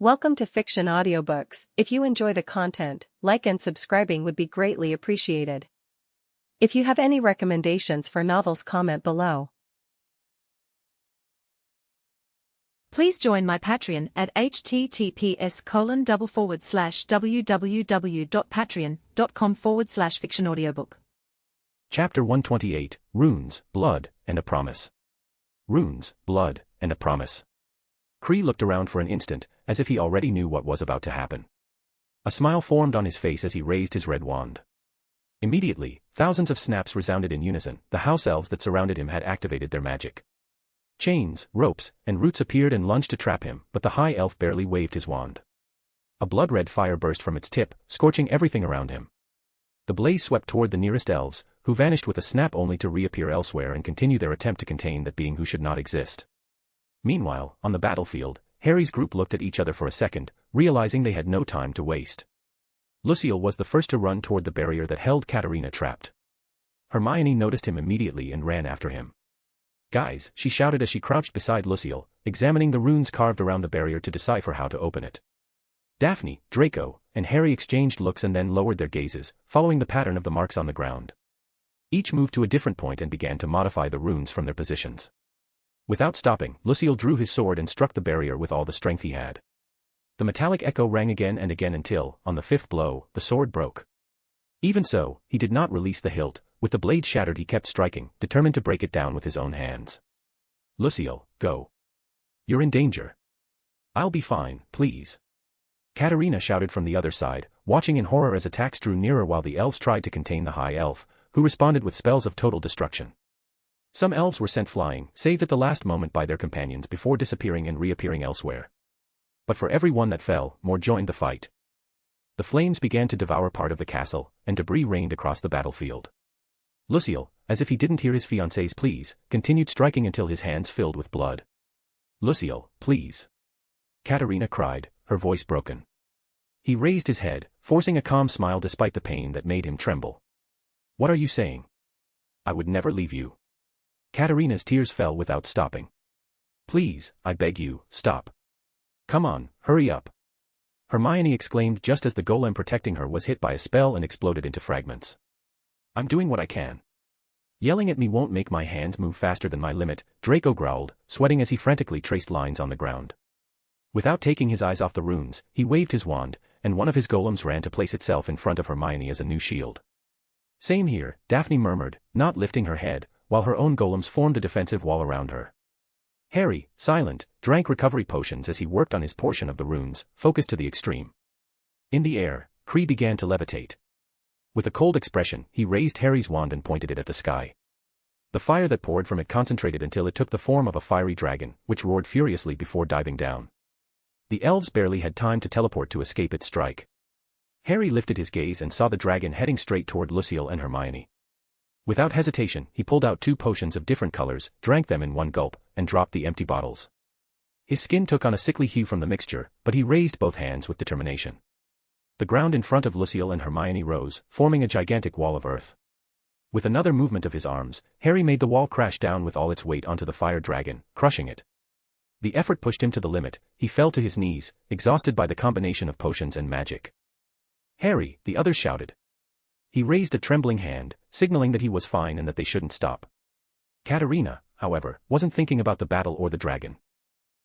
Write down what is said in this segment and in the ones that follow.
Welcome to Fiction Audiobooks. If you enjoy the content, like and subscribing would be greatly appreciated. If you have any recommendations for novels, comment below. Please join my Patreon at https://www.patreon.com/fictionaudiobook. Chapter 128, Runes, Blood, and a Promise. Runes, Blood, and a Promise. Cree looked around for an instant, as if he already knew what was about to happen. A smile formed on his face as he raised his red wand. Immediately, thousands of snaps resounded in unison. The house elves that surrounded him had activated their magic. Chains, ropes, and roots appeared and lunged to trap him, but the high elf barely waved his wand. A blood-red fire burst from its tip, scorching everything around him. The blaze swept toward the nearest elves, who vanished with a snap only to reappear elsewhere and continue their attempt to contain that being who should not exist. Meanwhile, on the battlefield, Harry's group looked at each other for a second, realizing they had no time to waste. Lucille was the first to run toward the barrier that held Katerina trapped. Hermione noticed him immediately and ran after him. "Guys," she shouted as she crouched beside Lucille, examining the runes carved around the barrier to decipher how to open it. Daphne, Draco, and Harry exchanged looks and then lowered their gazes, following the pattern of the marks on the ground. Each moved to a different point and began to modify the runes from their positions. Without stopping, Lucille drew his sword and struck the barrier with all the strength he had. The metallic echo rang again and again until, on the fifth blow, the sword broke. Even so, he did not release the hilt. With the blade shattered, he kept striking, determined to break it down with his own hands. "Lucille, go. You're in danger." "I'll be fine, please." Katerina shouted from the other side, watching in horror as attacks drew nearer while the elves tried to contain the high elf, who responded with spells of total destruction. Some elves were sent flying, saved at the last moment by their companions before disappearing and reappearing elsewhere. But for every one that fell, more joined the fight. The flames began to devour part of the castle, and debris rained across the battlefield. Lucille, as if he didn't hear his fiancée's pleas, continued striking until his hands filled with blood. "Lucille, please," Katerina cried, her voice broken. He raised his head, forcing a calm smile despite the pain that made him tremble. "What are you saying? I would never leave you." Katerina's tears fell without stopping. "Please, I beg you, stop. Come on, hurry up," Hermione exclaimed just as the golem protecting her was hit by a spell and exploded into fragments. "I'm doing what I can." "Yelling at me won't make my hands move faster than my limit," Draco growled, sweating as he frantically traced lines on the ground. Without taking his eyes off the runes, he waved his wand, and one of his golems ran to place itself in front of Hermione as a new shield. "Same here," Daphne murmured, not lifting her head, while her own golems formed a defensive wall around her. Harry, silent, drank recovery potions as he worked on his portion of the runes, focused to the extreme. In the air, Cree began to levitate. With a cold expression, he raised Harry's wand and pointed it at the sky. The fire that poured from it concentrated until it took the form of a fiery dragon, which roared furiously before diving down. The elves barely had time to teleport to escape its strike. Harry lifted his gaze and saw the dragon heading straight toward Lucille and Hermione. Without hesitation, he pulled out 2 potions of different colors, drank them in one gulp, and dropped the empty bottles. His skin took on a sickly hue from the mixture, but he raised both hands with determination. The ground in front of Lucille and Hermione rose, forming a gigantic wall of earth. With another movement of his arms, Harry made the wall crash down with all its weight onto the fire dragon, crushing it. The effort pushed him to the limit. He fell to his knees, exhausted by the combination of potions and magic. "Harry," the others shouted. He raised a trembling hand, signaling that he was fine and that they shouldn't stop. Katerina, however, wasn't thinking about the battle or the dragon.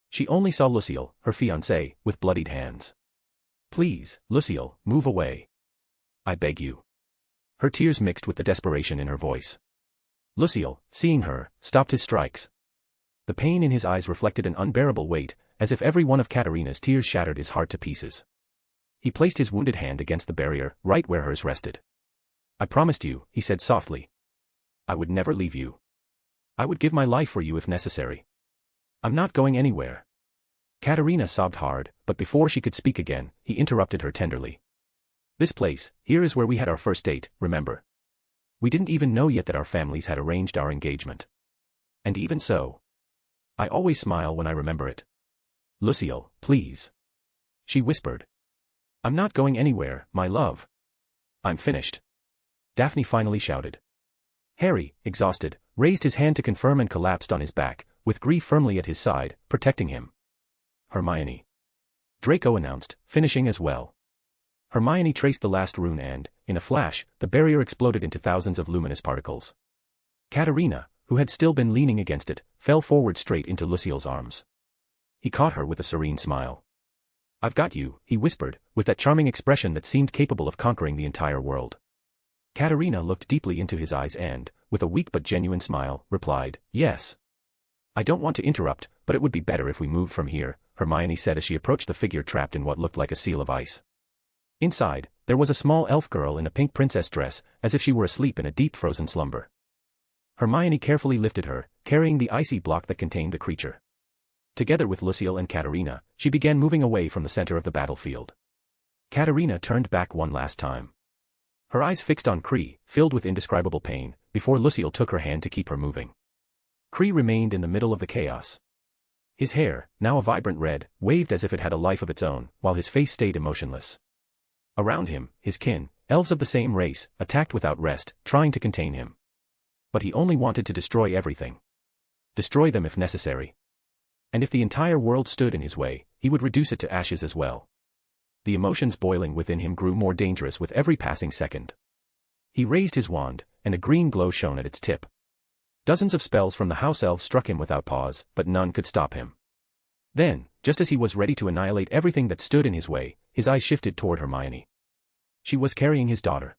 She only saw Lucille, her fiancé, with bloodied hands. "Please, Lucille, move away. I beg you." Her tears mixed with the desperation in her voice. Lucille, seeing her, stopped his strikes. The pain in his eyes reflected an unbearable weight, as if every one of Katerina's tears shattered his heart to pieces. He placed his wounded hand against the barrier, right where hers rested. "I promised you," he said softly. "I would never leave you. I would give my life for you if necessary. I'm not going anywhere." Katerina sobbed hard, but before she could speak again, he interrupted her tenderly. "This place, here is where we had our first date, remember? We didn't even know yet that our families had arranged our engagement. And even so, I always smile when I remember it. Lucille, please," she whispered. "I'm not going anywhere, my love. I'm finished." Daphne finally shouted. Harry, exhausted, raised his hand to confirm and collapsed on his back, with grief firmly at his side, protecting him. "Hermione. Draco announced, finishing as well. Hermione traced the last rune and, in a flash, the barrier exploded into thousands of luminous particles. Katerina, who had still been leaning against it, fell forward straight into Lucille's arms. He caught her with a serene smile. "I've got you," he whispered, with that charming expression that seemed capable of conquering the entire world. Katerina looked deeply into his eyes and, with a weak but genuine smile, replied, "Yes." "I don't want to interrupt, but it would be better if we moved from here," Hermione said as she approached the figure trapped in what looked like a seal of ice. Inside, there was a small elf girl in a pink princess dress, as if she were asleep in a deep frozen slumber. Hermione carefully lifted her, carrying the icy block that contained the creature. Together with Lucille and Katerina, she began moving away from the center of the battlefield. Katerina turned back one last time. Her eyes fixed on Cree, filled with indescribable pain, before Lucille took her hand to keep her moving. Cree remained in the middle of the chaos. His hair, now a vibrant red, waved as if it had a life of its own, while his face stayed emotionless. Around him, his kin, elves of the same race, attacked without rest, trying to contain him. But he only wanted to destroy everything. Destroy them if necessary. And if the entire world stood in his way, he would reduce it to ashes as well. The emotions boiling within him grew more dangerous with every passing second. He raised his wand, and a green glow shone at its tip. Dozens of spells from the house elves struck him without pause, but none could stop him. Then, just as he was ready to annihilate everything that stood in his way, his eyes shifted toward Hermione. She was carrying his daughter.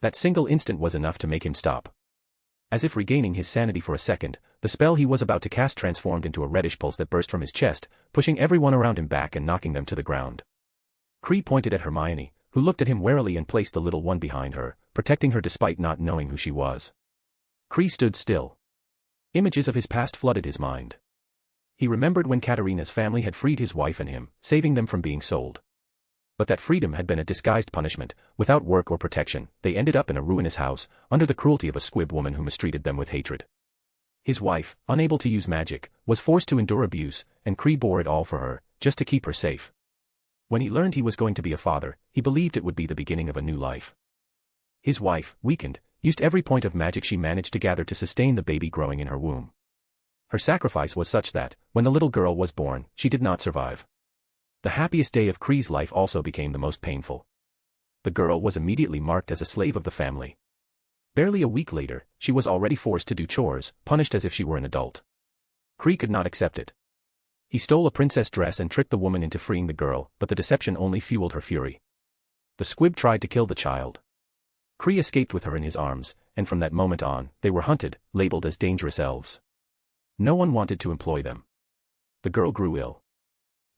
That single instant was enough to make him stop. As if regaining his sanity for a second, the spell he was about to cast transformed into a reddish pulse that burst from his chest, pushing everyone around him back and knocking them to the ground. Cree pointed at Hermione, who looked at him warily and placed the little one behind her, protecting her despite not knowing who she was. Cree stood still. Images of his past flooded his mind. He remembered when Katerina's family had freed his wife and him, saving them from being sold. But that freedom had been a disguised punishment. Without work or protection, they ended up in a ruinous house, under the cruelty of a squib woman who mistreated them with hatred. His wife, unable to use magic, was forced to endure abuse, and Cree bore it all for her, just to keep her safe. When he learned he was going to be a father, he believed it would be the beginning of a new life. His wife, weakened, used every point of magic she managed to gather to sustain the baby growing in her womb. Her sacrifice was such that, when the little girl was born, she did not survive. The happiest day of Cree's life also became the most painful. The girl was immediately marked as a slave of the family. Barely a week later, she was already forced to do chores, punished as if she were an adult. Cree could not accept it. He stole a princess dress and tricked the woman into freeing the girl, but the deception only fueled her fury. The squib tried to kill the child. Cree escaped with her in his arms, and from that moment on, they were hunted, labeled as dangerous elves. No one wanted to employ them. The girl grew ill.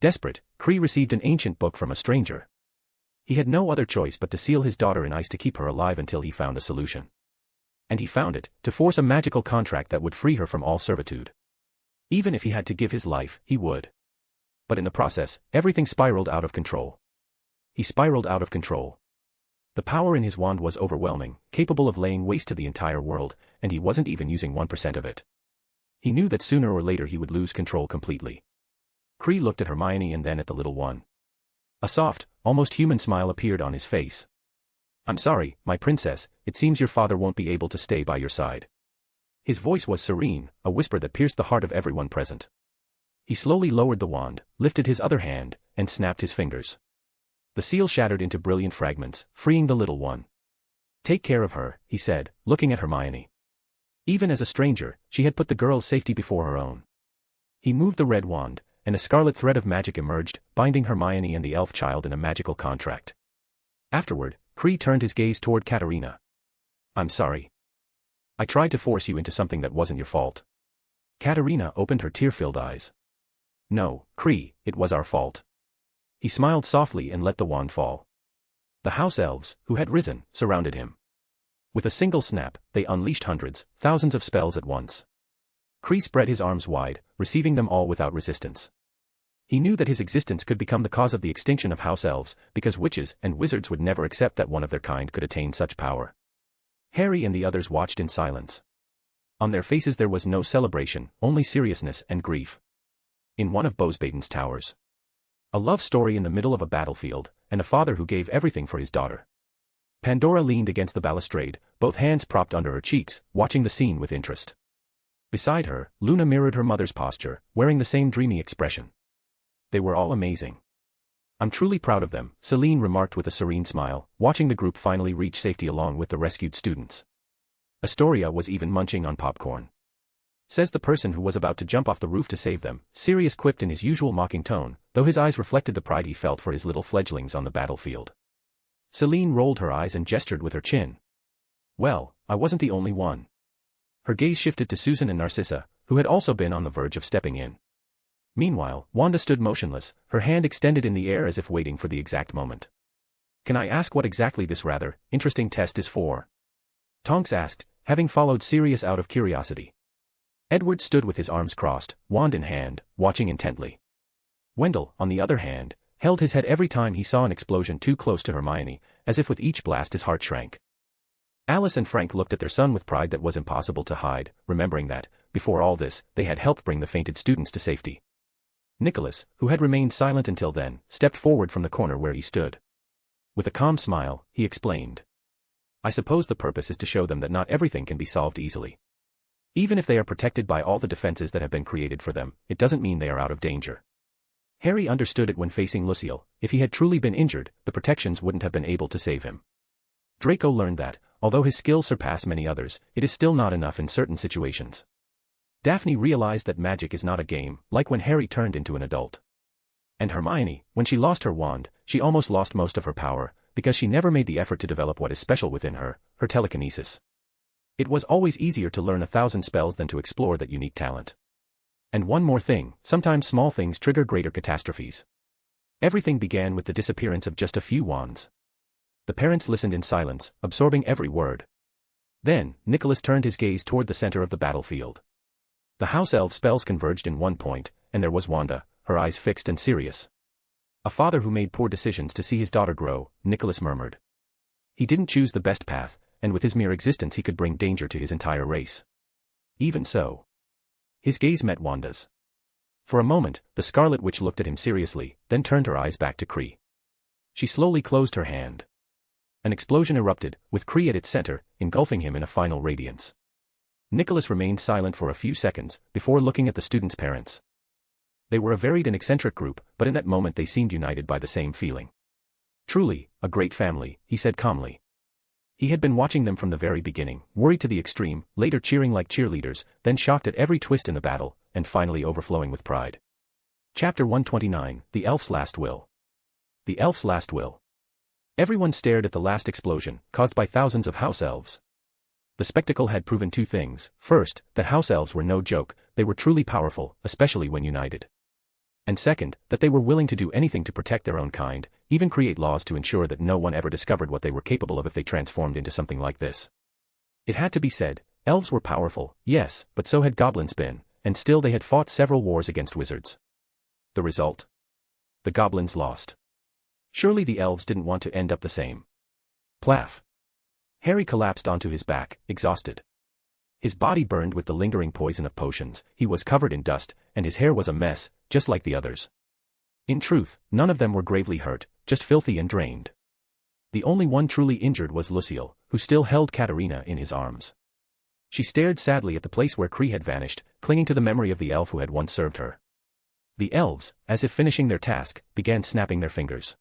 Desperate, Cree received an ancient book from a stranger. He had no other choice but to seal his daughter in ice to keep her alive until he found a solution. And he found it, to force a magical contract that would free her from all servitude. Even if he had to give his life, he would. But in the process, everything spiraled out of control. He spiraled out of control. The power in his wand was overwhelming, capable of laying waste to the entire world, and he wasn't even using 1% of it. He knew that sooner or later he would lose control completely. Cree looked at Hermione and then at the little one. A soft, almost human smile appeared on his face. "I'm sorry, my princess, it seems your father won't be able to stay by your side." His voice was serene, a whisper that pierced the heart of everyone present. He slowly lowered the wand, lifted his other hand, and snapped his fingers. The seal shattered into brilliant fragments, freeing the little one. "Take care of her," he said, looking at Hermione. Even as a stranger, she had put the girl's safety before her own. He moved the red wand, and a scarlet thread of magic emerged, binding Hermione and the elf child in a magical contract. Afterward, Cree turned his gaze toward Katerina. "I'm sorry. I tried to force you into something that wasn't your fault." Katerina opened her tear-filled eyes. "No, Cree, it was our fault." He smiled softly and let the wand fall. The house elves, who had risen, surrounded him. With a single snap, they unleashed hundreds, thousands of spells at once. Cree spread his arms wide, receiving them all without resistance. He knew that his existence could become the cause of the extinction of house elves, because witches and wizards would never accept that one of their kind could attain such power. Harry and the others watched in silence. On their faces there was no celebration, only seriousness and grief. In one of Bosbaden's towers. A love story in the middle of a battlefield, and a father who gave everything for his daughter. Pandora leaned against the balustrade, both hands propped under her cheeks, watching the scene with interest. Beside her, Luna mirrored her mother's posture, wearing the same dreamy expression. They were all amazing. I'm truly proud of them, Celine remarked with a serene smile, watching the group finally reach safety along with the rescued students. Astoria was even munching on popcorn. Says the person who was about to jump off the roof to save them, Sirius quipped in his usual mocking tone, though his eyes reflected the pride he felt for his little fledglings on the battlefield. Celine rolled her eyes and gestured with her chin. Well, I wasn't the only one. Her gaze shifted to Susan and Narcissa, who had also been on the verge of stepping in. Meanwhile, Wanda stood motionless, her hand extended in the air as if waiting for the exact moment. Can I ask what exactly this rather interesting test is for? Tonks asked, having followed Sirius out of curiosity. Edward stood with his arms crossed, wand in hand, watching intently. Wendell, on the other hand, held his head every time he saw an explosion too close to Hermione, as if with each blast his heart shrank. Alice and Frank looked at their son with pride that was impossible to hide, remembering that, before all this, they had helped bring the fainted students to safety. Nicholas, who had remained silent until then, stepped forward from the corner where he stood. With a calm smile, he explained. I suppose the purpose is to show them that not everything can be solved easily. Even if they are protected by all the defenses that have been created for them, it doesn't mean they are out of danger. Harry understood it when facing Lucille. If he had truly been injured, the protections wouldn't have been able to save him. Draco learned that, although his skills surpass many others, it is still not enough in certain situations. Daphne realized that magic is not a game, like when Harry turned into an adult. And Hermione, when she lost her wand, she almost lost most of her power, because she never made the effort to develop what is special within her, her telekinesis. It was always easier to learn 1,000 spells than to explore that unique talent. And one more thing, sometimes small things trigger greater catastrophes. Everything began with the disappearance of just a few wands. The parents listened in silence, absorbing every word. Then, Nicholas turned his gaze toward the center of the battlefield. The house elf spells converged in one point, and there was Wanda, her eyes fixed and serious. A father who made poor decisions to see his daughter grow, Nicholas murmured. He didn't choose the best path, and with his mere existence he could bring danger to his entire race. Even so. His gaze met Wanda's. For a moment, the Scarlet Witch looked at him seriously, then turned her eyes back to Kree. She slowly closed her hand. An explosion erupted, with Kree at its center, engulfing him in a final radiance. Nicholas remained silent for a few seconds, before looking at the students' parents. They were a varied and eccentric group, but in that moment they seemed united by the same feeling. Truly, a great family, he said calmly. He had been watching them from the very beginning, worried to the extreme, later cheering like cheerleaders, then shocked at every twist in the battle, and finally overflowing with pride. Chapter 129, The Elf's Last Will. The Elf's Last Will. Everyone stared at the last explosion, caused by thousands of house elves. The spectacle had proven two things. First, that house elves were no joke, they were truly powerful, especially when united. And second, that they were willing to do anything to protect their own kind, even create laws to ensure that no one ever discovered what they were capable of if they transformed into something like this. It had to be said, elves were powerful, yes, but so had goblins been, and still they had fought several wars against wizards. The result? The goblins lost. Surely the elves didn't want to end up the same. Plaff. Harry collapsed onto his back, exhausted. His body burned with the lingering poison of potions, he was covered in dust, and his hair was a mess, just like the others. In truth, none of them were gravely hurt, just filthy and drained. The only one truly injured was Lucille, who still held Katerina in his arms. She stared sadly at the place where Kree had vanished, clinging to the memory of the elf who had once served her. The elves, as if finishing their task, began snapping their fingers.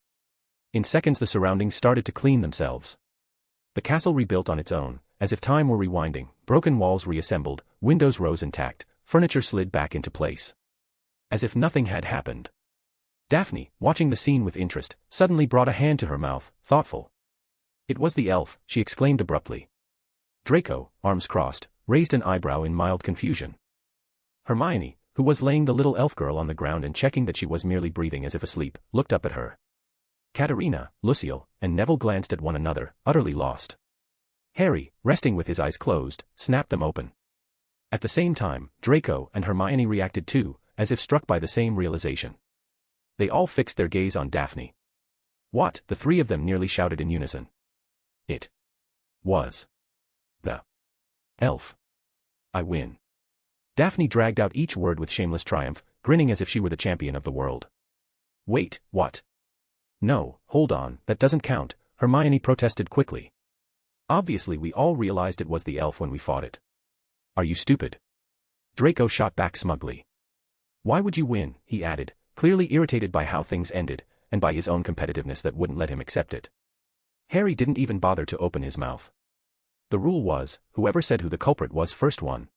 In seconds the surroundings started to clean themselves. The castle rebuilt on its own, as if time were rewinding, broken walls reassembled, windows rose intact, furniture slid back into place. As if nothing had happened. Daphne, watching the scene with interest, suddenly brought a hand to her mouth, thoughtful. It was the elf, she exclaimed abruptly. Draco, arms crossed, raised an eyebrow in mild confusion. Hermione, who was laying the little elf girl on the ground and checking that she was merely breathing as if asleep, looked up at her. Katerina, Lucille, and Neville glanced at one another, utterly lost. Harry, resting with his eyes closed, snapped them open. At the same time, Draco and Hermione reacted too, as if struck by the same realization. They all fixed their gaze on Daphne. What? The three of them nearly shouted in unison. It was the elf. I win. Daphne dragged out each word with shameless triumph, grinning as if she were the champion of the world. Wait, what? No, hold on, that doesn't count, Hermione protested quickly. Obviously we all realized it was the elf when we fought it. Are you stupid? Draco shot back smugly. Why would you win, he added, clearly irritated by how things ended, and by his own competitiveness that wouldn't let him accept it. Harry didn't even bother to open his mouth. The rule was, whoever said who the culprit was first won.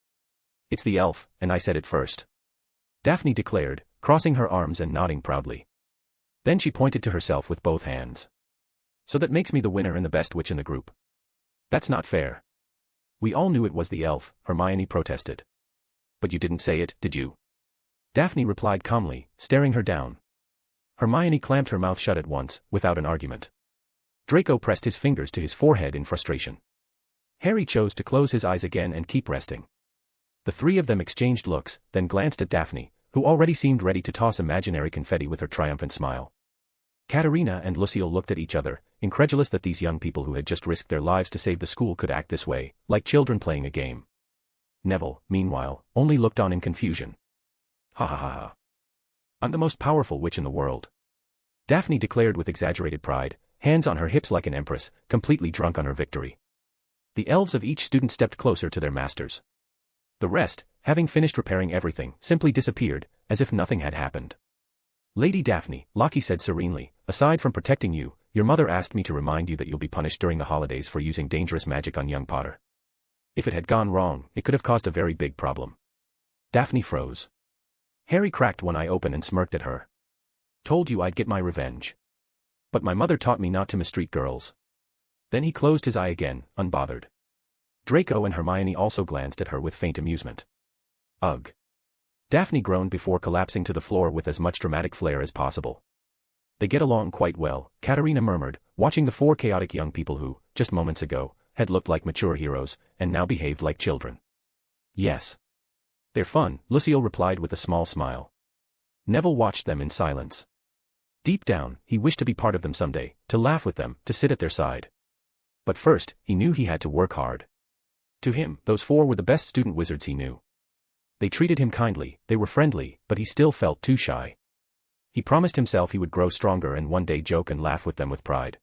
It's the elf, and I said it first. Daphne declared, crossing her arms and nodding proudly. Then she pointed to herself with both hands. So that makes me the winner and the best witch in the group. That's not fair. We all knew it was the elf, Hermione protested. But you didn't say it, did you? Daphne replied calmly, staring her down. Hermione clamped her mouth shut at once, without an argument. Draco pressed his fingers to his forehead in frustration. Harry chose to close his eyes again and keep resting. The three of them exchanged looks, then glanced at Daphne, who already seemed ready to toss imaginary confetti with her triumphant smile. Katerina and Lucille looked at each other, incredulous that these young people who had just risked their lives to save the school could act this way, like children playing a game. Neville, meanwhile, only looked on in confusion. Ha ha ha ha. I'm the most powerful witch in the world. Daphne declared with exaggerated pride, hands on her hips like an empress, completely drunk on her victory. The elves of each student stepped closer to their masters. The rest, having finished repairing everything, simply disappeared, as if nothing had happened. Lady Daphne, Lockie said serenely, aside from protecting you, your mother asked me to remind you that you'll be punished during the holidays for using dangerous magic on young Potter. If it had gone wrong, it could have caused a very big problem. Daphne froze. Harry cracked one eye open and smirked at her. Told you I'd get my revenge. But my mother taught me not to mistreat girls. Then he closed his eye again, unbothered. Draco and Hermione also glanced at her with faint amusement. Ugh. Daphne groaned before collapsing to the floor with as much dramatic flair as possible. They get along quite well, Katerina murmured, watching the four chaotic young people who, just moments ago, had looked like mature heroes, and now behaved like children. Yes. They're fun, Lucille replied with a small smile. Neville watched them in silence. Deep down, he wished to be part of them someday, to laugh with them, to sit at their side. But first, he knew he had to work hard. To him, those four were the best student wizards he knew. They treated him kindly, they were friendly, but he still felt too shy. He promised himself he would grow stronger and one day joke and laugh with them with pride.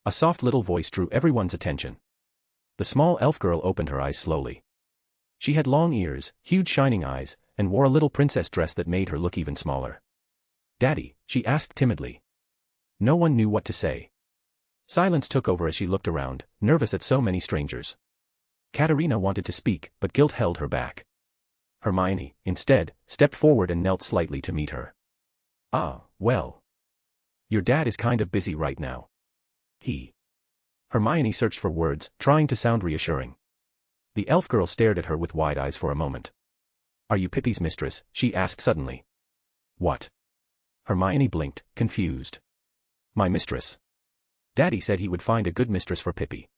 A soft little voice drew everyone's attention. The small elf girl opened her eyes slowly. She had long ears, huge shining eyes, and wore a little princess dress that made her look even smaller. Daddy, she asked timidly. No one knew what to say. Silence took over as she looked around, nervous at so many strangers. Katerina wanted to speak, but guilt held her back. Hermione, instead, stepped forward and knelt slightly to meet her. Ah, well. Your dad is kind of busy right now. Hermione searched for words, trying to sound reassuring. The elf girl stared at her with wide eyes for a moment. Are you Pippi's mistress? She asked suddenly. What? Hermione blinked, confused. My mistress. Daddy said he would find a good mistress for Pippi.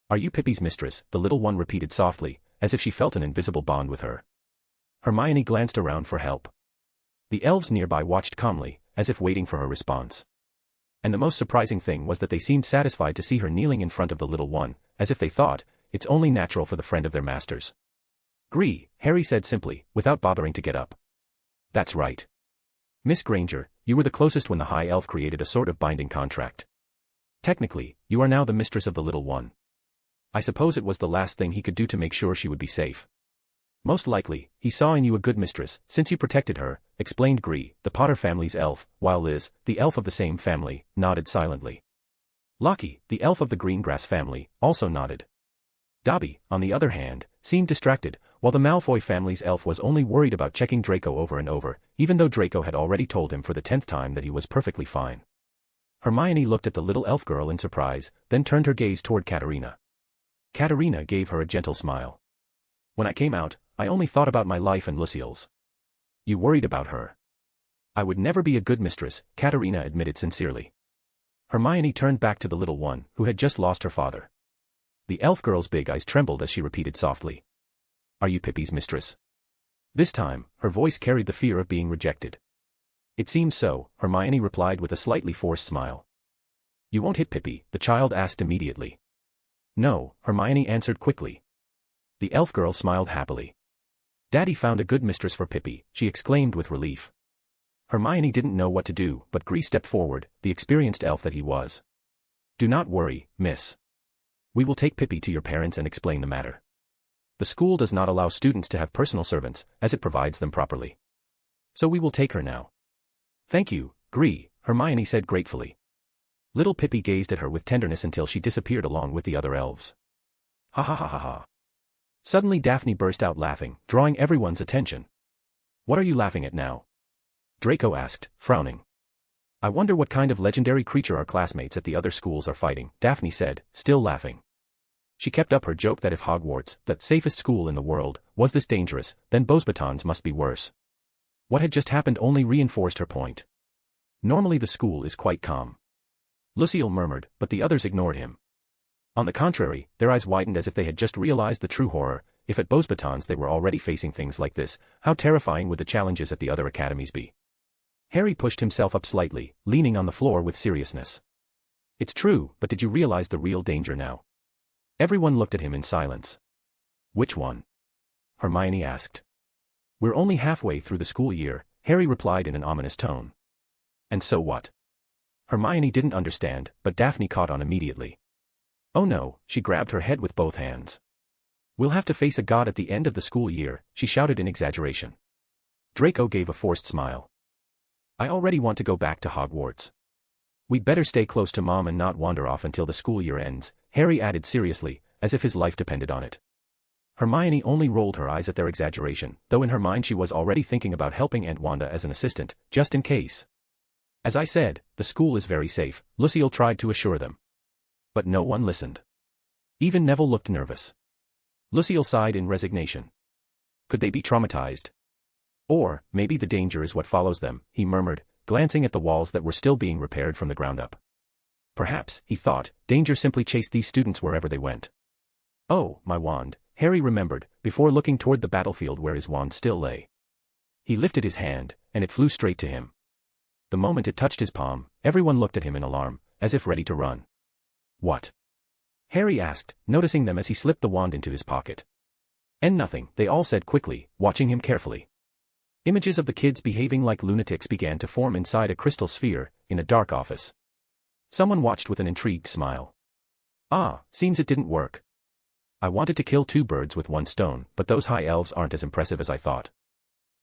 Are you Pippi's mistress? The little one repeated softly, as if she felt an invisible bond with her. Hermione glanced around for help. The elves nearby watched calmly, as if waiting for her response. And the most surprising thing was that they seemed satisfied to see her kneeling in front of the little one, as if they thought, it's only natural for the friend of their masters. Gree, Harry said simply, without bothering to get up. That's right. Miss Granger, you were the closest when the High Elf created a sort of binding contract. Technically, you are now the mistress of the little one. I suppose it was the last thing he could do to make sure she would be safe. Most likely, he saw in you a good mistress, since you protected her, explained Gree, the Potter family's elf, while Liz, the elf of the same family, nodded silently. Lockie, the elf of the Greengrass family, also nodded. Dobby, on the other hand, seemed distracted, while the Malfoy family's elf was only worried about checking Draco over and over, even though Draco had already told him for the 10th time that he was perfectly fine. Hermione looked at the little elf girl in surprise, then turned her gaze toward Katerina. Katerina gave her a gentle smile. When I came out, I only thought about my life and Lucille's. You worried about her. I would never be a good mistress, Katerina admitted sincerely. Hermione turned back to the little one, who had just lost her father. The elf girl's big eyes trembled as she repeated softly. Are you Pippi's mistress? This time, her voice carried the fear of being rejected. It seems so, Hermione replied with a slightly forced smile. You won't hit Pippi, the child asked immediately. No, Hermione answered quickly. The elf girl smiled happily. Daddy found a good mistress for Pippi, she exclaimed with relief. Hermione didn't know what to do, but Gree stepped forward, the experienced elf that he was. Do not worry, miss. We will take Pippi to your parents and explain the matter. The school does not allow students to have personal servants, as it provides them properly. So we will take her now. Thank you, Gree, Hermione said gratefully. Little Pippi gazed at her with tenderness until she disappeared along with the other elves. Ha ha ha ha ha. Suddenly Daphne burst out laughing, drawing everyone's attention. What are you laughing at now? Draco asked, frowning. I wonder what kind of legendary creature our classmates at the other schools are fighting, Daphne said, still laughing. She kept up her joke that if Hogwarts, the safest school in the world, was this dangerous, then Beauxbatons must be worse. What had just happened only reinforced her point. Normally the school is quite calm. Lucille murmured, but the others ignored him. On the contrary, their eyes widened as if they had just realized the true horror. If at Beauxbatons they were already facing things like this, how terrifying would the challenges at the other academies be? Harry pushed himself up slightly, leaning on the floor with seriousness. It's true, but did you realize the real danger now? Everyone looked at him in silence. Which one? Hermione asked. We're only halfway through the school year, Harry replied in an ominous tone. And so what? Hermione didn't understand, but Daphne caught on immediately. Oh no, she grabbed her head with both hands. We'll have to face a god at the end of the school year, she shouted in exaggeration. Draco gave a forced smile. I already want to go back to Hogwarts. We'd better stay close to Mom and not wander off until the school year ends, Harry added seriously, as if his life depended on it. Hermione only rolled her eyes at their exaggeration, though in her mind she was already thinking about helping Aunt Wanda as an assistant, just in case. As I said, the school is very safe, Lucille tried to assure them. But no one listened. Even Neville looked nervous. Lucille sighed in resignation. Could they be traumatized? Or, maybe the danger is what follows them, he murmured, glancing at the walls that were still being repaired from the ground up. Perhaps, he thought, danger simply chased these students wherever they went. Oh, my wand, Harry remembered, before looking toward the battlefield where his wand still lay. He lifted his hand, and it flew straight to him. The moment it touched his palm, everyone looked at him in alarm, as if ready to run. What? Harry asked, noticing them as he slipped the wand into his pocket. And nothing, they all said quickly, watching him carefully. Images of the kids behaving like lunatics began to form inside a crystal sphere, in a dark office. Someone watched with an intrigued smile. Ah, seems it didn't work. I wanted to kill two birds with one stone, but those high elves aren't as impressive as I thought.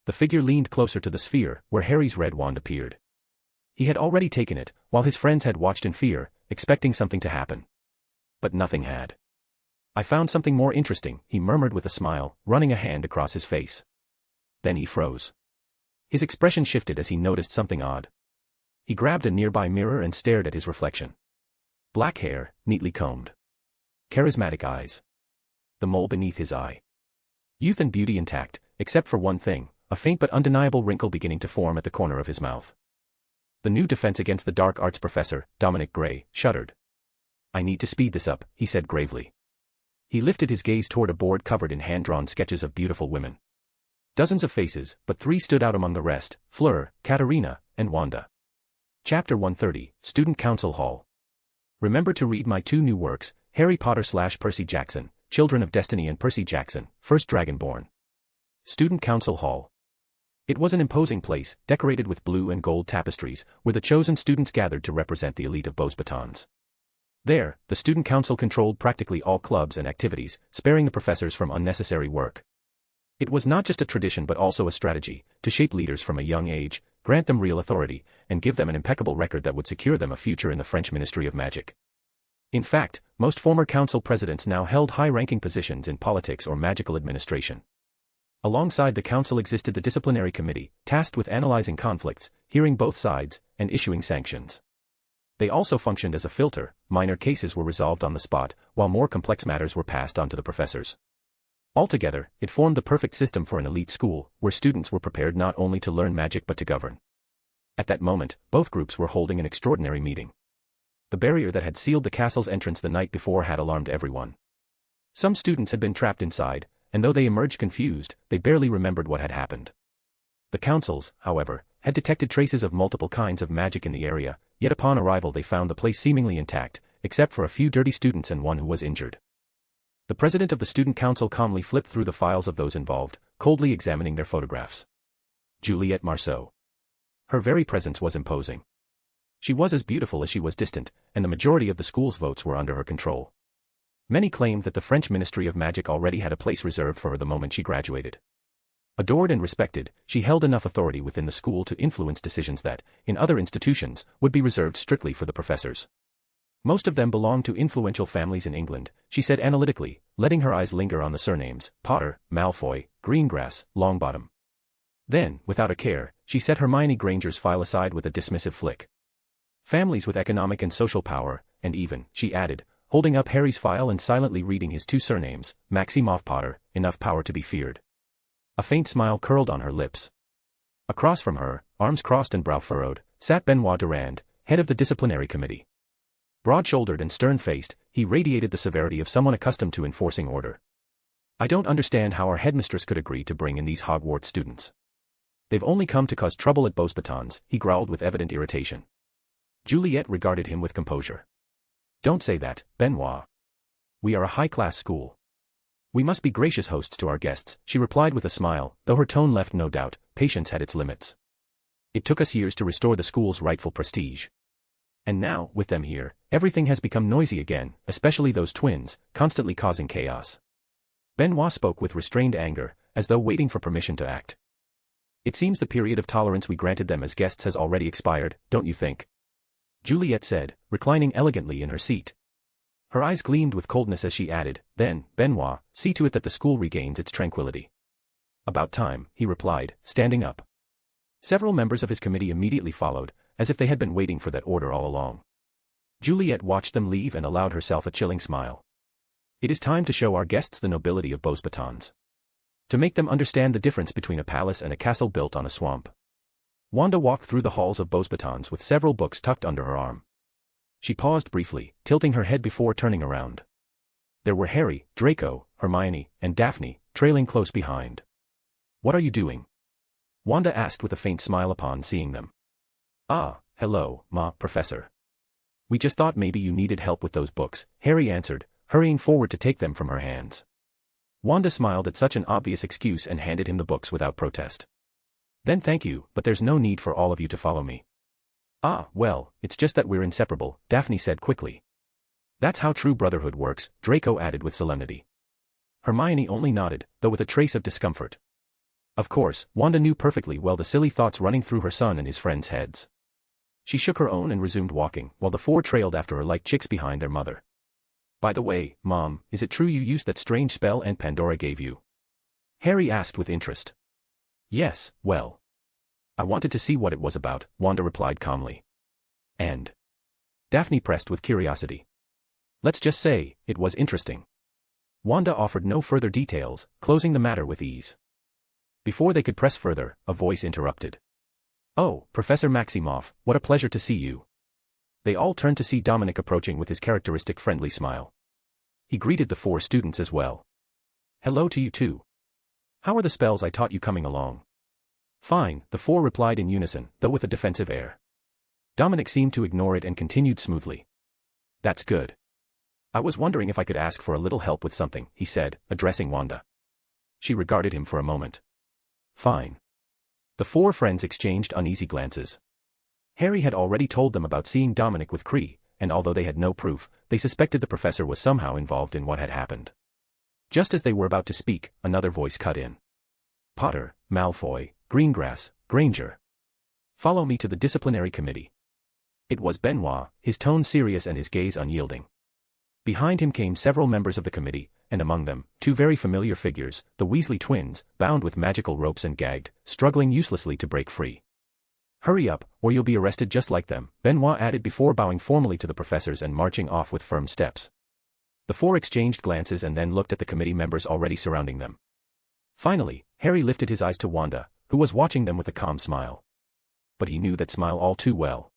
The figure leaned closer to the sphere, where Harry's red wand appeared. He had already taken it, while his friends had watched in fear, expecting something to happen. But nothing had. I found something more interesting, he murmured with a smile, running a hand across his face. Then he froze. His expression shifted as he noticed something odd. He grabbed a nearby mirror and stared at his reflection. Black hair, neatly combed. Charismatic eyes. The mole beneath his eye. Youth and beauty intact, except for one thing, a faint but undeniable wrinkle beginning to form at the corner of his mouth. The new defense against the dark arts professor, Dominic Gray, shuddered. I need to speed this up, he said gravely. He lifted his gaze toward a board covered in hand-drawn sketches of beautiful women. Dozens of faces, but three stood out among the rest, Fleur, Katarina, and Wanda. Chapter 130, Student Council Hall. Remember to read my two new works, Harry Potter/Percy Jackson, Children of Destiny and Percy Jackson, First Dragonborn. Student Council Hall. It was an imposing place, decorated with blue and gold tapestries, where the chosen students gathered to represent the elite of Beauxbatons. There, the student council controlled practically all clubs and activities, sparing the professors from unnecessary work. It was not just a tradition but also a strategy, to shape leaders from a young age, grant them real authority, and give them an impeccable record that would secure them a future in the French Ministry of Magic. In fact, most former council presidents now held high-ranking positions in politics or magical administration. Alongside the council existed the disciplinary committee, tasked with analyzing conflicts, hearing both sides, and issuing sanctions. They also functioned as a filter, minor cases were resolved on the spot, while more complex matters were passed on to the professors. Altogether, it formed the perfect system for an elite school, where students were prepared not only to learn magic but to govern. At that moment, both groups were holding an extraordinary meeting. The barrier that had sealed the castle's entrance the night before had alarmed everyone. Some students had been trapped inside, and though they emerged confused, they barely remembered what had happened. The councils, however, had detected traces of multiple kinds of magic in the area, yet upon arrival they found the place seemingly intact, except for a few dirty students and one who was injured. The president of the student council calmly flipped through the files of those involved, coldly examining their photographs. Juliette Marceau. Her very presence was imposing. She was as beautiful as she was distant, and the majority of the school's votes were under her control. Many claimed that the French Ministry of Magic already had a place reserved for her the moment she graduated. Adored and respected, she held enough authority within the school to influence decisions that, in other institutions, would be reserved strictly for the professors. Most of them belonged to influential families in England, she said analytically, letting her eyes linger on the surnames, Potter, Malfoy, Greengrass, Longbottom. Then, without a care, she set Hermione Granger's file aside with a dismissive flick. Families with economic and social power, and even, she added, holding up Harry's file and silently reading his two surnames, Maximoff Potter, enough power to be feared. A faint smile curled on her lips. Across from her, arms crossed and brow furrowed, sat Benoit Durand, head of the disciplinary committee. Broad-shouldered and stern-faced, he radiated the severity of someone accustomed to enforcing order. I don't understand how our headmistress could agree to bring in these Hogwarts students. They've only come to cause trouble at Beauxbatons, he growled with evident irritation. Juliet regarded him with composure. Don't say that, Benoit. We are a high-class school. We must be gracious hosts to our guests, she replied with a smile, though her tone left no doubt, patience had its limits. It took us years to restore the school's rightful prestige. And now, with them here, everything has become noisy again, especially those twins, constantly causing chaos. Benoit spoke with restrained anger, as though waiting for permission to act. It seems the period of tolerance we granted them as guests has already expired, don't you think? Juliet said, reclining elegantly in her seat. Her eyes gleamed with coldness as she added, then, Benoit, see to it that the school regains its tranquility. About time, he replied, standing up. Several members of his committee immediately followed, as if they had been waiting for that order all along. Juliet watched them leave and allowed herself a chilling smile. It is time to show our guests the nobility of Beauxbatons. To make them understand the difference between a palace and a castle built on a swamp. Wanda walked through the halls of Beauxbatons with several books tucked under her arm. She paused briefly, tilting her head before turning around. There were Harry, Draco, Hermione, and Daphne, trailing close behind. What are you doing? Wanda asked with a faint smile upon seeing them. Ah, hello, Professor. We just thought maybe you needed help with those books, Harry answered, hurrying forward to take them from her hands. Wanda smiled at such an obvious excuse and handed him the books without protest. Then thank you, but there's no need for all of you to follow me. Ah, well, it's just that we're inseparable, Daphne said quickly. That's how true brotherhood works, Draco added with solemnity. Hermione only nodded, though with a trace of discomfort. Of course, Wanda knew perfectly well the silly thoughts running through her son and his friends' heads. She shook her own and resumed walking, while the four trailed after her like chicks behind their mother. By the way, Mom, is it true you used that strange spell Aunt Pandora gave you? Harry asked with interest. Yes, well. I wanted to see what it was about, Wanda replied calmly. And? Daphne pressed with curiosity. Let's just say, it was interesting. Wanda offered no further details, closing the matter with ease. Before they could press further, a voice interrupted. Oh, Professor Maximoff, what a pleasure to see you. They all turned to see Dominic approaching with his characteristic friendly smile. He greeted the four students as well. Hello to you too. How are the spells I taught you coming along? Fine, the four replied in unison, though with a defensive air. Dominic seemed to ignore it and continued smoothly. That's good. I was wondering if I could ask for a little help with something, he said, addressing Wanda. She regarded him for a moment. Fine. The four friends exchanged uneasy glances. Harry had already told them about seeing Dominic with Cree, and although they had no proof, they suspected the professor was somehow involved in what had happened. Just as they were about to speak, another voice cut in. Potter, Malfoy, Greengrass, Granger. Follow me to the disciplinary committee. It was Benoit, his tone serious and his gaze unyielding. Behind him came several members of the committee, and among them, two very familiar figures, the Weasley twins, bound with magical ropes and gagged, struggling uselessly to break free. Hurry up, or you'll be arrested just like them, Benoit added before bowing formally to the professors and marching off with firm steps. The four exchanged glances and then looked at the committee members already surrounding them. Finally, Harry lifted his eyes to Wanda, who was watching them with a calm smile. But he knew that smile all too well.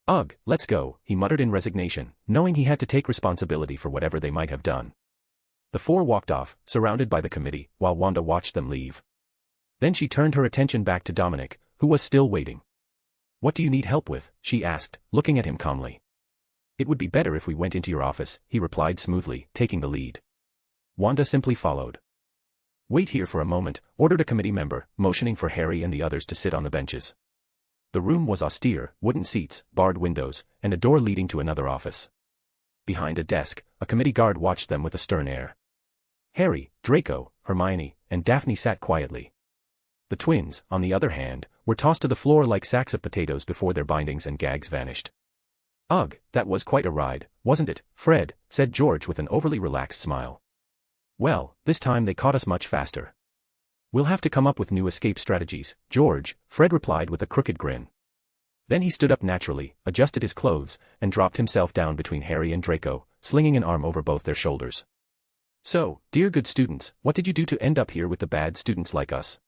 Ugh, let's go, he muttered in resignation, knowing he had to take responsibility for whatever they might have done. The four walked off, surrounded by the committee, while Wanda watched them leave. Then she turned her attention back to Dominic, who was still waiting. What do you need help with? She asked, looking at him calmly. It would be better if we went into your office, he replied smoothly, taking the lead. Wanda simply followed. Wait here for a moment, ordered a committee member, motioning for Harry and the others to sit on the benches. The room was austere, wooden seats, barred windows, and a door leading to another office. Behind a desk, a committee guard watched them with a stern air. Harry, Draco, Hermione, and Daphne sat quietly. The twins, on the other hand, were tossed to the floor like sacks of potatoes before their bindings and gags vanished. "Ugh, that was quite a ride, wasn't it, Fred?" said George with an overly relaxed smile. "Well, this time they caught us much faster. We'll have to come up with new escape strategies, George," Fred replied with a crooked grin. Then he stood up naturally, adjusted his clothes, and dropped himself down between Harry and Draco, slinging an arm over both their shoulders. "So, dear good students, what did you do to end up here with the bad students like us?"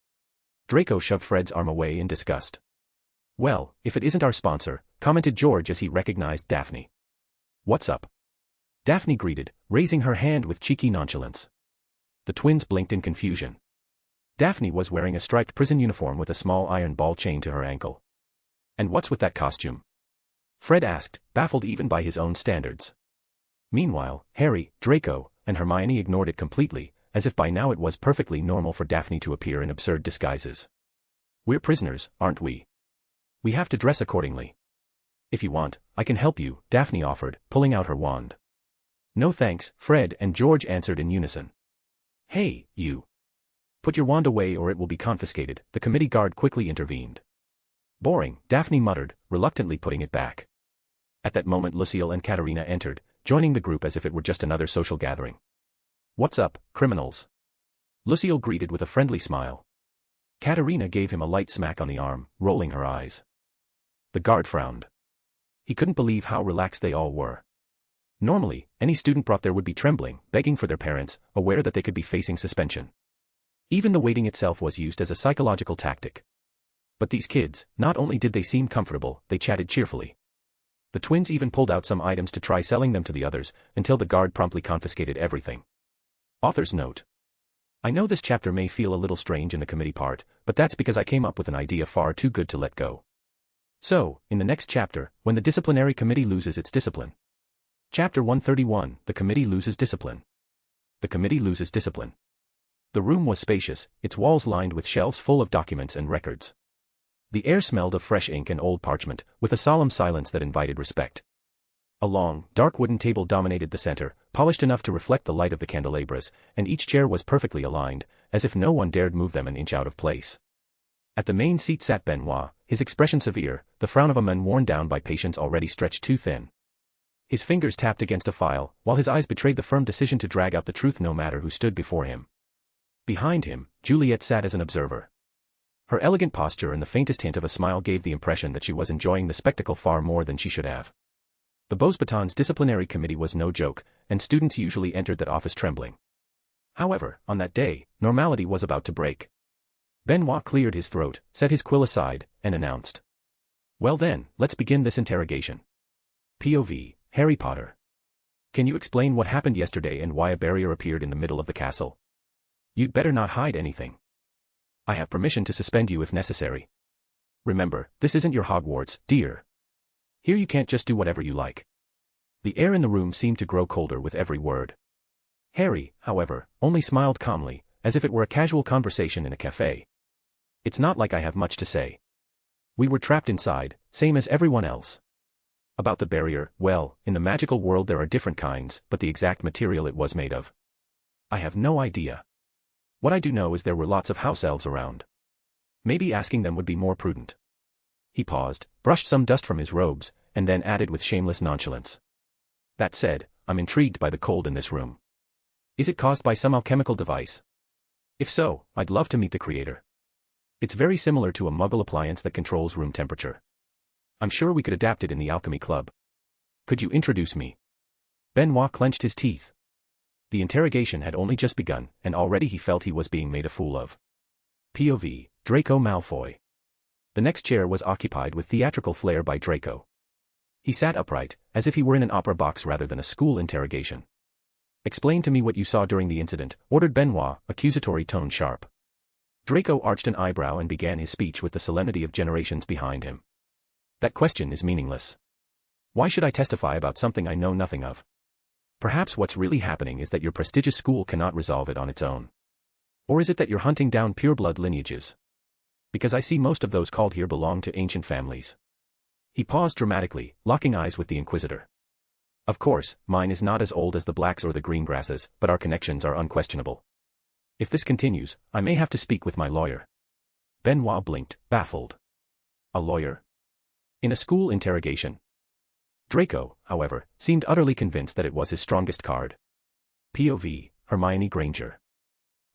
Draco shoved Fred's arm away in disgust. "Well, if it isn't our sponsor," commented George as he recognized Daphne. "What's up?" Daphne greeted, raising her hand with cheeky nonchalance. The twins blinked in confusion. Daphne was wearing a striped prison uniform with a small iron ball chain to her ankle. "And what's with that costume?" Fred asked, baffled even by his own standards. Meanwhile, Harry, Draco, and Hermione ignored it completely, as if by now it was perfectly normal for Daphne to appear in absurd disguises. "We're prisoners, aren't we? We have to dress accordingly. If you want, I can help you," Daphne offered, pulling out her wand. "No thanks," Fred and George answered in unison. "Hey, you. Put your wand away or it will be confiscated," the committee guard quickly intervened. "Boring," Daphne muttered, reluctantly putting it back. At that moment Lucille and Katerina entered, joining the group as if it were just another social gathering. "What's up, criminals?" Lucille greeted with a friendly smile. Katerina gave him a light smack on the arm, rolling her eyes. The guard frowned. He couldn't believe how relaxed they all were. Normally, any student brought there would be trembling, begging for their parents, aware that they could be facing suspension. Even the waiting itself was used as a psychological tactic. But these kids, not only did they seem comfortable, they chatted cheerfully. The twins even pulled out some items to try selling them to the others, until the guard promptly confiscated everything. Author's note. I know this chapter may feel a little strange in the committee part, but that's because I came up with an idea far too good to let go. So, in the next chapter, when the disciplinary committee loses its discipline. Chapter 131, The Committee Loses Discipline. The committee loses discipline. The room was spacious, its walls lined with shelves full of documents and records. The air smelled of fresh ink and old parchment, with a solemn silence that invited respect. A long, dark wooden table dominated the center, polished enough to reflect the light of the candelabras, and each chair was perfectly aligned, as if no one dared move them an inch out of place. At the main seat sat Benoit, his expression severe, the frown of a man worn down by patience already stretched too thin. His fingers tapped against a file, while his eyes betrayed the firm decision to drag out the truth no matter who stood before him. Behind him, Juliet sat as an observer. Her elegant posture and the faintest hint of a smile gave the impression that she was enjoying the spectacle far more than she should have. The Beauxbatons disciplinary committee was no joke, and students usually entered that office trembling. However, on that day, normality was about to break. Benoit cleared his throat, set his quill aside, and announced. "Well then, let's begin this interrogation. POV, Harry Potter. Can you explain what happened yesterday and why a barrier appeared in the middle of the castle? You'd better not hide anything. I have permission to suspend you if necessary. Remember, this isn't your Hogwarts, dear. Here you can't just do whatever you like." The air in the room seemed to grow colder with every word. Harry, however, only smiled calmly, as if it were a casual conversation in a cafe. "It's not like I have much to say. We were trapped inside, same as everyone else. About the barrier, well, in the magical world there are different kinds, but the exact material it was made of, I have no idea. What I do know is there were lots of house elves around. Maybe asking them would be more prudent." He paused, brushed some dust from his robes, and then added with shameless nonchalance. "That said, I'm intrigued by the cold in this room. Is it caused by some alchemical device? If so, I'd love to meet the creator. It's very similar to a Muggle appliance that controls room temperature. I'm sure we could adapt it in the alchemy club. Could you introduce me?" Benoit clenched his teeth. The interrogation had only just begun, and already he felt he was being made a fool of. POV, Draco Malfoy. The next chair was occupied with theatrical flair by Draco. He sat upright, as if he were in an opera box rather than a school interrogation. "Explain to me what you saw during the incident," ordered Benoit, accusatory tone sharp. Draco arched an eyebrow and began his speech with the solemnity of generations behind him. "That question is meaningless. Why should I testify about something I know nothing of? Perhaps what's really happening is that your prestigious school cannot resolve it on its own. Or is it that you're hunting down pureblood lineages? Because I see most of those called here belong to ancient families." He paused dramatically, locking eyes with the Inquisitor. "Of course, mine is not as old as the Blacks or the Greengrasses, but our connections are unquestionable. If this continues, I may have to speak with my lawyer." Benoit blinked, baffled. A lawyer? In a school interrogation? Draco, however, seemed utterly convinced that it was his strongest card. POV, Hermione Granger.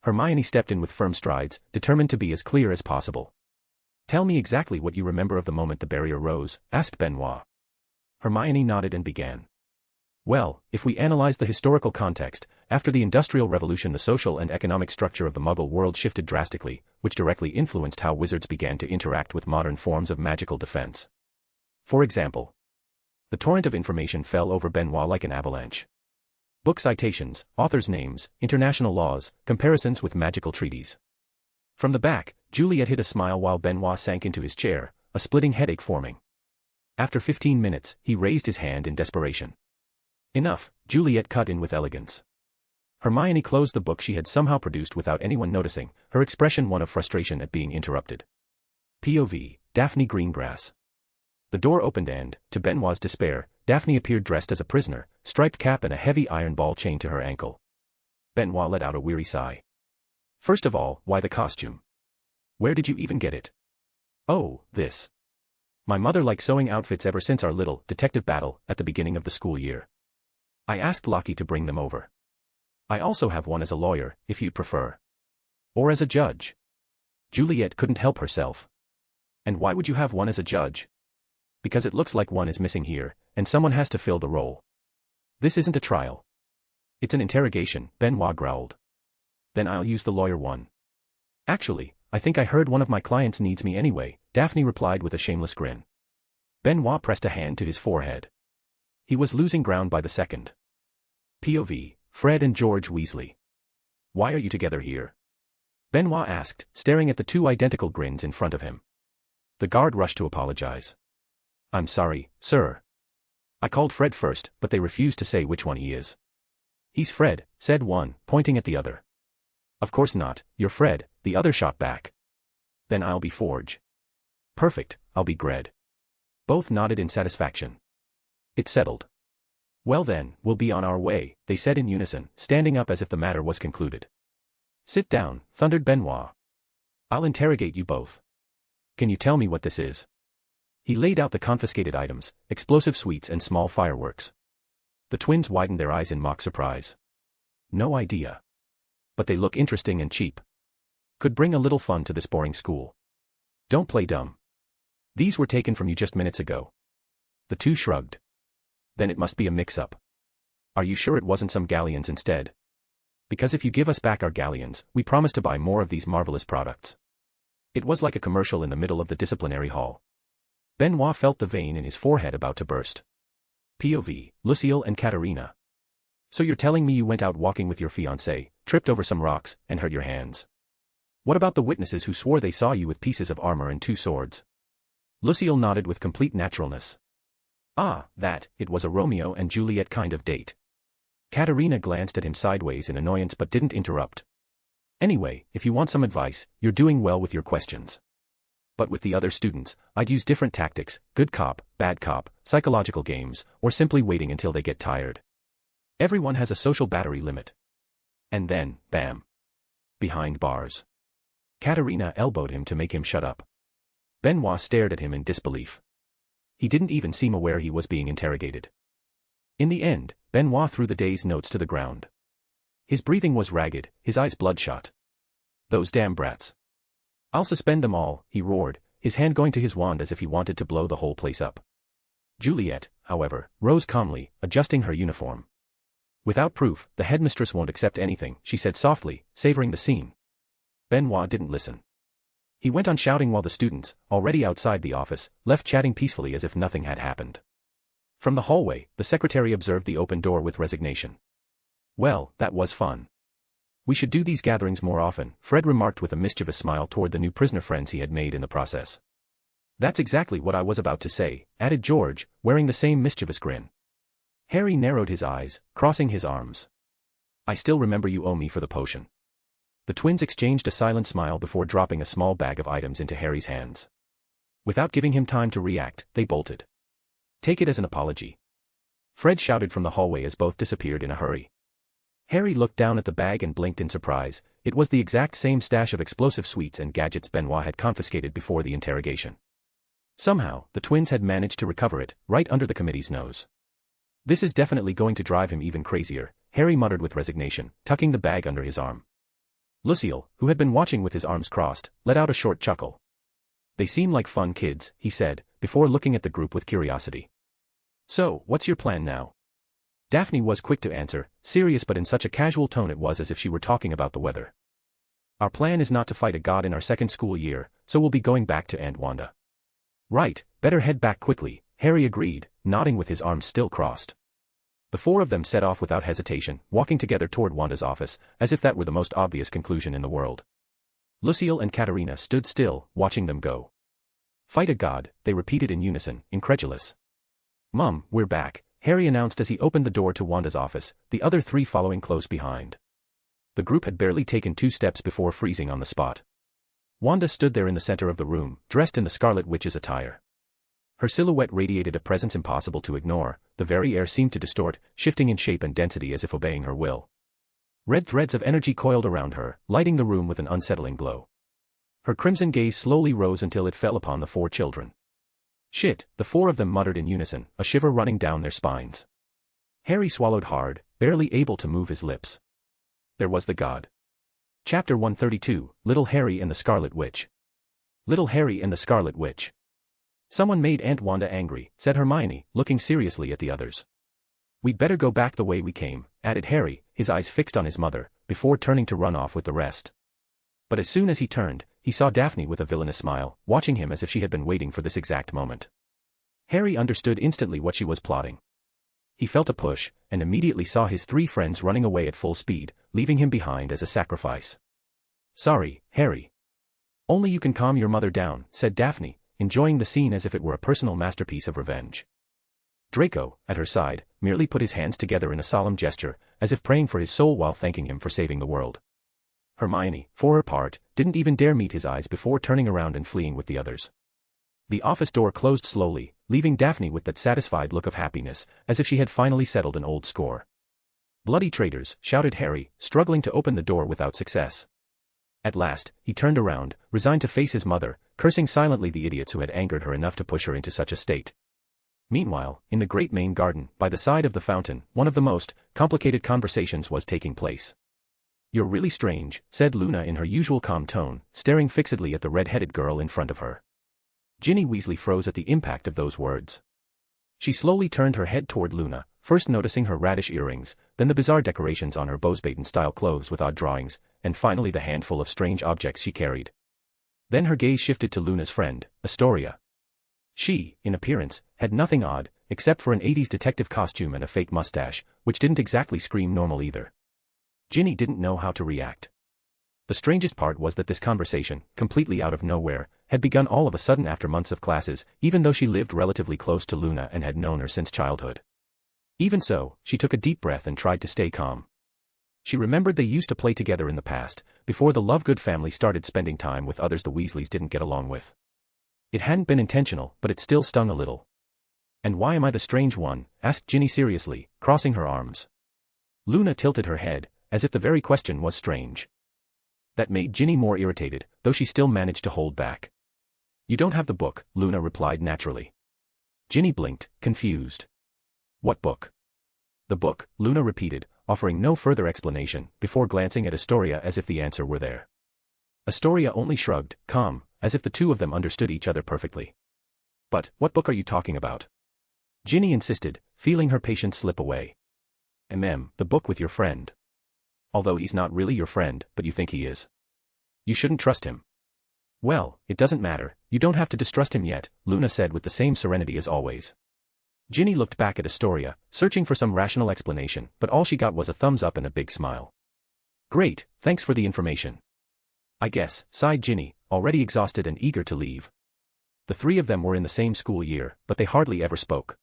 Hermione stepped in with firm strides, determined to be as clear as possible. Tell me exactly what you remember of the moment the barrier rose, asked Benoit. Hermione nodded and began. Well, if we analyze the historical context, after the Industrial Revolution the social and economic structure of the Muggle world shifted drastically, which directly influenced how wizards began to interact with modern forms of magical defense. For example, the torrent of information fell over Benoit like an avalanche. Book citations, authors' names, international laws, comparisons with magical treaties. From the back, Juliet hid a smile while Benoit sank into his chair, a splitting headache forming. After 15 minutes, he raised his hand in desperation. Enough, Juliet cut in with elegance. Hermione closed the book she had somehow produced without anyone noticing, her expression one of frustration at being interrupted. POV, Daphne Greengrass. The door opened and, to Benoit's despair, Daphne appeared dressed as a prisoner, striped cap and a heavy iron ball chained to her ankle. Benoit let out a weary sigh. First of all, why the costume? Where did you even get it? Oh, this. My mother liked sewing outfits ever since our little detective battle at the beginning of the school year. I asked Lockie to bring them over. I also have one as a lawyer, if you'd prefer. Or as a judge. Juliet couldn't help herself. And why would you have one as a judge? Because it looks like one is missing here, and someone has to fill the role. This isn't a trial. It's an interrogation, Benoit growled. Then I'll use the lawyer one. Actually, I think I heard one of my clients needs me anyway, Daphne replied with a shameless grin. Benoit pressed a hand to his forehead. He was losing ground by the second. POV, Fred and George Weasley. Why are you together here? Benoit asked, staring at the two identical grins in front of him. The guard rushed to apologize. I'm sorry, sir. I called Fred first, but they refused to say which one he is. He's Fred, said one, pointing at the other. Of course not, you're Fred, the other shot back. Then I'll be Forge. Perfect, I'll be Gred. Both nodded in satisfaction. It's settled. Well then, we'll be on our way, they said in unison, standing up as if the matter was concluded. Sit down, thundered Benoit. I'll interrogate you both. Can you tell me what this is? He laid out the confiscated items, explosive sweets and small fireworks. The twins widened their eyes in mock surprise. No idea. But they look interesting and cheap. Could bring a little fun to this boring school. Don't play dumb. These were taken from you just minutes ago. The two shrugged. Then it must be a mix-up. Are you sure it wasn't some galleons instead? Because if you give us back our galleons, we promise to buy more of these marvelous products. It was like a commercial in the middle of the disciplinary hall. Benoit felt the vein in his forehead about to burst. POV, Lucille and Katerina. So you're telling me you went out walking with your fiancé, tripped over some rocks, and hurt your hands? What about the witnesses who swore they saw you with pieces of armor and two swords? Lucille nodded with complete naturalness. Ah, it was a Romeo and Juliet kind of date. Katerina glanced at him sideways in annoyance but didn't interrupt. Anyway, if you want some advice, you're doing well with your questions. But with the other students, I'd use different tactics, good cop, bad cop, psychological games, or simply waiting until they get tired. Everyone has a social battery limit. And then, bam. Behind bars. Katerina elbowed him to make him shut up. Benoit stared at him in disbelief. He didn't even seem aware he was being interrogated. In the end, Benoit threw the day's notes to the ground. His breathing was ragged, his eyes bloodshot. Those damn brats. I'll suspend them all, he roared, his hand going to his wand as if he wanted to blow the whole place up. Juliet, however, rose calmly, adjusting her uniform. Without proof, the headmistress won't accept anything, she said softly, savoring the scene. Benoit didn't listen. He went on shouting while the students, already outside the office, left chatting peacefully as if nothing had happened. From the hallway, the secretary observed the open door with resignation. Well, that was fun. We should do these gatherings more often, Fred remarked with a mischievous smile toward the new prisoner friends he had made in the process. That's exactly what I was about to say, added George, wearing the same mischievous grin. Harry narrowed his eyes, crossing his arms. I still remember you owe me for the potion. The twins exchanged a silent smile before dropping a small bag of items into Harry's hands. Without giving him time to react, they bolted. Take it as an apology. Fred shouted from the hallway as both disappeared in a hurry. Harry looked down at the bag and blinked in surprise, it was the exact same stash of explosive sweets and gadgets Benoit had confiscated before the interrogation. Somehow, the twins had managed to recover it, right under the committee's nose. This is definitely going to drive him even crazier, Harry muttered with resignation, tucking the bag under his arm. Lucille, who had been watching with his arms crossed, let out a short chuckle. They seem like fun kids, he said, before looking at the group with curiosity. So, what's your plan now? Daphne was quick to answer, serious but in such a casual tone it was as if she were talking about the weather. Our plan is not to fight a god in our second school year, so we'll be going back to Aunt Wanda. Right, better head back quickly, Harry agreed, nodding with his arms still crossed. The four of them set off without hesitation, walking together toward Wanda's office, as if that were the most obvious conclusion in the world. Lucille and Katerina stood still, watching them go. Fight a god, they repeated in unison, incredulous. Mum, we're back, Harry announced as he opened the door to Wanda's office, the other three following close behind. The group had barely taken 2 steps before freezing on the spot. Wanda stood there in the center of the room, dressed in the Scarlet Witch's attire. Her silhouette radiated a presence impossible to ignore, the very air seemed to distort, shifting in shape and density as if obeying her will. Red threads of energy coiled around her, lighting the room with an unsettling glow. Her crimson gaze slowly rose until it fell upon the 4 children. Shit, the 4 of them muttered in unison, a shiver running down their spines. Harry swallowed hard, barely able to move his lips. There was the god. Chapter 132, Little Harry and the Scarlet Witch. Little Harry and the Scarlet Witch. Someone made Aunt Wanda angry, said Hermione, looking seriously at the others. We'd better go back the way we came, added Harry, his eyes fixed on his mother, before turning to run off with the rest. But as soon as he turned, he saw Daphne with a villainous smile, watching him as if she had been waiting for this exact moment. Harry understood instantly what she was plotting. He felt a push, and immediately saw his 3 friends running away at full speed, leaving him behind as a sacrifice. Sorry, Harry. Only you can calm your mother down, said Daphne, enjoying the scene as if it were a personal masterpiece of revenge. Draco, at her side, merely put his hands together in a solemn gesture, as if praying for his soul while thanking him for saving the world. Hermione, for her part, didn't even dare meet his eyes before turning around and fleeing with the others. The office door closed slowly, leaving Daphne with that satisfied look of happiness, as if she had finally settled an old score. Bloody traitors, shouted Harry, struggling to open the door without success. At last, he turned around, resigned to face his mother, cursing silently the idiots who had angered her enough to push her into such a state. Meanwhile, in the great main garden, by the side of the fountain, one of the most complicated conversations was taking place. You're really strange, said Luna in her usual calm tone, staring fixedly at the red-headed girl in front of her. Ginny Weasley froze at the impact of those words. She slowly turned her head toward Luna, first noticing her radish earrings, then the bizarre decorations on her Bosbaden-style clothes with odd drawings, and finally the handful of strange objects she carried. Then her gaze shifted to Luna's friend, Astoria. She, in appearance, had nothing odd, except for an 80s detective costume and a fake mustache, which didn't exactly scream normal either. Ginny didn't know how to react. The strangest part was that this conversation, completely out of nowhere, had begun all of a sudden after months of classes, even though she lived relatively close to Luna and had known her since childhood. Even so, she took a deep breath and tried to stay calm. She remembered they used to play together in the past, before the Lovegood family started spending time with others the Weasleys didn't get along with. It hadn't been intentional, but it still stung a little. And why am I the strange one? Asked Ginny seriously, crossing her arms. Luna tilted her head, as if the very question was strange. That made Ginny more irritated, though she still managed to hold back. You don't have the book, Luna replied naturally. Ginny blinked, confused. What book? The book, Luna repeated, offering no further explanation, before glancing at Astoria as if the answer were there. Astoria only shrugged, calm, as if the two of them understood each other perfectly. But, what book are you talking about? Ginny insisted, feeling her patience slip away. The book with your friend. Although he's not really your friend, but you think he is. You shouldn't trust him. Well, it doesn't matter, you don't have to distrust him yet, Luna said with the same serenity as always. Ginny looked back at Astoria, searching for some rational explanation, but all she got was a thumbs up and a big smile. Great, thanks for the information. I guess, sighed Ginny, already exhausted and eager to leave. The 3 of them were in the same school year, but they hardly ever spoke.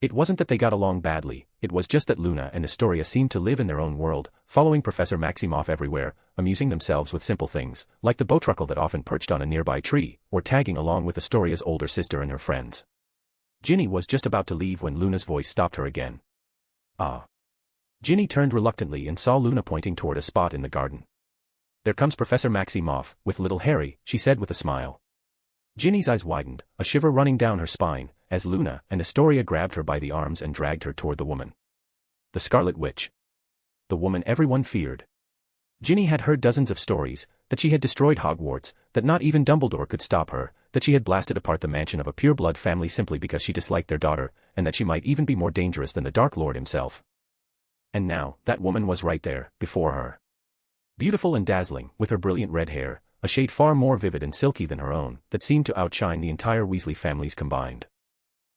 It wasn't that they got along badly, it was just that Luna and Astoria seemed to live in their own world, following Professor Maximoff everywhere, amusing themselves with simple things, like the bowtruckle that often perched on a nearby tree, or tagging along with Astoria's older sister and her friends. Ginny was just about to leave when Luna's voice stopped her again. Ah. Ginny turned reluctantly and saw Luna pointing toward a spot in the garden. There comes Professor Maximoff, with little Harry, she said with a smile. Ginny's eyes widened, a shiver running down her spine, as Luna and Astoria grabbed her by the arms and dragged her toward the woman. The Scarlet Witch. The woman everyone feared. Ginny had heard dozens of stories, that she had destroyed Hogwarts, that not even Dumbledore could stop her, that she had blasted apart the mansion of a pure-blood family simply because she disliked their daughter, and that she might even be more dangerous than the Dark Lord himself. And now, that woman was right there, before her. Beautiful and dazzling, with her brilliant red hair, a shade far more vivid and silky than her own, that seemed to outshine the entire Weasley families combined.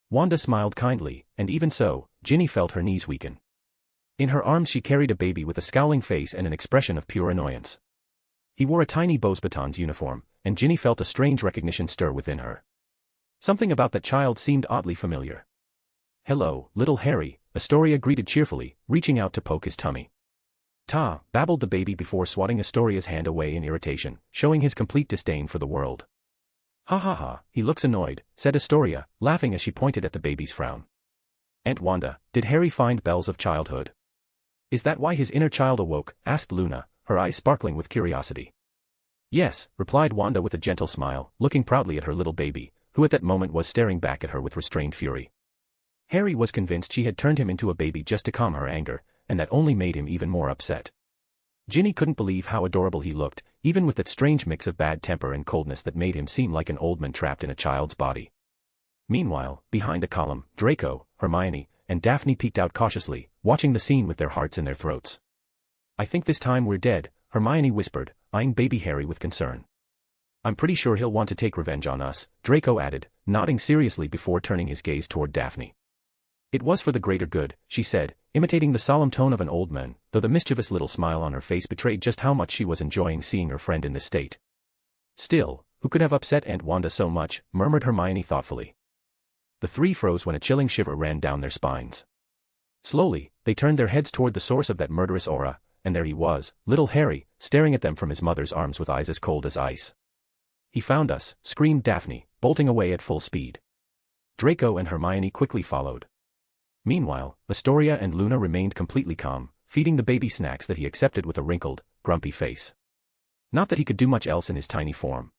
Wanda smiled kindly, and even so, Ginny felt her knees weaken. In her arms she carried a baby with a scowling face and an expression of pure annoyance. He wore a tiny Beauxbatons uniform, and Ginny felt a strange recognition stir within her. Something about that child seemed oddly familiar. "Hello, little Harry," Astoria greeted cheerfully, reaching out to poke his tummy. "Ta," babbled the baby before swatting Astoria's hand away in irritation, showing his complete disdain for the world. "Ha ha ha, he looks annoyed," said Astoria, laughing as she pointed at the baby's frown. "Aunt Wanda, did Harry find bells of childhood? Is that why his inner child awoke?" asked Luna, her eyes sparkling with curiosity. "Yes," replied Wanda with a gentle smile, looking proudly at her little baby, who at that moment was staring back at her with restrained fury. Harry was convinced she had turned him into a baby just to calm her anger, and that only made him even more upset. Ginny couldn't believe how adorable he looked, even with that strange mix of bad temper and coldness that made him seem like an old man trapped in a child's body. Meanwhile, behind a column, Draco, Hermione, and Daphne peeked out cautiously, watching the scene with their hearts in their throats. "I think this time we're dead," Hermione whispered, eyeing baby Harry with concern. "I'm pretty sure he'll want to take revenge on us," Draco added, nodding seriously before turning his gaze toward Daphne. "It was for the greater good," she said, imitating the solemn tone of an old man, though the mischievous little smile on her face betrayed just how much she was enjoying seeing her friend in this state. "Still, who could have upset Aunt Wanda so much?" murmured Hermione thoughtfully. The three froze when a chilling shiver ran down their spines. Slowly, they turned their heads toward the source of that murderous aura, and there he was, little Harry, staring at them from his mother's arms with eyes as cold as ice. "He found us," screamed Daphne, bolting away at full speed. Draco and Hermione quickly followed. Meanwhile, Astoria and Luna remained completely calm, feeding the baby snacks that he accepted with a wrinkled, grumpy face. Not that he could do much else in his tiny form.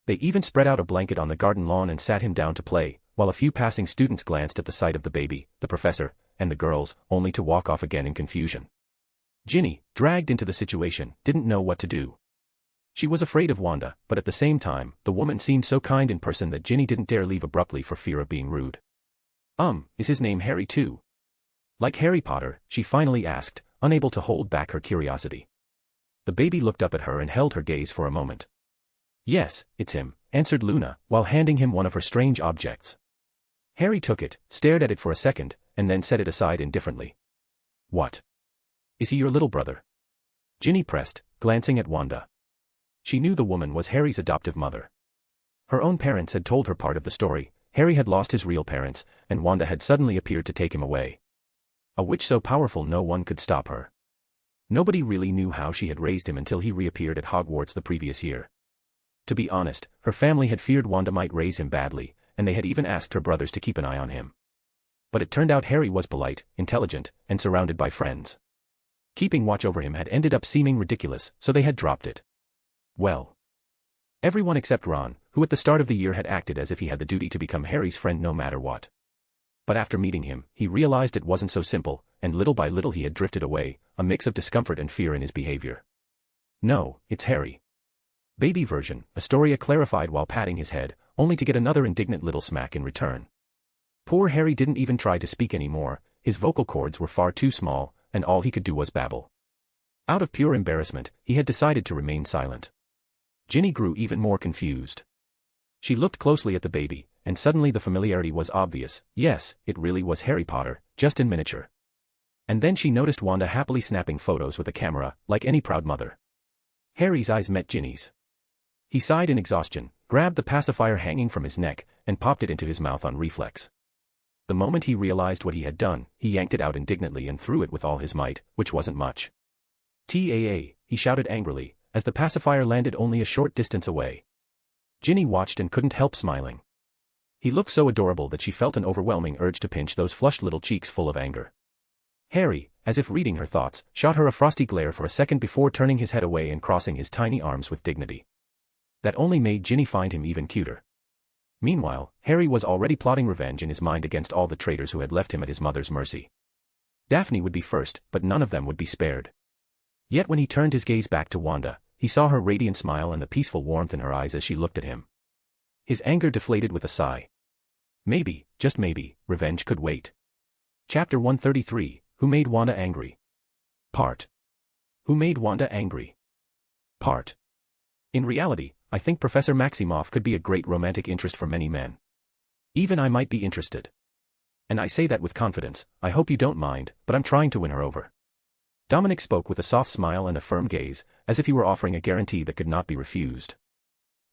They even spread out a blanket on the garden lawn and sat him down to play, while a few passing students glanced at the sight of the baby, the professor, and the girls, only to walk off again in confusion. Ginny, dragged into the situation, didn't know what to do. She was afraid of Wanda, but at the same time, the woman seemed so kind in person that Ginny didn't dare leave abruptly for fear of being rude. Is his name Harry too?" "Like Harry Potter?" she finally asked, unable to hold back her curiosity. The baby looked up at her and held her gaze for a moment. "Yes, it's him," answered Luna, while handing him one of her strange objects. Harry took it, stared at it for a second, and then set it aside indifferently. "What? Is he your little brother?" Ginny pressed, glancing at Wanda. She knew the woman was Harry's adoptive mother. Her own parents had told her part of the story. Harry had lost his real parents, and Wanda had suddenly appeared to take him away. A witch so powerful no one could stop her. Nobody really knew how she had raised him until he reappeared at Hogwarts the previous year. To be honest, her family had feared Wanda might raise him badly, and they had even asked her brothers to keep an eye on him. But it turned out Harry was polite, intelligent, and surrounded by friends. Keeping watch over him had ended up seeming ridiculous, so they had dropped it. Well, everyone except Ron, who at the start of the year had acted as if he had the duty to become Harry's friend no matter what. But after meeting him, he realized it wasn't so simple, and little by little he had drifted away, a mix of discomfort and fear in his behavior. "No, it's Harry." Baby version, Astoria clarified while patting his head, only to get another indignant little smack in return. Poor Harry didn't even try to speak anymore, his vocal cords were far too small, and all he could do was babble. Out of pure embarrassment, he had decided to remain silent. Ginny grew even more confused. She looked closely at the baby, and suddenly the familiarity was obvious. Yes, it really was Harry Potter, just in miniature. And then she noticed Wanda happily snapping photos with a camera, like any proud mother. Harry's eyes met Ginny's. He sighed in exhaustion, grabbed the pacifier hanging from his neck, and popped it into his mouth on reflex. The moment he realized what he had done, he yanked it out indignantly and threw it with all his might, which wasn't much. "Taa," he shouted angrily, as the pacifier landed only a short distance away. Ginny watched and couldn't help smiling. He looked so adorable that she felt an overwhelming urge to pinch those flushed little cheeks full of anger. "Harry," as if reading her thoughts, shot her a frosty glare for a second before turning his head away and crossing his tiny arms with dignity. That only made Ginny find him even cuter. Meanwhile, Harry was already plotting revenge in his mind against all the traitors who had left him at his mother's mercy. Daphne would be first, but none of them would be spared. Yet when he turned his gaze back to Wanda, he saw her radiant smile and the peaceful warmth in her eyes as she looked at him. His anger deflated with a sigh. Maybe, just maybe, revenge could wait. Chapter 133, Who Made Wanda Angry? Part. Who Made Wanda Angry? Part. In reality, I think Professor Maximoff could be a great romantic interest for many men. Even I might be interested. And I say that with confidence, I hope you don't mind, but I'm trying to win her over. Dominic spoke with a soft smile and a firm gaze, as if he were offering a guarantee that could not be refused.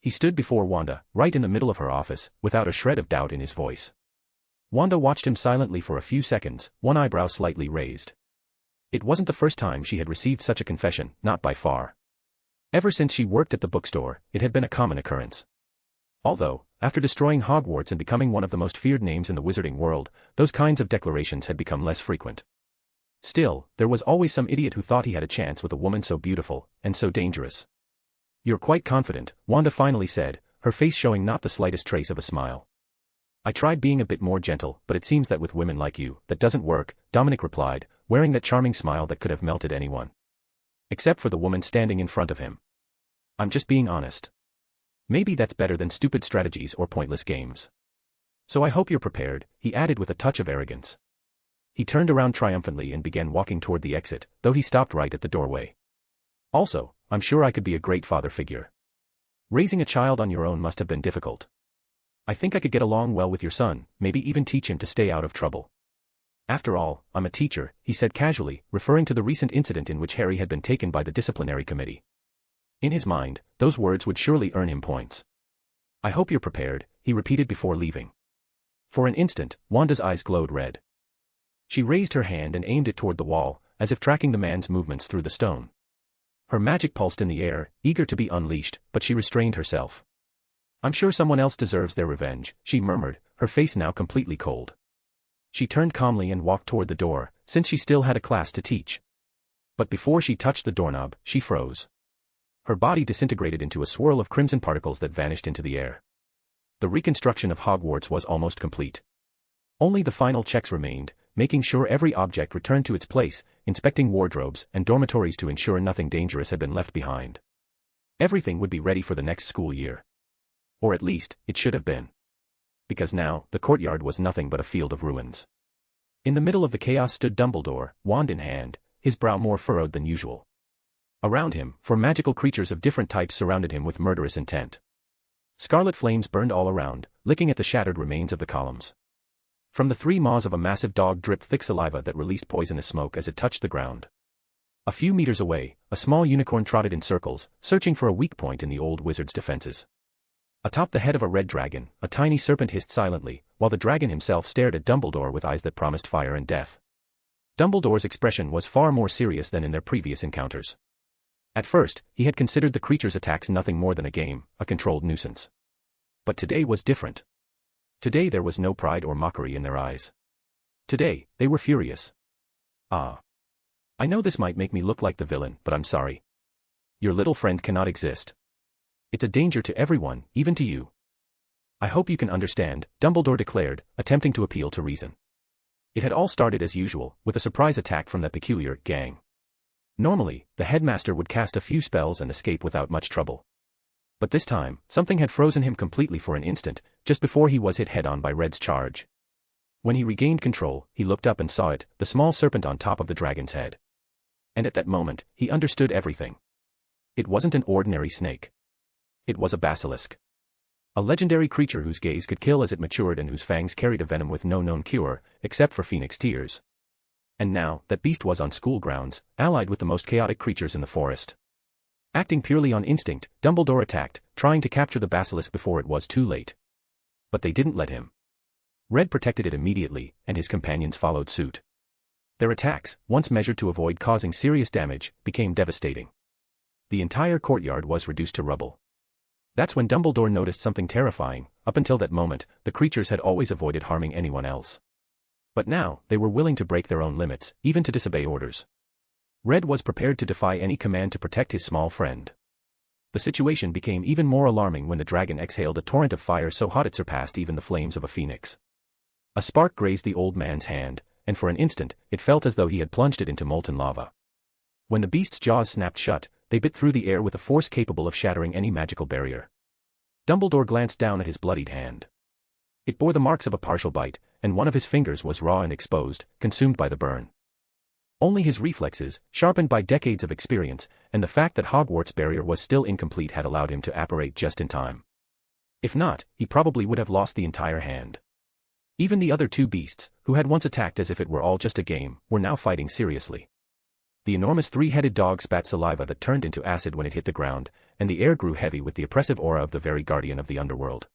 He stood before Wanda, right in the middle of her office, without a shred of doubt in his voice. Wanda watched him silently for a few seconds, one eyebrow slightly raised. It wasn't the first time she had received such a confession, not by far. Ever since she worked at the bookstore, it had been a common occurrence. Although, after destroying Hogwarts and becoming one of the most feared names in the wizarding world, those kinds of declarations had become less frequent. Still, there was always some idiot who thought he had a chance with a woman so beautiful, and so dangerous. You're quite confident, Wanda finally said, her face showing not the slightest trace of a smile. I tried being a bit more gentle, but it seems that with women like you, that doesn't work, Dominic replied, wearing that charming smile that could have melted anyone. Except for the woman standing in front of him. I'm just being honest. Maybe that's better than stupid strategies or pointless games. So I hope you're prepared, he added with a touch of arrogance. He turned around triumphantly and began walking toward the exit, though he stopped right at the doorway. Also, I'm sure I could be a great father figure. Raising a child on your own must have been difficult. I think I could get along well with your son, maybe even teach him to stay out of trouble. After all, I'm a teacher, he said casually, referring to the recent incident in which Harry had been taken by the disciplinary committee. In his mind, those words would surely earn him points. I hope you're prepared, he repeated before leaving. For an instant, Wanda's eyes glowed red. She raised her hand and aimed it toward the wall, as if tracking the man's movements through the stone. Her magic pulsed in the air, eager to be unleashed, but she restrained herself. I'm sure someone else deserves their revenge, she murmured, her face now completely cold. She turned calmly and walked toward the door, since she still had a class to teach. But before she touched the doorknob, she froze. Her body disintegrated into a swirl of crimson particles that vanished into the air. The reconstruction of Hogwarts was almost complete. Only the final checks remained, making sure every object returned to its place, inspecting wardrobes and dormitories to ensure nothing dangerous had been left behind. Everything would be ready for the next school year. Or at least, it should have been. Because now, the courtyard was nothing but a field of ruins. In the middle of the chaos stood Dumbledore, wand in hand, his brow more furrowed than usual. Around him, four magical creatures of different types surrounded him with murderous intent. Scarlet flames burned all around, licking at the shattered remains of the columns. From the 3 maws of a massive dog dripped thick saliva that released poisonous smoke as it touched the ground. A few meters away, a small unicorn trotted in circles, searching for a weak point in the old wizard's defenses. Atop the head of a red dragon, a tiny serpent hissed silently, while the dragon himself stared at Dumbledore with eyes that promised fire and death. Dumbledore's expression was far more serious than in their previous encounters. At first, he had considered the creature's attacks nothing more than a game, a controlled nuisance. But today was different. Today there was no pride or mockery in their eyes. Today, they were furious. Ah. I know this might make me look like the villain, but I'm sorry. Your little friend cannot exist. It's a danger to everyone, even to you. I hope you can understand, Dumbledore declared, attempting to appeal to reason. It had all started as usual, with a surprise attack from that peculiar gang. Normally, the headmaster would cast a few spells and escape without much trouble. But this time, something had frozen him completely for an instant, just before he was hit head-on by Red's charge. When he regained control, he looked up and saw it, the small serpent on top of the dragon's head. And at that moment, he understood everything. It wasn't an ordinary snake. It was a basilisk. A legendary creature whose gaze could kill as it matured and whose fangs carried a venom with no known cure, except for phoenix tears. And now, that beast was on school grounds, allied with the most chaotic creatures in the forest. Acting purely on instinct, Dumbledore attacked, trying to capture the basilisk before it was too late. But they didn't let him. Red protected it immediately, and his companions followed suit. Their attacks, once measured to avoid causing serious damage, became devastating. The entire courtyard was reduced to rubble. That's when Dumbledore noticed something terrifying. Up until that moment, the creatures had always avoided harming anyone else. But now, they were willing to break their own limits, even to disobey orders. Red was prepared to defy any command to protect his small friend. The situation became even more alarming when the dragon exhaled a torrent of fire so hot it surpassed even the flames of a phoenix. A spark grazed the old man's hand, and for an instant, it felt as though he had plunged it into molten lava. When the beast's jaws snapped shut, they bit through the air with a force capable of shattering any magical barrier. Dumbledore glanced down at his bloodied hand. It bore the marks of a partial bite, and one of his fingers was raw and exposed, consumed by the burn. Only his reflexes, sharpened by decades of experience, and the fact that Hogwarts' barrier was still incomplete had allowed him to apparate just in time. If not, he probably would have lost the entire hand. Even the other two beasts, who had once attacked as if it were all just a game, were now fighting seriously. The enormous three-headed dog spat saliva that turned into acid when it hit the ground, and the air grew heavy with the oppressive aura of the very guardian of the underworld.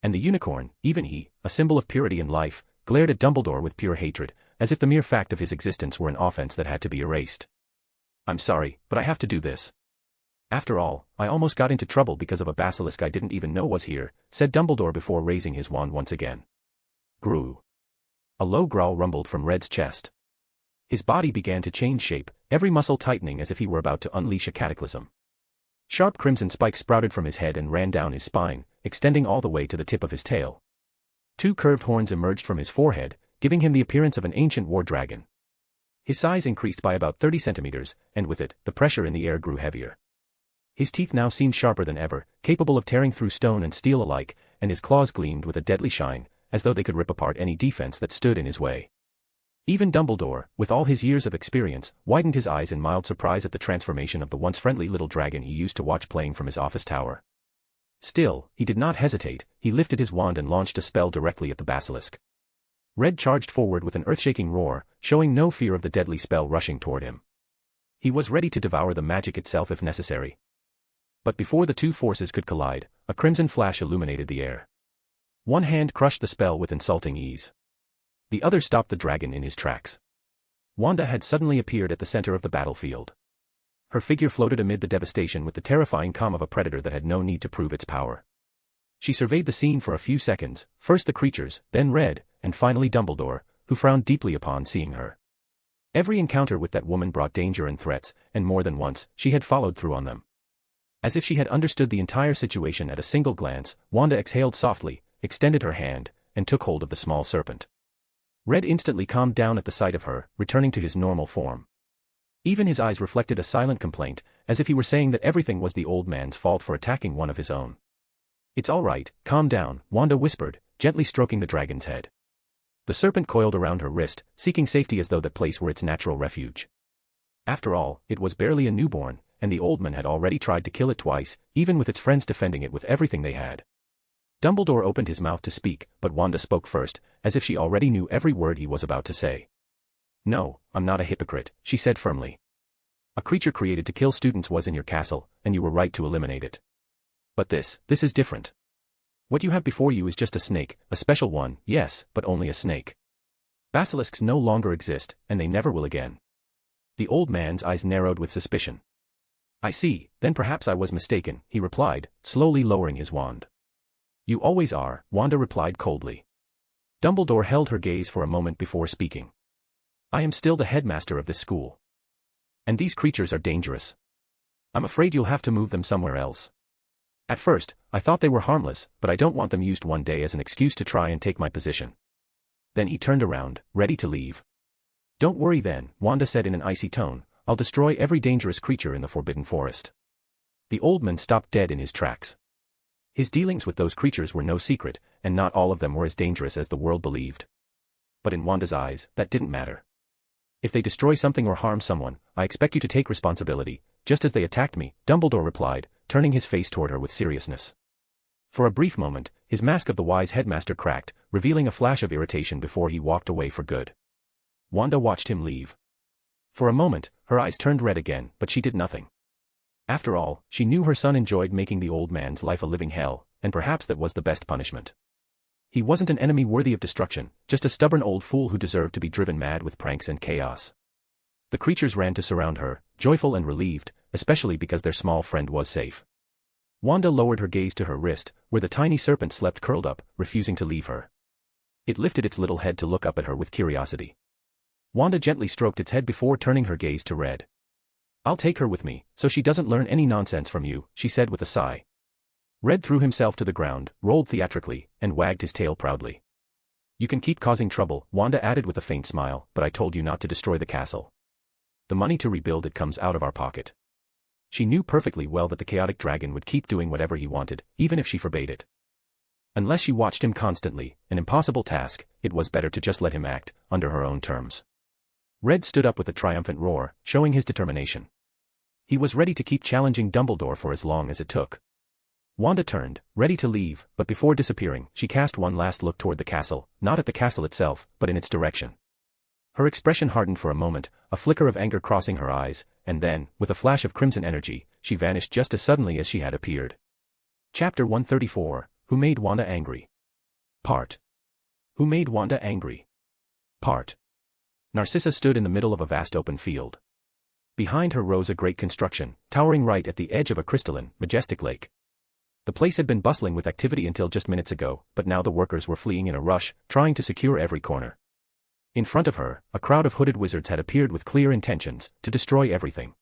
And the unicorn, even he, a symbol of purity and life, glared at Dumbledore with pure hatred, as if the mere fact of his existence were an offense that had to be erased. "I'm sorry, but I have to do this. After all, I almost got into trouble because of a basilisk I didn't even know was here," said Dumbledore before raising his wand once again. Grue. A low growl rumbled from Red's chest. His body began to change shape, every muscle tightening as if he were about to unleash a cataclysm. Sharp crimson spikes sprouted from his head and ran down his spine, extending all the way to the tip of his tail. Two curved horns emerged from his forehead, giving him the appearance of an ancient war dragon. His size increased by about 30 centimeters, and with it, the pressure in the air grew heavier. His teeth now seemed sharper than ever, capable of tearing through stone and steel alike, and his claws gleamed with a deadly shine, as though they could rip apart any defense that stood in his way. Even Dumbledore, with all his years of experience, widened his eyes in mild surprise at the transformation of the once friendly little dragon he used to watch playing from his office tower. Still, he did not hesitate. He lifted his wand and launched a spell directly at the basilisk. Red charged forward with an earth-shaking roar, showing no fear of the deadly spell rushing toward him. He was ready to devour the magic itself if necessary. But before the two forces could collide, a crimson flash illuminated the air. One hand crushed the spell with insulting ease. The other stopped the dragon in his tracks. Wanda had suddenly appeared at the center of the battlefield. Her figure floated amid the devastation with the terrifying calm of a predator that had no need to prove its power. She surveyed the scene for a few seconds, first the creatures, then Red, and finally Dumbledore, who frowned deeply upon seeing her. Every encounter with that woman brought danger and threats, and more than once, she had followed through on them. As if she had understood the entire situation at a single glance, Wanda exhaled softly, extended her hand, and took hold of the small serpent. Red instantly calmed down at the sight of her, returning to his normal form. Even his eyes reflected a silent complaint, as if he were saying that everything was the old man's fault for attacking one of his own. "It's all right, calm down," Wanda whispered, gently stroking the dragon's head. The serpent coiled around her wrist, seeking safety as though that place were its natural refuge. After all, it was barely a newborn, and the old man had already tried to kill it twice, even with its friends defending it with everything they had. Dumbledore opened his mouth to speak, but Wanda spoke first, as if she already knew every word he was about to say. "No, I'm not a hypocrite," she said firmly. "A creature created to kill students was in your castle, and you were right to eliminate it. But this is different. What you have before you is just a snake, a special one, yes, but only a snake. Basilisks no longer exist, and they never will again." The old man's eyes narrowed with suspicion. "I see, then perhaps I was mistaken," he replied, slowly lowering his wand. "You always are," Wanda replied coldly. Dumbledore held her gaze for a moment before speaking. "I am still the headmaster of this school. And these creatures are dangerous. I'm afraid you'll have to move them somewhere else. At first, I thought they were harmless, but I don't want them used one day as an excuse to try and take my position." Then he turned around, ready to leave. "Don't worry then," Wanda said in an icy tone, "I'll destroy every dangerous creature in the Forbidden Forest." The old man stopped dead in his tracks. His dealings with those creatures were no secret, and not all of them were as dangerous as the world believed. But in Wanda's eyes, that didn't matter. "If they destroy something or harm someone, I expect you to take responsibility, just as they attacked me," Dumbledore replied, turning his face toward her with seriousness. For a brief moment, his mask of the wise headmaster cracked, revealing a flash of irritation before he walked away for good. Wanda watched him leave. For a moment, her eyes turned red again, but she did nothing. After all, she knew her son enjoyed making the old man's life a living hell, and perhaps that was the best punishment. He wasn't an enemy worthy of destruction, just a stubborn old fool who deserved to be driven mad with pranks and chaos. The creatures ran to surround her, joyful and relieved, especially because their small friend was safe. Wanda lowered her gaze to her wrist, where the tiny serpent slept curled up, refusing to leave her. It lifted its little head to look up at her with curiosity. Wanda gently stroked its head before turning her gaze to Red. "I'll take her with me, so she doesn't learn any nonsense from you," she said with a sigh. Red threw himself to the ground, rolled theatrically, and wagged his tail proudly. "You can keep causing trouble," Wanda added with a faint smile, "but I told you not to destroy the castle. The money to rebuild it comes out of our pocket." She knew perfectly well that the chaotic dragon would keep doing whatever he wanted, even if she forbade it. Unless she watched him constantly, an impossible task, it was better to just let him act, under her own terms. Red stood up with a triumphant roar, showing his determination. He was ready to keep challenging Dumbledore for as long as it took. Wanda turned, ready to leave, but before disappearing, she cast one last look toward the castle, not at the castle itself, but in its direction. Her expression hardened for a moment, a flicker of anger crossing her eyes, and then, with a flash of crimson energy, she vanished just as suddenly as she had appeared. Chapter 134, Who Made Wanda Angry? Part. Who Made Wanda Angry? Part. Narcissa stood in the middle of a vast open field. Behind her rose a great construction, towering right at the edge of a crystalline, majestic lake. The place had been bustling with activity until just minutes ago, but now the workers were fleeing in a rush, trying to secure every corner. In front of her, a crowd of hooded wizards had appeared with clear intentions, to destroy everything.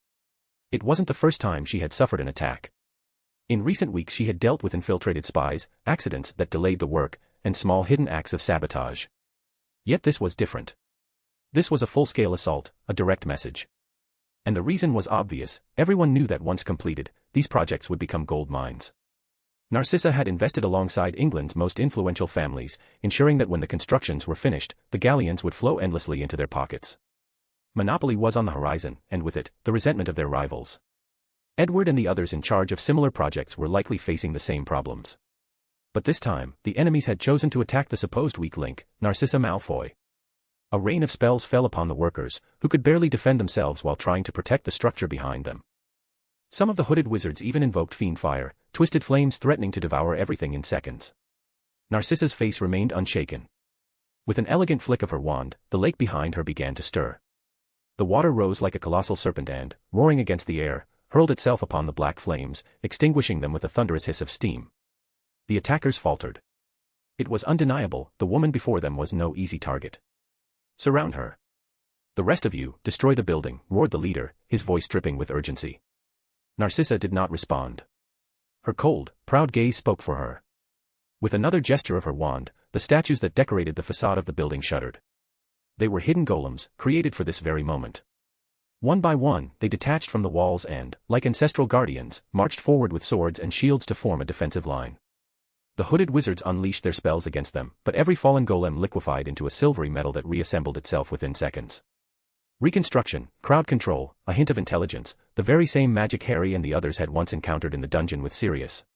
It wasn't the first time she had suffered an attack. In recent weeks she had dealt with infiltrated spies, accidents that delayed the work, and small hidden acts of sabotage. Yet this was different. This was a full-scale assault, a direct message. And the reason was obvious, everyone knew that once completed, these projects would become gold mines. Narcissa had invested alongside England's most influential families, ensuring that when the constructions were finished, the galleons would flow endlessly into their pockets. Monopoly was on the horizon, and with it, the resentment of their rivals. Edward and the others in charge of similar projects were likely facing the same problems. But this time, the enemies had chosen to attack the supposed weak link, Narcissa Malfoy. A rain of spells fell upon the workers, who could barely defend themselves while trying to protect the structure behind them. Some of the hooded wizards even invoked fiend fire, twisted flames threatening to devour everything in seconds. Narcissa's face remained unshaken. With an elegant flick of her wand, the lake behind her began to stir. The water rose like a colossal serpent and, roaring against the air, hurled itself upon the black flames, extinguishing them with a thunderous hiss of steam. The attackers faltered. It was undeniable, the woman before them was no easy target. "Surround her. The rest of you, destroy the building," roared the leader, his voice dripping with urgency. Narcissa did not respond. Her cold, proud gaze spoke for her. With another gesture of her wand, the statues that decorated the facade of the building shuddered. They were hidden golems, created for this very moment. One by one, they detached from the walls and, like ancestral guardians, marched forward with swords and shields to form a defensive line. The hooded wizards unleashed their spells against them, but every fallen golem liquefied into a silvery metal that reassembled itself within seconds. Reconstruction, crowd control, a hint of intelligence, the very same magic Harry and the others had once encountered in the dungeon with Sirius.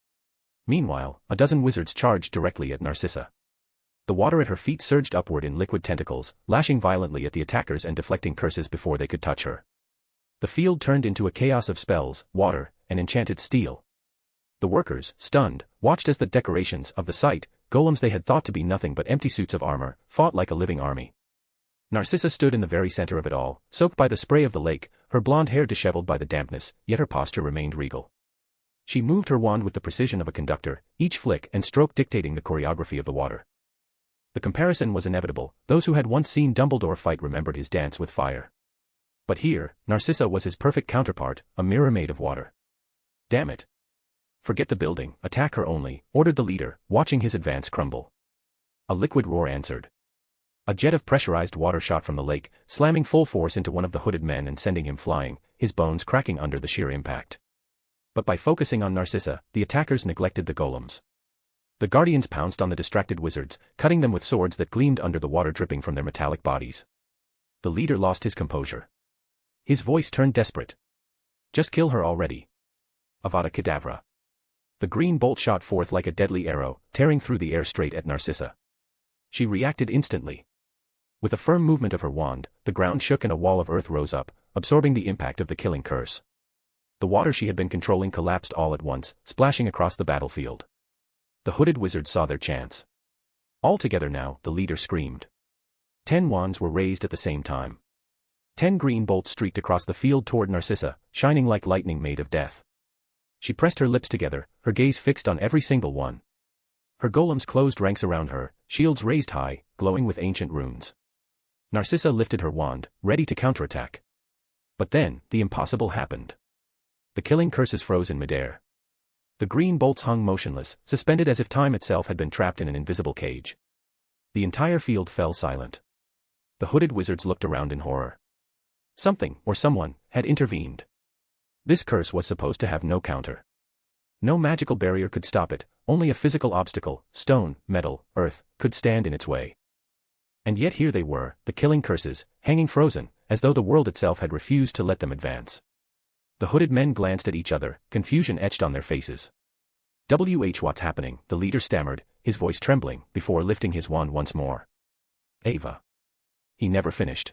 Meanwhile, a dozen wizards charged directly at Narcissa. The water at her feet surged upward in liquid tentacles, lashing violently at the attackers and deflecting curses before they could touch her. The field turned into a chaos of spells, water, and enchanted steel. The workers, stunned, watched as the decorations of the site, golems they had thought to be nothing but empty suits of armor, fought like a living army. Narcissa stood in the very center of it all, soaked by the spray of the lake, her blonde hair disheveled by the dampness, yet her posture remained regal. She moved her wand with the precision of a conductor, each flick and stroke dictating the choreography of the water. The comparison was inevitable, those who had once seen Dumbledore fight remembered his dance with fire. But here, Narcissa was his perfect counterpart, a mirror made of water. "Damn it. Forget the building, attack her only," ordered the leader, watching his advance crumble. A liquid roar answered. A jet of pressurized water shot from the lake, slamming full force into one of the hooded men and sending him flying, his bones cracking under the sheer impact. But by focusing on Narcissa, the attackers neglected the golems. The guardians pounced on the distracted wizards, cutting them with swords that gleamed under the water dripping from their metallic bodies. The leader lost his composure. His voice turned desperate. "Just kill her already. Avada Kedavra." The green bolt shot forth like a deadly arrow, tearing through the air straight at Narcissa. She reacted instantly. With a firm movement of her wand, the ground shook and a wall of earth rose up, absorbing the impact of the killing curse. The water she had been controlling collapsed all at once, splashing across the battlefield. The hooded wizards saw their chance. All together now, the leader screamed. 10 wands were raised at the same time. 10 green bolts streaked across the field toward Narcissa, shining like lightning made of death. She pressed her lips together, her gaze fixed on every single one. Her golems closed ranks around her, shields raised high, glowing with ancient runes. Narcissa lifted her wand, ready to counterattack. But then, the impossible happened. The killing curses froze in midair. The green bolts hung motionless, suspended as if time itself had been trapped in an invisible cage. The entire field fell silent. The hooded wizards looked around in horror. Something, or someone, had intervened. This curse was supposed to have no counter. No magical barrier could stop it, only a physical obstacle, stone, metal, earth, could stand in its way. And yet here they were, the killing curses, hanging frozen, as though the world itself had refused to let them advance. The hooded men glanced at each other, confusion etched on their faces. What's happening? The leader stammered, his voice trembling, before lifting his wand once more. Ava. He never finished.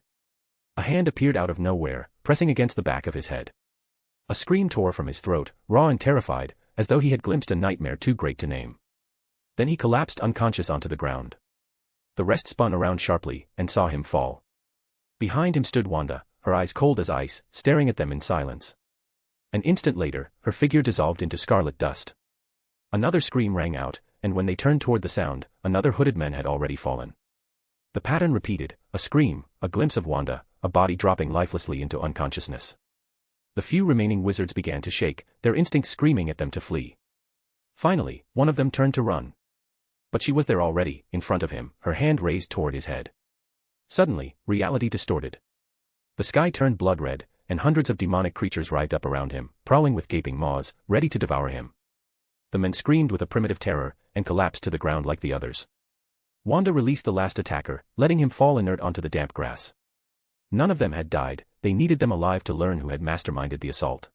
A hand appeared out of nowhere, pressing against the back of his head. A scream tore from his throat, raw and terrified, as though he had glimpsed a nightmare too great to name. Then he collapsed unconscious onto the ground. The rest spun around sharply, and saw him fall. Behind him stood Wanda, her eyes cold as ice, staring at them in silence. An instant later, her figure dissolved into scarlet dust. Another scream rang out, and when they turned toward the sound, another hooded man had already fallen. The pattern repeated, a scream, a glimpse of Wanda, a body dropping lifelessly into unconsciousness. The few remaining wizards began to shake, their instincts screaming at them to flee. Finally, one of them turned to run. But she was there already, in front of him, her hand raised toward his head. Suddenly, reality distorted. The sky turned blood red, and hundreds of demonic creatures writhed up around him, prowling with gaping maws, ready to devour him. The men screamed with a primitive terror, and collapsed to the ground like the others. Wanda released the last attacker, letting him fall inert onto the damp grass. None of them had died, they needed them alive to learn who had masterminded the assault.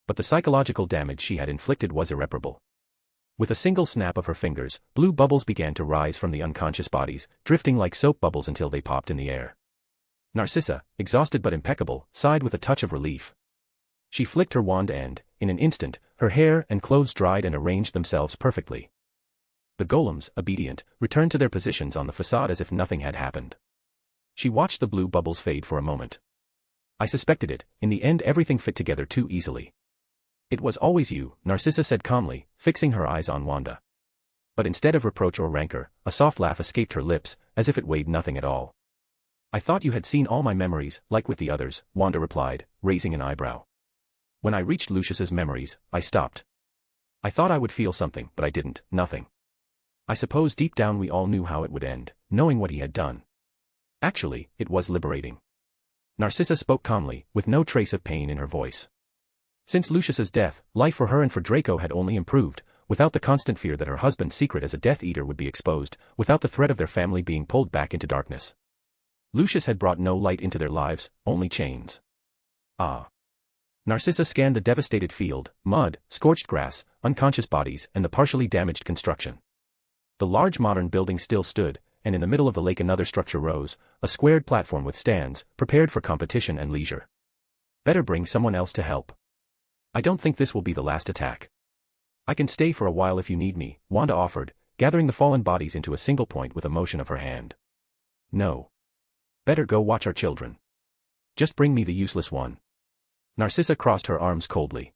But the psychological damage she had inflicted was irreparable. With a single snap of her fingers, blue bubbles began to rise from the unconscious bodies, drifting like soap bubbles until they popped in the air. Narcissa, exhausted but impeccable, sighed with a touch of relief. She flicked her wand and, in an instant, her hair and clothes dried and arranged themselves perfectly. The golems, obedient, returned to their positions on the facade as if nothing had happened. She watched the blue bubbles fade for a moment. I suspected it, in the end everything fit together too easily. It was always you, Narcissa said calmly, fixing her eyes on Wanda. But instead of reproach or rancor, a soft laugh escaped her lips, as if it weighed nothing at all. I thought you had seen all my memories, like with the others, Wanda replied, raising an eyebrow. When I reached Lucius's memories, I stopped. I thought I would feel something, but I didn't, nothing. I suppose deep down we all knew how it would end, knowing what he had done. Actually, it was liberating. Narcissa spoke calmly, with no trace of pain in her voice. Since Lucius's death, life for her and for Draco had only improved, without the constant fear that her husband's secret as a Death Eater would be exposed, without the threat of their family being pulled back into darkness. Lucius had brought no light into their lives, only chains. Ah. Narcissa scanned the devastated field, mud, scorched grass, unconscious bodies, and the partially damaged construction. The large modern building still stood, and in the middle of the lake another structure rose, a squared platform with stands, prepared for competition and leisure. Better bring someone else to help. I don't think this will be the last attack. I can stay for a while if you need me, Wanda offered, gathering the fallen bodies into a single point with a motion of her hand. No. Better go watch our children. Just bring me the useless one. Narcissa crossed her arms coldly.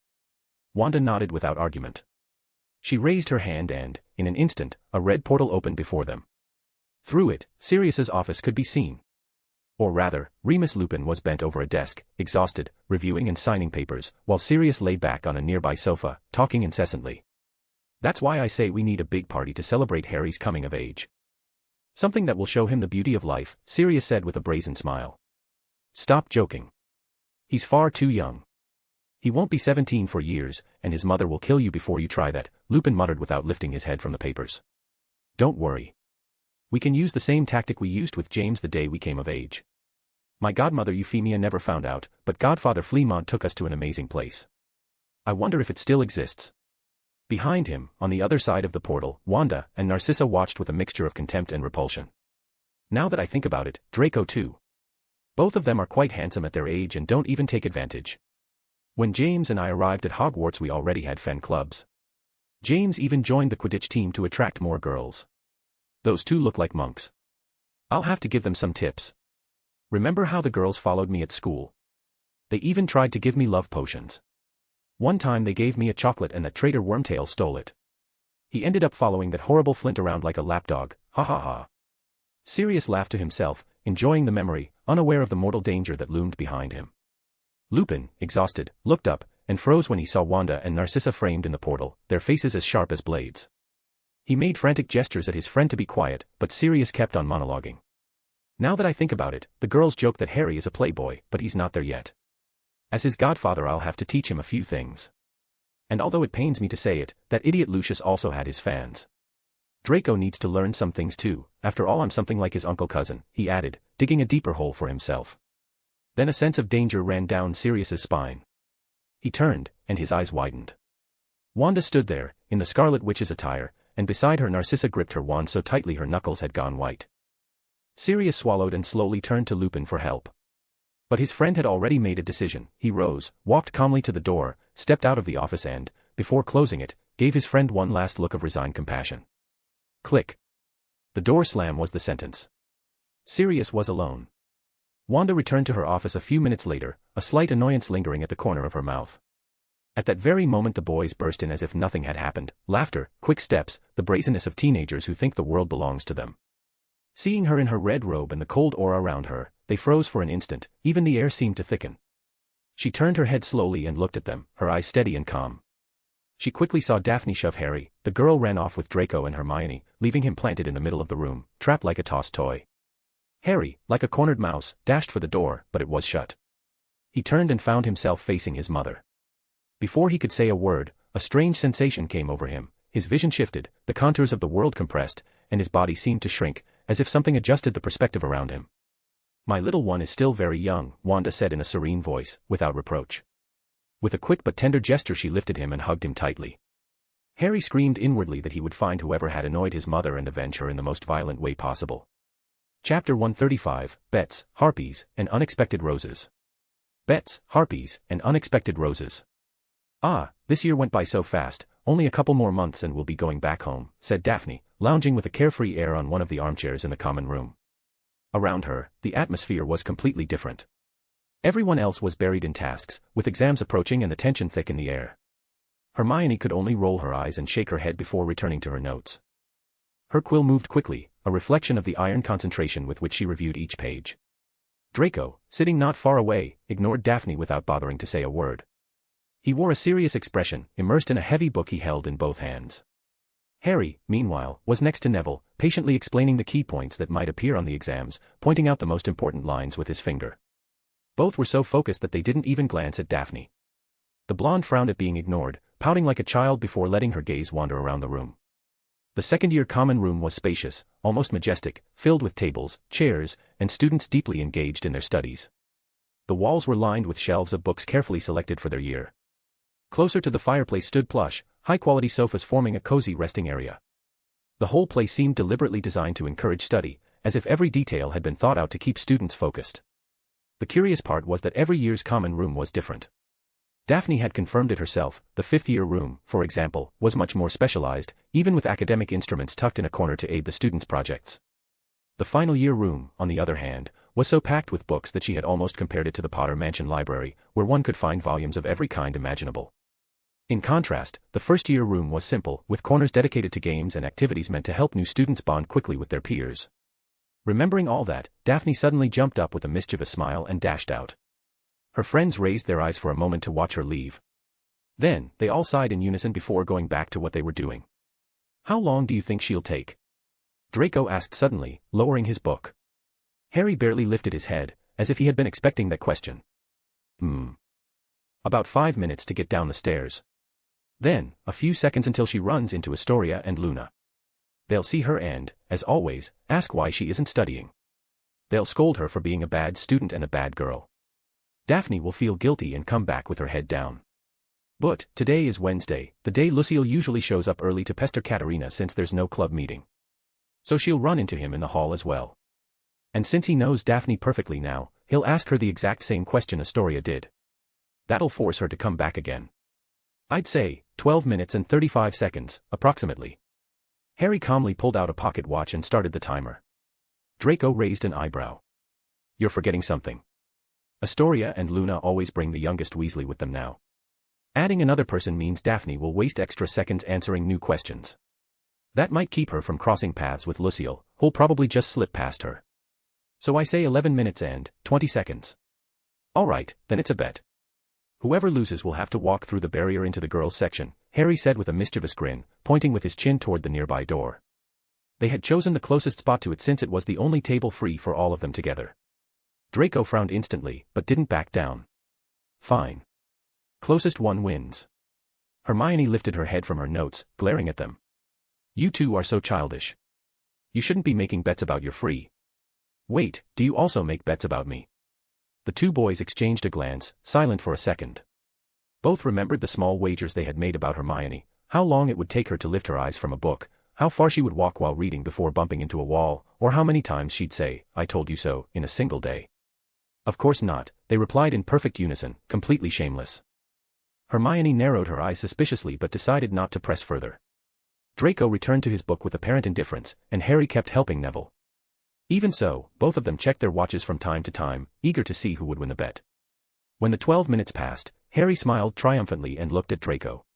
Wanda nodded without argument. She raised her hand and, in an instant, a red portal opened before them. Through it, Sirius's office could be seen. Or rather, Remus Lupin was bent over a desk, exhausted, reviewing and signing papers, while Sirius lay back on a nearby sofa, talking incessantly. That's why I say we need a big party to celebrate Harry's coming of age. Something that will show him the beauty of life, Sirius said with a brazen smile. Stop joking. He's far too young. He won't be 17 for years, and his mother will kill you before you try that, Lupin muttered without lifting his head from the papers. Don't worry. We can use the same tactic we used with James the day we came of age. My godmother Euphemia never found out, but Godfather Fleamont took us to an amazing place. I wonder if it still exists. Behind him, on the other side of the portal, Wanda and Narcissa watched with a mixture of contempt and repulsion. Now that I think about it, Draco too. Both of them are quite handsome at their age and don't even take advantage. When James and I arrived at Hogwarts we already had Fen clubs. James even joined the Quidditch team to attract more girls. Those two look like monks. I'll have to give them some tips. Remember how the girls followed me at school? They even tried to give me love potions. One time they gave me a chocolate and that traitor Wormtail stole it. He ended up following that horrible Flint around like a lapdog, ha ha ha. Sirius laughed to himself, enjoying the memory, unaware of the mortal danger that loomed behind him. Lupin, exhausted, looked up, and froze when he saw Wanda and Narcissa framed in the portal, their faces as sharp as blades. He made frantic gestures at his friend to be quiet, but Sirius kept on monologuing. Now that I think about it, the girls joke that Harry is a playboy, but he's not there yet. As his godfather, I'll have to teach him a few things. And although it pains me to say it, that idiot Lucius also had his fans. Draco needs to learn some things too, after all I'm something like his uncle cousin, he added, digging a deeper hole for himself. Then a sense of danger ran down Sirius's spine. He turned, and his eyes widened. Wanda stood there, in the Scarlet Witch's attire, and beside her Narcissa gripped her wand so tightly her knuckles had gone white. Sirius swallowed and slowly turned to Lupin for help. But his friend had already made a decision. He rose, walked calmly to the door, stepped out of the office and, before closing it, gave his friend one last look of resigned compassion. Click. The door slam was the sentence. Sirius was alone. Wanda returned to her office a few minutes later, a slight annoyance lingering at the corner of her mouth. At that very moment the boys burst in as if nothing had happened, laughter, quick steps, the brazenness of teenagers who think the world belongs to them. Seeing her in her red robe and the cold aura around her, they froze for an instant, even the air seemed to thicken. She turned her head slowly and looked at them, her eyes steady and calm. She quickly saw Daphne shove Harry. The girl ran off with Draco and Hermione, leaving him planted in the middle of the room, trapped like a tossed toy. Harry, like a cornered mouse, dashed for the door, but it was shut. He turned and found himself facing his mother. Before he could say a word, a strange sensation came over him, his vision shifted, the contours of the world compressed, and his body seemed to shrink, as if something adjusted the perspective around him. My little one is still very young, Wanda said in a serene voice, without reproach. With a quick but tender gesture she lifted him and hugged him tightly. Harry screamed inwardly that he would find whoever had annoyed his mother and avenge her in the most violent way possible. Chapter 135, Bets, Harpies, and Unexpected Roses. Bets, Harpies, and Unexpected Roses. Ah, this year went by so fast, only a couple more months and we'll be going back home, said Daphne, lounging with a carefree air on one of the armchairs in the common room. Around her, the atmosphere was completely different. Everyone else was buried in tasks, with exams approaching and the tension thick in the air. Hermione could only roll her eyes and shake her head before returning to her notes. Her quill moved quickly, a reflection of the iron concentration with which she reviewed each page. Draco, sitting not far away, ignored Daphne without bothering to say a word. He wore a serious expression, immersed in a heavy book he held in both hands. Harry, meanwhile, was next to Neville, patiently explaining the key points that might appear on the exams, pointing out the most important lines with his finger. Both were so focused that they didn't even glance at Daphne. The blonde frowned at being ignored, pouting like a child before letting her gaze wander around the room. The second-year common room was spacious, almost majestic, filled with tables, chairs, and students deeply engaged in their studies. The walls were lined with shelves of books carefully selected for their year. Closer to the fireplace stood plush, high-quality sofas forming a cozy resting area. The whole place seemed deliberately designed to encourage study, as if every detail had been thought out to keep students focused. The curious part was that every year's common room was different. Daphne had confirmed it herself. The fifth-year room, for example, was much more specialized, even with academic instruments tucked in a corner to aid the students' projects. The final-year room, on the other hand, was so packed with books that she had almost compared it to the Potter Mansion library, where one could find volumes of every kind imaginable. In contrast, the first-year room was simple, with corners dedicated to games and activities meant to help new students bond quickly with their peers. Remembering all that, Daphne suddenly jumped up with a mischievous smile and dashed out. Her friends raised their eyes for a moment to watch her leave. Then, they all sighed in unison before going back to what they were doing. How long do you think she'll take? Draco asked suddenly, lowering his book. Harry barely lifted his head, as if he had been expecting that question. About 5 minutes to get down the stairs. Then, a few seconds until she runs into Astoria and Luna. They'll see her and, as always, ask why she isn't studying. They'll scold her for being a bad student and a bad girl. Daphne will feel guilty and come back with her head down. But, today is Wednesday, the day Lucille usually shows up early to pester Katerina since there's no club meeting. So she'll run into him in the hall as well. And since he knows Daphne perfectly now, he'll ask her the exact same question Astoria did. That'll force her to come back again. I'd say, 12 minutes and 35 seconds, approximately. Harry calmly pulled out a pocket watch and started the timer. Draco raised an eyebrow. You're forgetting something. Astoria and Luna always bring the youngest Weasley with them now. Adding another person means Daphne will waste extra seconds answering new questions. That might keep her from crossing paths with Lucille, who'll probably just slip past her. So I say 11 minutes and 20 seconds. Alright, then it's a bet. Whoever loses will have to walk through the barrier into the girls' section, Harry said with a mischievous grin, pointing with his chin toward the nearby door. They had chosen the closest spot to it since it was the only table free for all of them together. Draco frowned instantly, but didn't back down. Fine. Closest one wins. Hermione lifted her head from her notes, glaring at them. You two are so childish. You shouldn't be making bets about your free. Wait, do you also make bets about me? The two boys exchanged a glance, silent for a second. Both remembered the small wagers they had made about Hermione, how long it would take her to lift her eyes from a book, how far she would walk while reading before bumping into a wall, or how many times she'd say, "I told you so," in a single day. Of course not, they replied in perfect unison, completely shameless. Hermione narrowed her eyes suspiciously but decided not to press further. Draco returned to his book with apparent indifference, and Harry kept helping Neville. Even so, both of them checked their watches from time to time, eager to see who would win the bet. When the 12 minutes passed, Harry smiled triumphantly and looked at Draco.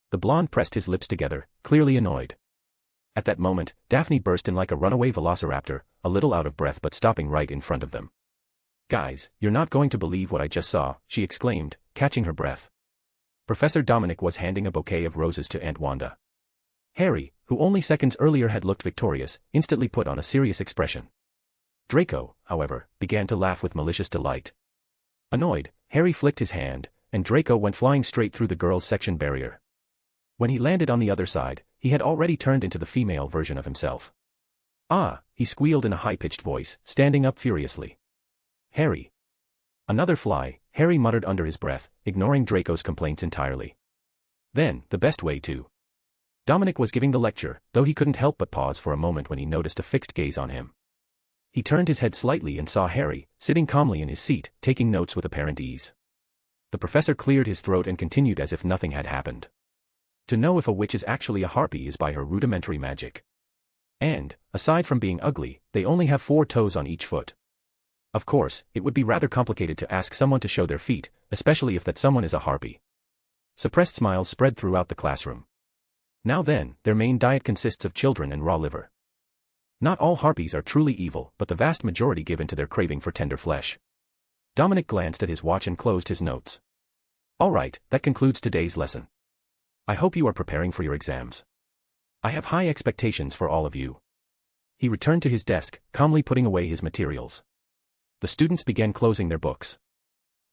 The blonde pressed his lips together, clearly annoyed. At that moment, Daphne burst in like a runaway velociraptor, a little out of breath but stopping right in front of them. Guys, you're not going to believe what I just saw, she exclaimed, catching her breath. Professor Dominic was handing a bouquet of roses to Aunt Wanda. Harry, who only seconds earlier had looked victorious, instantly put on a serious expression. Draco, however, began to laugh with malicious delight. Annoyed, Harry flicked his hand, and Draco went flying straight through the girls' section barrier. When he landed on the other side, he had already turned into the female version of himself. Ah, he squealed in a high-pitched voice, standing up furiously. Harry. Another fly, Harry muttered under his breath, ignoring Draco's complaints entirely. Then, the best way to. Dominic was giving the lecture, though he couldn't help but pause for a moment when he noticed a fixed gaze on him. He turned his head slightly and saw Harry, sitting calmly in his seat, taking notes with apparent ease. The professor cleared his throat and continued as if nothing had happened. To know if a witch is actually a harpy is by her rudimentary magic. And, aside from being ugly, they only have 4 toes on each foot. Of course, it would be rather complicated to ask someone to show their feet, especially if that someone is a harpy. Suppressed smiles spread throughout the classroom. Now then, their main diet consists of children and raw liver. Not all harpies are truly evil, but the vast majority give in to their craving for tender flesh. Dominic glanced at his watch and closed his notes. Alright, that concludes today's lesson. I hope you are preparing for your exams. I have high expectations for all of you. He returned to his desk, calmly putting away his materials. The students began closing their books.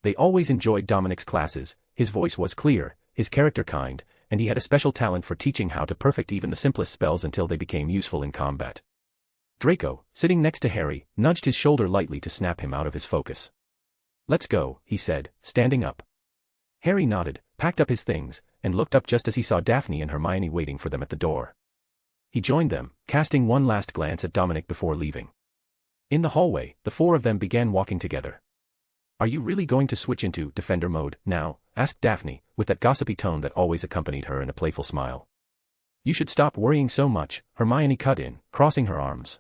They always enjoyed Dominic's classes, his voice was clear, his character kind, and he had a special talent for teaching how to perfect even the simplest spells until they became useful in combat. Draco, sitting next to Harry, nudged his shoulder lightly to snap him out of his focus. Let's go, he said, standing up. Harry nodded, packed up his things, and looked up just as he saw Daphne and Hermione waiting for them at the door. He joined them, casting one last glance at Dominic before leaving. In the hallway, the 4 of them began walking together. Are you really going to switch into defender mode now? Asked Daphne, with that gossipy tone that always accompanied her and a playful smile. You should stop worrying so much, Hermione cut in, crossing her arms.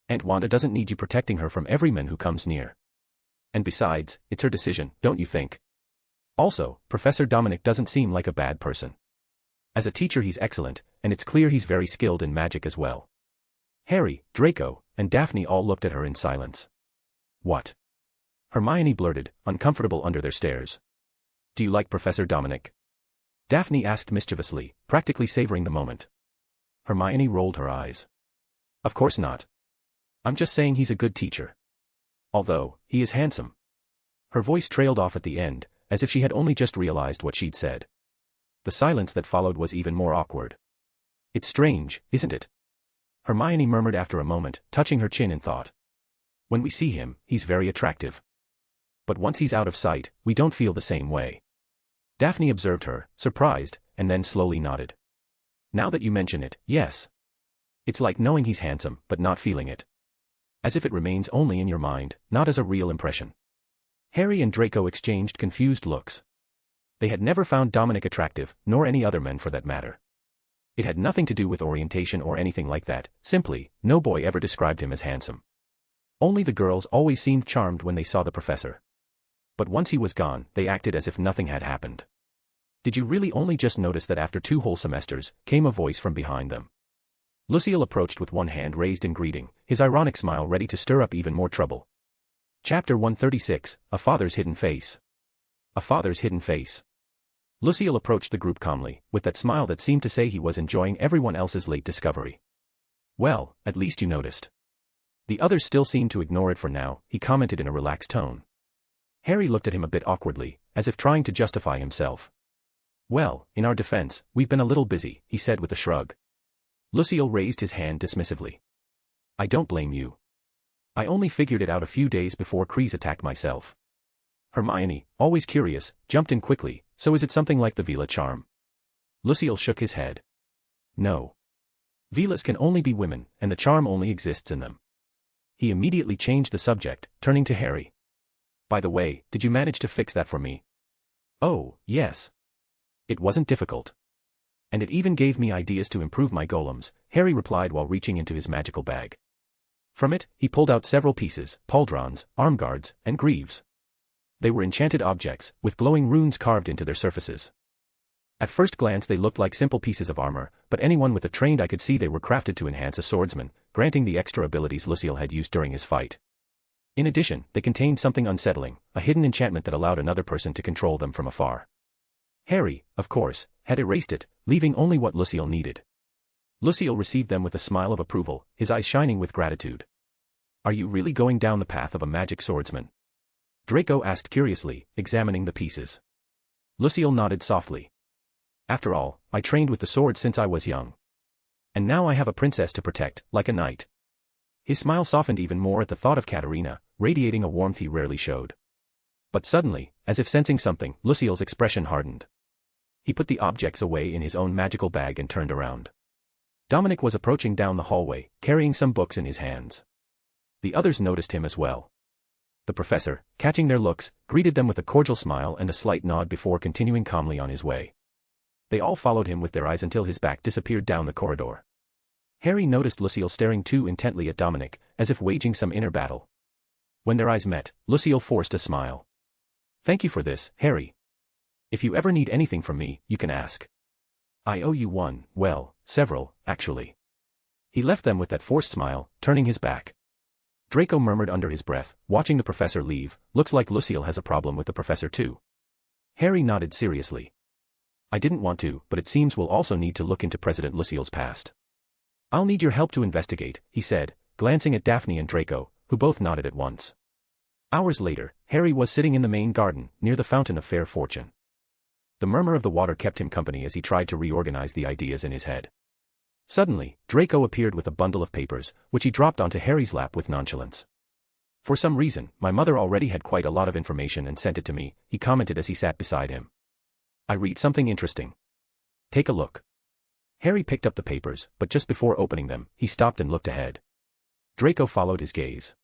Aunt Wanda doesn't need you protecting her from every man who comes near. And besides, it's her decision, don't you think? Also, Professor Dominic doesn't seem like a bad person. As a teacher he's excellent, and it's clear he's very skilled in magic as well. Harry, Draco, and Daphne all looked at her in silence. What? Hermione blurted, uncomfortable under their stares. Do you like Professor Dominic? Daphne asked mischievously, practically savoring the moment. Hermione rolled her eyes. Of course not. I'm just saying he's a good teacher. Although, he is handsome. Her voice trailed off at the end, as if she had only just realized what she'd said. The silence that followed was even more awkward. It's strange, isn't it? Hermione murmured after a moment, touching her chin in thought. When we see him, he's very attractive. But once he's out of sight, we don't feel the same way. Daphne observed her, surprised, and then slowly nodded. Now that you mention it, yes. It's like knowing he's handsome, but not feeling it. As if it remains only in your mind, not as a real impression. Harry and Draco exchanged confused looks. They had never found Dominic attractive, nor any other men for that matter. It had nothing to do with orientation or anything like that, simply, no boy ever described him as handsome. Only the girls always seemed charmed when they saw the professor. But once he was gone, they acted as if nothing had happened. Did you really only just notice that after 2 whole semesters, came a voice from behind them? Lucille approached with one hand raised in greeting, his ironic smile ready to stir up even more trouble. Chapter 136, A Father's Hidden Face. A Father's Hidden Face. Lucille approached the group calmly, with that smile that seemed to say he was enjoying everyone else's late discovery. Well, at least you noticed. The others still seemed to ignore it for now, he commented in a relaxed tone. Harry looked at him a bit awkwardly, as if trying to justify himself. Well, in our defense, we've been a little busy, he said with a shrug. Lucille raised his hand dismissively. I don't blame you. I only figured it out a few days before Kreese attacked myself. Hermione, always curious, jumped in quickly, so is it something like the Vela charm? Lucille shook his head. No. Velas can only be women, and the charm only exists in them. He immediately changed the subject, turning to Harry. By the way, did you manage to fix that for me? Oh, yes. It wasn't difficult. And it even gave me ideas to improve my golems, Harry replied while reaching into his magical bag. From it, he pulled out several pieces, pauldrons, arm guards, and greaves. They were enchanted objects, with glowing runes carved into their surfaces. At first glance they looked like simple pieces of armor, but anyone with a trained eye could see they were crafted to enhance a swordsman, granting the extra abilities Lucille had used during his fight. In addition, they contained something unsettling, a hidden enchantment that allowed another person to control them from afar. Harry, of course, had erased it, leaving only what Lucille needed. Lucille received them with a smile of approval, his eyes shining with gratitude. Are you really going down the path of a magic swordsman? Draco asked curiously, examining the pieces. Lucille nodded softly. After all, I trained with the sword since I was young. And now I have a princess to protect, like a knight. His smile softened even more at the thought of Katerina, radiating a warmth he rarely showed. But suddenly, as if sensing something, Lucille's expression hardened. He put the objects away in his own magical bag and turned around. Dominic was approaching down the hallway, carrying some books in his hands. The others noticed him as well. The professor, catching their looks, greeted them with a cordial smile and a slight nod before continuing calmly on his way. They all followed him with their eyes until his back disappeared down the corridor. Harry noticed Lucille staring too intently at Dominic, as if waging some inner battle. When their eyes met, Lucille forced a smile. Thank you for this, Harry. If you ever need anything from me, you can ask. I owe you one, well, several, actually. He left them with that forced smile, turning his back. Draco murmured under his breath, watching the professor leave, looks like Lucille has a problem with the professor too. Harry nodded seriously. I didn't want to, but it seems we'll also need to look into President Lucille's past. I'll need your help to investigate, he said, glancing at Daphne and Draco, who both nodded at once. Hours later, Harry was sitting in the main garden, near the Fountain of Fair Fortune. The murmur of the water kept him company as he tried to reorganize the ideas in his head. Suddenly, Draco appeared with a bundle of papers, which he dropped onto Harry's lap with nonchalance. For some reason, my mother already had quite a lot of information and sent it to me, he commented as he sat beside him. I read something interesting. Take a look. Harry picked up the papers, but just before opening them, he stopped and looked ahead. Draco followed his gaze.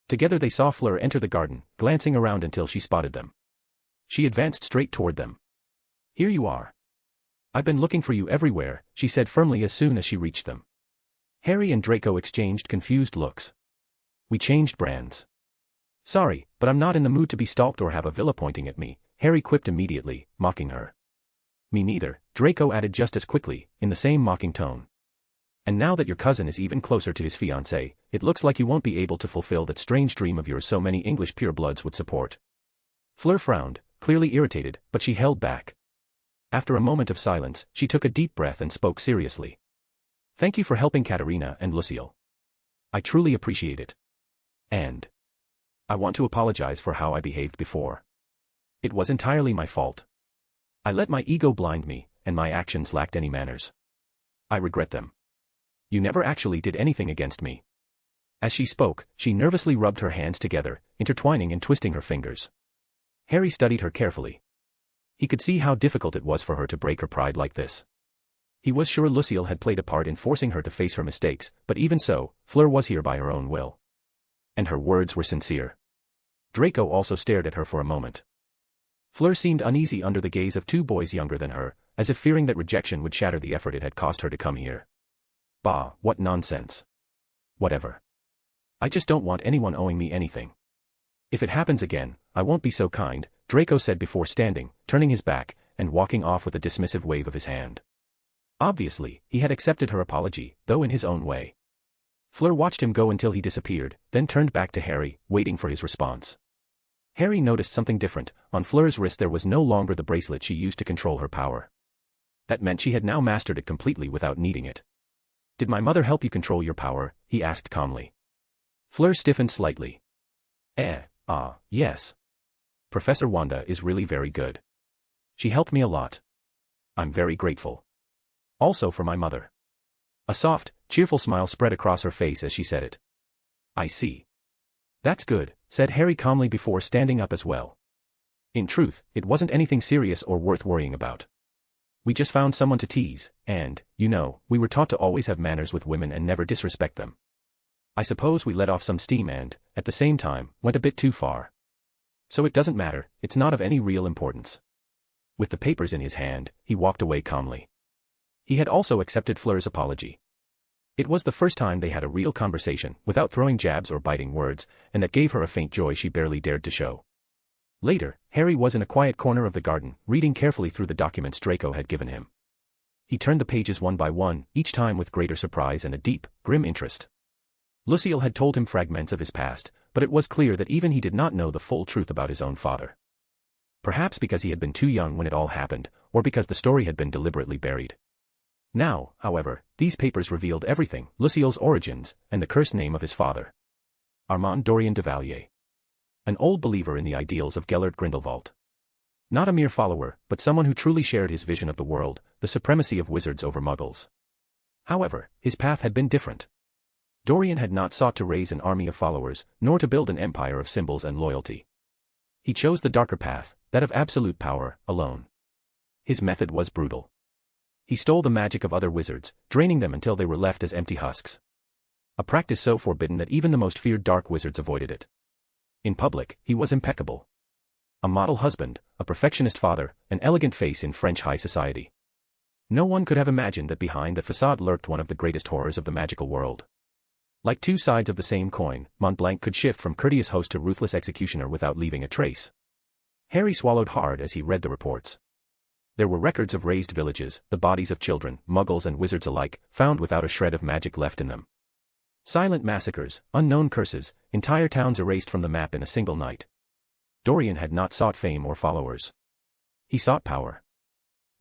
Together they saw Fleur enter the garden, glancing around until she spotted them. She advanced straight toward them. Here you are. I've been looking for you everywhere, she said firmly as soon as she reached them. Harry and Draco exchanged confused looks. We changed brands. Sorry, but I'm not in the mood to be stalked or have a villa pointing at me, Harry quipped immediately, mocking her. Me neither, Draco added just as quickly, in the same mocking tone. And now that your cousin is even closer to his fiancée, it looks like you won't be able to fulfill that strange dream of yours so many English purebloods would support. Fleur frowned, clearly irritated, but she held back. After a moment of silence, she took a deep breath and spoke seriously. Thank you for helping Katerina and Lucille. I truly appreciate it. And I want to apologize for how I behaved before. It was entirely my fault. I let my ego blind me, and my actions lacked any manners. I regret them. You never actually did anything against me. As she spoke, she nervously rubbed her hands together, intertwining and twisting her fingers. Harry studied her carefully. He could see how difficult it was for her to break her pride like this. He was sure Lucille had played a part in forcing her to face her mistakes, but even so, Fleur was here by her own will. And her words were sincere. Draco also stared at her for a moment. Fleur seemed uneasy under the gaze of two boys younger than her, as if fearing that rejection would shatter the effort it had cost her to come here. Bah, what nonsense. Whatever. I just don't want anyone owing me anything. If it happens again, I won't be so kind, Draco said before standing, turning his back, and walking off with a dismissive wave of his hand. Obviously, he had accepted her apology, though in his own way. Fleur watched him go until he disappeared, then turned back to Harry, waiting for his response. Harry noticed something different. On Fleur's wrist there was no longer the bracelet she used to control her power. That meant she had now mastered it completely without needing it. "Did my mother help you control your power?" he asked calmly. Fleur stiffened slightly. Yes. Professor Wanda is really very good. She helped me a lot. I'm very grateful. Also for my mother." A soft, cheerful smile spread across her face as she said it. "I see. That's good," said Harry calmly before standing up as well. In truth, it wasn't anything serious or worth worrying about. "We just found someone to tease, and, you know, we were taught to always have manners with women and never disrespect them. I suppose we let off some steam and, at the same time, went a bit too far. So it doesn't matter, it's not of any real importance." With the papers in his hand, he walked away calmly. He had also accepted Fleur's apology. It was the first time they had a real conversation, without throwing jabs or biting words, and that gave her a faint joy she barely dared to show. Later, Harry was in a quiet corner of the garden, reading carefully through the documents Draco had given him. He turned the pages one by one, each time with greater surprise and a deep, grim interest. Lucille had told him fragments of his past, but it was clear that even he did not know the full truth about his own father. Perhaps because he had been too young when it all happened, or because the story had been deliberately buried. Now, however, these papers revealed everything: Lucille's origins, and the cursed name of his father. Armand Dorian de Valier. An old believer in the ideals of Gellert Grindelwald. Not a mere follower, but someone who truly shared his vision of the world, the supremacy of wizards over muggles. However, his path had been different. Dorian had not sought to raise an army of followers, nor to build an empire of symbols and loyalty. He chose the darker path, that of absolute power, alone. His method was brutal. He stole the magic of other wizards, draining them until they were left as empty husks. A practice so forbidden that even the most feared dark wizards avoided it. In public, he was impeccable. A model husband, a perfectionist father, an elegant face in French high society. No one could have imagined that behind the facade lurked one of the greatest horrors of the magical world. Like two sides of the same coin, Montblanc could shift from courteous host to ruthless executioner without leaving a trace. Harry swallowed hard as he read the reports. There were records of razed villages, the bodies of children, muggles and wizards alike, found without a shred of magic left in them. Silent massacres, unknown curses, entire towns erased from the map in a single night. Dorian had not sought fame or followers. He sought power.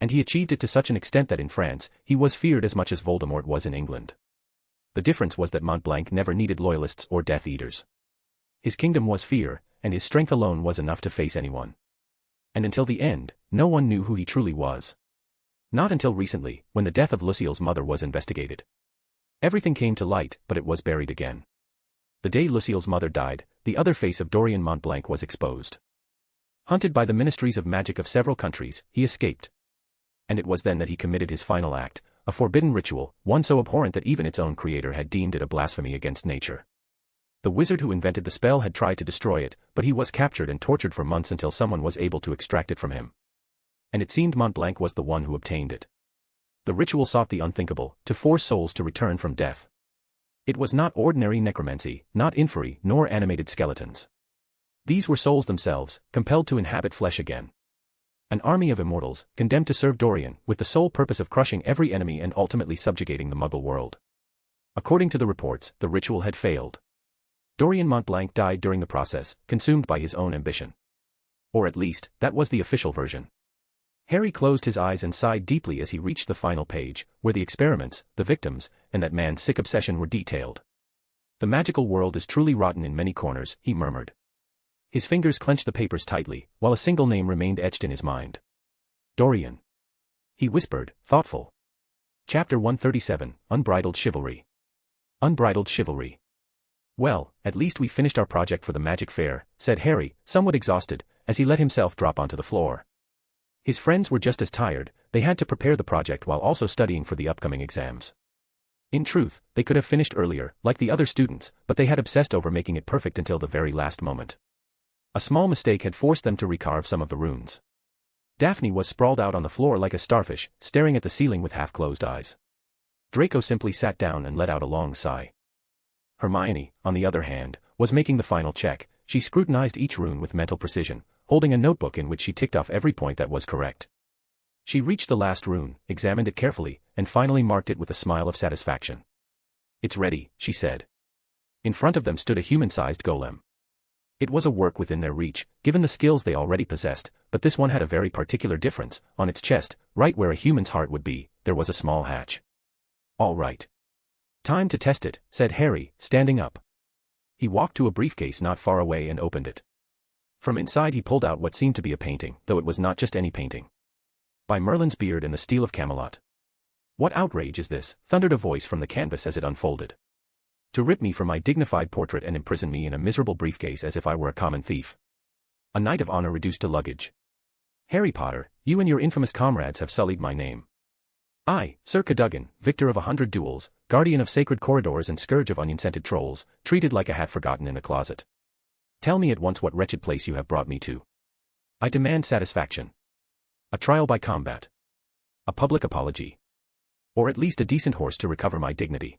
And he achieved it to such an extent that in France, he was feared as much as Voldemort was in England. The difference was that Montblanc never needed loyalists or Death Eaters. His kingdom was fear, and his strength alone was enough to face anyone. And until the end, no one knew who he truly was. Not until recently, when the death of Lucille's mother was investigated. Everything came to light, but it was buried again. The day Lucille's mother died, the other face of Dorian Montblanc was exposed. Hunted by the ministries of magic of several countries, he escaped. And it was then that he committed his final act, a forbidden ritual, one so abhorrent that even its own creator had deemed it a blasphemy against nature. The wizard who invented the spell had tried to destroy it, but he was captured and tortured for months until someone was able to extract it from him. And it seemed Montblanc was the one who obtained it. The ritual sought the unthinkable, to force souls to return from death. It was not ordinary necromancy, not inferi, nor animated skeletons. These were souls themselves, compelled to inhabit flesh again. An army of immortals, condemned to serve Dorian, with the sole purpose of crushing every enemy and ultimately subjugating the Muggle world. According to the reports, the ritual had failed. Dorian Montblanc died during the process, consumed by his own ambition. Or at least, that was the official version. Harry closed his eyes and sighed deeply as he reached the final page, where the experiments, the victims, and that man's sick obsession were detailed. "The magical world is truly rotten in many corners," he murmured. His fingers clenched the papers tightly, while a single name remained etched in his mind. Dorian. He whispered, thoughtful. Chapter 137, Unbridled Chivalry. Unbridled Chivalry. "Well, at least we finished our project for the Magic Fair," said Harry, somewhat exhausted, as he let himself drop onto the floor. His friends were just as tired. They had to prepare the project while also studying for the upcoming exams. In truth, they could have finished earlier, like the other students, but they had obsessed over making it perfect until the very last moment. A small mistake had forced them to recarve some of the runes. Daphne was sprawled out on the floor like a starfish, staring at the ceiling with half-closed eyes. Draco simply sat down and let out a long sigh. Hermione, on the other hand, was making the final check. She scrutinized each rune with mental precision, holding a notebook in which she ticked off every point that was correct. She reached the last rune, examined it carefully, and finally marked it with a smile of satisfaction. "It's ready," she said. In front of them stood a human-sized golem. It was a work within their reach, given the skills they already possessed, but this one had a very particular difference. On its chest, right where a human's heart would be, there was a small hatch. "All right. Time to test it," said Harry, standing up. He walked to a briefcase not far away and opened it. From inside he pulled out what seemed to be a painting, though it was not just any painting. "By Merlin's beard and the steel of Camelot." "What outrage is this?" thundered a voice from the canvas as it unfolded. "To rip me from my dignified portrait and imprison me in a miserable briefcase as if I were a common thief. A knight of honor reduced to luggage. Harry Potter, you and your infamous comrades have sullied my name. I, Sir Cadogan, victor of 100 duels, guardian of sacred corridors and scourge of onion-scented trolls, treated like a hat forgotten in the closet. Tell me at once what wretched place you have brought me to. I demand satisfaction. A trial by combat. A public apology. Or at least a decent horse to recover my dignity.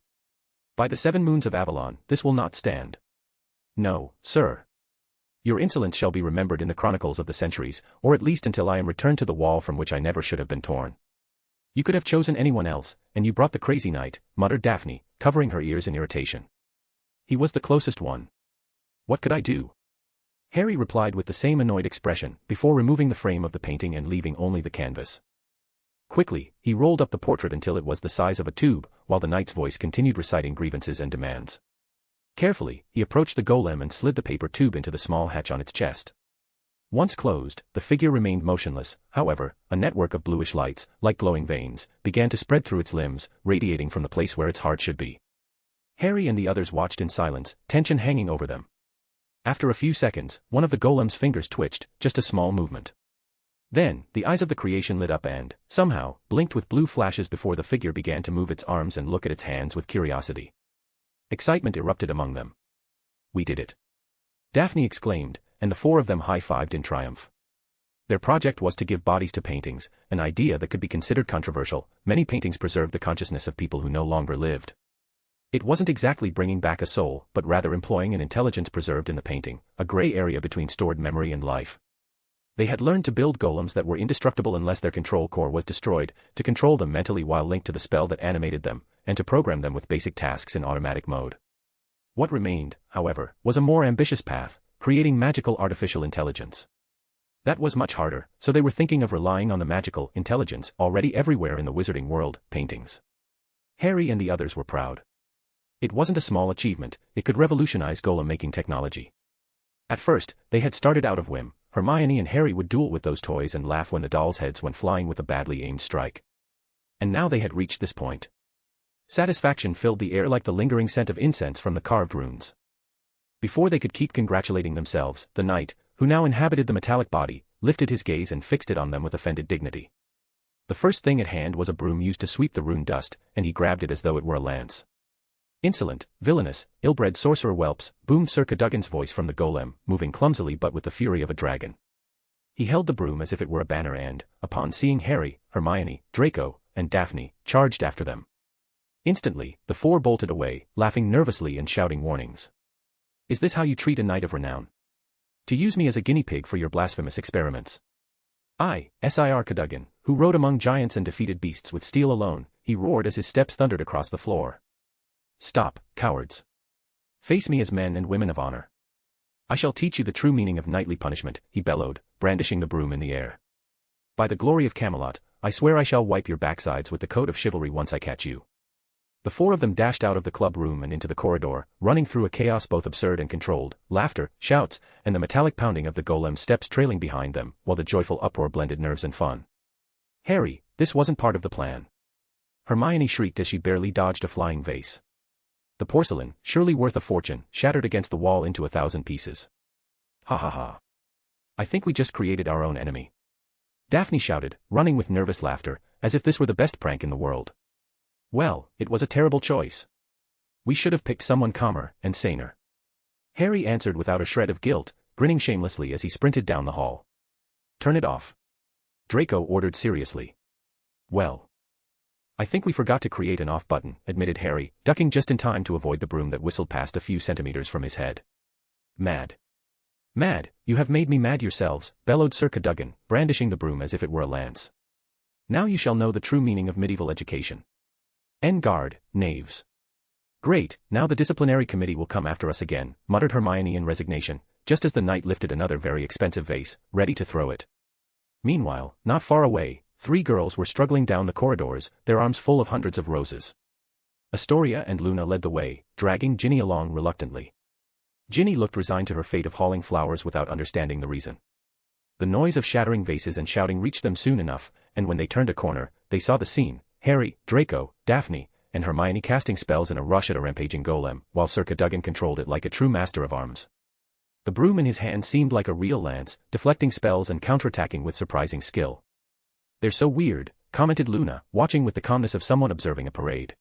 By the 7 moons of Avalon, this will not stand. No, sir. Your insolence shall be remembered in the chronicles of the centuries, or at least until I am returned to the wall from which I never should have been torn. You could have chosen anyone else, and you brought the crazy knight," muttered Daphne, covering her ears in irritation. "He was the closest one. What could I do?" Harry replied with the same annoyed expression, before removing the frame of the painting and leaving only the canvas. Quickly, he rolled up the portrait until it was the size of a tube, while the knight's voice continued reciting grievances and demands. Carefully, he approached the golem and slid the paper tube into the small hatch on its chest. Once closed, the figure remained motionless. However, a network of bluish lights, like glowing veins, began to spread through its limbs, radiating from the place where its heart should be. Harry and the others watched in silence, tension hanging over them. After a few seconds, one of the golem's fingers twitched, just a small movement. Then, the eyes of the creation lit up and, somehow, blinked with blue flashes before the figure began to move its arms and look at its hands with curiosity. Excitement erupted among them. "We did it!" Daphne exclaimed, and the 4 of them high-fived in triumph. Their project was to give bodies to paintings, an idea that could be considered controversial. Many paintings preserved the consciousness of people who no longer lived. It wasn't exactly bringing back a soul, but rather employing an intelligence preserved in the painting, a gray area between stored memory and life. They had learned to build golems that were indestructible unless their control core was destroyed, to control them mentally while linked to the spell that animated them, and to program them with basic tasks in automatic mode. What remained, however, was a more ambitious path, creating magical artificial intelligence. That was much harder, so they were thinking of relying on the magical intelligence already everywhere in the wizarding world, paintings. Harry and the others were proud. It wasn't a small achievement, it could revolutionize golem-making technology. At first, they had started out of whim. Hermione and Harry would duel with those toys and laugh when the dolls' heads went flying with a badly aimed strike. And now they had reached this point. Satisfaction filled the air like the lingering scent of incense from the carved runes. Before they could keep congratulating themselves, the knight, who now inhabited the metallic body, lifted his gaze and fixed it on them with offended dignity. The first thing at hand was a broom used to sweep the rune dust, and he grabbed it as though it were a lance. "Insolent, villainous, ill-bred sorcerer whelps," boomed Sir Cadogan's voice from the golem, moving clumsily but with the fury of a dragon. He held the broom as if it were a banner and, upon seeing Harry, Hermione, Draco, and Daphne, charged after them. Instantly, the 4 bolted away, laughing nervously and shouting warnings. "Is this how you treat a knight of renown? To use me as a guinea pig for your blasphemous experiments? I, Sir Cadogan, who rode among giants and defeated beasts with steel alone," he roared as his steps thundered across the floor. "Stop, cowards. Face me as men and women of honor. I shall teach you the true meaning of knightly punishment," he bellowed, brandishing the broom in the air. "By the glory of Camelot, I swear I shall wipe your backsides with the coat of chivalry once I catch you." The 4 of them dashed out of the club room and into the corridor, running through a chaos both absurd and controlled, laughter, shouts, and the metallic pounding of the golem's steps trailing behind them, while the joyful uproar blended nerves and fun. "Harry, this wasn't part of the plan." Hermione shrieked as she barely dodged a flying vase. The porcelain, surely worth a fortune, shattered against the wall into 1,000 pieces. "Ha ha ha. I think we just created our own enemy." Daphne shouted, running with nervous laughter, as if this were the best prank in the world. "Well, it was a terrible choice. We should have picked someone calmer and saner." Harry answered without a shred of guilt, grinning shamelessly as he sprinted down the hall. "Turn it off," Draco ordered seriously. "Well, I think we forgot to create an off button," admitted Harry, ducking just in time to avoid the broom that whistled past a few centimeters from his head. "Mad. Mad, you have made me mad yourselves," bellowed Sir Cadogan, brandishing the broom as if it were a lance. Now you shall know the true meaning of medieval education. En garde, knaves. Great, now the disciplinary committee will come after us again, muttered Hermione in resignation, just as the knight lifted another very expensive vase, ready to throw it. Meanwhile, not far away, 3 girls were struggling down the corridors, their arms full of hundreds of roses. Astoria and Luna led the way, dragging Ginny along reluctantly. Ginny looked resigned to her fate of hauling flowers without understanding the reason. The noise of shattering vases and shouting reached them soon enough, and when they turned a corner, they saw the scene: Harry, Draco, Daphne, and Hermione casting spells in a rush at a rampaging golem, while Sir Cadogan controlled it like a true master of arms. The broom in his hand seemed like a real lance, deflecting spells and counterattacking with surprising skill. "They're so weird," commented Luna, watching with the calmness of someone observing a parade.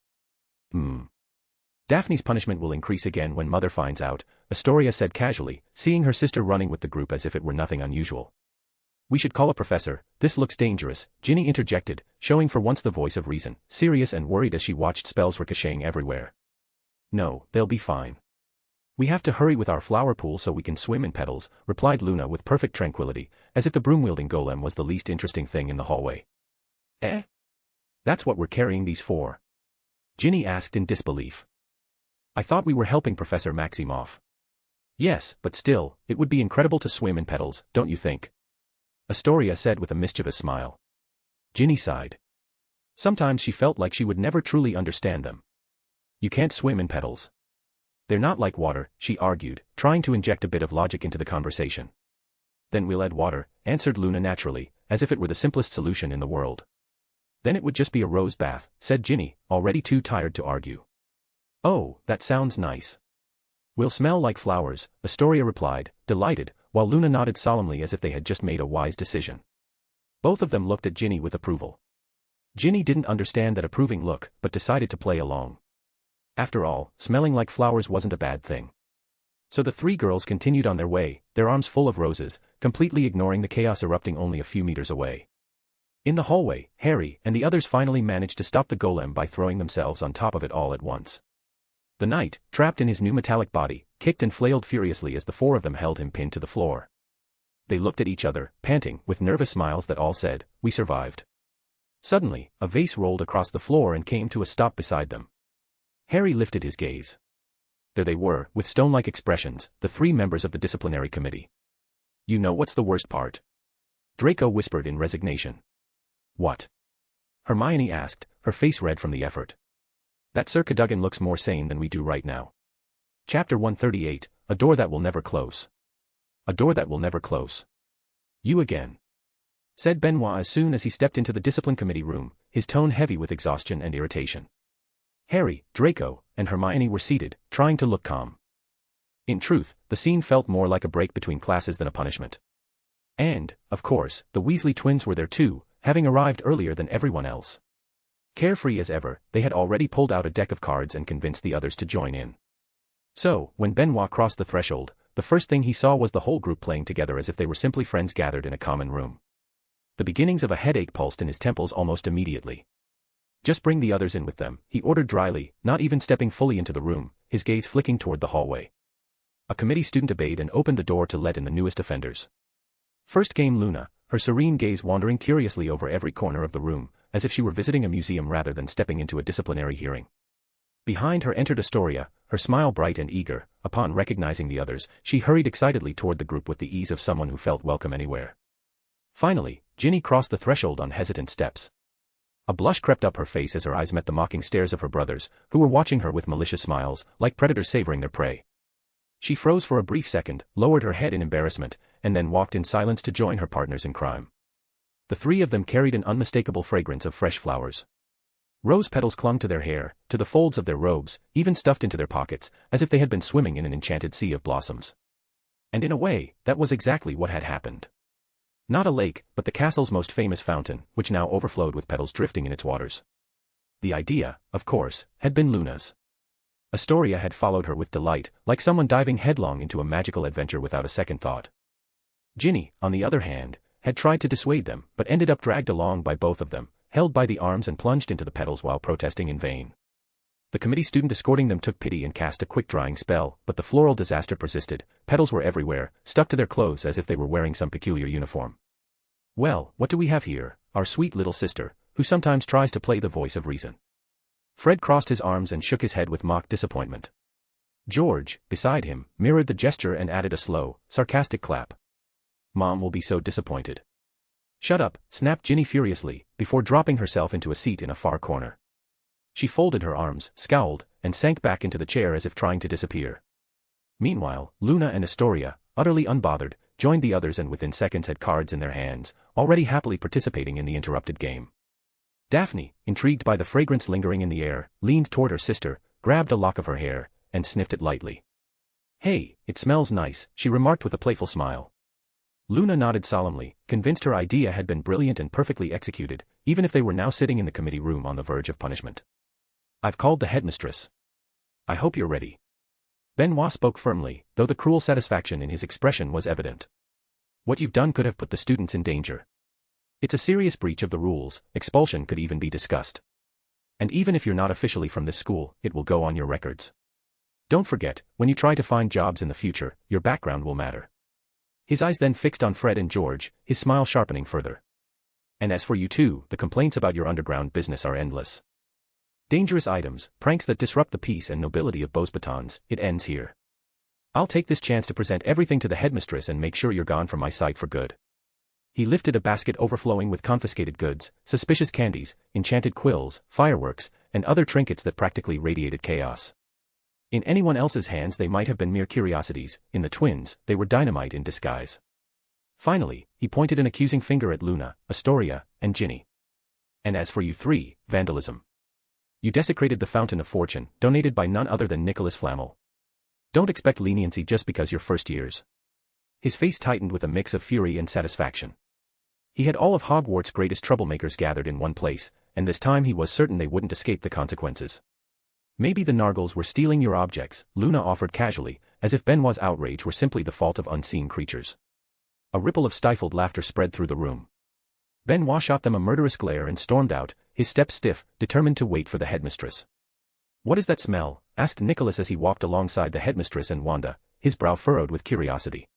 Daphne's punishment will increase again when Mother finds out, Astoria said casually, seeing her sister running with the group as if it were nothing unusual. "We should call a professor, this looks dangerous," Ginny interjected, showing for once the voice of reason, serious and worried as she watched spells ricocheting everywhere. "No, they'll be fine. We have to hurry with our flower pool so we can swim in petals," replied Luna with perfect tranquility, as if the broom-wielding golem was the least interesting thing in the hallway. "Eh? That's what we're carrying these for?" Ginny asked in disbelief. "I thought we were helping Professor Maximoff." "Yes, but still, it would be incredible to swim in petals, don't you think?" Astoria said with a mischievous smile. Ginny sighed. Sometimes she felt like she would never truly understand them. "You can't swim in petals. They're not like water," she argued, trying to inject a bit of logic into the conversation. "Then we'll add water," answered Luna naturally, as if it were the simplest solution in the world. "Then it would just be a rose bath," said Ginny, already too tired to argue. "Oh, that sounds nice. We'll smell like flowers," Astoria replied, delighted, while Luna nodded solemnly as if they had just made a wise decision. Both of them looked at Ginny with approval. Ginny didn't understand that approving look, but decided to play along. After all, smelling like flowers wasn't a bad thing. So the 3 girls continued on their way, their arms full of roses, completely ignoring the chaos erupting only a few meters away. In the hallway, Harry and the others finally managed to stop the golem by throwing themselves on top of it all at once. The knight, trapped in his new metallic body, kicked and flailed furiously as the 4 of them held him pinned to the floor. They looked at each other, panting, with nervous smiles that all said, "We survived." Suddenly, a vase rolled across the floor and came to a stop beside them. Harry lifted his gaze. There they were, with stone-like expressions, the 3 members of the disciplinary committee. "You know what's the worst part?" Draco whispered in resignation. "What?" Hermione asked, her face red from the effort. "That Sir Cadogan looks more sane than we do right now." Chapter 138, A Door That Will Never Close. A door that will never close. "You again," said Benoit as soon as he stepped into the discipline committee room, his tone heavy with exhaustion and irritation. Harry, Draco, and Hermione were seated, trying to look calm. In truth, the scene felt more like a break between classes than a punishment. And, of course, the Weasley twins were there too, having arrived earlier than everyone else. Carefree as ever, they had already pulled out a deck of cards and convinced the others to join in. So, when Benoit crossed the threshold, the first thing he saw was the whole group playing together as if they were simply friends gathered in a common room. The beginnings of a headache pulsed in his temples almost immediately. "Just bring the others in with them," he ordered dryly, not even stepping fully into the room, his gaze flicking toward the hallway. A committee student obeyed and opened the door to let in the newest offenders. First came Luna, her serene gaze wandering curiously over every corner of the room, as if she were visiting a museum rather than stepping into a disciplinary hearing. Behind her entered Astoria, her smile bright and eager. Upon recognizing the others, she hurried excitedly toward the group with the ease of someone who felt welcome anywhere. Finally, Ginny crossed the threshold on hesitant steps. A blush crept up her face as her eyes met the mocking stares of her brothers, who were watching her with malicious smiles, like predators savoring their prey. She froze for a brief second, lowered her head in embarrassment, and then walked in silence to join her partners in crime. The 3 of them carried an unmistakable fragrance of fresh flowers. Rose petals clung to their hair, to the folds of their robes, even stuffed into their pockets, as if they had been swimming in an enchanted sea of blossoms. And in a way, that was exactly what had happened. Not a lake, but the castle's most famous fountain, which now overflowed with petals drifting in its waters. The idea, of course, had been Luna's. Astoria had followed her with delight, like someone diving headlong into a magical adventure without a second thought. Ginny, on the other hand, had tried to dissuade them, but ended up dragged along by both of them, held by the arms and plunged into the petals while protesting in vain. The committee student escorting them took pity and cast a quick drying spell, but the floral disaster persisted. Petals were everywhere, stuck to their clothes as if they were wearing some peculiar uniform. "Well, what do we have here? Our sweet little sister," who sometimes tries to play the voice of reason. Fred crossed his arms and shook his head with mock disappointment. George, beside him, mirrored the gesture and added a slow, sarcastic clap. Mom will be so disappointed. Shut up, snapped Ginny furiously, before dropping herself into a seat in a far corner. She folded her arms, scowled, and sank back into the chair as if trying to disappear. Meanwhile, Luna and Astoria, utterly unbothered, joined the others and within seconds had cards in their hands, already happily participating in the interrupted game. Daphne, intrigued by the fragrance lingering in the air, leaned toward her sister, grabbed a lock of her hair, and sniffed it lightly. "Hey, it smells nice," she remarked with a playful smile. Luna nodded solemnly, convinced her idea had been brilliant and perfectly executed, even if they were now sitting in the committee room on the verge of punishment. "I've called the headmistress. I hope you're ready." Benoit spoke firmly, though the cruel satisfaction in his expression was evident. "What you've done could have put the students in danger. It's a serious breach of the rules, expulsion could even be discussed. And even if you're not officially from this school, it will go on your records. Don't forget, when you try to find jobs in the future, your background will matter." His eyes then fixed on Fred and George, his smile sharpening further. "And as for you two, the complaints about your underground business are endless. Dangerous items, pranks that disrupt the peace and nobility of Beauxbatons, it ends here. I'll take this chance to present everything to the headmistress and make sure you're gone from my sight for good." He lifted a basket overflowing with confiscated goods, suspicious candies, enchanted quills, fireworks, and other trinkets that practically radiated chaos. In anyone else's hands they might have been mere curiosities, in the twins, they were dynamite in disguise. Finally, he pointed an accusing finger at Luna, Astoria, and Ginny. "And as for you three, vandalism. You desecrated the Fountain of Fortune, donated by none other than Nicholas Flamel. Don't expect leniency just because you're first years." His face tightened with a mix of fury and satisfaction. He had all of Hogwarts' greatest troublemakers gathered in one place, and this time he was certain they wouldn't escape the consequences. "Maybe the Nargles were stealing your objects," Luna offered casually, as if Benoit's outrage were simply the fault of unseen creatures. A ripple of stifled laughter spread through the room. Benoit shot them a murderous glare and stormed out, his steps stiff, determined to wait for the headmistress. "What is that smell?" asked Nicholas as he walked alongside the headmistress and Wanda, his brow furrowed with curiosity.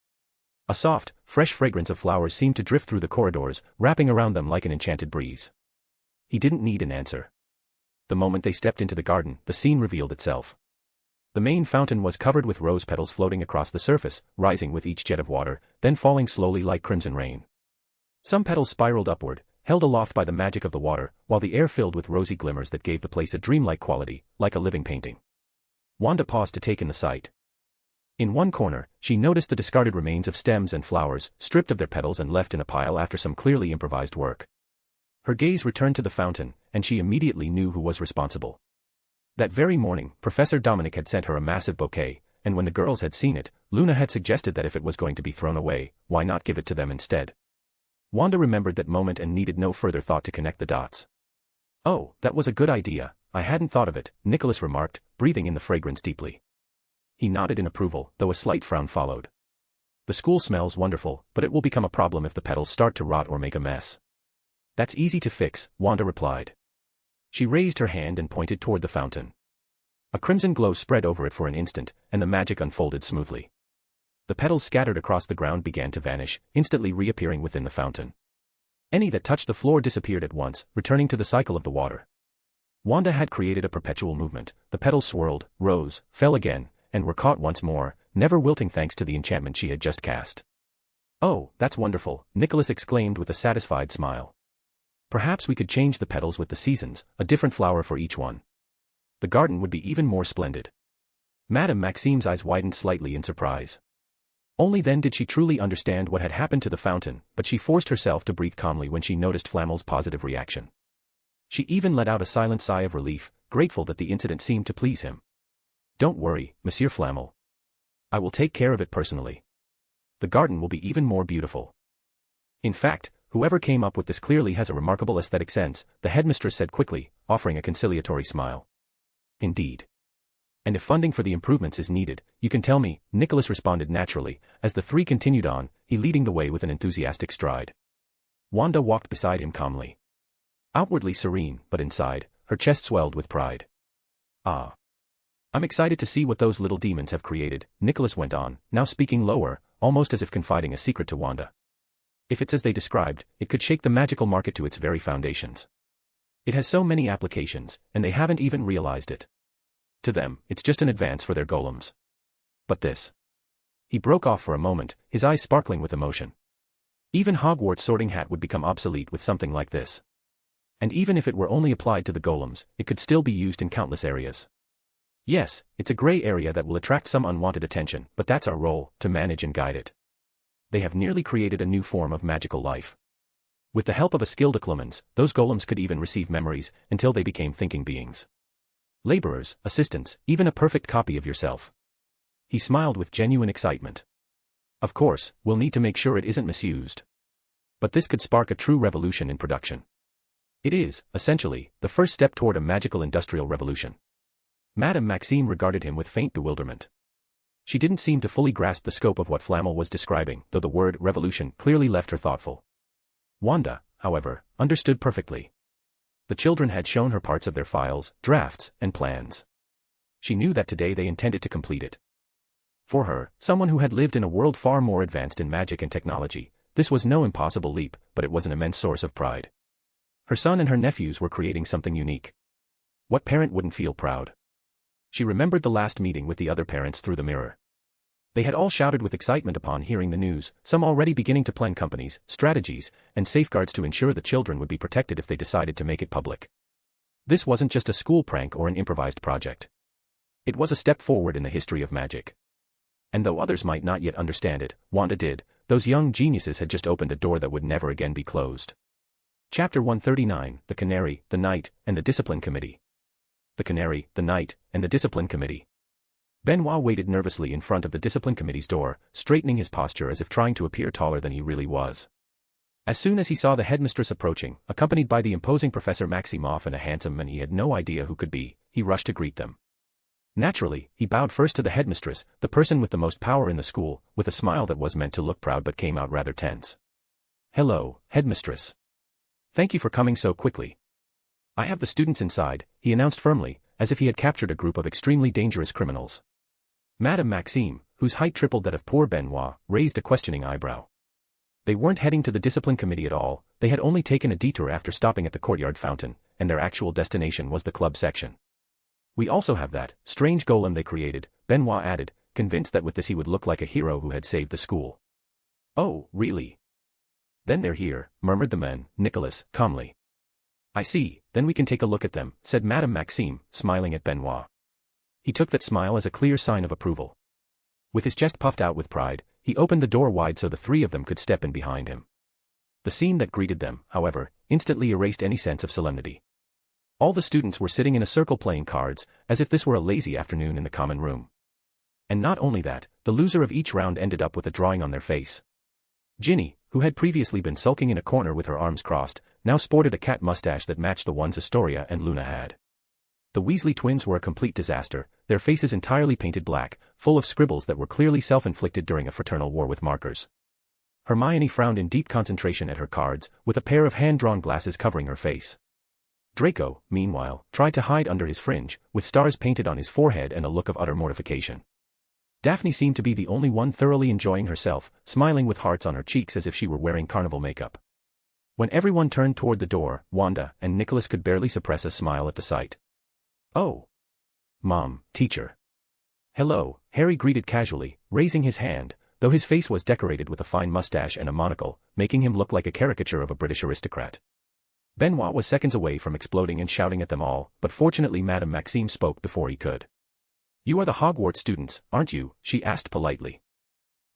A soft, fresh fragrance of flowers seemed to drift through the corridors, wrapping around them like an enchanted breeze. He didn't need an answer. The moment they stepped into the garden, the scene revealed itself. The main fountain was covered with rose petals floating across the surface, rising with each jet of water, then falling slowly like crimson rain. Some petals spiraled upward, held aloft by the magic of the water, while the air filled with rosy glimmers that gave the place a dreamlike quality, like a living painting. Wanda paused to take in the sight. In one corner, she noticed the discarded remains of stems and flowers, stripped of their petals and left in a pile after some clearly improvised work. Her gaze returned to the fountain, and she immediately knew who was responsible. That very morning, Professor Dominic had sent her a massive bouquet, and when the girls had seen it, Luna had suggested that if it was going to be thrown away, why not give it to them instead? Wanda remembered that moment and needed no further thought to connect the dots. "Oh, that was a good idea, I hadn't thought of it," Nicholas remarked, breathing in the fragrance deeply. He nodded in approval, though a slight frown followed. "The school smells wonderful, but it will become a problem if the petals start to rot or make a mess." "That's easy to fix," Wanda replied. She raised her hand and pointed toward the fountain. A crimson glow spread over it for an instant, and the magic unfolded smoothly. The petals scattered across the ground began to vanish, instantly reappearing within the fountain. Any that touched the floor disappeared at once, returning to the cycle of the water. Wanda had created a perpetual movement. The petals swirled, rose, fell again, and were caught once more, never wilting thanks to the enchantment she had just cast. "Oh, that's wonderful," Nicholas exclaimed with a satisfied smile. "Perhaps we could change the petals with the seasons, a different flower for each one. The garden would be even more splendid." Madame Maxime's eyes widened slightly in surprise. Only then did she truly understand what had happened to the fountain, but she forced herself to breathe calmly when she noticed Flamel's positive reaction. She even let out a silent sigh of relief, grateful that the incident seemed to please him. "Don't worry, Monsieur Flamel. I will take care of it personally. The garden will be even more beautiful. In fact, whoever came up with this clearly has a remarkable aesthetic sense," the headmistress said quickly, offering a conciliatory smile. "Indeed. And if funding for the improvements is needed, you can tell me," Nicholas responded naturally, as the three continued on, he leading the way with an enthusiastic stride. Wanda walked beside him calmly. Outwardly serene, but inside, her chest swelled with pride. "Ah. I'm excited to see what those little demons have created," Nicholas went on, now speaking lower, almost as if confiding a secret to Wanda. "If it's as they described, it could shake the magical market to its very foundations. It has so many applications, and they haven't even realized it. To them, it's just an advance for their golems. But this. He broke off for a moment, his eyes sparkling with emotion. Even Hogwarts' Sorting Hat would become obsolete with something like this. And even if it were only applied to the golems, it could still be used in countless areas. Yes, it's a gray area that will attract some unwanted attention, but that's our role, to manage and guide it. They have nearly created a new form of magical life. With the help of a skilled occlumens, those golems could even receive memories, until they became thinking beings. Laborers, assistants, even a perfect copy of yourself. He smiled with genuine excitement. Of course, we'll need to make sure it isn't misused. But this could spark a true revolution in production. It is, essentially, the first step toward a magical industrial revolution. Madame Maxime regarded him with faint bewilderment. She didn't seem to fully grasp the scope of what Flamel was describing, though the word revolution clearly left her thoughtful. Wanda, however, understood perfectly. The children had shown her parts of their files, drafts, and plans. She knew that today they intended to complete it. For her, someone who had lived in a world far more advanced in magic and technology, this was no impossible leap, but it was an immense source of pride. Her son and her nephews were creating something unique. What parent wouldn't feel proud? She remembered the last meeting with the other parents through the mirror. They had all shouted with excitement upon hearing the news, some already beginning to plan companies, strategies, and safeguards to ensure the children would be protected if they decided to make it public. This wasn't just a school prank or an improvised project. It was a step forward in the history of magic. And though others might not yet understand it, Wanda did. Those young geniuses had just opened a door that would never again be closed. Chapter 139, The Canary, the Knight, and the Discipline Committee. The Canary, the Knight, and the Discipline Committee. Benoit waited nervously in front of the Discipline Committee's door, straightening his posture as if trying to appear taller than he really was. As soon as he saw the headmistress approaching, accompanied by the imposing Professor Maximoff and a handsome man he had no idea who could be, he rushed to greet them. Naturally, he bowed first to the headmistress, the person with the most power in the school, with a smile that was meant to look proud but came out rather tense. "Hello, headmistress. Thank you for coming so quickly. I have the students inside," he announced firmly, as if he had captured a group of extremely dangerous criminals. Madame Maxime, whose height tripled that of poor Benoit, raised a questioning eyebrow. They weren't heading to the Discipline Committee at all, they had only taken a detour after stopping at the courtyard fountain, and their actual destination was the club section. "We also have that strange golem they created," Benoit added, convinced that with this he would look like a hero who had saved the school. "Oh, really? Then they're here," murmured the man, Nicholas, calmly. "I see, then we can take a look at them," said Madame Maxime, smiling at Benoit. He took that smile as a clear sign of approval. With his chest puffed out with pride, he opened the door wide so the three of them could step in behind him. The scene that greeted them, however, instantly erased any sense of solemnity. All the students were sitting in a circle playing cards, as if this were a lazy afternoon in the common room. And not only that, the loser of each round ended up with a drawing on their face. Ginny, who had previously been sulking in a corner with her arms crossed, now sported a cat mustache that matched the ones Astoria and Luna had. The Weasley twins were a complete disaster, their faces entirely painted black, full of scribbles that were clearly self-inflicted during a fraternal war with markers. Hermione frowned in deep concentration at her cards, with a pair of hand-drawn glasses covering her face. Draco, meanwhile, tried to hide under his fringe, with stars painted on his forehead and a look of utter mortification. Daphne seemed to be the only one thoroughly enjoying herself, smiling with hearts on her cheeks as if she were wearing carnival makeup. When everyone turned toward the door, Wanda and Nicholas could barely suppress a smile at the sight. "Oh. Mom, teacher." "Hello," Harry greeted casually, raising his hand, though his face was decorated with a fine mustache and a monocle, making him look like a caricature of a British aristocrat. Benoit was seconds away from exploding and shouting at them all, but fortunately Madame Maxime spoke before he could. "You are the Hogwarts students, aren't you?" she asked politely.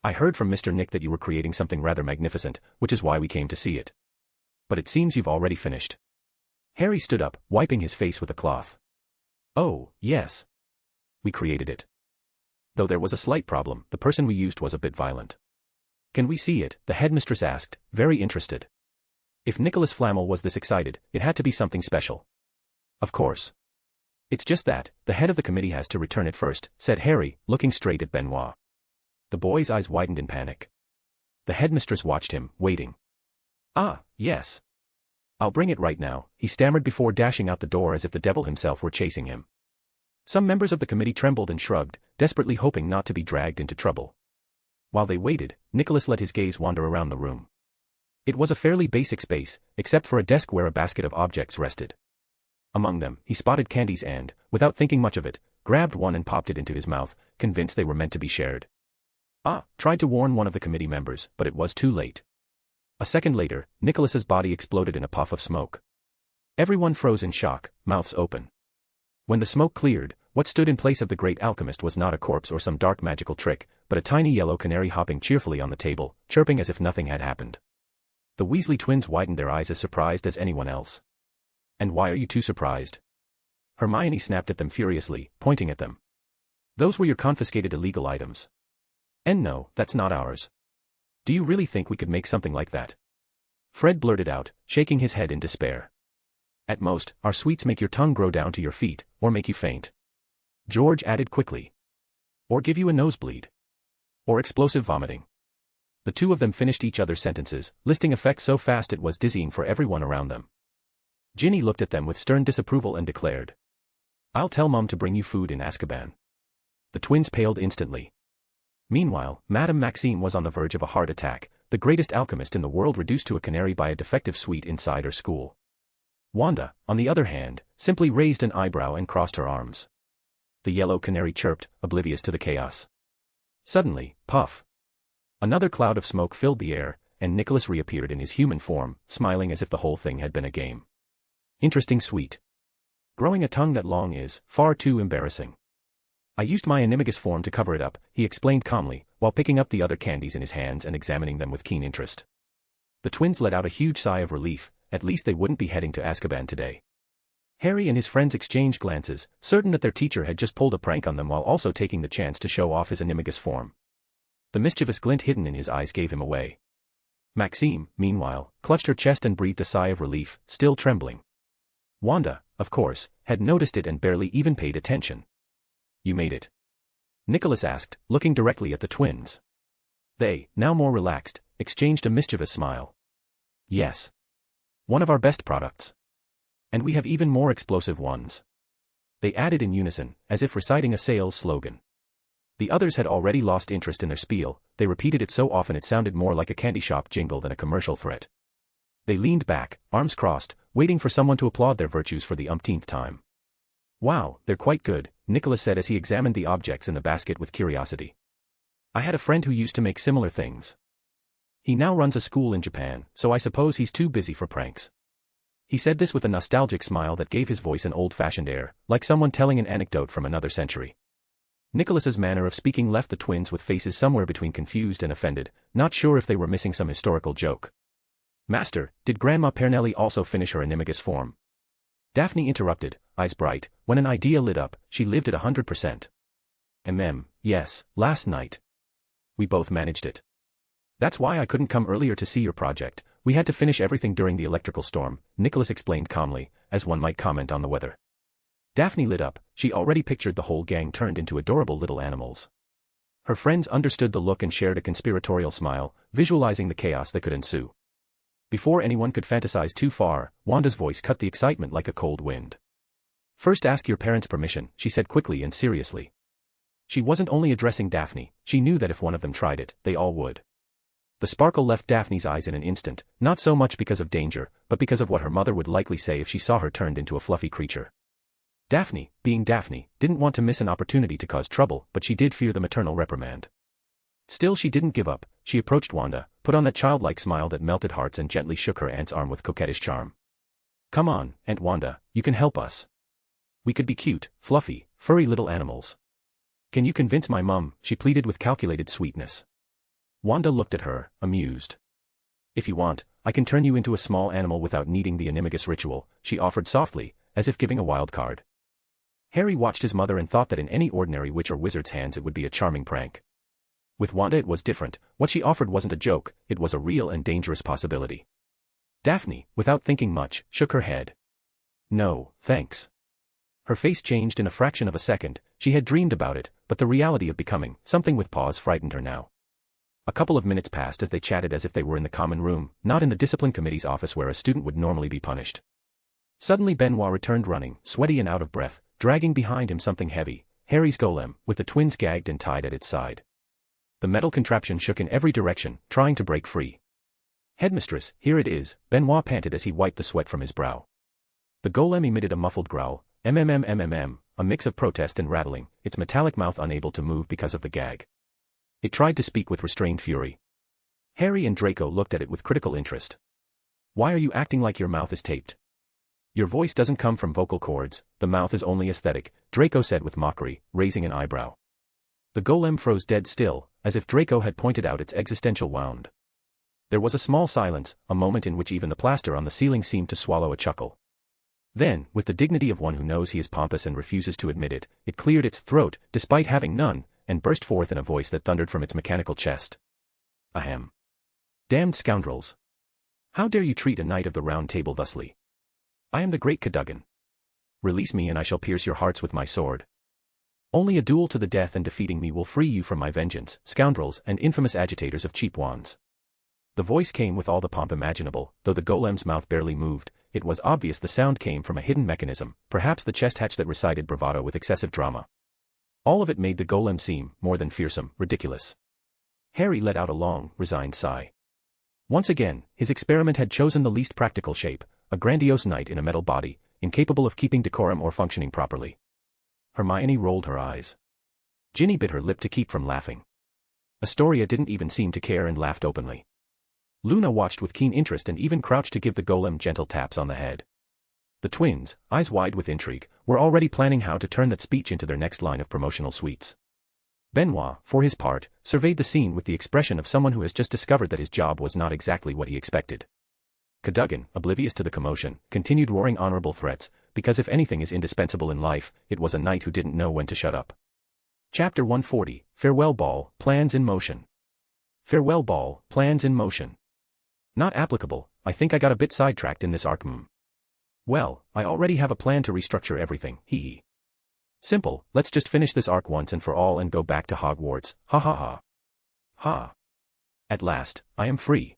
"I heard from Mr. Nick that you were creating something rather magnificent, which is why we came to see it. But it seems you've already finished." Harry stood up, wiping his face with a cloth. "Oh, yes. We created it. Though there was a slight problem, the person we used was a bit violent." "Can we see it?" the headmistress asked, very interested. If Nicholas Flamel was this excited, it had to be something special. "Of course. It's just that, the head of the committee has to return it first," said Harry, looking straight at Benoit. The boy's eyes widened in panic. The headmistress watched him, waiting. "Ah, yes. I'll bring it right now," he stammered before dashing out the door as if the devil himself were chasing him. Some members of the committee trembled and shrugged, desperately hoping not to be dragged into trouble. While they waited, Nicholas let his gaze wander around the room. It was a fairly basic space, except for a desk where a basket of objects rested. Among them, he spotted candies and, without thinking much of it, grabbed one and popped it into his mouth, convinced they were meant to be shared. Tried to warn one of the committee members, but it was too late. A second later, Nicholas's body exploded in a puff of smoke. Everyone froze in shock, mouths open. When the smoke cleared, what stood in place of the great alchemist was not a corpse or some dark magical trick, but a tiny yellow canary hopping cheerfully on the table, chirping as if nothing had happened. The Weasley twins widened their eyes as surprised as anyone else. "And why are you too surprised?" Hermione snapped at them furiously, pointing at them. "Those were your confiscated illegal items. And no, that's not ours. Do you really think we could make something like that?" Fred blurted out, shaking his head in despair. "At most, our sweets make your tongue grow down to your feet, or make you faint." George added quickly. "Or give you a nosebleed. Or explosive vomiting." The two of them finished each other's sentences, listing effects so fast it was dizzying for everyone around them. Ginny looked at them with stern disapproval and declared, "I'll tell Mum to bring you food in Azkaban." The twins paled instantly. Meanwhile, Madame Maxime was on the verge of a heart attack, the greatest alchemist in the world reduced to a canary by a defective sweet inside her school. Wanda, on the other hand, simply raised an eyebrow and crossed her arms. The yellow canary chirped, oblivious to the chaos. Suddenly, puff! Another cloud of smoke filled the air, and Nicholas reappeared in his human form, smiling as if the whole thing had been a game. "Interesting sweet. Growing a tongue that long is far too embarrassing. I used my animagus form to cover it up," he explained calmly, while picking up the other candies in his hands and examining them with keen interest. The twins let out a huge sigh of relief, at least they wouldn't be heading to Azkaban today. Harry and his friends exchanged glances, certain that their teacher had just pulled a prank on them while also taking the chance to show off his animagus form. The mischievous glint hidden in his eyes gave him away. Maxime, meanwhile, clutched her chest and breathed a sigh of relief, still trembling. Wanda, of course, had noticed it and barely even paid attention. "You made it?" Nicholas asked, looking directly at the twins. They, now more relaxed, exchanged a mischievous smile. "Yes. One of our best products. And we have even more explosive ones." They added in unison, as if reciting a sales slogan. The others had already lost interest in their spiel, they repeated it so often it sounded more like a candy shop jingle than a commercial threat. They leaned back, arms crossed, waiting for someone to applaud their virtues for the umpteenth time. "Wow, they're quite good," Nicholas said as he examined the objects in the basket with curiosity. "I had a friend who used to make similar things. He now runs a school in Japan, so I suppose he's too busy for pranks." He said this with a nostalgic smile that gave his voice an old-fashioned air, like someone telling an anecdote from another century. Nicholas's manner of speaking left the twins with faces somewhere between confused and offended, not sure if they were missing some historical joke. "Master, did Grandma Pernelli also finish her animagus form?" Daphne interrupted, eyes bright. When an idea lit up, she lived at 100%. Yes, last night. We both managed it. That's why I couldn't come earlier to see your project. We had to finish everything during the electrical storm," Nicholas explained calmly, as one might comment on the weather. Daphne lit up, she already pictured the whole gang turned into adorable little animals. Her friends understood the look and shared a conspiratorial smile, visualizing the chaos that could ensue. Before anyone could fantasize too far, Wanda's voice cut the excitement like a cold wind. "First ask your parents' permission," she said quickly and seriously. She wasn't only addressing Daphne, she knew that if one of them tried it, they all would. The sparkle left Daphne's eyes in an instant, not so much because of danger, but because of what her mother would likely say if she saw her turned into a fluffy creature. Daphne, being Daphne, didn't want to miss an opportunity to cause trouble, but she did fear the maternal reprimand. Still, she didn't give up. She approached Wanda, put on that childlike smile that melted hearts and gently shook her aunt's arm with coquettish charm. "Come on, Aunt Wanda, you can help us. We could be cute, fluffy, furry little animals. Can you convince my mum?" she pleaded with calculated sweetness. Wanda looked at her, amused. "If you want, I can turn you into a small animal without needing the animagus ritual," she offered softly, as if giving a wild card. Harry watched his mother and thought that in any ordinary witch or wizard's hands it would be a charming prank. With Wanda it was different. What she offered wasn't a joke, it was a real and dangerous possibility. Daphne, without thinking much, shook her head. "No, thanks." Her face changed in a fraction of a second. She had dreamed about it, but the reality of becoming something with paws frightened her now. A couple of minutes passed as they chatted as if they were in the common room, not in the discipline committee's office where a student would normally be punished. Suddenly Benoit returned running, sweaty and out of breath, dragging behind him something heavy, Harry's golem, with the twins gagged and tied at its side. The metal contraption shook in every direction, trying to break free. "Headmistress, here it is," Benoit panted as he wiped the sweat from his brow. The golem emitted a muffled growl, mmmmmm, a mix of protest and rattling, its metallic mouth unable to move because of the gag. It tried to speak with restrained fury. Harry and Draco looked at it with critical interest. Why are you acting like your mouth is taped? Your voice doesn't come from vocal cords, the mouth is only aesthetic, Draco said with mockery, raising an eyebrow. The golem froze dead still, as if Draco had pointed out its existential wound. There was a small silence, a moment in which even the plaster on the ceiling seemed to swallow a chuckle. Then, with the dignity of one who knows he is pompous and refuses to admit it, it cleared its throat, despite having none, and burst forth in a voice that thundered from its mechanical chest. Ahem. Damned scoundrels. How dare you treat a knight of the Round Table thusly? I am the great Cadogan. Release me and I shall pierce your hearts with my sword. Only a duel to the death and defeating me will free you from my vengeance, scoundrels and infamous agitators of cheap wands. The voice came with all the pomp imaginable, though the golem's mouth barely moved. It was obvious the sound came from a hidden mechanism, perhaps the chest hatch that recited bravado with excessive drama. All of it made the golem seem, more than fearsome, ridiculous. Harry let out a long, resigned sigh. Once again, his experiment had chosen the least practical shape, a grandiose knight in a metal body, incapable of keeping decorum or functioning properly. Hermione rolled her eyes. Ginny bit her lip to keep from laughing. Astoria didn't even seem to care and laughed openly. Luna watched with keen interest and even crouched to give the golem gentle taps on the head. The twins, eyes wide with intrigue, were already planning how to turn that speech into their next line of promotional sweets. Benoit, for his part, surveyed the scene with the expression of someone who has just discovered that his job was not exactly what he expected. Cadogan, oblivious to the commotion, continued roaring honorable threats, because if anything is indispensable in life, it was a knight who didn't know when to shut up. Chapter 140, Farewell Ball, Plans in Motion. Farewell Ball, Plans in Motion. Not applicable, I think I got a bit sidetracked in this arc. Well, I already have a plan to restructure everything, hee. Simple, let's just finish this arc once and for all and go back to Hogwarts, ha ha ha. Ha. At last, I am free.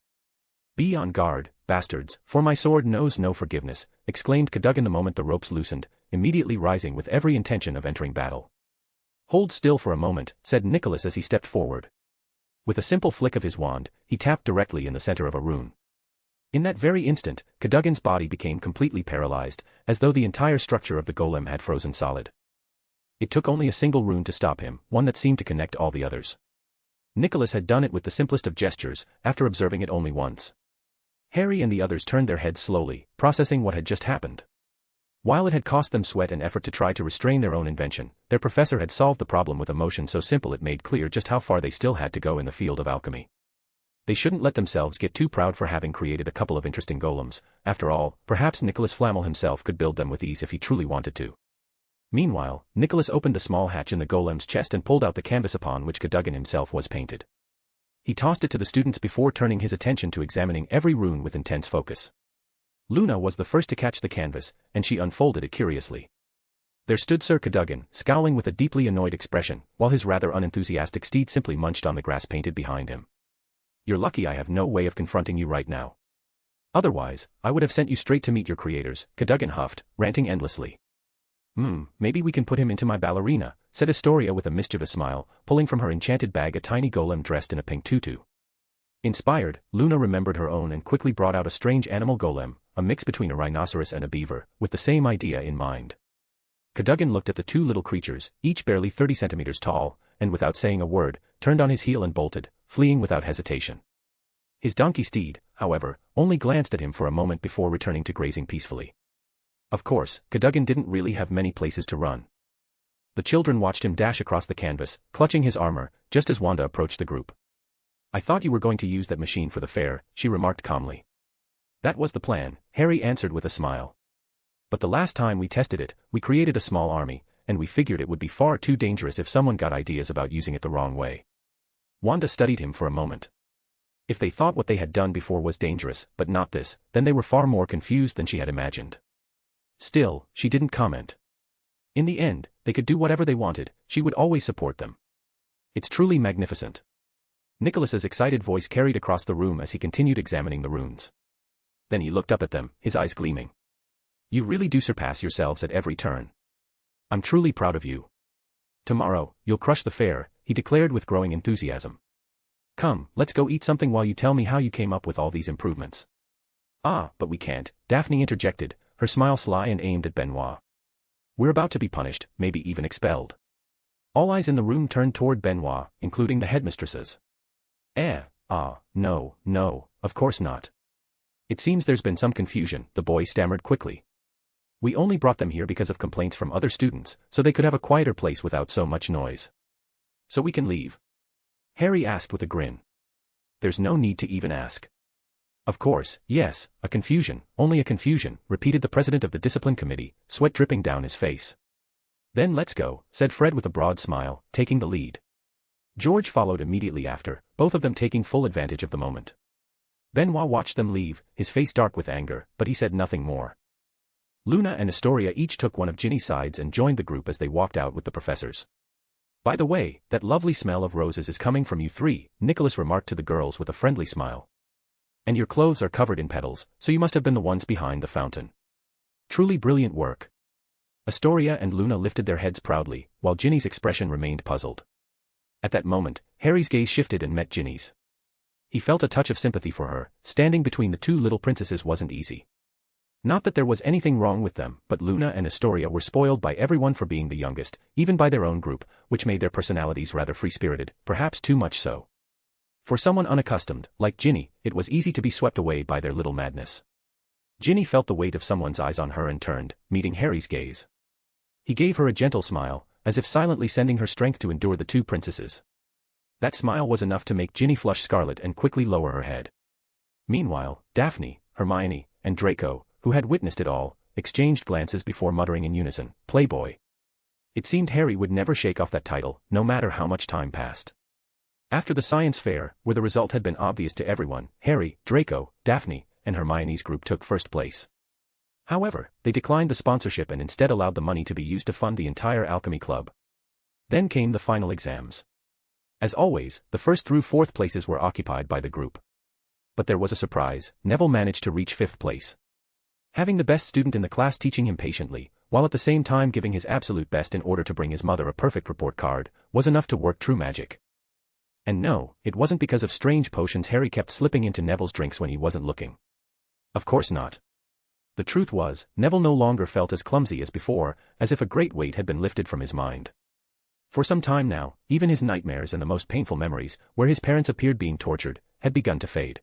Be on guard, bastards, for my sword knows no forgiveness, exclaimed Cadogan the moment the ropes loosened, immediately rising with every intention of entering battle. Hold still for a moment, said Nicholas as he stepped forward. With a simple flick of his wand, he tapped directly in the center of a rune. In that very instant, Cadogan's body became completely paralyzed, as though the entire structure of the golem had frozen solid. It took only a single rune to stop him, one that seemed to connect all the others. Nicholas had done it with the simplest of gestures, after observing it only once. Harry and the others turned their heads slowly, processing what had just happened. While it had cost them sweat and effort to try to restrain their own invention, their professor had solved the problem with a motion so simple it made clear just how far they still had to go in the field of alchemy. They shouldn't let themselves get too proud for having created a couple of interesting golems. After all, perhaps Nicholas Flamel himself could build them with ease if he truly wanted to. Meanwhile, Nicholas opened the small hatch in the golem's chest and pulled out the canvas upon which Cadogan himself was painted. He tossed it to the students before turning his attention to examining every rune with intense focus. Luna was the first to catch the canvas, and she unfolded it curiously. There stood Sir Cadogan, scowling with a deeply annoyed expression, while his rather unenthusiastic steed simply munched on the grass painted behind him. You're lucky I have no way of confronting you right now. Otherwise, I would have sent you straight to meet your creators, Cadogan huffed, ranting endlessly. Maybe we can put him into my ballerina, said Astoria with a mischievous smile, pulling from her enchanted bag a tiny golem dressed in a pink tutu. Inspired, Luna remembered her own and quickly brought out a strange animal golem, a mix between a rhinoceros and a beaver, with the same idea in mind. Cadogan looked at the two little creatures, each barely 30 centimeters tall, and without saying a word, turned on his heel and bolted, fleeing without hesitation. His donkey steed, however, only glanced at him for a moment before returning to grazing peacefully. Of course, Cadogan didn't really have many places to run. The children watched him dash across the canvas, clutching his armor, just as Wanda approached the group. I thought you were going to use that machine for the fair, she remarked calmly. That was the plan, Harry answered with a smile. But the last time we tested it, we created a small army, and we figured it would be far too dangerous if someone got ideas about using it the wrong way. Wanda studied him for a moment. If they thought what they had done before was dangerous, but not this, then they were far more confused than she had imagined. Still, she didn't comment. In the end, they could do whatever they wanted, she would always support them. It's truly magnificent. Nicholas's excited voice carried across the room as he continued examining the runes. Then he looked up at them, his eyes gleaming. You really do surpass yourselves at every turn. I'm truly proud of you. Tomorrow, you'll crush the fair, he declared with growing enthusiasm. Come, let's go eat something while you tell me how you came up with all these improvements. Ah, but we can't, Daphne interjected, her smile sly and aimed at Benoit. "We're about to be punished, maybe even expelled." All eyes in the room turned toward Benoit, including the headmistresses. No, of course not. "It seems there's been some confusion," the boy stammered quickly. "We only brought them here because of complaints from other students, so they could have a quieter place without so much noise." "So we can leave?" Harry asked with a grin. "There's no need to even ask." "Of course, yes, a confusion, only a confusion," repeated the president of the discipline committee, sweat dripping down his face. "Then let's go," said Fred with a broad smile, taking the lead. George followed immediately after, both of them taking full advantage of the moment. Benoit watched them leave, his face dark with anger, but he said nothing more. Luna and Astoria each took one of Ginny's sides and joined the group as they walked out with the professors. "By the way, that lovely smell of roses is coming from you three," Nicholas remarked to the girls with a friendly smile. "And your clothes are covered in petals, so you must have been the ones behind the fountain. Truly brilliant work." Astoria and Luna lifted their heads proudly, while Ginny's expression remained puzzled. At that moment, Harry's gaze shifted and met Ginny's. He felt a touch of sympathy for her. Standing between the two little princesses wasn't easy. Not that there was anything wrong with them, but Luna and Astoria were spoiled by everyone for being the youngest, even by their own group, which made their personalities rather free-spirited, perhaps too much so. For someone unaccustomed, like Ginny, it was easy to be swept away by their little madness. Ginny felt the weight of someone's eyes on her and turned, meeting Harry's gaze. He gave her a gentle smile, as if silently sending her strength to endure the two princesses. That smile was enough to make Ginny flush scarlet and quickly lower her head. Meanwhile, Daphne, Hermione, and Draco, who had witnessed it all, exchanged glances before muttering in unison, "Playboy." It seemed Harry would never shake off that title, no matter how much time passed. After the science fair, where the result had been obvious to everyone, Harry, Draco, Daphne, and Hermione's group took first place. However, they declined the sponsorship and instead allowed the money to be used to fund the entire alchemy club. Then came the final exams. As always, the first through fourth places were occupied by the group. But there was a surprise. Neville managed to reach fifth place. Having the best student in the class teaching him patiently, while at the same time giving his absolute best in order to bring his mother a perfect report card, was enough to work true magic. And no, it wasn't because of strange potions Harry kept slipping into Neville's drinks when he wasn't looking. Of course not. The truth was, Neville no longer felt as clumsy as before, as if a great weight had been lifted from his mind. For some time now, even his nightmares and the most painful memories, where his parents appeared being tortured, had begun to fade.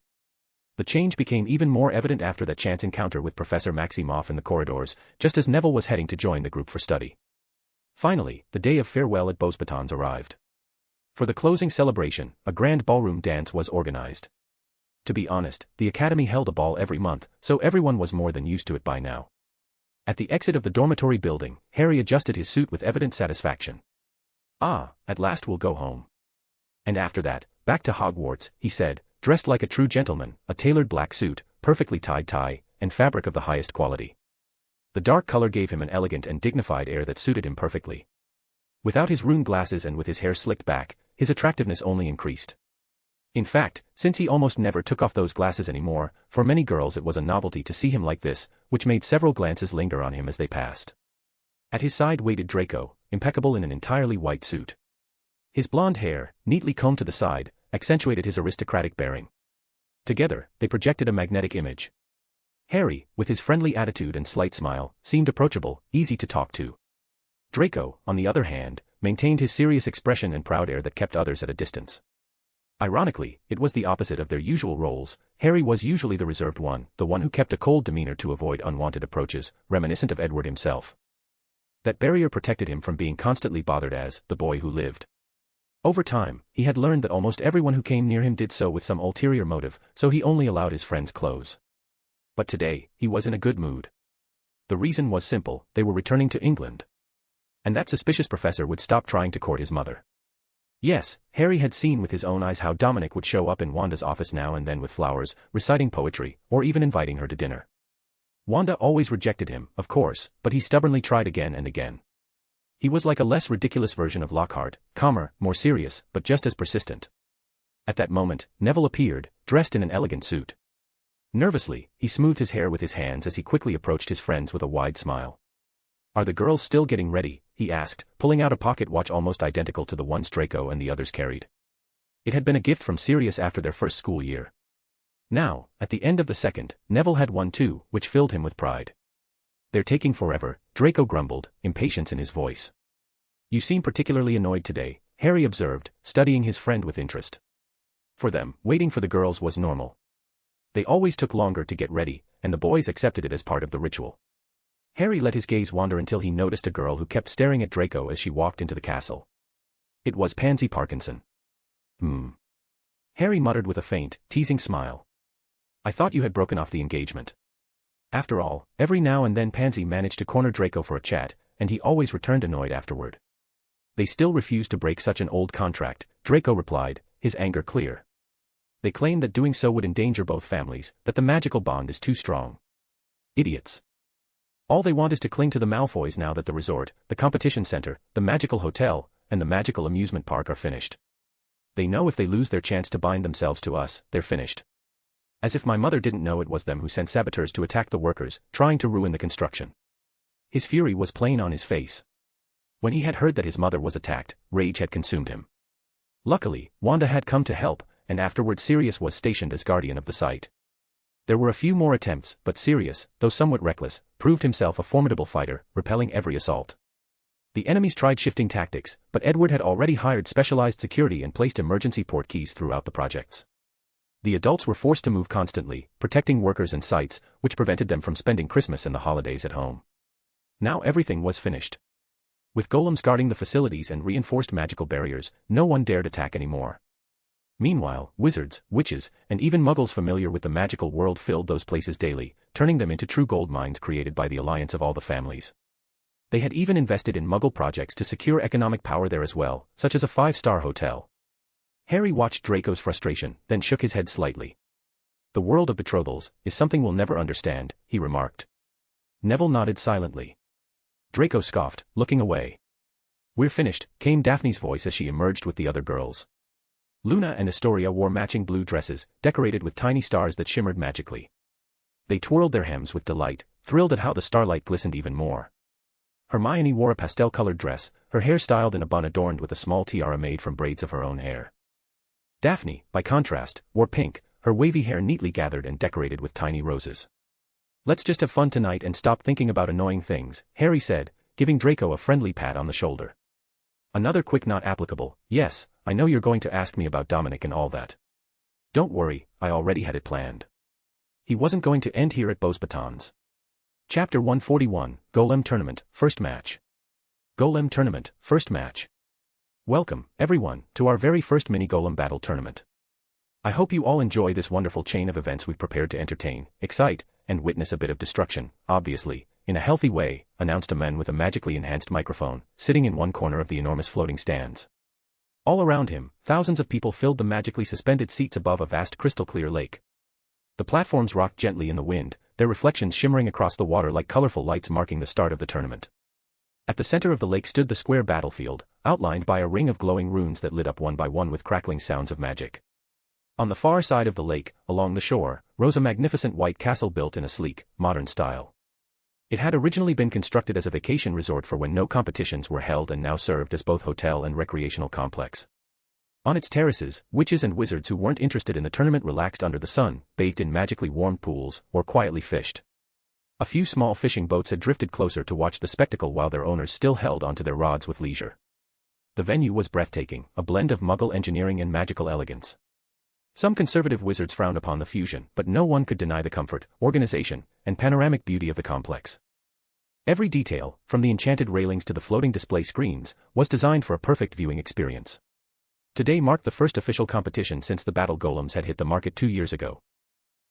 The change became even more evident after that chance encounter with Professor Maximoff in the corridors, just as Neville was heading to join the group for study. Finally, the day of farewell at Beauxbatons arrived. For the closing celebration, a grand ballroom dance was organized. To be honest, the academy held a ball every month, so everyone was more than used to it by now. At the exit of the dormitory building, Harry adjusted his suit with evident satisfaction. "Ah, at last we'll go home. And after that, back to Hogwarts," he said, dressed like a true gentleman, a tailored black suit, perfectly tied tie, and fabric of the highest quality. The dark color gave him an elegant and dignified air that suited him perfectly. Without his ruined glasses and with his hair slicked back, his attractiveness only increased. In fact, since he almost never took off those glasses anymore, for many girls it was a novelty to see him like this, which made several glances linger on him as they passed. At his side waited Draco, impeccable in an entirely white suit. His blonde hair, neatly combed to the side, accentuated his aristocratic bearing. Together, they projected a magnetic image. Harry, with his friendly attitude and slight smile, seemed approachable, easy to talk to. Draco, on the other hand, maintained his serious expression and proud air that kept others at a distance. Ironically, it was the opposite of their usual roles. Harry was usually the reserved one, the one who kept a cold demeanor to avoid unwanted approaches, reminiscent of Edward himself. That barrier protected him from being constantly bothered as the boy who lived. Over time, he had learned that almost everyone who came near him did so with some ulterior motive, so he only allowed his friends close. But today, he was in a good mood. The reason was simple: they were returning to England. And that suspicious professor would stop trying to court his mother. Yes, Harry had seen with his own eyes how Dominic would show up in Wanda's office now and then with flowers, reciting poetry, or even inviting her to dinner. Wanda always rejected him, of course, but he stubbornly tried again and again. He was like a less ridiculous version of Lockhart, calmer, more serious, but just as persistent. At that moment, Neville appeared, dressed in an elegant suit. Nervously, he smoothed his hair with his hands as he quickly approached his friends with a wide smile. "Are the girls still getting ready?" he asked, pulling out a pocket watch almost identical to the ones Draco and the others carried. It had been a gift from Sirius after their first school year. Now, at the end of the second, Neville had one too, which filled him with pride. They're taking forever, Draco grumbled, impatience in his voice. You seem particularly annoyed today, Harry observed, studying his friend with interest. For them, waiting for the girls was normal. They always took longer to get ready, and the boys accepted it as part of the ritual. Harry let his gaze wander until he noticed a girl who kept staring at Draco as she walked into the castle. It was Pansy Parkinson. Harry muttered with a faint, teasing smile. I thought you had broken off the engagement. After all, every now and then Pansy managed to corner Draco for a chat, and he always returned annoyed afterward. They still refused to break such an old contract, Draco replied, his anger clear. They claim that doing so would endanger both families, that the magical bond is too strong. Idiots. All they want is to cling to the Malfoys now that the resort, the competition center, the magical hotel, and the magical amusement park are finished. They know if they lose their chance to bind themselves to us, they're finished. As if my mother didn't know it was them who sent saboteurs to attack the workers, trying to ruin the construction. His fury was plain on his face. When he had heard that his mother was attacked, rage had consumed him. Luckily, Wanda had come to help, and afterward Sirius was stationed as guardian of the site. There were a few more attempts, but Sirius, though somewhat reckless, proved himself a formidable fighter, repelling every assault. The enemies tried shifting tactics, but Edward had already hired specialized security and placed emergency port keys throughout the projects. The adults were forced to move constantly, protecting workers and sites, which prevented them from spending Christmas and the holidays at home. Now everything was finished. With golems guarding the facilities and reinforced magical barriers, no one dared attack anymore. Meanwhile, wizards, witches, and even muggles familiar with the magical world filled those places daily, turning them into true gold mines created by the alliance of all the families. They had even invested in muggle projects to secure economic power there as well, such as a 5-star hotel. Harry watched Draco's frustration, then shook his head slightly. The world of betrothals is something we'll never understand, he remarked. Neville nodded silently. Draco scoffed, looking away. We're finished, came Daphne's voice as she emerged with the other girls. Luna and Astoria wore matching blue dresses, decorated with tiny stars that shimmered magically. They twirled their hems with delight, thrilled at how the starlight glistened even more. Hermione wore a pastel-colored dress, her hair styled in a bun adorned with a small tiara made from braids of her own hair. Daphne, by contrast, wore pink, her wavy hair neatly gathered and decorated with tiny roses. Let's just have fun tonight and stop thinking about annoying things, Harry said, giving Draco a friendly pat on the shoulder. Another quick not applicable, yes, I know you're going to ask me about Dominic and all that. Don't worry, I already had it planned. He wasn't going to end here at Beauxbatons. Chapter 141, Golem Tournament, First Match. Golem Tournament, First Match. Welcome, everyone, to our very first mini-golem battle tournament. I hope you all enjoy this wonderful chain of events we've prepared to entertain, excite, and witness a bit of destruction, obviously, in a healthy way, announced a man with a magically enhanced microphone, sitting in one corner of the enormous floating stands. All around him, thousands of people filled the magically suspended seats above a vast crystal-clear lake. The platforms rocked gently in the wind, their reflections shimmering across the water like colorful lights marking the start of the tournament. At the center of the lake stood the square battlefield, outlined by a ring of glowing runes that lit up one by one with crackling sounds of magic. On the far side of the lake, along the shore, rose a magnificent white castle built in a sleek, modern style. It had originally been constructed as a vacation resort for when no competitions were held and now served as both hotel and recreational complex. On its terraces, witches and wizards who weren't interested in the tournament relaxed under the sun, bathed in magically warmed pools, or quietly fished. A few small fishing boats had drifted closer to watch the spectacle while their owners still held onto their rods with leisure. The venue was breathtaking, a blend of Muggle engineering and magical elegance. Some conservative wizards frowned upon the fusion, but no one could deny the comfort, organization, and panoramic beauty of the complex. Every detail, from the enchanted railings to the floating display screens, was designed for a perfect viewing experience. Today marked the first official competition since the battle golems had hit the market 2 years ago.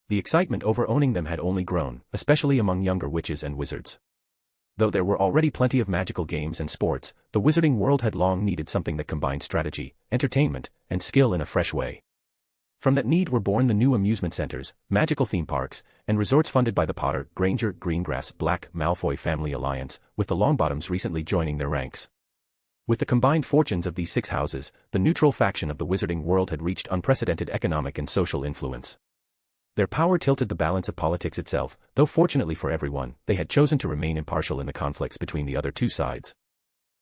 The excitement over owning them had only grown, especially among younger witches and wizards. Though there were already plenty of magical games and sports, the wizarding world had long needed something that combined strategy, entertainment, and skill in a fresh way. From that need were born the new amusement centers, magical theme parks, and resorts funded by the Potter, Granger, Greengrass, Black, Malfoy family alliance, with the Longbottoms recently joining their ranks. With the combined fortunes of these 6 houses, the neutral faction of the wizarding world had reached unprecedented economic and social influence. Their power tilted the balance of politics itself, though fortunately for everyone, they had chosen to remain impartial in the conflicts between the other 2 sides.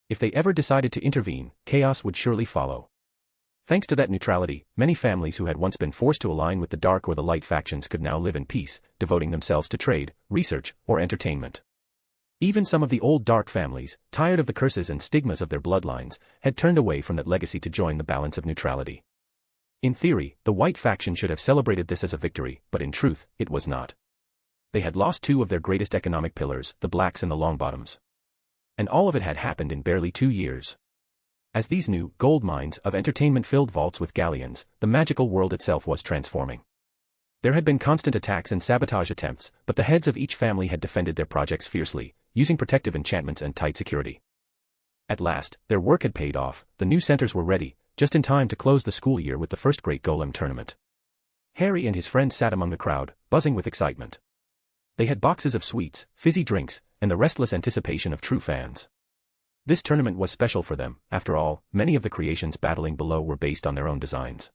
If they ever decided to intervene, chaos would surely follow. Thanks to that neutrality, many families who had once been forced to align with the dark or the light factions could now live in peace, devoting themselves to trade, research, or entertainment. Even some of the old dark families, tired of the curses and stigmas of their bloodlines, had turned away from that legacy to join the balance of neutrality. In theory, the white faction should have celebrated this as a victory, but in truth, it was not. They had lost two of their greatest economic pillars, the blacks and the Longbottoms. And all of it had happened in barely 2 years. As these new gold mines of entertainment filled vaults with galleons, the magical world itself was transforming. There had been constant attacks and sabotage attempts, but the heads of each family had defended their projects fiercely, using protective enchantments and tight security. At last, their work had paid off, the new centers were ready, just in time to close the school year with the first great golem tournament. Harry and his friends sat among the crowd, buzzing with excitement. They had boxes of sweets, fizzy drinks, and the restless anticipation of true fans. This tournament was special for them, after all, many of the creations battling below were based on their own designs.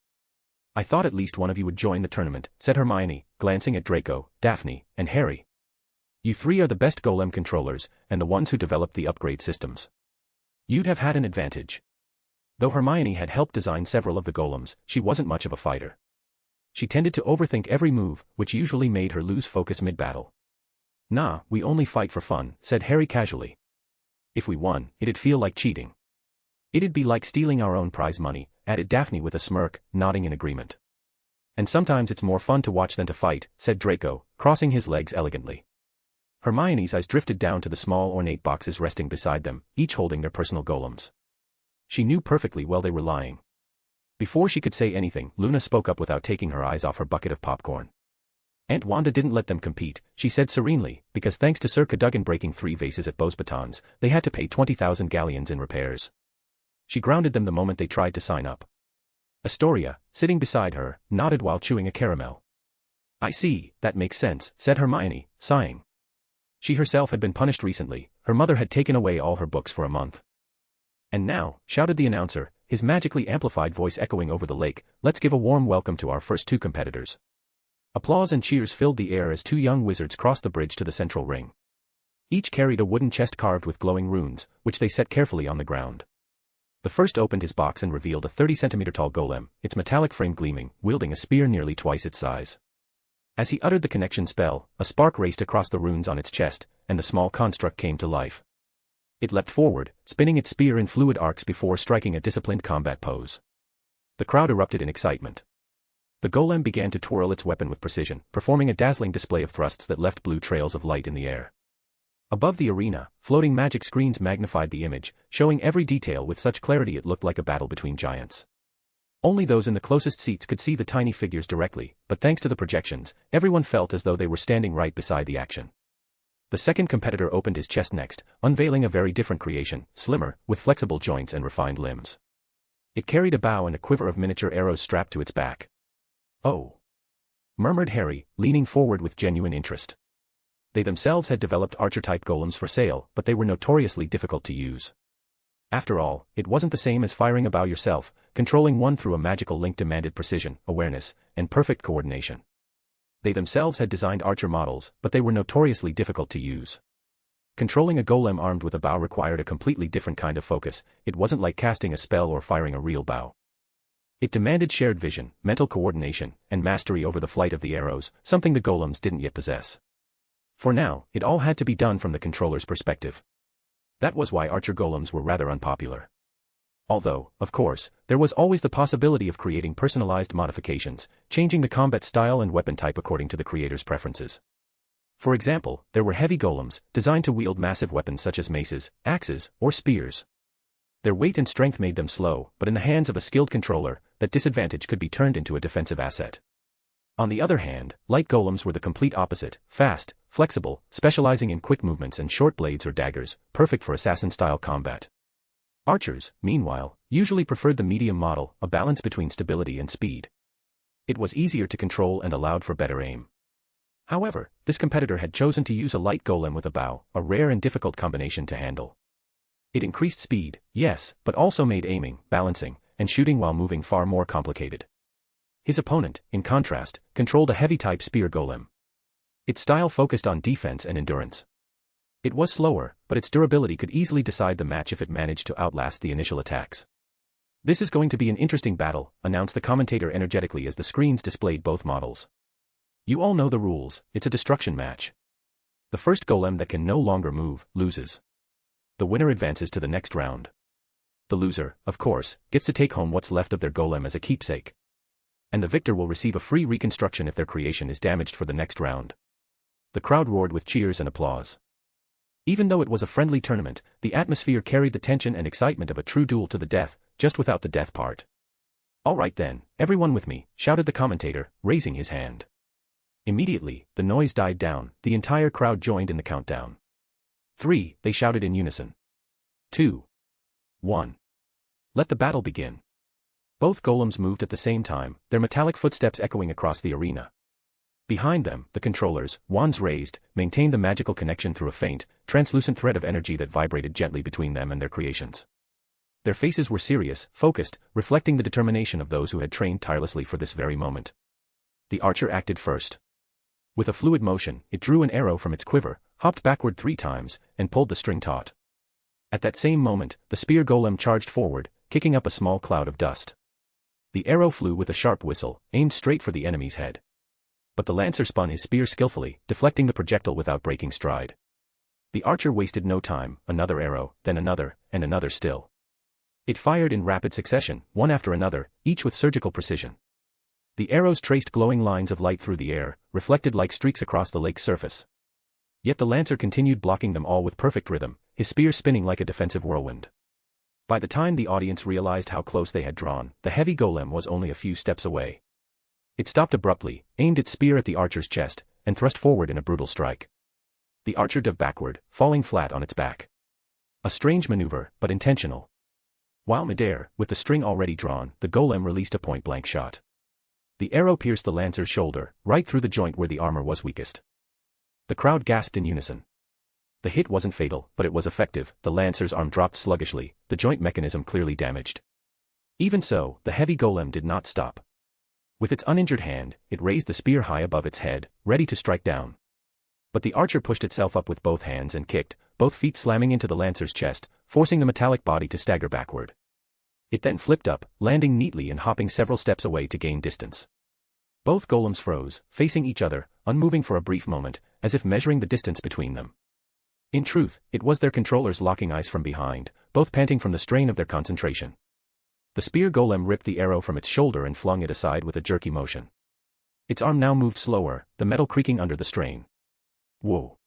"I thought at least one of you would join the tournament," said Hermione, glancing at Draco, Daphne, and Harry. "You three are the best golem controllers, and the ones who developed the upgrade systems. You'd have had an advantage." Though Hermione had helped design several of the golems, she wasn't much of a fighter. She tended to overthink every move, which usually made her lose focus mid-battle. "Nah, we only fight for fun," said Harry casually. "If we won, it'd feel like cheating." "It'd be like stealing our own prize money," added Daphne with a smirk, nodding in agreement. "And sometimes it's more fun to watch than to fight," said Draco, crossing his legs elegantly. Hermione's eyes drifted down to the small ornate boxes resting beside them, each holding their personal golems. She knew perfectly well they were lying. Before she could say anything, Luna spoke up without taking her eyes off her bucket of popcorn. "Aunt Wanda didn't let them compete," she said serenely, "because thanks to Sir Cadogan breaking 3 vases at Beauxbatons, they had to pay 20,000 galleons in repairs. She grounded them the moment they tried to sign up." Astoria, sitting beside her, nodded while chewing a caramel. "I see, that makes sense," said Hermione, sighing. She herself had been punished recently, her mother had taken away all her books for a month. "And now," shouted the announcer, his magically amplified voice echoing over the lake, "let's give a warm welcome to our first 2 competitors." Applause and cheers filled the air as 2 young wizards crossed the bridge to the central ring. Each carried a wooden chest carved with glowing runes, which they set carefully on the ground. The first opened his box and revealed a 30-centimeter tall golem, its metallic frame gleaming, wielding a spear nearly twice its size. As he uttered the connection spell, a spark raced across the runes on its chest, and the small construct came to life. It leapt forward, spinning its spear in fluid arcs before striking a disciplined combat pose. The crowd erupted in excitement. The golem began to twirl its weapon with precision, performing a dazzling display of thrusts that left blue trails of light in the air. Above the arena, floating magic screens magnified the image, showing every detail with such clarity it looked like a battle between giants. Only those in the closest seats could see the tiny figures directly, but thanks to the projections, everyone felt as though they were standing right beside the action. The second competitor opened his chest next, unveiling a very different creation, slimmer, with flexible joints and refined limbs. It carried a bow and a quiver of miniature arrows strapped to its back. "Oh," murmured Harry, leaning forward with genuine interest. They themselves had developed archer-type golems for sale, but they were notoriously difficult to use. After all, it wasn't the same as firing a bow yourself, controlling one through a magical link demanded precision, awareness, and perfect coordination. They themselves had designed archer models, but they were notoriously difficult to use. Controlling a golem armed with a bow required a completely different kind of focus. It wasn't like casting a spell or firing a real bow. It demanded shared vision, mental coordination, and mastery over the flight of the arrows, something the golems didn't yet possess. For now, it all had to be done from the controller's perspective. That was why archer golems were rather unpopular. Although, of course, there was always the possibility of creating personalized modifications, changing the combat style and weapon type according to the creator's preferences. For example, there were heavy golems, designed to wield massive weapons such as maces, axes, or spears. Their weight and strength made them slow, but in the hands of a skilled controller, that disadvantage could be turned into a defensive asset. On the other hand, light golems were the complete opposite, fast, flexible, specializing in quick movements and short blades or daggers, perfect for assassin-style combat. Archers, meanwhile, usually preferred the medium model, a balance between stability and speed. It was easier to control and allowed for better aim. However, this competitor had chosen to use a light golem with a bow, a rare and difficult combination to handle. It increased speed, yes, but also made aiming, balancing, and shooting while moving far more complicated. His opponent, in contrast, controlled a heavy-type spear golem. Its style focused on defense and endurance. It was slower, but its durability could easily decide the match if it managed to outlast the initial attacks. "This is going to be an interesting battle," announced the commentator energetically as the screens displayed both models. "You all know the rules, it's a destruction match. The first golem that can no longer move, loses. The winner advances to the next round. The loser, of course, gets to take home what's left of their golem as a keepsake. And the victor will receive a free reconstruction if their creation is damaged for the next round. The crowd roared with cheers and applause. Even though it was a friendly tournament, the atmosphere carried the tension and excitement of a true duel to the death, just without the death part. "All right then, everyone with me," shouted the commentator, raising his hand. Immediately, the noise died down, the entire crowd joined in the countdown. 3, they shouted in unison. 2. 1. Let the battle begin. Both golems moved at the same time, their metallic footsteps echoing across the arena. Behind them, the controllers, wands raised, maintained the magical connection through a faint, translucent thread of energy that vibrated gently between them and their creations. Their faces were serious, focused, reflecting the determination of those who had trained tirelessly for this very moment. The archer acted first. With a fluid motion, it drew an arrow from its quiver, hopped backward 3 times, and pulled the string taut. At that same moment, the spear golem charged forward, kicking up a small cloud of dust. The arrow flew with a sharp whistle, aimed straight for the enemy's head. But the lancer spun his spear skillfully, deflecting the projectile without breaking stride. The archer wasted no time, another arrow, then another, and another still. It fired in rapid succession, one after another, each with surgical precision. The arrows traced glowing lines of light through the air, reflected like streaks across the lake's surface. Yet the lancer continued blocking them all with perfect rhythm, his spear spinning like a defensive whirlwind. By the time the audience realized how close they had drawn, the heavy golem was only a few steps away. It stopped abruptly, aimed its spear at the archer's chest, and thrust forward in a brutal strike. The archer dove backward, falling flat on its back. A strange maneuver, but intentional. While midair, with the string already drawn, the golem released a point-blank shot. The arrow pierced the lancer's shoulder, right through the joint where the armor was weakest. The crowd gasped in unison. The hit wasn't fatal, but it was effective. The lancer's arm dropped sluggishly, the joint mechanism clearly damaged. Even so, the heavy golem did not stop. With its uninjured hand, it raised the spear high above its head, ready to strike down. But the archer pushed itself up with both hands and kicked, both feet slamming into the lancer's chest, forcing the metallic body to stagger backward. It then flipped up, landing neatly and hopping several steps away to gain distance. Both golems froze, facing each other, unmoving for a brief moment, as if measuring the distance between them. In truth, it was their controllers locking eyes from behind, both panting from the strain of their concentration. The spear golem ripped the arrow from its shoulder and flung it aside with a jerky motion. Its arm now moved slower, the metal creaking under the strain. "Whoa.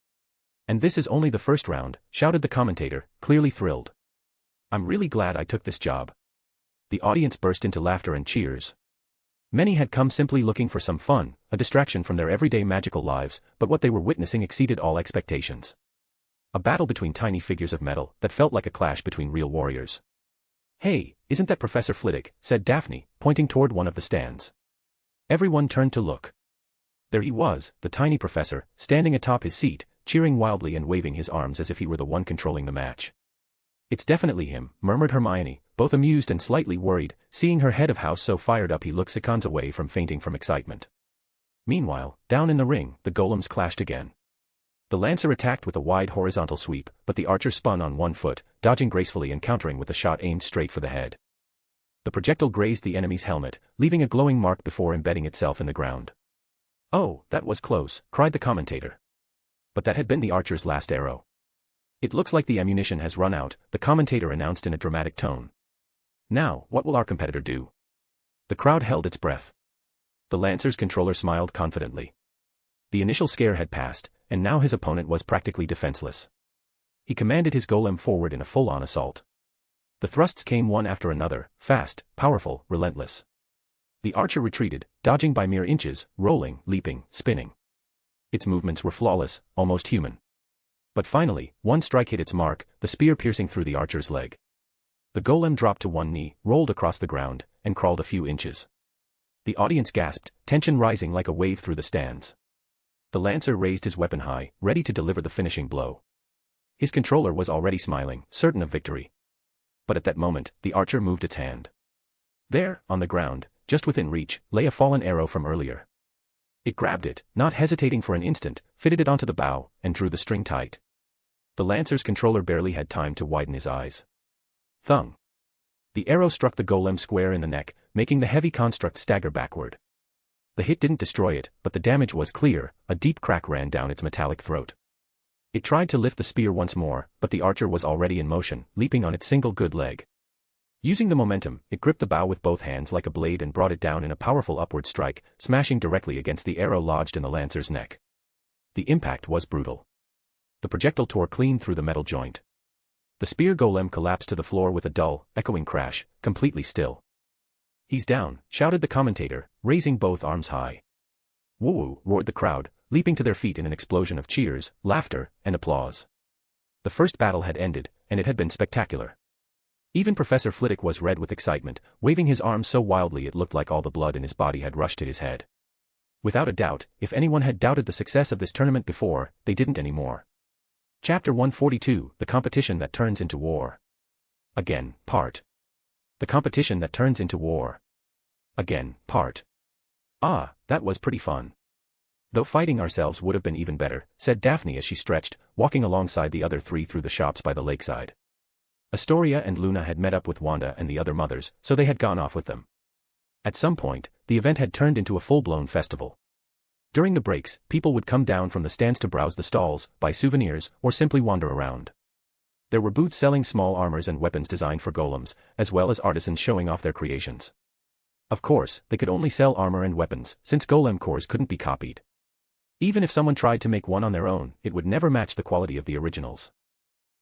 And this is only the first round," shouted the commentator, clearly thrilled. "I'm really glad I took this job." The audience burst into laughter and cheers. Many had come simply looking for some fun, a distraction from their everyday magical lives, but what they were witnessing exceeded all expectations. A battle between tiny figures of metal that felt like a clash between real warriors. "Hey, isn't that Professor Flitwick?" said Daphne, pointing toward one of the stands. Everyone turned to look. There he was, the tiny professor, standing atop his seat, cheering wildly and waving his arms as if he were the one controlling the match. "It's definitely him," murmured Hermione, both amused and slightly worried, seeing her head of house so fired up he looked seconds away from fainting from excitement. Meanwhile, down in the ring, the golems clashed again. The lancer attacked with a wide horizontal sweep, but the archer spun on one foot, dodging gracefully and countering with a shot aimed straight for the head. The projectile grazed the enemy's helmet, leaving a glowing mark before embedding itself in the ground. "Oh, that was close," cried the commentator. But that had been the archer's last arrow. "It looks like the ammunition has run out," the commentator announced in a dramatic tone. "Now, what will our competitor do?" The crowd held its breath. The lancer's controller smiled confidently. The initial scare had passed, and now his opponent was practically defenseless. He commanded his golem forward in a full-on assault. The thrusts came one after another, fast, powerful, relentless. The archer retreated, dodging by mere inches, rolling, leaping, spinning. Its movements were flawless, almost human. But finally, one strike hit its mark, the spear piercing through the archer's leg. The golem dropped to one knee, rolled across the ground, and crawled a few inches. The audience gasped, tension rising like a wave through the stands. The lancer raised his weapon high, ready to deliver the finishing blow. His controller was already smiling, certain of victory. But at that moment, the archer moved its hand. There, on the ground, just within reach, lay a fallen arrow from earlier. It grabbed it, not hesitating for an instant, fitted it onto the bow, and drew the string tight. The lancer's controller barely had time to widen his eyes. Thung. The arrow struck the golem square in the neck, making the heavy construct stagger backward. The hit didn't destroy it, but the damage was clear, a deep crack ran down its metallic throat. It tried to lift the spear once more, but the archer was already in motion, leaping on its single good leg. Using the momentum, it gripped the bow with both hands like a blade and brought it down in a powerful upward strike, smashing directly against the arrow lodged in the lancer's neck. The impact was brutal. The projectile tore clean through the metal joint. The spear golem collapsed to the floor with a dull, echoing crash, completely still. "He's down," shouted the commentator, raising both arms high. "Woo-woo," roared the crowd, leaping to their feet in an explosion of cheers, laughter, and applause. The first battle had ended, and it had been spectacular. Even Professor Flitwick was red with excitement, waving his arms so wildly it looked like all the blood in his body had rushed to his head. Without a doubt, if anyone had doubted the success of this tournament before, they didn't anymore. Chapter 142, The Competition That Turns into War. Again, part. The Competition That Turns into War. Again, part. "Ah, that was pretty fun. Though fighting ourselves would have been even better," said Daphne as she stretched, walking alongside the other three through the shops by the lakeside. Astoria and Luna had met up with Wanda and the other mothers, so they had gone off with them. At some point, the event had turned into a full-blown festival. During the breaks, people would come down from the stands to browse the stalls, buy souvenirs, or simply wander around. There were booths selling small armors and weapons designed for golems, as well as artisans showing off their creations. Of course, they could only sell armor and weapons, since golem cores couldn't be copied. Even if someone tried to make one on their own, it would never match the quality of the originals.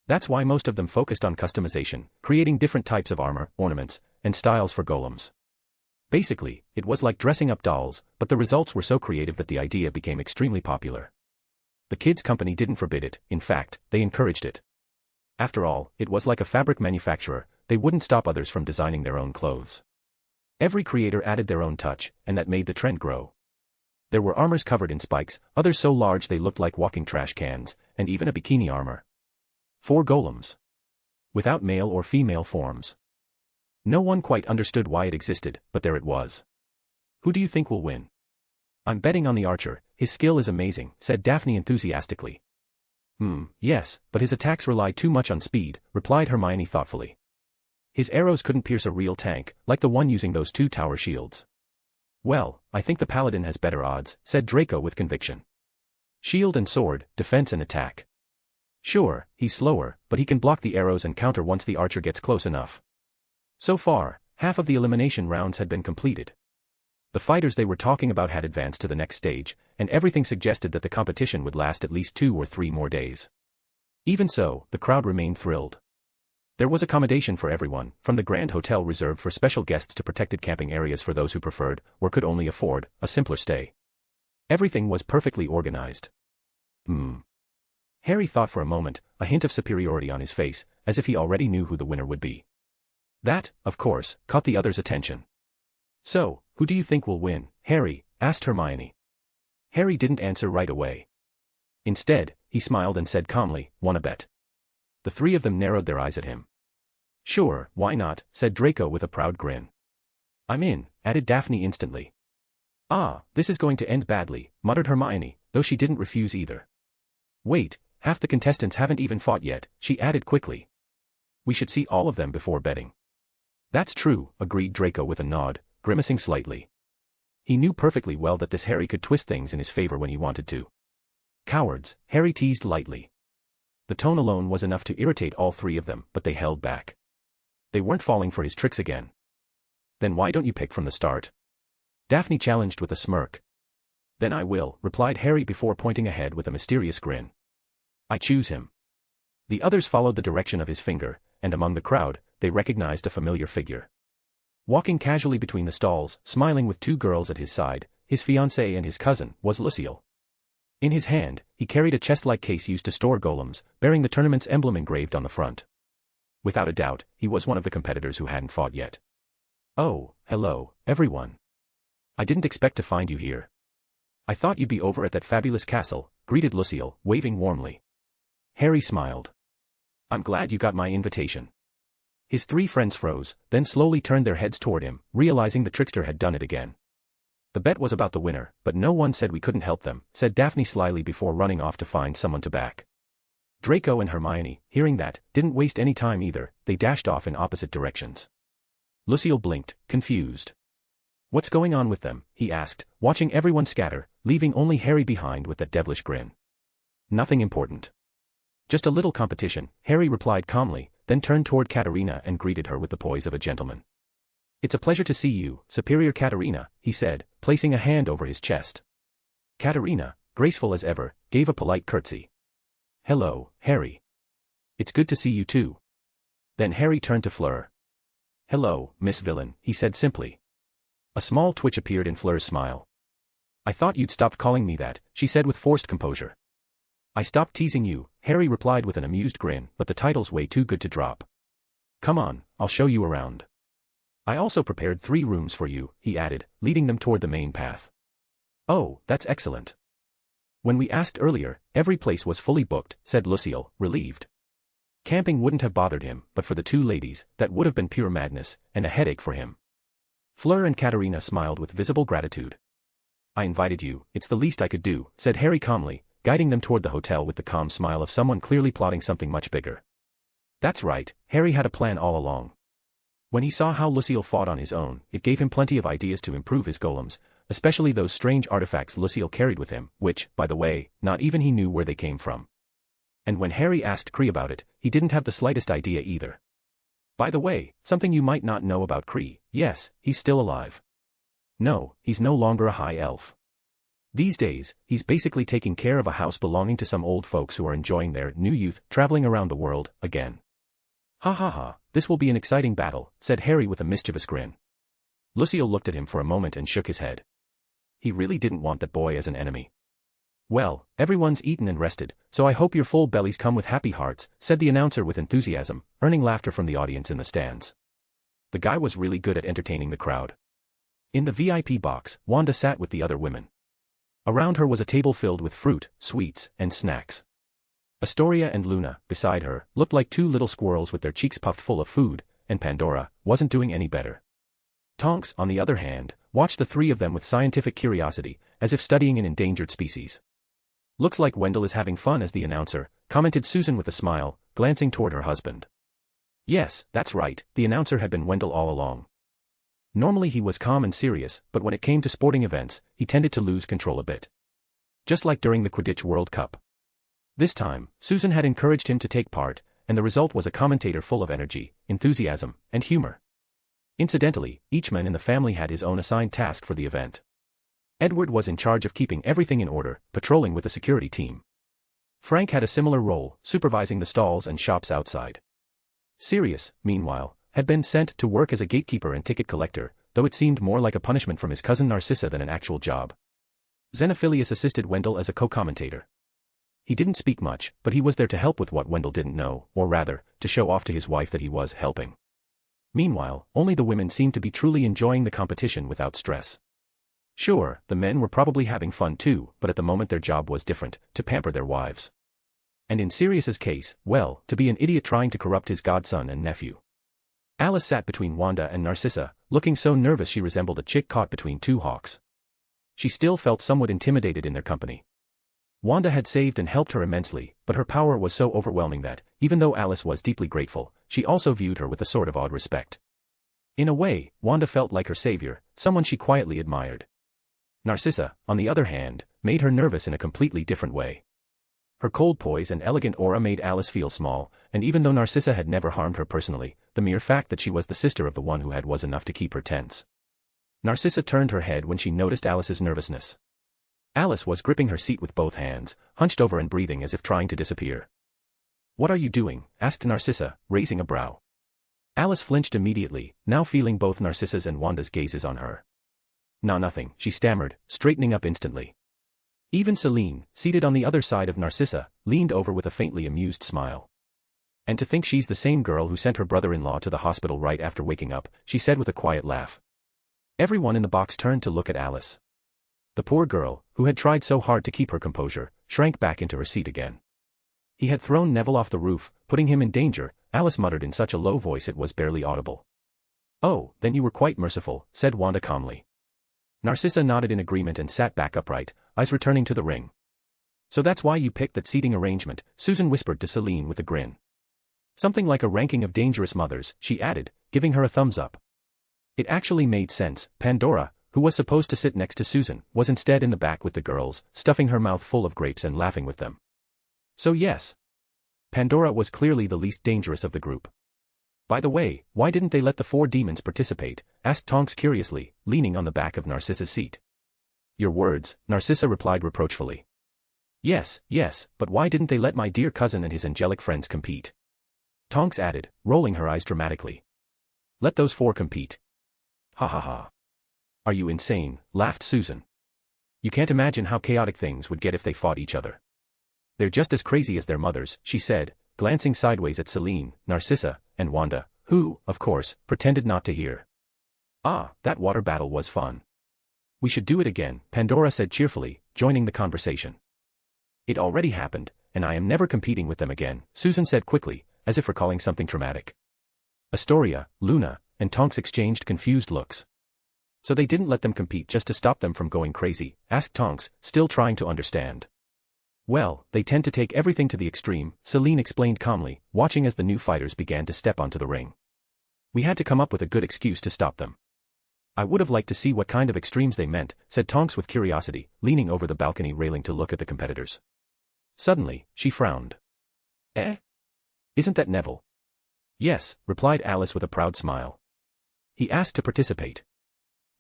That's why most of them focused on customization, creating different types of armor, ornaments, and styles for golems. Basically, it was like dressing up dolls, but the results were so creative that the idea became extremely popular. The kids' company didn't forbid it, in fact, they encouraged it. After all, it was like a fabric manufacturer, they wouldn't stop others from designing their own clothes. Every creator added their own touch, and that made the trend grow. There were armors covered in spikes, others so large they looked like walking trash cans, and even a bikini armor. 4 golems. Without male or female forms. No one quite understood why it existed, but there it was. "Who do you think will win?" "I'm betting on the archer, his skill is amazing," said Daphne enthusiastically. Yes, but his attacks rely too much on speed," replied Hermione thoughtfully. "His arrows couldn't pierce a real tank, like the one using those 2 tower shields." "Well, I think the paladin has better odds," said Draco with conviction. "Shield and sword, defense and attack. Sure, he's slower, but he can block the arrows and counter once the archer gets close enough." So far, half of the elimination rounds had been completed. The fighters they were talking about had advanced to the next stage, and everything suggested that the competition would last at least 2 or 3 more days. Even so, the crowd remained thrilled. There was accommodation for everyone, from the grand hotel reserved for special guests to protected camping areas for those who preferred, or could only afford, a simpler stay. Everything was perfectly organized. Harry thought for a moment, a hint of superiority on his face, as if he already knew who the winner would be. That, of course, caught the others' attention. "So, who do you think will win, Harry?" asked Hermione. Harry didn't answer right away. Instead, he smiled and said calmly, "Wanna bet?" The 3 of them narrowed their eyes at him. "Sure, why not?" said Draco with a proud grin. "I'm in," added Daphne instantly. "Ah, this is going to end badly," muttered Hermione, though she didn't refuse either. "Wait, half the contestants haven't even fought yet," she added quickly. "We should see all of them before betting." "That's true," agreed Draco with a nod, grimacing slightly. He knew perfectly well that this Harry could twist things in his favor when he wanted to. "Cowards," Harry teased lightly. The tone alone was enough to irritate all 3 of them, but they held back. They weren't falling for his tricks again. "Then why don't you pick from the start?" Daphne challenged with a smirk. "Then I will," replied Harry before pointing ahead with a mysterious grin. "I choose him." The others followed the direction of his finger, and among the crowd, they recognized a familiar figure. Walking casually between the stalls, smiling with 2 girls at his side, his fiancée and his cousin, was Lucille. In his hand, he carried a chest-like case used to store golems, bearing the tournament's emblem engraved on the front. Without a doubt, he was one of the competitors who hadn't fought yet. "Oh, hello, everyone. I didn't expect to find you here. I thought you'd be over at that fabulous castle," greeted Lucille, waving warmly. Harry smiled. "I'm glad you got my invitation." His 3 friends froze, then slowly turned their heads toward him, realizing the trickster had done it again. "The bet was about the winner, but no one said we couldn't help them," said Daphne slyly before running off to find someone to back. Draco and Hermione, hearing that, didn't waste any time either, they dashed off in opposite directions. Lucille blinked, confused. "What's going on with them?" he asked, watching everyone scatter, leaving only Harry behind with that devilish grin. "Nothing important. Just a little competition, Harry replied calmly, then turned toward Katerina and greeted her with the poise of a gentleman. It's a pleasure to see you, Superior Katerina, he said, placing a hand over his chest. Katerina, graceful as ever, gave a polite curtsy. Hello, Harry. It's good to see you too. Then Harry turned to Fleur. Hello, Miss Villain, he said simply. A small twitch appeared in Fleur's smile. I thought you'd stopped calling me that, she said with forced composure. I stopped teasing you, Harry replied with an amused grin, but the title's way too good to drop. Come on, I'll show you around. I also prepared 3 rooms for you, he added, leading them toward the main path. Oh, that's excellent. When we asked earlier, every place was fully booked, said Lucille, relieved. Camping wouldn't have bothered him, but for the 2 ladies, that would have been pure madness, and a headache for him. Fleur and Katerina smiled with visible gratitude. I invited you, it's the least I could do, said Harry calmly, guiding them toward the hotel with the calm smile of someone clearly plotting something much bigger. That's right, Harry had a plan all along. When he saw how Lucille fought on his own, it gave him plenty of ideas to improve his golems, especially those strange artifacts Lucille carried with him, which, by the way, not even he knew where they came from. And when Harry asked Kree about it, he didn't have the slightest idea either. By the way, something you might not know about Kree, yes, he's still alive. No, he's no longer a high elf. These days, he's basically taking care of a house belonging to some old folks who are enjoying their new youth traveling around the world again. Ha ha ha, this will be an exciting battle, said Harry with a mischievous grin. Lucille looked at him for a moment and shook his head. He really didn't want that boy as an enemy. Well, everyone's eaten and rested, so I hope your full bellies come with happy hearts, said the announcer with enthusiasm, earning laughter from the audience in the stands. The guy was really good at entertaining the crowd. In the VIP box, Wanda sat with the other women. Around her was a table filled with fruit, sweets, and snacks. Astoria and Luna, beside her, looked like 2 little squirrels with their cheeks puffed full of food, and Pandora wasn't doing any better. Tonks, on the other hand, watched the 3 of them with scientific curiosity, as if studying an endangered species. Looks like Wendell is having fun as the announcer, commented Susan with a smile, glancing toward her husband. Yes, that's right, the announcer had been Wendell all along. Normally he was calm and serious, but when it came to sporting events, he tended to lose control a bit. Just like during the Quidditch World Cup. This time, Susan had encouraged him to take part, and the result was a commentator full of energy, enthusiasm, and humor. Incidentally, each man in the family had his own assigned task for the event. Edward was in charge of keeping everything in order, patrolling with the security team. Frank had a similar role, supervising the stalls and shops outside. Sirius, meanwhile, had been sent to work as a gatekeeper and ticket collector, though it seemed more like a punishment from his cousin Narcissa than an actual job. Xenophilius assisted Wendell as a co-commentator. He didn't speak much, but he was there to help with what Wendell didn't know, or rather, to show off to his wife that he was helping. Meanwhile, only the women seemed to be truly enjoying the competition without stress. Sure, the men were probably having fun too, but at the moment their job was different, to pamper their wives. And in Sirius's case, well, to be an idiot trying to corrupt his godson and nephew. Alice sat between Wanda and Narcissa, looking so nervous she resembled a chick caught between 2 hawks. She still felt somewhat intimidated in their company. Wanda had saved and helped her immensely, but her power was so overwhelming that, even though Alice was deeply grateful, she also viewed her with a sort of odd respect. In a way, Wanda felt like her savior, someone she quietly admired. Narcissa, on the other hand, made her nervous in a completely different way. Her cold poise and elegant aura made Alice feel small, and even though Narcissa had never harmed her personally, the mere fact that she was the sister of the one who had was enough to keep her tense. Narcissa turned her head when she noticed Alice's nervousness. Alice was gripping her seat with both hands, hunched over and breathing as if trying to disappear. "What are you doing?" asked Narcissa, raising a brow. Alice flinched immediately, now feeling both Narcissa's and Wanda's gazes on her. "Nah, nothing," she stammered, straightening up instantly. Even Celine, seated on the other side of Narcissa, leaned over with a faintly amused smile. "And to think she's the same girl who sent her brother-in-law to the hospital right after waking up," she said with a quiet laugh. Everyone in the box turned to look at Alice. The poor girl, who had tried so hard to keep her composure, shrank back into her seat again. "He had thrown Neville off the roof, putting him in danger," Alice muttered in such a low voice it was barely audible. "Oh, then you were quite merciful," said Wanda calmly. Narcissa nodded in agreement and sat back upright, eyes returning to the ring. "So that's why you picked that seating arrangement," Susan whispered to Celine with a grin. "Something like a ranking of dangerous mothers," she added, giving her a thumbs up. It actually made sense. Pandora, who was supposed to sit next to Susan, was instead in the back with the girls, stuffing her mouth full of grapes and laughing with them. So yes. Pandora was clearly the least dangerous of the group. By the way, why didn't they let the 4 demons participate? Asked Tonks curiously, leaning on the back of Narcissa's seat. Your words, Narcissa replied reproachfully. Yes, but why didn't they let my dear cousin and his angelic friends compete? Tonks added, rolling her eyes dramatically. Let those 4 compete. Ha ha ha. Are you insane? Laughed Susan. You can't imagine how chaotic things would get if they fought each other. They're just as crazy as their mothers, she said, glancing sideways at Celine, Narcissa, and Wanda, who, of course, pretended not to hear. Ah, that water battle was fun. We should do it again, Pandora said cheerfully, joining the conversation. It already happened, and I am never competing with them again, Susan said quickly, as if recalling something traumatic. Astoria, Luna, and Tonks exchanged confused looks. So they didn't let them compete just to stop them from going crazy, asked Tonks, still trying to understand. Well, they tend to take everything to the extreme, Celine explained calmly, watching as the new fighters began to step onto the ring. We had to come up with a good excuse to stop them. I would have liked to see what kind of extremes they meant, said Tonks with curiosity, leaning over the balcony railing to look at the competitors. Suddenly, she frowned. Eh? Isn't that Neville? Yes, replied Alice with a proud smile. He asked to participate.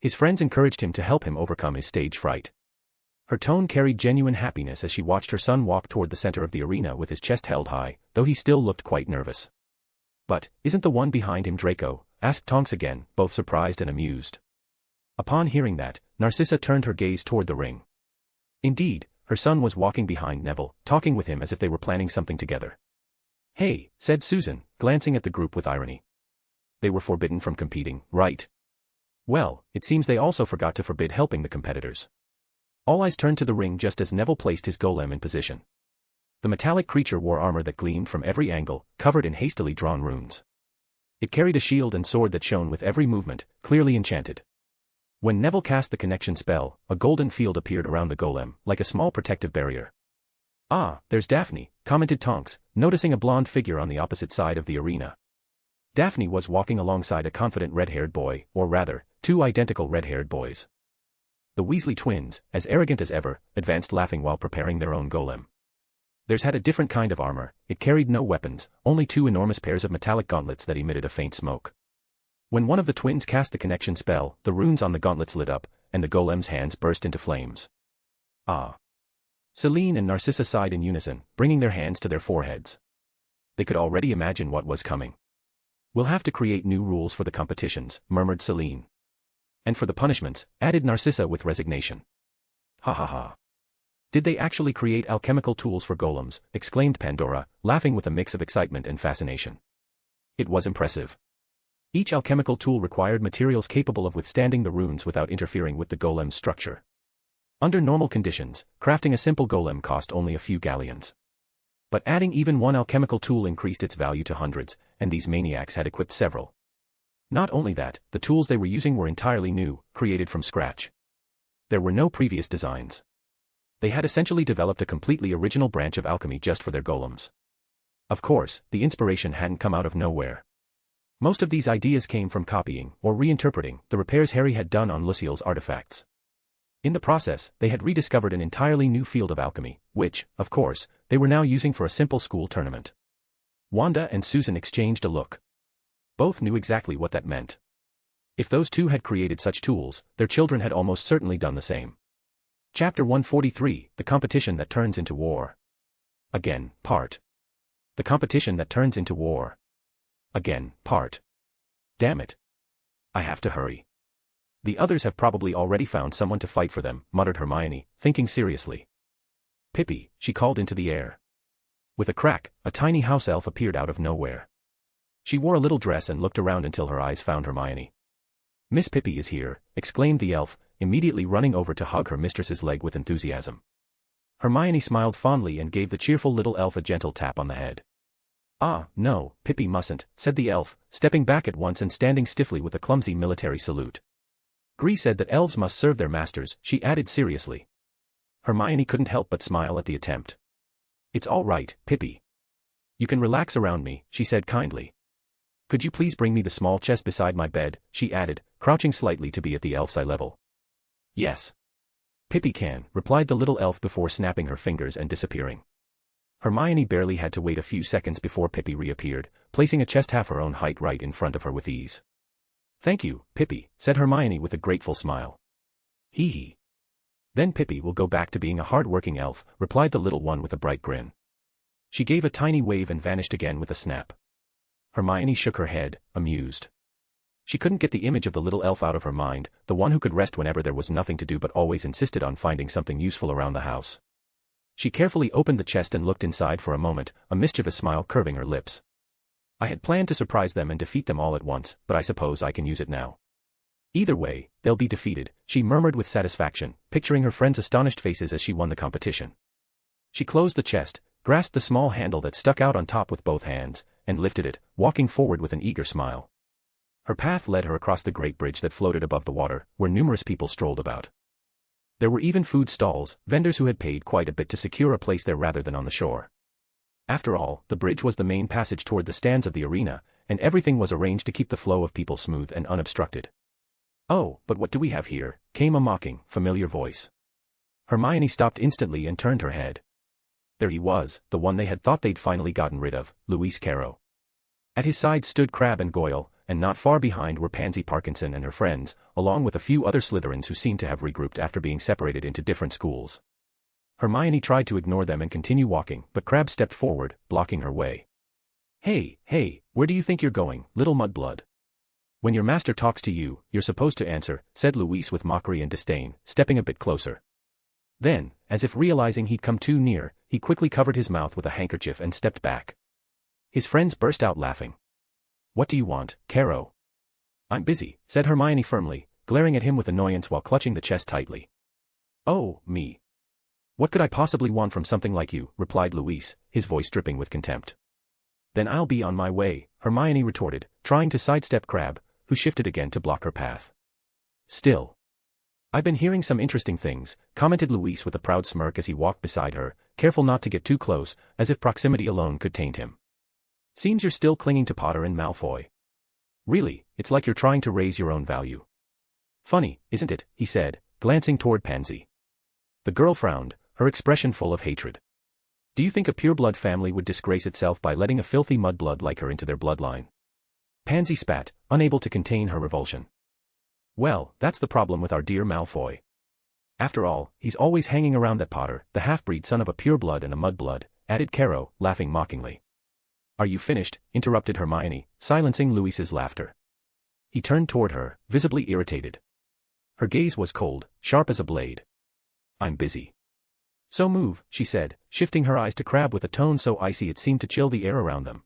His friends encouraged him to help him overcome his stage fright. Her tone carried genuine happiness as she watched her son walk toward the center of the arena with his chest held high, though he still looked quite nervous. But, isn't the one behind him Draco? Asked Tonks again, both surprised and amused. Upon hearing that, Narcissa turned her gaze toward the ring. Indeed, her son was walking behind Neville, talking with him as if they were planning something together. Hey, said Susan, glancing at the group with irony. They were forbidden from competing, right? Well, it seems they also forgot to forbid helping the competitors. All eyes turned to the ring just as Neville placed his golem in position. The metallic creature wore armor that gleamed from every angle, covered in hastily drawn runes. It carried a shield and sword that shone with every movement, clearly enchanted. When Neville cast the connection spell, a golden field appeared around the golem, like a small protective barrier. Ah, there's Daphne, commented Tonks, noticing a blonde figure on the opposite side of the arena. Daphne was walking alongside a confident red-haired boy, or rather, 2 identical red-haired boys. The Weasley twins, as arrogant as ever, advanced laughing while preparing their own golem. Theirs had a different kind of armor, it carried no weapons, only 2 enormous pairs of metallic gauntlets that emitted a faint smoke. When one of the twins cast the connection spell, the runes on the gauntlets lit up, and the golem's hands burst into flames. Ah! Celine and Narcissa sighed in unison, bringing their hands to their foreheads. They could already imagine what was coming. We'll have to create new rules for the competitions, murmured Celine. And for the punishments, added Narcissa with resignation. Ha ha ha. Did they actually create alchemical tools for golems? Exclaimed Pandora, laughing with a mix of excitement and fascination. It was impressive. Each alchemical tool required materials capable of withstanding the runes without interfering with the golem's structure. Under normal conditions, crafting a simple golem cost only a few galleons. But adding even one alchemical tool increased its value to hundreds, and these maniacs had equipped several. Not only that, the tools they were using were entirely new, created from scratch. There were no previous designs. They had essentially developed a completely original branch of alchemy just for their golems. Of course, the inspiration hadn't come out of nowhere. Most of these ideas came from copying, or reinterpreting, the repairs Harry had done on Lucille's artifacts. In the process, they had rediscovered an entirely new field of alchemy, which, of course, they were now using for a simple school tournament. Wanda and Susan exchanged a look. Both knew exactly what that meant. If those 2 had created such tools, their children had almost certainly done the same. Chapter 143, The Competition That Turns into War. Again, part. The competition that turns into war. Again, part. Damn it. I have to hurry. The others have probably already found someone to fight for them, muttered Hermione, thinking seriously. Pippi, she called into the air. With a crack, a tiny house elf appeared out of nowhere. She wore a little dress and looked around until her eyes found Hermione. Miss Pippi is here, exclaimed the elf, immediately running over to hug her mistress's leg with enthusiasm. Hermione smiled fondly and gave the cheerful little elf a gentle tap on the head. Ah, no, Pippi mustn't, said the elf, stepping back at once and standing stiffly with a clumsy military salute. Gree said that elves must serve their masters, she added seriously. Hermione couldn't help but smile at the attempt. It's all right, Pippi. You can relax around me, she said kindly. Could you please bring me the small chest beside my bed, she added, crouching slightly to be at the elf's eye level. Yes. Pippi can, replied the little elf before snapping her fingers and disappearing. Hermione barely had to wait a few seconds before Pippi reappeared, placing a chest half her own height right in front of her with ease. "Thank you, Pippi," said Hermione with a grateful smile. "Hee hee. Then Pippi will go back to being a hard-working elf," replied the little one with a bright grin. She gave a tiny wave and vanished again with a snap. Hermione shook her head, amused. She couldn't get the image of the little elf out of her mind, the one who could rest whenever there was nothing to do but always insisted on finding something useful around the house. She carefully opened the chest and looked inside for a moment, a mischievous smile curving her lips. "I had planned to surprise them and defeat them all at once, but I suppose I can use it now. Either way, they'll be defeated," she murmured with satisfaction, picturing her friends' astonished faces as she won the competition. She closed the chest, grasped the small handle that stuck out on top with both hands, and lifted it, walking forward with an eager smile. Her path led her across the great bridge that floated above the water, where numerous people strolled about. There were even food stalls, vendors who had paid quite a bit to secure a place there rather than on the shore. After all, the bridge was the main passage toward the stands of the arena, and everything was arranged to keep the flow of people smooth and unobstructed. "Oh, but what do we have here?" came a mocking, familiar voice. Hermione stopped instantly and turned her head. There he was, the one they had thought they'd finally gotten rid of, Louis Carrow. At his side stood Crabbe and Goyle, and not far behind were Pansy Parkinson and her friends, along with a few other Slytherins who seemed to have regrouped after being separated into different schools. Hermione tried to ignore them and continue walking, but Crabbe stepped forward, blocking her way. Hey, where do you think you're going, little mudblood? When your master talks to you, you're supposed to answer," said Louise with mockery and disdain, stepping a bit closer. Then, as if realizing he'd come too near, he quickly covered his mouth with a handkerchief and stepped back. His friends burst out laughing. "What do you want, Carrow?" "I'm busy," said Hermione firmly, glaring at him with annoyance while clutching the chest tightly. "Oh, me. What could I possibly want from something like you?" replied Louise, his voice dripping with contempt. "Then I'll be on my way," Hermione retorted, trying to sidestep Crabbe, who shifted again to block her path. "Still. I've been hearing some interesting things," commented Louise with a proud smirk as he walked beside her, careful not to get too close, as if proximity alone could taint him. "Seems you're still clinging to Potter and Malfoy. Really, it's like you're trying to raise your own value." "Funny, isn't it?" he said, glancing toward Pansy. The girl frowned, her expression full of hatred. "Do you think a pureblood family would disgrace itself by letting a filthy mudblood like her into their bloodline?" Pansy spat, unable to contain her revulsion. "Well, that's the problem with our dear Malfoy. After all, he's always hanging around that Potter, the half-breed son of a pureblood and a mudblood," added Carrow, laughing mockingly. "Are you finished?" interrupted Hermione, silencing Louise's laughter. He turned toward her, visibly irritated. Her gaze was cold, sharp as a blade. "I'm busy." "So move," she said, shifting her eyes to Crabbe with a tone so icy it seemed to chill the air around them.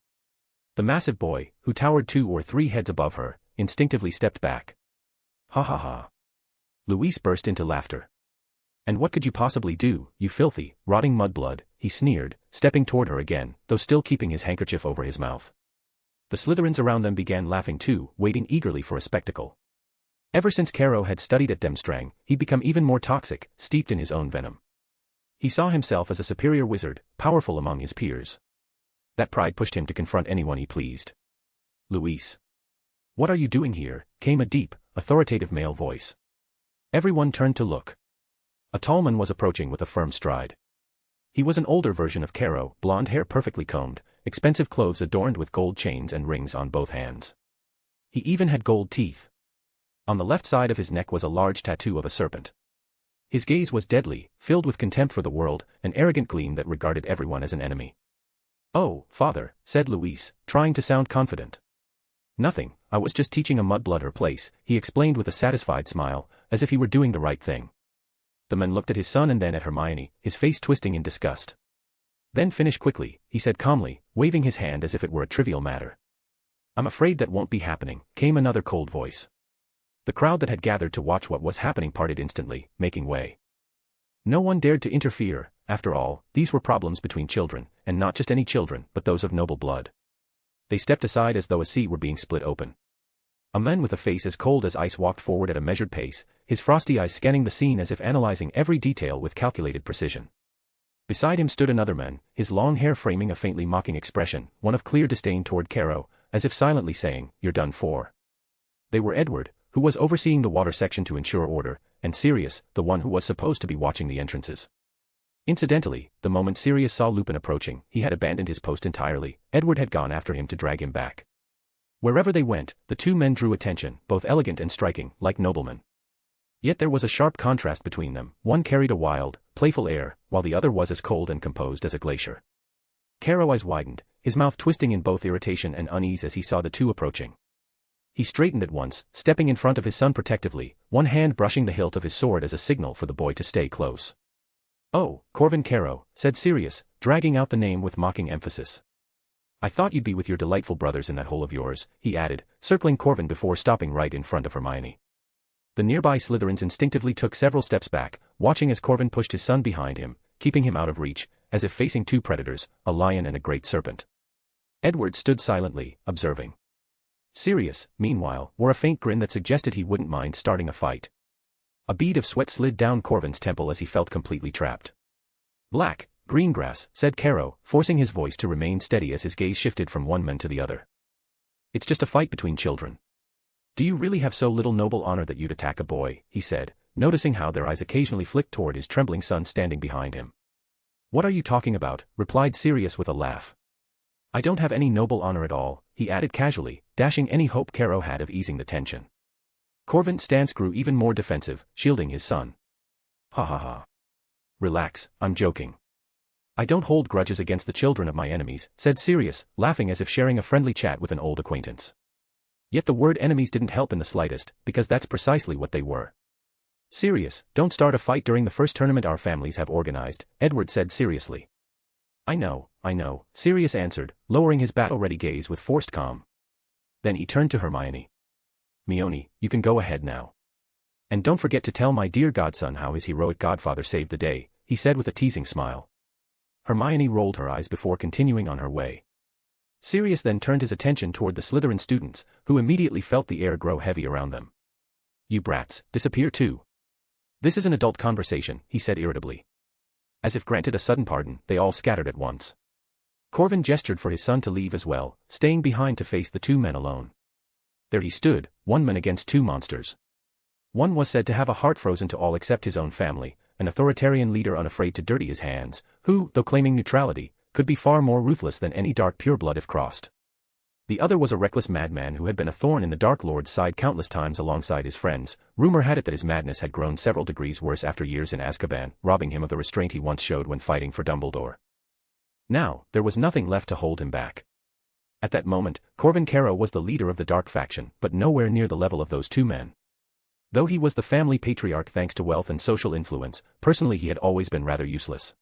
The massive boy, who towered 2 or 3 heads above her, instinctively stepped back. "Ha ha ha." Louise burst into laughter. "And what could you possibly do, you filthy, rotting mudblood?" he sneered, stepping toward her again, though still keeping his handkerchief over his mouth. The Slytherins around them began laughing too, waiting eagerly for a spectacle. Ever since Carrow had studied at Demstrang, he'd become even more toxic, steeped in his own venom. He saw himself as a superior wizard, powerful among his peers. That pride pushed him to confront anyone he pleased. "Louise. What are you doing here?" came a deep, authoritative male voice. Everyone turned to look. A tall man was approaching with a firm stride. He was an older version of Carrow, blonde hair perfectly combed, expensive clothes adorned with gold chains and rings on both hands. He even had gold teeth. On the left side of his neck was a large tattoo of a serpent. His gaze was deadly, filled with contempt for the world, an arrogant gleam that regarded everyone as an enemy. "Oh, father," said Louise, trying to sound confident. "Nothing, I was just teaching a mudblood her place," he explained with a satisfied smile, as if he were doing the right thing. The man looked at his son and then at Hermione, his face twisting in disgust. "Then finish quickly," he said calmly, waving his hand as if it were a trivial matter. "I'm afraid that won't be happening," came another cold voice. The crowd that had gathered to watch what was happening parted instantly, making way. No one dared to interfere. After all, these were problems between children, and not just any children, but those of noble blood. They stepped aside as though a sea were being split open. A man with a face as cold as ice walked forward at a measured pace, his frosty eyes scanning the scene as if analyzing every detail with calculated precision. Beside him stood another man, his long hair framing a faintly mocking expression, one of clear disdain toward Carrow, as if silently saying, "You're done for." They were Edward, who was overseeing the water section to ensure order, and Sirius, the one who was supposed to be watching the entrances. Incidentally, the moment Sirius saw Lupin approaching, he had abandoned his post entirely. Edward had gone after him to drag him back. Wherever they went, the two men drew attention, both elegant and striking, like noblemen. Yet there was a sharp contrast between them. One carried a wild, playful air, while the other was as cold and composed as a glacier. Caro's eyes widened, his mouth twisting in both irritation and unease as he saw the two approaching. He straightened at once, stepping in front of his son protectively, one hand brushing the hilt of his sword as a signal for the boy to stay close. "Oh, Corvin Caro," said Sirius, dragging out the name with mocking emphasis. "I thought you'd be with your delightful brothers in that hole of yours," he added, circling Corvin before stopping right in front of Hermione. The nearby Slytherins instinctively took several steps back, watching as Corvin pushed his son behind him, keeping him out of reach, as if facing two predators, a lion and a great serpent. Edward stood silently, observing. Sirius, meanwhile, wore a faint grin that suggested he wouldn't mind starting a fight. A bead of sweat slid down Corvin's temple as he felt completely trapped. "Black, green grass," said Caro, forcing his voice to remain steady as his gaze shifted from one man to the other. "It's just a fight between children." "Do you really have so little noble honor that you'd attack a boy?" he said, noticing how their eyes occasionally flicked toward his trembling son standing behind him. "What are you talking about?" replied Sirius with a laugh. "I don't have any noble honor at all," he added casually, dashing any hope Caro had of easing the tension. Corvin's stance grew even more defensive, shielding his son. "Ha ha ha. Relax, I'm joking. I don't hold grudges against the children of my enemies," said Sirius, laughing as if sharing a friendly chat with an old acquaintance. Yet the word enemies didn't help in the slightest, because that's precisely what they were. "Sirius, don't start a fight during the first tournament our families have organized," Edward said seriously. I know," Sirius answered, lowering his battle-ready gaze with forced calm. Then he turned to Hermione. "Mione, you can go ahead now. And don't forget to tell my dear godson how his heroic godfather saved the day," he said with a teasing smile. Hermione rolled her eyes before continuing on her way. Sirius then turned his attention toward the Slytherin students, who immediately felt the air grow heavy around them. "You brats, disappear too. This is an adult conversation," he said irritably. As if granted a sudden pardon, they all scattered at once. Corvin gestured for his son to leave as well, staying behind to face the two men alone. There he stood, one man against two monsters. One was said to have a heart frozen to all except his own family, an authoritarian leader unafraid to dirty his hands, who, though claiming neutrality, could be far more ruthless than any dark pureblood if crossed. The other was a reckless madman who had been a thorn in the Dark Lord's side countless times alongside his friends. Rumor had it that his madness had grown several degrees worse after years in Azkaban, robbing him of the restraint he once showed when fighting for Dumbledore. Now, there was nothing left to hold him back. At that moment, Corvin Caro was the leader of the Dark faction, but nowhere near the level of those two men. Though he was the family patriarch thanks to wealth and social influence, personally he had always been rather useless.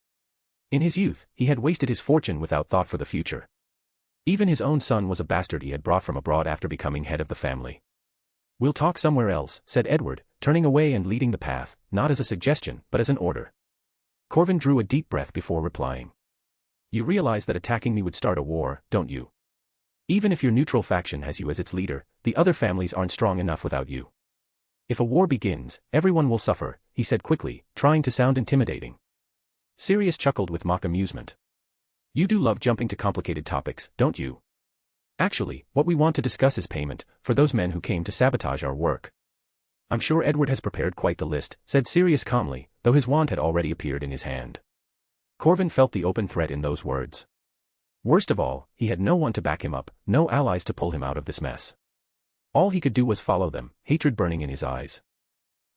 In his youth, he had wasted his fortune without thought for the future. Even his own son was a bastard he had brought from abroad after becoming head of the family. "We'll talk somewhere else," said Edward, turning away and leading the path, not as a suggestion, but as an order. Corvin drew a deep breath before replying. "You realize that attacking me would start a war, don't you? Even if your neutral faction has you as its leader, the other families aren't strong enough without you. If a war begins, everyone will suffer," he said quickly, trying to sound intimidating. Sirius chuckled with mock amusement. "You do love jumping to complicated topics, don't you? Actually, what we want to discuss is payment, for those men who came to sabotage our work." "I'm sure Edward has prepared quite the list," said Sirius calmly, though his wand had already appeared in his hand. Corvin felt the open threat in those words. Worst of all, he had no one to back him up, no allies to pull him out of this mess. All he could do was follow them, hatred burning in his eyes.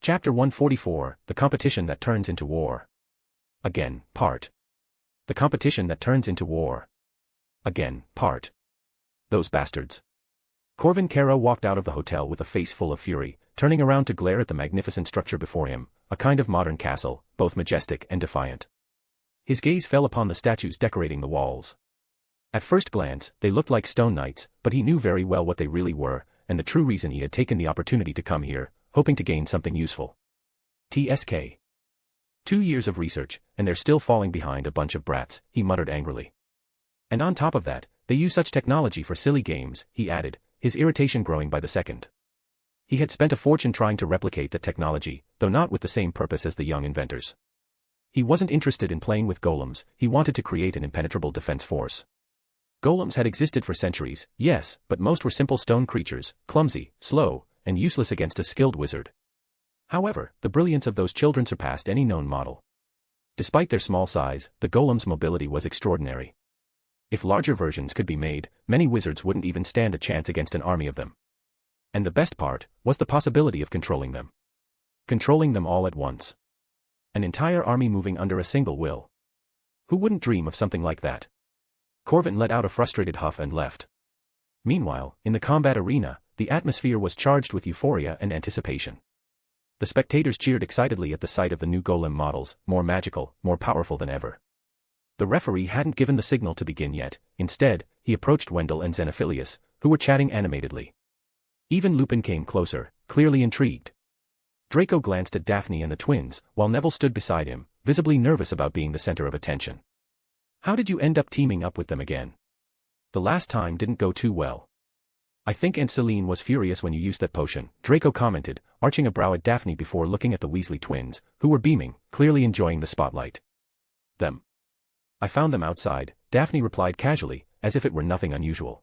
Chapter 144, The Competition That Turns into War. Again, part. The competition that turns into war. Again, part. Those bastards. Corvin Caro walked out of the hotel with a face full of fury, turning around to glare at the magnificent structure before him, a kind of modern castle, both majestic and defiant. His gaze fell upon the statues decorating the walls. At first glance, they looked like stone knights, but he knew very well what they really were, and the true reason he had taken the opportunity to come here, hoping to gain something useful. TSK. 2 years of research, and they're still falling behind a bunch of brats, he muttered angrily. And on top of that, they use such technology for silly games, he added, his irritation growing by the second. He had spent a fortune trying to replicate that technology, though not with the same purpose as the young inventors. He wasn't interested in playing with golems, he wanted to create an impenetrable defense force. Golems had existed for centuries, yes, but most were simple stone creatures, clumsy, slow, and useless against a skilled wizard. However, the brilliance of those children surpassed any known model. Despite their small size, the golem's mobility was extraordinary. If larger versions could be made, many wizards wouldn't even stand a chance against an army of them. And the best part was the possibility of controlling them. Controlling them all at once. An entire army moving under a single will. Who wouldn't dream of something like that? Corvin let out a frustrated huff and left. Meanwhile, in the combat arena, the atmosphere was charged with euphoria and anticipation. The spectators cheered excitedly at the sight of the new golem models, more magical, more powerful than ever. The referee hadn't given the signal to begin yet. Instead, he approached Wendell and Xenophilius, who were chatting animatedly. Even Lupin came closer, clearly intrigued. Draco glanced at Daphne and the twins, while Neville stood beside him, visibly nervous about being the center of attention. How did you end up teaming up with them again? The last time didn't go too well. I think Aunt Celine was furious when you used that potion, Draco commented, arching a brow at Daphne before looking at the Weasley twins, who were beaming, clearly enjoying the spotlight. Them. I found them outside, Daphne replied casually, as if it were nothing unusual.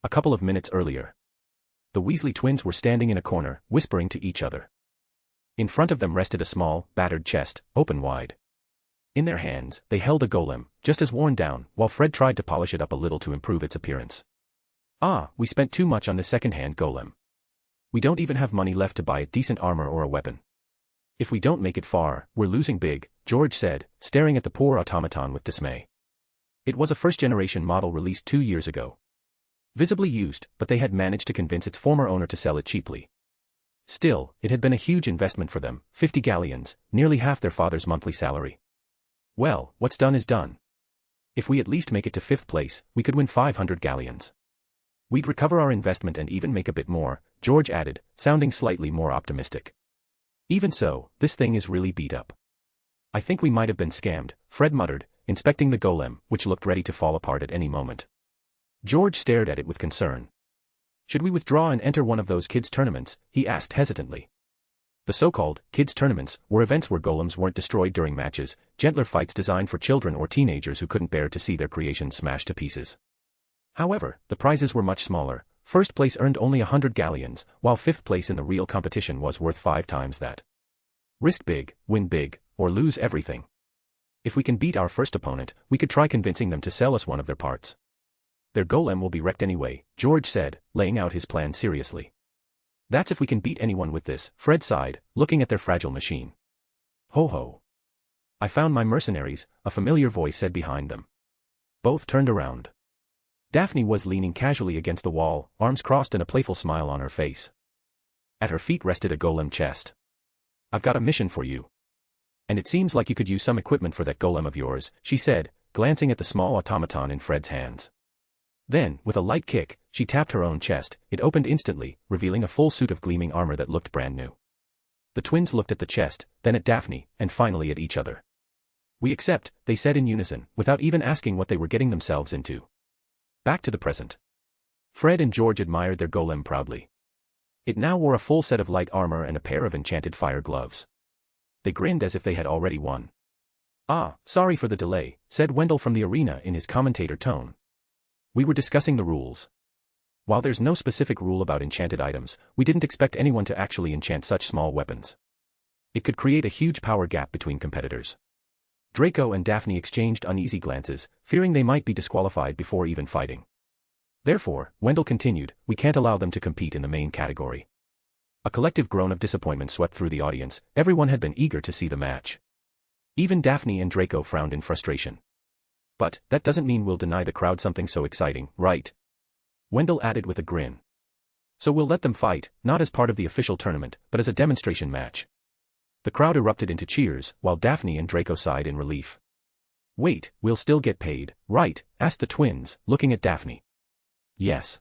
A couple of minutes earlier. The Weasley twins were standing in a corner, whispering to each other. In front of them rested a small, battered chest, open wide. In their hands, they held a golem, just as worn down, while Fred tried to polish it up a little to improve its appearance. Ah, we spent too much on this second-hand golem. We don't even have money left to buy it decent armor or a weapon. If we don't make it far, we're losing big, George said, staring at the poor automaton with dismay. It was a first-generation model released 2 years ago. Visibly used, but they had managed to convince its former owner to sell it cheaply. Still, it had been a huge investment for them, 50 galleons, nearly half their father's monthly salary. Well, what's done is done. If we at least make it to 5th place, we could win 500 galleons. We'd recover our investment and even make a bit more, George added, sounding slightly more optimistic. Even so, this thing is really beat up. I think we might have been scammed, Fred muttered, inspecting the golem, which looked ready to fall apart at any moment. George stared at it with concern. Should we withdraw and enter one of those kids' tournaments? He asked hesitantly. The so-called kids' tournaments were events where golems weren't destroyed during matches, gentler fights designed for children or teenagers who couldn't bear to see their creations smashed to pieces. However, the prizes were much smaller. First place earned only 100 galleons, while 5th place in the real competition was worth 5 times that. Risk big, win big, or lose everything. If we can beat our first opponent, we could try convincing them to sell us one of their parts. Their golem will be wrecked anyway, George said, laying out his plan seriously. That's if we can beat anyone with this, Fred sighed, looking at their fragile machine. Ho ho. I found my mercenaries, a familiar voice said behind them. Both turned around. Daphne was leaning casually against the wall, arms crossed and a playful smile on her face. At her feet rested a golem chest. I've got a mission for you. And it seems like you could use some equipment for that golem of yours, she said, glancing at the small automaton in Fred's hands. Then, with a light kick, she tapped her own chest. It opened instantly, revealing a full suit of gleaming armor that looked brand new. The twins looked at the chest, then at Daphne, and finally at each other. We accept, they said in unison, without even asking what they were getting themselves into. Back to the present. Fred and George admired their golem proudly. It now wore a full set of light armor and a pair of enchanted fire gloves. They grinned as if they had already won. Ah, sorry for the delay, said Wendell from the arena in his commentator tone. We were discussing the rules. While there's no specific rule about enchanted items, we didn't expect anyone to actually enchant such small weapons. It could create a huge power gap between competitors. Draco and Daphne exchanged uneasy glances, fearing they might be disqualified before even fighting. Therefore, Wendell continued, we can't allow them to compete in the main category. A collective groan of disappointment swept through the audience. Everyone had been eager to see the match. Even Daphne and Draco frowned in frustration. But, that doesn't mean we'll deny the crowd something so exciting, right? Wendell added with a grin. So we'll let them fight, not as part of the official tournament, but as a demonstration match. The crowd erupted into cheers, while Daphne and Draco sighed in relief. Wait, we'll still get paid, right? Asked the twins, looking at Daphne. Yes.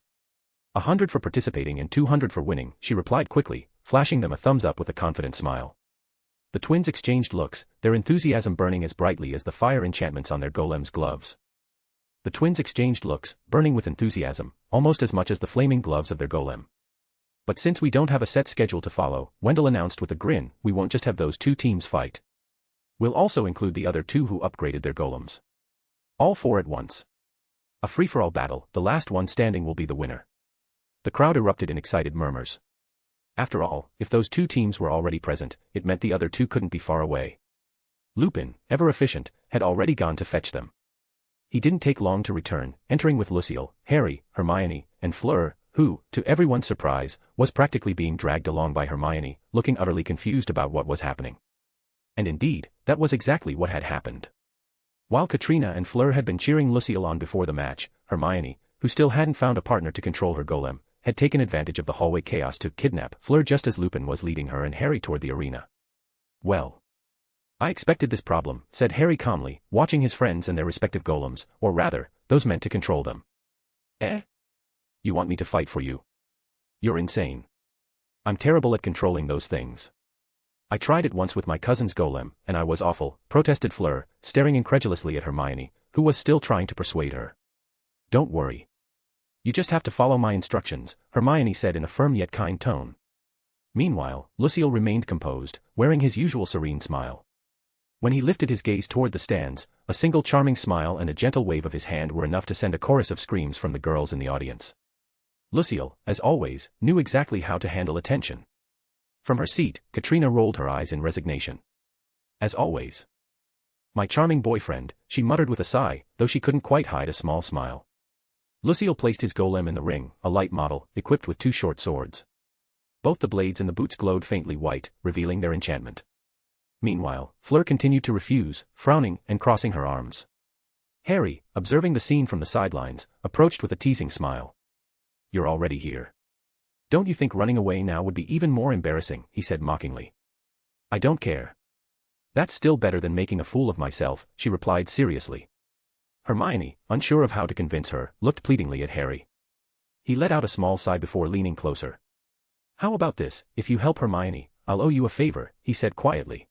100 for participating and 200 for winning, she replied quickly, flashing them a thumbs up with a confident smile. The twins exchanged looks, their enthusiasm burning as brightly as the fire enchantments on their golem's gloves. The twins exchanged looks, burning with enthusiasm, almost as much as the flaming gloves of their golem. But since we don't have a set schedule to follow, Wendell announced with a grin, we won't just have those 2 teams fight. We'll also include the other 2 who upgraded their golems. All 4 at once. A free-for-all battle, the last one standing will be the winner. The crowd erupted in excited murmurs. After all, if those 2 teams were already present, it meant the other 2 couldn't be far away. Lupin, ever efficient, had already gone to fetch them. He didn't take long to return, entering with Lucille, Harry, Hermione, and Fleur, who, to everyone's surprise, was practically being dragged along by Hermione, looking utterly confused about what was happening. And indeed, that was exactly what had happened. While Katrina and Fleur had been cheering Lucille on before the match, Hermione, who still hadn't found a partner to control her golem, had taken advantage of the hallway chaos to kidnap Fleur just as Lupin was leading her and Harry toward the arena. Well, I expected this problem, said Harry calmly, watching his friends and their respective golems, or rather, those meant to control them. Eh? You want me to fight for you? You're insane. I'm terrible at controlling those things. I tried it once with my cousin's golem, and I was awful, protested Fleur, staring incredulously at Hermione, who was still trying to persuade her. Don't worry. You just have to follow my instructions, Hermione said in a firm yet kind tone. Meanwhile, Lucille remained composed, wearing his usual serene smile. When he lifted his gaze toward the stands, a single charming smile and a gentle wave of his hand were enough to send a chorus of screams from the girls in the audience. Lucille, as always, knew exactly how to handle attention. From her seat, Katrina rolled her eyes in resignation. As always. My charming boyfriend, she muttered with a sigh, though she couldn't quite hide a small smile. Lucille placed his golem in the ring, a light model, equipped with 2 short swords. Both the blades and the boots glowed faintly white, revealing their enchantment. Meanwhile, Fleur continued to refuse, frowning and crossing her arms. Harry, observing the scene from the sidelines, approached with a teasing smile. You're already here. Don't you think running away now would be even more embarrassing, he said mockingly. I don't care. That's still better than making a fool of myself, she replied seriously. Hermione, unsure of how to convince her, looked pleadingly at Harry. He let out a small sigh before leaning closer. How about this, if you help Hermione, I'll owe you a favor, he said quietly.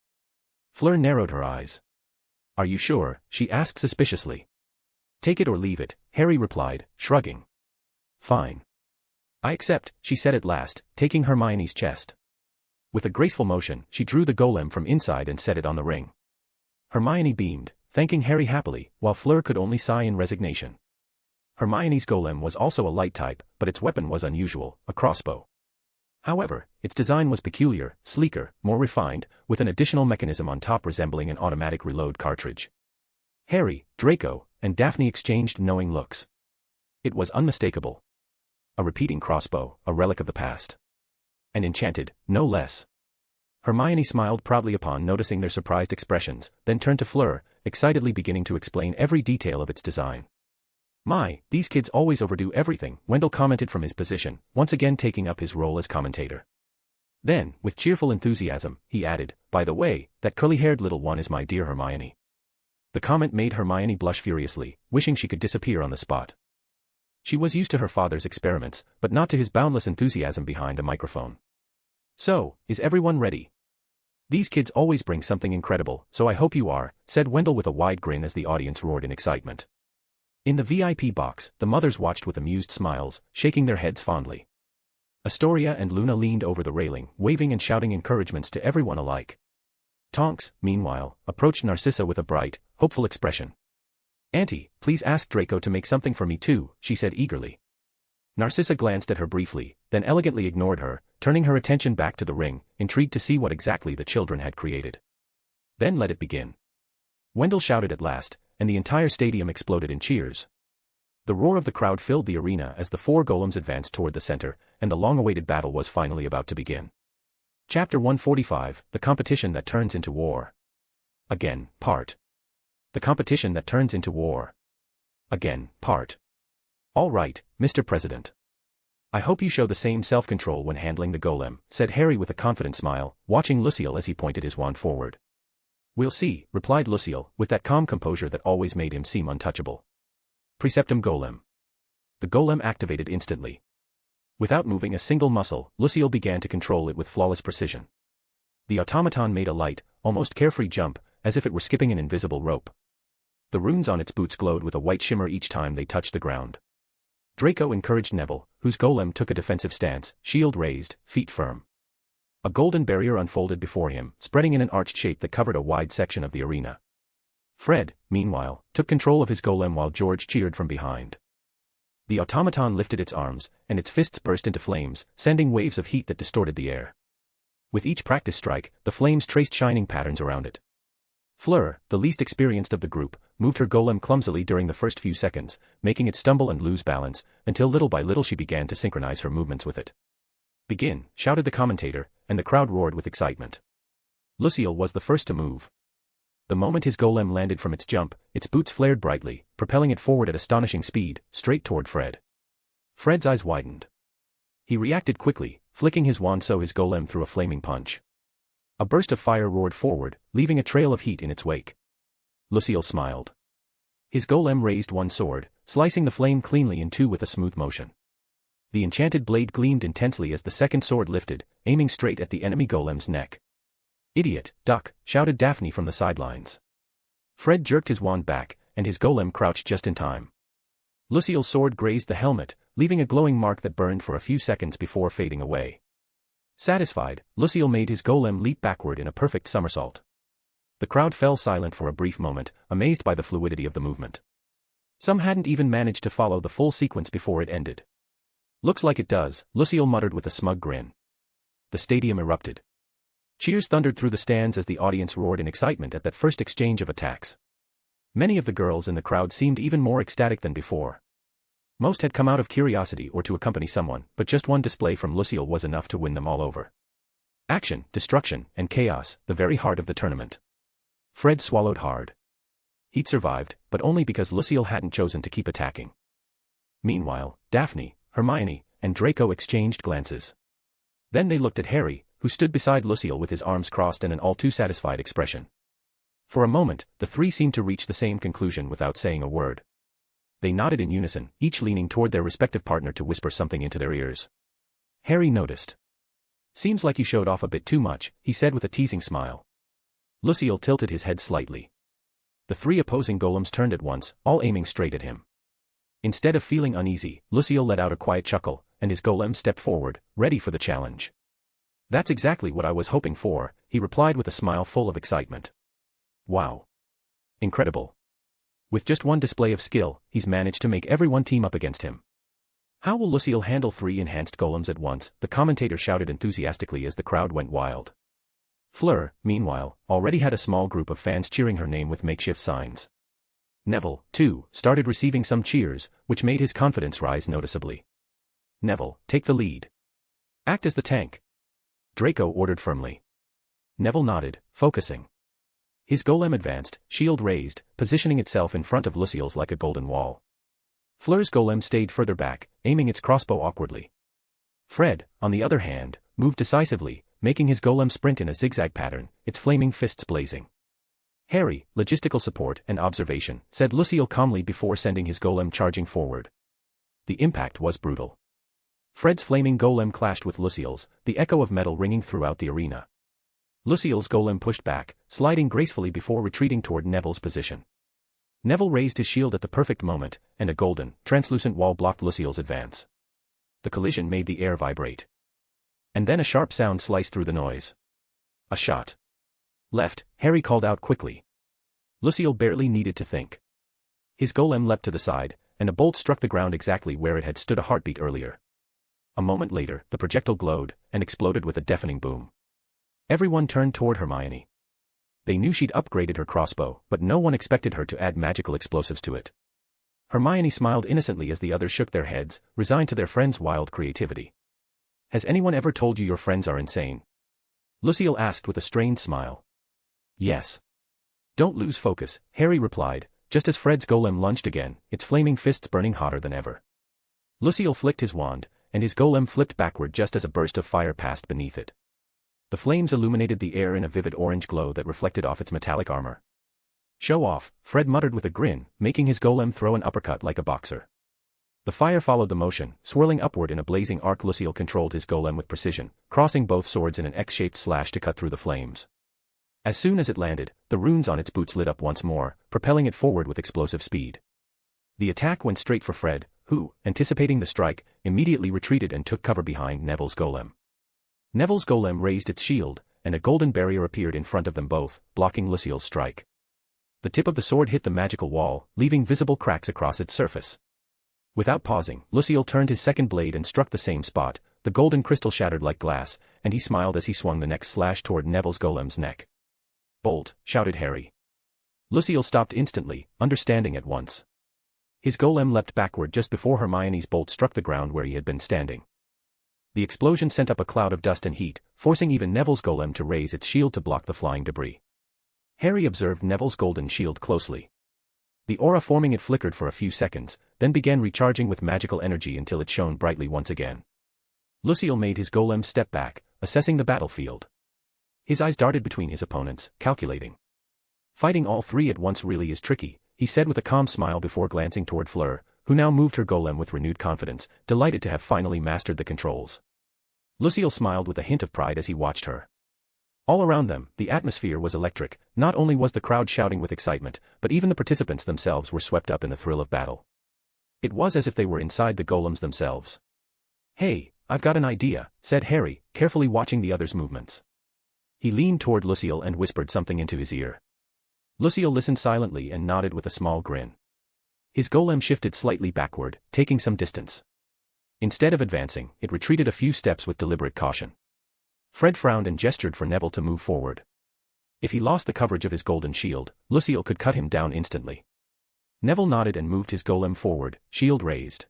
Fleur narrowed her eyes. Are you sure, she asked suspiciously. Take it or leave it, Harry replied, shrugging. Fine. I accept, she said at last, taking Hermione's chest. With a graceful motion, she drew the golem from inside and set it on the ring. Hermione beamed, thanking Harry happily, while Fleur could only sigh in resignation. Hermione's golem was also a light type, but its weapon was unusual, a crossbow. However, its design was peculiar, sleeker, more refined, with an additional mechanism on top resembling an automatic reload cartridge. Harry, Draco, and Daphne exchanged knowing looks. It was unmistakable. A repeating crossbow, a relic of the past. And enchanted, no less. Hermione smiled proudly upon noticing their surprised expressions, then turned to Fleur, excitedly beginning to explain every detail of its design. My, these kids always overdo everything, Wendell commented from his position, once again taking up his role as commentator. Then, with cheerful enthusiasm, he added, by the way, that curly-haired little one is my dear Hermione. The comment made Hermione blush furiously, wishing she could disappear on the spot. She was used to her father's experiments, but not to his boundless enthusiasm behind a microphone. So, is everyone ready? These kids always bring something incredible, so I hope you are, said Wendell with a wide grin as the audience roared in excitement. In the VIP box, the mothers watched with amused smiles, shaking their heads fondly. Astoria and Luna leaned over the railing, waving and shouting encouragements to everyone alike. Tonks, meanwhile, approached Narcissa with a bright, hopeful expression. Auntie, please ask Draco to make something for me too, she said eagerly. Narcissa glanced at her briefly, then elegantly ignored her, turning her attention back to the ring, intrigued to see what exactly the children had created. Then let it begin. Wendell shouted at last, and the entire stadium exploded in cheers. The roar of the crowd filled the arena as the 4 golems advanced toward the center, and the long-awaited battle was finally about to begin. Chapter 145, The Competition That Turns into War. Again, part. The competition that turns into war. Again, part. All right, Mr. President. I hope you show the same self-control when handling the golem, said Harry with a confident smile, watching Lucille as he pointed his wand forward. We'll see, replied Lucille, with that calm composure that always made him seem untouchable. Preceptum golem. The golem activated instantly. Without moving a single muscle, Lucille began to control it with flawless precision. The automaton made a light, almost carefree jump, as if it were skipping an invisible rope. The runes on its boots glowed with a white shimmer each time they touched the ground. Draco encouraged Neville, whose golem took a defensive stance, shield raised, feet firm. A golden barrier unfolded before him, spreading in an arched shape that covered a wide section of the arena. Fred, meanwhile, took control of his golem while George cheered from behind. The automaton lifted its arms, and its fists burst into flames, sending waves of heat that distorted the air. With each practice strike, the flames traced shining patterns around it. Fleur, the least experienced of the group, moved her golem clumsily during the first few seconds, making it stumble and lose balance, until little by little she began to synchronize her movements with it. "Begin," shouted the commentator, and the crowd roared with excitement. Lucille was the first to move. The moment his golem landed from its jump, its boots flared brightly, propelling it forward at astonishing speed, straight toward Fred. Fred's eyes widened. He reacted quickly, flicking his wand so his golem threw a flaming punch. A burst of fire roared forward, leaving a trail of heat in its wake. Lucille smiled. His golem raised one sword, slicing the flame cleanly in two with a smooth motion. The enchanted blade gleamed intensely as the second sword lifted, aiming straight at the enemy golem's neck. "Idiot, duck," shouted Daphne from the sidelines. Fred jerked his wand back, and his golem crouched just in time. Lucille's sword grazed the helmet, leaving a glowing mark that burned for a few seconds before fading away. Satisfied, Lucille made his golem leap backward in a perfect somersault. The crowd fell silent for a brief moment, amazed by the fluidity of the movement. Some hadn't even managed to follow the full sequence before it ended. "Looks like it does," Lucille muttered with a smug grin. The stadium erupted. Cheers thundered through the stands as the audience roared in excitement at that first exchange of attacks. Many of the girls in the crowd seemed even more ecstatic than before. Most had come out of curiosity or to accompany someone, but just one display from Lucille was enough to win them all over. Action, destruction, and chaos, the very heart of the tournament. Fred swallowed hard. He'd survived, but only because Lucille hadn't chosen to keep attacking. Meanwhile, Daphne, Hermione, and Draco exchanged glances. Then they looked at Harry, who stood beside Lucille with his arms crossed and an all too satisfied expression. For a moment, the three seemed to reach the same conclusion without saying a word. They nodded in unison, each leaning toward their respective partner to whisper something into their ears. Harry noticed. "Seems like you showed off a bit too much," he said with a teasing smile. Lucille tilted his head slightly. The three opposing golems turned at once, all aiming straight at him. Instead of feeling uneasy, Lucille let out a quiet chuckle, and his golem stepped forward, ready for the challenge. "That's exactly what I was hoping for," he replied with a smile full of excitement. "Wow. Incredible. With just one display of skill, he's managed to make everyone team up against him." "How will Lucille handle 3 enhanced golems at once?" the commentator shouted enthusiastically as the crowd went wild. Fleur, meanwhile, already had a small group of fans cheering her name with makeshift signs. Neville, too, started receiving some cheers, which made his confidence rise noticeably. "Neville, take the lead. Act as the tank," Draco ordered firmly. Neville nodded, focusing. His golem advanced, shield raised, positioning itself in front of Lucille's like a golden wall. Fleur's golem stayed further back, aiming its crossbow awkwardly. Fred, on the other hand, moved decisively, making his golem sprint in a zigzag pattern, its flaming fists blazing. "Harry, logistical support and observation," said Lucille calmly before sending his golem charging forward. The impact was brutal. Fred's flaming golem clashed with Lucille's, the echo of metal ringing throughout the arena. Lucille's golem pushed back, sliding gracefully before retreating toward Neville's position. Neville raised his shield at the perfect moment, and a golden, translucent wall blocked Lucille's advance. The collision made the air vibrate. And then a sharp sound sliced through the noise. "A shot. Left," Harry called out quickly. Lucille barely needed to think. His golem leapt to the side, and a bolt struck the ground exactly where it had stood a heartbeat earlier. A moment later, the projectile glowed, and exploded with a deafening boom. Everyone turned toward Hermione. They knew she'd upgraded her crossbow, but no one expected her to add magical explosives to it. Hermione smiled innocently as the others shook their heads, resigned to their friend's wild creativity. "Has anyone ever told you your friends are insane?" Lucille asked with a strained smile. "Yes." "Don't lose focus," Harry replied, just as Fred's golem lunged again, its flaming fists burning hotter than ever. Lucille flicked his wand, and his golem flipped backward just as a burst of fire passed beneath it. The flames illuminated the air in a vivid orange glow that reflected off its metallic armor. "Show off," Fred muttered with a grin, making his golem throw an uppercut like a boxer. The fire followed the motion, swirling upward in a blazing arc. Lucille controlled his golem with precision, crossing both swords in an X-shaped slash to cut through the flames. As soon as it landed, the runes on its boots lit up once more, propelling it forward with explosive speed. The attack went straight for Fred, who, anticipating the strike, immediately retreated and took cover behind Neville's golem. Neville's golem raised its shield, and a golden barrier appeared in front of them both, blocking Lucille's strike. The tip of the sword hit the magical wall, leaving visible cracks across its surface. Without pausing, Lucille turned his second blade and struck the same spot. The golden crystal shattered like glass, and he smiled as he swung the next slash toward Neville's golem's neck. "Bolt," shouted Harry. Lucille stopped instantly, understanding at once. His golem leapt backward just before Hermione's bolt struck the ground where he had been standing. The explosion sent up a cloud of dust and heat, forcing even Neville's golem to raise its shield to block the flying debris. Harry observed Neville's golden shield closely. The aura forming it flickered for a few seconds, then began recharging with magical energy until it shone brightly once again. Lucille made his golem step back, assessing the battlefield. His eyes darted between his opponents, calculating. Fighting all three at once really is tricky, he said with a calm smile before glancing toward Fleur, who now moved her golem with renewed confidence, delighted to have finally mastered the controls. Lucille smiled with a hint of pride as he watched her. All around them, the atmosphere was electric. Not only was the crowd shouting with excitement, but even the participants themselves were swept up in the thrill of battle. It was as if they were inside the golems themselves. "Hey, I've got an idea," said Harry, carefully watching the others' movements. He leaned toward Lucille and whispered something into his ear. Lucille listened silently and nodded with a small grin. His golem shifted slightly backward, taking some distance. Instead of advancing, it retreated a few steps with deliberate caution. Fred frowned and gestured for Neville to move forward. If he lost the coverage of his golden shield, Lucille could cut him down instantly. Neville nodded and moved his golem forward, shield raised.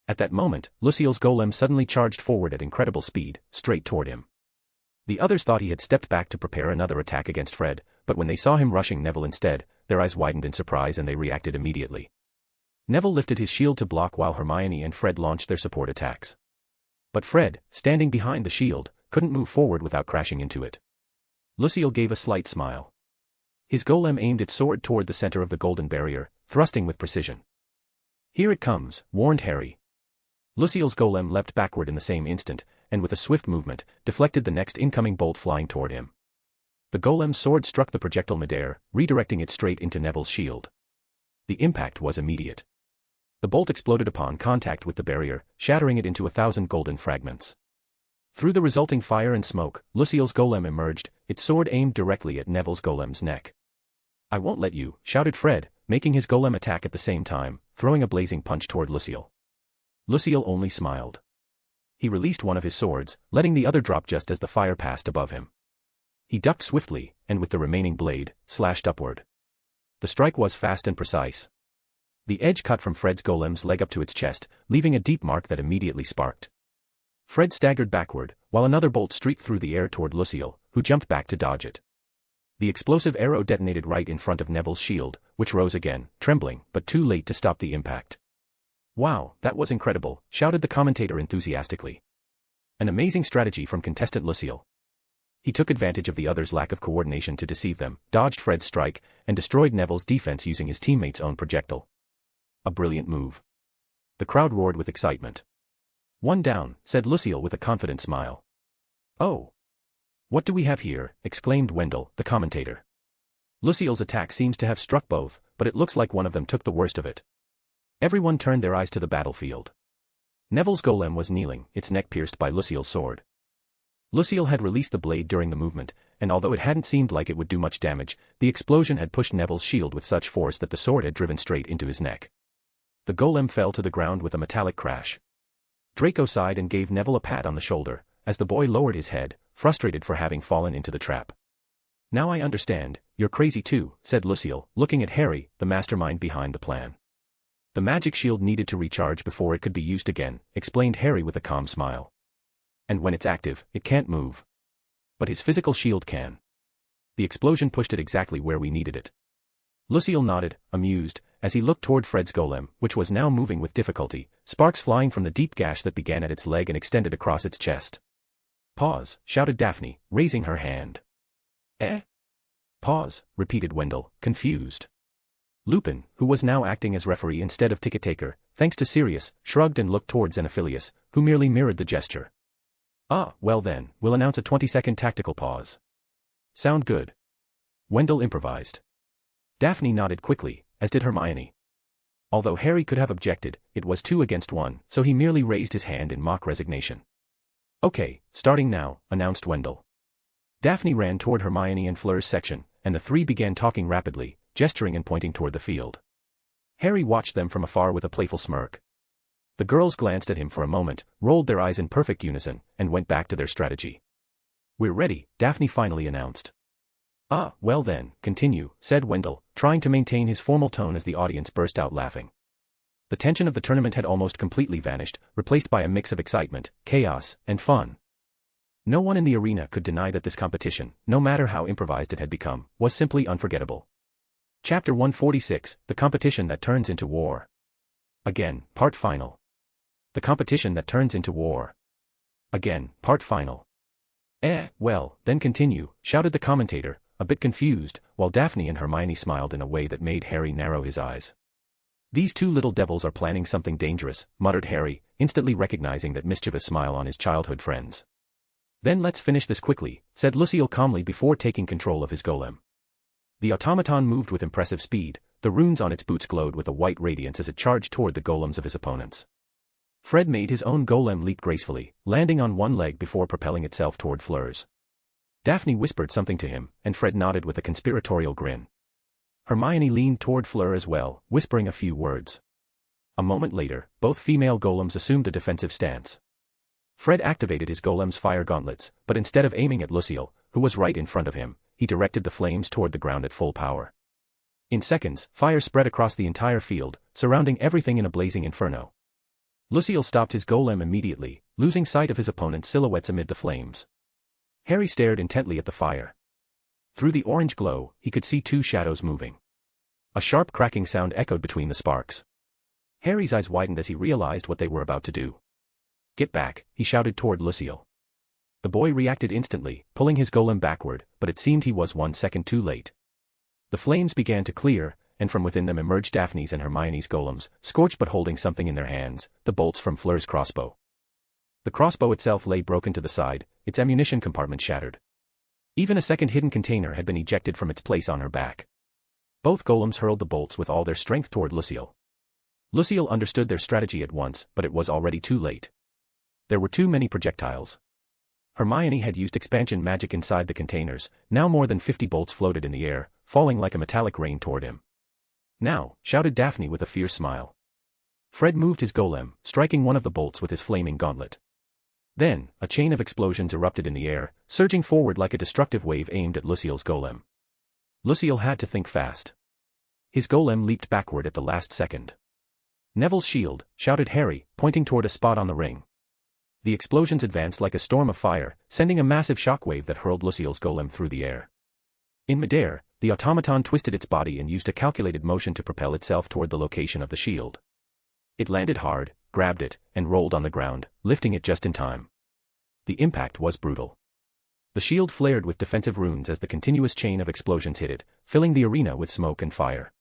At that moment, Lucille's golem suddenly charged forward at incredible speed, straight toward him. The others thought he had stepped back to prepare another attack against Fred, but when they saw him rushing Neville instead, their eyes widened in surprise and they reacted immediately. Neville lifted his shield to block while Hermione and Fred launched their support attacks. But Fred, standing behind the shield, couldn't move forward without crashing into it. Lucille gave a slight smile. His golem aimed its sword toward the center of the golden barrier, thrusting with precision. "Here it comes," warned Harry. Lucille's golem leapt backward in the same instant, and with a swift movement, deflected the next incoming bolt flying toward him. The golem's sword struck the projectile midair, redirecting it straight into Neville's shield. The impact was immediate. The bolt exploded upon contact with the barrier, shattering it into 1,000 golden fragments. Through the resulting fire and smoke, Lucille's golem emerged, its sword aimed directly at Neville's golem's neck. "I won't let you," shouted Fred, making his golem attack at the same time, throwing a blazing punch toward Lucille. Lucille only smiled. He released one of his swords, letting the other drop just as the fire passed above him. He ducked swiftly, and with the remaining blade, slashed upward. The strike was fast and precise. The edge cut from Fred's golem's leg up to its chest, leaving a deep mark that immediately sparked. Fred staggered backward, while another bolt streaked through the air toward Lucille, who jumped back to dodge it. The explosive arrow detonated right in front of Neville's shield, which rose again, trembling, but too late to stop the impact. "Wow, that was incredible," shouted the commentator enthusiastically. "An amazing strategy from contestant Lucille." He took advantage of the others' lack of coordination to deceive them, dodged Fred's strike, and destroyed Neville's defense using his teammate's own projectile. A brilliant move. The crowd roared with excitement. "One down," said Lucille with a confident smile. "Oh. What do we have here?" exclaimed Wendell, the commentator. "Lucille's attack seems to have struck both, but it looks like one of them took the worst of it." Everyone turned their eyes to the battlefield. Neville's golem was kneeling, its neck pierced by Lucille's sword. Lucille had released the blade during the movement, and although it hadn't seemed like it would do much damage, the explosion had pushed Neville's shield with such force that the sword had driven straight into his neck. The golem fell to the ground with a metallic crash. Draco sighed and gave Neville a pat on the shoulder, as the boy lowered his head, frustrated for having fallen into the trap. "Now I understand, you're crazy too," said Lucille, looking at Harry, the mastermind behind the plan. "The magic shield needed to recharge before it could be used again," explained Harry with a calm smile. "And when it's active, it can't move. But his physical shield can. The explosion pushed it exactly where we needed it." Lucille nodded, amused, as he looked toward Fred's golem, which was now moving with difficulty, sparks flying from the deep gash that began at its leg and extended across its chest. "Pause," shouted Daphne, raising her hand. "Eh?" "Pause," repeated Wendell, confused. Lupin, who was now acting as referee instead of ticket-taker, thanks to Sirius, shrugged and looked toward Xenophilius, who merely mirrored the gesture. "Ah, well then, we'll announce a 20-second tactical pause." "Sound good." Wendell improvised. Daphne nodded quickly, as did Hermione. Although Harry could have objected, it was 2 against 1, so he merely raised his hand in mock resignation. "Okay, starting now," announced Wendell. Daphne ran toward Hermione and Fleur's section, and the three began talking rapidly, gesturing and pointing toward the field. Harry watched them from afar with a playful smirk. The girls glanced at him for a moment, rolled their eyes in perfect unison, and went back to their strategy. "We're ready," Daphne finally announced. Ah, well then, continue, said Wendell, trying to maintain his formal tone as the audience burst out laughing. The tension of the tournament had almost completely vanished, replaced by a mix of excitement, chaos, and fun. No one in the arena could deny that this competition, no matter how improvised it had become, was simply unforgettable. Chapter 146, The Competition That Turns into War. Again, part final. The competition that turns into war. Again, part final. Well, then continue, shouted the commentator, a bit confused, while Daphne and Hermione smiled in a way that made Harry narrow his eyes. These two little devils are planning something dangerous, muttered Harry, instantly recognizing that mischievous smile on his childhood friends. Then let's finish this quickly, said Lucille calmly before taking control of his golem. The automaton moved with impressive speed, the runes on its boots glowed with a white radiance as it charged toward the golems of his opponents. Fred made his own golem leap gracefully, landing on one leg before propelling itself toward Fleur's. Daphne whispered something to him, and Fred nodded with a conspiratorial grin. Hermione leaned toward Fleur as well, whispering a few words. A moment later, both female golems assumed a defensive stance. Fred activated his golem's fire gauntlets, but instead of aiming at Lucille, who was right in front of him, he directed the flames toward the ground at full power. In seconds, fire spread across the entire field, surrounding everything in a blazing inferno. Lucille stopped his golem immediately, losing sight of his opponent's silhouettes amid the flames. Harry stared intently at the fire. Through the orange glow, he could see two shadows moving. A sharp cracking sound echoed between the sparks. Harry's eyes widened as he realized what they were about to do. Get back, he shouted toward Lucille. The boy reacted instantly, pulling his golem backward, but it seemed he was 1 second too late. The flames began to clear, and from within them emerged Daphne's and Hermione's golems, scorched but holding something in their hands, the bolts from Fleur's crossbow. The crossbow itself lay broken to the side, its ammunition compartment shattered. Even a second hidden container had been ejected from its place on her back. Both golems hurled the bolts with all their strength toward Lucille. Lucille understood their strategy at once, but it was already too late. There were too many projectiles. Hermione had used expansion magic inside the containers, now more than 50 bolts floated in the air, falling like a metallic rain toward him. Now, shouted Daphne with a fierce smile. Fred moved his golem, striking one of the bolts with his flaming gauntlet. Then, a chain of explosions erupted in the air, surging forward like a destructive wave aimed at Lucille's golem. Lucille had to think fast. His golem leaped backward at the last second. Neville's shield, shouted Harry, pointing toward a spot on the ring. The explosions advanced like a storm of fire, sending a massive shockwave that hurled Lucille's golem through the air. In midair, the automaton twisted its body and used a calculated motion to propel itself toward the location of the shield. It landed hard, grabbed it, and rolled on the ground, lifting it just in time. The impact was brutal. The shield flared with defensive runes as the continuous chain of explosions hit it, filling the arena with smoke and fire.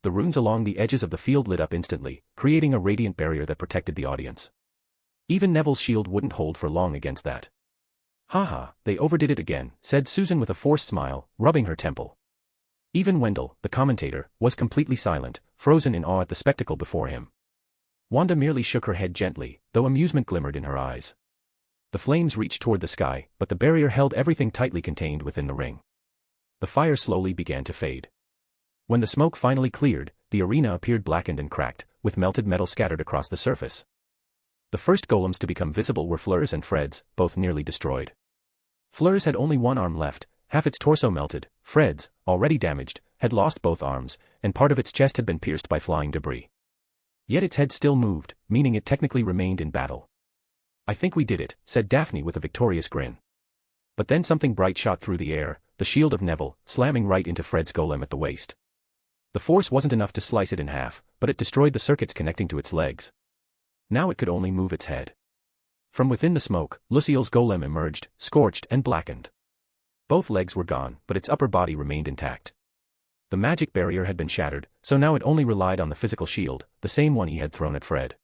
The runes along the edges of the field lit up instantly, creating a radiant barrier that protected the audience. Even Neville's shield wouldn't hold for long against that. "Haha, they overdid it again," said Susan with a forced smile, rubbing her temple. Even Wendell, the commentator, was completely silent, frozen in awe at the spectacle before him. Wanda merely shook her head gently, though amusement glimmered in her eyes. The flames reached toward the sky, but the barrier held everything tightly contained within the ring. The fire slowly began to fade. When the smoke finally cleared, the arena appeared blackened and cracked, with melted metal scattered across the surface. The first golems to become visible were Fleur's and Fred's, both nearly destroyed. Fleur's had only one arm left, half its torso melted. Fred's, already damaged, had lost both arms, and part of its chest had been pierced by flying debris. Yet its head still moved, meaning it technically remained in battle. "I think we did it," said Daphne with a victorious grin. But then something bright shot through the air, the shield of Neville, slamming right into Fred's golem at the waist. The force wasn't enough to slice it in half, but it destroyed the circuits connecting to its legs. Now it could only move its head. From within the smoke, Lucille's golem emerged, scorched and blackened. Both legs were gone, but its upper body remained intact. The magic barrier had been shattered, so now it only relied on the physical shield, the same one he had thrown at Fred.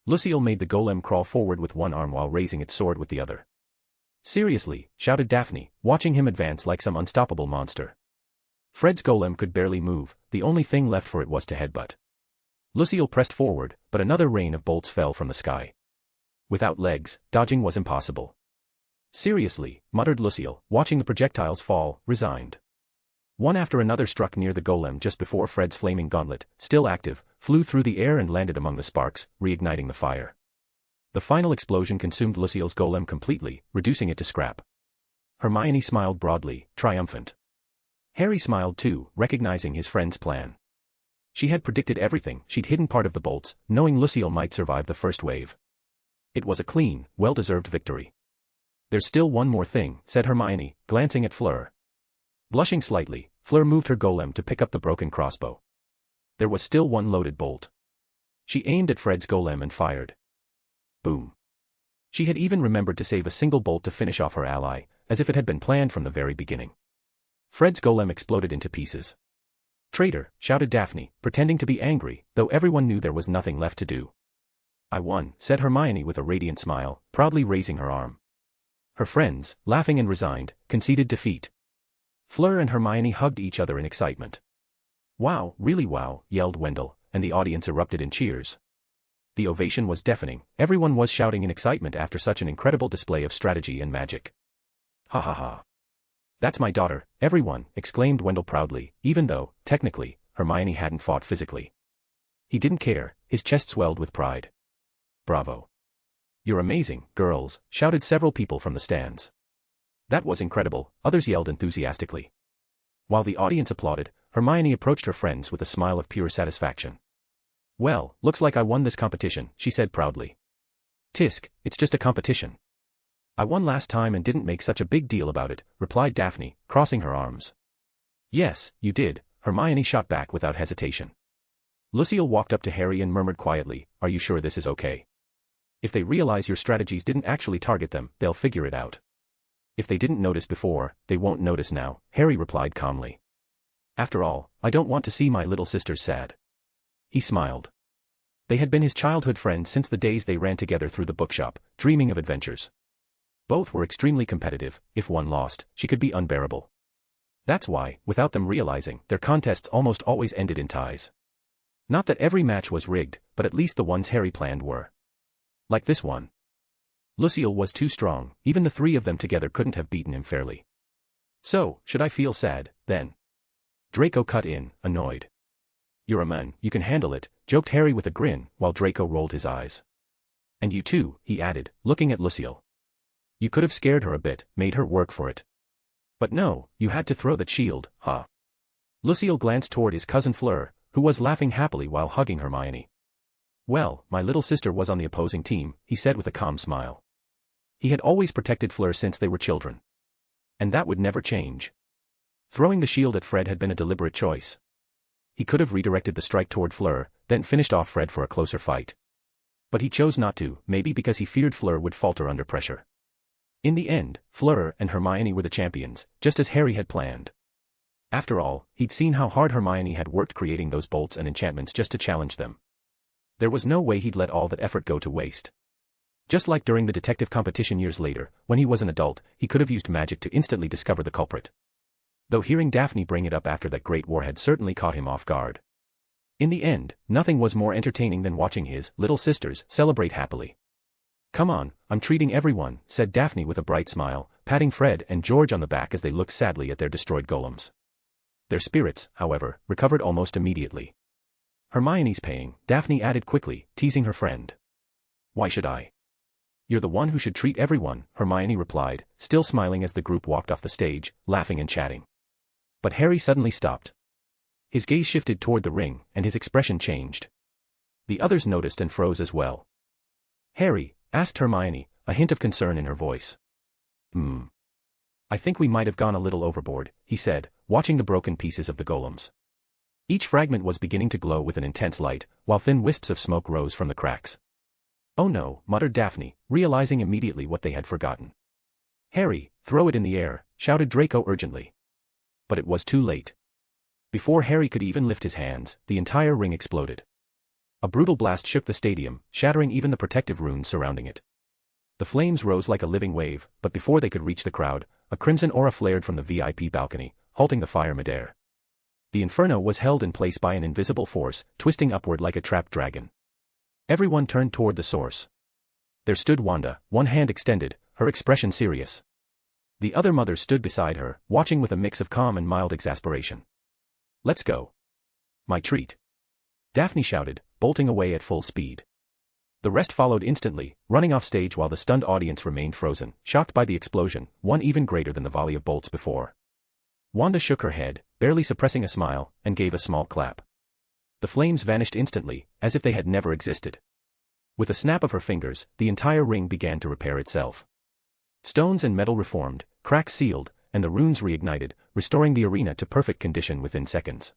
Lucille made the golem crawl forward with one arm while raising its sword with the other. "Seriously," shouted Daphne, watching him advance like some unstoppable monster. Fred's golem could barely move, the only thing left for it was to headbutt. Lucille pressed forward, but another rain of bolts fell from the sky. Without legs, dodging was impossible. "Seriously," muttered Lucille, watching the projectiles fall, resigned. One after another struck near the golem just before Fred's flaming gauntlet, still active, flew through the air and landed among the sparks, reigniting the fire. The final explosion consumed Lucille's golem completely, reducing it to scrap. Hermione smiled broadly, triumphant. Harry smiled too, recognizing his friend's plan. She had predicted everything. She'd hidden part of the bolts, knowing Lucille might survive the first wave. It was a clean, well-deserved victory. "There's still one more thing," said Hermione, glancing at Fleur. Blushing slightly, Fleur moved her golem to pick up the broken crossbow. There was still one loaded bolt. She aimed at Fred's golem and fired. Boom. She had even remembered to save a single bolt to finish off her ally, as if it had been planned from the very beginning. Fred's golem exploded into pieces. "Traitor," shouted Daphne, pretending to be angry, though everyone knew there was nothing left to do. "I won," said Hermione with a radiant smile, proudly raising her arm. Her friends, laughing and resigned, conceded defeat. Fleur and Hermione hugged each other in excitement. "Wow, really wow," yelled Wendell, and the audience erupted in cheers. The ovation was deafening. Everyone was shouting in excitement after such an incredible display of strategy and magic. "Ha ha ha. That's my daughter, everyone," exclaimed Wendell proudly, even though, technically, Hermione hadn't fought physically. He didn't care, his chest swelled with pride. "Bravo. You're amazing, girls," shouted several people from the stands. "That was incredible," others yelled enthusiastically. While the audience applauded, Hermione approached her friends with a smile of pure satisfaction. "Well, looks like I won this competition," she said proudly. "Tisk, it's just a competition. I won last time and didn't make such a big deal about it," replied Daphne, crossing her arms. "Yes, you did," Hermione shot back without hesitation. Lucille walked up to Harry and murmured quietly, "Are you sure this is okay? If they realize your strategies didn't actually target them, they'll figure it out." "If they didn't notice before, they won't notice now," Harry replied calmly. "After all, I don't want to see my little sisters sad." He smiled. They had been his childhood friends since the days they ran together through the bookshop, dreaming of adventures. Both were extremely competitive. If one lost, she could be unbearable. That's why, without them realizing, their contests almost always ended in ties. Not that every match was rigged, but at least the ones Harry planned were. Like this one. Lucille was too strong, even the three of them together couldn't have beaten him fairly. "So, should I feel sad, then?" Draco cut in, annoyed. "You're a man, you can handle it," joked Harry with a grin, while Draco rolled his eyes. "And you too," he added, looking at Lucille. "You could have scared her a bit, made her work for it. But no, you had to throw that shield, huh?" Lucille glanced toward his cousin Fleur, who was laughing happily while hugging Hermione. "Well, my little sister was on the opposing team," he said with a calm smile. He had always protected Fleur since they were children. And that would never change. Throwing the shield at Fred had been a deliberate choice. He could have redirected the strike toward Fleur, then finished off Fred for a closer fight. But he chose not to, maybe because he feared Fleur would falter under pressure. In the end, Fleur and Hermione were the champions, just as Harry had planned. After all, he'd seen how hard Hermione had worked creating those bolts and enchantments just to challenge them. There was no way he'd let all that effort go to waste. Just like during the detective competition years later, when he was an adult, he could have used magic to instantly discover the culprit. Though hearing Daphne bring it up after that great war had certainly caught him off guard. In the end, nothing was more entertaining than watching his little sisters celebrate happily. "Come on, I'm treating everyone," said Daphne with a bright smile, patting Fred and George on the back as they looked sadly at their destroyed golems. Their spirits, however, recovered almost immediately. "Hermione's paying," Daphne added quickly, teasing her friend. "Why should I?" "You're the one who should treat everyone," Hermione replied, still smiling as the group walked off the stage, laughing and chatting. But Harry suddenly stopped. His gaze shifted toward the ring, and his expression changed. The others noticed and froze as well. "Harry?" asked Hermione, a hint of concern in her voice. I think we might have gone a little overboard," he said, watching the broken pieces of the golems. Each fragment was beginning to glow with an intense light, while thin wisps of smoke rose from the cracks. "Oh no," muttered Daphne, realizing immediately what they had forgotten. "Harry, throw it in the air," shouted Draco urgently. But it was too late. Before Harry could even lift his hands, the entire ring exploded. A brutal blast shook the stadium, shattering even the protective runes surrounding it. The flames rose like a living wave, but before they could reach the crowd, a crimson aura flared from the VIP balcony, halting the fire midair. The inferno was held in place by an invisible force, twisting upward like a trapped dragon. Everyone turned toward the source. There stood Wanda, one hand extended, her expression serious. The other mother stood beside her, watching with a mix of calm and mild exasperation. "Let's go. My treat," Daphne shouted, bolting away at full speed. The rest followed instantly, running off stage while the stunned audience remained frozen, shocked by the explosion, one even greater than the volley of bolts before. Wanda shook her head, barely suppressing a smile, and gave a small clap. The flames vanished instantly, as if they had never existed. With a snap of her fingers, the entire ring began to repair itself. Stones and metal reformed, cracks sealed, and the runes reignited, restoring the arena to perfect condition within seconds.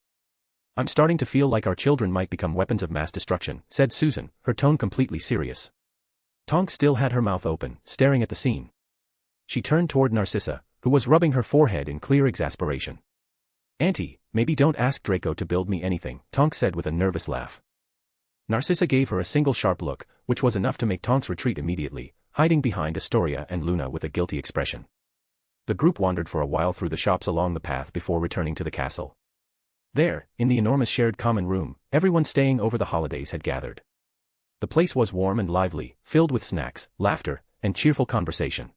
"I'm starting to feel like our children might become weapons of mass destruction," said Susan, her tone completely serious. Tonks still had her mouth open, staring at the scene. She turned toward Narcissa, who was rubbing her forehead in clear exasperation. "Auntie, maybe don't ask Draco to build me anything," Tonks said with a nervous laugh. Narcissa gave her a single sharp look, which was enough to make Tonks retreat immediately, hiding behind Astoria and Luna with a guilty expression. The group wandered for a while through the shops along the path before returning to the castle. There, in the enormous shared common room, everyone staying over the holidays had gathered. The place was warm and lively, filled with snacks, laughter, and cheerful conversation.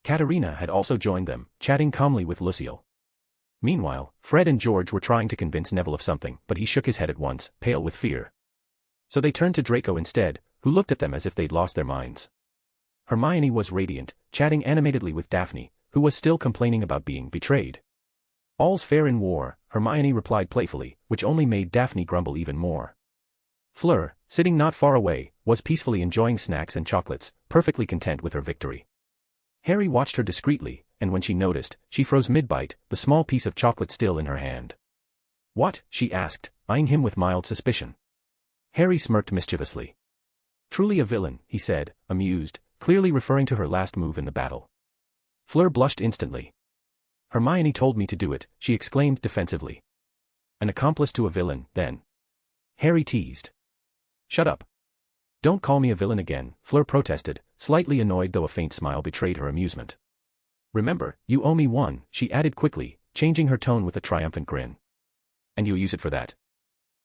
Katerina had also joined them, chatting calmly with Lucille. Meanwhile, Fred and George were trying to convince Neville of something, but he shook his head at once, pale with fear. So they turned to Draco instead, who looked at them as if they'd lost their minds. Hermione was radiant, chatting animatedly with Daphne, who was still complaining about being betrayed. "All's fair in war," Hermione replied playfully, which only made Daphne grumble even more. Fleur, sitting not far away, was peacefully enjoying snacks and chocolates, perfectly content with her victory. Harry watched her discreetly, and when she noticed, she froze mid-bite, the small piece of chocolate still in her hand. "What?" she asked, eyeing him with mild suspicion. Harry smirked mischievously. "Truly a villain," he said, amused, clearly referring to her last move in the battle. Fleur blushed instantly. "Hermione told me to do it," she exclaimed defensively. "An accomplice to a villain, then?" Harry teased. "Shut up. Don't call me a villain again," Fleur protested, slightly annoyed though a faint smile betrayed her amusement. "Remember, you owe me one," she added quickly, changing her tone with a triumphant grin. "And you'll use it for that?"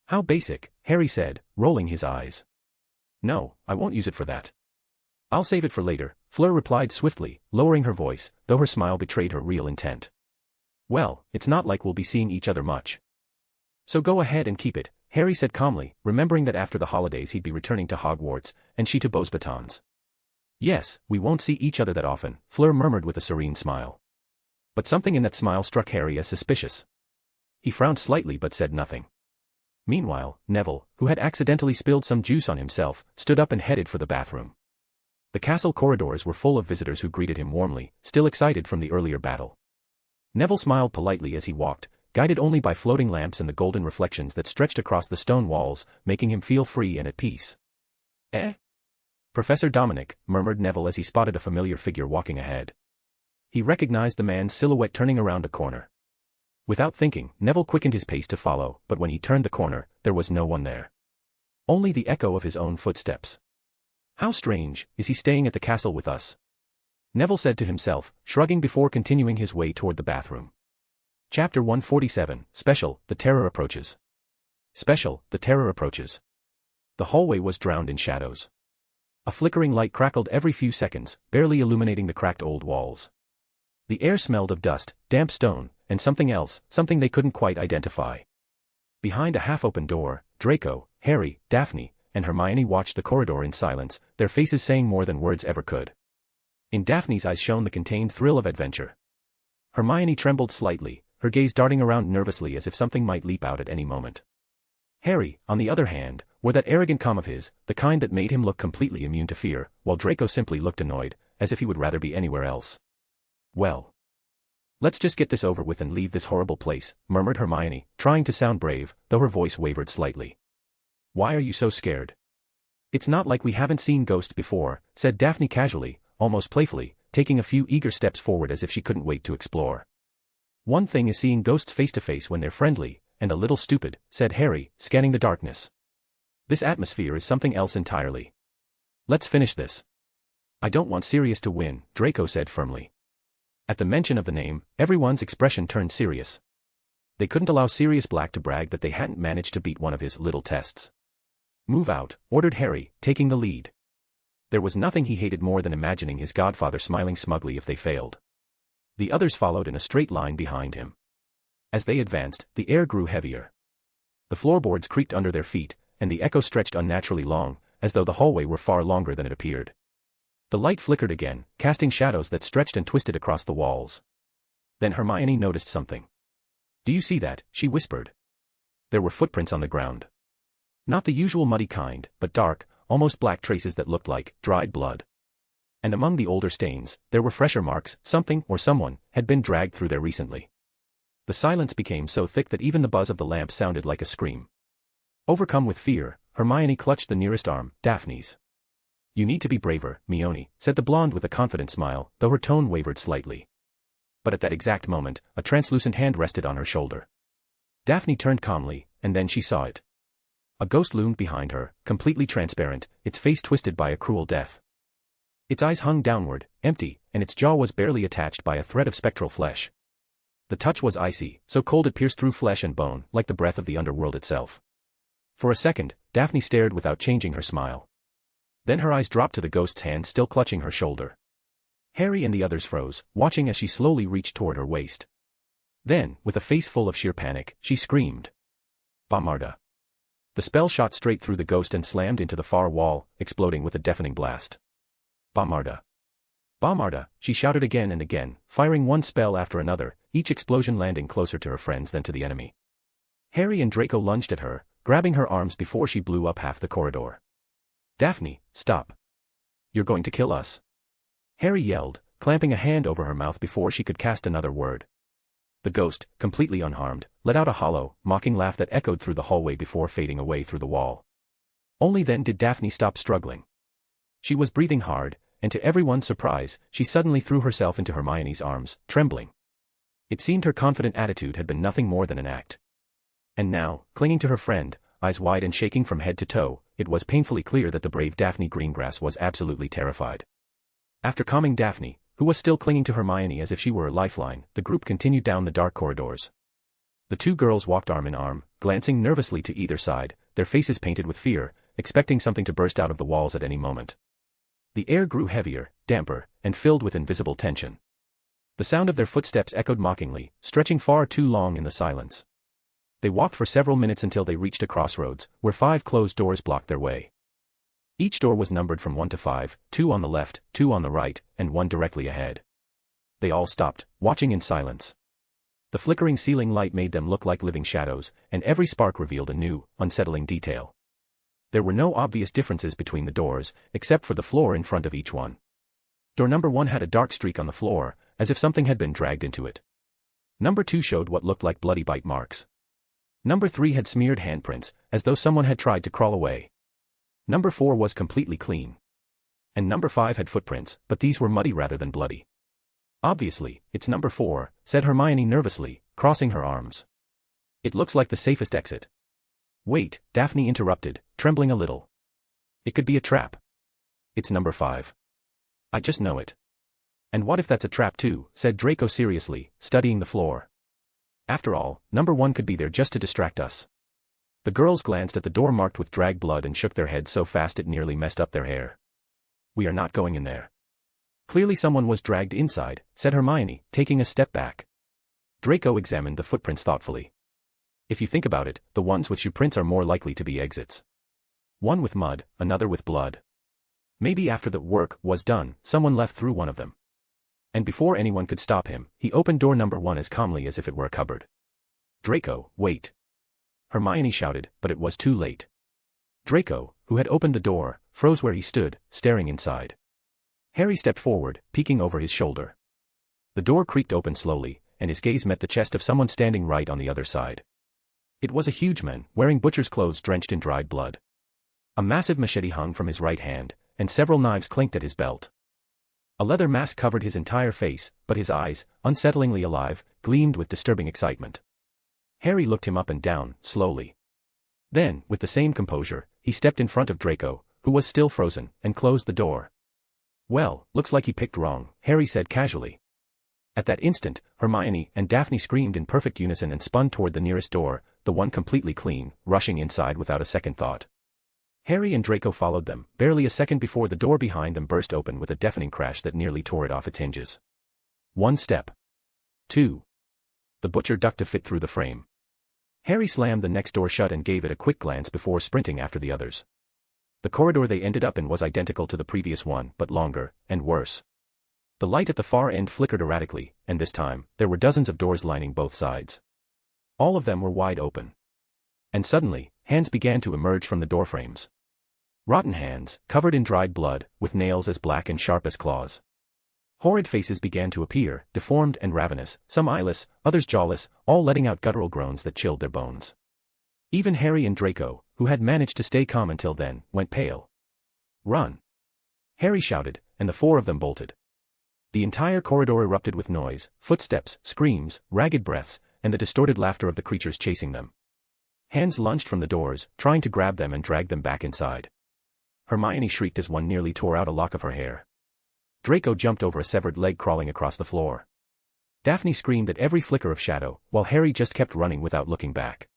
"How basic," Harry said, rolling his eyes. "No, I won't use it for that. I'll save it for later," Fleur replied swiftly, lowering her voice, though her smile betrayed her real intent. "Well, it's not like we'll be seeing each other much. So go ahead and keep it," Harry said calmly, remembering that after the holidays he'd be returning to Hogwarts, and she to Beauxbatons. "Yes, we won't see each other that often," Fleur murmured with a serene smile. But something in that smile struck Harry as suspicious. He frowned slightly but said nothing. Meanwhile, Neville, who had accidentally spilled some juice on himself, stood up and headed for the bathroom. The castle corridors were full of visitors who greeted him warmly, still excited from the earlier battle. Neville smiled politely as he walked, guided only by floating lamps and the golden reflections that stretched across the stone walls, making him feel free and at peace. "Eh? Professor Dominic," murmured Neville as he spotted a familiar figure walking ahead. He recognized the man's silhouette turning around a corner. Without thinking, Neville quickened his pace to follow, but when he turned the corner, there was no one there. Only the echo of his own footsteps. "How strange, is he staying at the castle with us?" Neville said to himself, shrugging before continuing his way toward the bathroom. Chapter 147, Special, The Terror Approaches. Special, The Terror Approaches. The hallway was drowned in shadows. A flickering light crackled every few seconds, barely illuminating the cracked old walls. The air smelled of dust, damp stone, and something else, something they couldn't quite identify. Behind a half-open door, Draco, Harry, Daphne, and Hermione watched the corridor in silence, their faces saying more than words ever could. In Daphne's eyes shone the contained thrill of adventure. Hermione trembled slightly, her gaze darting around nervously as if something might leap out at any moment. Harry, on the other hand, wore that arrogant calm of his, the kind that made him look completely immune to fear, while Draco simply looked annoyed, as if he would rather be anywhere else. "Well, let's just get this over with and leave this horrible place," murmured Hermione, trying to sound brave, though her voice wavered slightly. "Why are you so scared?" "It's not like we haven't seen ghosts before," said Daphne casually, almost playfully, taking a few eager steps forward as if she couldn't wait to explore. "One thing is seeing ghosts face to face when they're friendly, and a little stupid," said Harry, scanning the darkness. "This atmosphere is something else entirely. Let's finish this." "I don't want Sirius to win," Draco said firmly. At the mention of the name, everyone's expression turned serious. They couldn't allow Sirius Black to brag that they hadn't managed to beat one of his little tests. "Move out," ordered Harry, taking the lead. There was nothing he hated more than imagining his godfather smiling smugly if they failed. The others followed in a straight line behind him. As they advanced, the air grew heavier. The floorboards creaked under their feet, and the echo stretched unnaturally long, as though the hallway were far longer than it appeared. The light flickered again, casting shadows that stretched and twisted across the walls. Then Hermione noticed something. "Do you see that?" she whispered. There were footprints on the ground. Not the usual muddy kind, but dark, almost black traces that looked like dried blood. And among the older stains, there were fresher marks. Something or someone had been dragged through there recently. The silence became so thick that even the buzz of the lamp sounded like a scream. Overcome with fear, Hermione clutched the nearest arm, Daphne's. "You need to be braver, Mione," said the blonde with a confident smile, though her tone wavered slightly. But at that exact moment, a translucent hand rested on her shoulder. Daphne turned calmly, and then she saw it. A ghost loomed behind her, completely transparent, its face twisted by a cruel death. Its eyes hung downward, empty, and its jaw was barely attached by a thread of spectral flesh. The touch was icy, so cold it pierced through flesh and bone, like the breath of the underworld itself. For a second, Daphne stared without changing her smile. Then her eyes dropped to the ghost's hand still clutching her shoulder. Harry and the others froze, watching as she slowly reached toward her waist. Then, with a face full of sheer panic, she screamed. "Bamarda!" The spell shot straight through the ghost and slammed into the far wall, exploding with a deafening blast. "Bamarda! Bamarda!" she shouted again and again, firing one spell after another, each explosion landing closer to her friends than to the enemy. Harry and Draco lunged at her, grabbing her arms before she blew up half the corridor. "Daphne, stop. You're going to kill us." Harry yelled, clamping a hand over her mouth before she could cast another word. The ghost, completely unharmed, let out a hollow, mocking laugh that echoed through the hallway before fading away through the wall. Only then did Daphne stop struggling. She was breathing hard, and to everyone's surprise, she suddenly threw herself into Hermione's arms, trembling. It seemed her confident attitude had been nothing more than an act. And now, clinging to her friend, eyes wide and shaking from head to toe, it was painfully clear that the brave Daphne Greengrass was absolutely terrified. After calming Daphne, who was still clinging to Hermione as if she were a lifeline, the group continued down the dark corridors. The two girls walked arm in arm, glancing nervously to either side, their faces painted with fear, expecting something to burst out of the walls at any moment. The air grew heavier, damper, and filled with invisible tension. The sound of their footsteps echoed mockingly, stretching far too long in the silence. They walked for several minutes until they reached a crossroads, where 5 closed doors blocked their way. Each door was numbered from 1 to 5, 2 on the left, 2 on the right, and 1 directly ahead. They all stopped, watching in silence. The flickering ceiling light made them look like living shadows, and every spark revealed a new, unsettling detail. There were no obvious differences between the doors, except for the floor in front of each one. Door number 1 had a dark streak on the floor, as if something had been dragged into it. Number 2 showed what looked like bloody bite marks. Number 3 had smeared handprints, as though someone had tried to crawl away. Number 4 was completely clean. And number 5 had footprints, but these were muddy rather than bloody. "Obviously, it's number 4, said Hermione nervously, crossing her arms. "It looks like the safest exit." "Wait," Daphne interrupted, trembling a little. "It could be a trap." "It's number 5. I just know it." "And what if that's a trap too?" said Draco seriously, studying the floor. "After all, number 1 could be there just to distract us." The girls glanced at the door marked with dragged blood and shook their heads so fast it nearly messed up their hair. "We are not going in there." "Clearly someone was dragged inside," said Hermione, taking a step back. Draco examined the footprints thoughtfully. "If you think about it, the ones with shoe prints are more likely to be exits. One with mud, another with blood. Maybe after the work was done, someone left through one of them." And before anyone could stop him, he opened door number 1 as calmly as if it were a cupboard. "Draco, wait!" Hermione shouted, but it was too late. Draco, who had opened the door, froze where he stood, staring inside. Harry stepped forward, peeking over his shoulder. The door creaked open slowly, and his gaze met the chest of someone standing right on the other side. It was a huge man, wearing butcher's clothes drenched in dried blood. A massive machete hung from his right hand, and several knives clinked at his belt. A leather mask covered his entire face, but his eyes, unsettlingly alive, gleamed with disturbing excitement. Harry looked him up and down, slowly. Then, with the same composure, he stepped in front of Draco, who was still frozen, and closed the door. "Well, looks like he picked wrong," Harry said casually. At that instant, Hermione and Daphne screamed in perfect unison and spun toward the nearest door, the one completely clean, rushing inside without a second thought. Harry and Draco followed them, barely a second before the door behind them burst open with a deafening crash that nearly tore it off its hinges. 1 step. 2. The butcher ducked to fit through the frame. Harry slammed the next door shut and gave it a quick glance before sprinting after the others. The corridor they ended up in was identical to the previous one, but longer, and worse. The light at the far end flickered erratically, and this time, there were dozens of doors lining both sides. All of them were wide open. And suddenly, hands began to emerge from the doorframes. Rotten hands, covered in dried blood, with nails as black and sharp as claws. Horrid faces began to appear, deformed and ravenous, some eyeless, others jawless, all letting out guttural groans that chilled their bones. Even Harry and Draco, who had managed to stay calm until then, went pale. "Run!" Harry shouted, and the four of them bolted. The entire corridor erupted with noise, footsteps, screams, ragged breaths, and the distorted laughter of the creatures chasing them. Hands lunged from the doors, trying to grab them and drag them back inside. Hermione shrieked as one nearly tore out a lock of her hair. Draco jumped over a severed leg crawling across the floor. Daphne screamed at every flicker of shadow, while Harry just kept running without looking back.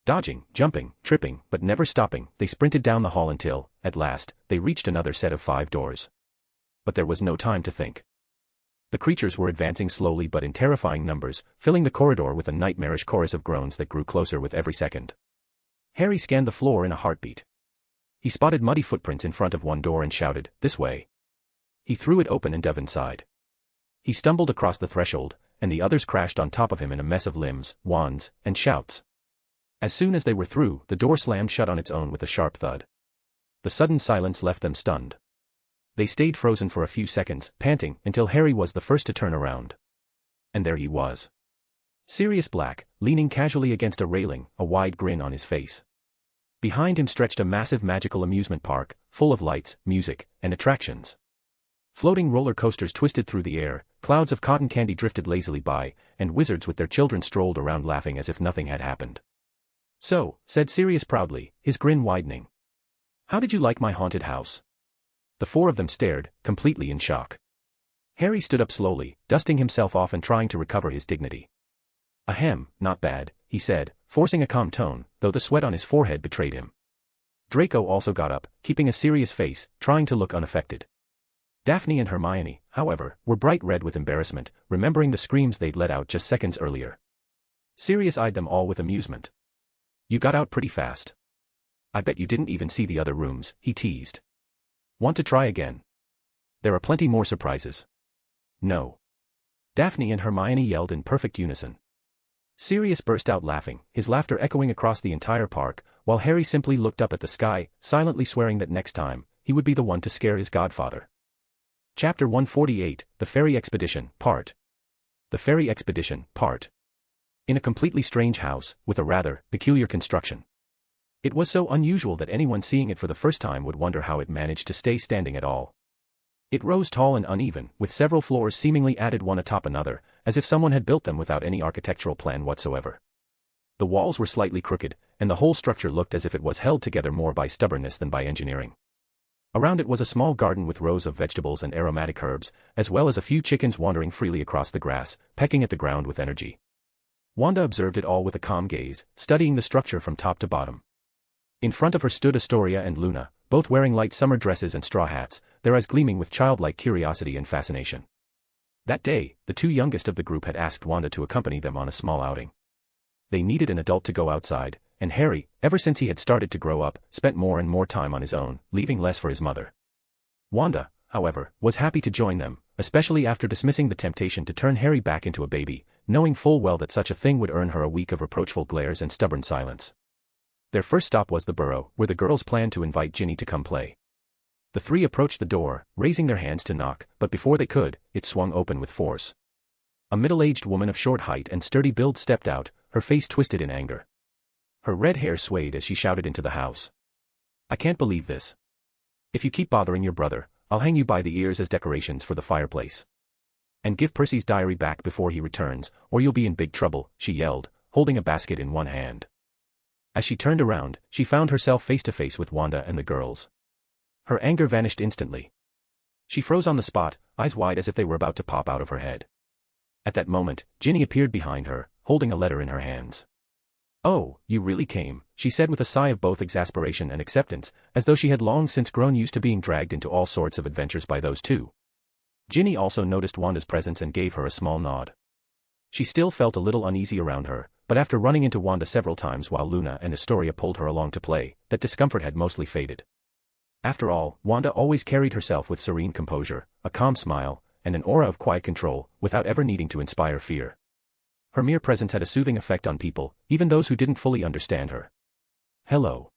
Dodging, jumping, tripping, but never stopping, they sprinted down the hall until, at last, they reached another set of 5 doors. But there was no time to think. The creatures were advancing slowly but in terrifying numbers, filling the corridor with a nightmarish chorus of groans that grew closer with every second. Harry scanned the floor in a heartbeat. He spotted muddy footprints in front of one door and shouted, "This way." He threw it open and dove inside. He stumbled across the threshold, and the others crashed on top of him in a mess of limbs, wands, and shouts. As soon as they were through, the door slammed shut on its own with a sharp thud. The sudden silence left them stunned. They stayed frozen for a few seconds, panting, until Harry was the first to turn around. And there he was. Sirius Black, leaning casually against a railing, a wide grin on his face. Behind him stretched a massive magical amusement park, full of lights, music, and attractions. Floating roller coasters twisted through the air, clouds of cotton candy drifted lazily by, and wizards with their children strolled around laughing as if nothing had happened. "So," said Sirius proudly, his grin widening. "How did you like my haunted house?" The four of them stared, completely in shock. Harry stood up slowly, dusting himself off and trying to recover his dignity. "Ahem, not bad," he said, forcing a calm tone, though the sweat on his forehead betrayed him. Draco also got up, keeping a serious face, trying to look unaffected. Daphne and Hermione, however, were bright red with embarrassment, remembering the screams they'd let out just seconds earlier. Sirius eyed them all with amusement. "You got out pretty fast. I bet you didn't even see the other rooms," he teased. "Want to try again? There are plenty more surprises." "No." Daphne and Hermione yelled in perfect unison. Sirius burst out laughing, his laughter echoing across the entire park, while Harry simply looked up at the sky, silently swearing that next time, he would be the one to scare his godfather. Chapter 148, The Fairy Expedition, Part. The Fairy Expedition, Part. In a completely strange house, with a rather peculiar construction. It was so unusual that anyone seeing it for the first time would wonder how it managed to stay standing at all. It rose tall and uneven, with several floors seemingly added one atop another, as if someone had built them without any architectural plan whatsoever. The walls were slightly crooked, and the whole structure looked as if it was held together more by stubbornness than by engineering. Around it was a small garden with rows of vegetables and aromatic herbs, as well as a few chickens wandering freely across the grass, pecking at the ground with energy. Wanda observed it all with a calm gaze, studying the structure from top to bottom. In front of her stood Astoria and Luna, both wearing light summer dresses and straw hats, their eyes gleaming with childlike curiosity and fascination. That day, the two youngest of the group had asked Wanda to accompany them on a small outing. They needed an adult to go outside, and Harry, ever since he had started to grow up, spent more and more time on his own, leaving less for his mother. Wanda, however, was happy to join them, especially after dismissing the temptation to turn Harry back into a baby, knowing full well that such a thing would earn her a week of reproachful glares and stubborn silence. Their first stop was the burrow, where the girls planned to invite Ginny to come play. The three approached the door, raising their hands to knock, but before they could, it swung open with force. A middle-aged woman of short height and sturdy build stepped out, her face twisted in anger. Her red hair swayed as she shouted into the house. "I can't believe this. If you keep bothering your brother, I'll hang you by the ears as decorations for the fireplace. And give Percy's diary back before he returns, or you'll be in big trouble," she yelled, holding a basket in one hand. As she turned around, she found herself face to face with Wanda and the girls. Her anger vanished instantly. She froze on the spot, eyes wide as if they were about to pop out of her head. At that moment, Ginny appeared behind her, holding a letter in her hands. "Oh, you really came," she said with a sigh of both exasperation and acceptance, as though she had long since grown used to being dragged into all sorts of adventures by those two. Ginny also noticed Wanda's presence and gave her a small nod. She still felt a little uneasy around her, but after running into Wanda several times while Luna and Astoria pulled her along to play, that discomfort had mostly faded. After all, Wanda always carried herself with serene composure, a calm smile, and an aura of quiet control, without ever needing to inspire fear. Her mere presence had a soothing effect on people, even those who didn't fully understand her. "Hello.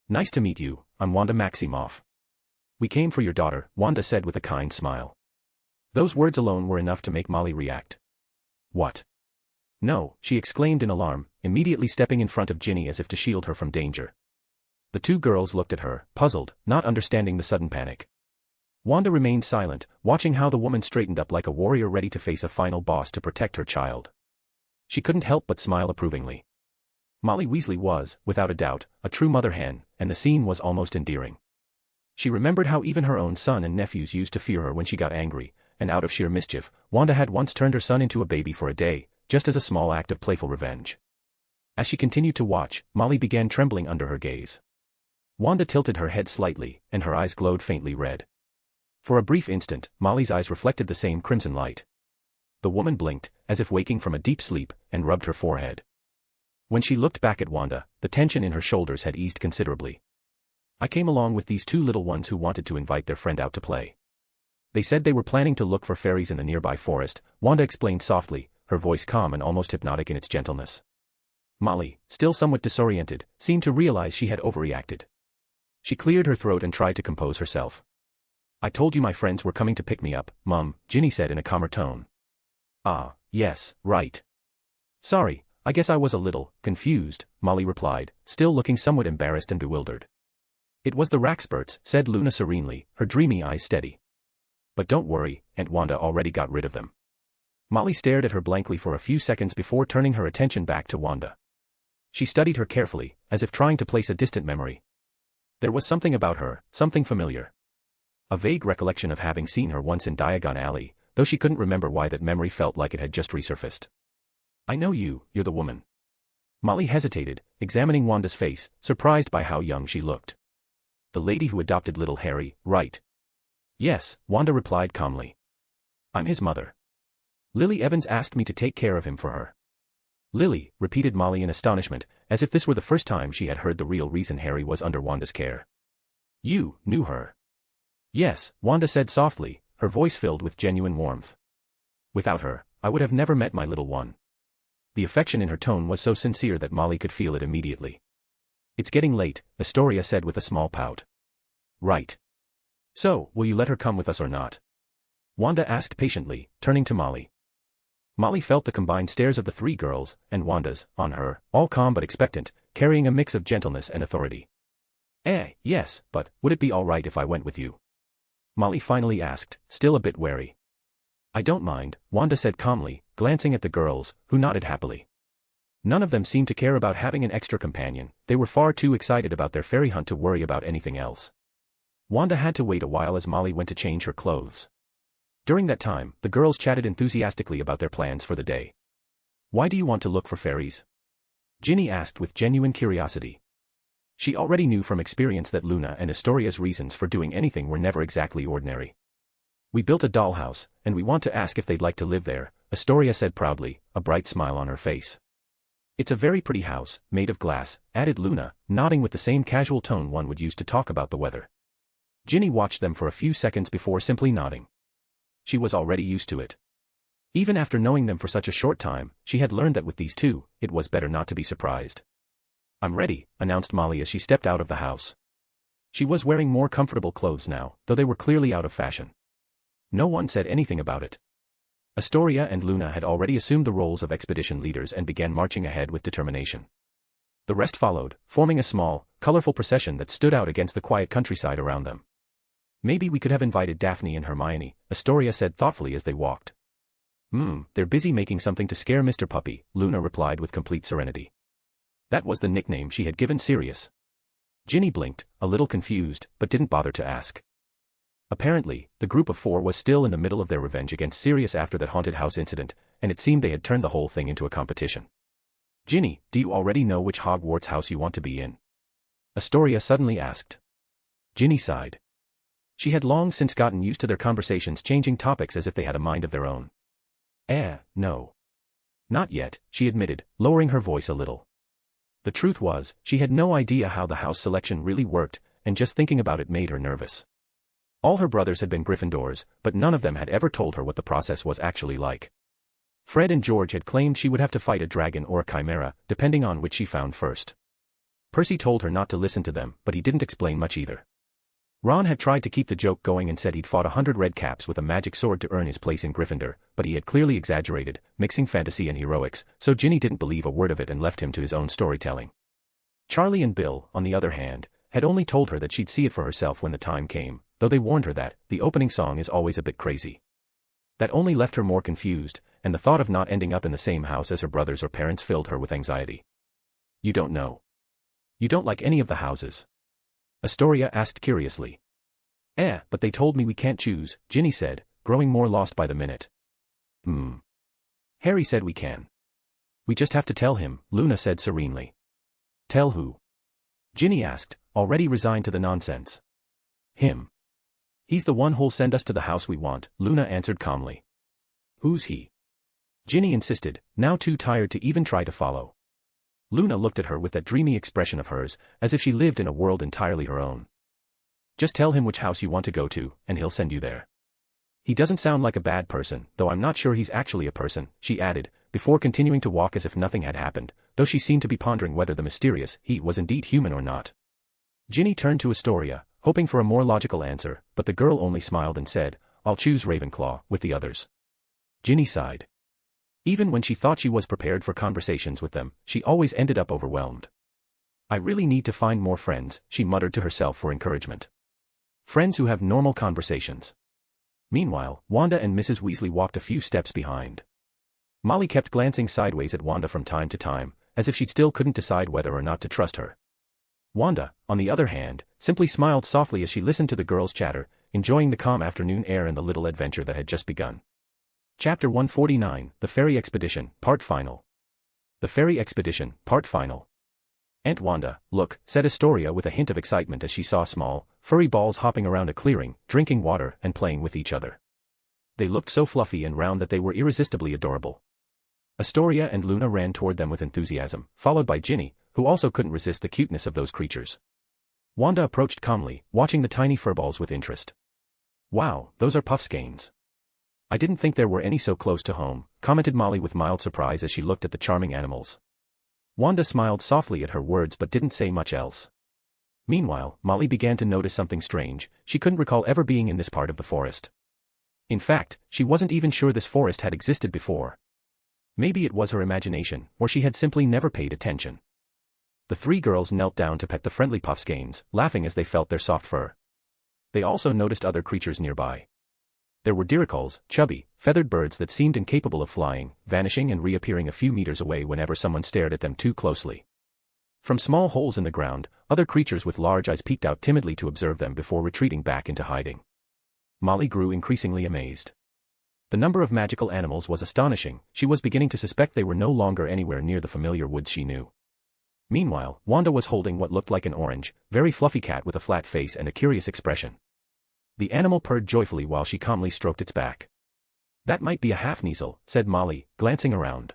Nice to meet you, I'm Wanda Maximoff. We came for your daughter," Wanda said with a kind smile. Those words alone were enough to make Molly react. "What? No," she exclaimed in alarm, immediately stepping in front of Ginny as if to shield her from danger. The two girls looked at her, puzzled, not understanding the sudden panic. Wanda remained silent, watching how the woman straightened up like a warrior ready to face a final boss to protect her child. She couldn't help but smile approvingly. Molly Weasley was, without a doubt, a true mother hen, and the scene was almost endearing. She remembered how even her own son and nephews used to fear her when she got angry, and out of sheer mischief, Wanda had once turned her son into a baby for a day, just as a small act of playful revenge. As she continued to watch, Molly began trembling under her gaze. Wanda tilted her head slightly, and her eyes glowed faintly red. For a brief instant, Molly's eyes reflected the same crimson light. The woman blinked, as if waking from a deep sleep, and rubbed her forehead. When she looked back at Wanda, the tension in her shoulders had eased considerably. "I came along with these two little ones who wanted to invite their friend out to play. They said they were planning to look for fairies in the nearby forest," Wanda explained softly, her voice calm and almost hypnotic in its gentleness. Molly, still somewhat disoriented, seemed to realize she had overreacted. She cleared her throat and tried to compose herself. "I told you my friends were coming to pick me up, Mum," Ginny said in a calmer tone. "Ah, yes, right. Sorry, I guess I was a little confused," Molly replied, still looking somewhat embarrassed and bewildered. "It was the Raxburts," said Luna serenely, her dreamy eyes steady. "But don't worry, Aunt Wanda already got rid of them." Molly stared at her blankly for a few seconds before turning her attention back to Wanda. She studied her carefully, as if trying to place a distant memory. There was something about her, something familiar. A vague recollection of having seen her once in Diagon Alley, though she couldn't remember why that memory felt like it had just resurfaced. "I know you, you're the woman." Molly hesitated, examining Wanda's face, surprised by how young she looked. "The lady who adopted little Harry, right?" "Yes," Wanda replied calmly. "I'm his mother. Lily Evans asked me to take care of him for her." "Lily," repeated Molly in astonishment, as if this were the first time she had heard the real reason Harry was under Wanda's care. "You knew her?" "Yes," Wanda said softly, her voice filled with genuine warmth. "Without her, I would have never met my little one." The affection in her tone was so sincere that Molly could feel it immediately. "It's getting late," Astoria said with a small pout. "Right. So, will you let her come with us or not?" Wanda asked patiently, turning to Molly. Molly felt the combined stares of the three girls, and Wanda's, on her, all calm but expectant, carrying a mix of gentleness and authority. Yes, but would it be all right if I went with you?" Molly finally asked, still a bit wary. "I don't mind," Wanda said calmly, glancing at the girls, who nodded happily. None of them seemed to care about having an extra companion, they were far too excited about their fairy hunt to worry about anything else. Wanda had to wait a while as Molly went to change her clothes. During that time, the girls chatted enthusiastically about their plans for the day. "Why do you want to look for fairies?" Ginny asked with genuine curiosity. She already knew from experience that Luna and Astoria's reasons for doing anything were never exactly ordinary. "We built a dollhouse, and we want to ask if they'd like to live there," Astoria said proudly, a bright smile on her face. "It's a very pretty house, made of glass," added Luna, nodding with the same casual tone one would use to talk about the weather. Ginny watched them for a few seconds before simply nodding. She was already used to it. Even after knowing them for such a short time, she had learned that with these two, it was better not to be surprised. "I'm ready," announced Molly as she stepped out of the house. She was wearing more comfortable clothes now, though they were clearly out of fashion. No one said anything about it. Astoria and Luna had already assumed the roles of expedition leaders and began marching ahead with determination. The rest followed, forming a small, colorful procession that stood out against the quiet countryside around them. "Maybe we could have invited Daphne and Hermione," Astoria said thoughtfully as they walked. They're busy making something to scare Mr. Puppy," Luna replied with complete serenity. That was the nickname she had given Sirius. Ginny blinked, a little confused, but didn't bother to ask. Apparently, the group of four was still in the middle of their revenge against Sirius after that haunted house incident, and it seemed they had turned the whole thing into a competition. "Ginny, do you already know which Hogwarts house you want to be in?" Astoria suddenly asked. Ginny sighed. She had long since gotten used to their conversations changing topics as if they had a mind of their own. No. Not yet, she admitted, lowering her voice a little. The truth was, she had no idea how the house selection really worked, and just thinking about it made her nervous. All her brothers had been Gryffindors, but none of them had ever told her what the process was actually like. Fred and George had claimed she would have to fight a dragon or a chimera, depending on which she found first. Percy told her not to listen to them, but he didn't explain much either. Ron had tried to keep the joke going and said he'd fought 100 red caps with a magic sword to earn his place in Gryffindor, but he had clearly exaggerated, mixing fantasy and heroics, so Ginny didn't believe a word of it and left him to his own storytelling. Charlie and Bill, on the other hand, had only told her that she'd see it for herself when the time came, though they warned her that the opening song is always a bit crazy. That only left her more confused, and the thought of not ending up in the same house as her brothers or parents filled her with anxiety. "You don't know. You don't like any of the houses?" Astoria asked curiously. But they told me we can't choose," Ginny said, growing more lost by the minute. Harry said we can. We just have to tell him," Luna said serenely. "Tell who?" Ginny asked, already resigned to the nonsense. "Him. He's the one who'll send us to the house we want," Luna answered calmly. "Who's he?" Ginny insisted, now too tired to even try to follow. Luna looked at her with that dreamy expression of hers, as if she lived in a world entirely her own. "Just tell him which house you want to go to, and he'll send you there. He doesn't sound like a bad person, though I'm not sure he's actually a person," she added, before continuing to walk as if nothing had happened, though she seemed to be pondering whether the mysterious he was indeed human or not. Ginny turned to Astoria, hoping for a more logical answer, but the girl only smiled and said, "I'll choose Ravenclaw, with the others." Ginny sighed. Even when she thought she was prepared for conversations with them, she always ended up overwhelmed. "I really need to find more friends," she muttered to herself for encouragement. Friends who have normal conversations. Meanwhile, Wanda and Mrs. Weasley walked a few steps behind. Molly kept glancing sideways at Wanda from time to time, as if she still couldn't decide whether or not to trust her. Wanda, on the other hand, simply smiled softly as she listened to the girls' chatter, enjoying the calm afternoon air and the little adventure that had just begun. Chapter 149, The Fairy Expedition, Part Final. The Fairy Expedition, Part Final. "Aunt Wanda, look," said Astoria with a hint of excitement as she saw small, furry balls hopping around a clearing, drinking water and playing with each other. They looked so fluffy and round that they were irresistibly adorable. Astoria and Luna ran toward them with enthusiasm, followed by Ginny, who also couldn't resist the cuteness of those creatures. Wanda approached calmly, watching the tiny furballs with interest. "Wow, those are puffskeins. I didn't think there were any so close to home," commented Molly with mild surprise as she looked at the charming animals. Wanda smiled softly at her words but didn't say much else. Meanwhile, Molly began to notice something strange. She couldn't recall ever being in this part of the forest. In fact, she wasn't even sure this forest had existed before. Maybe it was her imagination, or she had simply never paid attention. The three girls knelt down to pet the friendly puffskeins, laughing as they felt their soft fur. They also noticed other creatures nearby. There were diricals, chubby, feathered birds that seemed incapable of flying, vanishing and reappearing a few meters away whenever someone stared at them too closely. From small holes in the ground, other creatures with large eyes peeked out timidly to observe them before retreating back into hiding. Molly grew increasingly amazed. The number of magical animals was astonishing. She was beginning to suspect they were no longer anywhere near the familiar woods she knew. Meanwhile, Wanda was holding what looked like an orange, very fluffy cat with a flat face and a curious expression. The animal purred joyfully while she calmly stroked its back. "That might be a half-Kneazle," said Molly, glancing around.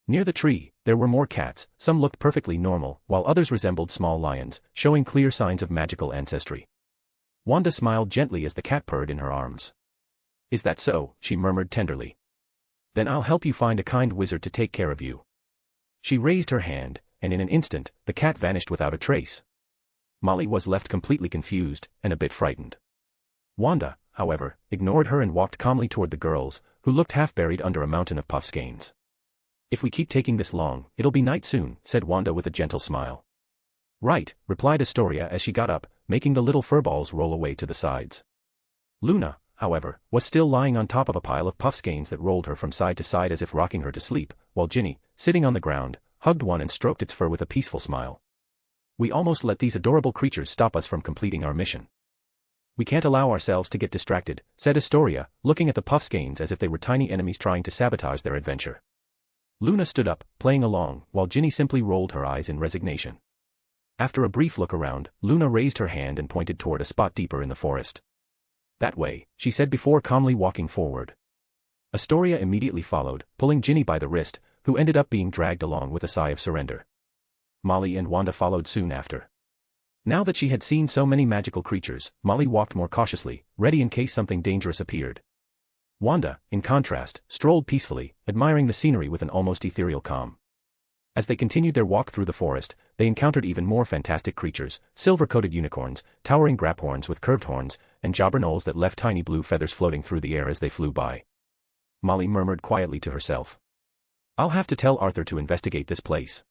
Near the tree, there were more cats. Some looked perfectly normal, while others resembled small lions, showing clear signs of magical ancestry. Wanda smiled gently as the cat purred in her arms. "Is that so?" she murmured tenderly. "Then I'll help you find a kind wizard to take care of you." She raised her hand, and in an instant, the cat vanished without a trace. Molly was left completely confused, and a bit frightened. Wanda, however, ignored her and walked calmly toward the girls, who looked half buried under a mountain of puffskeins. "If we keep taking this long, it'll be night soon," said Wanda with a gentle smile. "Right," replied Astoria as she got up, making the little furballs roll away to the sides. Luna, however, was still lying on top of a pile of puffskeins that rolled her from side to side as if rocking her to sleep, while Ginny, sitting on the ground, hugged one and stroked its fur with a peaceful smile. "We almost let these adorable creatures stop us from completing our mission. We can't allow ourselves to get distracted," said Astoria, looking at the puffskeins as if they were tiny enemies trying to sabotage their adventure. Luna stood up, playing along, while Ginny simply rolled her eyes in resignation. After a brief look around, Luna raised her hand and pointed toward a spot deeper in the forest. "That way," she said before calmly walking forward. Astoria immediately followed, pulling Ginny by the wrist, who ended up being dragged along with a sigh of surrender. Molly and Wanda followed soon after. Now that she had seen so many magical creatures, Molly walked more cautiously, ready in case something dangerous appeared. Wanda, in contrast, strolled peacefully, admiring the scenery with an almost ethereal calm. As they continued their walk through the forest, they encountered even more fantastic creatures, silver-coated unicorns, towering graphorns with curved horns, and jobberknolls that left tiny blue feathers floating through the air as they flew by. Molly murmured quietly to herself. I'll have to tell Arthur to investigate this place.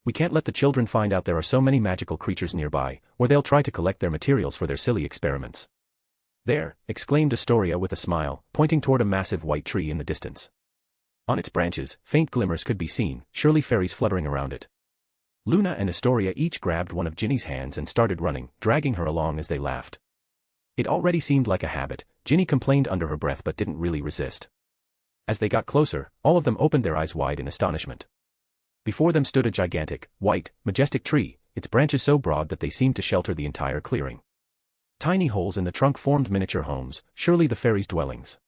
We can't let the children find out there are so many magical creatures nearby, or they'll try to collect their materials for their silly experiments. There, exclaimed Astoria with a smile, pointing toward a massive white tree in the distance. On its branches, faint glimmers could be seen, surely fairies fluttering around it. Luna and Astoria each grabbed one of Ginny's hands and started running, dragging her along as they laughed. It already seemed like a habit. Ginny complained under her breath but didn't really resist. As they got closer, all of them opened their eyes wide in astonishment. Before them stood a gigantic, white, majestic tree, its branches so broad that they seemed to shelter the entire clearing. Tiny holes in the trunk formed miniature homes, surely the fairies' dwellings.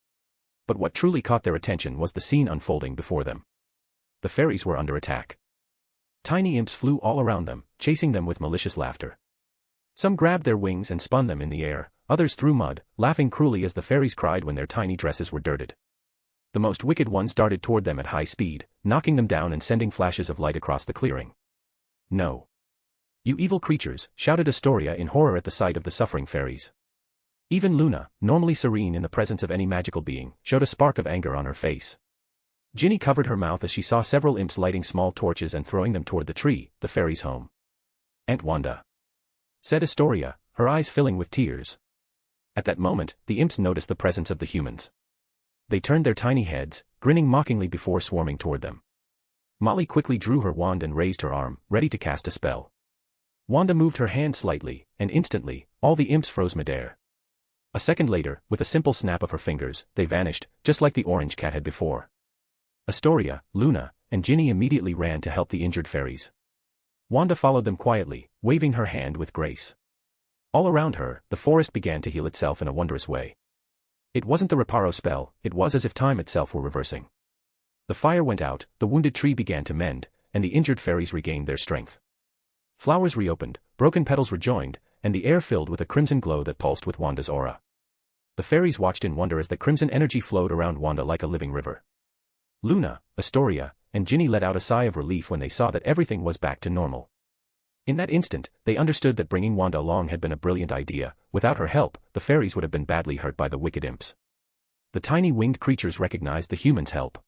But what truly caught their attention was the scene unfolding before them. The fairies were under attack. Tiny imps flew all around them, chasing them with malicious laughter. Some grabbed their wings and spun them in the air, others threw mud, laughing cruelly as the fairies cried when their tiny dresses were dirted. The most wicked ones darted toward them at high speed, knocking them down and sending flashes of light across the clearing. No. You evil creatures, shouted Astoria in horror at the sight of the suffering fairies. Even Luna, normally serene in the presence of any magical being, showed a spark of anger on her face. Ginny covered her mouth as she saw several imps lighting small torches and throwing them toward the tree, the fairies' home. Aunt Wanda, said Astoria, her eyes filling with tears. At that moment, the imps noticed the presence of the humans. They turned their tiny heads, grinning mockingly before swarming toward them. Molly quickly drew her wand and raised her arm, ready to cast a spell. Wanda moved her hand slightly, and instantly, all the imps froze midair. A second later, with a simple snap of her fingers, they vanished, just like the orange cat had before. Astoria, Luna, and Ginny immediately ran to help the injured fairies. Wanda followed them quietly, waving her hand with grace. All around her, the forest began to heal itself in a wondrous way. It wasn't the reparo spell, it was as if time itself were reversing. The fire went out, the wounded tree began to mend, and the injured fairies regained their strength. Flowers reopened, broken petals rejoined, and the air filled with a crimson glow that pulsed with Wanda's aura. The fairies watched in wonder as the crimson energy flowed around Wanda like a living river. Luna, Astoria, and Ginny let out a sigh of relief when they saw that everything was back to normal. In that instant, they understood that bringing Wanda along had been a brilliant idea. Without her help, the fairies would have been badly hurt by the wicked imps. The tiny winged creatures recognized the humans' help.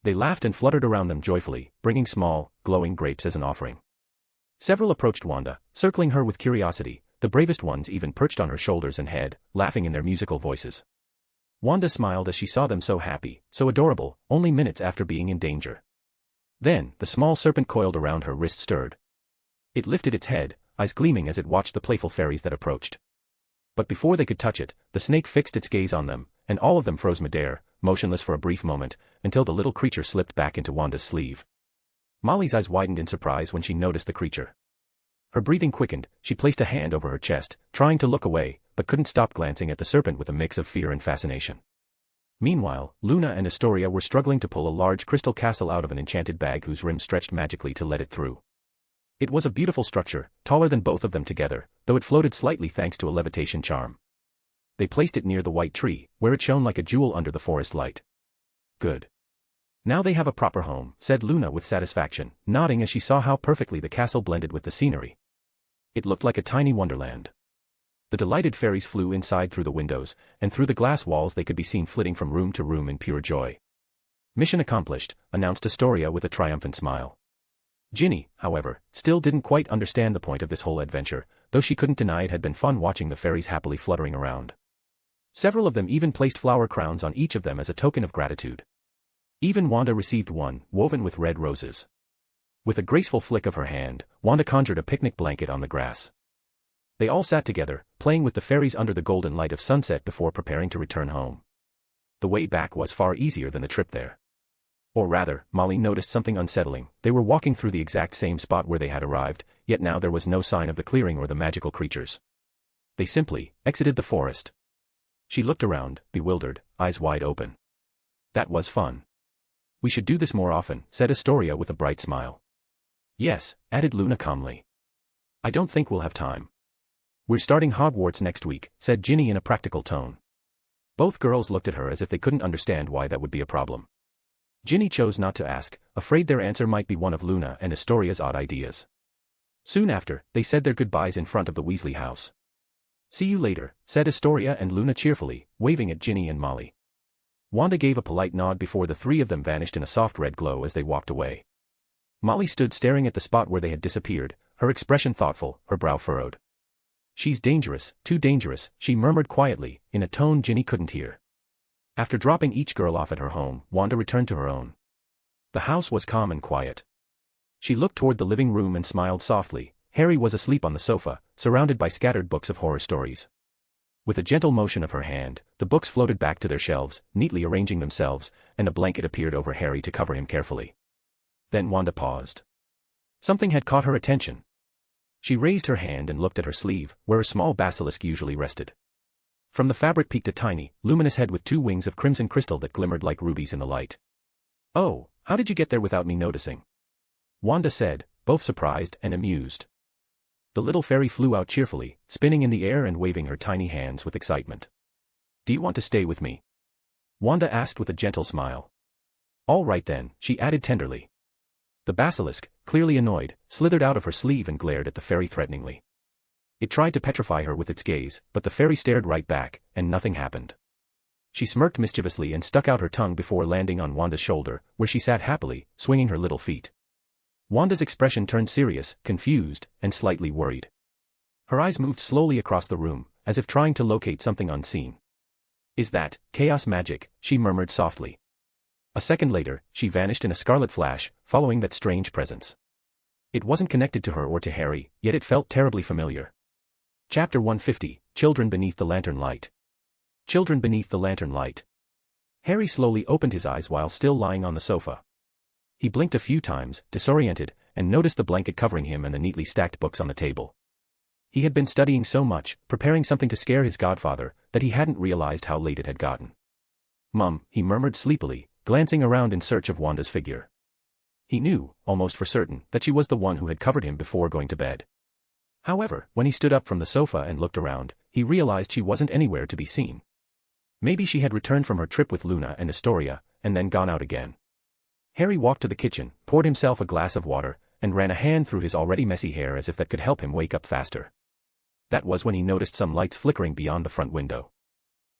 They laughed and fluttered around them joyfully, bringing small, glowing grapes as an offering. Several approached Wanda, circling her with curiosity. The bravest ones even perched on her shoulders and head, laughing in their musical voices. Wanda smiled as she saw them so happy, so adorable, only minutes after being in danger. Then, the small serpent coiled around her wrist stirred. It lifted its head, eyes gleaming as it watched the playful fairies that approached. But before they could touch it, the snake fixed its gaze on them, and all of them froze midair, motionless for a brief moment, until the little creature slipped back into Wanda's sleeve. Molly's eyes widened in surprise when she noticed the creature. Her breathing quickened, she placed a hand over her chest, trying to look away, but couldn't stop glancing at the serpent with a mix of fear and fascination. Meanwhile, Luna and Astoria were struggling to pull a large crystal castle out of an enchanted bag whose rim stretched magically to let it through. It was a beautiful structure, taller than both of them together, though it floated slightly thanks to a levitation charm. They placed it near the white tree, where it shone like a jewel under the forest light. Good. Now they have a proper home, said Luna with satisfaction, nodding as she saw how perfectly the castle blended with the scenery. It looked like a tiny wonderland. The delighted fairies flew inside through the windows, and through the glass walls they could be seen flitting from room to room in pure joy. Mission accomplished, announced Astoria with a triumphant smile. Ginny, however, still didn't quite understand the point of this whole adventure, though she couldn't deny it had been fun watching the fairies happily fluttering around. Several of them even placed flower crowns on each of them as a token of gratitude. Even Wanda received one, woven with red roses. With a graceful flick of her hand, Wanda conjured a picnic blanket on the grass. They all sat together, playing with the fairies under the golden light of sunset before preparing to return home. The way back was far easier than the trip there. Or rather, Molly noticed something unsettling. They were walking through the exact same spot where they had arrived, yet now there was no sign of the clearing or the magical creatures. They simply exited the forest. She looked around, bewildered, eyes wide open. That was fun. We should do this more often, said Astoria with a bright smile. Yes, added Luna calmly. I don't think we'll have time. We're starting Hogwarts next week, said Ginny in a practical tone. Both girls looked at her as if they couldn't understand why that would be a problem. Ginny chose not to ask, afraid their answer might be one of Luna and Astoria's odd ideas. Soon after, they said their goodbyes in front of the Weasley house. See you later, said Astoria and Luna cheerfully, waving at Ginny and Molly. Wanda gave a polite nod before the three of them vanished in a soft red glow as they walked away. Molly stood staring at the spot where they had disappeared, her expression thoughtful, her brow furrowed. She's dangerous, too dangerous, she murmured quietly, in a tone Ginny couldn't hear. After dropping each girl off at her home, Wanda returned to her own. The house was calm and quiet. She looked toward the living room and smiled softly. Harry was asleep on the sofa, surrounded by scattered books of horror stories. With a gentle motion of her hand, the books floated back to their shelves, neatly arranging themselves, and a blanket appeared over Harry to cover him carefully. Then Wanda paused. Something had caught her attention. She raised her hand and looked at her sleeve, where a small basilisk usually rested. From the fabric peeked a tiny, luminous head with 2 wings of crimson crystal that glimmered like rubies in the light. "Oh, how did you get there without me noticing?" Wanda said, both surprised and amused. The little fairy flew out cheerfully, spinning in the air and waving her tiny hands with excitement. "Do you want to stay with me?" Wanda asked with a gentle smile. "All right then," she added tenderly. The basilisk, clearly annoyed, slithered out of her sleeve and glared at the fairy threateningly. It tried to petrify her with its gaze, but the fairy stared right back, and nothing happened. She smirked mischievously and stuck out her tongue before landing on Wanda's shoulder, where she sat happily, swinging her little feet. Wanda's expression turned serious, confused, and slightly worried. Her eyes moved slowly across the room, as if trying to locate something unseen. "Is that chaos magic?" she murmured softly. A second later, she vanished in a scarlet flash, following that strange presence. It wasn't connected to her or to Harry, yet it felt terribly familiar. Chapter 150, Children Beneath the Lantern Light. Children Beneath the Lantern Light. Harry slowly opened his eyes while still lying on the sofa. He blinked a few times, disoriented, and noticed the blanket covering him and the neatly stacked books on the table. He had been studying so much, preparing something to scare his godfather, that he hadn't realized how late it had gotten. "Mum," he murmured sleepily, glancing around in search of Wanda's figure. He knew, almost for certain, that she was the one who had covered him before going to bed. However, when he stood up from the sofa and looked around, he realized she wasn't anywhere to be seen. Maybe she had returned from her trip with Luna and Astoria, and then gone out again. Harry walked to the kitchen, poured himself a glass of water, and ran a hand through his already messy hair as if that could help him wake up faster. That was when he noticed some lights flickering beyond the front window.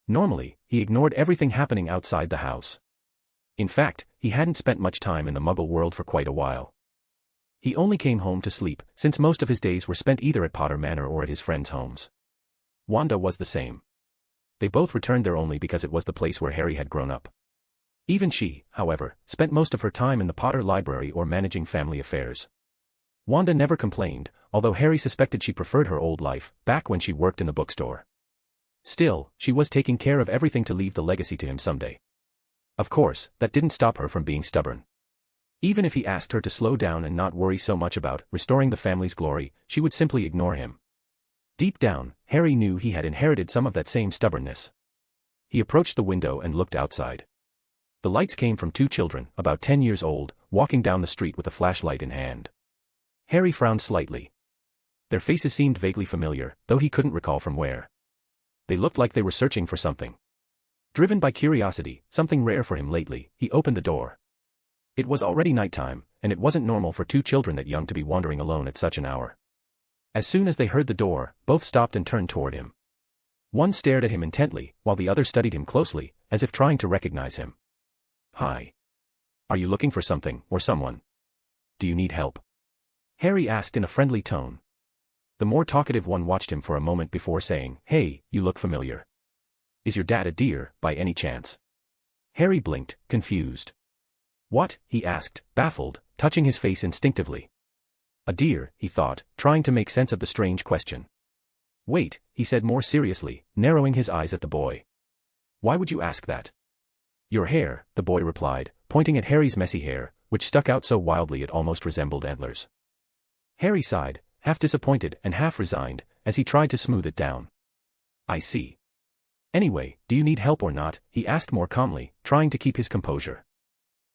Normally, he ignored everything happening outside the house. In fact, he hadn't spent much time in the Muggle world for quite a while. He only came home to sleep, since most of his days were spent either at Potter Manor or at his friends' homes. Wanda was the same. They both returned there only because it was the place where Harry had grown up. Even she, however, spent most of her time in the Potter library or managing family affairs. Wanda never complained, although Harry suspected she preferred her old life, back when she worked in the bookstore. Still, she was taking care of everything to leave the legacy to him someday. Of course, that didn't stop her from being stubborn. Even if he asked her to slow down and not worry so much about restoring the family's glory, she would simply ignore him. Deep down, Harry knew he had inherited some of that same stubbornness. He approached the window and looked outside. The lights came from 2 children, about 10 years old, walking down the street with a flashlight in hand. Harry frowned slightly. Their faces seemed vaguely familiar, though he couldn't recall from where. They looked like they were searching for something. Driven by curiosity, something rare for him lately, he opened the door. It was already nighttime, and it wasn't normal for 2 children that young to be wandering alone at such an hour. As soon as they heard the door, both stopped and turned toward him. One stared at him intently, while the other studied him closely, as if trying to recognize him. "Hi. Are you looking for something, or someone? Do you need help?" Harry asked in a friendly tone. The more talkative one watched him for a moment before saying, "Hey, you look familiar. Is your dad a deer, by any chance?" Harry blinked, confused. "What?" he asked, baffled, touching his face instinctively. A deer, he thought, trying to make sense of the strange question. "Wait," he said more seriously, narrowing his eyes at the boy. "Why would you ask that?" "Your hair," the boy replied, pointing at Harry's messy hair, which stuck out so wildly it almost resembled antlers. Harry sighed, half disappointed and half resigned, as he tried to smooth it down. "I see. Anyway, do you need help or not?" he asked more calmly, trying to keep his composure.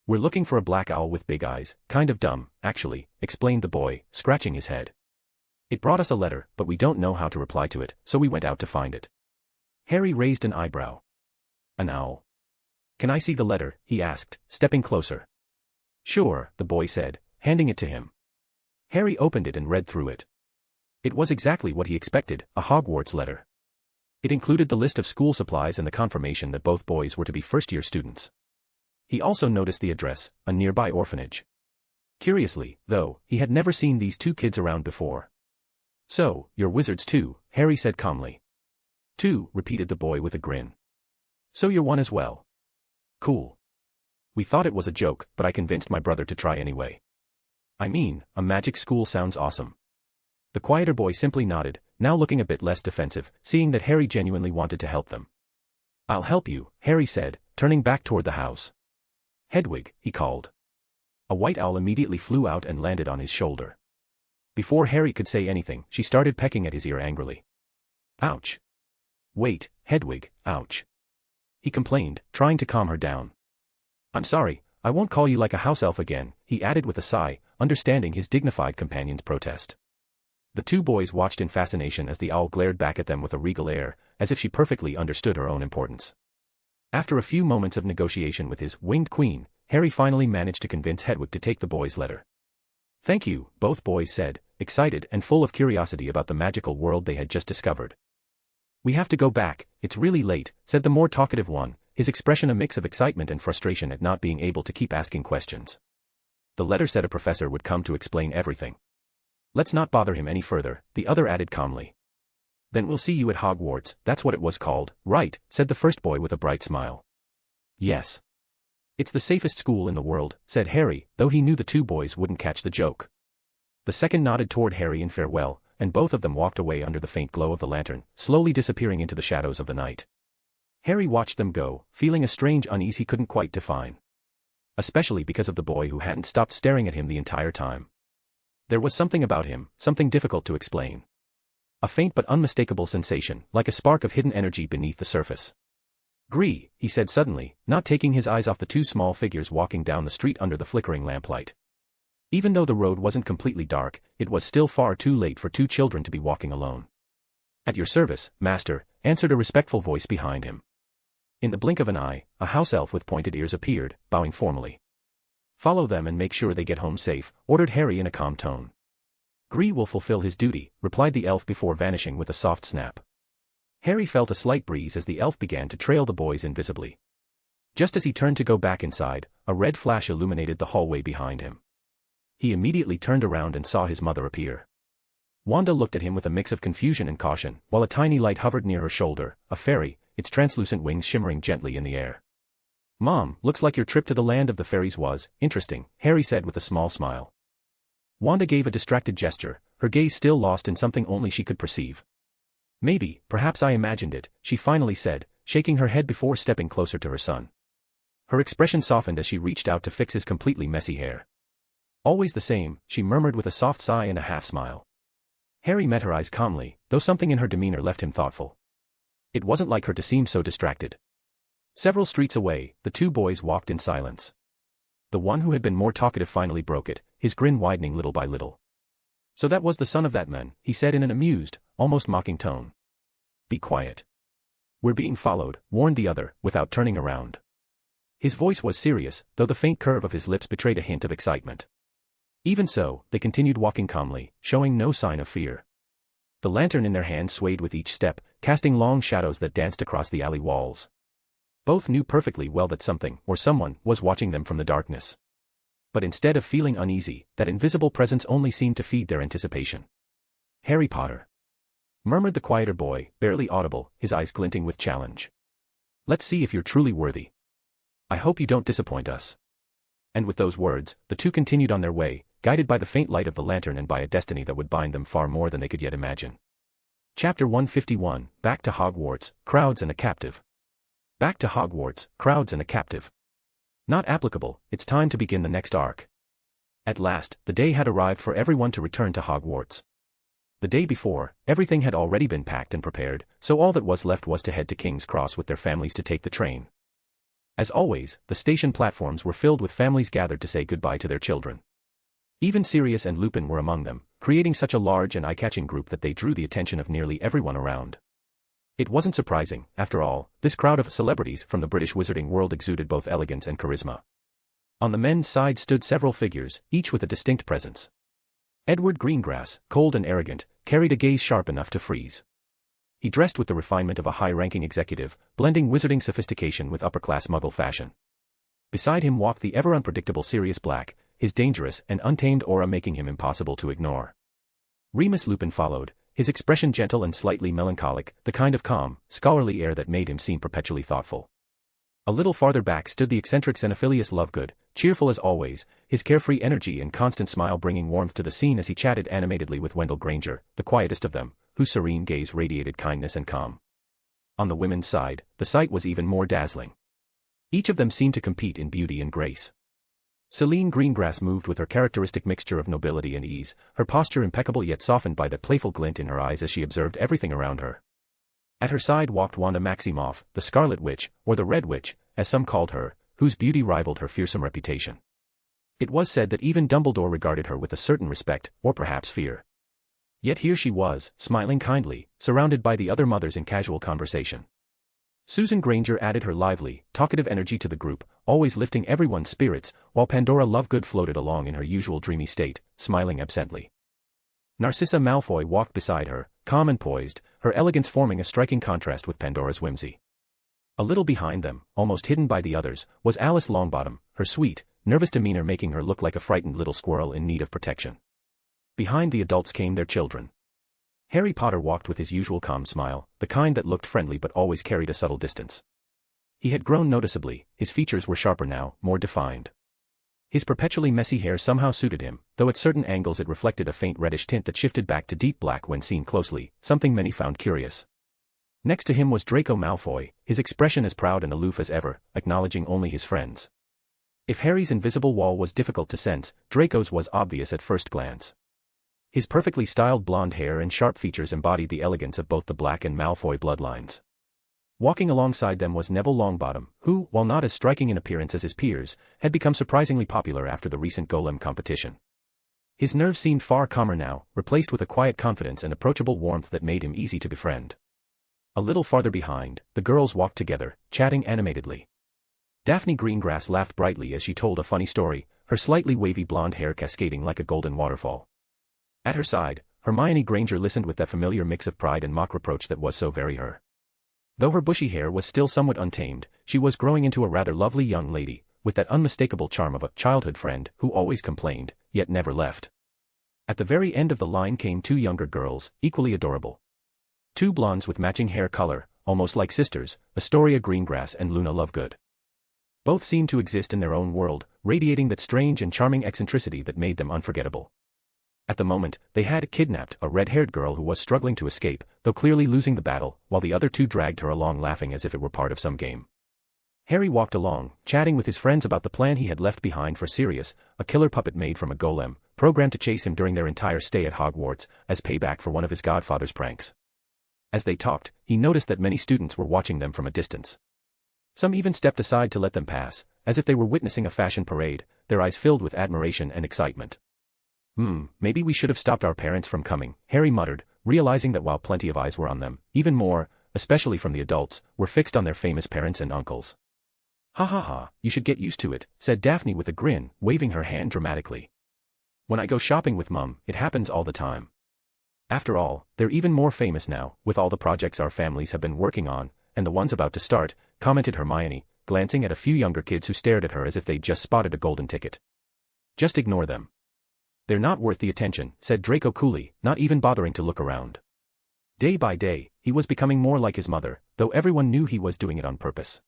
"We're looking for a black owl with big eyes, kind of dumb, actually," explained the boy, scratching his head. It brought us a letter, but we don't know how to reply to it, so we went out to find it. Harry raised an eyebrow. An owl. Can I see the letter? He asked, stepping closer. Sure, the boy said, handing it to him. Harry opened it and read through it. It was exactly what he expected, a Hogwarts letter. It included the list of school supplies and the confirmation that both boys were to be first-year students. He also noticed the address, a nearby orphanage. Curiously, though, he had never seen these two kids around before. So, you're wizards too, Harry said calmly. Two, repeated the boy with a grin. So you're one as well. Cool. We thought it was a joke, but I convinced my brother to try anyway. I mean, a magic school sounds awesome. The quieter boy simply nodded, now looking a bit less defensive, seeing that Harry genuinely wanted to help them. I'll help you, Harry said, turning back toward the house. Hedwig, he called. A white owl immediately flew out and landed on his shoulder. Before Harry could say anything, she started pecking at his ear angrily. Ouch. Wait, Hedwig, ouch. He complained, trying to calm her down. I'm sorry, I won't call you like a house elf again, he added with a sigh, understanding his dignified companion's protest. The two boys watched in fascination as the owl glared back at them with a regal air, as if she perfectly understood her own importance. After a few moments of negotiation with his winged queen, Harry finally managed to convince Hedwig to take the boy's letter. Thank you, both boys said, excited and full of curiosity about the magical world they had just discovered. We have to go back, it's really late, said the more talkative one, his expression a mix of excitement and frustration at not being able to keep asking questions. The letter said a professor would come to explain everything. Let's not bother him any further, the other added calmly. Then we'll see you at Hogwarts, that's what it was called, right, said the first boy with a bright smile. Yes. It's the safest school in the world, said Harry, though he knew the two boys wouldn't catch the joke. The second nodded toward Harry in farewell, and both of them walked away under the faint glow of the lantern, slowly disappearing into the shadows of the night. Harry watched them go, feeling a strange unease he couldn't quite define. Especially because of the boy who hadn't stopped staring at him the entire time. There was something about him, something difficult to explain. A faint but unmistakable sensation, like a spark of hidden energy beneath the surface. Gree, he said suddenly, not taking his eyes off the two small figures walking down the street under the flickering lamplight. Even though the road wasn't completely dark, it was still far too late for two children to be walking alone. At your service, master, answered a respectful voice behind him. In the blink of an eye, a house elf with pointed ears appeared, bowing formally. Follow them and make sure they get home safe, ordered Harry in a calm tone. Gree will fulfill his duty, replied the elf before vanishing with a soft snap. Harry felt a slight breeze as the elf began to trail the boys invisibly. Just as he turned to go back inside, a red flash illuminated the hallway behind him. He immediately turned around and saw his mother appear. Wanda looked at him with a mix of confusion and caution, while a tiny light hovered near her shoulder, a fairy, its translucent wings shimmering gently in the air. Mom, looks like your trip to the land of the fairies was interesting, Harry said with a small smile. Wanda gave a distracted gesture, her gaze still lost in something only she could perceive. Maybe, perhaps I imagined it, she finally said, shaking her head before stepping closer to her son. Her expression softened as she reached out to fix his completely messy hair. Always the same, she murmured with a soft sigh and a half-smile. Harry met her eyes calmly, though something in her demeanor left him thoughtful. It wasn't like her to seem so distracted. Several streets away, the two boys walked in silence. The one who had been more talkative finally broke it, his grin widening little by little. So that was the son of that man, he said in an amused, almost mocking tone. Be quiet. We're being followed, warned the other, without turning around. His voice was serious, though the faint curve of his lips betrayed a hint of excitement. Even so, they continued walking calmly, showing no sign of fear. The lantern in their hands swayed with each step, casting long shadows that danced across the alley walls. Both knew perfectly well that something, or someone, was watching them from the darkness. But instead of feeling uneasy, that invisible presence only seemed to feed their anticipation. Harry Potter, murmured the quieter boy, barely audible, his eyes glinting with challenge. Let's see if you're truly worthy. I hope you don't disappoint us. And with those words, the two continued on their way, guided by the faint light of the lantern and by a destiny that would bind them far more than they could yet imagine. Chapter 151, Back to Hogwarts, Crowds and a Captive. Back to Hogwarts, Crowds and a Captive. Not applicable, it's time to begin the next arc. At last, the day had arrived for everyone to return to Hogwarts. The day before, everything had already been packed and prepared, so all that was left was to head to King's Cross with their families to take the train. As always, the station platforms were filled with families gathered to say goodbye to their children. Even Sirius and Lupin were among them, creating such a large and eye-catching group that they drew the attention of nearly everyone around. It wasn't surprising, after all, this crowd of celebrities from the British wizarding world exuded both elegance and charisma. On the men's side stood several figures, each with a distinct presence. Edward Greengrass, cold and arrogant, carried a gaze sharp enough to freeze. He dressed with the refinement of a high-ranking executive, blending wizarding sophistication with upper-class muggle fashion. Beside him walked the ever-unpredictable Sirius Black, his dangerous and untamed aura making him impossible to ignore. Remus Lupin followed, his expression gentle and slightly melancholic, the kind of calm, scholarly air that made him seem perpetually thoughtful. A little farther back stood the eccentric Xenophilius Lovegood, cheerful as always, his carefree energy and constant smile bringing warmth to the scene as he chatted animatedly with Wendell Granger, the quietest of them, whose serene gaze radiated kindness and calm. On the women's side, the sight was even more dazzling. Each of them seemed to compete in beauty and grace. Celine Greengrass moved with her characteristic mixture of nobility and ease, her posture impeccable yet softened by that playful glint in her eyes as she observed everything around her. At her side walked Wanda Maximoff, the Scarlet Witch, or the Red Witch, as some called her, whose beauty rivaled her fearsome reputation. It was said that even Dumbledore regarded her with a certain respect, or perhaps fear. Yet here she was, smiling kindly, surrounded by the other mothers in casual conversation. Susan Granger added her lively, talkative energy to the group, always lifting everyone's spirits, while Pandora Lovegood floated along in her usual dreamy state, smiling absently. Narcissa Malfoy walked beside her, calm and poised, her elegance forming a striking contrast with Pandora's whimsy. A little behind them, almost hidden by the others, was Alice Longbottom, her sweet, nervous demeanor making her look like a frightened little squirrel in need of protection. Behind the adults came their children. Harry Potter walked with his usual calm smile, the kind that looked friendly but always carried a subtle distance. He had grown noticeably, his features were sharper now, more defined. His perpetually messy hair somehow suited him, though at certain angles it reflected a faint reddish tint that shifted back to deep black when seen closely, something many found curious. Next to him was Draco Malfoy, his expression as proud and aloof as ever, acknowledging only his friends. If Harry's invisible wall was difficult to sense, Draco's was obvious at first glance. His perfectly styled blonde hair and sharp features embodied the elegance of both the Black and Malfoy bloodlines. Walking alongside them was Neville Longbottom, who, while not as striking in appearance as his peers, had become surprisingly popular after the recent Golem competition. His nerves seemed far calmer now, replaced with a quiet confidence and approachable warmth that made him easy to befriend. A little farther behind, the girls walked together, chatting animatedly. Daphne Greengrass laughed brightly as she told a funny story, her slightly wavy blonde hair cascading like a golden waterfall. At her side, Hermione Granger listened with that familiar mix of pride and mock reproach that was so very her. Though her bushy hair was still somewhat untamed, she was growing into a rather lovely young lady, with that unmistakable charm of a childhood friend who always complained, yet never left. At the very end of the line came two younger girls, equally adorable. Two blondes with matching hair color, almost like sisters, Astoria Greengrass and Luna Lovegood. Both seemed to exist in their own world, radiating that strange and charming eccentricity that made them unforgettable. At the moment, they had kidnapped a red-haired girl who was struggling to escape, though clearly losing the battle, while the other two dragged her along laughing as if it were part of some game. Harry walked along, chatting with his friends about the plan he had left behind for Sirius, a killer puppet made from a golem, programmed to chase him during their entire stay at Hogwarts, as payback for one of his godfather's pranks. As they talked, he noticed that many students were watching them from a distance. Some even stepped aside to let them pass, as if they were witnessing a fashion parade, their eyes filled with admiration and excitement. Maybe we should have stopped our parents from coming, Harry muttered, realizing that while plenty of eyes were on them, even more, especially from the adults, were fixed on their famous parents and uncles. Ha ha ha, you should get used to it, said Daphne with a grin, waving her hand dramatically. When I go shopping with Mum, it happens all the time. After all, they're even more famous now, with all the projects our families have been working on, and the ones about to start, commented Hermione, glancing at a few younger kids who stared at her as if they'd just spotted a golden ticket. Just ignore them. They're not worth the attention, said Draco coolly, not even bothering to look around. Day by day, he was becoming more like his mother, though everyone knew he was doing it on purpose.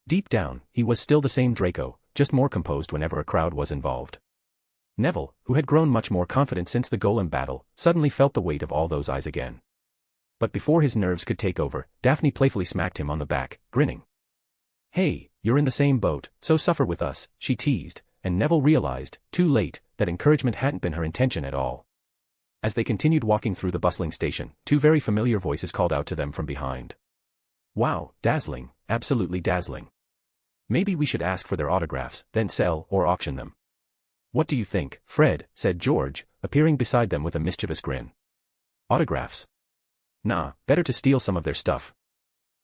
Deep down, he was still the same Draco, just more composed whenever a crowd was involved. Neville, who had grown much more confident since the Golem battle, suddenly felt the weight of all those eyes again. But before his nerves could take over, Daphne playfully smacked him on the back, grinning. Hey, you're in the same boat, so suffer with us, she teased, and Neville realized, too late, that encouragement hadn't been her intention at all. As they continued walking through the bustling station, two very familiar voices called out to them from behind. Wow, dazzling, absolutely dazzling. Maybe we should ask for their autographs, then sell or auction them. What do you think, Fred? Said George, appearing beside them with a mischievous grin. Autographs? Nah, better to steal some of their stuff.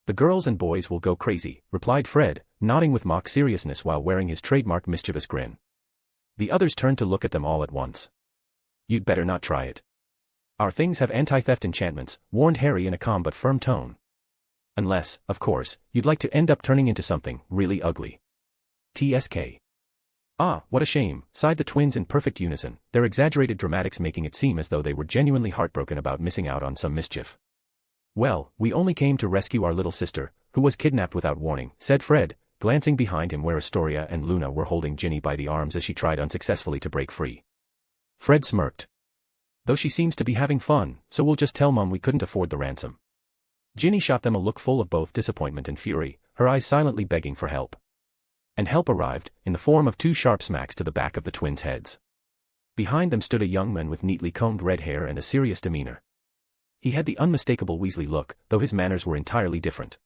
The girls and boys will go crazy, replied Fred, nodding with mock seriousness while wearing his trademark mischievous grin. The others turned to look at them all at once. You'd better not try it. Our things have anti-theft enchantments, warned Harry in a calm but firm tone. Unless, of course, you'd like to end up turning into something really ugly. TSK. Ah, what a shame, sighed the twins in perfect unison, their exaggerated dramatics making it seem as though they were genuinely heartbroken about missing out on some mischief. Well, we only came to rescue our little sister, who was kidnapped without warning, said Fred, glancing behind him where Astoria and Luna were holding Ginny by the arms as she tried unsuccessfully to break free. Fred smirked. Though she seems to be having fun, so we'll just tell Mum we couldn't afford the ransom. Ginny shot them a look full of both disappointment and fury, her eyes silently begging for help. And help arrived, in the form of 2 sharp smacks to the back of the twins' heads. Behind them stood a young man with neatly combed red hair and a serious demeanor. He had the unmistakable Weasley look, though his manners were entirely different.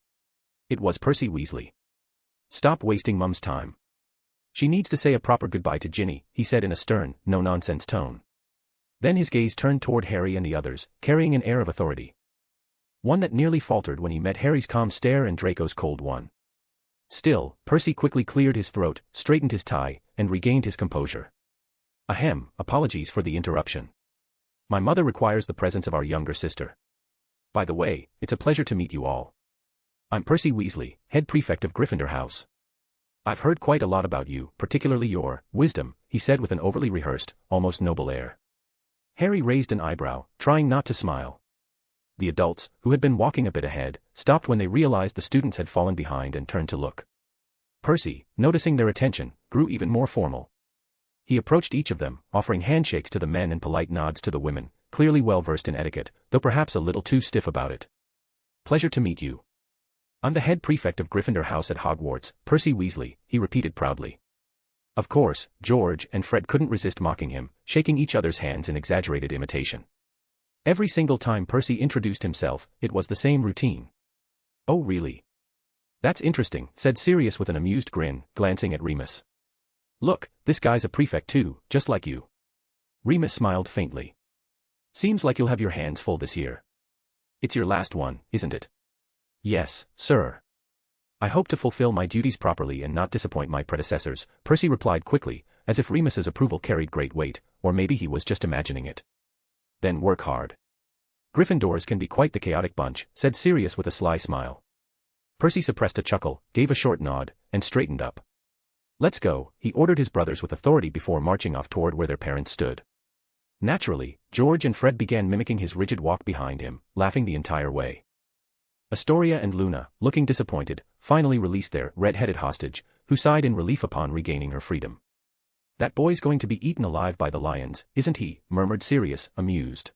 It was Percy Weasley. Stop wasting Mum's time. She needs to say a proper goodbye to Ginny, he said in a stern, no-nonsense tone. Then his gaze turned toward Harry and the others, carrying an air of authority. One that nearly faltered when he met Harry's calm stare and Draco's cold one. Still, Percy quickly cleared his throat, straightened his tie, and regained his composure. Ahem, apologies for the interruption. My mother requires the presence of our younger sister. By the way, it's a pleasure to meet you all. I'm Percy Weasley, head prefect of Gryffindor House. I've heard quite a lot about you, particularly your wisdom, he said with an overly rehearsed, almost noble air. Harry raised an eyebrow, trying not to smile. The adults, who had been walking a bit ahead, stopped when they realized the students had fallen behind and turned to look. Percy, noticing their attention, grew even more formal. He approached each of them, offering handshakes to the men and polite nods to the women, clearly well versed in etiquette, though perhaps a little too stiff about it. Pleasure to meet you. I'm the head prefect of Gryffindor House at Hogwarts, Percy Weasley, he repeated proudly. Of course, George and Fred couldn't resist mocking him, shaking each other's hands in exaggerated imitation. Every single time Percy introduced himself, it was the same routine. Oh really? That's interesting, said Sirius with an amused grin, glancing at Remus. Look, this guy's a prefect too, just like you. Remus smiled faintly. Seems like you'll have your hands full this year. It's your last one, isn't it? Yes, sir. I hope to fulfill my duties properly and not disappoint my predecessors, Percy replied quickly, as if Remus's approval carried great weight, or maybe he was just imagining it. Then work hard. Gryffindors can be quite the chaotic bunch, said Sirius with a sly smile. Percy suppressed a chuckle, gave a short nod, and straightened up. Let's go, he ordered his brothers with authority before marching off toward where their parents stood. Naturally, George and Fred began mimicking his rigid walk behind him, laughing the entire way. Astoria and Luna, looking disappointed, finally released their red-headed hostage, who sighed in relief upon regaining her freedom. That boy's going to be eaten alive by the lions, isn't he? Murmured Sirius, amused.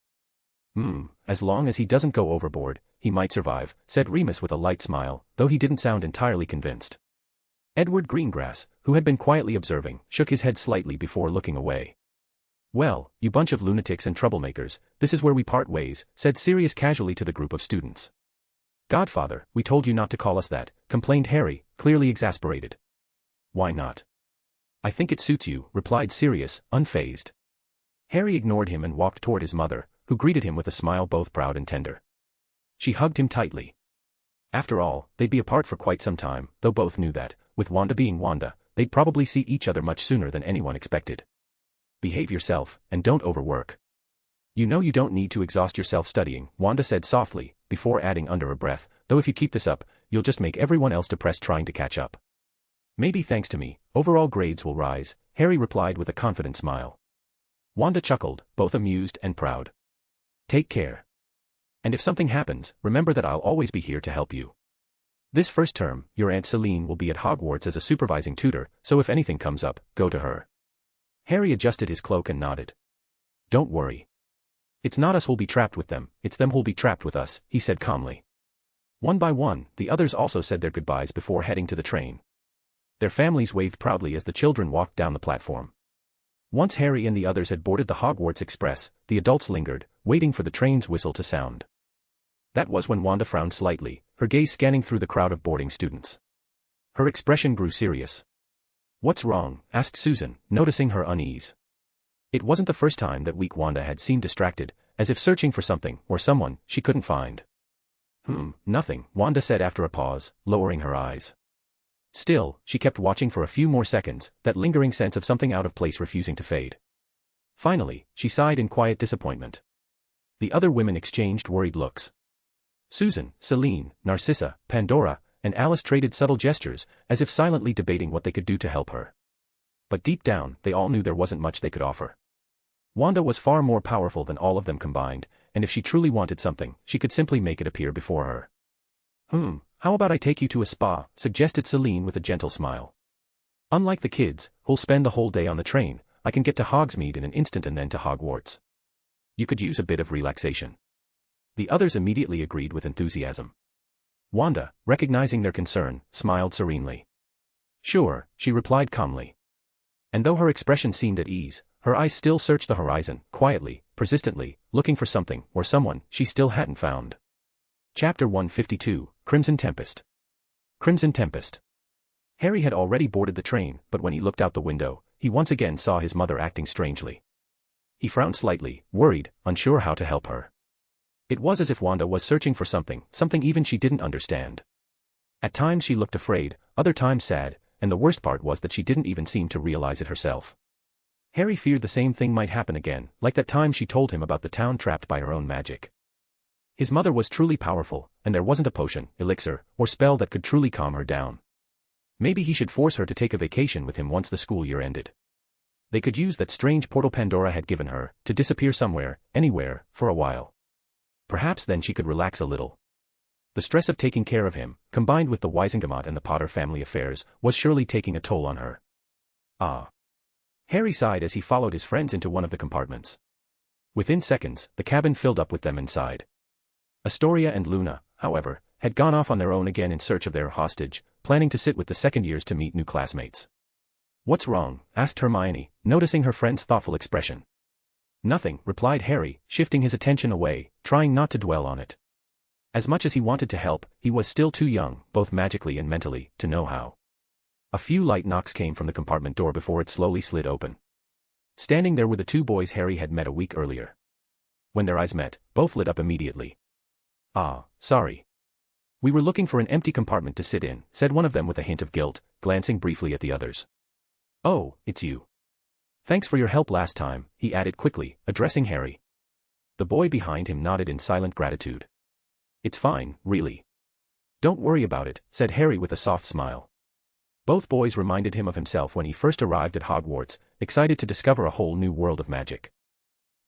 As long as he doesn't go overboard, he might survive, said Remus with a light smile, though he didn't sound entirely convinced. Edward Greengrass, who had been quietly observing, shook his head slightly before looking away. Well, you bunch of lunatics and troublemakers, this is where we part ways, said Sirius casually to the group of students. Godfather, we told you not to call us that, complained Harry, clearly exasperated. Why not? I think it suits you, replied Sirius, unfazed. Harry ignored him and walked toward his mother, who greeted him with a smile both proud and tender. She hugged him tightly. After all, they'd be apart for quite some time, though both knew that, with Wanda being Wanda, they'd probably see each other much sooner than anyone expected. Behave yourself, and don't overwork. You know you don't need to exhaust yourself studying, Wanda said softly, before adding under her breath, though if you keep this up, you'll just make everyone else depressed trying to catch up. Maybe thanks to me, overall grades will rise, Harry replied with a confident smile. Wanda chuckled, both amused and proud. Take care. And if something happens, remember that I'll always be here to help you. This first term, your Aunt Celine will be at Hogwarts as a supervising tutor, so if anything comes up, go to her. Harry adjusted his cloak and nodded. Don't worry. It's not us who'll be trapped with them, it's them who'll be trapped with us, he said calmly. One by one, the others also said their goodbyes before heading to the train. Their families waved proudly as the children walked down the platform. Once Harry and the others had boarded the Hogwarts Express, the adults lingered, waiting for the train's whistle to sound. That was when Wanda frowned slightly, her gaze scanning through the crowd of boarding students. Her expression grew serious. "What's wrong?" asked Susan, noticing her unease. It wasn't the first time that weak Wanda had seemed distracted, as if searching for something or someone she couldn't find. Nothing, Wanda said after a pause, lowering her eyes. Still, she kept watching for a few more seconds, that lingering sense of something out of place refusing to fade. Finally, she sighed in quiet disappointment. The other women exchanged worried looks. Susan, Celine, Narcissa, Pandora, and Alice traded subtle gestures, as if silently debating what they could do to help her. But deep down, they all knew there wasn't much they could offer. Wanda was far more powerful than all of them combined, and if she truly wanted something, she could simply make it appear before her. How about I take you to a spa, suggested Celine with a gentle smile. Unlike the kids, who'll spend the whole day on the train, I can get to Hogsmeade in an instant and then to Hogwarts. You could use a bit of relaxation. The others immediately agreed with enthusiasm. Wanda, recognizing their concern, smiled serenely. Sure, she replied calmly. And though her expression seemed at ease, her eyes still searched the horizon, quietly, persistently, looking for something or someone she still hadn't found. Chapter 152, Crimson Tempest. Crimson Tempest. Harry had already boarded the train, but when he looked out the window, he once again saw his mother acting strangely. He frowned slightly, worried, unsure how to help her. It was as if Wanda was searching for something even she didn't understand. At times she looked afraid, other times sad, and the worst part was that she didn't even seem to realize it herself. Harry feared the same thing might happen again, like that time she told him about the town trapped by her own magic. His mother was truly powerful, and there wasn't a potion, elixir, or spell that could truly calm her down. Maybe he should force her to take a vacation with him once the school year ended. They could use that strange portal Pandora had given her, to disappear somewhere, anywhere, for a while. Perhaps then she could relax a little. The stress of taking care of him, combined with the Wisengamot and the Potter family affairs, was surely taking a toll on her. Harry sighed as he followed his friends into one of the compartments. Within seconds, the cabin filled up with them inside. Astoria and Luna, however, had gone off on their own again in search of their hostage, planning to sit with the second years to meet new classmates. "What's wrong?" asked Hermione, noticing her friend's thoughtful expression. "Nothing," replied Harry, shifting his attention away, trying not to dwell on it. As much as he wanted to help, he was still too young, both magically and mentally, to know how. A few light knocks came from the compartment door before it slowly slid open. Standing there were the two boys Harry had met a week earlier. When their eyes met, both lit up immediately. Sorry. We were looking for an empty compartment to sit in, said one of them with a hint of guilt, glancing briefly at the others. Oh, it's you. Thanks for your help last time, he added quickly, addressing Harry. The boy behind him nodded in silent gratitude. It's fine, really. Don't worry about it, said Harry with a soft smile. Both boys reminded him of himself when he first arrived at Hogwarts, excited to discover a whole new world of magic.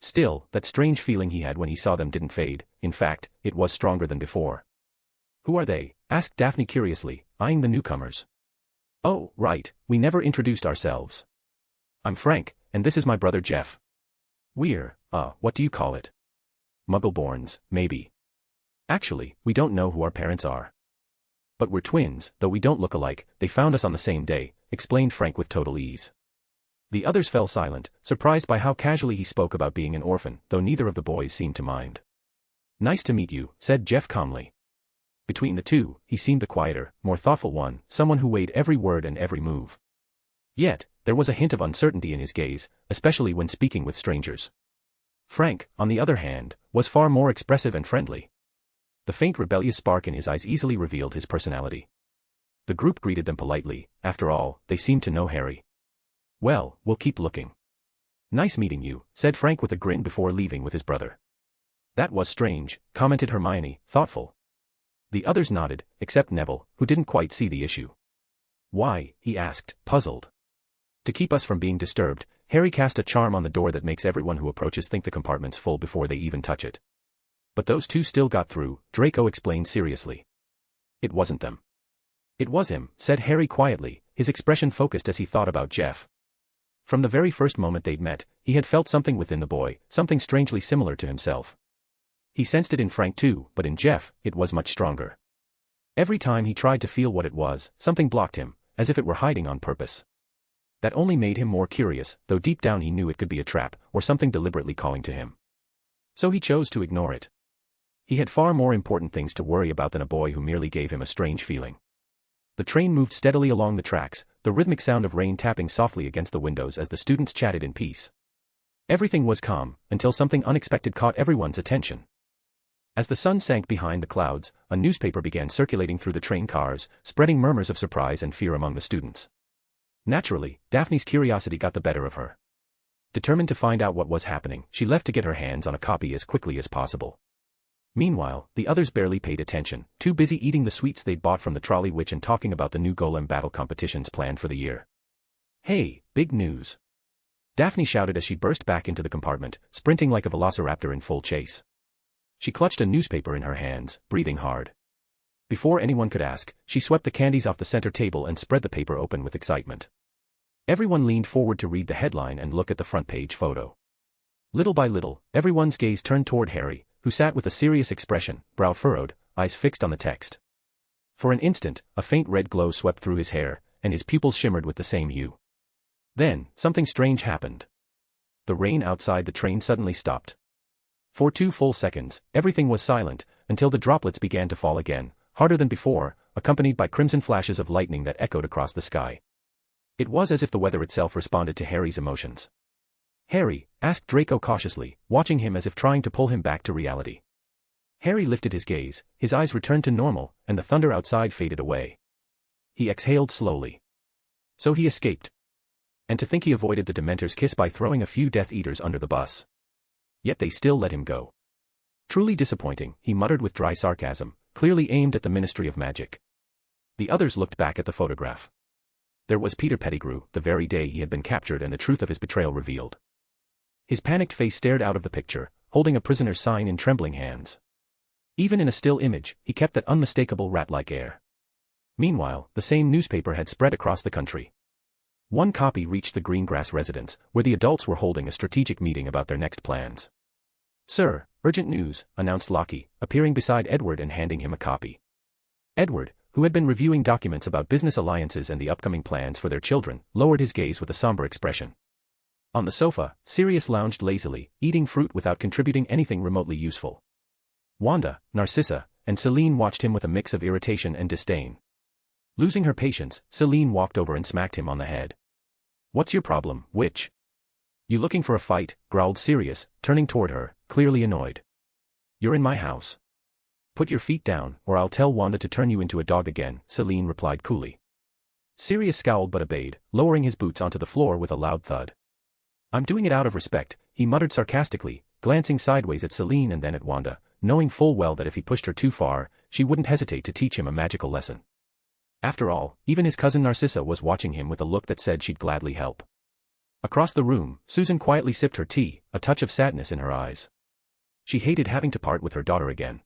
Still, that strange feeling he had when he saw them didn't fade, in fact, it was stronger than before. Who are they? Asked Daphne curiously, eyeing the newcomers. Oh, right, we never introduced ourselves. I'm Frank, and this is my brother Jeff. We're, what do you call it? Muggleborns, maybe. Actually, we don't know who our parents are. But we're twins, though we don't look alike, they found us on the same day, explained Frank with total ease. The others fell silent, surprised by how casually he spoke about being an orphan, though neither of the boys seemed to mind. Nice to meet you, said Jeff calmly. Between the two, he seemed the quieter, more thoughtful one, someone who weighed every word and every move. Yet, there was a hint of uncertainty in his gaze, especially when speaking with strangers. Frank, on the other hand, was far more expressive and friendly. The faint rebellious spark in his eyes easily revealed his personality. The group greeted them politely, after all, they seemed to know Harry. Well, we'll keep looking. Nice meeting you, said Frank with a grin before leaving with his brother. That was strange, commented Hermione, thoughtful. The others nodded, except Neville, who didn't quite see the issue. Why? He asked, puzzled. To keep us from being disturbed, Harry cast a charm on the door that makes everyone who approaches think the compartment's full before they even touch it. But those two still got through, Draco explained seriously. It wasn't them. It was him, said Harry quietly, his expression focused as he thought about Jeff. From the very first moment they'd met, he had felt something within the boy, something strangely similar to himself. He sensed it in Frank too, but in Jeff, it was much stronger. Every time he tried to feel what it was, something blocked him, as if it were hiding on purpose. That only made him more curious, though deep down he knew it could be a trap, or something deliberately calling to him. So he chose to ignore it. He had far more important things to worry about than a boy who merely gave him a strange feeling. The train moved steadily along the tracks, the rhythmic sound of rain tapping softly against the windows as the students chatted in peace. Everything was calm, until something unexpected caught everyone's attention. As the sun sank behind the clouds, a newspaper began circulating through the train cars, spreading murmurs of surprise and fear among the students. Naturally, Daphne's curiosity got the better of her. Determined to find out what was happening, she left to get her hands on a copy as quickly as possible. Meanwhile, the others barely paid attention, too busy eating the sweets they'd bought from the Trolley Witch and talking about the new golem battle competitions planned for the year. "Hey, big news!" Daphne shouted as she burst back into the compartment, sprinting like a velociraptor in full chase. She clutched a newspaper in her hands, breathing hard. Before anyone could ask, she swept the candies off the center table and spread the paper open with excitement. Everyone leaned forward to read the headline and look at the front page photo. Little by little, everyone's gaze turned toward Harry, who sat with a serious expression, brow furrowed, eyes fixed on the text. For an instant, a faint red glow swept through his hair, and his pupils shimmered with the same hue. Then, something strange happened. The rain outside the train suddenly stopped. For 2 full seconds, everything was silent, until the droplets began to fall again, harder than before, accompanied by crimson flashes of lightning that echoed across the sky. It was as if the weather itself responded to Harry's emotions. "Harry?" asked Draco cautiously, watching him as if trying to pull him back to reality. Harry lifted his gaze, his eyes returned to normal, and the thunder outside faded away. He exhaled slowly. So he escaped. And to think he avoided the Dementor's kiss by throwing a few Death Eaters under the bus. Yet they still let him go. Truly disappointing, he muttered with dry sarcasm, clearly aimed at the Ministry of Magic. The others looked back at the photograph. There was Peter Pettigrew, the very day he had been captured and the truth of his betrayal revealed. His panicked face stared out of the picture, holding a prisoner's sign in trembling hands. Even in a still image, he kept that unmistakable rat-like air. Meanwhile, the same newspaper had spread across the country. One copy reached the Greengrass residence, where the adults were holding a strategic meeting about their next plans. "Sir, urgent news," announced Lockie, appearing beside Edward and handing him a copy. Edward, who had been reviewing documents about business alliances and the upcoming plans for their children, lowered his gaze with a somber expression. On the sofa, Sirius lounged lazily, eating fruit without contributing anything remotely useful. Wanda, Narcissa, and Celine watched him with a mix of irritation and disdain. Losing her patience, Celine walked over and smacked him on the head. "What's your problem, witch?" "You looking for a fight?" growled Sirius, turning toward her, clearly annoyed. "You're in my house. Put your feet down, or I'll tell Wanda to turn you into a dog again," Celine replied coolly. Sirius scowled but obeyed, lowering his boots onto the floor with a loud thud. "I'm doing it out of respect," he muttered sarcastically, glancing sideways at Celine and then at Wanda, knowing full well that if he pushed her too far, she wouldn't hesitate to teach him a magical lesson. After all, even his cousin Narcissa was watching him with a look that said she'd gladly help. Across the room, Susan quietly sipped her tea, a touch of sadness in her eyes. She hated having to part with her daughter again.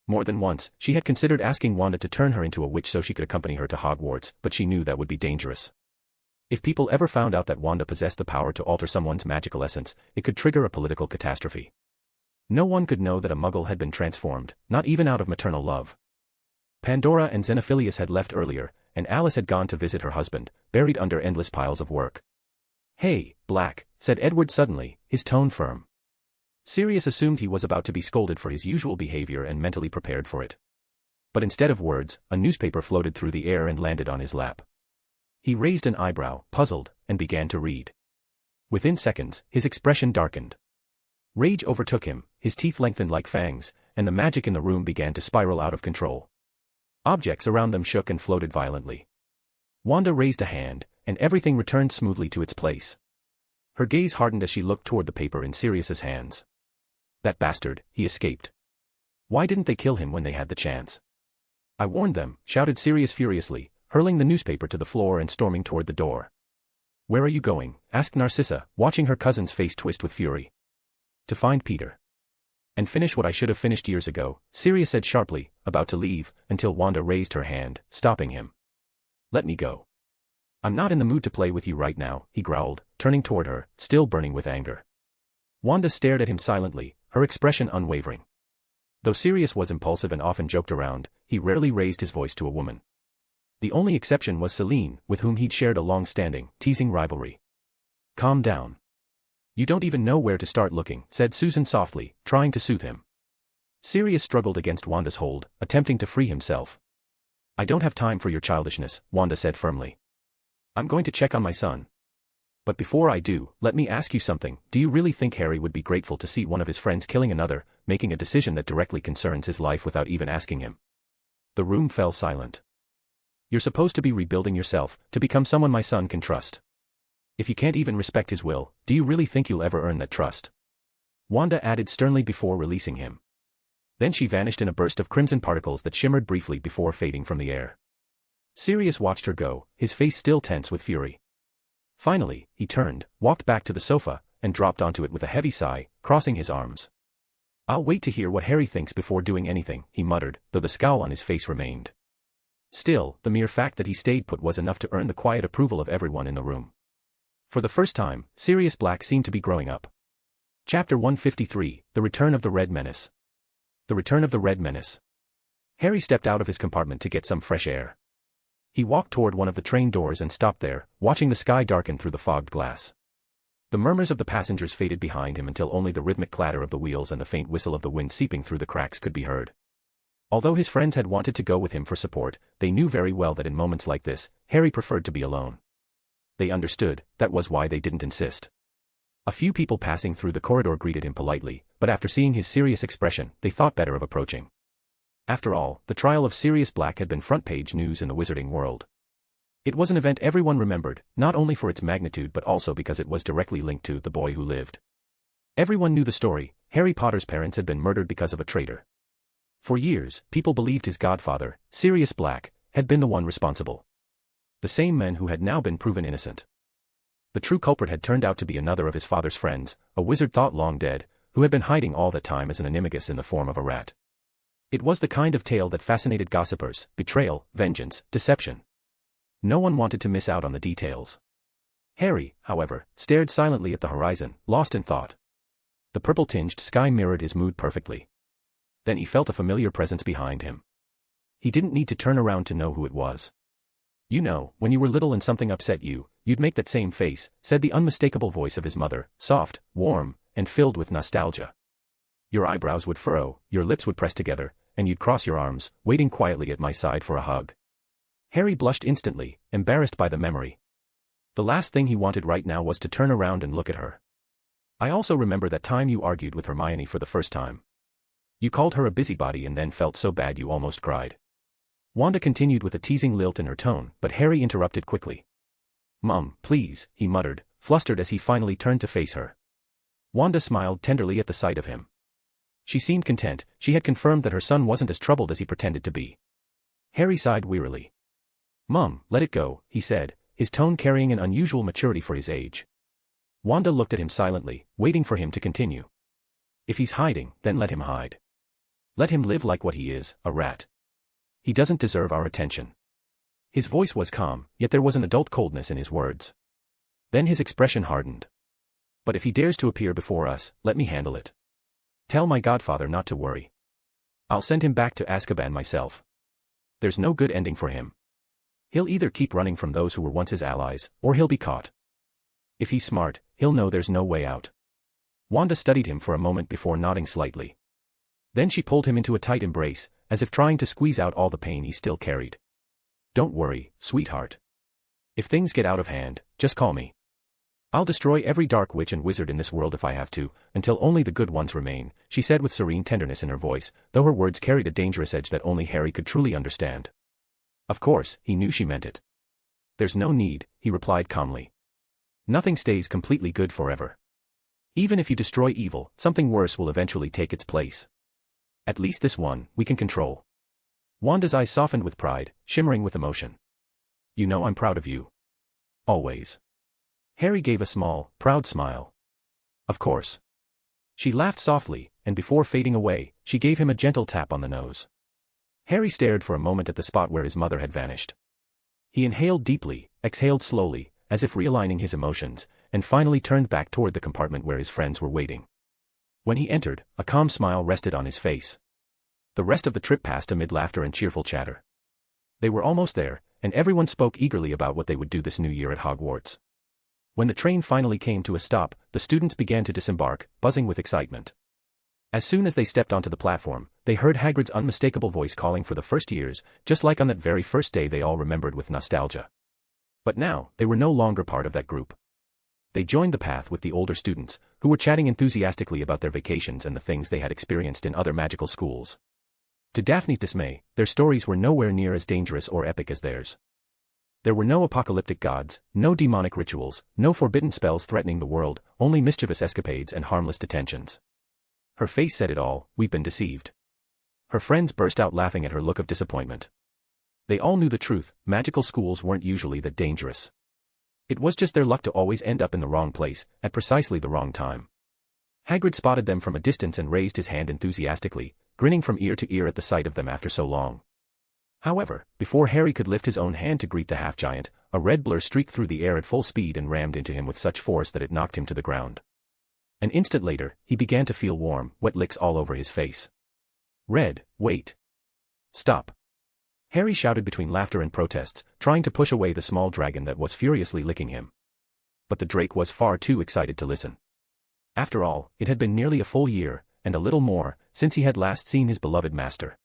More than once, she had considered asking Wanda to turn her into a witch so she could accompany her to Hogwarts, but she knew that would be dangerous. If people ever found out that Wanda possessed the power to alter someone's magical essence, it could trigger a political catastrophe. No one could know that a Muggle had been transformed, not even out of maternal love. Pandora and Xenophilius had left earlier, and Alice had gone to visit her husband, buried under endless piles of work. "Hey, Black," said Edward suddenly, his tone firm. Sirius assumed he was about to be scolded for his usual behavior and mentally prepared for it. But instead of words, a newspaper floated through the air and landed on his lap. He raised an eyebrow, puzzled, and began to read. Within seconds, his expression darkened. Rage overtook him, his teeth lengthened like fangs, and the magic in the room began to spiral out of control. Objects around them shook and floated violently. Wanda raised a hand, and everything returned smoothly to its place. Her gaze hardened as she looked toward the paper in Sirius's hands. "That bastard, he escaped. Why didn't they kill him when they had the chance?" "I warned them," shouted Sirius furiously, hurling the newspaper to the floor and storming toward the door. "Where are you going?" asked Narcissa, watching her cousin's face twist with fury. "To find Peter. And finish what I should have finished years ago," Sirius said sharply, about to leave, until Wanda raised her hand, stopping him. "Let me go. I'm not in the mood to play with you right now," he growled, turning toward her, still burning with anger. Wanda stared at him silently, her expression unwavering. Though Sirius was impulsive and often joked around, he rarely raised his voice to a woman. The only exception was Celine, with whom he'd shared a long-standing, teasing rivalry. "Calm down. You don't even know where to start looking," said Susan softly, trying to soothe him. Sirius struggled against Wanda's hold, attempting to free himself. "I don't have time for your childishness," Wanda said firmly. I'm going to check on my son. But before I do, let me ask you something. Do you really think Harry would be grateful to see one of his friends killing another, making a decision that directly concerns his life without even asking him? The room fell silent. You're supposed to be rebuilding yourself, to become someone my son can trust. If you can't even respect his will, do you really think you'll ever earn that trust? Wanda added sternly before releasing him. Then she vanished in a burst of crimson particles that shimmered briefly before fading from the air. Sirius watched her go, his face still tense with fury. Finally, he turned, walked back to the sofa, and dropped onto it with a heavy sigh, crossing his arms. I'll wait to hear what Harry thinks before doing anything, he muttered, though the scowl on his face remained. Still, the mere fact that he stayed put was enough to earn the quiet approval of everyone in the room. For the first time, Sirius Black seemed to be growing up. Chapter 153, The Return of the Red Menace. The Return of the Red Menace. Harry stepped out of his compartment to get some fresh air. He walked toward one of the train doors and stopped there, watching the sky darken through the fogged glass. The murmurs of the passengers faded behind him until only the rhythmic clatter of the wheels and the faint whistle of the wind seeping through the cracks could be heard. Although his friends had wanted to go with him for support, they knew very well that in moments like this, Harry preferred to be alone. They understood, that was why they didn't insist. A few people passing through the corridor greeted him politely, but after seeing his serious expression, they thought better of approaching. After all, the trial of Sirius Black had been front-page news in the wizarding world. It was an event everyone remembered, not only for its magnitude but also because it was directly linked to The Boy Who Lived. Everyone knew the story. Harry Potter's parents had been murdered because of a traitor. For years, people believed his godfather, Sirius Black, had been the one responsible. The same man who had now been proven innocent. The true culprit had turned out to be another of his father's friends, a wizard thought long dead, who had been hiding all that time as an animagus in the form of a rat. It was the kind of tale that fascinated gossipers: betrayal, vengeance, deception. No one wanted to miss out on the details. Harry, however, stared silently at the horizon, lost in thought. The purple-tinged sky mirrored his mood perfectly. Then he felt a familiar presence behind him. He didn't need to turn around to know who it was. You know, when you were little and something upset you, you'd make that same face, said the unmistakable voice of his mother, soft, warm, and filled with nostalgia. Your eyebrows would furrow, your lips would press together, and you'd cross your arms, waiting quietly at my side for a hug. Harry blushed instantly, embarrassed by the memory. The last thing he wanted right now was to turn around and look at her. I also remember that time you argued with Hermione for the first time. You called her a busybody and then felt so bad you almost cried. Wanda continued with a teasing lilt in her tone, but Harry interrupted quickly. Mum, please, he muttered, flustered as he finally turned to face her. Wanda smiled tenderly at the sight of him. She seemed content. She had confirmed that her son wasn't as troubled as he pretended to be. Harry sighed wearily. Mum, let it go, he said, his tone carrying an unusual maturity for his age. Wanda looked at him silently, waiting for him to continue. If he's hiding, then let him hide. Let him live like what he is, a rat. He doesn't deserve our attention. His voice was calm, yet there was an adult coldness in his words. Then his expression hardened. But if he dares to appear before us, let me handle it. Tell my godfather not to worry. I'll send him back to Azkaban myself. There's no good ending for him. He'll either keep running from those who were once his allies, or he'll be caught. If he's smart, he'll know there's no way out. Wanda studied him for a moment before nodding slightly. Then she pulled him into a tight embrace, as if trying to squeeze out all the pain he still carried. Don't worry, sweetheart. If things get out of hand, just call me. I'll destroy every dark witch and wizard in this world if I have to, until only the good ones remain, she said with serene tenderness in her voice, though her words carried a dangerous edge that only Harry could truly understand. Of course, he knew she meant it. There's no need, he replied calmly. Nothing stays completely good forever. Even if you destroy evil, something worse will eventually take its place. At least this one, we can control. Wanda's eyes softened with pride, shimmering with emotion. You know I'm proud of you. Always. Harry gave a small, proud smile. Of course. She laughed softly, and before fading away, she gave him a gentle tap on the nose. Harry stared for a moment at the spot where his mother had vanished. He inhaled deeply, exhaled slowly, as if realigning his emotions, and finally turned back toward the compartment where his friends were waiting. When he entered, a calm smile rested on his face. The rest of the trip passed amid laughter and cheerful chatter. They were almost there, and everyone spoke eagerly about what they would do this new year at Hogwarts. When the train finally came to a stop, the students began to disembark, buzzing with excitement. As soon as they stepped onto the platform, they heard Hagrid's unmistakable voice calling for the first years, just like on that very first day they all remembered with nostalgia. But now, they were no longer part of that group. They joined the path with the older students, who were chatting enthusiastically about their vacations and the things they had experienced in other magical schools. To Daphne's dismay, their stories were nowhere near as dangerous or epic as theirs. There were no apocalyptic gods, no demonic rituals, no forbidden spells threatening the world, only mischievous escapades and harmless detentions. Her face said it all, we've been deceived. Her friends burst out laughing at her look of disappointment. They all knew the truth, magical schools weren't usually that dangerous. It was just their luck to always end up in the wrong place, at precisely the wrong time. Hagrid spotted them from a distance and raised his hand enthusiastically, grinning from ear to ear at the sight of them after so long. However, before Harry could lift his own hand to greet the half-giant, a red blur streaked through the air at full speed and rammed into him with such force that it knocked him to the ground. An instant later, he began to feel warm, wet licks all over his face. Red, wait. Stop. Harry shouted between laughter and protests, trying to push away the small dragon that was furiously licking him. But the Drake was far too excited to listen. After all, it had been nearly a full year, and a little more, since he had last seen his beloved master.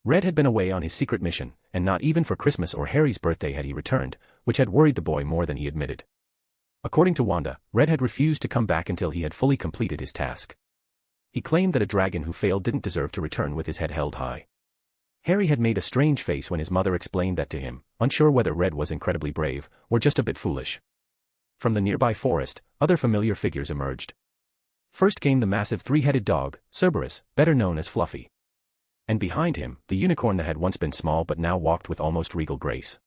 Red had been away on his secret mission, and not even for Christmas or Harry's birthday had he returned, which had worried the boy more than he admitted. According to Wanda, Red had refused to come back until he had fully completed his task. He claimed that a dragon who failed didn't deserve to return with his head held high. Harry had made a strange face when his mother explained that to him, unsure whether Red was incredibly brave, or just a bit foolish. From the nearby forest, other familiar figures emerged. First came the massive three-headed dog, Cerberus, better known as Fluffy. And behind him, the unicorn that had once been small but now walked with almost regal grace.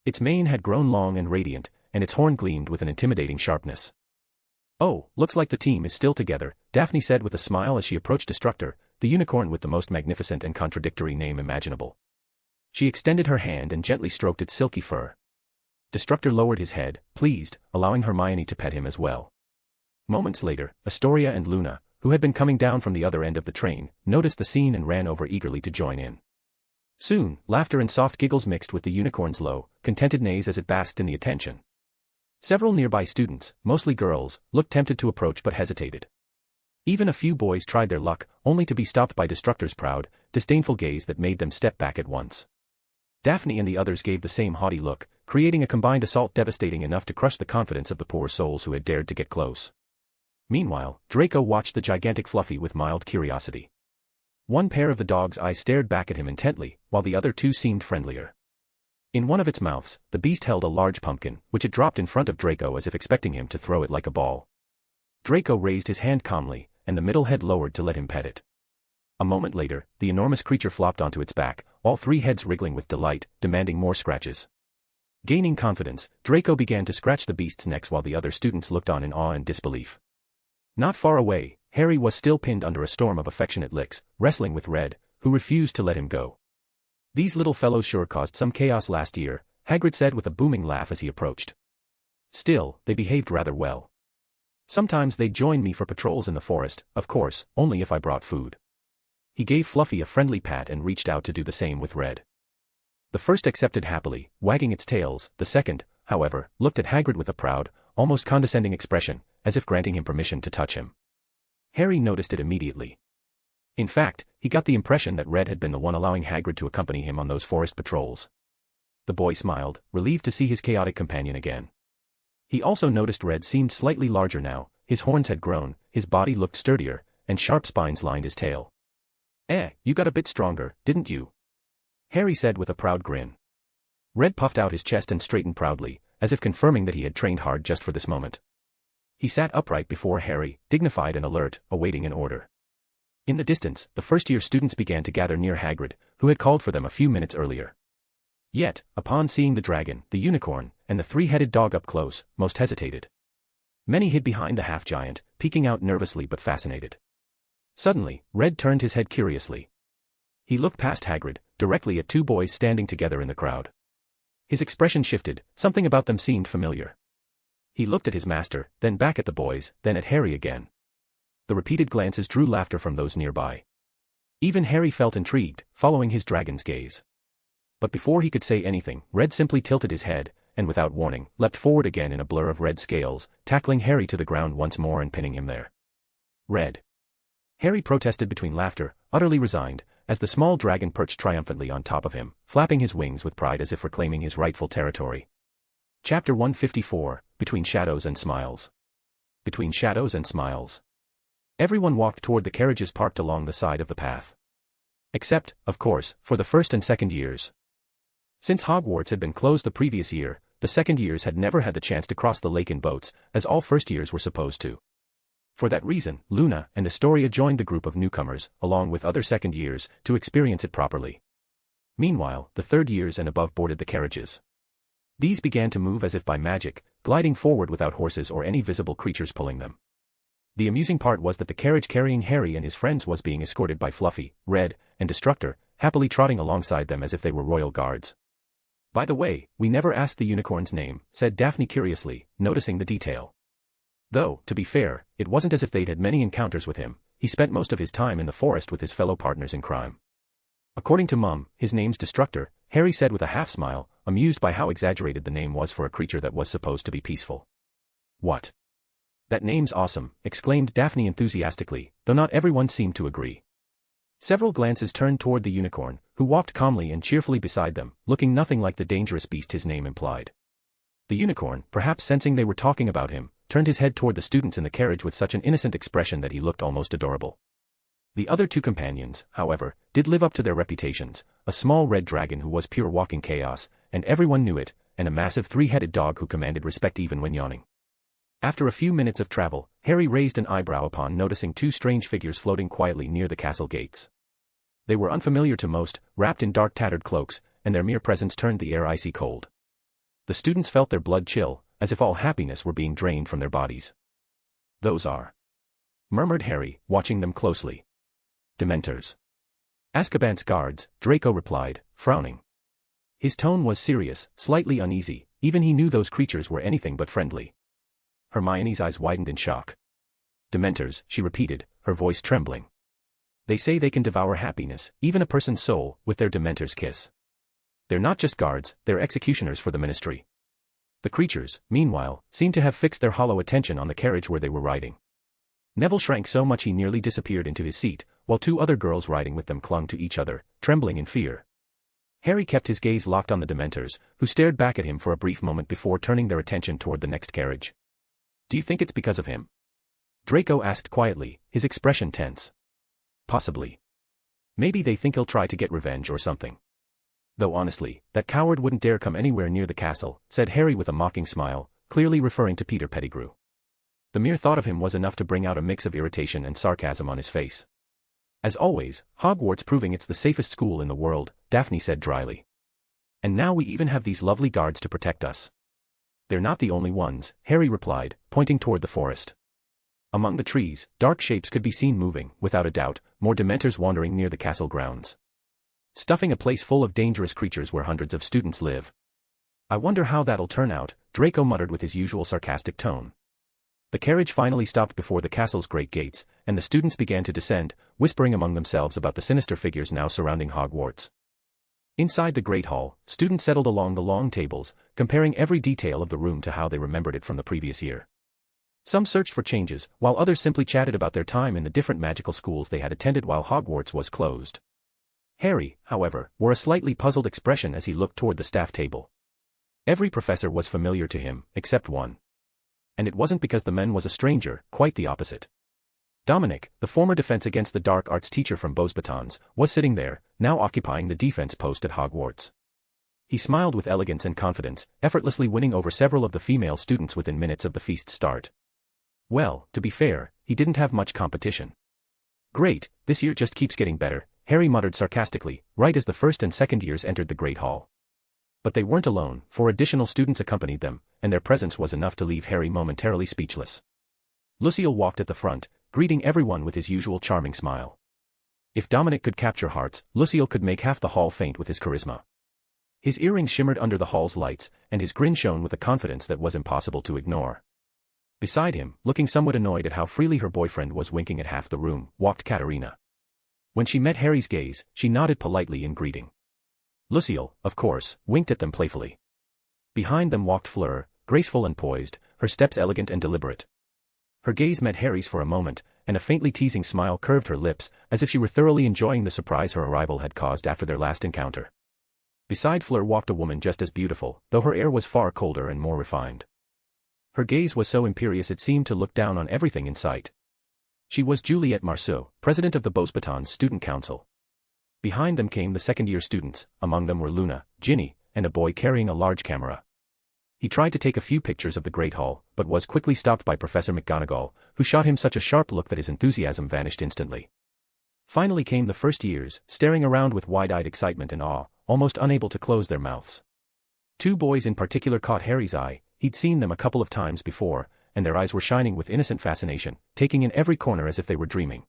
Its mane had grown long and radiant, and its horn gleamed with an intimidating sharpness. "Oh, looks like the team is still together," Daphne said with a smile as she approached Destructor, the unicorn with the most magnificent and contradictory name imaginable. She extended her hand and gently stroked its silky fur. Destructor lowered his head, pleased, allowing Hermione to pet him as well. Moments later, Astoria and Luna, who had been coming down from the other end of the train, noticed the scene and ran over eagerly to join in. Soon, laughter and soft giggles mixed with the unicorn's low, contented neighs as it basked in the attention. Several nearby students, mostly girls, looked tempted to approach but hesitated. Even a few boys tried their luck, only to be stopped by Destructor's proud, disdainful gaze that made them step back at once. Daphne and the others gave the same haughty look, creating a combined assault devastating enough to crush the confidence of the poor souls who had dared to get close. Meanwhile, Draco watched the gigantic Fluffy with mild curiosity. One pair of the dog's eyes stared back at him intently, while the other two seemed friendlier. In one of its mouths, the beast held a large pumpkin, which it dropped in front of Draco as if expecting him to throw it like a ball. Draco raised his hand calmly, and the middle head lowered to let him pet it. A moment later, the enormous creature flopped onto its back, all three heads wriggling with delight, demanding more scratches. Gaining confidence, Draco began to scratch the beast's necks while the other students looked on in awe and disbelief. Not far away, Harry was still pinned under a storm of affectionate licks, wrestling with Red, who refused to let him go. "These little fellows sure caused some chaos last year," Hagrid said with a booming laugh as he approached. "Still, they behaved rather well. Sometimes they'd join me for patrols in the forest, of course, only if I brought food." He gave Fluffy a friendly pat and reached out to do the same with Red. The first accepted happily, wagging its tails. The second, however, looked at Hagrid with a proud, almost condescending expression, as if granting him permission to touch him. Harry noticed it immediately. In fact, he got the impression that Red had been the one allowing Hagrid to accompany him on those forest patrols. The boy smiled, relieved to see his chaotic companion again. He also noticed Red seemed slightly larger now, his horns had grown, his body looked sturdier, and sharp spines lined his tail. You got a bit stronger, didn't you?" Harry said with a proud grin. Red puffed out his chest and straightened proudly, as if confirming that he had trained hard just for this moment. He sat upright before Harry, dignified and alert, awaiting an order. In the distance, the first-year students began to gather near Hagrid, who had called for them a few minutes earlier. Yet, upon seeing the dragon, the unicorn, and the three-headed dog up close, most hesitated. Many hid behind the half-giant, peeking out nervously but fascinated. Suddenly, Red turned his head curiously. He looked past Hagrid, directly at two boys standing together in the crowd. His expression shifted, something about them seemed familiar. He looked at his master, then back at the boys, then at Harry again. The repeated glances drew laughter from those nearby. Even Harry felt intrigued, following his dragon's gaze. But before he could say anything, Red simply tilted his head, and without warning, leapt forward again in a blur of red scales, tackling Harry to the ground once more and pinning him there. "Red!" Harry protested between laughter, utterly resigned, as the small dragon perched triumphantly on top of him, flapping his wings with pride as if reclaiming his rightful territory. Chapter 154, Between Shadows and Smiles. Between Shadows and Smiles. Everyone walked toward the carriages parked along the side of the path. Except, of course, for the first and second years. Since Hogwarts had been closed the previous year, the second years had never had the chance to cross the lake in boats, as all first years were supposed to. For that reason, Luna and Astoria joined the group of newcomers, along with other second years, to experience it properly. Meanwhile, the third years and above boarded the carriages. These began to move as if by magic, gliding forward without horses or any visible creatures pulling them. The amusing part was that the carriage carrying Harry and his friends was being escorted by Fluffy, Red, and Destructor, happily trotting alongside them as if they were royal guards. "By the way, we never asked the unicorn's name," said Daphne curiously, noticing the detail. Though, to be fair, it wasn't as if they'd had many encounters with him. He spent most of his time in the forest with his fellow partners in crime. According to Mum, his name's Destructor, Harry said with a half-smile, amused by how exaggerated the name was for a creature that was supposed to be peaceful. "What? That name's awesome," exclaimed Daphne enthusiastically, though not everyone seemed to agree. Several glances turned toward the unicorn, who walked calmly and cheerfully beside them, looking nothing like the dangerous beast his name implied. The unicorn, perhaps sensing they were talking about him, turned his head toward the students in the carriage with such an innocent expression that he looked almost adorable. The other two companions, however, did live up to their reputations, a small red dragon who was pure walking chaos, and everyone knew it, and a massive three-headed dog who commanded respect even when yawning. After a few minutes of travel, Harry raised an eyebrow upon noticing two strange figures floating quietly near the castle gates. They were unfamiliar to most, wrapped in dark tattered cloaks, and their mere presence turned the air icy cold. The students felt their blood chill, as if all happiness were being drained from their bodies. "Those are," murmured Harry, watching them closely. "Dementors." "Azkaban's guards," Draco replied, frowning. His tone was serious, slightly uneasy, even he knew those creatures were anything but friendly. Hermione's eyes widened in shock. "Dementors," she repeated, her voice trembling. "They say they can devour happiness, even a person's soul, with their Dementor's kiss. They're not just guards, they're executioners for the Ministry." The creatures, meanwhile, seemed to have fixed their hollow attention on the carriage where they were riding. Neville shrank so much he nearly disappeared into his seat, while two other girls riding with them clung to each other, trembling in fear. Harry kept his gaze locked on the Dementors, who stared back at him for a brief moment before turning their attention toward the next carriage. "Do you think it's because of him?" Draco asked quietly, his expression tense. "Possibly. Maybe they think he'll try to get revenge or something. Though honestly, that coward wouldn't dare come anywhere near the castle," said Harry with a mocking smile, clearly referring to Peter Pettigrew. The mere thought of him was enough to bring out a mix of irritation and sarcasm on his face. "As always, Hogwarts proving it's the safest school in the world," Daphne said dryly. "And now we even have these lovely guards to protect us." "They're not the only ones," Harry replied, pointing toward the forest. Among the trees, dark shapes could be seen moving, without a doubt, more Dementors wandering near the castle grounds. "Stuffing a place full of dangerous creatures where hundreds of students live. I wonder how that'll turn out," Draco muttered with his usual sarcastic tone. The carriage finally stopped before the castle's great gates, and the students began to descend, whispering among themselves about the sinister figures now surrounding Hogwarts. Inside the Great Hall, students settled along the long tables, comparing every detail of the room to how they remembered it from the previous year. Some searched for changes, while others simply chatted about their time in the different magical schools they had attended while Hogwarts was closed. Harry, however, wore a slightly puzzled expression as he looked toward the staff table. Every professor was familiar to him, except one. And it wasn't because the man was a stranger, quite the opposite. Dominic, the former Defense Against the Dark Arts teacher from Beauxbatons, was sitting there, now occupying the defense post at Hogwarts. He smiled with elegance and confidence, effortlessly winning over several of the female students within minutes of the feast's start. Well, to be fair, he didn't have much competition. "Great, this year just keeps getting better," Harry muttered sarcastically, right as the first and second years entered the Great Hall. But they weren't alone, for additional students accompanied them, and their presence was enough to leave Harry momentarily speechless. Lucille walked at the front, greeting everyone with his usual charming smile. If Dominic could capture hearts, Lucille could make half the hall faint with his charisma. His earrings shimmered under the hall's lights, and his grin shone with a confidence that was impossible to ignore. Beside him, looking somewhat annoyed at how freely her boyfriend was winking at half the room, walked Katerina. When she met Harry's gaze, she nodded politely in greeting. Lucille, of course, winked at them playfully. Behind them walked Fleur, graceful and poised, her steps elegant and deliberate. Her gaze met Harry's for a moment, and a faintly teasing smile curved her lips, as if she were thoroughly enjoying the surprise her arrival had caused after their last encounter. Beside Fleur walked a woman just as beautiful, though her air was far colder and more refined. Her gaze was so imperious it seemed to look down on everything in sight. She was Juliette Marceau, president of the Beauxbatons Student Council. Behind them came the second-year students, among them were Luna, Ginny, and a boy carrying a large camera. He tried to take a few pictures of the Great Hall, but was quickly stopped by Professor McGonagall, who shot him such a sharp look that his enthusiasm vanished instantly. Finally came the first years, staring around with wide-eyed excitement and awe, almost unable to close their mouths. Two boys in particular caught Harry's eye. He'd seen them a couple of times before, and their eyes were shining with innocent fascination, taking in every corner as if they were dreaming.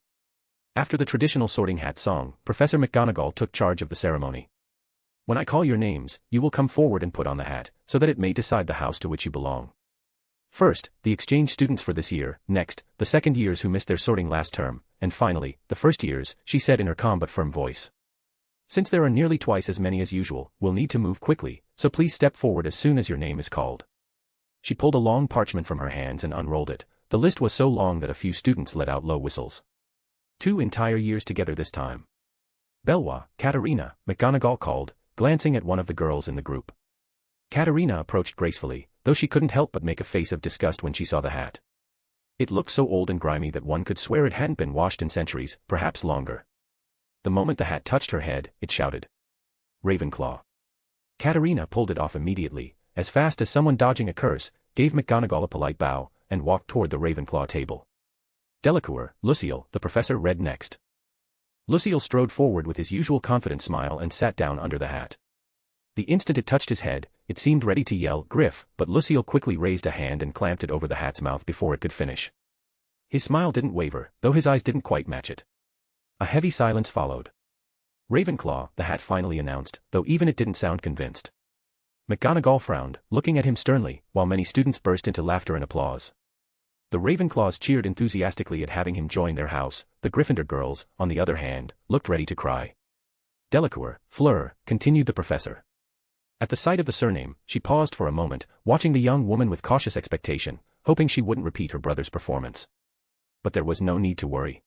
After the traditional Sorting Hat song, Professor McGonagall took charge of the ceremony. When I call your names, you will come forward and put on the hat, so that it may decide the house to which you belong. First, the exchange students for this year, next, the second years who missed their sorting last term, and finally, the first years, she said in her calm but firm voice. Since there are nearly twice as many as usual, we'll need to move quickly, so please step forward as soon as your name is called. She pulled a long parchment from her hands and unrolled it. The list was so long that a few students let out low whistles. 2 entire years together this time. Belwa, Katerina, McGonagall called, glancing at one of the girls in the group. Katerina approached gracefully, though she couldn't help but make a face of disgust when she saw the hat. It looked so old and grimy that one could swear it hadn't been washed in centuries, perhaps longer. The moment the hat touched her head, it shouted, "Ravenclaw." Katerina pulled it off immediately, as fast as someone dodging a curse, gave McGonagall a polite bow, and walked toward the Ravenclaw table. Delacour, Lucille, the professor read next. Lucille strode forward with his usual confident smile and sat down under the hat. The instant it touched his head, it seemed ready to yell, "Griff," but Lucille quickly raised a hand and clamped it over the hat's mouth before it could finish. His smile didn't waver, though his eyes didn't quite match it. A heavy silence followed. "Ravenclaw," the hat finally announced, though even it didn't sound convinced. McGonagall frowned, looking at him sternly, while many students burst into laughter and applause. The Ravenclaws cheered enthusiastically at having him join their house. The Gryffindor girls, on the other hand, looked ready to cry. "Delacour, Fleur," continued the professor. At the sight of the surname, she paused for a moment, watching the young woman with cautious expectation, hoping she wouldn't repeat her brother's performance. But there was no need to worry.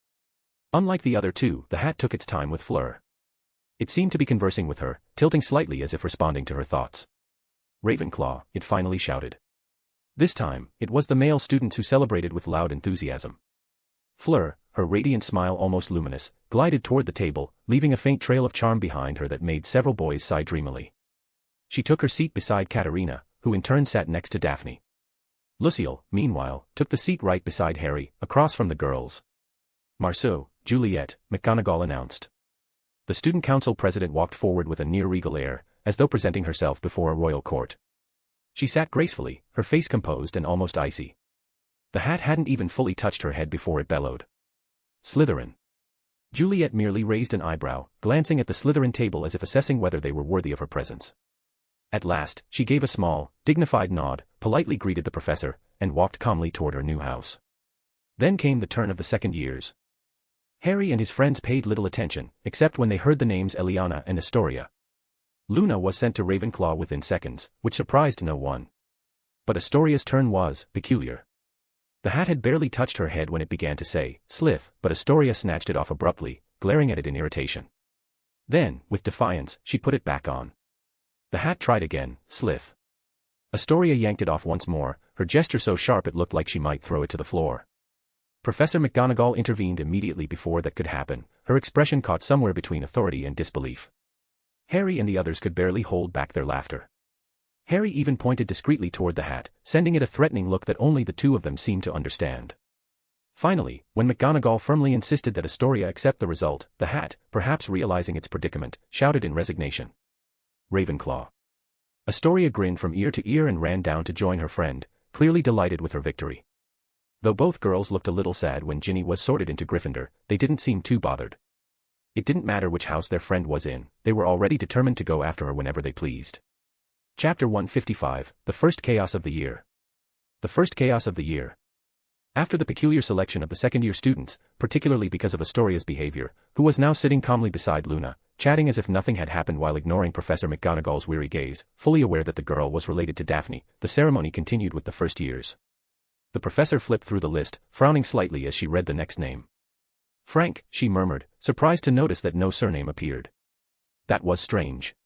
Unlike the other two, the hat took its time with Fleur. It seemed to be conversing with her, tilting slightly as if responding to her thoughts. "Ravenclaw," it finally shouted. This time, it was the male students who celebrated with loud enthusiasm. Fleur, her radiant smile almost luminous, glided toward the table, leaving a faint trail of charm behind her that made several boys sigh dreamily. She took her seat beside Katerina, who in turn sat next to Daphne. Lucille, meanwhile, took the seat right beside Harry, across from the girls. "Marceau, Juliette," McGonagall announced. The student council president walked forward with a near-regal air, as though presenting herself before a royal court. She sat gracefully, her face composed and almost icy. The hat hadn't even fully touched her head before it bellowed. "Slytherin." Juliette merely raised an eyebrow, glancing at the Slytherin table as if assessing whether they were worthy of her presence. At last, she gave a small, dignified nod, politely greeted the professor, and walked calmly toward her new house. Then came the turn of the second years. Harry and his friends paid little attention, except when they heard the names Eliana and Astoria. Luna was sent to Ravenclaw within seconds, which surprised no one. But Astoria's turn was peculiar. The hat had barely touched her head when it began to say, "Slith," but Astoria snatched it off abruptly, glaring at it in irritation. Then, with defiance, she put it back on. The hat tried again, "Slith." Astoria yanked it off once more, her gesture so sharp it looked like she might throw it to the floor. Professor McGonagall intervened immediately before that could happen, her expression caught somewhere between authority and disbelief. Harry and the others could barely hold back their laughter. Harry even pointed discreetly toward the hat, sending it a threatening look that only the two of them seemed to understand. Finally, when McGonagall firmly insisted that Astoria accept the result, the hat, perhaps realizing its predicament, shouted in resignation, "Ravenclaw." Astoria grinned from ear to ear and ran down to join her friend, clearly delighted with her victory. Though both girls looked a little sad when Ginny was sorted into Gryffindor, they didn't seem too bothered. It didn't matter which house their friend was in, they were already determined to go after her whenever they pleased. Chapter 155, The First Chaos of the Year. The First Chaos of the Year. After the peculiar selection of the second-year students, particularly because of Astoria's behavior, who was now sitting calmly beside Luna, chatting as if nothing had happened while ignoring Professor McGonagall's weary gaze, fully aware that the girl was related to Daphne, the ceremony continued with the first years. The professor flipped through the list, frowning slightly as she read the next name. "Frank," she murmured, surprised to notice that no surname appeared. That was strange.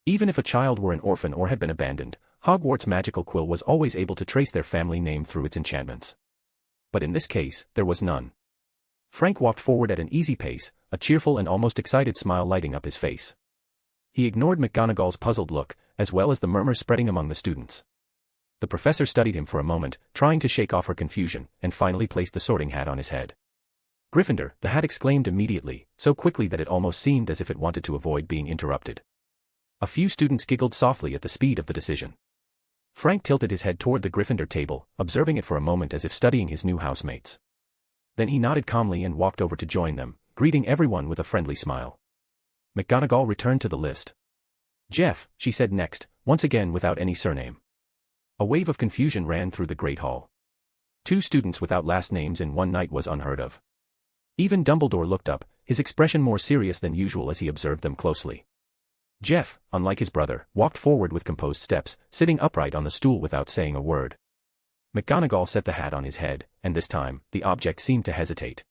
Even if a child were an orphan or had been abandoned, Hogwarts' magical quill was always able to trace their family name through its enchantments. But in this case, there was none. Frank walked forward at an easy pace, a cheerful and almost excited smile lighting up his face. He ignored McGonagall's puzzled look, as well as the murmurs spreading among the students. The professor studied him for a moment, trying to shake off her confusion, and finally placed the sorting hat on his head. Gryffindor, the hat exclaimed immediately, so quickly that it almost seemed as if it wanted to avoid being interrupted. A few students giggled softly at the speed of the decision. Frank tilted his head toward the Gryffindor table, observing it for a moment as if studying his new housemates. Then he nodded calmly and walked over to join them, greeting everyone with a friendly smile. McGonagall returned to the list. Jeff, she said next, once again without any surname. A wave of confusion ran through the Great Hall. 2 students without last names in one night was unheard of. Even Dumbledore looked up, his expression more serious than usual as he observed them closely. Jeff, unlike his brother, walked forward with composed steps, sitting upright on the stool without saying a word. McGonagall set the hat on his head, and this time, the object seemed to hesitate.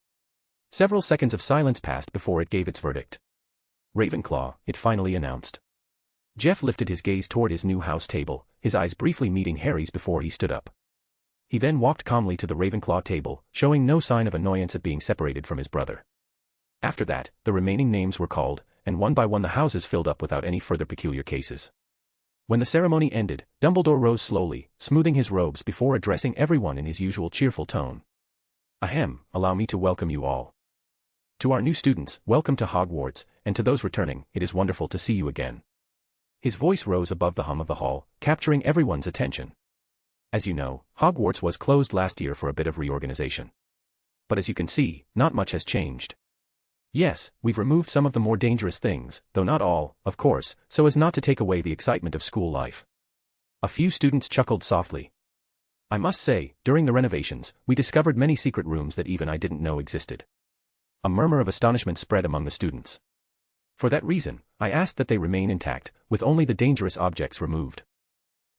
Several seconds of silence passed before it gave its verdict. Ravenclaw, it finally announced. Jeff lifted his gaze toward his new house table, his eyes briefly meeting Harry's before he stood up. He then walked calmly to the Ravenclaw table, showing no sign of annoyance at being separated from his brother. After that, the remaining names were called, and one by one the houses filled up without any further peculiar cases. When the ceremony ended, Dumbledore rose slowly, smoothing his robes before addressing everyone in his usual cheerful tone. Ahem, allow me to welcome you all. To our new students, welcome to Hogwarts, and to those returning, it is wonderful to see you again. His voice rose above the hum of the hall, capturing everyone's attention. As you know, Hogwarts was closed last year for a bit of reorganization. But as you can see, not much has changed. Yes, we've removed some of the more dangerous things, though not all, of course, so as not to take away the excitement of school life. A few students chuckled softly. I must say, during the renovations, we discovered many secret rooms that even I didn't know existed. A murmur of astonishment spread among the students. For that reason, I asked that they remain intact, with only the dangerous objects removed.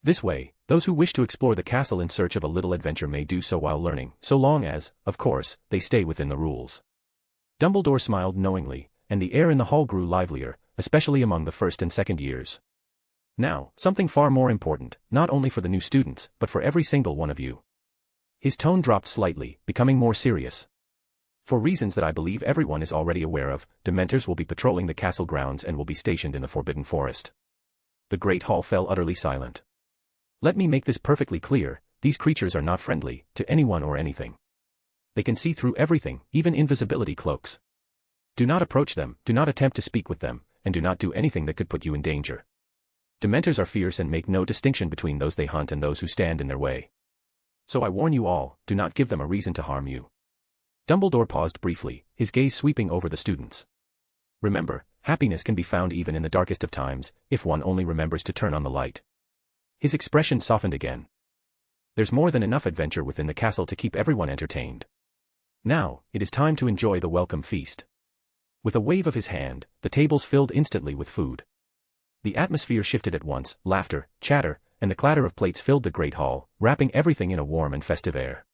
This way, those who wish to explore the castle in search of a little adventure may do so while learning, so long as, of course, they stay within the rules. Dumbledore smiled knowingly, and the air in the hall grew livelier, especially among the first and second years. Now, something far more important, not only for the new students, but for every single one of you. His tone dropped slightly, becoming more serious. For reasons that I believe everyone is already aware of, Dementors will be patrolling the castle grounds and will be stationed in the Forbidden Forest. The Great Hall fell utterly silent. Let me make this perfectly clear, these creatures are not friendly, to anyone or anything. They can see through everything, even invisibility cloaks. Do not approach them, do not attempt to speak with them, and do not do anything that could put you in danger. Dementors are fierce and make no distinction between those they hunt and those who stand in their way. So I warn you all, do not give them a reason to harm you. Dumbledore paused briefly, his gaze sweeping over the students. Remember, happiness can be found even in the darkest of times, if one only remembers to turn on the light. His expression softened again. There's more than enough adventure within the castle to keep everyone entertained. Now, it is time to enjoy the welcome feast. With a wave of his hand, the tables filled instantly with food. The atmosphere shifted at once, laughter, chatter, and the clatter of plates filled the Great Hall, wrapping everything in a warm and festive air.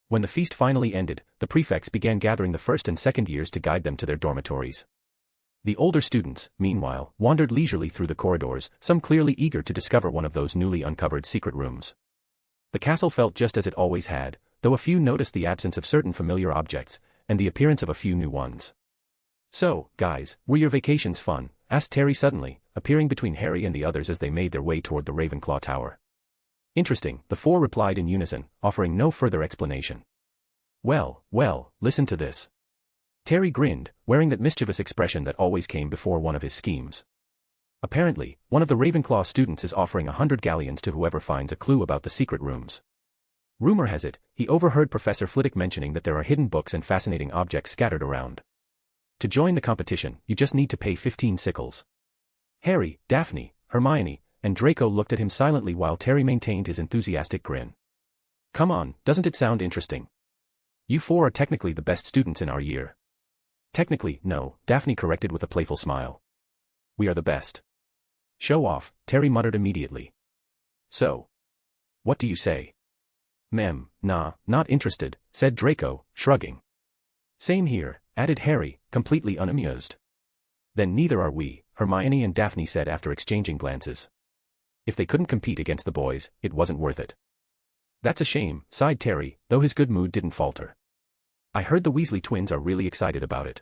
When the feast finally ended, the prefects began gathering the first and second years to guide them to their dormitories. The older students, meanwhile, wandered leisurely through the corridors, some clearly eager to discover one of those newly uncovered secret rooms. The castle felt just as it always had, though a few noticed the absence of certain familiar objects, and the appearance of a few new ones. So, guys, were your vacations fun? Asked Terry suddenly, appearing between Harry and the others as they made their way toward the Ravenclaw Tower. Interesting, the four replied in unison, offering no further explanation. Well, listen to this. Terry grinned, wearing that mischievous expression that always came before one of his schemes. Apparently, one of the Ravenclaw students is offering 100 galleons to whoever finds a clue about the secret rooms. Rumor has it, he overheard Professor Flitwick mentioning that there are hidden books and fascinating objects scattered around. To join the competition, you just need to pay 15 sickles. Harry, Daphne, Hermione, and Draco looked at him silently while Terry maintained his enthusiastic grin. Come on, doesn't it sound interesting? You four are technically the best students in our year. Technically, no, Daphne corrected with a playful smile. We are the best. Show off, Terry muttered immediately. So. What do you say? Nah, not interested, said Draco, shrugging. Same here, added Harry, completely unamused. Then neither are we, Hermione and Daphne said after exchanging glances. If they couldn't compete against the boys, it wasn't worth it. That's a shame, sighed Terry, though his good mood didn't falter. I heard the Weasley twins are really excited about it.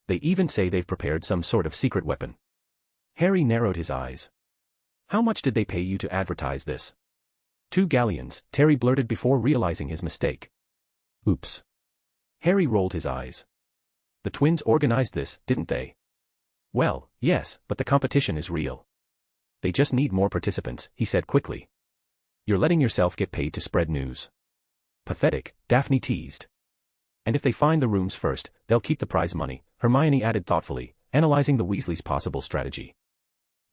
They even say they've prepared some sort of secret weapon. Harry narrowed his eyes. How much did they pay you to advertise this? 2 galleons, Terry blurted before realizing his mistake. Oops. Harry rolled his eyes. The twins organized this, didn't they? Well, yes, but the competition is real. They just need more participants, he said quickly. You're letting yourself get paid to spread news. Pathetic, Daphne teased. And if they find the rooms first, they'll keep the prize money, Hermione added thoughtfully, analyzing the Weasleys' possible strategy.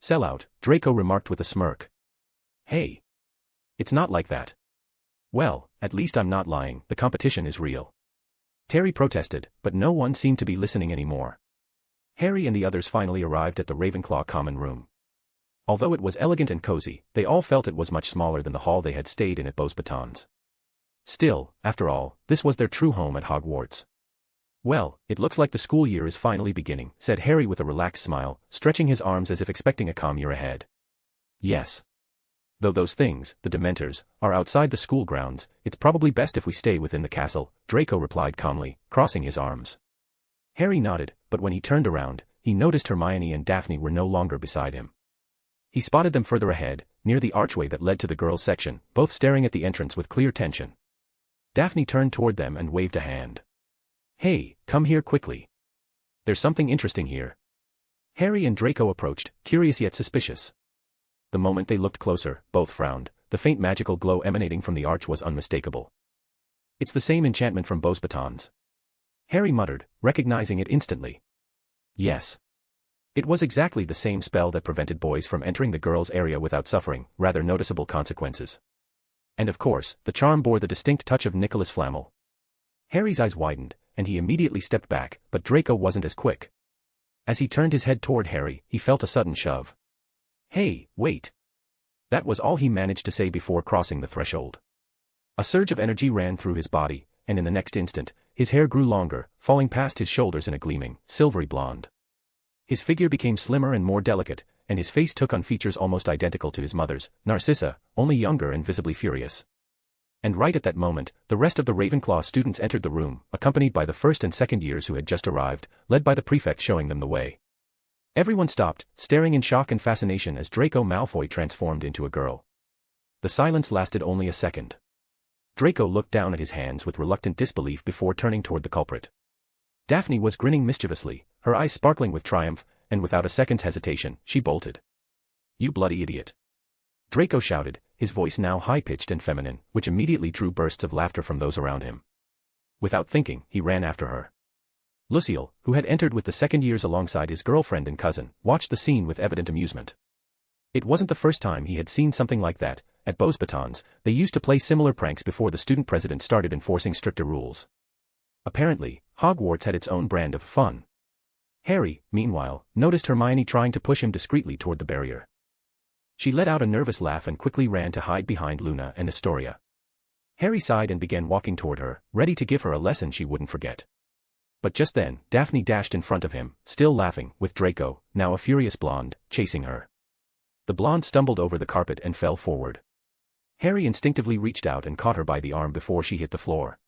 Sell out, Draco remarked with a smirk. Hey. It's not like that. Well, at least I'm not lying, the competition is real. Terry protested, but no one seemed to be listening anymore. Harry and the others finally arrived at the Ravenclaw common room. Although it was elegant and cozy, they all felt it was much smaller than the hall they had stayed in at Beauxbatons. Still, after all, this was their true home at Hogwarts. Well, it looks like the school year is finally beginning, said Harry with a relaxed smile, stretching his arms as if expecting a calm year ahead. Yes. Though those things, the Dementors, are outside the school grounds, it's probably best if we stay within the castle, Draco replied calmly, crossing his arms. Harry nodded, but when he turned around, he noticed Hermione and Daphne were no longer beside him. He spotted them further ahead, near the archway that led to the girls' section, both staring at the entrance with clear tension. Daphne turned toward them and waved a hand. Hey, come here quickly. There's something interesting here. Harry and Draco approached, curious yet suspicious. The moment they looked closer, both frowned. The faint magical glow emanating from the arch was unmistakable. It's the same enchantment from Beauxbatons. Harry muttered, recognizing it instantly. Yes. It was exactly the same spell that prevented boys from entering the girls' area without suffering rather noticeable consequences. And of course, the charm bore the distinct touch of Nicholas Flamel. Harry's eyes widened, and he immediately stepped back, but Draco wasn't as quick. As he turned his head toward Harry, he felt a sudden shove. Hey, wait. That was all he managed to say before crossing the threshold. A surge of energy ran through his body, and in the next instant, his hair grew longer, falling past his shoulders in a gleaming, silvery blonde. His figure became slimmer and more delicate, and his face took on features almost identical to his mother's, Narcissa, only younger and visibly furious. And right at that moment, the rest of the Ravenclaw students entered the room, accompanied by the first and second years who had just arrived, led by the prefect showing them the way. Everyone stopped, staring in shock and fascination as Draco Malfoy transformed into a girl. The silence lasted only a second. Draco looked down at his hands with reluctant disbelief before turning toward the culprit. Daphne was grinning mischievously, her eyes sparkling with triumph, and without a second's hesitation, she bolted. You bloody idiot. Draco shouted, his voice now high-pitched and feminine, which immediately drew bursts of laughter from those around him. Without thinking, he ran after her. Lucille, who had entered with the second years alongside his girlfriend and cousin, watched the scene with evident amusement. It wasn't the first time he had seen something like that. At Beauxbatons, they used to play similar pranks before the student president started enforcing stricter rules. Apparently, Hogwarts had its own brand of fun. Harry, meanwhile, noticed Hermione trying to push him discreetly toward the barrier. She let out a nervous laugh and quickly ran to hide behind Luna and Astoria. Harry sighed and began walking toward her, ready to give her a lesson she wouldn't forget. But just then, Daphne dashed in front of him, still laughing, with Draco, now a furious blonde, chasing her. The blonde stumbled over the carpet and fell forward. Harry instinctively reached out and caught her by the arm before she hit the floor.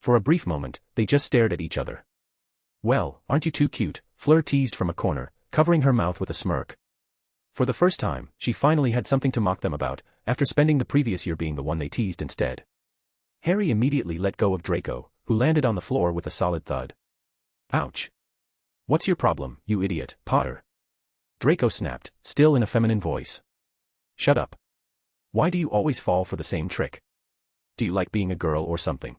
For a brief moment, they just stared at each other. Well, aren't you too cute, Fleur teased from a corner, covering her mouth with a smirk. For the first time, she finally had something to mock them about, after spending the previous year being the one they teased instead. Harry immediately let go of Draco, who landed on the floor with a solid thud. Ouch. What's your problem, you idiot, Potter? Draco snapped, still in a feminine voice. Shut up. Why do you always fall for the same trick? Do you like being a girl or something?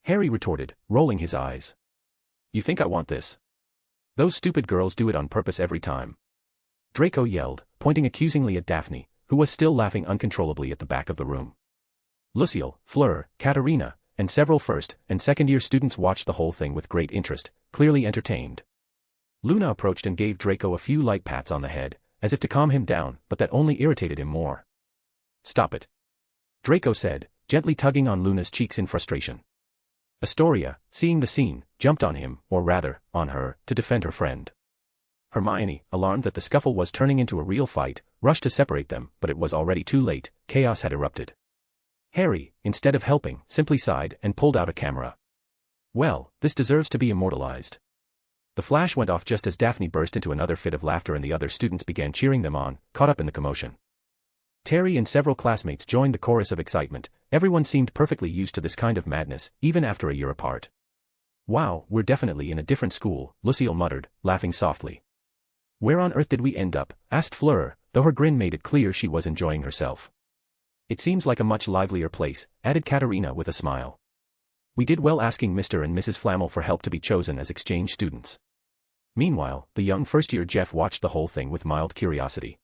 Harry retorted, rolling his eyes. You think I want this? Those stupid girls do it on purpose every time. Draco yelled, pointing accusingly at Daphne, who was still laughing uncontrollably at the back of the room. Lucille, Fleur, Katerina, and several first- and second-year students watched the whole thing with great interest, clearly entertained. Luna approached and gave Draco a few light pats on the head, as if to calm him down, but that only irritated him more. Stop it. Draco said, gently tugging on Luna's cheeks in frustration. Astoria, seeing the scene, jumped on him, or rather, on her, to defend her friend. Hermione, alarmed that the scuffle was turning into a real fight, rushed to separate them, but it was already too late. Chaos had erupted. Harry, instead of helping, simply sighed and pulled out a camera. Well, this deserves to be immortalized. The flash went off just as Daphne burst into another fit of laughter and the other students began cheering them on, caught up in the commotion. Terry and several classmates joined the chorus of excitement. Everyone seemed perfectly used to this kind of madness, even after a year apart. Wow, we're definitely in a different school, Lucille muttered, laughing softly. Where on earth did we end up? Asked Fleur, though her grin made it clear she was enjoying herself. It seems like a much livelier place, added Katerina with a smile. We did well asking Mr. and Mrs. Flammel for help to be chosen as exchange students. Meanwhile, the young first-year Jeff watched the whole thing with mild curiosity.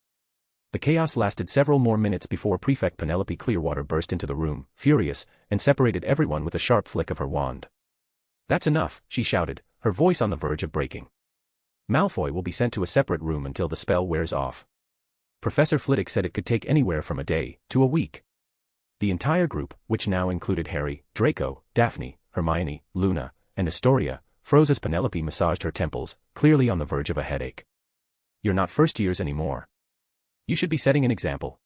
The chaos lasted several more minutes before Prefect Penelope Clearwater burst into the room, furious, and separated everyone with a sharp flick of her wand. That's enough, she shouted, her voice on the verge of breaking. Malfoy will be sent to a separate room until the spell wears off. Professor Flitwick said it could take anywhere from a day to a week. The entire group, which now included Harry, Draco, Daphne, Hermione, Luna, and Astoria, froze as Penelope massaged her temples, clearly on the verge of a headache. You're not first years anymore. You should be setting an example.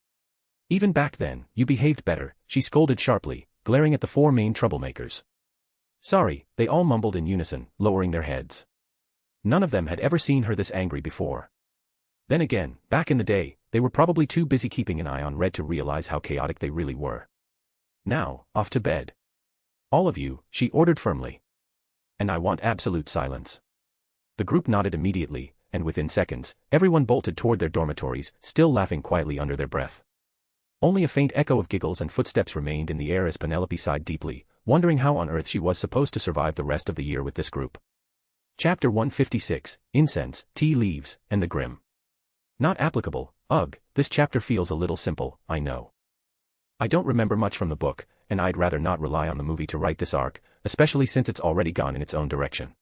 Even back then, you behaved better, she scolded sharply, glaring at the four main troublemakers. Sorry, they all mumbled in unison, lowering their heads. None of them had ever seen her this angry before. Then again, back in the day, they were probably too busy keeping an eye on Red to realize how chaotic they really were. Now, off to bed. All of you, she ordered firmly. And I want absolute silence. The group nodded immediately, and within seconds, everyone bolted toward their dormitories, still laughing quietly under their breath. Only a faint echo of giggles and footsteps remained in the air as Penelope sighed deeply, wondering how on earth she was supposed to survive the rest of the year with this group. Chapter 156, Incense, Tea Leaves, and the Grim. Not applicable. Ugh, this chapter feels a little simple, I know. I don't remember much from the book, and I'd rather not rely on the movie to write this arc, especially since it's already gone in its own direction.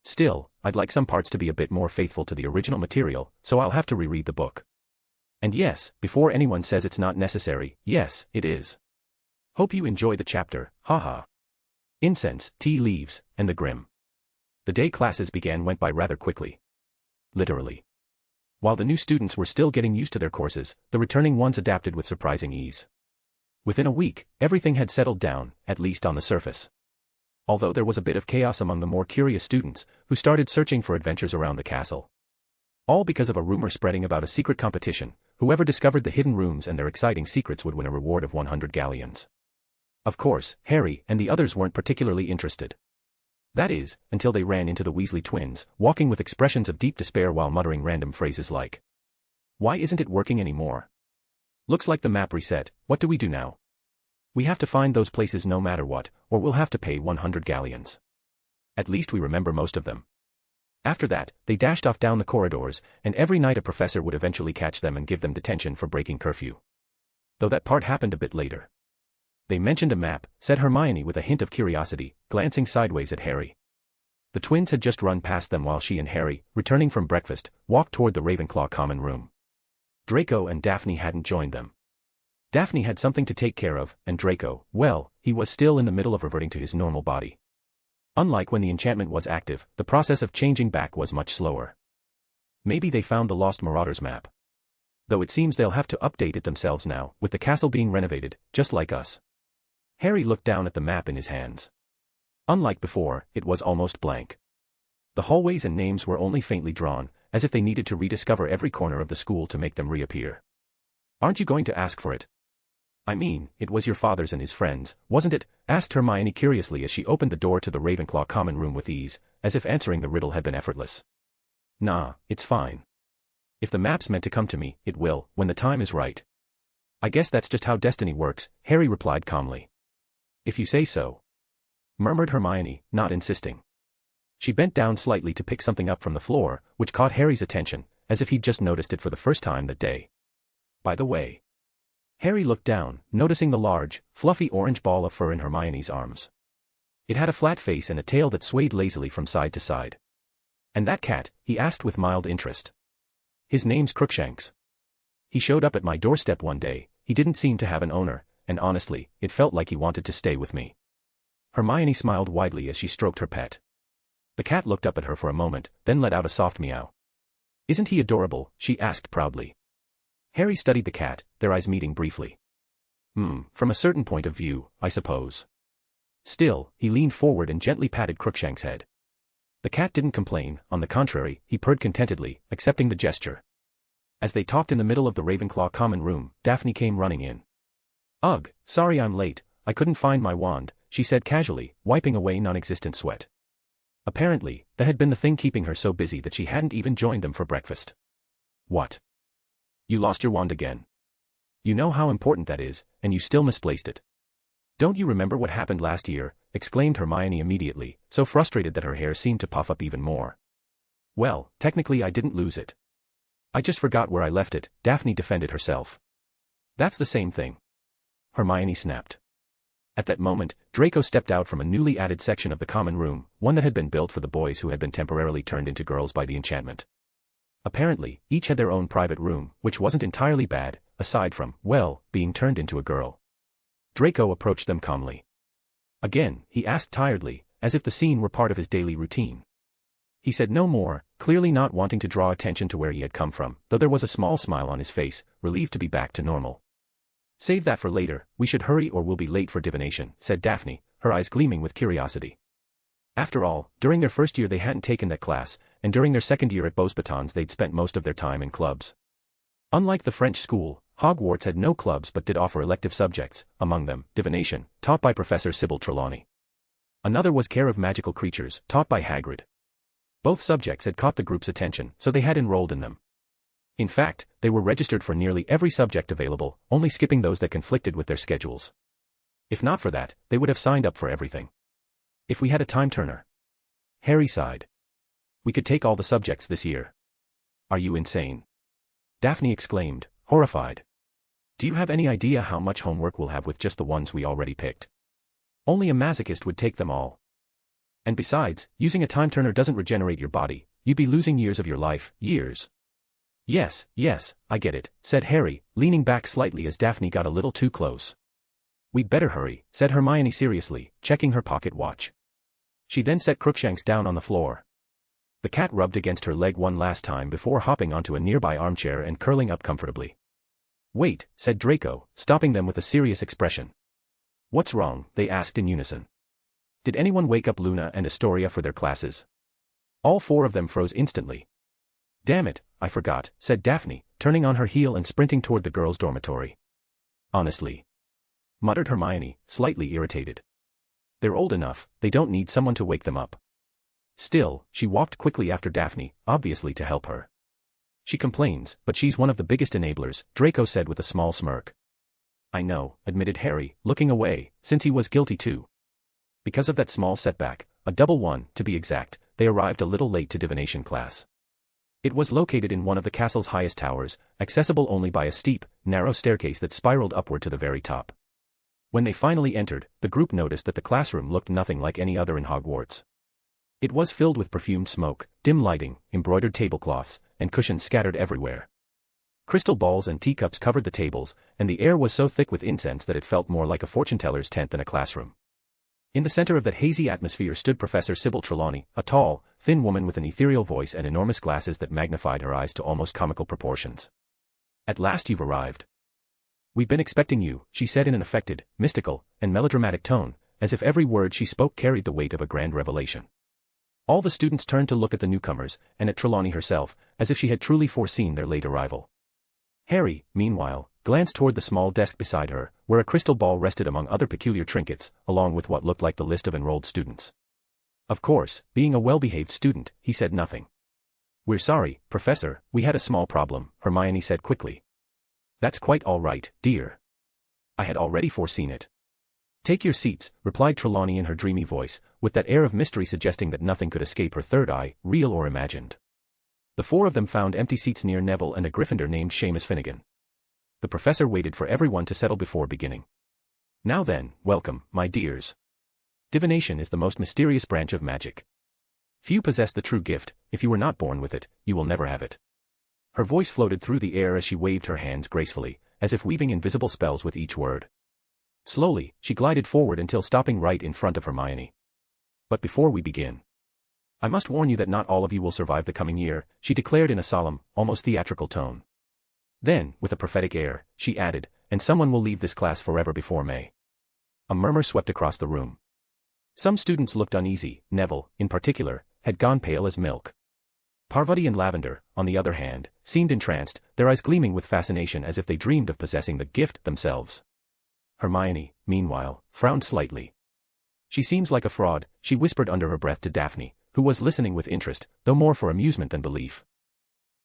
Still, I'd like some parts to be a bit more faithful to the original material, so I'll have to reread the book. And yes, before anyone says it's not necessary, yes, it is. Hope you enjoy the chapter, haha. Incense, Tea Leaves, and the Grim. The day classes went by rather quickly. Literally. While the new students were still getting used to their courses, the returning ones adapted with surprising ease. Within a week, everything had settled down, at least on the surface. Although there was a bit of chaos among the more curious students, who started searching for adventures around the castle. All because of a rumor spreading about a secret competition. Whoever discovered the hidden rooms and their exciting secrets would win a reward of 100 galleons. Of course, Harry and the others weren't particularly interested. That is, until they ran into the Weasley twins, walking with expressions of deep despair while muttering random phrases like, "Why isn't it working anymore? Looks like the map reset, what do we do now? We have to find those places no matter what, or we'll have to pay 100 galleons. At least we remember most of them." After that, they dashed off down the corridors, and every night a professor would eventually catch them and give them detention for breaking curfew. Though that part happened a bit later. They mentioned a map, said Hermione with a hint of curiosity, glancing sideways at Harry. The twins had just run past them while she and Harry, returning from breakfast, walked toward the Ravenclaw common room. Draco and Daphne hadn't joined them. Daphne had something to take care of, and Draco, well, he was still in the middle of reverting to his normal body. Unlike when the enchantment was active, the process of changing back was much slower. Maybe they found the Lost Marauders map. Though it seems they'll have to update it themselves now, with the castle being renovated, just like us. Harry looked down at the map in his hands. Unlike before, it was almost blank. The hallways and names were only faintly drawn, as if they needed to rediscover every corner of the school to make them reappear. Aren't you going to ask for it? I mean, it was your father's and his friends, wasn't it? Asked Hermione curiously as she opened the door to the Ravenclaw common room with ease, as if answering the riddle had been effortless. Nah, it's fine. If the map's meant to come to me, it will, when the time is right. I guess that's just how destiny works, Harry replied calmly. If you say so. Murmured Hermione, not insisting. She bent down slightly to pick something up from the floor, which caught Harry's attention, as if he'd just noticed it for the first time that day. By the way. Harry looked down, noticing the large, fluffy orange ball of fur in Hermione's arms. It had a flat face and a tail that swayed lazily from side to side. And that cat? He asked with mild interest. His name's Crookshanks. He showed up at my doorstep one day, he didn't seem to have an owner, and honestly, it felt like he wanted to stay with me. Hermione smiled widely as she stroked her pet. The cat looked up at her for a moment, then let out a soft meow. Isn't he adorable? She asked proudly. Harry studied the cat, their eyes meeting briefly. From a certain point of view, I suppose. Still, he leaned forward and gently patted Crookshank's head. The cat didn't complain, on the contrary, he purred contentedly, accepting the gesture. As they talked in the middle of the Ravenclaw common room, Daphne came running in. Ugh, sorry I'm late, I couldn't find my wand, she said casually, wiping away non-existent sweat. Apparently, that had been the thing keeping her so busy that she hadn't even joined them for breakfast. What? You lost your wand again. You know how important that is, and you still misplaced it. Don't you remember what happened last year? Exclaimed Hermione immediately, so frustrated that her hair seemed to puff up even more. Well, technically I didn't lose it. I just forgot where I left it, Daphne defended herself. That's the same thing. Hermione snapped. At that moment, Draco stepped out from a newly added section of the common room, one that had been built for the boys who had been temporarily turned into girls by the enchantment. Apparently, each had their own private room, which wasn't entirely bad, aside from, well, being turned into a girl. Draco approached them calmly. Again, he asked tiredly, as if the scene were part of his daily routine. He said no more, clearly not wanting to draw attention to where he had come from, though there was a small smile on his face, relieved to be back to normal. Save that for later, we should hurry or we'll be late for divination, said Daphne, her eyes gleaming with curiosity. After all, during their first year they hadn't taken that class, and during their second year at Beauxbatons they'd spent most of their time in clubs. Unlike the French school, Hogwarts had no clubs but did offer elective subjects, among them, divination, taught by Professor Sybil Trelawney. Another was care of magical creatures, taught by Hagrid. Both subjects had caught the group's attention, so they had enrolled in them. In fact, they were registered for nearly every subject available, only skipping those that conflicted with their schedules. If not for that, they would have signed up for everything. If we had a time turner. Harry sighed. We could take all the subjects this year. Are you insane? Daphne exclaimed, horrified. Do you have any idea how much homework we'll have with just the ones we already picked? Only a masochist would take them all. And besides, using a time turner doesn't regenerate your body, you'd be losing years of your life, years. Yes, I get it, said Harry, leaning back slightly as Daphne got a little too close. We'd better hurry, said Hermione seriously, checking her pocket watch. She then set Crookshanks down on the floor. The cat rubbed against her leg one last time before hopping onto a nearby armchair and curling up comfortably. Wait, said Draco, stopping them with a serious expression. What's wrong? They asked in unison. Did anyone wake up Luna and Astoria for their classes? All four of them froze instantly. Damn it, I forgot, said Daphne, turning on her heel and sprinting toward the girls' dormitory. Honestly, muttered Hermione, slightly irritated. They're old enough, they don't need someone to wake them up. Still, she walked quickly after Daphne, obviously to help her. She complains, but she's one of the biggest enablers, Draco said with a small smirk. I know, admitted Harry, looking away, since he was guilty too. Because of that small setback, a double one, to be exact, they arrived a little late to divination class. It was located in one of the castle's highest towers, accessible only by a steep, narrow staircase that spiraled upward to the very top. When they finally entered, the group noticed that the classroom looked nothing like any other in Hogwarts. It was filled with perfumed smoke, dim lighting, embroidered tablecloths, and cushions scattered everywhere. Crystal balls and teacups covered the tables, and the air was so thick with incense that it felt more like a fortune-teller's tent than a classroom. In the center of that hazy atmosphere stood Professor Sybil Trelawney, a tall, thin woman with an ethereal voice and enormous glasses that magnified her eyes to almost comical proportions. At last you've arrived. We've been expecting you, she said in an affected, mystical, and melodramatic tone, as if every word she spoke carried the weight of a grand revelation. All the students turned to look at the newcomers, and at Trelawney herself, as if she had truly foreseen their late arrival. Harry, meanwhile, glanced toward the small desk beside her, where a crystal ball rested among other peculiar trinkets, along with what looked like the list of enrolled students. Of course, being a well-behaved student, he said nothing. We're sorry, Professor, we had a small problem, Hermione said quickly. That's quite all right, dear. I had already foreseen it. Take your seats, replied Trelawney in her dreamy voice, with that air of mystery suggesting that nothing could escape her third eye, real or imagined. The four of them found empty seats near Neville and a Gryffindor named Seamus Finnegan. The professor waited for everyone to settle before beginning. Now then, welcome, my dears. Divination is the most mysterious branch of magic. Few possess the true gift. If you were not born with it, you will never have it. Her voice floated through the air as she waved her hands gracefully, as if weaving invisible spells with each word. Slowly, she glided forward until stopping right in front of Hermione. But before we begin, I must warn you that not all of you will survive the coming year, she declared in a solemn, almost theatrical tone. Then, with a prophetic air, she added, and someone will leave this class forever before May. A murmur swept across the room. Some students looked uneasy. Neville, in particular, had gone pale as milk. Parvati and Lavender, on the other hand, seemed entranced, their eyes gleaming with fascination as if they dreamed of possessing the gift themselves. Hermione, meanwhile, frowned slightly. She seems like a fraud, she whispered under her breath to Daphne, who was listening with interest, though more for amusement than belief.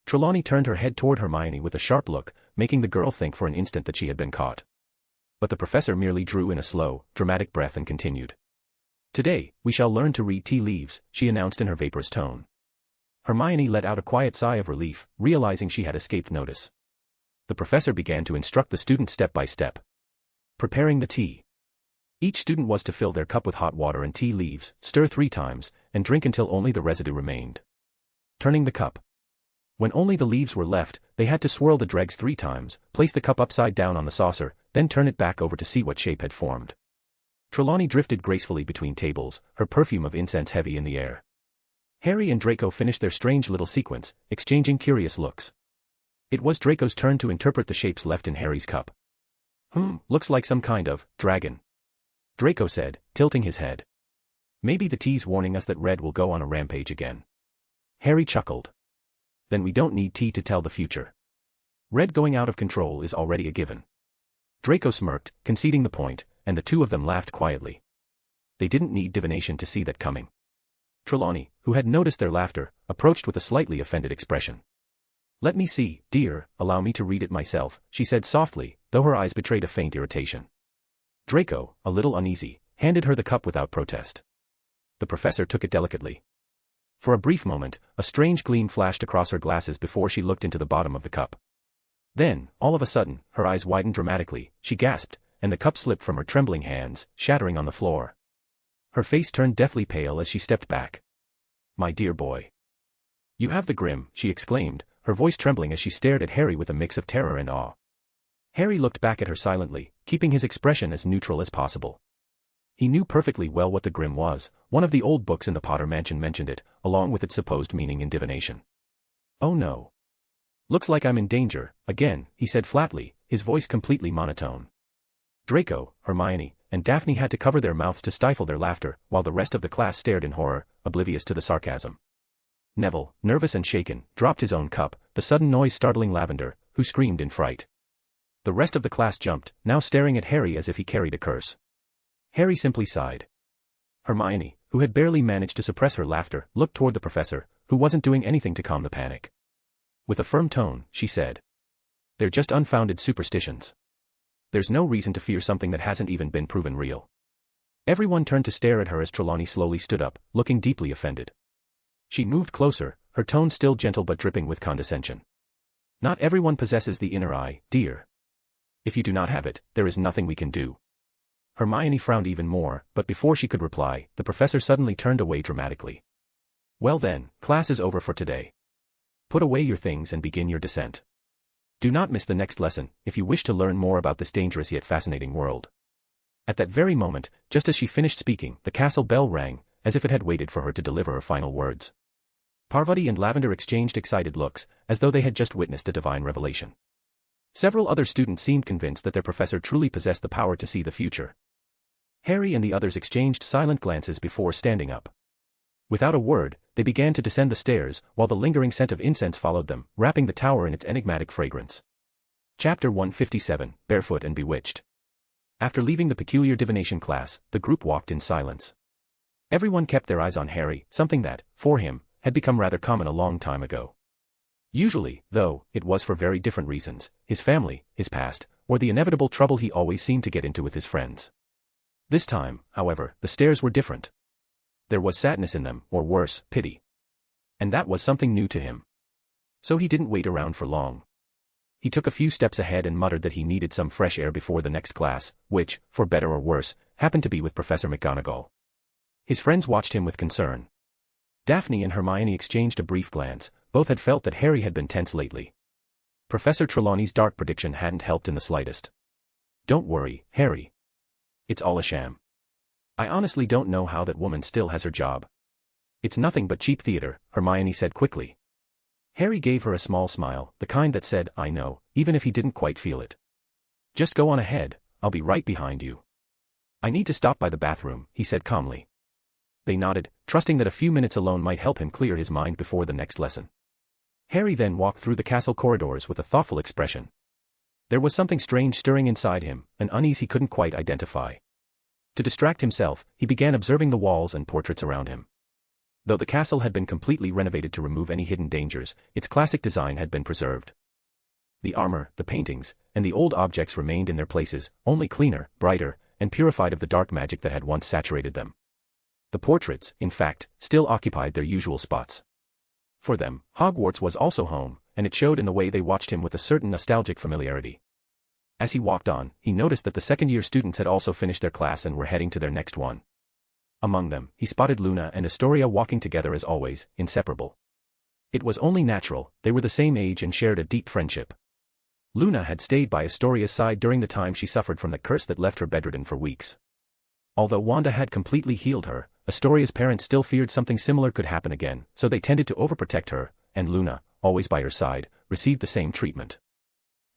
Trelawney turned her head toward Hermione with a sharp look, making the girl think for an instant that she had been caught. But the professor merely drew in a slow, dramatic breath and continued. Today, we shall learn to read tea leaves, she announced in her vaporous tone. Hermione let out a quiet sigh of relief, realizing she had escaped notice. The professor began to instruct the students step by step. Preparing the tea. Each student was to fill their cup with hot water and tea leaves, stir 3 times, and drink until only the residue remained. Turning the cup. When only the leaves were left, they had to swirl the dregs 3 times, place the cup upside down on the saucer, then turn it back over to see what shape had formed. Trelawney drifted gracefully between tables, her perfume of incense heavy in the air. Harry and Draco finished their strange little sequence, exchanging curious looks. It was Draco's turn to interpret the shapes left in Harry's cup. Looks like some kind of dragon, Draco said, tilting his head. Maybe the tea's warning us that Red will go on a rampage again. Harry chuckled. Then we don't need tea to tell the future. Red going out of control is already a given. Draco smirked, conceding the point, and the two of them laughed quietly. They didn't need divination to see that coming. Trelawney, who had noticed their laughter, approached with a slightly offended expression. Let me see, dear, allow me to read it myself, she said softly, though her eyes betrayed a faint irritation. Draco, a little uneasy, handed her the cup without protest. The professor took it delicately. For a brief moment, a strange gleam flashed across her glasses before she looked into the bottom of the cup. Then, all of a sudden, her eyes widened dramatically, she gasped, and the cup slipped from her trembling hands, shattering on the floor. Her face turned deathly pale as she stepped back. My dear boy. You have the Grim, she exclaimed, her voice trembling as she stared at Harry with a mix of terror and awe. Harry looked back at her silently, keeping his expression as neutral as possible. He knew perfectly well what the Grim was, one of the old books in the Potter mansion mentioned it, along with its supposed meaning in divination. Oh no. Looks like I'm in danger, again, he said flatly, his voice completely monotone. Draco, Hermione, and Daphne had to cover their mouths to stifle their laughter, while the rest of the class stared in horror, oblivious to the sarcasm. Neville, nervous and shaken, dropped his own cup, the sudden noise startling Lavender, who screamed in fright. The rest of the class jumped, now staring at Harry as if he carried a curse. Harry simply sighed. Hermione, who had barely managed to suppress her laughter, looked toward the professor, who wasn't doing anything to calm the panic. With a firm tone, she said. They're just unfounded superstitions. There's no reason to fear something that hasn't even been proven real. Everyone turned to stare at her as Trelawney slowly stood up, looking deeply offended. She moved closer, her tone still gentle but dripping with condescension. Not everyone possesses the inner eye, dear. If you do not have it, there is nothing we can do. Hermione frowned even more, but before she could reply, the professor suddenly turned away dramatically. Well then, class is over for today. Put away your things and begin your descent. Do not miss the next lesson, if you wish to learn more about this dangerous yet fascinating world. At that very moment, just as she finished speaking, the castle bell rang, as if it had waited for her to deliver her final words. Parvati and Lavender exchanged excited looks, as though they had just witnessed a divine revelation. Several other students seemed convinced that their professor truly possessed the power to see the future. Harry and the others exchanged silent glances before standing up. Without a word, they began to descend the stairs, while the lingering scent of incense followed them, wrapping the tower in its enigmatic fragrance. Chapter 157, Barefoot and Bewitched. After leaving the peculiar divination class, the group walked in silence. Everyone kept their eyes on Harry, something that, for him, had become rather common a long time ago. Usually, though, it was for very different reasons, his family, his past, or the inevitable trouble he always seemed to get into with his friends. This time, however, the stares were different. There was sadness in them, or worse, pity. And that was something new to him. So he didn't wait around for long. He took a few steps ahead and muttered that he needed some fresh air before the next class, which, for better or worse, happened to be with Professor McGonagall. His friends watched him with concern. Daphne and Hermione exchanged a brief glance, both had felt that Harry had been tense lately. Professor Trelawney's dark prediction hadn't helped in the slightest. Don't worry, Harry. It's all a sham. I honestly don't know how that woman still has her job. It's nothing but cheap theater, Hermione said quickly. Harry gave her a small smile, the kind that said, I know, even if he didn't quite feel it. Just go on ahead, I'll be right behind you. I need to stop by the bathroom, he said calmly. They nodded, trusting that a few minutes alone might help him clear his mind before the next lesson. Harry then walked through the castle corridors with a thoughtful expression. There was something strange stirring inside him, an unease he couldn't quite identify. To distract himself, he began observing the walls and portraits around him. Though the castle had been completely renovated to remove any hidden dangers, its classic design had been preserved. The armor, the paintings, and the old objects remained in their places, only cleaner, brighter, and purified of the dark magic that had once saturated them. The portraits, in fact, still occupied their usual spots. For them, Hogwarts was also home, and it showed in the way they watched him with a certain nostalgic familiarity. As he walked on, he noticed that the second-year students had also finished their class and were heading to their next one. Among them, he spotted Luna and Astoria walking together as always, inseparable. It was only natural, they were the same age and shared a deep friendship. Luna had stayed by Astoria's side during the time she suffered from the curse that left her bedridden for weeks. Although Wanda had completely healed her, Astoria's parents still feared something similar could happen again, so they tended to overprotect her, and Luna, always by her side, received the same treatment.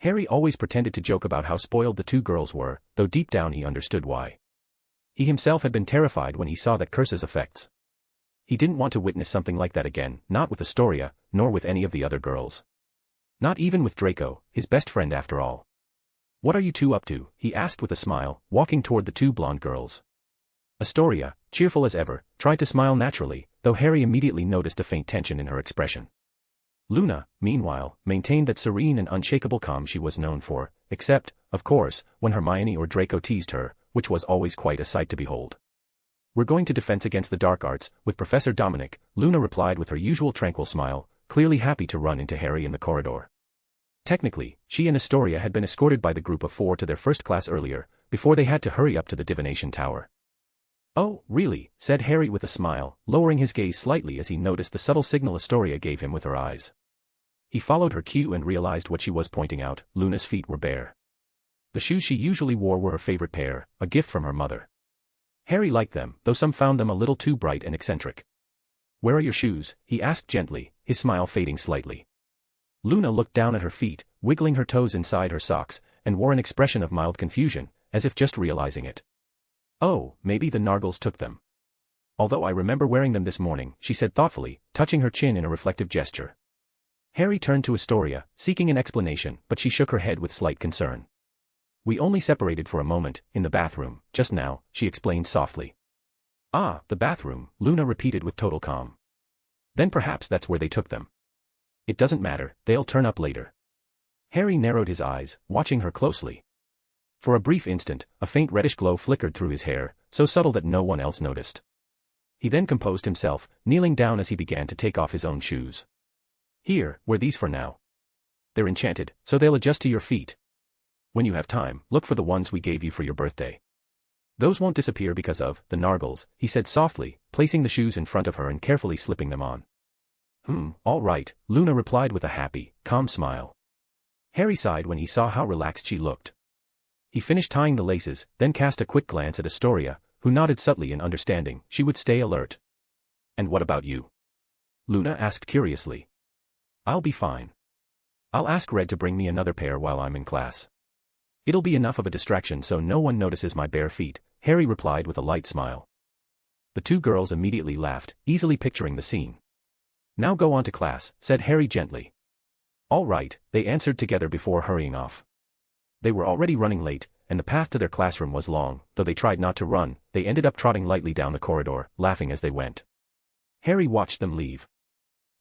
Harry always pretended to joke about how spoiled the two girls were, though deep down he understood why. He himself had been terrified when he saw that curse's effects. He didn't want to witness something like that again, not with Astoria, nor with any of the other girls. Not even with Draco, his best friend after all. What are you two up to? He asked with a smile, walking toward the two blonde girls. Astoria, cheerful as ever, tried to smile naturally, though Harry immediately noticed a faint tension in her expression. Luna, meanwhile, maintained that serene and unshakable calm she was known for, except, of course, when Hermione or Draco teased her, which was always quite a sight to behold. We're going to Defense Against the Dark Arts, with Professor Dominic, Luna replied with her usual tranquil smile, clearly happy to run into Harry in the corridor. Technically, she and Astoria had been escorted by the group of 4 to their first class earlier, before they had to hurry up to the divination tower. Oh, really, said Harry with a smile, lowering his gaze slightly as he noticed the subtle signal Astoria gave him with her eyes. He followed her cue and realized what she was pointing out, Luna's feet were bare. The shoes she usually wore were her favorite pair, a gift from her mother. Harry liked them, though some found them a little too bright and eccentric. Where are your shoes? He asked gently, his smile fading slightly. Luna looked down at her feet, wiggling her toes inside her socks, and wore an expression of mild confusion, as if just realizing it. Oh, maybe the Nargles took them. Although I remember wearing them this morning, she said thoughtfully, touching her chin in a reflective gesture. Harry turned to Astoria, seeking an explanation, but she shook her head with slight concern. We only separated for a moment, in the bathroom, just now, she explained softly. Ah, the bathroom, Luna repeated with total calm. Then perhaps that's where they took them. It doesn't matter, they'll turn up later. Harry narrowed his eyes, watching her closely. For a brief instant, a faint reddish glow flickered through his hair, so subtle that no one else noticed. He then composed himself, kneeling down as he began to take off his own shoes. Here, wear these for now. They're enchanted, so they'll adjust to your feet. When you have time, look for the ones we gave you for your birthday. Those won't disappear because of the Nargles, he said softly, placing the shoes in front of her and carefully slipping them on. All right, Luna replied with a happy, calm smile. Harry sighed when he saw how relaxed she looked. He finished tying the laces, then cast a quick glance at Astoria, who nodded subtly in understanding she would stay alert. And what about you? Luna asked curiously. I'll be fine. I'll ask Red to bring me another pair while I'm in class. It'll be enough of a distraction so no one notices my bare feet, Harry replied with a light smile. The two girls immediately laughed, easily picturing the scene. Now go on to class, said Harry gently. All right, they answered together before hurrying off. They were already running late, and the path to their classroom was long, though they tried not to run, they ended up trotting lightly down the corridor, laughing as they went. Harry watched them leave.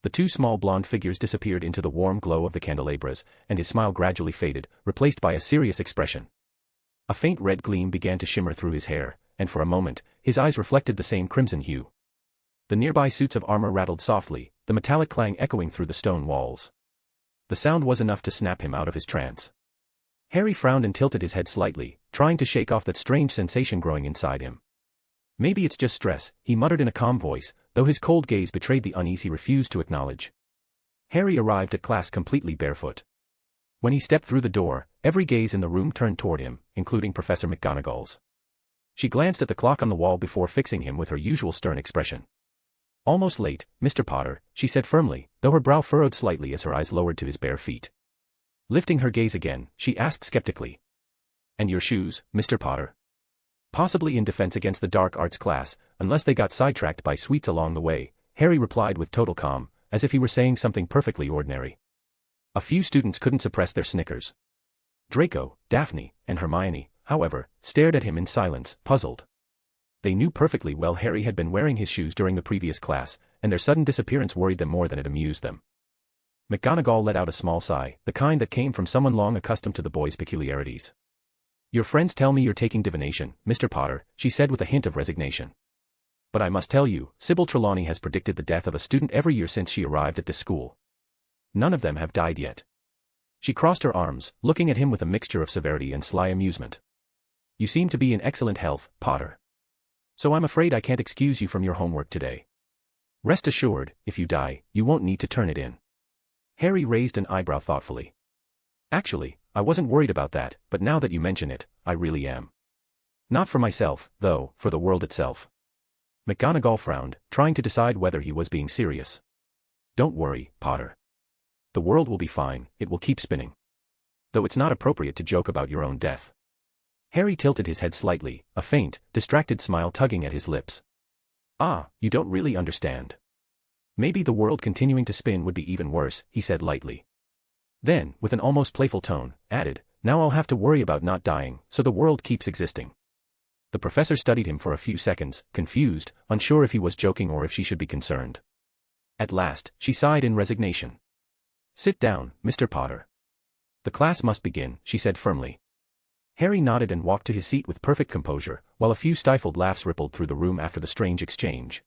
The two small blonde figures disappeared into the warm glow of the candelabras, and his smile gradually faded, replaced by a serious expression. A faint red gleam began to shimmer through his hair, and for a moment, his eyes reflected the same crimson hue. The nearby suits of armor rattled softly, the metallic clang echoing through the stone walls. The sound was enough to snap him out of his trance. Harry frowned and tilted his head slightly, trying to shake off that strange sensation growing inside him. Maybe it's just stress, he muttered in a calm voice, though his cold gaze betrayed the unease he refused to acknowledge. Harry arrived at class completely barefoot. When he stepped through the door, every gaze in the room turned toward him, including Professor McGonagall's. She glanced at the clock on the wall before fixing him with her usual stern expression. Almost late, Mr. Potter, she said firmly, though her brow furrowed slightly as her eyes lowered to his bare feet. Lifting her gaze again, she asked skeptically. And your shoes, Mr. Potter? Possibly in defense against the dark arts class, unless they got sidetracked by sweets along the way, Harry replied with total calm, as if he were saying something perfectly ordinary. A few students couldn't suppress their snickers. Draco, Daphne, and Hermione, however, stared at him in silence, puzzled. They knew perfectly well Harry had been wearing his shoes during the previous class, and their sudden disappearance worried them more than it amused them. McGonagall let out a small sigh, the kind that came from someone long accustomed to the boy's peculiarities. Your friends tell me you're taking divination, Mr. Potter, she said with a hint of resignation. But I must tell you, Sybil Trelawney has predicted the death of a student every year since she arrived at this school. None of them have died yet. She crossed her arms, looking at him with a mixture of severity and sly amusement. You seem to be in excellent health, Potter. So I'm afraid I can't excuse you from your homework today. Rest assured, if you die, you won't need to turn it in. Harry raised an eyebrow thoughtfully. Actually, I wasn't worried about that, but now that you mention it, I really am. Not for myself, though, for the world itself. McGonagall frowned, trying to decide whether he was being serious. Don't worry, Potter. The world will be fine, it will keep spinning. Though it's not appropriate to joke about your own death. Harry tilted his head slightly, a faint, distracted smile tugging at his lips. Ah, you don't really understand. Maybe the world continuing to spin would be even worse, he said lightly. Then, with an almost playful tone, added, now I'll have to worry about not dying, so the world keeps existing. The professor studied him for a few seconds, confused, unsure if he was joking or if she should be concerned. At last, she sighed in resignation. Sit down, Mr. Potter. The class must begin, she said firmly. Harry nodded and walked to his seat with perfect composure, while a few stifled laughs rippled through the room after the strange exchange.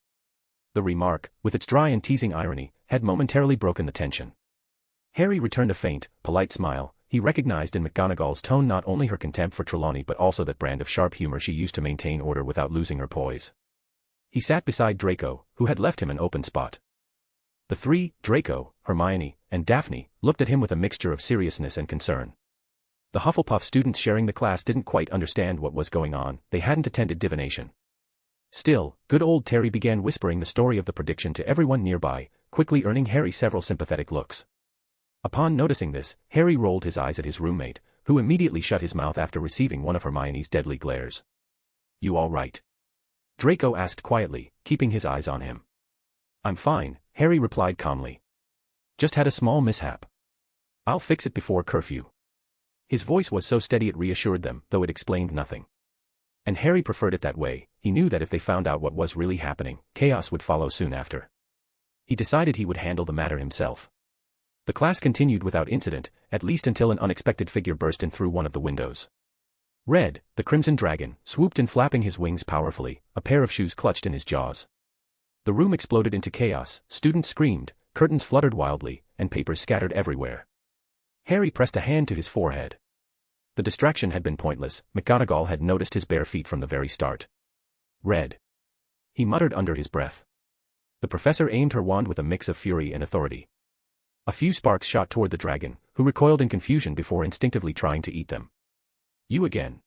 The remark, with its dry and teasing irony, had momentarily broken the tension. Harry returned a faint, polite smile. He recognized in McGonagall's tone not only her contempt for Trelawney but also that brand of sharp humor she used to maintain order without losing her poise. He sat beside Draco, who had left him an open spot. The three, Draco, Hermione, and Daphne, looked at him with a mixture of seriousness and concern. The Hufflepuff students sharing the class didn't quite understand what was going on, they hadn't attended divination. Still, good old Terry began whispering the story of the prediction to everyone nearby, quickly earning Harry several sympathetic looks. Upon noticing this, Harry rolled his eyes at his roommate, who immediately shut his mouth after receiving one of Hermione's deadly glares. You all right? Draco asked quietly, keeping his eyes on him. I'm fine, Harry replied calmly. Just had a small mishap. I'll fix it before curfew. His voice was so steady it reassured them, though it explained nothing. And Harry preferred it that way. He knew that if they found out what was really happening, chaos would follow soon after. He decided he would handle the matter himself. The class continued without incident, at least until an unexpected figure burst in through one of the windows. Red, the Crimson Dragon, swooped in flapping his wings powerfully, a pair of shoes clutched in his jaws. The room exploded into chaos, students screamed, curtains fluttered wildly, and papers scattered everywhere. Harry pressed a hand to his forehead. The distraction had been pointless. McGonagall had noticed his bare feet from the very start. Red. He muttered under his breath. The professor aimed her wand with a mix of fury and authority. A few sparks shot toward the dragon, who recoiled in confusion before instinctively trying to eat them. You again.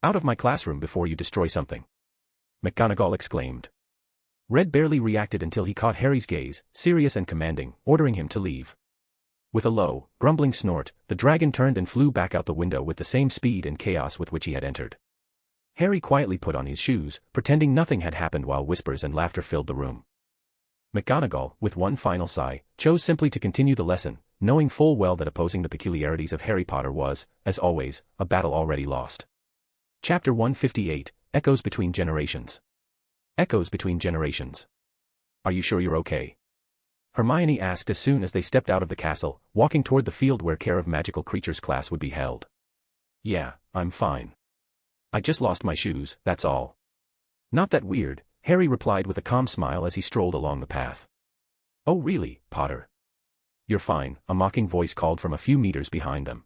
Out of my classroom before you destroy something. McGonagall exclaimed. Red barely reacted until he caught Harry's gaze, serious and commanding, ordering him to leave. With a low, grumbling snort, the dragon turned and flew back out the window with the same speed and chaos with which he had entered. Harry quietly put on his shoes, pretending nothing had happened while whispers and laughter filled the room. McGonagall, with one final sigh, chose simply to continue the lesson, knowing full well that opposing the peculiarities of Harry Potter was, as always, a battle already lost. Chapter 158, Echoes Between Generations. Echoes Between Generations. Are you sure you're okay? Hermione asked as soon as they stepped out of the castle, walking toward the field where Care of Magical Creatures class would be held. Yeah, I'm fine. I just lost my shoes, that's all. Not that weird, Harry replied with a calm smile as he strolled along the path. Oh really, Potter? You're fine, a mocking voice called from a few meters behind them.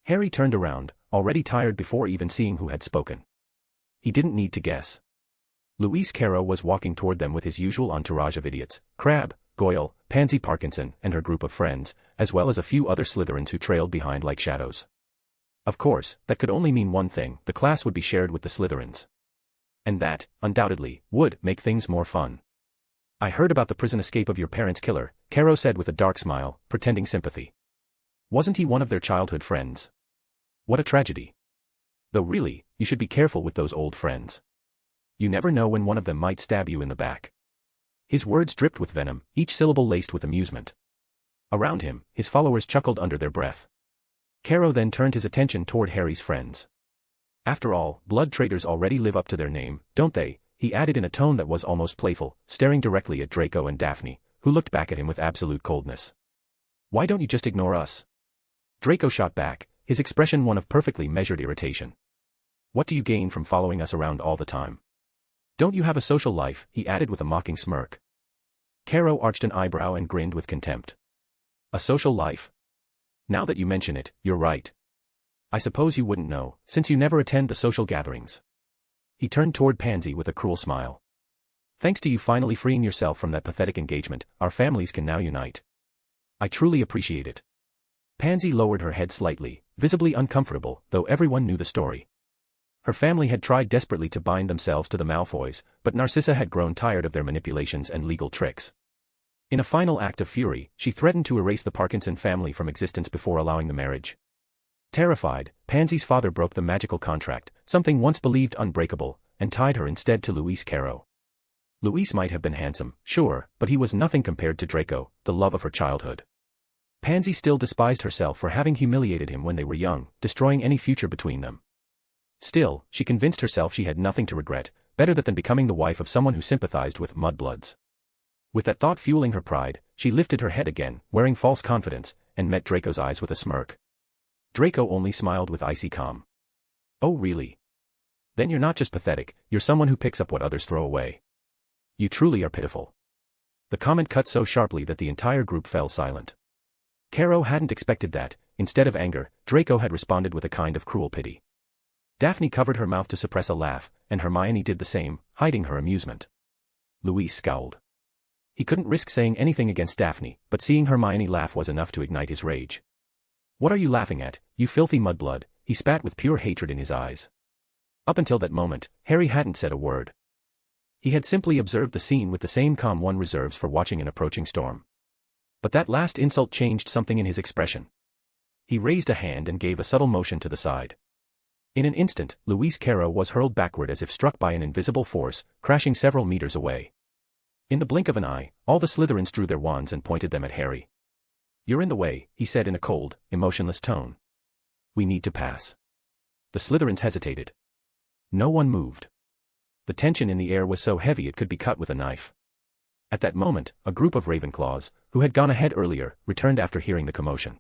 Harry turned around, already tired before even seeing who had spoken. He didn't need to guess. Luis Carroll was walking toward them with his usual entourage of idiots, Crabbe, Goyle, Pansy Parkinson and her group of friends, as well as a few other Slytherins who trailed behind like shadows. Of course, that could only mean one thing, the class would be shared with the Slytherins. And that, undoubtedly, would make things more fun. I heard about the prison escape of your parents' killer, Caro said with a dark smile, pretending sympathy. Wasn't he one of their childhood friends? What a tragedy. Though really, you should be careful with those old friends. You never know when one of them might stab you in the back. His words dripped with venom, each syllable laced with amusement. Around him, his followers chuckled under their breath. Caro then turned his attention toward Harry's friends. After all, blood traitors already live up to their name, don't they? He added in a tone that was almost playful, staring directly at Draco and Daphne, who looked back at him with absolute coldness. Why don't you just ignore us? Draco shot back, his expression one of perfectly measured irritation. What do you gain from following us around all the time? Don't you have a social life? He added with a mocking smirk. Caro arched an eyebrow and grinned with contempt. A social life? Now that you mention it, you're right. I suppose you wouldn't know, since you never attend the social gatherings. He turned toward Pansy with a cruel smile. Thanks to you finally freeing yourself from that pathetic engagement, our families can now unite. I truly appreciate it. Pansy lowered her head slightly, visibly uncomfortable, though everyone knew the story. Her family had tried desperately to bind themselves to the Malfoys, but Narcissa had grown tired of their manipulations and legal tricks. In a final act of fury, she threatened to erase the Parkinson family from existence before allowing the marriage. Terrified, Pansy's father broke the magical contract, something once believed unbreakable, and tied her instead to Luis Caro. Luis might have been handsome, sure, but he was nothing compared to Draco, the love of her childhood. Pansy still despised herself for having humiliated him when they were young, destroying any future between them. Still, she convinced herself she had nothing to regret, better that than becoming the wife of someone who sympathized with mudbloods. With that thought fueling her pride, she lifted her head again, wearing false confidence, and met Draco's eyes with a smirk. Draco only smiled with icy calm. Oh really? Then you're not just pathetic, you're someone who picks up what others throw away. You truly are pitiful. The comment cut so sharply that the entire group fell silent. Caro hadn't expected that. Instead of anger, Draco had responded with a kind of cruel pity. Daphne covered her mouth to suppress a laugh, and Hermione did the same, hiding her amusement. Luis scowled. He couldn't risk saying anything against Daphne, but seeing Hermione laugh was enough to ignite his rage. What are you laughing at, you filthy mudblood? He spat with pure hatred in his eyes. Up until that moment, Harry hadn't said a word. He had simply observed the scene with the same calm one reserves for watching an approaching storm. But that last insult changed something in his expression. He raised a hand and gave a subtle motion to the side. In an instant, Luis Caro was hurled backward as if struck by an invisible force, crashing several meters away. In the blink of an eye, all the Slytherins drew their wands and pointed them at Harry. You're in the way, he said in a cold, emotionless tone. We need to pass. The Slytherins hesitated. No one moved. The tension in the air was so heavy it could be cut with a knife. At that moment, a group of Ravenclaws, who had gone ahead earlier, returned after hearing the commotion.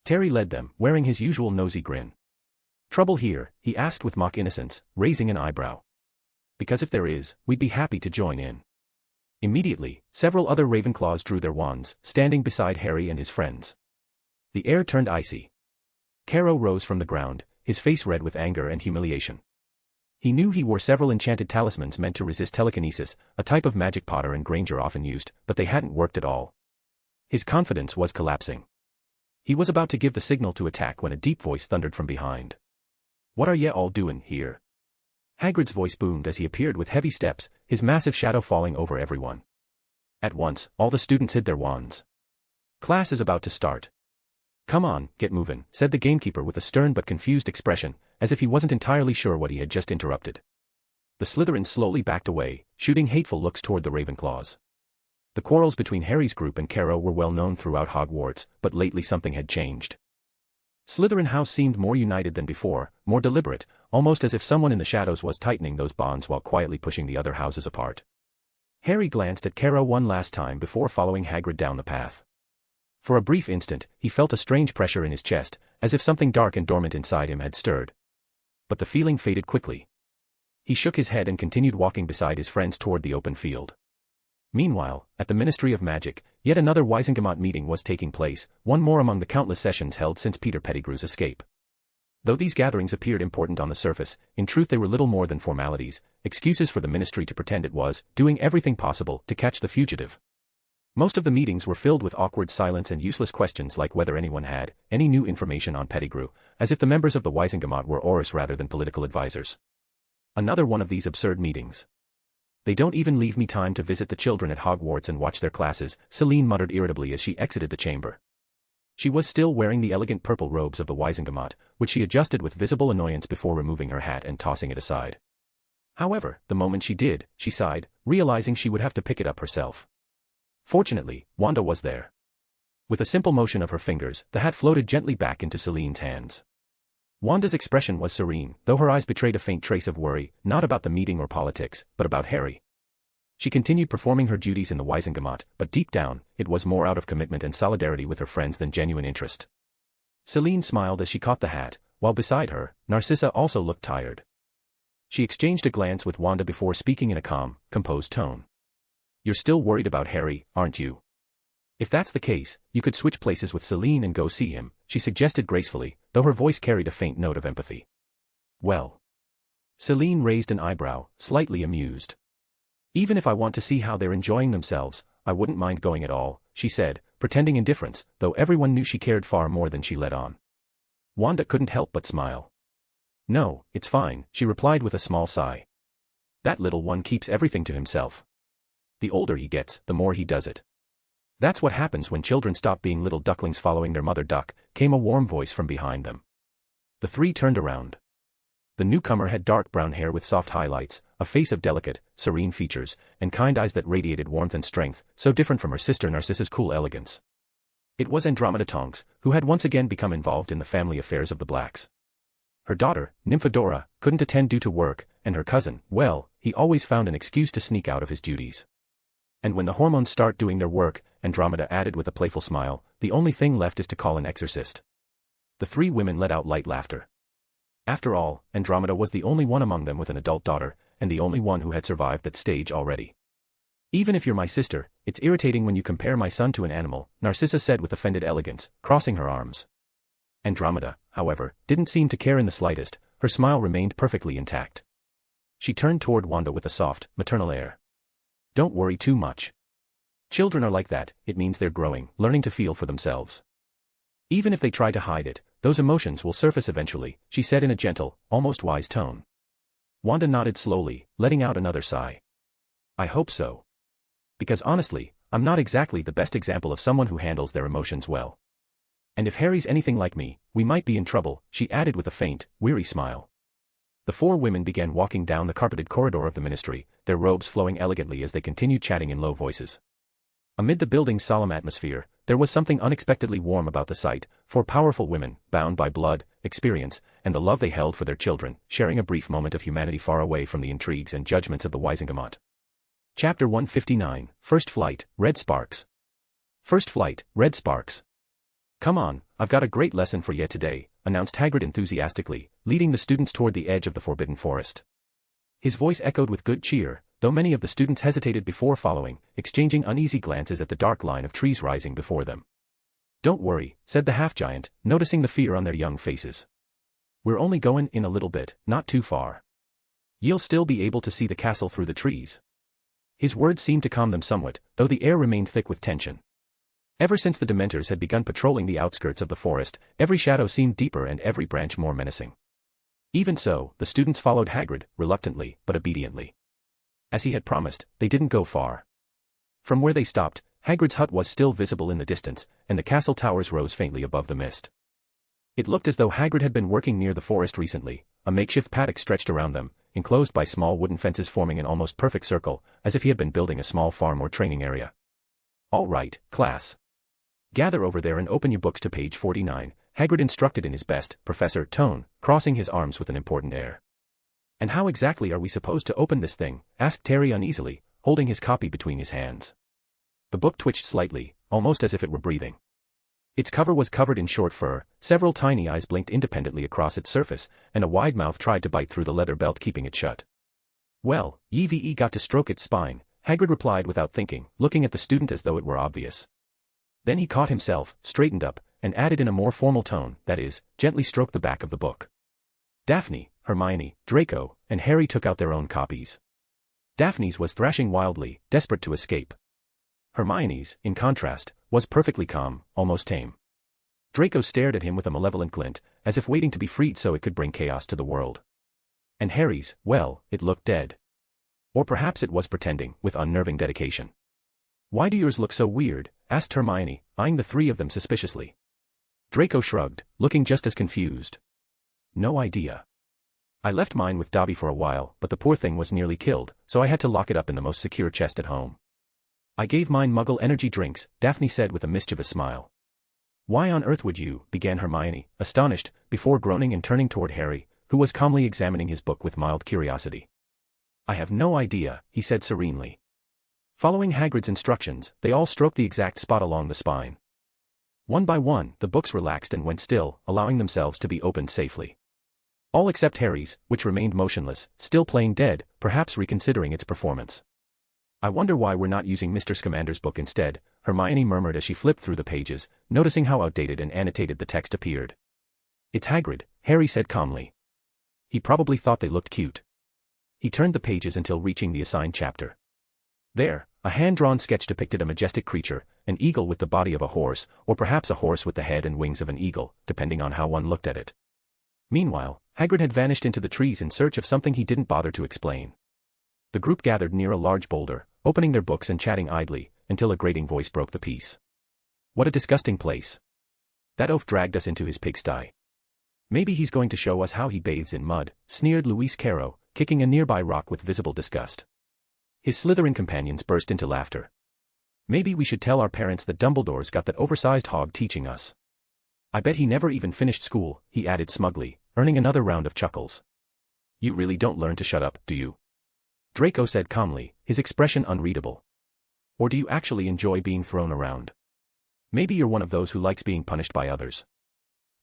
Terry led them, wearing his usual nosy grin. Trouble here? He asked with mock innocence, raising an eyebrow. Because if there is, we'd be happy to join in. Immediately, several other Ravenclaws drew their wands, standing beside Harry and his friends. The air turned icy. Caro rose from the ground, his face red with anger and humiliation. He knew he wore several enchanted talismans meant to resist telekinesis, a type of magic Potter and Granger often used, but they hadn't worked at all. His confidence was collapsing. He was about to give the signal to attack when a deep voice thundered from behind. What are ye all doin' here? Hagrid's voice boomed as he appeared with heavy steps, his massive shadow falling over everyone. At once, all the students hid their wands. Class is about to start. Come on, get movin', said the gamekeeper with a stern but confused expression, as if he wasn't entirely sure what he had just interrupted. The Slytherins slowly backed away, shooting hateful looks toward the Ravenclaws. The quarrels between Harry's group and Caro were well known throughout Hogwarts, but lately something had changed. Slytherin House seemed more united than before, more deliberate, almost as if someone in the shadows was tightening those bonds while quietly pushing the other houses apart. Harry glanced at Caro one last time before following Hagrid down the path. For a brief instant, he felt a strange pressure in his chest, as if something dark and dormant inside him had stirred. But the feeling faded quickly. He shook his head and continued walking beside his friends toward the open field. Meanwhile, at the Ministry of Magic, yet another Wisengamot meeting was taking place, one more among the countless sessions held since Peter Pettigrew's escape. Though these gatherings appeared important on the surface, in truth they were little more than formalities, excuses for the Ministry to pretend it was doing everything possible to catch the fugitive. Most of the meetings were filled with awkward silence and useless questions like whether anyone had any new information on Pettigrew, as if the members of the Wisengamot were Aurors rather than political advisors. Another one of these absurd meetings. They don't even leave me time to visit the children at Hogwarts and watch their classes, Celine muttered irritably as she exited the chamber. She was still wearing the elegant purple robes of the Wizengamot, which she adjusted with visible annoyance before removing her hat and tossing it aside. However, the moment she did, she sighed, realizing she would have to pick it up herself. Fortunately, Wanda was there. With a simple motion of her fingers, the hat floated gently back into Celine's hands. Wanda's expression was serene, though her eyes betrayed a faint trace of worry, not about the meeting or politics, but about Harry. She continued performing her duties in the Wizengamot, but deep down, it was more out of commitment and solidarity with her friends than genuine interest. Celine smiled as she caught the hat, while beside her, Narcissa also looked tired. She exchanged a glance with Wanda before speaking in a calm, composed tone. "You're still worried about Harry, aren't you? If that's the case, you could switch places with Celine and go see him," she suggested gracefully, though her voice carried a faint note of empathy. "Well." Celine raised an eyebrow, slightly amused. "Even if I want to see how they're enjoying themselves, I wouldn't mind going at all," she said, pretending indifference, though everyone knew she cared far more than she let on. Wanda couldn't help but smile. "No, it's fine," she replied with a small sigh. "That little one keeps everything to himself. The older he gets, the more he does it." "That's what happens when children stop being little ducklings following their mother duck," came a warm voice from behind them. The three turned around. The newcomer had dark brown hair with soft highlights, a face of delicate, serene features, and kind eyes that radiated warmth and strength, so different from her sister Narcissa's cool elegance. It was Andromeda Tonks, who had once again become involved in the family affairs of the Blacks. Her daughter, Nymphadora, couldn't attend due to work, and her cousin, well, he always found an excuse to sneak out of his duties. And when the hormones start doing their work, Andromeda added with a playful smile, the only thing left is to call an exorcist. The three women let out light laughter. After all, Andromeda was the only one among them with an adult daughter, and the only one who had survived that stage already. "Even if you're my sister, it's irritating when you compare my son to an animal," Narcissa said with offended elegance, crossing her arms. Andromeda, however, didn't seem to care in the slightest, her smile remained perfectly intact. She turned toward Wanda with a soft, maternal air. "Don't worry too much. Children are like that, it means they're growing, learning to feel for themselves. Even if they try to hide it, those emotions will surface eventually," she said in a gentle, almost wise tone. Wanda nodded slowly, letting out another sigh. "I hope so. Because honestly, I'm not exactly the best example of someone who handles their emotions well. And if Harry's anything like me, we might be in trouble," she added with a faint, weary smile. The four women began walking down the carpeted corridor of the ministry, their robes flowing elegantly as they continued chatting in low voices. Amid the building's solemn atmosphere, there was something unexpectedly warm about the sight, four powerful women, bound by blood, experience, and the love they held for their children, sharing a brief moment of humanity far away from the intrigues and judgments of the Wizengamot. Chapter 159, First Flight, Red Sparks. First Flight, Red Sparks. "Come on, I've got a great lesson for you today," announced Hagrid enthusiastically, leading the students toward the edge of the Forbidden Forest. His voice echoed with good cheer, though many of the students hesitated before following, exchanging uneasy glances at the dark line of trees rising before them. "Don't worry," said the half-giant, noticing the fear on their young faces. "We're only going in a little bit, not too far. You'll still be able to see the castle through the trees." His words seemed to calm them somewhat, though the air remained thick with tension. Ever since the Dementors had begun patrolling the outskirts of the forest, every shadow seemed deeper and every branch more menacing. Even so, the students followed Hagrid, reluctantly, but obediently. As he had promised, they didn't go far. From where they stopped, Hagrid's hut was still visible in the distance, and the castle towers rose faintly above the mist. It looked as though Hagrid had been working near the forest recently. A makeshift paddock stretched around them, enclosed by small wooden fences forming an almost perfect circle, as if he had been building a small farm or training area. "All right, class. Gather over there and open your books to page 49, Hagrid instructed in his best, professor tone, crossing his arms with an important air. "And how exactly are we supposed to open this thing?" asked Harry uneasily, holding his copy between his hands. The book twitched slightly, almost as if it were breathing. Its cover was covered in short fur, several tiny eyes blinked independently across its surface, and a wide mouth tried to bite through the leather belt keeping it shut. "Well, Eve got to stroke its spine," Hagrid replied without thinking, looking at the student as though it were obvious. Then he caught himself, straightened up, and added in a more formal tone, that is, gently stroked the back of the book. Daphne, Hermione, Draco, and Harry took out their own copies. Daphne's was thrashing wildly, desperate to escape. Hermione's, in contrast, was perfectly calm, almost tame. Draco stared at him with a malevolent glint, as if waiting to be freed so it could bring chaos to the world. And Harry's, well, it looked dead. Or perhaps it was pretending, with unnerving dedication. "Why do yours look so weird?" asked Hermione, eyeing the three of them suspiciously. Draco shrugged, looking just as confused. "No idea. I left mine with Dobby for a while, but the poor thing was nearly killed, so I had to lock it up in the most secure chest at home. I gave mine Muggle energy drinks," Daphne said with a mischievous smile. "Why on earth would you?" began Hermione, astonished, before groaning and turning toward Harry, who was calmly examining his book with mild curiosity. "I have no idea," he said serenely. Following Hagrid's instructions, they all stroked the exact spot along the spine. One by one, the books relaxed and went still, allowing themselves to be opened safely. All except Harry's, which remained motionless, still playing dead, perhaps reconsidering its performance. "I wonder why we're not using Mr. Scamander's book instead," Hermione murmured as she flipped through the pages, noticing how outdated and annotated the text appeared. "It's Hagrid," Harry said calmly. "He probably thought they looked cute." He turned the pages until reaching the assigned chapter. There, a hand-drawn sketch depicted a majestic creature, an eagle with the body of a horse, or perhaps a horse with the head and wings of an eagle, depending on how one looked at it. Meanwhile, Hagrid had vanished into the trees in search of something he didn't bother to explain. The group gathered near a large boulder, opening their books and chatting idly, until a grating voice broke the peace. "What a disgusting place. That oaf dragged us into his pigsty. Maybe he's going to show us how he bathes in mud," sneered Luis Carrow, kicking a nearby rock with visible disgust. His Slytherin companions burst into laughter. "Maybe we should tell our parents that Dumbledore's got that oversized hog teaching us. I bet he never even finished school," he added smugly, earning another round of chuckles. "You really don't learn to shut up, do you?" Draco said calmly, his expression unreadable. "Or do you actually enjoy being thrown around? Maybe you're one of those who likes being punished by others."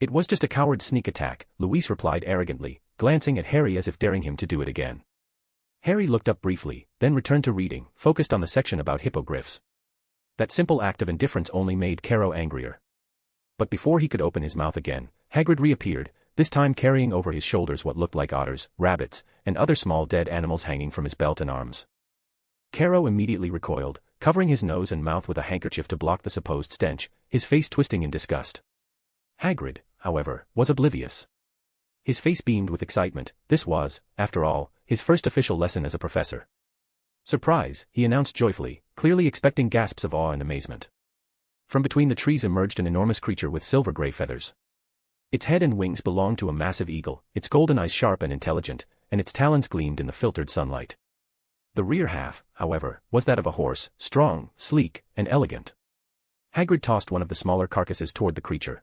"It was just a coward sneak attack," Luis replied arrogantly, glancing at Harry as if daring him to do it again. Harry looked up briefly, then returned to reading, focused on the section about hippogriffs. That simple act of indifference only made Carrow angrier. But before he could open his mouth again, Hagrid reappeared, this time carrying over his shoulders what looked like otters, rabbits, and other small dead animals hanging from his belt and arms. Carrow immediately recoiled, covering his nose and mouth with a handkerchief to block the supposed stench, his face twisting in disgust. Hagrid, however, was oblivious. His face beamed with excitement. This was, after all, his first official lesson as a professor. "Surprise," he announced joyfully, clearly expecting gasps of awe and amazement. From between the trees emerged an enormous creature with silver-gray feathers. Its head and wings belonged to a massive eagle, its golden eyes sharp and intelligent, and its talons gleamed in the filtered sunlight. The rear half, however, was that of a horse, strong, sleek, and elegant. Hagrid tossed one of the smaller carcasses toward the creature.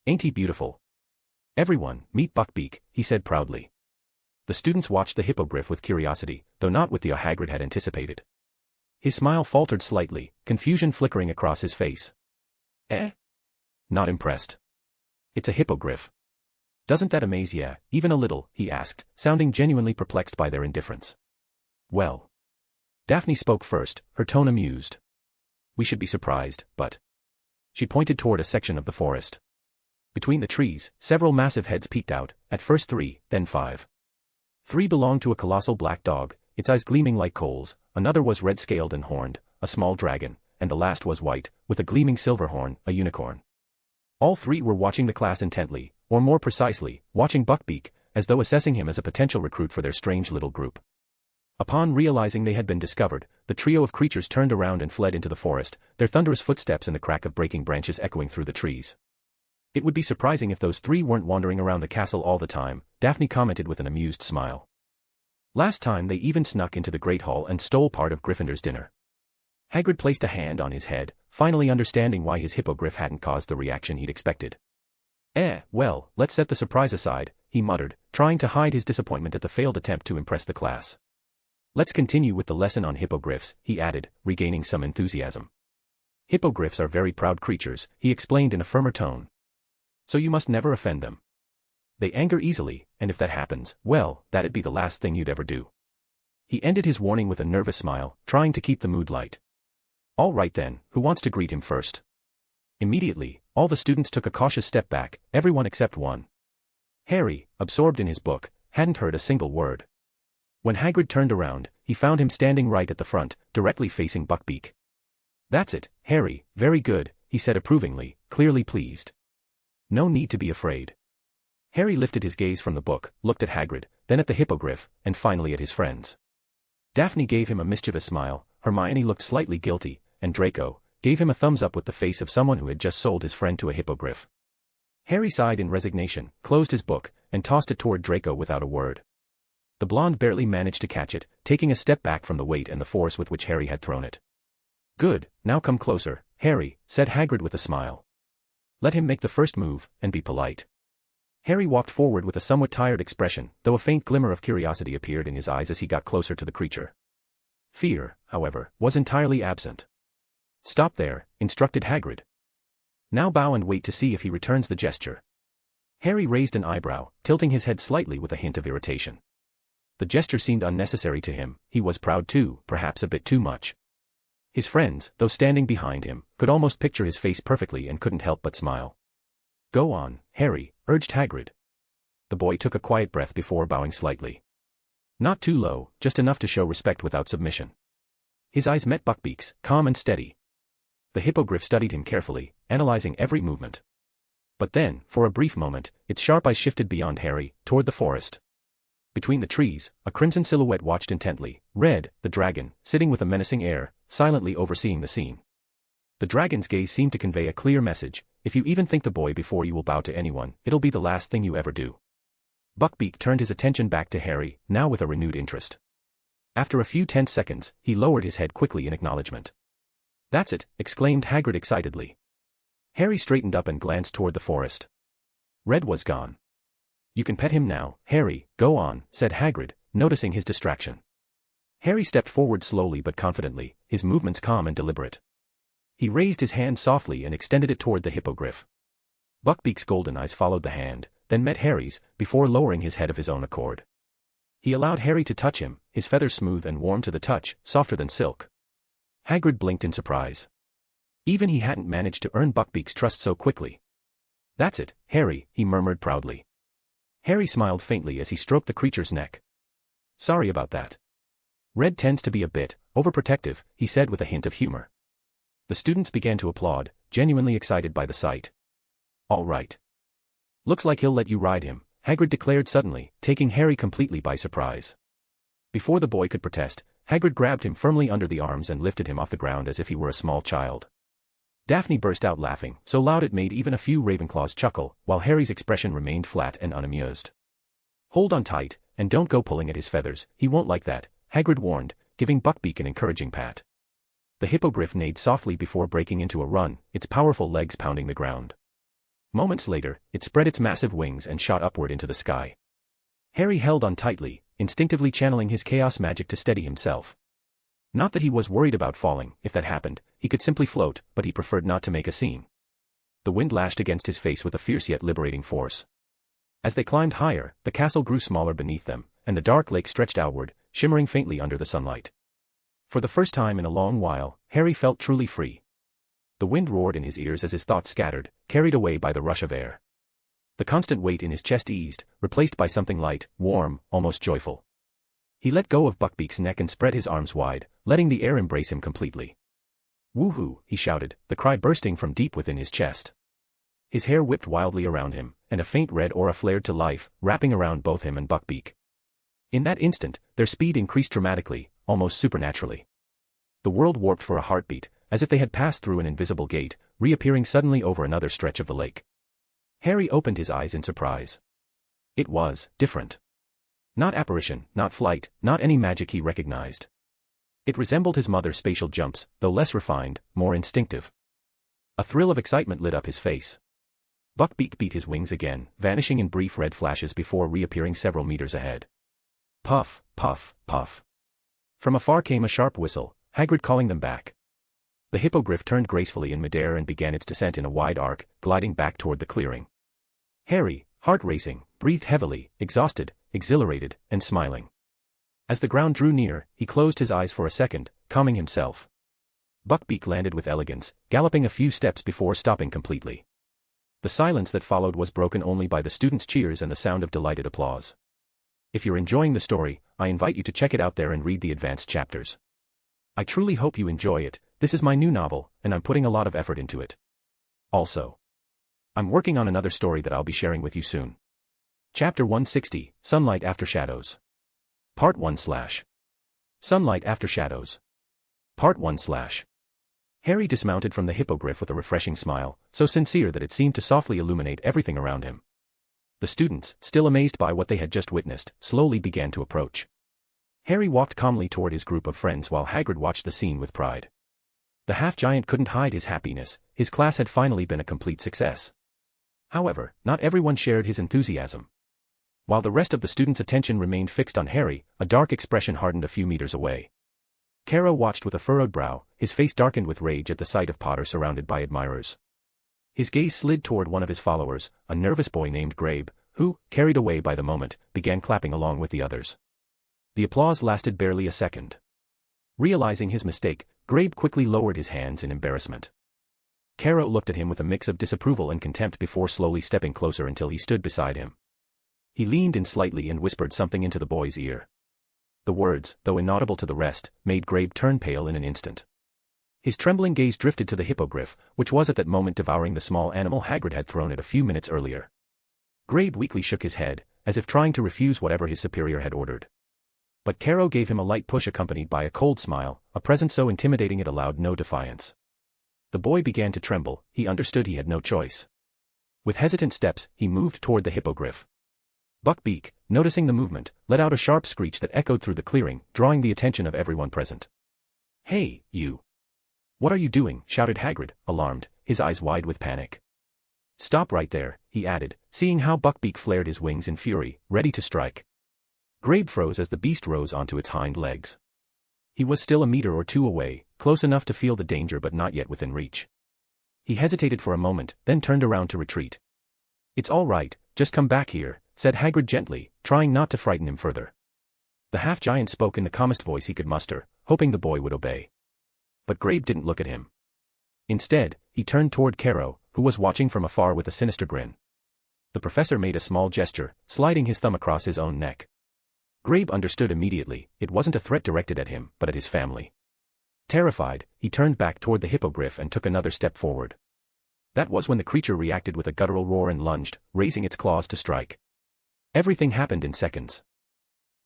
"Ain't he beautiful? Everyone, meet Buckbeak," he said proudly. The students watched the hippogriff with curiosity, though not with the awe Hagrid had anticipated. His smile faltered slightly, confusion flickering across his face. "Eh? Not impressed? It's a hippogriff. Doesn't that amaze ya, even a little?" he asked, sounding genuinely perplexed by their indifference. "Well." Daphne spoke first, her tone amused. "We should be surprised, but..." She pointed toward a section of the forest. Between the trees, several massive heads peeked out, at first 3, then 5. 3 belonged to a colossal black dog, its eyes gleaming like coals, another was red-scaled and horned, a small dragon, and the last was white, with a gleaming silver horn, a unicorn. All 3 were watching the class intently, or more precisely, watching Buckbeak, as though assessing him as a potential recruit for their strange little group. Upon realizing they had been discovered, the trio of creatures turned around and fled into the forest, their thunderous footsteps and the crack of breaking branches echoing through the trees. "It would be surprising if those 3 weren't wandering around the castle all the time," Daphne commented with an amused smile. "Last time they even snuck into the Great Hall and stole part of Gryffindor's dinner." Hagrid placed a hand on his head, finally understanding why his hippogriff hadn't caused the reaction he'd expected. Well, let's set the surprise aside," he muttered, trying to hide his disappointment at the failed attempt to impress the class. "Let's continue with the lesson on hippogriffs," he added, regaining some enthusiasm. "Hippogriffs are very proud creatures," he explained in a firmer tone. "So you must never offend them. They anger easily, and if that happens, well, that'd be the last thing you'd ever do." He ended his warning with a nervous smile, trying to keep the mood light. "All right then, who wants to greet him first?" Immediately, all the students took a cautious step back, everyone except one. Harry, absorbed in his book, hadn't heard a single word. When Hagrid turned around, he found him standing right at the front, directly facing Buckbeak. "That's it, Harry, very good," he said approvingly, clearly pleased. "No need to be afraid." Harry lifted his gaze from the book, looked at Hagrid, then at the hippogriff, and finally at his friends. Daphne gave him a mischievous smile, Hermione looked slightly guilty, and Draco gave him a thumbs up with the face of someone who had just sold his friend to a hippogriff. Harry sighed in resignation, closed his book, and tossed it toward Draco without a word. The blonde barely managed to catch it, taking a step back from the weight and the force with which Harry had thrown it. "Good, now come closer, Harry," said Hagrid with a smile. "Let him make the first move, and be polite." Harry walked forward with a somewhat tired expression, though a faint glimmer of curiosity appeared in his eyes as he got closer to the creature. Fear, however, was entirely absent. "Stop there," instructed Hagrid. "Now bow and wait to see if he returns the gesture." Harry raised an eyebrow, tilting his head slightly with a hint of irritation. The gesture seemed unnecessary to him. He was proud too, perhaps a bit too much. His friends, though standing behind him, could almost picture his face perfectly and couldn't help but smile. "Go on, Harry," urged Hagrid. The boy took a quiet breath before bowing slightly. Not too low, just enough to show respect without submission. His eyes met Buckbeak's, calm and steady. The hippogriff studied him carefully, analyzing every movement. But then, for a brief moment, its sharp eyes shifted beyond Harry, toward the forest. Between the trees, a crimson silhouette watched intently, Red, the dragon, sitting with a menacing air, silently overseeing the scene. The dragon's gaze seemed to convey a clear message: if you even think the boy before you will bow to anyone, it'll be the last thing you ever do. Buckbeak turned his attention back to Harry, now with a renewed interest. After a few tense seconds, he lowered his head quickly in acknowledgement. "That's it," exclaimed Hagrid excitedly. Harry straightened up and glanced toward the forest. Red was gone. "You can pet him now, Harry, go on," said Hagrid, noticing his distraction. Harry stepped forward slowly but confidently, his movements calm and deliberate. He raised his hand softly and extended it toward the hippogriff. Buckbeak's golden eyes followed the hand, then met Harry's, before lowering his head of his own accord. He allowed Harry to touch him, his feathers smooth and warm to the touch, softer than silk. Hagrid blinked in surprise. Even he hadn't managed to earn Buckbeak's trust so quickly. "That's it, Harry," he murmured proudly. Harry smiled faintly as he stroked the creature's neck. "Sorry about that. Red tends to be a bit overprotective," he said with a hint of humor. The students began to applaud, genuinely excited by the sight. "All right. Looks like he'll let you ride him," Hagrid declared suddenly, taking Harry completely by surprise. Before the boy could protest, Hagrid grabbed him firmly under the arms and lifted him off the ground as if he were a small child. Daphne burst out laughing, so loud it made even a few Ravenclaws chuckle, while Harry's expression remained flat and unamused. "Hold on tight, and don't go pulling at his feathers, he won't like that," Hagrid warned, giving Buckbeak an encouraging pat. The hippogriff neighed softly before breaking into a run, its powerful legs pounding the ground. Moments later, it spread its massive wings and shot upward into the sky. Harry held on tightly, instinctively channeling his chaos magic to steady himself. Not that he was worried about falling. If that happened, he could simply float, but he preferred not to make a scene. The wind lashed against his face with a fierce yet liberating force. As they climbed higher, the castle grew smaller beneath them, and the dark lake stretched outward, shimmering faintly under the sunlight. For the first time in a long while, Harry felt truly free. The wind roared in his ears as his thoughts scattered, carried away by the rush of air. The constant weight in his chest eased, replaced by something light, warm, almost joyful. He let go of Buckbeak's neck and spread his arms wide, letting the air embrace him completely. "Woohoo!" he shouted, the cry bursting from deep within his chest. His hair whipped wildly around him, and a faint red aura flared to life, wrapping around both him and Buckbeak. In that instant, their speed increased dramatically, almost supernaturally. The world warped for a heartbeat, as if they had passed through an invisible gate, reappearing suddenly over another stretch of the lake. Harry opened his eyes in surprise. It was different. Not apparition, not flight, not any magic he recognized. It resembled his mother's spatial jumps, though less refined, more instinctive. A thrill of excitement lit up his face. Buckbeak beat his wings again, vanishing in brief red flashes before reappearing several meters ahead. Puff, puff, puff. From afar came a sharp whistle, Hagrid calling them back. The hippogriff turned gracefully in midair and began its descent in a wide arc, gliding back toward the clearing. Harry, heart racing, breathed heavily, exhausted, exhilarated, and smiling. As the ground drew near, he closed his eyes for a second, calming himself. Buckbeak landed with elegance, galloping a few steps before stopping completely. The silence that followed was broken only by the students' cheers and the sound of delighted applause. If you're enjoying the story, I invite you to check it out there and read the advanced chapters. I truly hope you enjoy it. This is my new novel, and I'm putting a lot of effort into it. Also, I'm working on another story that I'll be sharing with you soon. Chapter 160, Sunlight After Shadows. Part 1/. Sunlight After Shadows. Part 1 / Harry dismounted from the hippogriff with a refreshing smile, so sincere that it seemed to softly illuminate everything around him. The students, still amazed by what they had just witnessed, slowly began to approach. Harry walked calmly toward his group of friends while Hagrid watched the scene with pride. The half-giant couldn't hide his happiness, his class had finally been a complete success. However, not everyone shared his enthusiasm. While the rest of the students' attention remained fixed on Harry, a dark expression hardened a few meters away. Caro watched with a furrowed brow, his face darkened with rage at the sight of Potter surrounded by admirers. His gaze slid toward one of his followers, a nervous boy named Grabe, who, carried away by the moment, began clapping along with the others. The applause lasted barely a second. Realizing his mistake, Grabe quickly lowered his hands in embarrassment. Caro looked at him with a mix of disapproval and contempt before slowly stepping closer until he stood beside him. He leaned in slightly and whispered something into the boy's ear. The words, though inaudible to the rest, made Grabe turn pale in an instant. His trembling gaze drifted to the hippogriff, which was at that moment devouring the small animal Hagrid had thrown it a few minutes earlier. Grabe weakly shook his head, as if trying to refuse whatever his superior had ordered. But Caro gave him a light push accompanied by a cold smile, a presence so intimidating it allowed no defiance. The boy began to tremble, he understood he had no choice. With hesitant steps, he moved toward the hippogriff. Buckbeak, noticing the movement, let out a sharp screech that echoed through the clearing, drawing the attention of everyone present. "Hey, you! What are you doing?" shouted Hagrid, alarmed, his eyes wide with panic. "Stop right there," he added, seeing how Buckbeak flared his wings in fury, ready to strike. Grabe froze as the beast rose onto its hind legs. He was still a meter or two away, close enough to feel the danger but not yet within reach. He hesitated for a moment, then turned around to retreat. "It's all right, just come back here," said Hagrid gently, trying not to frighten him further. The half-giant spoke in the calmest voice he could muster, hoping the boy would obey. But Grabe didn't look at him. Instead, he turned toward Caro, who was watching from afar with a sinister grin. The professor made a small gesture, sliding his thumb across his own neck. Grabe understood immediately, it wasn't a threat directed at him, but at his family. Terrified, he turned back toward the hippogriff and took another step forward. That was when the creature reacted with a guttural roar and lunged, raising its claws to strike. Everything happened in seconds.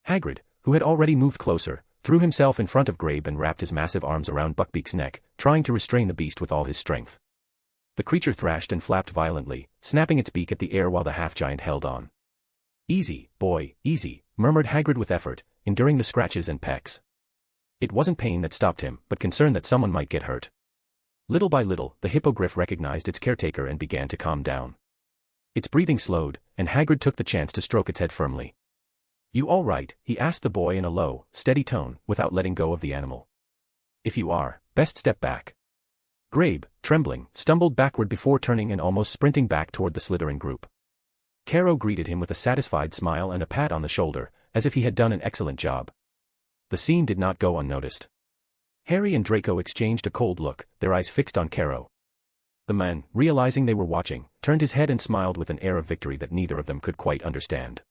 Hagrid, who had already moved closer, threw himself in front of Grabe and wrapped his massive arms around Buckbeak's neck, trying to restrain the beast with all his strength. The creature thrashed and flapped violently, snapping its beak at the air while the half-giant held on. "Easy, boy, easy," murmured Hagrid with effort, enduring the scratches and pecks. It wasn't pain that stopped him, but concern that someone might get hurt. Little by little, the hippogriff recognized its caretaker and began to calm down. Its breathing slowed, and Hagrid took the chance to stroke its head firmly. "You all right?" he asked the boy in a low, steady tone, without letting go of the animal. "If you are, best step back." Grabe, trembling, stumbled backward before turning and almost sprinting back toward the Slytherin group. Caro greeted him with a satisfied smile and a pat on the shoulder, as if he had done an excellent job. The scene did not go unnoticed. Harry and Draco exchanged a cold look, their eyes fixed on Caro. The man, realizing they were watching, turned his head and smiled with an air of victory that neither of them could quite understand.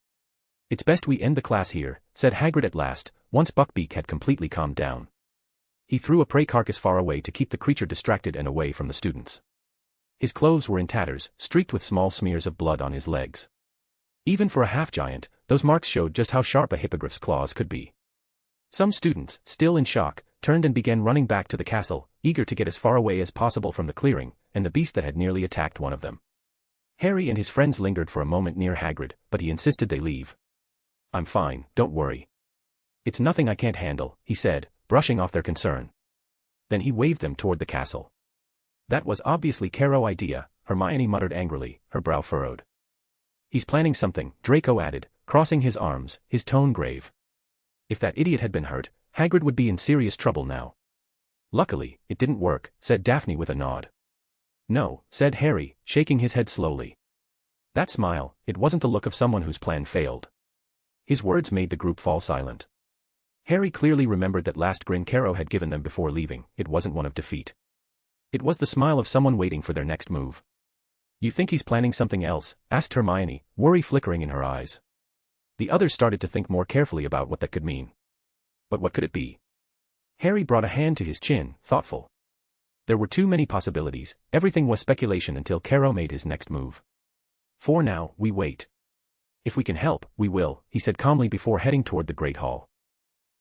"It's best we end the class here," said Hagrid at last, once Buckbeak had completely calmed down. He threw a prey carcass far away to keep the creature distracted and away from the students. His clothes were in tatters, streaked with small smears of blood on his legs. Even for a half-giant, those marks showed just how sharp a hippogriff's claws could be. Some students, still in shock, turned and began running back to the castle, eager to get as far away as possible from the clearing, and the beast that had nearly attacked one of them. Harry and his friends lingered for a moment near Hagrid, but he insisted they leave. "I'm fine, don't worry. It's nothing I can't handle," he said, brushing off their concern. Then he waved them toward the castle. "That was obviously Caro's idea," Hermione muttered angrily, her brow furrowed. "He's planning something," Draco added, crossing his arms, his tone grave. If that idiot had been hurt, Hagrid would be in serious trouble now. "Luckily, it didn't work," said Daphne with a nod. "No," said Harry, shaking his head slowly. That smile, it wasn't the look of someone whose plan failed. His words made the group fall silent. Harry clearly remembered that last grin Caro had given them before leaving, it wasn't one of defeat. It was the smile of someone waiting for their next move. "You think he's planning something else?" asked Hermione, worry flickering in her eyes. The others started to think more carefully about what that could mean. But what could it be? Harry brought a hand to his chin, thoughtful. There were too many possibilities, everything was speculation until Caro made his next move. "For now, we wait. If we can help, we will," he said calmly before heading toward the Great Hall.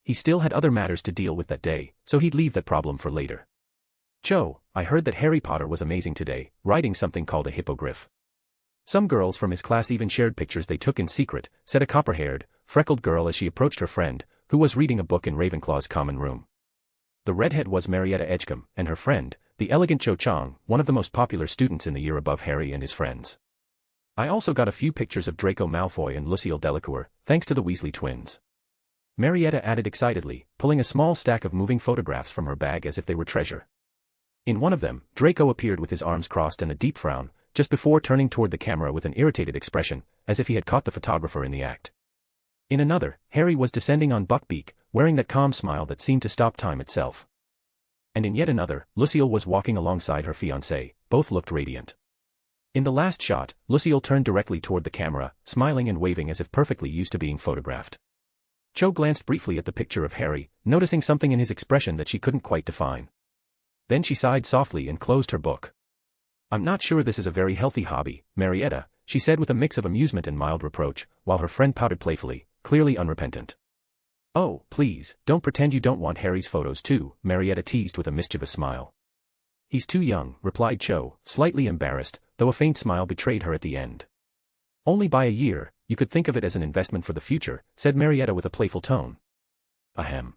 He still had other matters to deal with that day, so he'd leave that problem for later. Cho, I heard that Harry Potter was amazing today, writing something called a hippogriff. Some girls from his class even shared pictures they took in secret, said a copper-haired, freckled girl as she approached her friend, who was reading a book in Ravenclaw's common room. The redhead was Marietta Edgecombe, and her friend, the elegant Cho Chang, one of the most popular students in the year above Harry and his friends. I also got a few pictures of Draco Malfoy and Lucille Delacour, thanks to the Weasley twins. Marietta added excitedly, pulling a small stack of moving photographs from her bag as if they were treasure. In one of them, Draco appeared with his arms crossed and a deep frown, just before turning toward the camera with an irritated expression, as if he had caught the photographer in the act. In another, Harry was descending on Buckbeak, wearing that calm smile that seemed to stop time itself. And in yet another, Lucille was walking alongside her fiancé, both looked radiant. In the last shot, Lucille turned directly toward the camera, smiling and waving as if perfectly used to being photographed. Cho glanced briefly at the picture of Harry, noticing something in his expression that she couldn't quite define. Then she sighed softly and closed her book. I'm not sure this is a very healthy hobby, Marietta, she said with a mix of amusement and mild reproach, while her friend pouted playfully, clearly unrepentant. Oh, please, don't pretend you don't want Harry's photos too, Marietta teased with a mischievous smile. He's too young, replied Cho, slightly embarrassed, though a faint smile betrayed her at the end. Only by a year, you could think of it as an investment for the future, said Marietta with a playful tone. Ahem.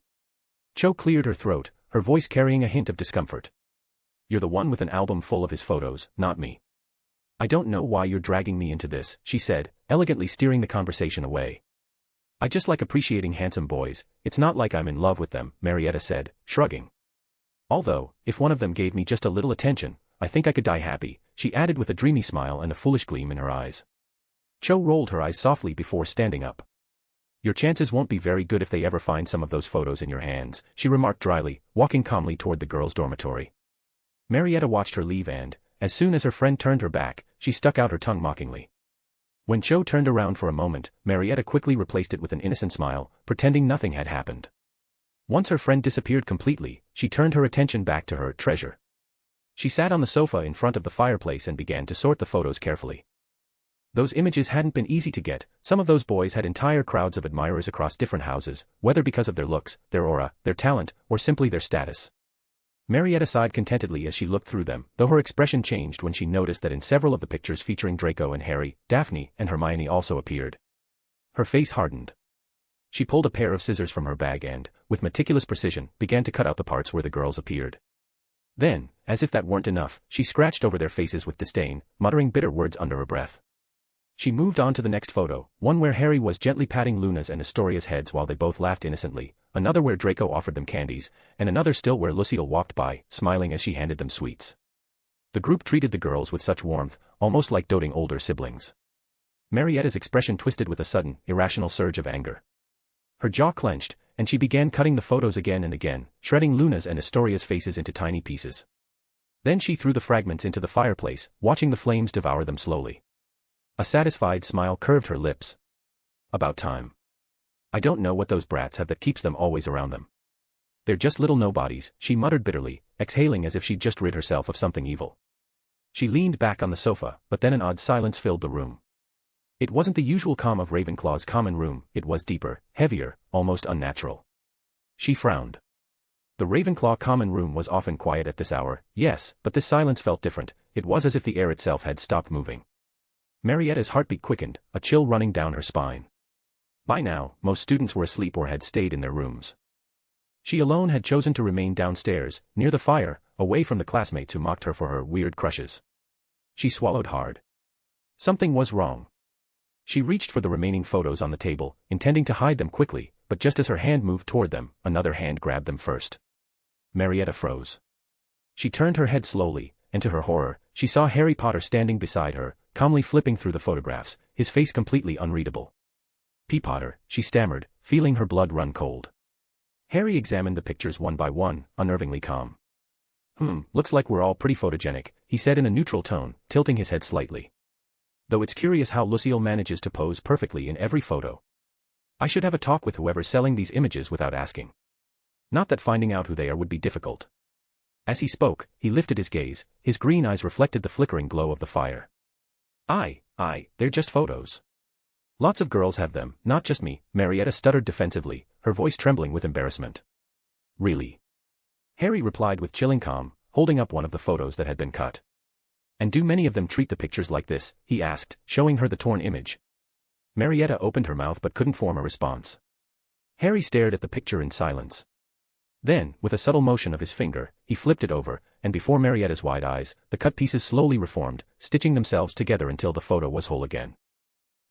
Cho cleared her throat, her voice carrying a hint of discomfort. You're the one with an album full of his photos, not me. I don't know why you're dragging me into this, she said, elegantly steering the conversation away. I just like appreciating handsome boys, it's not like I'm in love with them, Marietta said, shrugging. Although, if one of them gave me just a little attention, I think I could die happy, she added with a dreamy smile and a foolish gleam in her eyes. Cho rolled her eyes softly before standing up. Your chances won't be very good if they ever find some of those photos in your hands, she remarked dryly, walking calmly toward the girls' dormitory. Marietta watched her leave and, as soon as her friend turned her back, she stuck out her tongue mockingly. When Cho turned around for a moment, Marietta quickly replaced it with an innocent smile, pretending nothing had happened. Once her friend disappeared completely, she turned her attention back to her treasure. She sat on the sofa in front of the fireplace and began to sort the photos carefully. Those images hadn't been easy to get, some of those boys had entire crowds of admirers across different houses, whether because of their looks, their aura, their talent, or simply their status. Marietta sighed contentedly as she looked through them, though her expression changed when she noticed that in several of the pictures featuring Draco and Harry, Daphne and Hermione also appeared. Her face hardened. She pulled a pair of scissors from her bag and, with meticulous precision, began to cut out the parts where the girls appeared. Then, as if that weren't enough, she scratched over their faces with disdain, muttering bitter words under her breath. She moved on to the next photo, one where Harry was gently patting Luna's and Astoria's heads while they both laughed innocently, another where Draco offered them candies, and another still where Lucille walked by, smiling as she handed them sweets. The group treated the girls with such warmth, almost like doting older siblings. Marietta's expression twisted with a sudden, irrational surge of anger. Her jaw clenched, and she began cutting the photos again and again, shredding Luna's and Astoria's faces into tiny pieces. Then she threw the fragments into the fireplace, watching the flames devour them slowly. A satisfied smile curved her lips. About time. I don't know what those brats have that keeps them always around them. They're just little nobodies, she muttered bitterly, exhaling as if she'd just rid herself of something evil. She leaned back on the sofa, but then an odd silence filled the room. It wasn't the usual calm of Ravenclaw's common room, it was deeper, heavier, almost unnatural. She frowned. The Ravenclaw common room was often quiet at this hour, yes, but this silence felt different, it was as if the air itself had stopped moving. Marietta's heartbeat quickened, a chill running down her spine. By now, most students were asleep or had stayed in their rooms. She alone had chosen to remain downstairs, near the fire, away from the classmates who mocked her for her weird crushes. She swallowed hard. Something was wrong. She reached for the remaining photos on the table, intending to hide them quickly, but just as her hand moved toward them, another hand grabbed them first. Marietta froze. She turned her head slowly, and to her horror, she saw Harry Potter standing beside her, calmly flipping through the photographs, his face completely unreadable. P. Potter, she stammered, feeling her blood run cold. Harry examined the pictures one by one, unnervingly calm. Looks like we're all pretty photogenic, he said in a neutral tone, tilting his head slightly. Though it's curious how Lucille manages to pose perfectly in every photo. I should have a talk with whoever's selling these images without asking. Not that finding out who they are would be difficult. As he spoke, he lifted his gaze, his green eyes reflected the flickering glow of the fire. They're just photos. Lots of girls have them, not just me, Marietta stuttered defensively, her voice trembling with embarrassment. Really? Harry replied with chilling calm, holding up one of the photos that had been cut. And do many of them treat the pictures like this? He asked, showing her the torn image. Marietta opened her mouth but couldn't form a response. Harry stared at the picture in silence. Then, with a subtle motion of his finger, he flipped it over, and before Marietta's wide eyes, the cut pieces slowly reformed, stitching themselves together until the photo was whole again.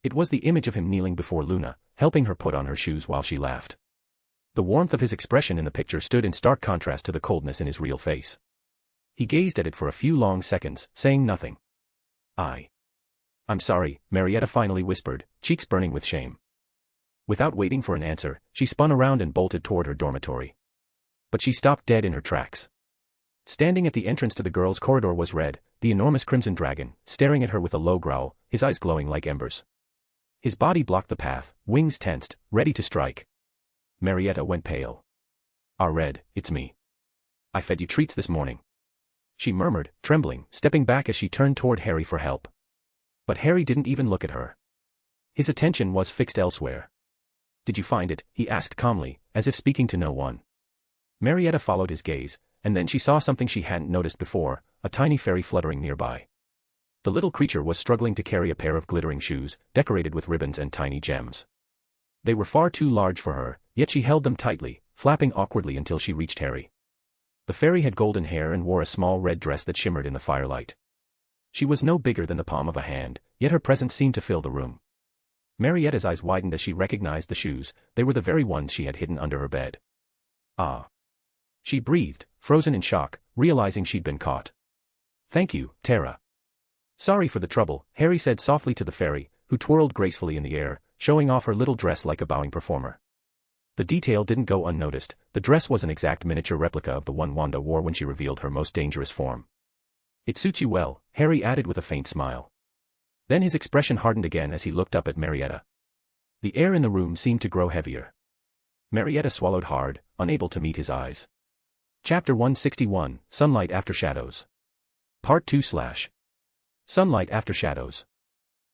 It was the image of him kneeling before Luna, helping her put on her shoes while she laughed. The warmth of his expression in the picture stood in stark contrast to the coldness in his real face. He gazed at it for a few long seconds, saying nothing. I'm sorry, Marietta finally whispered, cheeks burning with shame. Without waiting for an answer, she spun around and bolted toward her dormitory. But she stopped dead in her tracks. Standing at the entrance to the girls' corridor was Red, the enormous crimson dragon, staring at her with a low growl, his eyes glowing like embers. His body blocked the path, wings tensed, ready to strike. Marietta went pale. Red, it's me. I fed you treats this morning. She murmured, trembling, stepping back as she turned toward Harry for help. But Harry didn't even look at her. His attention was fixed elsewhere. Did you find it? He asked calmly, as if speaking to no one. Marietta followed his gaze, and then she saw something she hadn't noticed before, a tiny fairy fluttering nearby. The little creature was struggling to carry a pair of glittering shoes, decorated with ribbons and tiny gems. They were far too large for her, yet she held them tightly, flapping awkwardly until she reached Harry. The fairy had golden hair and wore a small red dress that shimmered in the firelight. She was no bigger than the palm of a hand, yet her presence seemed to fill the room. Marietta's eyes widened as she recognized the shoes, they were the very ones she had hidden under her bed. Ah. She breathed, frozen in shock, realizing she'd been caught. Thank you, Tara. Sorry for the trouble, Harry said softly to the fairy, who twirled gracefully in the air, showing off her little dress like a bowing performer. The detail didn't go unnoticed, the dress was an exact miniature replica of the one Wanda wore when she revealed her most dangerous form. It suits you well, Harry added with a faint smile. Then his expression hardened again as he looked up at Marietta. The air in the room seemed to grow heavier. Marietta swallowed hard, unable to meet his eyes. Chapter 161, Sunlight After Shadows. Part 2 / Sunlight After Shadows.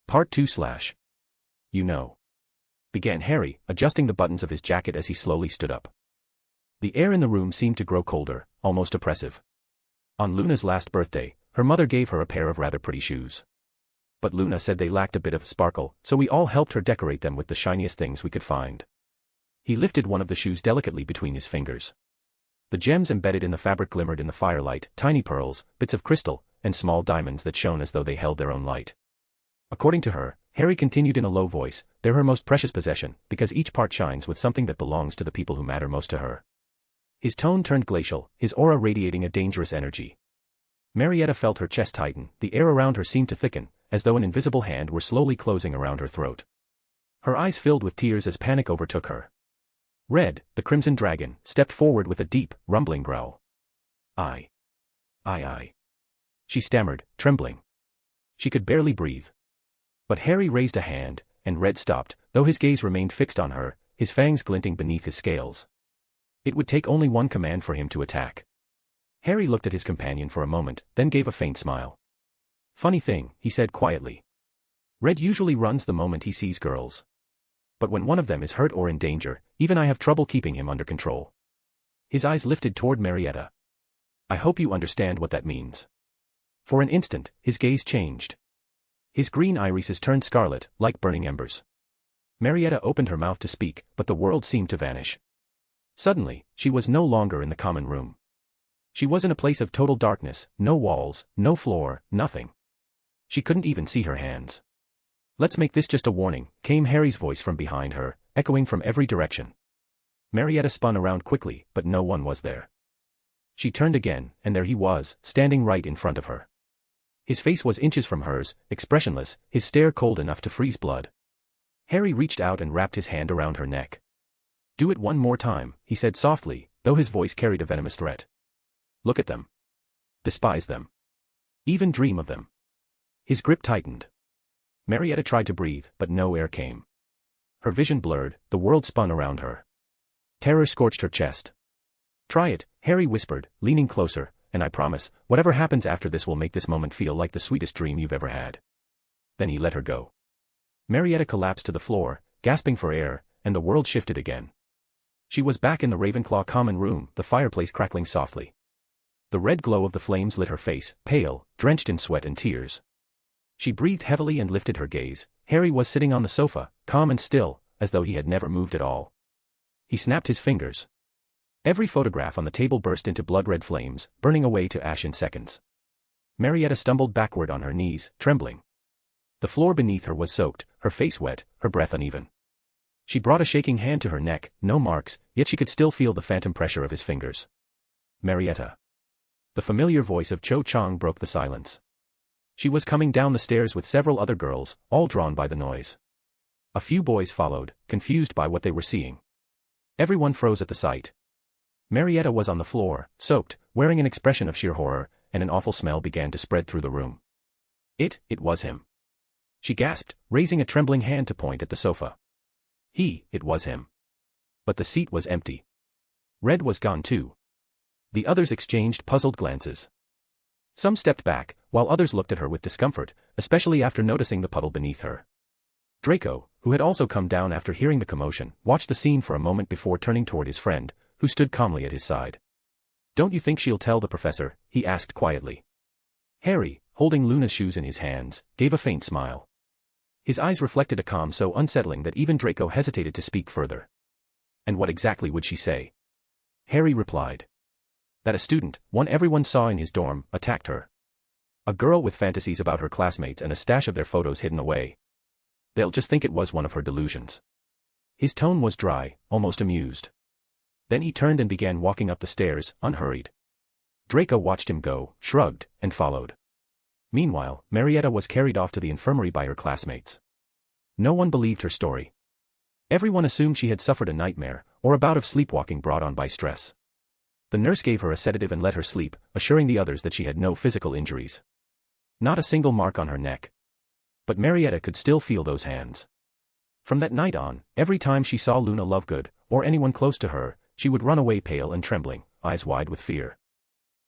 Part 2 / You know. Began Harry, adjusting the buttons of his jacket as he slowly stood up. The air in the room seemed to grow colder, almost oppressive. On Luna's last birthday, her mother gave her a pair of rather pretty shoes. But Luna said they lacked a bit of sparkle, so we all helped her decorate them with the shiniest things we could find. He lifted one of the shoes delicately between his fingers. The gems embedded in the fabric glimmered in the firelight, tiny pearls, bits of crystal, and small diamonds that shone as though they held their own light. According to her, Harry continued in a low voice, they're her most precious possession, because each part shines with something that belongs to the people who matter most to her. His tone turned glacial, his aura radiating a dangerous energy. Marietta felt her chest tighten, the air around her seemed to thicken, as though an invisible hand were slowly closing around her throat. Her eyes filled with tears as panic overtook her. Red, the crimson dragon, stepped forward with a deep, rumbling growl. I. She stammered, trembling. She could barely breathe. But Harry raised a hand, and Red stopped, though his gaze remained fixed on her, his fangs glinting beneath his scales. It would take only one command for him to attack. Harry looked at his companion for a moment, then gave a faint smile. Funny thing, he said quietly. Red usually runs the moment he sees girls. But when one of them is hurt or in danger, even I have trouble keeping him under control. His eyes lifted toward Marietta. I hope you understand what that means. For an instant, his gaze changed. His green irises turned scarlet, like burning embers. Marietta opened her mouth to speak, but the world seemed to vanish. Suddenly, she was no longer in the common room. She was in a place of total darkness, no walls, no floor, nothing. She couldn't even see her hands. Let's make this just a warning, came Harry's voice from behind her, echoing from every direction. Marietta spun around quickly, but no one was there. She turned again, and there he was, standing right in front of her. His face was inches from hers, expressionless, his stare cold enough to freeze blood. Harry reached out and wrapped his hand around her neck. Do it one more time, he said softly, though his voice carried a venomous threat. Look at them. Despise them. Even dream of them. His grip tightened. Marietta tried to breathe, but no air came. Her vision blurred, the world spun around her. Terror scorched her chest. Try it, Harry whispered, leaning closer, and I promise, whatever happens after this will make this moment feel like the sweetest dream you've ever had. Then he let her go. Marietta collapsed to the floor, gasping for air, and the world shifted again. She was back in the Ravenclaw common room, the fireplace crackling softly. The red glow of the flames lit her face, pale, drenched in sweat and tears. She breathed heavily and lifted her gaze. Harry was sitting on the sofa, calm and still, as though he had never moved at all. He snapped his fingers. Every photograph on the table burst into blood-red flames, burning away to ash in seconds. Marietta stumbled backward on her knees, trembling. The floor beneath her was soaked, her face wet, her breath uneven. She brought a shaking hand to her neck, no marks, yet she could still feel the phantom pressure of his fingers. Marietta. The familiar voice of Cho Chang broke the silence. She was coming down the stairs with several other girls, all drawn by the noise. A few boys followed, confused by what they were seeing. Everyone froze at the sight. Marietta was on the floor, soaked, wearing an expression of sheer horror, and an awful smell began to spread through the room. It was him. She gasped, raising a trembling hand to point at the sofa. It was him. But the seat was empty. Red was gone too. The others exchanged puzzled glances. Some stepped back, while others looked at her with discomfort, especially after noticing the puddle beneath her. Draco, who had also come down after hearing the commotion, watched the scene for a moment before turning toward his friend, who stood calmly at his side. "Don't you think she'll tell the professor?" he asked quietly. Harry, holding Luna's shoes in his hands, gave a faint smile. His eyes reflected a calm so unsettling that even Draco hesitated to speak further. "And what exactly would she say?" Harry replied. "That a student, one everyone saw in his dorm, attacked her. A girl with fantasies about her classmates and a stash of their photos hidden away. They'll just think it was one of her delusions." His tone was dry, almost amused. Then he turned and began walking up the stairs, unhurried. Draco watched him go, shrugged, and followed. Meanwhile, Marietta was carried off to the infirmary by her classmates. No one believed her story. Everyone assumed she had suffered a nightmare, or a bout of sleepwalking brought on by stress. The nurse gave her a sedative and let her sleep, assuring the others that she had no physical injuries. Not a single mark on her neck. But Marietta could still feel those hands. From that night on, every time she saw Luna Lovegood, or anyone close to her, she would run away pale and trembling, eyes wide with fear.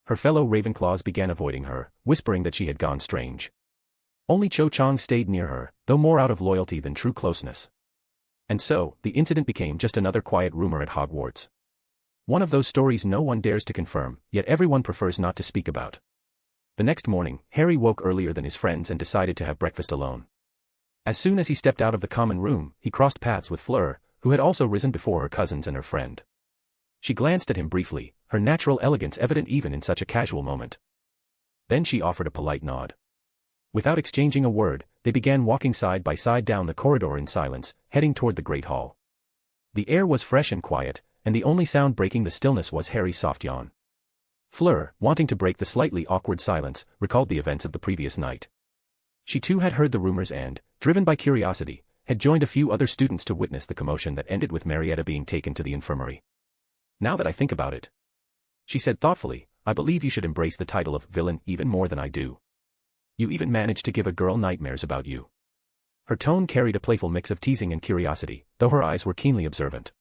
Her fellow Ravenclaws began avoiding her, whispering that she had gone strange. Only Cho Chang stayed near her, though more out of loyalty than true closeness. And so, the incident became just another quiet rumor at Hogwarts. One of those stories no one dares to confirm, yet everyone prefers not to speak about. The next morning, Harry woke earlier than his friends and decided to have breakfast alone. As soon as he stepped out of the common room, he crossed paths with Fleur, who had also risen before her cousins and her friend. She glanced at him briefly, her natural elegance evident even in such a casual moment. Then she offered a polite nod. Without exchanging a word, they began walking side by side down the corridor in silence, heading toward the Great Hall. The air was fresh and quiet, and the only sound breaking the stillness was Harry's soft yawn. Fleur, wanting to break the slightly awkward silence, recalled the events of the previous night. She too had heard the rumors and, driven by curiosity, had joined a few other students to witness the commotion that ended with Marietta being taken to the infirmary. "Now that I think about it," she said thoughtfully, "I believe you should embrace the title of villain even more than I do. You even managed to give a girl nightmares about you." Her tone carried a playful mix of teasing and curiosity, though her eyes were keenly observant.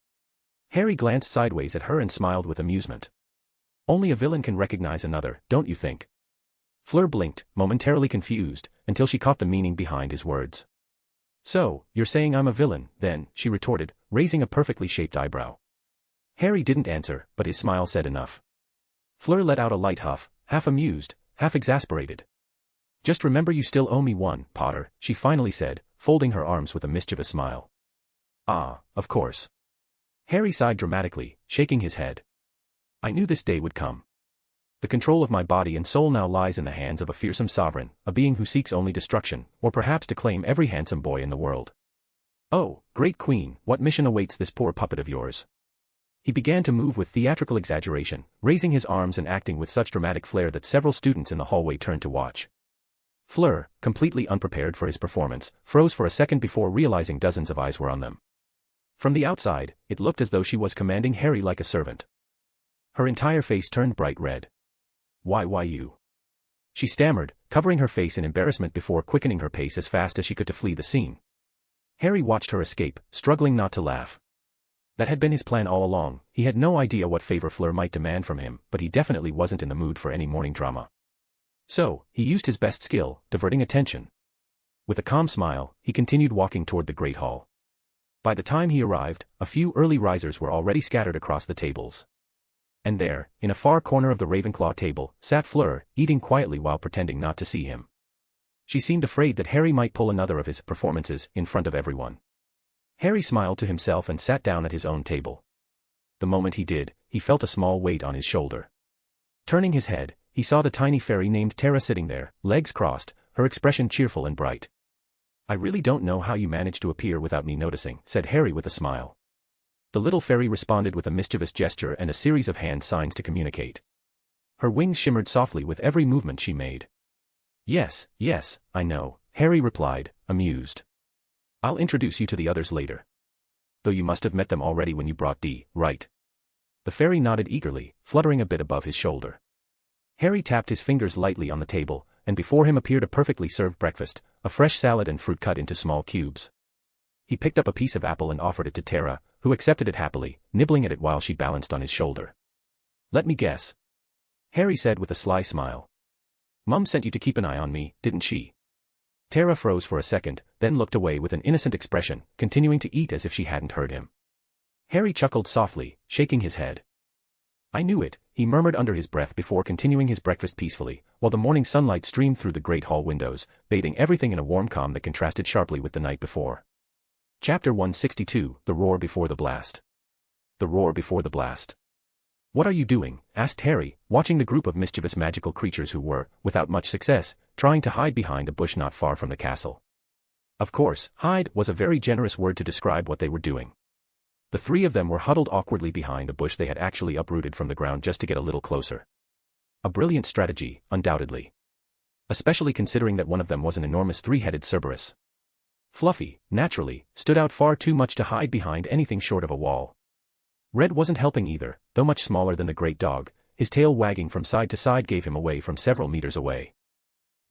Harry glanced sideways at her and smiled with amusement. "Only a villain can recognize another, don't you think?" Fleur blinked, momentarily confused, until she caught the meaning behind his words. "So, you're saying I'm a villain, then," she retorted, raising a perfectly shaped eyebrow. Harry didn't answer, but his smile said enough. Fleur let out a light huff, half amused, half exasperated. "Just remember you still owe me one, Potter," she finally said, folding her arms with a mischievous smile. "Ah, of course." Harry sighed dramatically, shaking his head. "I knew this day would come. The control of my body and soul now lies in the hands of a fearsome sovereign, a being who seeks only destruction, or perhaps to claim every handsome boy in the world. Oh, great queen, what mission awaits this poor puppet of yours?" He began to move with theatrical exaggeration, raising his arms and acting with such dramatic flair that several students in the hallway turned to watch. Fleur, completely unprepared for his performance, froze for a second before realizing dozens of eyes were on them. From the outside, it looked as though she was commanding Harry like a servant. Her entire face turned bright red. Why you?" she stammered, covering her face in embarrassment before quickening her pace as fast as she could to flee the scene. Harry watched her escape, struggling not to laugh. That had been his plan all along. He had no idea what favor Fleur might demand from him, but he definitely wasn't in the mood for any morning drama. So, he used his best skill, diverting attention. With a calm smile, he continued walking toward the Great Hall. By the time he arrived, a few early risers were already scattered across the tables. And there, in a far corner of the Ravenclaw table, sat Fleur, eating quietly while pretending not to see him. She seemed afraid that Harry might pull another of his performances in front of everyone. Harry smiled to himself and sat down at his own table. The moment he did, he felt a small weight on his shoulder. Turning his head, he saw the tiny fairy named Tara sitting there, legs crossed, her expression cheerful and bright. "I really don't know how you managed to appear without me noticing," said Harry with a smile. The little fairy responded with a mischievous gesture and a series of hand signs to communicate. Her wings shimmered softly with every movement she made. Yes, I know," Harry replied, amused. "I'll introduce you to the others later. Though you must have met them already when you brought Dee, right?" The fairy nodded eagerly, fluttering a bit above his shoulder. Harry tapped his fingers lightly on the table, and before him appeared a perfectly served breakfast, a fresh salad and fruit cut into small cubes. He picked up a piece of apple and offered it to Tara, who accepted it happily, nibbling at it while she balanced on his shoulder. "Let me guess," Harry said with a sly smile. "Mum sent you to keep an eye on me, didn't she?" Tara froze for a second, then looked away with an innocent expression, continuing to eat as if she hadn't heard him. Harry chuckled softly, shaking his head. "I knew it," he murmured under his breath before continuing his breakfast peacefully, while the morning sunlight streamed through the great hall windows, bathing everything in a warm calm that contrasted sharply with the night before. Chapter 162, The Roar Before the Blast. The Roar Before the Blast. "What are you doing?" asked Harry, watching the group of mischievous magical creatures who were, without much success, trying to hide behind a bush not far from the castle. Of course, hide was a very generous word to describe what they were doing. The three of them were huddled awkwardly behind a bush they had actually uprooted from the ground just to get a little closer. A brilliant strategy, undoubtedly. Especially considering that one of them was an enormous three-headed Cerberus. Fluffy, naturally, stood out far too much to hide behind anything short of a wall. Red wasn't helping either, though much smaller than the great dog, his tail wagging from side to side gave him away from several meters away.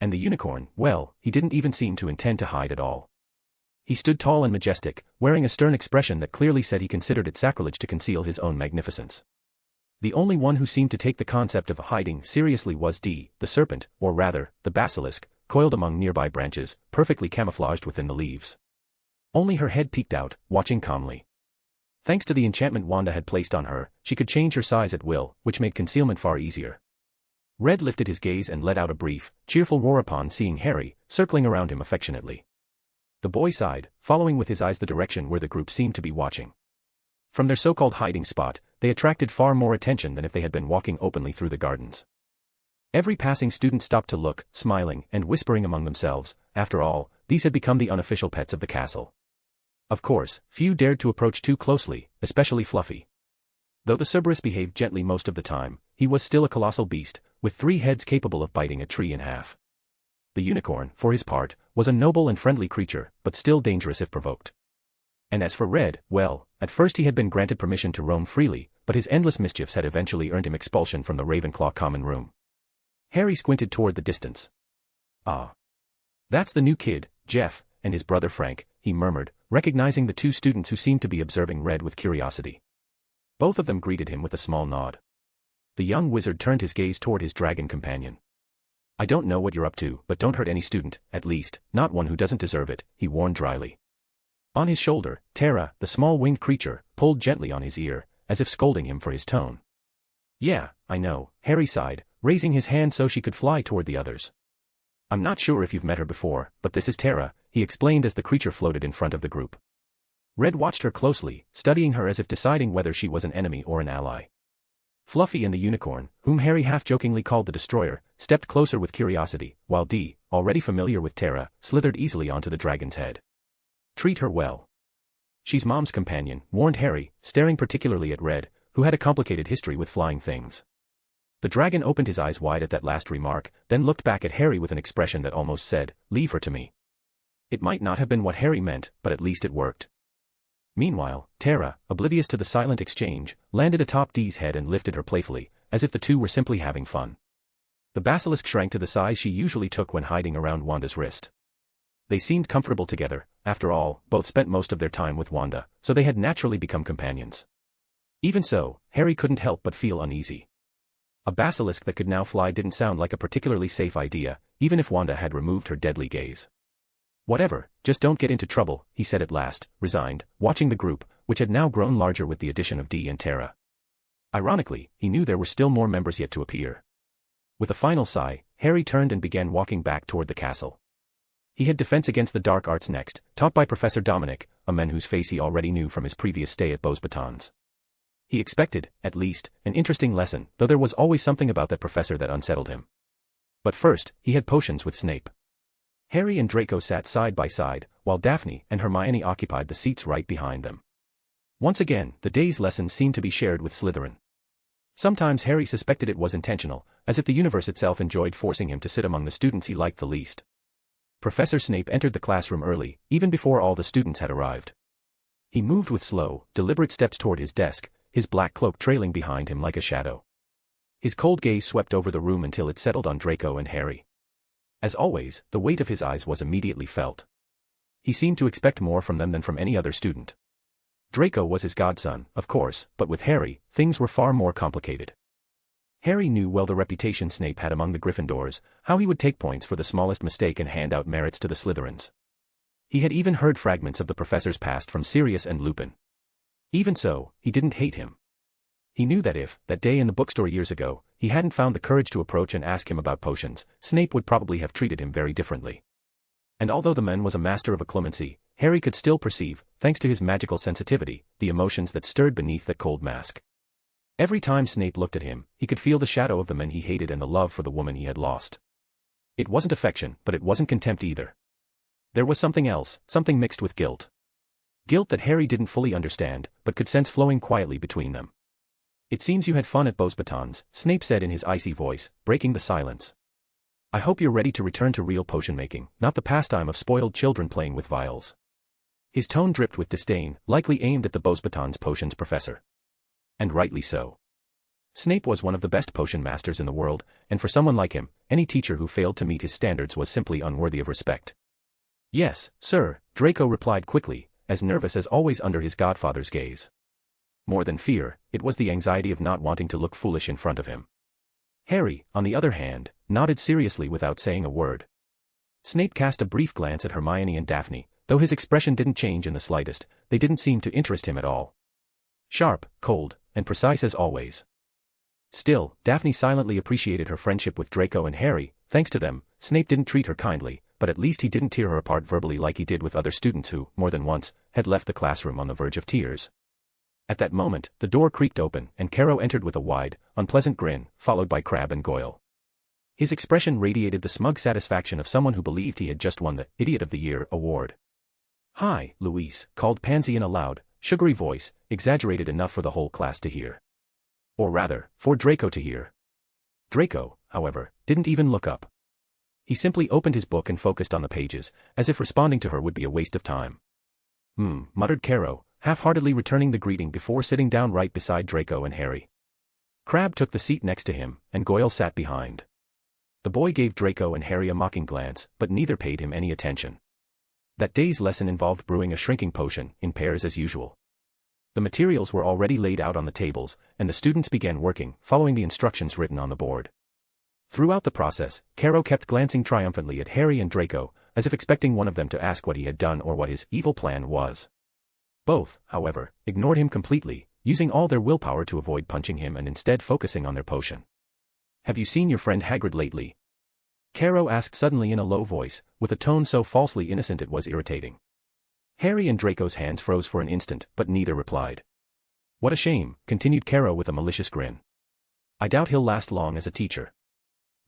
And the unicorn, well, he didn't even seem to intend to hide at all. He stood tall and majestic, wearing a stern expression that clearly said he considered it sacrilege to conceal his own magnificence. The only one who seemed to take the concept of hiding seriously was Dee, the serpent, or rather, the basilisk, coiled among nearby branches, perfectly camouflaged within the leaves. Only her head peeked out, watching calmly. Thanks to the enchantment Wanda had placed on her, she could change her size at will, which made concealment far easier. Red lifted his gaze and let out a brief, cheerful roar upon seeing Harry, circling around him affectionately. The boy sighed, following with his eyes the direction where the group seemed to be watching. From their so-called hiding spot, they attracted far more attention than if they had been walking openly through the gardens. Every passing student stopped to look, smiling, and whispering among themselves. After all, these had become the unofficial pets of the castle. Of course, few dared to approach too closely, especially Fluffy. Though the Cerberus behaved gently most of the time, he was still a colossal beast, with 3 heads capable of biting a tree in half. The unicorn, for his part, was a noble and friendly creature, but still dangerous if provoked. And as for Red, well, at first he had been granted permission to roam freely, but his endless mischiefs had eventually earned him expulsion from the Ravenclaw common room. Harry squinted toward the distance. "Ah. That's the new kid, Jeff, and his brother Frank," he murmured, recognizing the 2 students who seemed to be observing Red with curiosity. Both of them greeted him with a small nod. The young wizard turned his gaze toward his dragon companion. "I don't know what you're up to, but don't hurt any student, at least, not one who doesn't deserve it," he warned dryly. On his shoulder, Tara, the small winged creature, pulled gently on his ear, as if scolding him for his tone. "Yeah, I know," Harry sighed, raising his hand so she could fly toward the others. "I'm not sure if you've met her before, but this is Tara," he explained as the creature floated in front of the group. Red watched her closely, studying her as if deciding whether she was an enemy or an ally. Fluffy and the unicorn, whom Harry half-jokingly called the Destroyer, stepped closer with curiosity, while Dee, already familiar with Tara, slithered easily onto the dragon's head. "Treat her well. She's Mom's companion," warned Harry, staring particularly at Red, who had a complicated history with flying things. The dragon opened his eyes wide at that last remark, then looked back at Harry with an expression that almost said, "Leave her to me." It might not have been what Harry meant, but at least it worked. Meanwhile, Tara, oblivious to the silent exchange, landed atop Dee's head and lifted her playfully, as if the two were simply having fun. The basilisk shrank to the size she usually took when hiding around Wanda's wrist. They seemed comfortable together. After all, both spent most of their time with Wanda, so they had naturally become companions. Even so, Harry couldn't help but feel uneasy. A basilisk that could now fly didn't sound like a particularly safe idea, even if Wanda had removed her deadly gaze. Whatever, just don't get into trouble, he said at last, resigned, watching the group, which had now grown larger with the addition of Dee and Tara. Ironically, he knew there were still more members yet to appear. With a final sigh, Harry turned and began walking back toward the castle. He had defense against the dark arts next, taught by Professor Dominic, a man whose face he already knew from his previous stay at Beauxbatons. He expected, at least, an interesting lesson, though there was always something about that professor that unsettled him. But first, he had potions with Snape. Harry and Draco sat side by side, while Daphne and Hermione occupied the seats right behind them. Once again, the day's lessons seemed to be shared with Slytherin. Sometimes Harry suspected it was intentional, as if the universe itself enjoyed forcing him to sit among the students he liked the least. Professor Snape entered the classroom early, even before all the students had arrived. He moved with slow, deliberate steps toward his desk, his black cloak trailing behind him like a shadow. His cold gaze swept over the room until it settled on Draco and Harry. As always, the weight of his eyes was immediately felt. He seemed to expect more from them than from any other student. Draco was his godson, of course, but with Harry, things were far more complicated. Harry knew well the reputation Snape had among the Gryffindors, how he would take points for the smallest mistake and hand out merits to the Slytherins. He had even heard fragments of the professor's past from Sirius and Lupin. Even so, he didn't hate him. He knew that if, that day in the bookstore years ago, he hadn't found the courage to approach and ask him about potions, Snape would probably have treated him very differently. And although the man was a master of occlumency, Harry could still perceive, thanks to his magical sensitivity, the emotions that stirred beneath that cold mask. Every time Snape looked at him, he could feel the shadow of the men he hated and the love for the woman he had lost. It wasn't affection, but it wasn't contempt either. There was something else, something mixed with guilt. Guilt that Harry didn't fully understand, but could sense flowing quietly between them. "It seems you had fun at Beauxbatons," Snape said in his icy voice, breaking the silence. "I hope you're ready to return to real potion-making, not the pastime of spoiled children playing with vials." His tone dripped with disdain, likely aimed at the Beauxbatons potions professor. And rightly so. Snape was one of the best potion masters in the world, and for someone like him, any teacher who failed to meet his standards was simply unworthy of respect. "Yes, sir," Draco replied quickly, as nervous as always under his godfather's gaze. More than fear, it was the anxiety of not wanting to look foolish in front of him. Harry, on the other hand, nodded seriously without saying a word. Snape cast a brief glance at Hermione and Daphne, though his expression didn't change in the slightest, they didn't seem to interest him at all. Sharp, cold, and precise as always. Still, Daphne silently appreciated her friendship with Draco and Harry. Thanks to them, Snape didn't treat her kindly, but at least he didn't tear her apart verbally like he did with other students who, more than once, had left the classroom on the verge of tears. At that moment, the door creaked open, and Caro entered with a wide, unpleasant grin, followed by Crabbe and Goyle. His expression radiated the smug satisfaction of someone who believed he had just won the Idiot of the Year award. "Hi, Louise," called Pansy in a loud, sugary voice, exaggerated enough for the whole class to hear. Or rather, for Draco to hear. Draco, however, didn't even look up. He simply opened his book and focused on the pages, as if responding to her would be a waste of time. Muttered Caro, half-heartedly returning the greeting before sitting down right beside Draco and Harry. Crabbe took the seat next to him, and Goyle sat behind. The boy gave Draco and Harry a mocking glance, but neither paid him any attention. That day's lesson involved brewing a shrinking potion, in pairs as usual. The materials were already laid out on the tables, and the students began working, following the instructions written on the board. Throughout the process, Caro kept glancing triumphantly at Harry and Draco, as if expecting one of them to ask what he had done or what his evil plan was. Both, however, ignored him completely, using all their willpower to avoid punching him and instead focusing on their potion. "Have you seen your friend Hagrid lately?" Caro asked suddenly in a low voice, with a tone so falsely innocent it was irritating. Harry and Draco's hands froze for an instant, but neither replied. "What a shame," continued Caro with a malicious grin. "I doubt he'll last long as a teacher.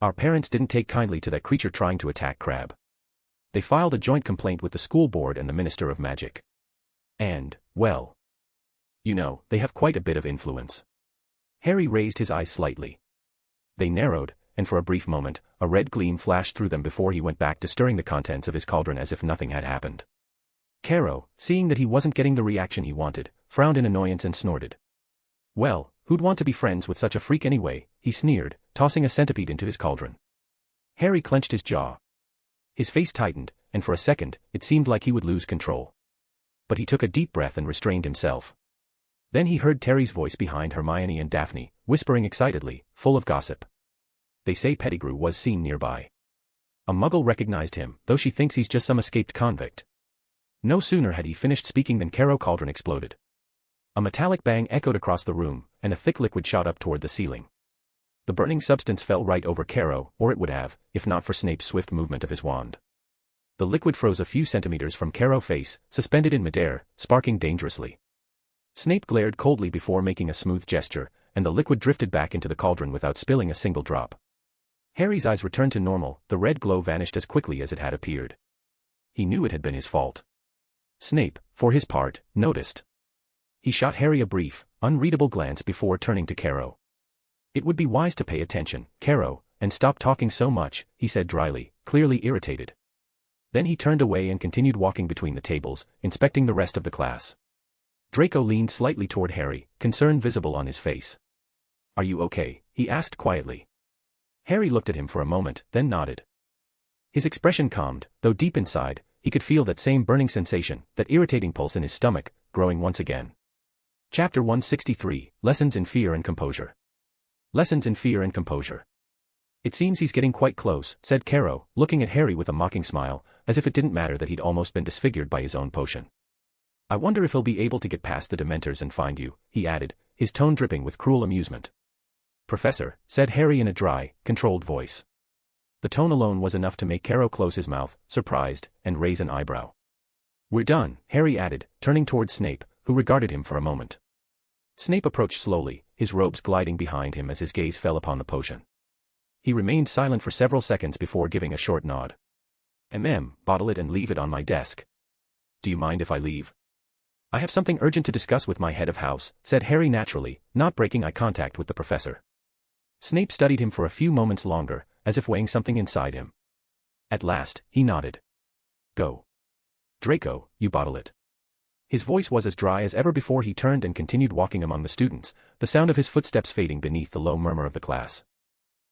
Our parents didn't take kindly to that creature trying to attack Crabbe. They filed a joint complaint with the school board and the Minister of Magic. And, well, you know, they have quite a bit of influence." Harry raised his eyes slightly. They narrowed, and for a brief moment, a red gleam flashed through them before he went back to stirring the contents of his cauldron as if nothing had happened. Caro, seeing that he wasn't getting the reaction he wanted, frowned in annoyance and snorted. "Well, who'd want to be friends with such a freak anyway?" he sneered, tossing a centipede into his cauldron. Harry clenched his jaw. His face tightened, and for a second, it seemed like he would lose control. But he took a deep breath and restrained himself. Then he heard Terry's voice behind Hermione and Daphne, whispering excitedly, full of gossip. "They say Pettigrew was seen nearby." A muggle recognized him, though she thinks he's just some escaped convict. No sooner had he finished speaking than Caro's cauldron exploded. A metallic bang echoed across the room, and a thick liquid shot up toward the ceiling. The burning substance fell right over Caro, or it would have, if not for Snape's swift movement of his wand. The liquid froze a few centimeters from Caro's face, suspended in midair, sparking dangerously. Snape glared coldly before making a smooth gesture, and the liquid drifted back into the cauldron without spilling a single drop. Harry's eyes returned to normal, the red glow vanished as quickly as it had appeared. He knew it had been his fault. Snape, for his part, noticed. He shot Harry a brief, unreadable glance before turning to Caro. "It would be wise to pay attention, Caro, and stop talking so much," he said dryly, clearly irritated. Then he turned away and continued walking between the tables, inspecting the rest of the class. Draco leaned slightly toward Harry, concern visible on his face. "Are you okay?" he asked quietly. Harry looked at him for a moment, then nodded. His expression calmed, though deep inside, he could feel that same burning sensation, that irritating pulse in his stomach, growing once again. Chapter 163, Lessons in Fear and Composure. Lessons in Fear and Composure. "It seems he's getting quite close," said Caro, looking at Harry with a mocking smile, as if it didn't matter that he'd almost been disfigured by his own potion. "I wonder if he'll be able to get past the Dementors and find you," he added, his tone dripping with cruel amusement. "Professor," said Harry in a dry, controlled voice. The tone alone was enough to make Caro close his mouth, surprised, and raise an eyebrow. "We're done," Harry added, turning toward Snape, who regarded him for a moment. Snape approached slowly, his robes gliding behind him as his gaze fell upon the potion. He remained silent for several seconds before giving a short nod. Bottle it and leave it on my desk." "Do you mind if I leave?" "I have something urgent to discuss with my head of house," said Harry naturally, not breaking eye contact with the professor. Snape studied him for a few moments longer, as if weighing something inside him. At last, he nodded. "Go. Draco, you bottle it." His voice was as dry as ever before he turned and continued walking among the students, the sound of his footsteps fading beneath the low murmur of the class.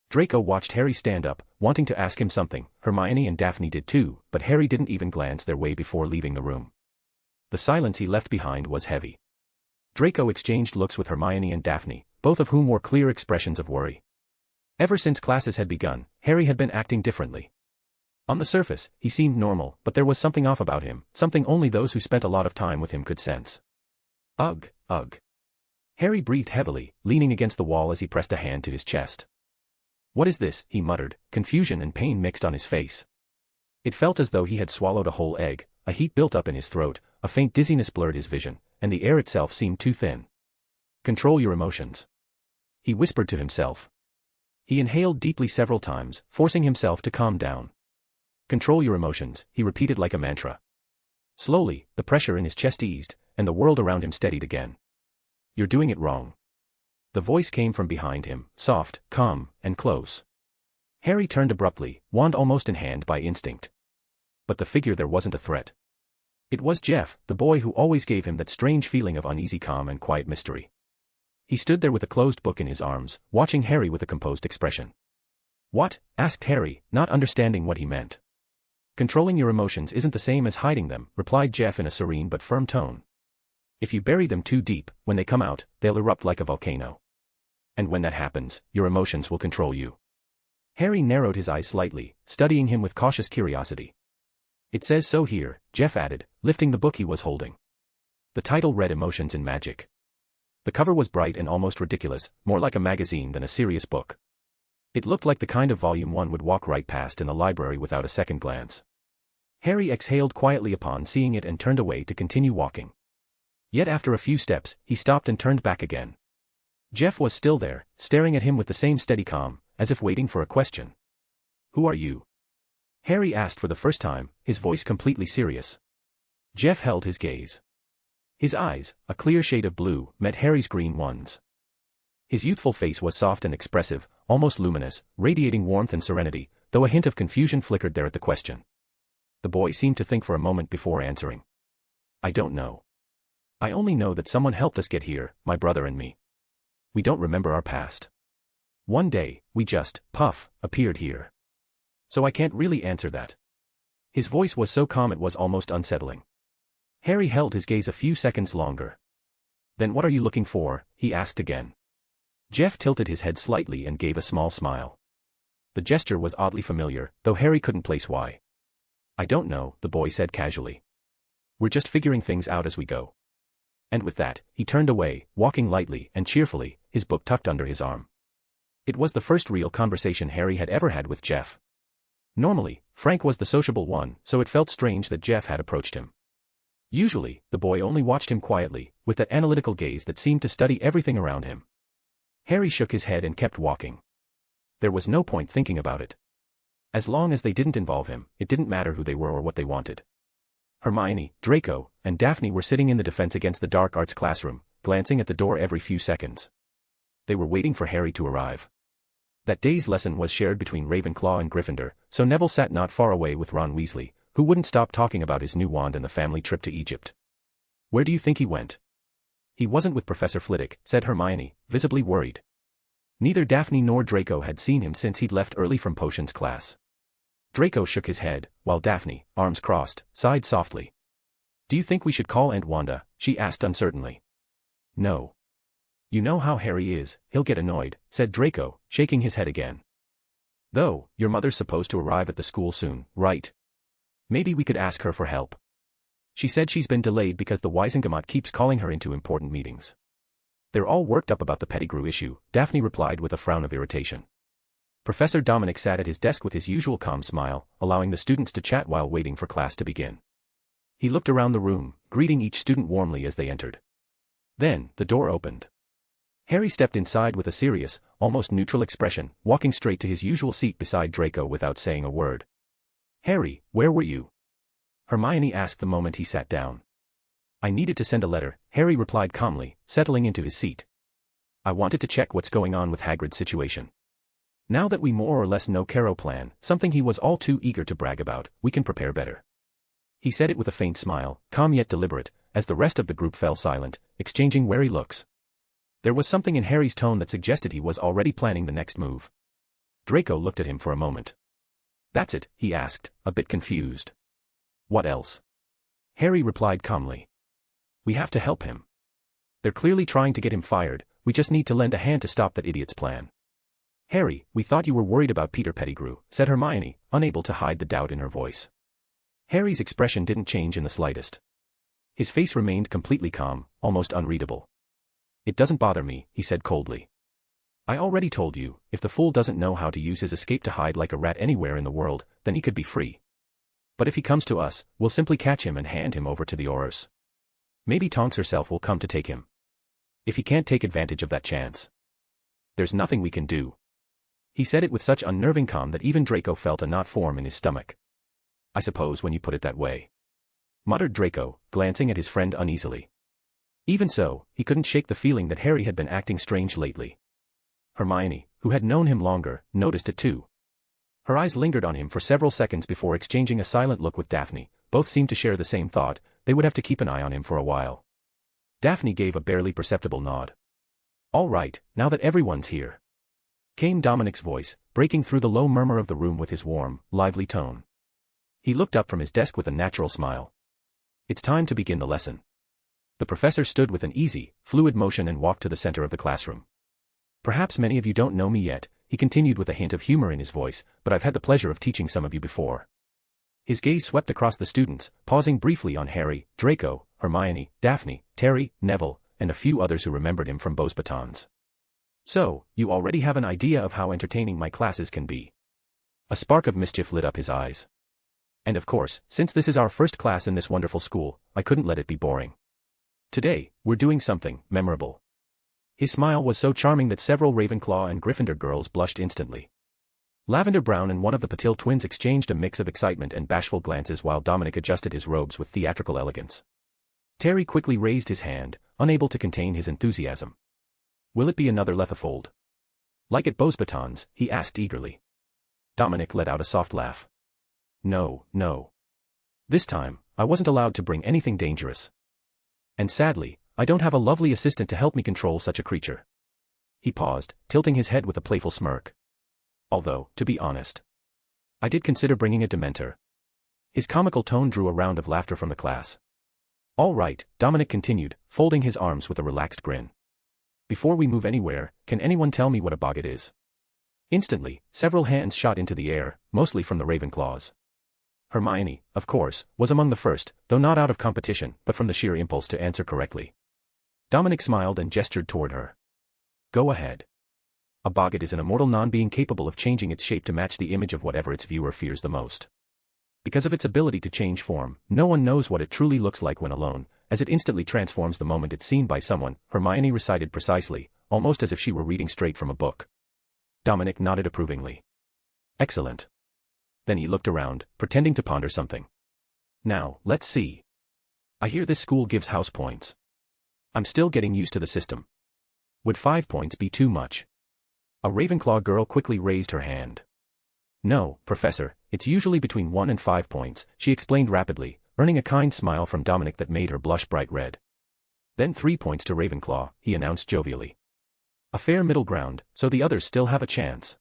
Draco watched Harry stand up, wanting to ask him something. Hermione and Daphne did too, but Harry didn't even glance their way before leaving the room. The silence he left behind was heavy. Draco exchanged looks with Hermione and Daphne, both of whom wore clear expressions of worry. Ever since classes had begun, Harry had been acting differently. On the surface, he seemed normal, but there was something off about him, something only those who spent a lot of time with him could sense. Ugh, ugh. Harry breathed heavily, leaning against the wall as he pressed a hand to his chest. "What is this?" he muttered, confusion and pain mixed on his face. It felt as though he had swallowed a whole egg, a heat built up in his throat, a faint dizziness blurred his vision, and the air itself seemed too thin. "Control your emotions," he whispered to himself. He inhaled deeply several times, forcing himself to calm down. "Control your emotions," he repeated like a mantra. Slowly, the pressure in his chest eased, and the world around him steadied again. "You're doing it wrong." The voice came from behind him, soft, calm, and close. Harry turned abruptly, wand almost in hand by instinct. But the figure there wasn't a threat. It was Jeff, the boy who always gave him that strange feeling of uneasy calm and quiet mystery. He stood there with a closed book in his arms, watching Harry with a composed expression. "What?" asked Harry, not understanding what he meant. "Controlling your emotions isn't the same as hiding them," replied Jeff in a serene but firm tone. "If you bury them too deep, when they come out, they'll erupt like a volcano. And when that happens, your emotions will control you." Harry narrowed his eyes slightly, studying him with cautious curiosity. "It says so here," Jeff added, lifting the book he was holding. The title read Emotions in Magic. The cover was bright and almost ridiculous, more like a magazine than a serious book. It looked like the kind of volume one would walk right past in the library without a second glance. Harry exhaled quietly upon seeing it and turned away to continue walking. Yet after a few steps, he stopped and turned back again. Jeff was still there, staring at him with the same steady calm, as if waiting for a question. "Who are you?" Harry asked for the first time, his voice completely serious. Jeff held his gaze. His eyes, a clear shade of blue, met Harry's green ones. His youthful face was soft and expressive, almost luminous, radiating warmth and serenity, though a hint of confusion flickered there at the question. The boy seemed to think for a moment before answering. "I don't know. I only know that someone helped us get here, my brother and me. We don't remember our past. One day, we just, appeared here. So I can't really answer that." His voice was so calm it was almost unsettling. Harry held his gaze a few seconds longer. "Then what are you looking for?" he asked again. Jeff tilted his head slightly and gave a small smile. The gesture was oddly familiar, though Harry couldn't place why. I don't know, the boy said casually. We're just figuring things out as we go. And with that, he turned away, walking lightly and cheerfully, his book tucked under his arm. It was the first real conversation Harry had ever had with Jeff. Normally, Frank was the sociable one, so it felt strange that Jeff had approached him. Usually, the boy only watched him quietly, with that analytical gaze that seemed to study everything around him. Harry shook his head and kept walking. There was no point thinking about it. As long as they didn't involve him, it didn't matter who they were or what they wanted. Hermione, Draco, and Daphne were sitting in the Defense Against the Dark Arts classroom, glancing at the door every few seconds. They were waiting for Harry to arrive. That day's lesson was shared between Ravenclaw and Gryffindor, so Neville sat not far away with Ron Weasley, who wouldn't stop talking about his new wand and the family trip to Egypt. Where do you think he went? He wasn't with Professor Flitwick, said Hermione, visibly worried. Neither Daphne nor Draco had seen him since he'd left early from potions class. Draco shook his head, while Daphne, arms crossed, sighed softly. Do you think we should call Aunt Wanda? She asked uncertainly. No. You know how Harry is, he'll get annoyed, said Draco, shaking his head again. Though, your mother's supposed to arrive at the school soon, right? Maybe we could ask her for help. She said she's been delayed because the Wisengamot keeps calling her into important meetings. They're all worked up about the Pettigrew issue, Daphne replied with a frown of irritation. Professor Dominic sat at his desk with his usual calm smile, allowing the students to chat while waiting for class to begin. He looked around the room, greeting each student warmly as they entered. Then, the door opened. Harry stepped inside with a serious, almost neutral expression, walking straight to his usual seat beside Draco without saying a word. Harry, where were you? Hermione asked the moment he sat down. I needed to send a letter, Harry replied calmly, settling into his seat. I wanted to check what's going on with Hagrid's situation. Now that we more or less know Caro's plan, something he was all too eager to brag about, we can prepare better. He said it with a faint smile, calm yet deliberate, as the rest of the group fell silent, exchanging wary looks. There was something in Harry's tone that suggested he was already planning the next move. Draco looked at him for a moment. That's it, he asked, a bit confused. What else? Harry replied calmly. We have to help him. They're clearly trying to get him fired, we just need to lend a hand to stop that idiot's plan. Harry, we thought you were worried about Peter Pettigrew, said Hermione, unable to hide the doubt in her voice. Harry's expression didn't change in the slightest. His face remained completely calm, almost unreadable. It doesn't bother me, he said coldly. I already told you, if the fool doesn't know how to use his escape to hide like a rat anywhere in the world, then he could be free. But if he comes to us, we'll simply catch him and hand him over to the Aurors. Maybe Tonks herself will come to take him. If he can't take advantage of that chance, there's nothing we can do. He said it with such unnerving calm that even Draco felt a knot form in his stomach. I suppose when you put it that way, muttered Draco, glancing at his friend uneasily. Even so, he couldn't shake the feeling that Harry had been acting strange lately. Hermione, who had known him longer, noticed it too. Her eyes lingered on him for several seconds before exchanging a silent look with Daphne. Both seemed to share the same thought, they would have to keep an eye on him for a while. Daphne gave a barely perceptible nod. All right, now that everyone's here, came Dominic's voice, breaking through the low murmur of the room with his warm, lively tone. He looked up from his desk with a natural smile. It's time to begin the lesson. The professor stood with an easy, fluid motion and walked to the center of the classroom. Perhaps many of you don't know me yet, he continued with a hint of humor in his voice, but I've had the pleasure of teaching some of you before. His gaze swept across the students, pausing briefly on Harry, Draco, Hermione, Daphne, Terry, Neville, and a few others who remembered him from Beau's Batons. So, you already have an idea of how entertaining my classes can be. A spark of mischief lit up his eyes. And of course, since this is our first class in this wonderful school, I couldn't let it be boring. Today, we're doing something memorable. His smile was so charming that several Ravenclaw and Gryffindor girls blushed instantly. Lavender Brown and one of the Patil twins exchanged a mix of excitement and bashful glances while Dominic adjusted his robes with theatrical elegance. Terry quickly raised his hand, unable to contain his enthusiasm. Will it be another Lethifold? Like at Beau's Batons, he asked eagerly. Dominic let out a soft laugh. No, no. This time, I wasn't allowed to bring anything dangerous. And sadly, I don't have a lovely assistant to help me control such a creature. He paused, tilting his head with a playful smirk. Although, to be honest, I did consider bringing a Dementor. His comical tone drew a round of laughter from the class. All right, Dominic continued, folding his arms with a relaxed grin. Before we move anywhere, can anyone tell me what a boggart is? Instantly, several hands shot into the air, mostly from the Ravenclaws. Hermione, of course, was among the first, though not out of competition, but from the sheer impulse to answer correctly. Dominic smiled and gestured toward her. Go ahead. A boggart is an immortal non-being capable of changing its shape to match the image of whatever its viewer fears the most. Because of its ability to change form, no one knows what it truly looks like when alone, as it instantly transforms the moment it's seen by someone, Hermione recited precisely, almost as if she were reading straight from a book. Dominic nodded approvingly. Excellent. Then he looked around, pretending to ponder something. Now, let's see. I hear this school gives house points. I'm still getting used to the system. Would 5 points be too much? A Ravenclaw girl quickly raised her hand. No, Professor, it's usually between 1 and 5 points, she explained rapidly, earning a kind smile from Dominic that made her blush bright red. Then 3 points to Ravenclaw, he announced jovially. A fair middle ground, so the others still have a chance.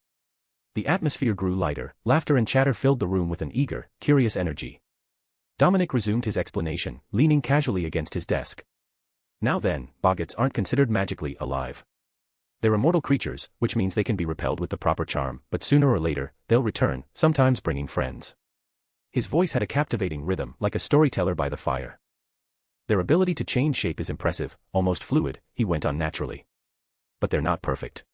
The atmosphere grew lighter, laughter and chatter filled the room with an eager, curious energy. Dominic resumed his explanation, leaning casually against his desk. Now then, boggarts aren't considered magically alive. They're immortal creatures, which means they can be repelled with the proper charm, but sooner or later, they'll return, sometimes bringing friends. His voice had a captivating rhythm, like a storyteller by the fire. Their ability to change shape is impressive, almost fluid, he went on naturally. But they're not perfect.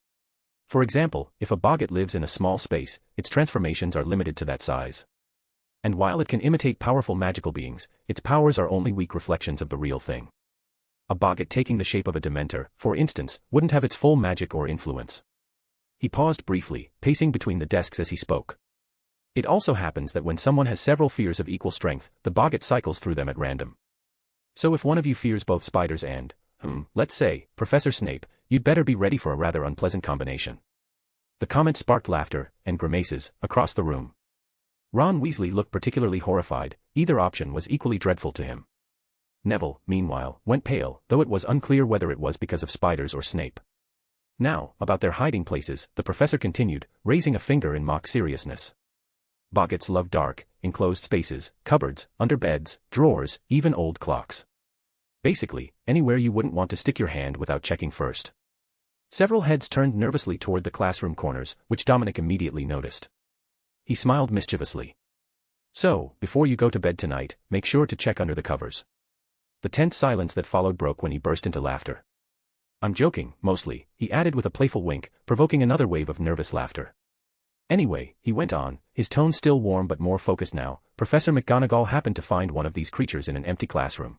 For example, if a boggart lives in a small space, its transformations are limited to that size. And while it can imitate powerful magical beings, its powers are only weak reflections of the real thing. A boggart taking the shape of a Dementor, for instance, wouldn't have its full magic or influence. He paused briefly, pacing between the desks as he spoke. It also happens that when someone has several fears of equal strength, the boggart cycles through them at random. So if one of you fears both spiders and, let's say, Professor Snape, you'd better be ready for a rather unpleasant combination. The comment sparked laughter, and grimaces, across the room. Ron Weasley looked particularly horrified, either option was equally dreadful to him. Neville, meanwhile, went pale, though it was unclear whether it was because of spiders or Snape. Now, about their hiding places, the professor continued, raising a finger in mock seriousness. Boggarts love dark, enclosed spaces, cupboards, under beds, drawers, even old clocks. Basically, anywhere you wouldn't want to stick your hand without checking first. Several heads turned nervously toward the classroom corners, which Dominic immediately noticed. He smiled mischievously. So, before you go to bed tonight, make sure to check under the covers. The tense silence that followed broke when he burst into laughter. I'm joking, mostly, he added with a playful wink, provoking another wave of nervous laughter. Anyway, he went on, his tone still warm but more focused now, Professor McGonagall happened to find one of these creatures in an empty classroom.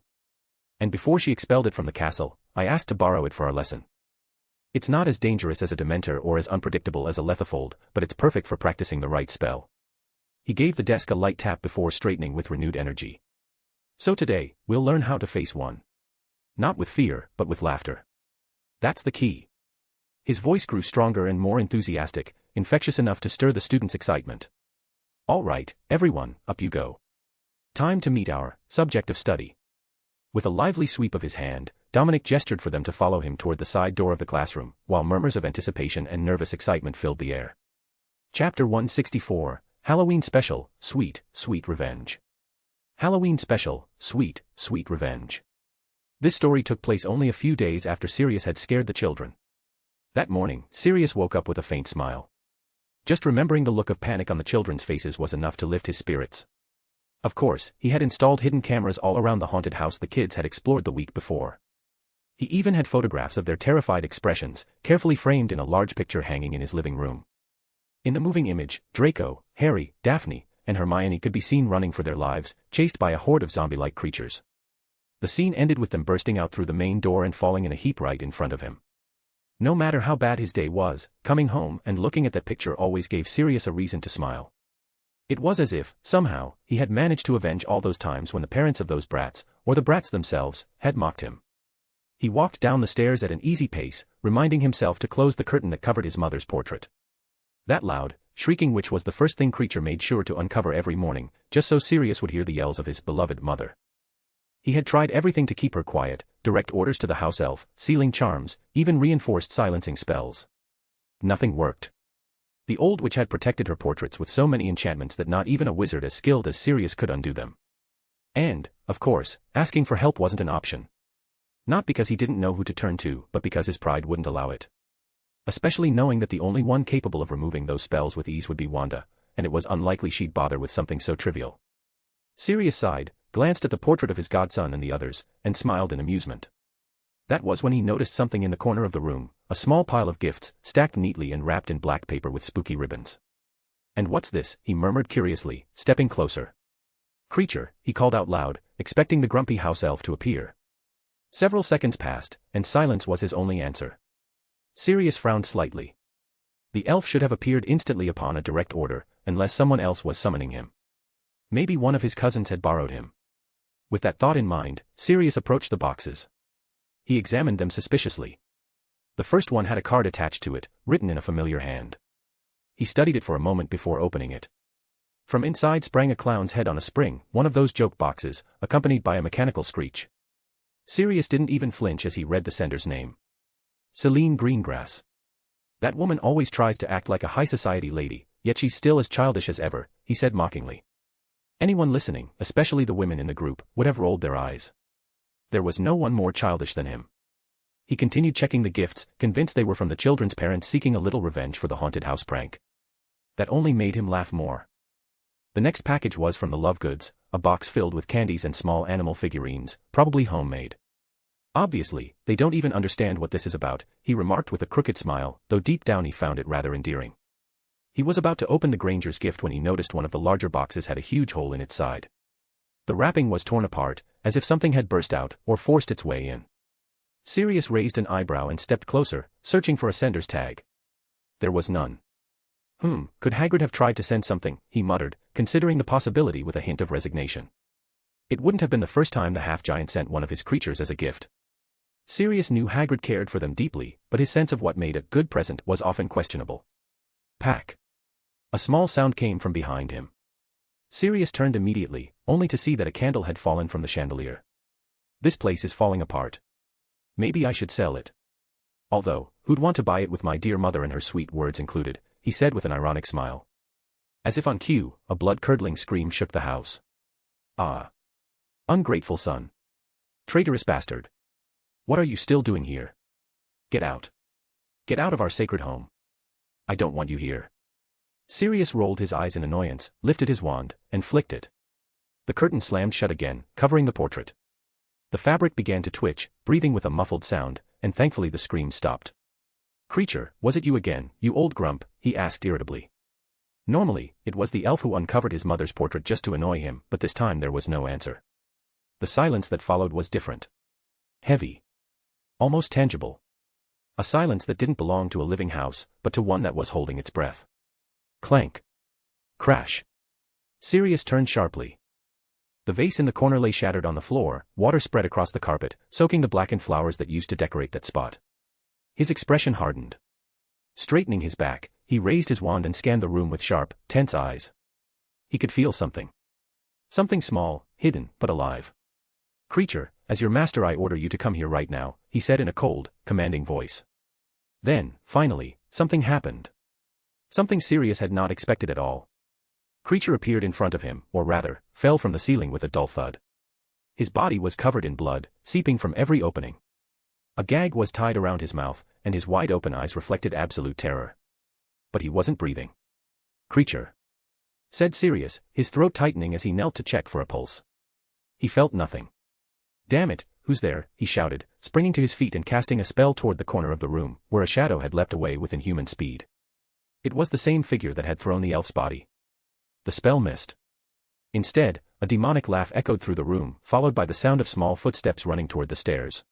And before she expelled it from the castle, I asked to borrow it for our lesson. It's not as dangerous as a Dementor or as unpredictable as a Lethifold, but it's perfect for practicing the right spell. He gave the desk a light tap before straightening with renewed energy. So today, we'll learn how to face one. Not with fear, but with laughter. That's the key. His voice grew stronger and more enthusiastic, infectious enough to stir the students' excitement. All right, everyone, up you go. Time to meet our subject of study. With a lively sweep of his hand, Dominic gestured for them to follow him toward the side door of the classroom, while murmurs of anticipation and nervous excitement filled the air. Chapter 164, Halloween Special, Sweet, Sweet Revenge. Halloween Special, Sweet, Sweet Revenge. This story took place only a few days after Sirius had scared the children. That morning, Sirius woke up with a faint smile. Just remembering the look of panic on the children's faces was enough to lift his spirits. Of course, he had installed hidden cameras all around the haunted house the kids had explored the week before. He even had photographs of their terrified expressions, carefully framed in a large picture hanging in his living room. In the moving image, Draco, Harry, Daphne, and Hermione could be seen running for their lives, chased by a horde of zombie-like creatures. The scene ended with them bursting out through the main door and falling in a heap right in front of him. No matter how bad his day was, coming home and looking at that picture always gave Sirius a reason to smile. It was as if, somehow, he had managed to avenge all those times when the parents of those brats, or the brats themselves, had mocked him. He walked down the stairs at an easy pace, reminding himself to close the curtain that covered his mother's portrait. That loud, shrieking witch was the first thing Creature made sure to uncover every morning, just so Sirius would hear the yells of his beloved mother. He had tried everything to keep her quiet, direct orders to the house elf, sealing charms, even reinforced silencing spells. Nothing worked. The old witch had protected her portraits with so many enchantments that not even a wizard as skilled as Sirius could undo them. And, of course, asking for help wasn't an option. Not because he didn't know who to turn to, but because his pride wouldn't allow it. especially knowing that the only one capable of removing those spells with ease would be Wanda, and it was unlikely she'd bother with something so trivial. Sirius sighed, glanced at the portrait of his godson and the others, and smiled in amusement. That was when he noticed something in the corner of the room, a small pile of gifts, stacked neatly and wrapped in black paper with spooky ribbons. "And what's this?" he murmured curiously, stepping closer. "Creature," he called out loud, expecting the grumpy house elf to appear. Several seconds passed, and silence was his only answer. Sirius frowned slightly. The elf should have appeared instantly upon a direct order, unless someone else was summoning him. Maybe one of his cousins had borrowed him. With that thought in mind, Sirius approached the boxes. He examined them suspiciously. The first one had a card attached to it, written in a familiar hand. He studied it for a moment before opening it. From inside sprang a clown's head on a spring, one of those joke boxes, accompanied by a mechanical screech. Sirius didn't even flinch as he read the sender's name. Celine Greengrass. "That woman always tries to act like a high society lady, yet she's still as childish as ever," he said mockingly. Anyone listening, especially the women in the group, would have rolled their eyes. There was no one more childish than him. He continued checking the gifts, convinced they were from the children's parents seeking a little revenge for the haunted house prank. That only made him laugh more. The next package was from the Love Goods, a box filled with candies and small animal figurines, probably homemade. "Obviously, they don't even understand what this is about," he remarked with a crooked smile, though deep down he found it rather endearing. He was about to open the Granger's gift when he noticed one of the larger boxes had a huge hole in its side. The wrapping was torn apart, as if something had burst out or forced its way in. Sirius raised an eyebrow and stepped closer, searching for a sender's tag. There was none. Could Hagrid have tried to send something, he muttered, considering the possibility with a hint of resignation. It wouldn't have been the first time the half-giant sent one of his creatures as a gift. Sirius knew Hagrid cared for them deeply, but his sense of what made a good present was often questionable. Pack. A small sound came from behind him. Sirius turned immediately, only to see that a candle had fallen from the chandelier. "This place is falling apart. Maybe I should sell it. Although, who'd want to buy it with my dear mother and her sweet words included," he said with an ironic smile. As if on cue, a blood-curdling scream shook the house. "Ah! Ungrateful son. Traitorous bastard. What are you still doing here? Get out. Get out of our sacred home. I don't want you here." Sirius rolled his eyes in annoyance, lifted his wand, and flicked it. The curtain slammed shut again, covering the portrait. The fabric began to twitch, breathing with a muffled sound, and thankfully the scream stopped. "Creature, was it you again, you old grump?" he asked irritably. Normally, it was the elf who uncovered his mother's portrait just to annoy him, but this time there was no answer. The silence that followed was different. Heavy. Almost tangible. A silence that didn't belong to a living house, but to one that was holding its breath. Clank. Crash. Sirius turned sharply. The vase in the corner lay shattered on the floor, water spread across the carpet, soaking the blackened flowers that used to decorate that spot. His expression hardened. Straightening his back, he raised his wand and scanned the room with sharp, tense eyes. He could feel something. Something small, hidden, but alive. "Creature, as your master I order you to come here right now," he said in a cold, commanding voice. Then, finally, something happened. Something Sirius had not expected at all. Creature appeared in front of him, or rather, fell from the ceiling with a dull thud. His body was covered in blood, seeping from every opening. A gag was tied around his mouth, and his wide-open eyes reflected absolute terror. But he wasn't breathing. "Creature," said Sirius, his throat tightening as he knelt to check for a pulse. He felt nothing. "Damn it, who's there?" he shouted, springing to his feet and casting a spell toward the corner of the room, where a shadow had leapt away with inhuman speed. It was the same figure that had thrown the elf's body. The spell missed. Instead, a demonic laugh echoed through the room, followed by the sound of small footsteps running toward the stairs.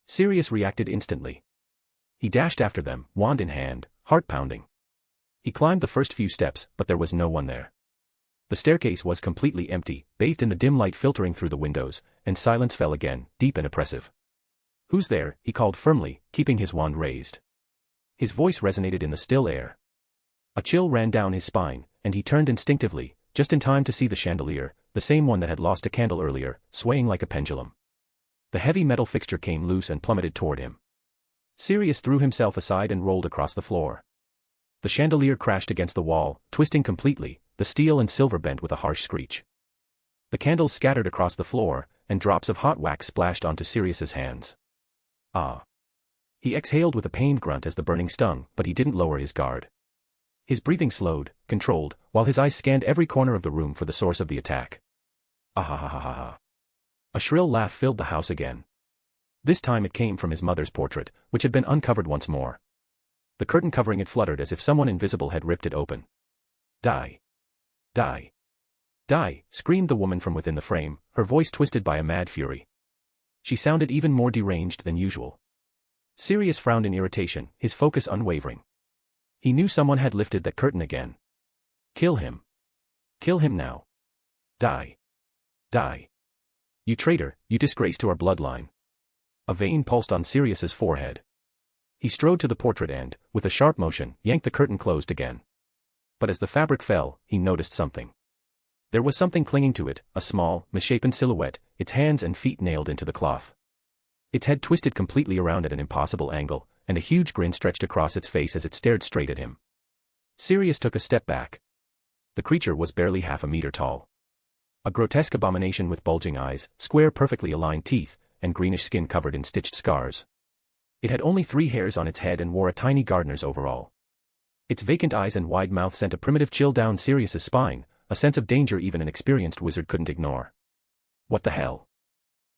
Sirius reacted instantly. He dashed after them, wand in hand, heart pounding. He climbed the first few steps, but there was no one there. The staircase was completely empty, bathed in the dim light filtering through the windows, and silence fell again, deep and oppressive. "Who's there?" he called firmly, keeping his wand raised. His voice resonated in the still air. A chill ran down his spine, and he turned instinctively, just in time to see the chandelier, the same one that had lost a candle earlier, swaying like a pendulum. The heavy metal fixture came loose and plummeted toward him. Sirius threw himself aside and rolled across the floor. The chandelier crashed against the wall, twisting completely, the steel and silver bent with a harsh screech. The candles scattered across the floor, and drops of hot wax splashed onto Sirius's hands. "Ah!" He exhaled with a pained grunt as the burning stung, but he didn't lower his guard. His breathing slowed, controlled, while his eyes scanned every corner of the room for the source of the attack. Ah. A shrill laugh filled the house again. This time it came from his mother's portrait, which had been uncovered once more. The curtain covering it fluttered as if someone invisible had ripped it open. Die. Die. Die, screamed the woman from within the frame, her voice twisted by a mad fury. She sounded even more deranged than usual. Sirius frowned in irritation, his focus unwavering. He knew someone had lifted that curtain again. Kill him. Kill him now. Die. Die. You traitor, you disgrace to our bloodline. A vein pulsed on Sirius's forehead. He strode to the portrait and, with a sharp motion, yanked the curtain closed again. But as the fabric fell, he noticed something. There was something clinging to it, a small, misshapen silhouette, its hands and feet nailed into the cloth. Its head twisted completely around at an impossible angle, and a huge grin stretched across its face as it stared straight at him. Sirius took a step back. The creature was barely half a meter tall. A grotesque abomination with bulging eyes, square perfectly aligned teeth, and greenish skin covered in stitched scars. It had only 3 hairs on its head and wore a tiny gardener's overall. Its vacant eyes and wide mouth sent a primitive chill down Sirius's spine, a sense of danger even an experienced wizard couldn't ignore. What the hell?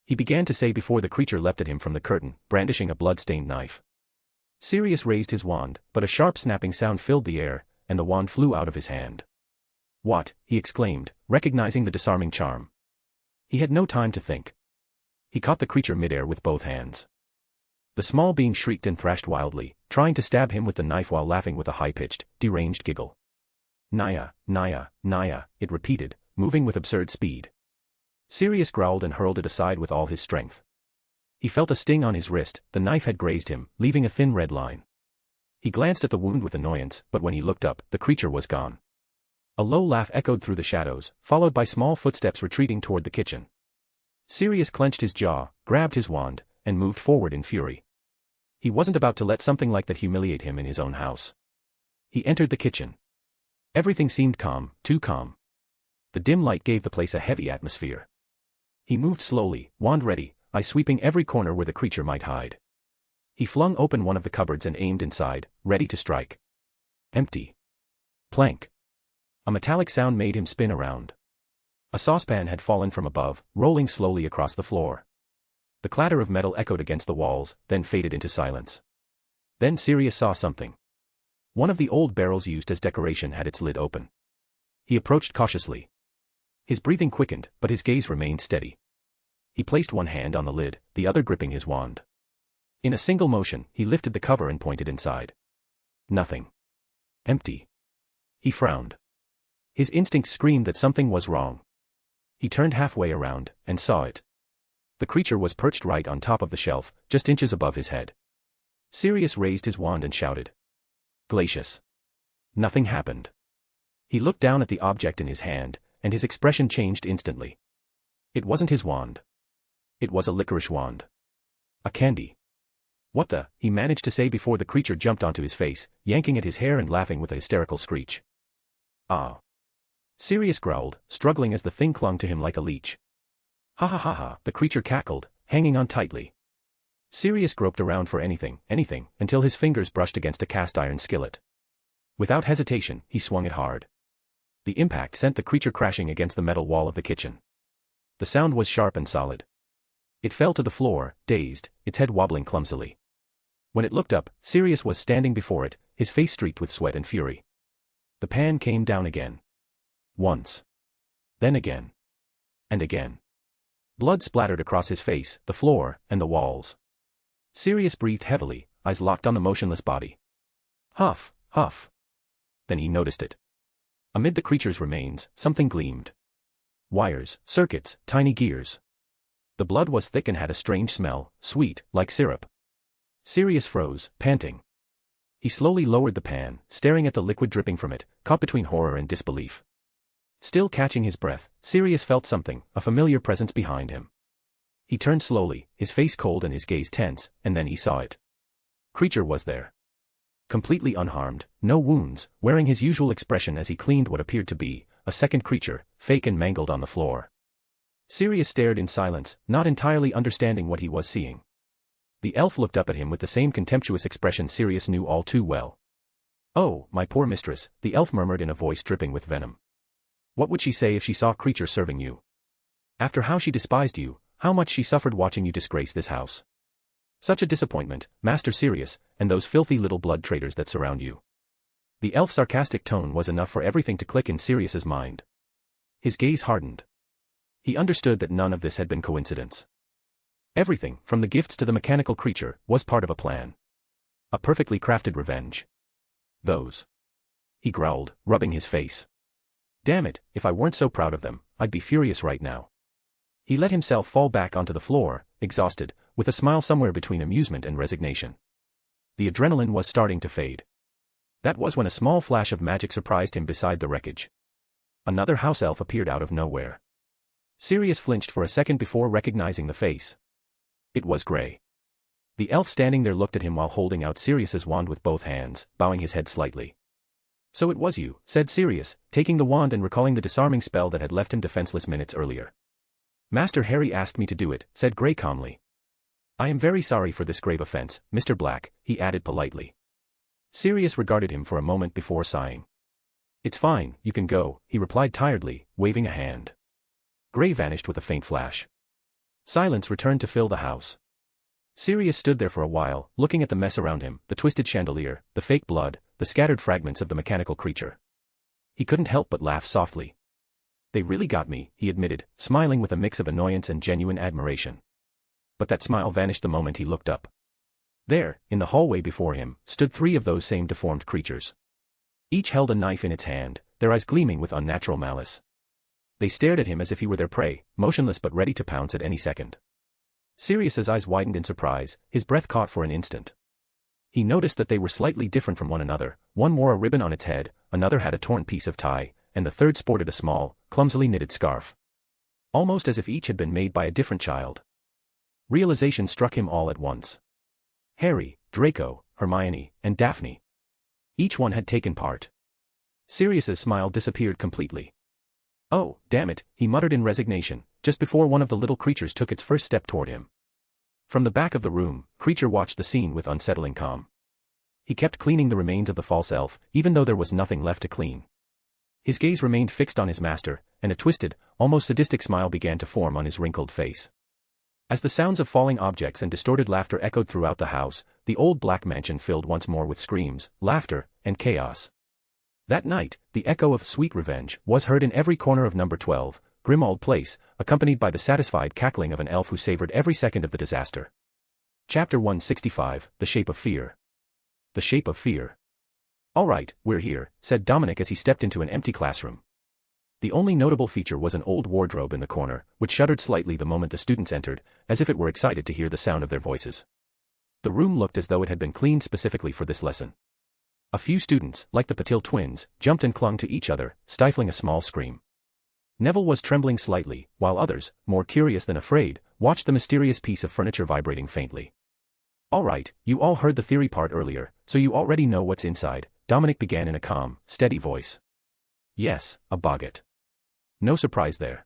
He began to say before the creature leapt at him from the curtain, brandishing a blood-stained knife. Sirius raised his wand, but a sharp snapping sound filled the air, and the wand flew out of his hand. What? He exclaimed, recognizing the disarming charm. He had no time to think. He caught the creature midair with both hands. The small being shrieked and thrashed wildly, trying to stab him with the knife while laughing with a high-pitched, deranged giggle. Naya, Naya, Naya, it repeated, moving with absurd speed. Sirius growled and hurled it aside with all his strength. He felt a sting on his wrist, the knife had grazed him, leaving a thin red line. He glanced at the wound with annoyance, but when he looked up, the creature was gone. A low laugh echoed through the shadows, followed by small footsteps retreating toward the kitchen. Sirius clenched his jaw, grabbed his wand, and moved forward in fury. He wasn't about to let something like that humiliate him in his own house. He entered the kitchen. Everything seemed calm, too calm. The dim light gave the place a heavy atmosphere. He moved slowly, wand ready, eyes sweeping every corner where the creature might hide. He flung open one of the cupboards and aimed inside, ready to strike. Empty. Plank. A metallic sound made him spin around. A saucepan had fallen from above, rolling slowly across the floor. The clatter of metal echoed against the walls, then faded into silence. Then Sirius saw something. One of the old barrels used as decoration had its lid open. He approached cautiously. His breathing quickened, but his gaze remained steady. He placed one hand on the lid, the other gripping his wand. In a single motion, he lifted the cover and pointed inside. Nothing. Empty. He frowned. His instincts screamed that something was wrong. He turned halfway around, and saw it. The creature was perched right on top of the shelf, just inches above his head. Sirius raised his wand and shouted. Glacius. Nothing happened. He looked down at the object in his hand, and his expression changed instantly. It wasn't his wand. It was a licorice wand. A candy. What the? He managed to say before the creature jumped onto his face, yanking at his hair and laughing with a hysterical screech. Ah. Sirius growled, struggling as the thing clung to him like a leech. Ha ha ha ha, the creature cackled, hanging on tightly. Sirius groped around for anything, until his fingers brushed against a cast-iron skillet. Without hesitation, he swung it hard. The impact sent the creature crashing against the metal wall of the kitchen. The sound was sharp and solid. It fell to the floor, dazed, its head wobbling clumsily. When it looked up, Sirius was standing before it, his face streaked with sweat and fury. The pan came down again. Once. Then again. And again. Blood splattered across his face, the floor, and the walls. Sirius breathed heavily, eyes locked on the motionless body. Huff, huff. Then he noticed it. Amid the creature's remains, something gleamed. Wires, circuits, tiny gears. The blood was thick and had a strange smell, sweet, like syrup. Sirius froze, panting. He slowly lowered the pan, staring at the liquid dripping from it, caught between horror and disbelief. Still catching his breath, Sirius felt something, a familiar presence behind him. He turned slowly, his face cold and his gaze tense, and then he saw it. Creature was there. Completely unharmed, no wounds, wearing his usual expression as he cleaned what appeared to be a second creature, fake and mangled on the floor. Sirius stared in silence, not entirely understanding what he was seeing. The elf looked up at him with the same contemptuous expression Sirius knew all too well. "Oh, my poor mistress," the elf murmured in a voice dripping with venom. "What would she say if she saw a creature serving you? After how she despised you, how much she suffered watching you disgrace this house. Such a disappointment, Master Sirius, and those filthy little blood traitors that surround you." The elf's sarcastic tone was enough for everything to click in Sirius's mind. His gaze hardened. He understood that none of this had been coincidence. Everything, from the gifts to the mechanical creature, was part of a plan. A perfectly crafted revenge. Those. He growled, rubbing his face. "Damn it, if I weren't so proud of them, I'd be furious right now." He let himself fall back onto the floor, exhausted, with a smile somewhere between amusement and resignation. The adrenaline was starting to fade. That was when a small flash of magic surprised him beside the wreckage. Another house elf appeared out of nowhere. Sirius flinched for a second before recognizing the face. It was Gray. The elf standing there looked at him while holding out Sirius's wand with both hands, bowing his head slightly. "So it was you," said Sirius, taking the wand and recalling the disarming spell that had left him defenseless minutes earlier. "Master Harry asked me to do it," said Gray calmly. "I am very sorry for this grave offense, Mr. Black," he added politely. Sirius regarded him for a moment before sighing. "It's fine, you can go," he replied tiredly, waving a hand. Gray vanished with a faint flash. Silence returned to fill the house. Sirius stood there for a while, looking at the mess around him, the twisted chandelier, the fake blood, the scattered fragments of the mechanical creature. He couldn't help but laugh softly. "They really got me," he admitted, smiling with a mix of annoyance and genuine admiration. But that smile vanished the moment he looked up. There, in the hallway before him, stood 3 of those same deformed creatures. Each held a knife in its hand, their eyes gleaming with unnatural malice. They stared at him as if he were their prey, motionless but ready to pounce at any second. Sirius's eyes widened in surprise, his breath caught for an instant. He noticed that they were slightly different from one another. One wore a ribbon on its head, another had a torn piece of tie, and the third sported a small, clumsily knitted scarf. Almost as if each had been made by a different child. Realization struck him all at once. Harry, Draco, Hermione, and Daphne. Each one had taken part. Sirius's smile disappeared completely. "Oh, damn it," he muttered in resignation, just before one of the little creatures took its first step toward him. From the back of the room, Creature watched the scene with unsettling calm. He kept cleaning the remains of the false elf, even though there was nothing left to clean. His gaze remained fixed on his master, and a twisted, almost sadistic smile began to form on his wrinkled face. As the sounds of falling objects and distorted laughter echoed throughout the house, the old black mansion filled once more with screams, laughter, and chaos. That night, the echo of sweet revenge was heard in every corner of number 12, Grimmauld Place, accompanied by the satisfied cackling of an elf who savored every second of the disaster. Chapter 165, The Shape of Fear. The Shape of Fear. "All right, we're here," said Dominic as he stepped into an empty classroom. The only notable feature was an old wardrobe in the corner, which shuddered slightly the moment the students entered, as if it were excited to hear the sound of their voices. The room looked as though it had been cleaned specifically for this lesson. A few students, like the Patil twins, jumped and clung to each other, stifling a small scream. Neville was trembling slightly, while others, more curious than afraid, watched the mysterious piece of furniture vibrating faintly. "All right, you all heard the theory part earlier, so you already know what's inside," Dominic began in a calm, steady voice. "Yes, a boggart. No surprise there.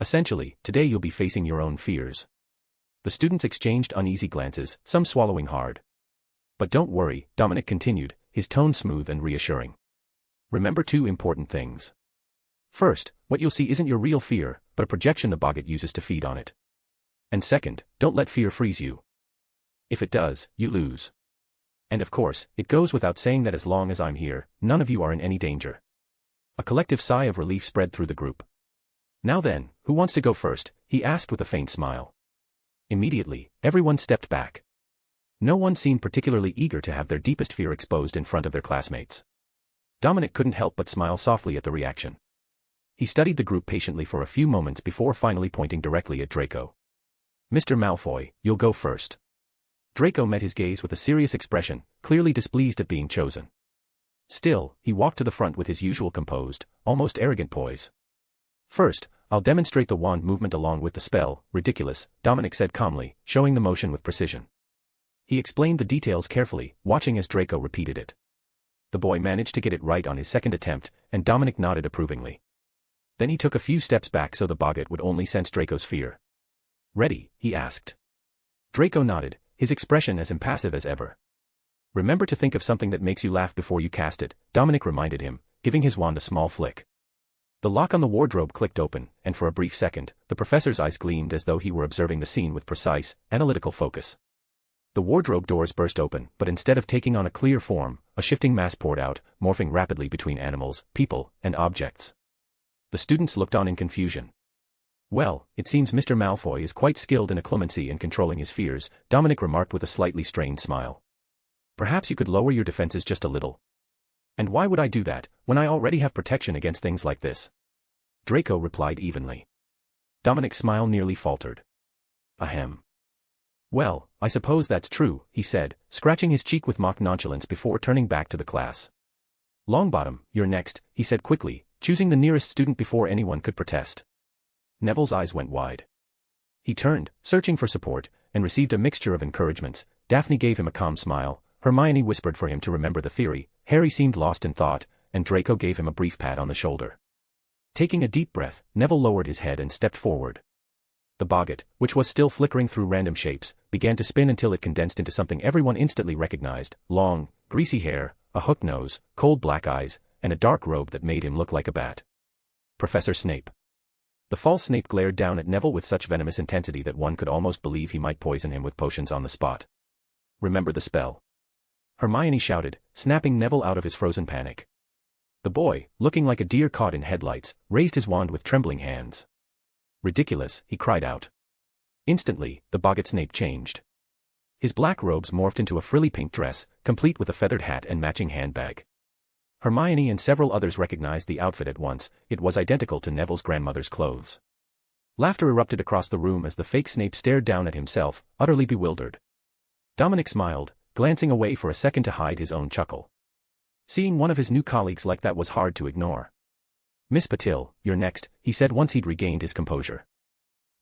Essentially, today you'll be facing your own fears." The students exchanged uneasy glances, some swallowing hard. "But don't worry," Dominic continued, his tone smooth and reassuring. "Remember 2 important things. First, what you'll see isn't your real fear, but a projection the boggart uses to feed on it. And second, don't let fear freeze you. If it does, you lose. And of course, it goes without saying that as long as I'm here, none of you are in any danger." A collective sigh of relief spread through the group. "Now then, who wants to go first?" he asked with a faint smile. Immediately, everyone stepped back. No one seemed particularly eager to have their deepest fear exposed in front of their classmates. Dominic couldn't help but smile softly at the reaction. He studied the group patiently for a few moments before finally pointing directly at Draco. "Mr. Malfoy, you'll go first." Draco met his gaze with a serious expression, clearly displeased at being chosen. Still, he walked to the front with his usual composed, almost arrogant poise. "First, I'll demonstrate the wand movement along with the spell." "Ridiculous," Dominic said calmly, showing the motion with precision. He explained the details carefully, watching as Draco repeated it. The boy managed to get it right on his second attempt, and Dominic nodded approvingly. Then he took a few steps back so the boggart would only sense Draco's fear. "Ready?" he asked. Draco nodded, his expression as impassive as ever. Remember to think of something that makes you laugh before you cast it, Dominic reminded him, giving his wand a small flick. The lock on the wardrobe clicked open, and for a brief second, the professor's eyes gleamed as though he were observing the scene with precise, analytical focus. The wardrobe doors burst open, but instead of taking on a clear form, a shifting mass poured out, morphing rapidly between animals, people, and objects. The students looked on in confusion. Well, it seems Mr. Malfoy is quite skilled in occlumency and controlling his fears, Dominic remarked with a slightly strained smile. Perhaps you could lower your defenses just a little. And why would I do that, when I already have protection against things like this? Draco replied evenly. Dominic's smile nearly faltered. Ahem. Well, I suppose that's true, he said, scratching his cheek with mock nonchalance before turning back to the class. Longbottom, you're next, he said quickly, choosing the nearest student before anyone could protest. Neville's eyes went wide. He turned, searching for support, and received a mixture of encouragements. Daphne gave him a calm smile, Hermione whispered for him to remember the theory, Harry seemed lost in thought, and Draco gave him a brief pat on the shoulder. Taking a deep breath, Neville lowered his head and stepped forward. The boggart, which was still flickering through random shapes, began to spin until it condensed into something everyone instantly recognized, long, greasy hair, a hooked nose, cold black eyes, and a dark robe that made him look like a bat. Professor Snape. The false Snape glared down at Neville with such venomous intensity that one could almost believe he might poison him with potions on the spot. Remember the spell. Hermione shouted, snapping Neville out of his frozen panic. The boy, looking like a deer caught in headlights, raised his wand with trembling hands. Ridiculous, he cried out. Instantly, the boggart Snape changed. His black robes morphed into a frilly pink dress, complete with a feathered hat and matching handbag. Hermione and several others recognized the outfit at once, it was identical to Neville's grandmother's clothes. Laughter erupted across the room as the fake Snape stared down at himself, utterly bewildered. Dominic smiled, glancing away for a second to hide his own chuckle. Seeing one of his new colleagues like that was hard to ignore. Miss Patil, you're next, he said once he'd regained his composure.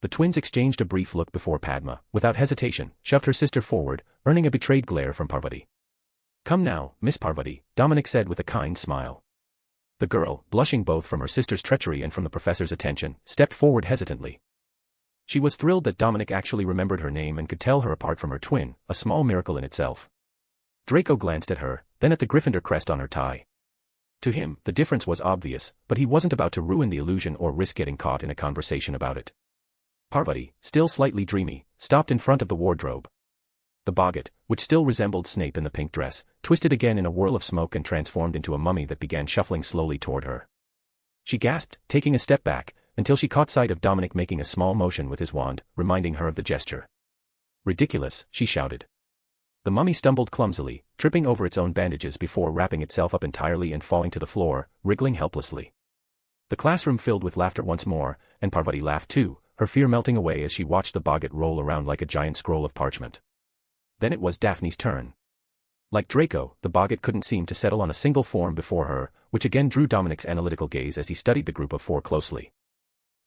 The twins exchanged a brief look before Padma, without hesitation, shoved her sister forward, earning a betrayed glare from Parvati. Come now, Miss Parvati, Dominic said with a kind smile. The girl, blushing both from her sister's treachery and from the professor's attention, stepped forward hesitantly. She was thrilled that Dominic actually remembered her name and could tell her apart from her twin, a small miracle in itself. Draco glanced at her, then at the Gryffindor crest on her tie. To him, the difference was obvious, but he wasn't about to ruin the illusion or risk getting caught in a conversation about it. Parvati, still slightly dreamy, stopped in front of the wardrobe. The boggart, which still resembled Snape in the pink dress, twisted again in a whirl of smoke and transformed into a mummy that began shuffling slowly toward her. She gasped, taking a step back, until she caught sight of Dominic making a small motion with his wand, reminding her of the gesture. Ridiculous, she shouted. The mummy stumbled clumsily, tripping over its own bandages before wrapping itself up entirely and falling to the floor, wriggling helplessly. The classroom filled with laughter once more, and Parvati laughed too, her fear melting away as she watched the boggart roll around like a giant scroll of parchment. Then it was Daphne's turn. Like Draco, the boggart couldn't seem to settle on a single form before her, which again drew Dominic's analytical gaze as he studied the group of four closely.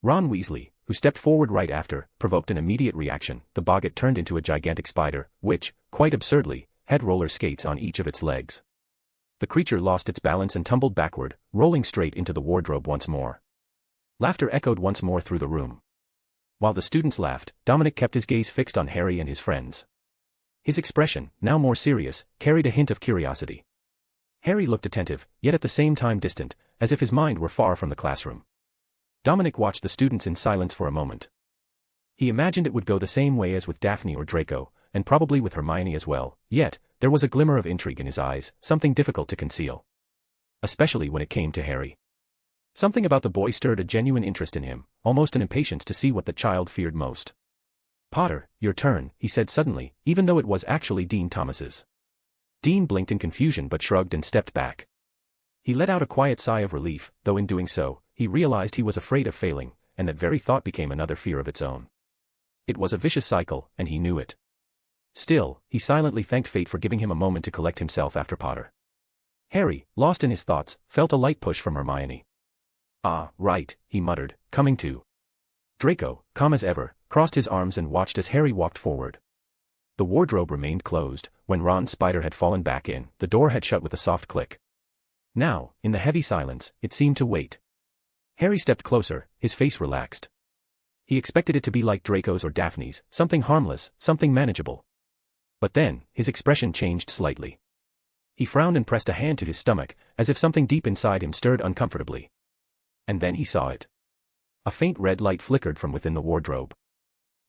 Ron Weasley, who stepped forward right after, provoked an immediate reaction. The boggart turned into a gigantic spider, which, quite absurdly, had roller skates on each of its legs. The creature lost its balance and tumbled backward, rolling straight into the wardrobe once more. Laughter echoed once more through the room. While the students laughed, Dominic kept his gaze fixed on Harry and his friends. His expression, now more serious, carried a hint of curiosity. Harry looked attentive, yet at the same time distant, as if his mind were far from the classroom. Dominic watched the students in silence for a moment. He imagined it would go the same way as with Daphne or Draco, and probably with Hermione as well, yet, there was a glimmer of intrigue in his eyes, something difficult to conceal. Especially when it came to Harry. Something about the boy stirred a genuine interest in him, almost an impatience to see what the child feared most. Potter, your turn, he said suddenly, even though it was actually Dean Thomas's. Dean blinked in confusion but shrugged and stepped back. He let out a quiet sigh of relief, though in doing so, he realized he was afraid of failing, and that very thought became another fear of its own. It was a vicious cycle, and he knew it. Still, he silently thanked fate for giving him a moment to collect himself after Potter. Harry, lost in his thoughts, felt a light push from Hermione. Ah, right, he muttered, coming to. Draco, calm as ever, crossed his arms and watched as Harry walked forward. The wardrobe remained closed. When Ron's spider had fallen back in, the door had shut with a soft click. Now, in the heavy silence, it seemed to wait. Harry stepped closer, his face relaxed. He expected it to be like Draco's or Daphne's, something harmless, something manageable. But then, his expression changed slightly. He frowned and pressed a hand to his stomach, as if something deep inside him stirred uncomfortably. And then he saw it. A faint red light flickered from within the wardrobe.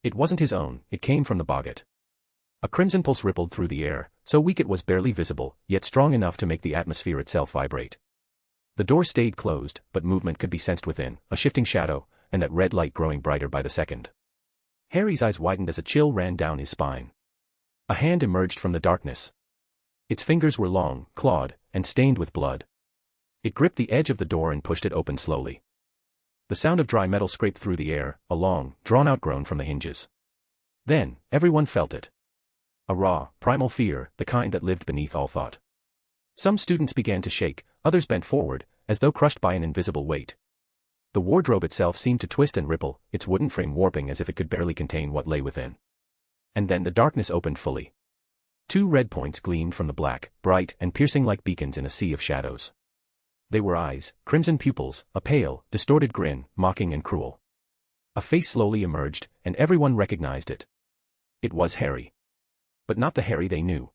It wasn't his own, it came from the boggart. A crimson pulse rippled through the air, so weak it was barely visible, yet strong enough to make the atmosphere itself vibrate. The door stayed closed, but movement could be sensed within, a shifting shadow, and that red light growing brighter by the second. Harry's eyes widened as a chill ran down his spine. A hand emerged from the darkness. Its fingers were long, clawed, and stained with blood. It gripped the edge of the door and pushed it open slowly. The sound of dry metal scraped through the air, a long, drawn-out groan from the hinges. Then, everyone felt it. A raw, primal fear, the kind that lived beneath all thought. Some students began to shake, others bent forward, as though crushed by an invisible weight. The wardrobe itself seemed to twist and ripple, its wooden frame warping as if it could barely contain what lay within. And then the darkness opened fully. 2 red points gleamed from the black, bright and piercing like beacons in a sea of shadows. They were eyes, crimson pupils, a pale, distorted grin, mocking and cruel. A face slowly emerged, and everyone recognized it. It was Harry. But not the Harry they knew.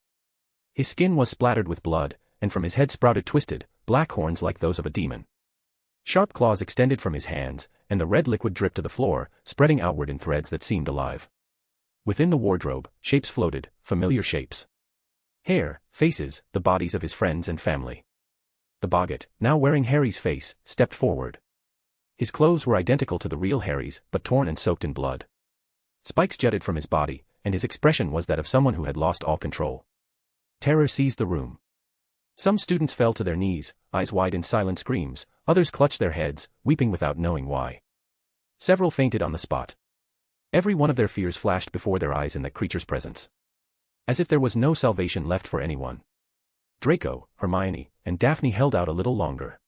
His skin was splattered with blood, and from his head sprouted twisted, black horns like those of a demon. Sharp claws extended from his hands, and the red liquid dripped to the floor, spreading outward in threads that seemed alive. Within the wardrobe, shapes floated, familiar shapes. Hair, faces, the bodies of his friends and family. The boggart, now wearing Harry's face, stepped forward. His clothes were identical to the real Harry's, but torn and soaked in blood. Spikes jutted from his body, and his expression was that of someone who had lost all control. Terror seized the room. Some students fell to their knees, eyes wide in silent screams, others clutched their heads, weeping without knowing why. Several fainted on the spot. Every one of their fears flashed before their eyes in that creature's presence. As if there was no salvation left for anyone. Draco, Hermione, and Daphne held out a little longer.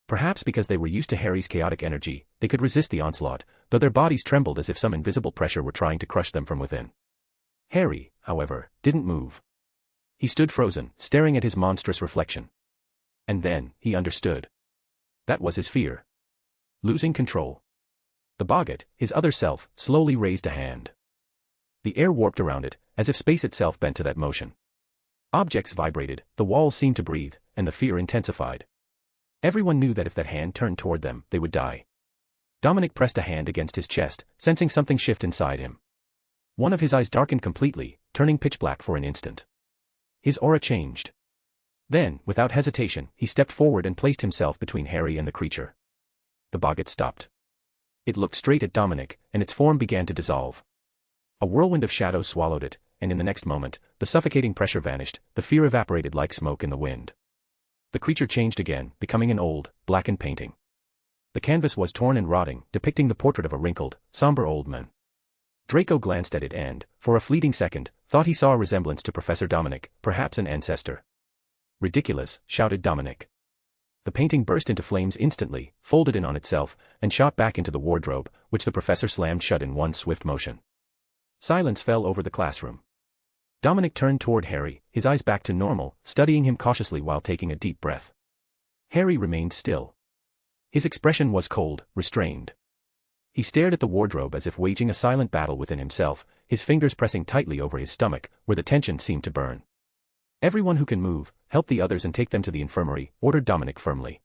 Perhaps because they were used to Harry's chaotic energy, they could resist the onslaught, though their bodies trembled as if some invisible pressure were trying to crush them from within. Harry, however, didn't move. He stood frozen, staring at his monstrous reflection. And then, he understood. That was his fear. Losing control. The boggart, his other self, slowly raised a hand. The air warped around it, as if space itself bent to that motion. Objects vibrated, the walls seemed to breathe, and the fear intensified. Everyone knew that if that hand turned toward them, they would die. Dominic pressed a hand against his chest, sensing something shift inside him. One of his eyes darkened completely, turning pitch black for an instant. His aura changed. Then, without hesitation, he stepped forward and placed himself between Harry and the creature. The boggart stopped. It looked straight at Dominic, and its form began to dissolve. A whirlwind of shadows swallowed it, and in the next moment, the suffocating pressure vanished, the fear evaporated like smoke in the wind. The creature changed again, becoming an old, blackened painting. The canvas was torn and rotting, depicting the portrait of a wrinkled, somber old man. Draco glanced at it and, for a fleeting second, thought he saw a resemblance to Professor Dominic, perhaps an ancestor. "Ridiculous," shouted Dominic. The painting burst into flames instantly, folded in on itself, and shot back into the wardrobe, which the professor slammed shut in one swift motion. Silence fell over the classroom. Dominic turned toward Harry, his eyes back to normal, studying him cautiously while taking a deep breath. Harry remained still. His expression was cold, restrained. He stared at the wardrobe as if waging a silent battle within himself, his fingers pressing tightly over his stomach, where the tension seemed to burn. "Everyone who can move, help the others and take them to the infirmary," ordered Dominic firmly.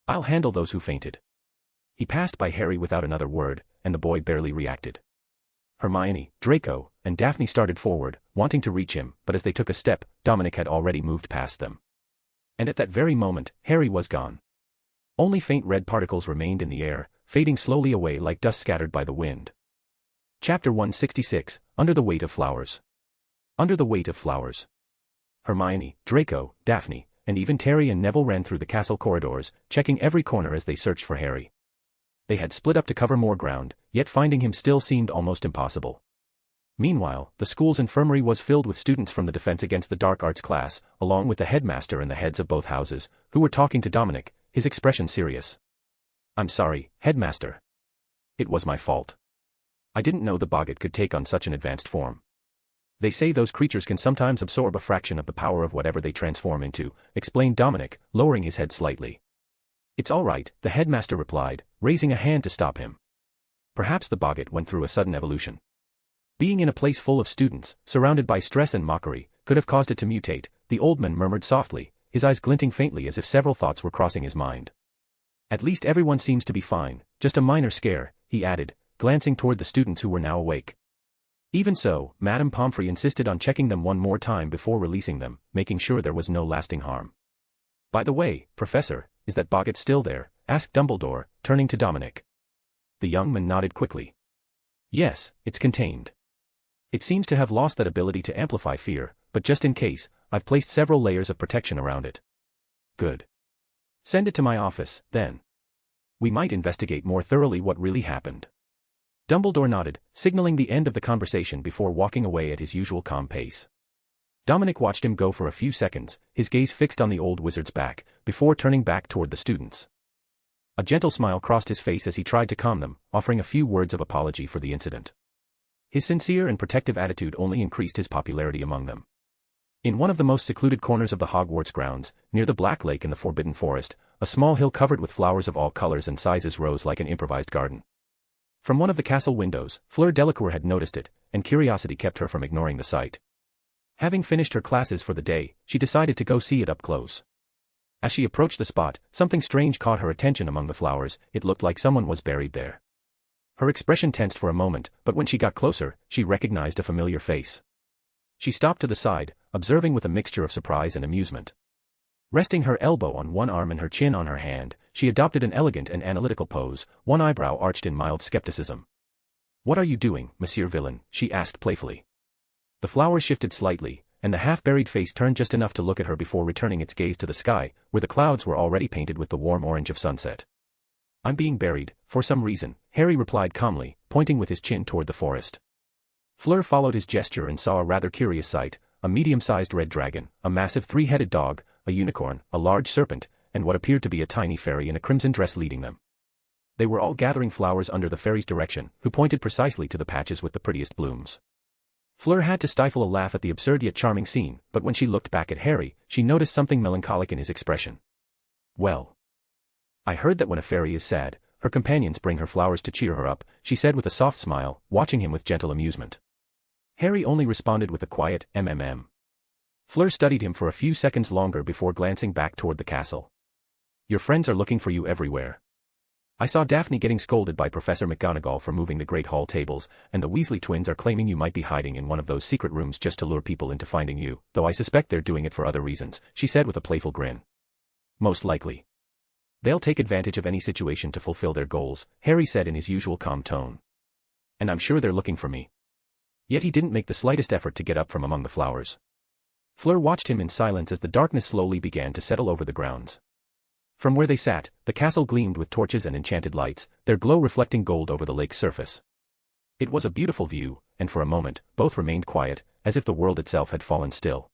"I'll handle those who fainted." He passed by Harry without another word, and the boy barely reacted. Hermione, Draco, and Daphne started forward, wanting to reach him, but as they took a step, Dominic had already moved past them. And at that very moment, Harry was gone. Only faint red particles remained in the air, fading slowly away like dust scattered by the wind. Chapter 166, Under the Weight of Flowers. Under the Weight of Flowers. Hermione, Draco, Daphne, and even Terry and Neville ran through the castle corridors, checking every corner as they searched for Harry. They had split up to cover more ground, yet finding him still seemed almost impossible. Meanwhile, the school's infirmary was filled with students from the Defense Against the Dark Arts class, along with the headmaster and the heads of both houses, who were talking to Dominic, his expression serious. "I'm sorry, headmaster. It was my fault. I didn't know the boggart could take on such an advanced form. They say those creatures can sometimes absorb a fraction of the power of whatever they transform into," explained Dominic, lowering his head slightly. "It's all right," the headmaster replied, raising a hand to stop him. "Perhaps the boggart went through a sudden evolution. Being in a place full of students, surrounded by stress and mockery, could have caused it to mutate, the old man murmured softly, his eyes glinting faintly as if several thoughts were crossing his mind. At least everyone seems to be fine, just a minor scare, he added, glancing toward the students who were now awake. Even so, Madame Pomfrey insisted on checking them one more time before releasing them, making sure there was no lasting harm. By the way, Professor, is that boggart still there? Asked Dumbledore, turning to Dominic. The young man nodded quickly. Yes, it's contained. It seems to have lost that ability to amplify fear, but just in case, I've placed several layers of protection around it. Good. Send it to my office, then. We might investigate more thoroughly what really happened. Dumbledore nodded, signaling the end of the conversation before walking away at his usual calm pace. Dominic watched him go for a few seconds, his gaze fixed on the old wizard's back, before turning back toward the students. A gentle smile crossed his face as he tried to calm them, offering a few words of apology for the incident. His sincere and protective attitude only increased his popularity among them. In one of the most secluded corners of the Hogwarts grounds, near the Black Lake and the Forbidden Forest, a small hill covered with flowers of all colors and sizes rose like an improvised garden. From one of the castle windows, Fleur Delacour had noticed it, and curiosity kept her from ignoring the sight. Having finished her classes for the day, she decided to go see it up close. As she approached the spot, something strange caught her attention among the flowers. It looked like someone was buried there. Her expression tensed for a moment, but when she got closer, she recognized a familiar face. She stopped to the side, observing with a mixture of surprise and amusement. Resting her elbow on one arm and her chin on her hand, she adopted an elegant and analytical pose, one eyebrow arched in mild skepticism. "What are you doing, Monsieur Villain?" she asked playfully. The flowers shifted slightly, and the half-buried face turned just enough to look at her before returning its gaze to the sky, where the clouds were already painted with the warm orange of sunset. "I'm being buried, for some reason," Harry replied calmly, pointing with his chin toward the forest. Fleur followed his gesture and saw a rather curious sight, a medium-sized red dragon, a massive three-headed dog, a unicorn, a large serpent, and what appeared to be a tiny fairy in a crimson dress leading them. They were all gathering flowers under the fairy's direction, who pointed precisely to the patches with the prettiest blooms. Fleur had to stifle a laugh at the absurd yet charming scene, but when she looked back at Harry, she noticed something melancholic in his expression. "Well, I heard that when a fairy is sad, her companions bring her flowers to cheer her up," she said with a soft smile, watching him with gentle amusement. Harry only responded with a quiet "mm." Fleur studied him for a few seconds longer before glancing back toward the castle. "Your friends are looking for you everywhere. I saw Daphne getting scolded by Professor McGonagall for moving the Great Hall tables, and the Weasley twins are claiming you might be hiding in one of those secret rooms just to lure people into finding you, though I suspect they're doing it for other reasons," she said with a playful grin. "Most likely. They'll take advantage of any situation to fulfill their goals," Harry said in his usual calm tone. "And I'm sure they're looking for me." Yet he didn't make the slightest effort to get up from among the flowers. Fleur watched him in silence as the darkness slowly began to settle over the grounds. From where they sat, the castle gleamed with torches and enchanted lights, their glow reflecting gold over the lake's surface. It was a beautiful view, and for a moment, both remained quiet, as if the world itself had fallen still.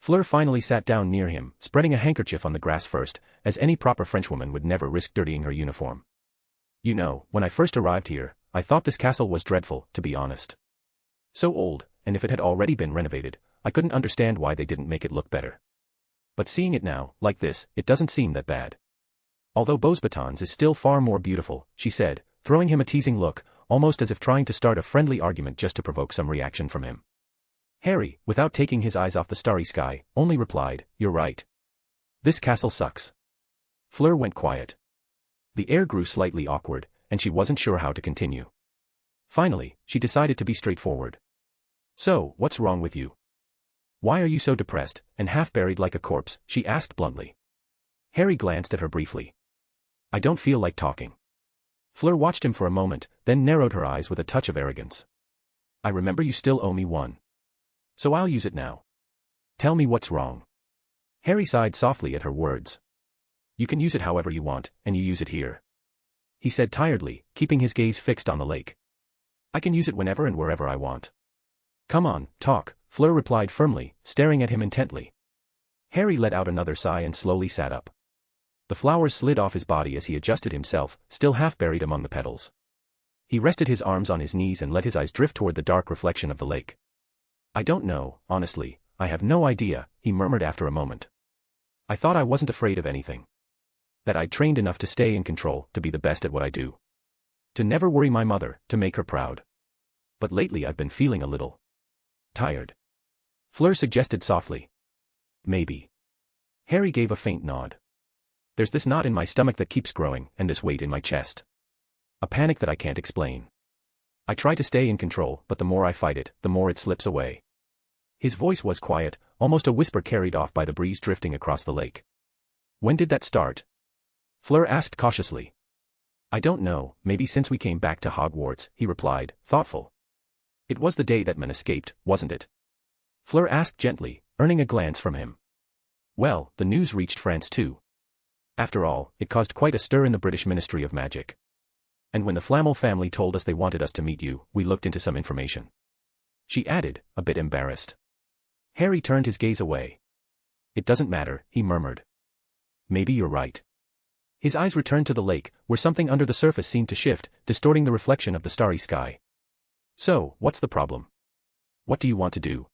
Fleur finally sat down near him, spreading a handkerchief on the grass first, as any proper Frenchwoman would never risk dirtying her uniform. "You know, when I first arrived here, I thought this castle was dreadful, to be honest. So old, and if it had already been renovated, I couldn't understand why they didn't make it look better. But seeing it now, like this, it doesn't seem that bad. Although Beauxbatons is still far more beautiful," she said, throwing him a teasing look, almost as if trying to start a friendly argument just to provoke some reaction from him. Harry, without taking his eyes off the starry sky, only replied, "You're right. This castle sucks." Fleur went quiet. The air grew slightly awkward, and she wasn't sure how to continue. Finally, she decided to be straightforward. "So, what's wrong with you? Why are you so depressed, and half-buried like a corpse?" she asked bluntly. Harry glanced at her briefly. "I don't feel like talking." Fleur watched him for a moment, then narrowed her eyes with a touch of arrogance. "I remember you still owe me one. So I'll use it now. Tell me what's wrong." Harry sighed softly at her words. "You can use it however you want, and you use it here," he said tiredly, keeping his gaze fixed on the lake. "I can use it whenever and wherever I want." "Come on, talk," Fleur replied firmly, staring at him intently. Harry let out another sigh and slowly sat up. The flowers slid off his body as he adjusted himself, still half buried among the petals. He rested his arms on his knees and let his eyes drift toward the dark reflection of the lake. "I don't know, honestly, I have no idea," he murmured after a moment. "I thought I wasn't afraid of anything. That I'd trained enough to stay in control, to be the best at what I do. To never worry my mother, to make her proud. But lately I've been feeling a little tired. Fleur suggested softly. Maybe. Harry gave a faint nod. There's this knot in my stomach that keeps growing, and this weight in my chest. A panic that I can't explain. I try to stay in control, but the more I fight it, the more it slips away. His voice was quiet, almost a whisper carried off by the breeze drifting across the lake. When did that start? Fleur asked cautiously. I don't know, maybe since we came back to Hogwarts, he replied, thoughtful. It was the day that men escaped, wasn't it? Fleur asked gently, earning a glance from him. Well, the news reached France too. After all, it caused quite a stir in the British Ministry of Magic. And when the Flamel family told us they wanted us to meet you, we looked into some information. She added, a bit embarrassed. Harry turned his gaze away. It doesn't matter, he murmured. Maybe you're right. His eyes returned to the lake, where something under the surface seemed to shift, distorting the reflection of the starry sky. So, what's the problem? What do you want to do?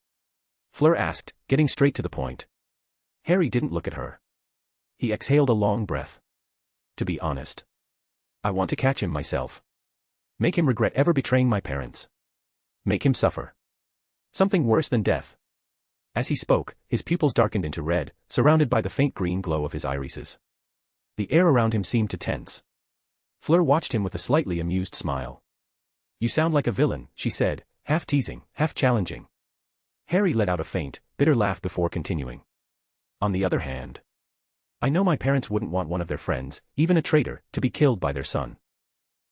Fleur asked, getting straight to the point. Harry didn't look at her. He exhaled a long breath. To be honest, I want to catch him myself. Make him regret ever betraying my parents. Make him suffer. Something worse than death. As he spoke, his pupils darkened into red, surrounded by the faint green glow of his irises. The air around him seemed to tense. Fleur watched him with a slightly amused smile. You sound like a villain, she said, half teasing, half challenging. Harry let out a faint, bitter laugh before continuing. On the other hand, I know my parents wouldn't want one of their friends, even a traitor, to be killed by their son.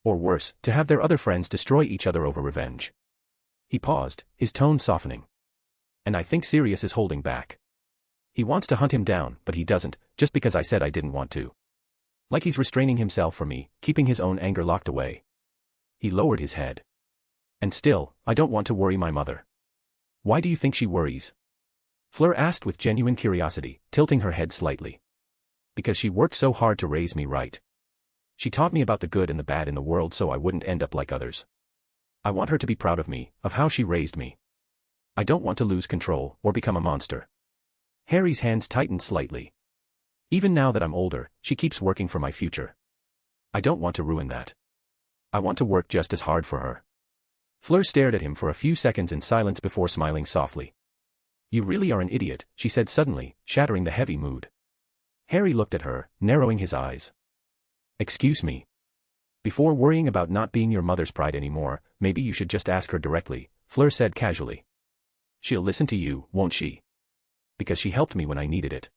Or worse, to have their other friends destroy each other over revenge. He paused, his tone softening. And I think Sirius is holding back. He wants to hunt him down, but he doesn't, just because I said I didn't want to. Like he's restraining himself from me, keeping his own anger locked away. He lowered his head. And still, I don't want to worry my mother. Why do you think she worries? Fleur asked with genuine curiosity, tilting her head slightly. Because she worked so hard to raise me right. She taught me about the good and the bad in the world so I wouldn't end up like others. I want her to be proud of me, of how she raised me. I don't want to lose control, or become a monster. Harry's hands tightened slightly. Even now that I'm older, she keeps working for my future. I don't want to ruin that. I want to work just as hard for her. Fleur stared at him for a few seconds in silence before smiling softly. You really are an idiot, she said suddenly, shattering the heavy mood. Harry looked at her, narrowing his eyes. Excuse me. Before worrying about not being your mother's pride anymore, maybe you should just ask her directly, Fleur said casually. She'll listen to you, won't she? Because she helped me when I needed it.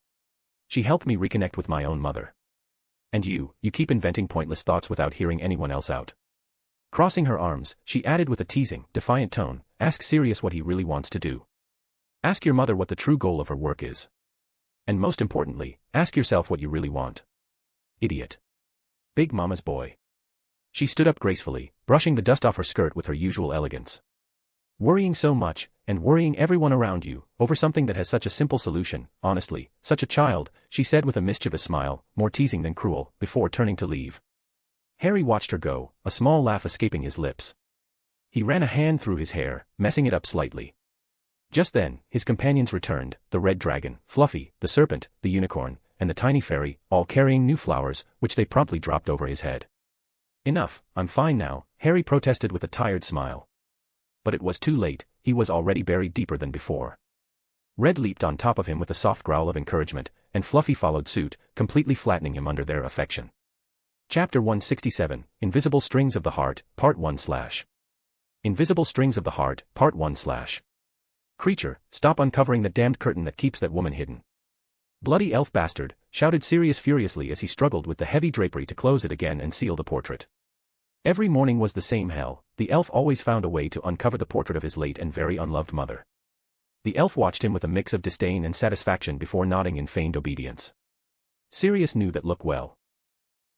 She helped me reconnect with my own mother. And you keep inventing pointless thoughts without hearing anyone else out. Crossing her arms, she added with a teasing, defiant tone, ask Sirius what he really wants to do. Ask your mother what the true goal of her work is. And most importantly, ask yourself what you really want. Idiot. Big Mama's boy. She stood up gracefully, brushing the dust off her skirt with her usual elegance. Worrying so much, and worrying everyone around you, over something that has such a simple solution, honestly, such a child, she said with a mischievous smile, more teasing than cruel, before turning to leave. Harry watched her go, a small laugh escaping his lips. He ran a hand through his hair, messing it up slightly. Just then, his companions returned, the red dragon, Fluffy, the serpent, the unicorn, and the tiny fairy, all carrying new flowers, which they promptly dropped over his head. Enough, I'm fine now, Harry protested with a tired smile. But it was too late, he was already buried deeper than before. Red leaped on top of him with a soft growl of encouragement, and Fluffy followed suit, completely flattening him under their affection. Chapter 167, Invisible Strings of the Heart, Part 1/. Invisible Strings of the Heart, Part 1/. Creature, stop uncovering the damned curtain that keeps that woman hidden. Bloody elf bastard, shouted Sirius furiously as he struggled with the heavy drapery to close it again and seal the portrait. Every morning was the same hell, the elf always found a way to uncover the portrait of his late and very unloved mother. The elf watched him with a mix of disdain and satisfaction before nodding in feigned obedience. Sirius knew that look well.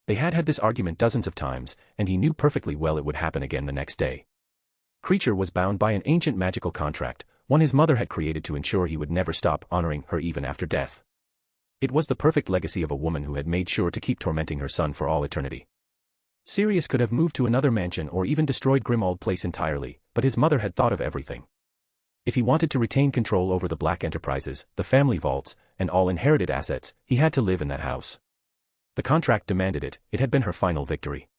They had had this argument dozens of times, and he knew perfectly well it would happen again the next day. Creature was bound by an ancient magical contract, one his mother had created to ensure he would never stop honoring her even after death. It was the perfect legacy of a woman who had made sure to keep tormenting her son for all eternity. Sirius could have moved to another mansion or even destroyed Grimmauld Place entirely, but his mother had thought of everything. If he wanted to retain control over the Black Enterprises, the family vaults, and all inherited assets, he had to live in that house. The contract demanded it, it had been her final victory.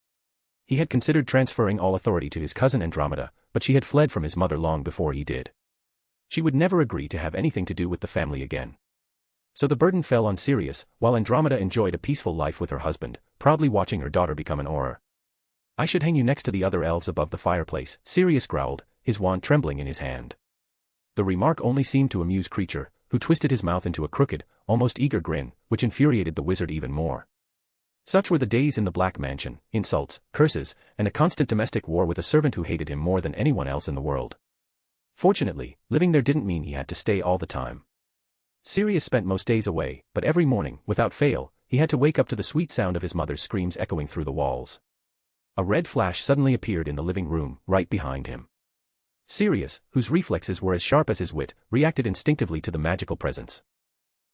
He had considered transferring all authority to his cousin Andromeda, but she had fled from his mother long before he did. She would never agree to have anything to do with the family again. So the burden fell on Sirius, while Andromeda enjoyed a peaceful life with her husband, proudly watching her daughter become an Auror. "I should hang you next to the other elves above the fireplace," Sirius growled, his wand trembling in his hand. The remark only seemed to amuse Creature, who twisted his mouth into a crooked, almost eager grin, which infuriated the wizard even more. Such were the days in the Black Mansion: insults, curses, and a constant domestic war with a servant who hated him more than anyone else in the world. Fortunately, living there didn't mean he had to stay all the time. Sirius spent most days away, but every morning, without fail, he had to wake up to the sweet sound of his mother's screams echoing through the walls. A red flash suddenly appeared in the living room, right behind him. Sirius, whose reflexes were as sharp as his wit, reacted instinctively to the magical presence.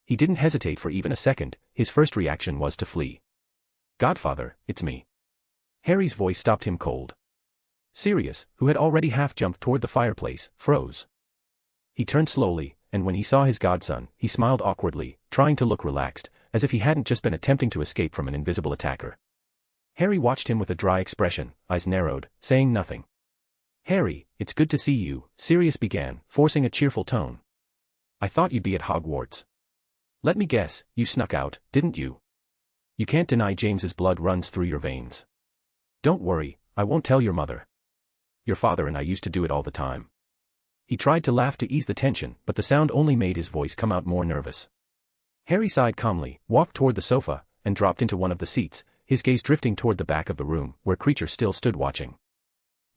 He didn't hesitate for even a second. His first reaction was to flee. "Godfather, it's me." Harry's voice stopped him cold. Sirius, who had already half jumped toward the fireplace, froze. He turned slowly, and when he saw his godson, he smiled awkwardly, trying to look relaxed, as if he hadn't just been attempting to escape from an invisible attacker. Harry watched him with a dry expression, eyes narrowed, saying nothing. "Harry, it's good to see you," Sirius began, forcing a cheerful tone. "I thought you'd be at Hogwarts. Let me guess, you snuck out, didn't you? You can't deny James's blood runs through your veins. Don't worry, I won't tell your mother. Your father and I used to do it all the time." He tried to laugh to ease the tension, but the sound only made his voice come out more nervous. Harry sighed calmly, walked toward the sofa, and dropped into one of the seats, his gaze drifting toward the back of the room, where Creature still stood watching.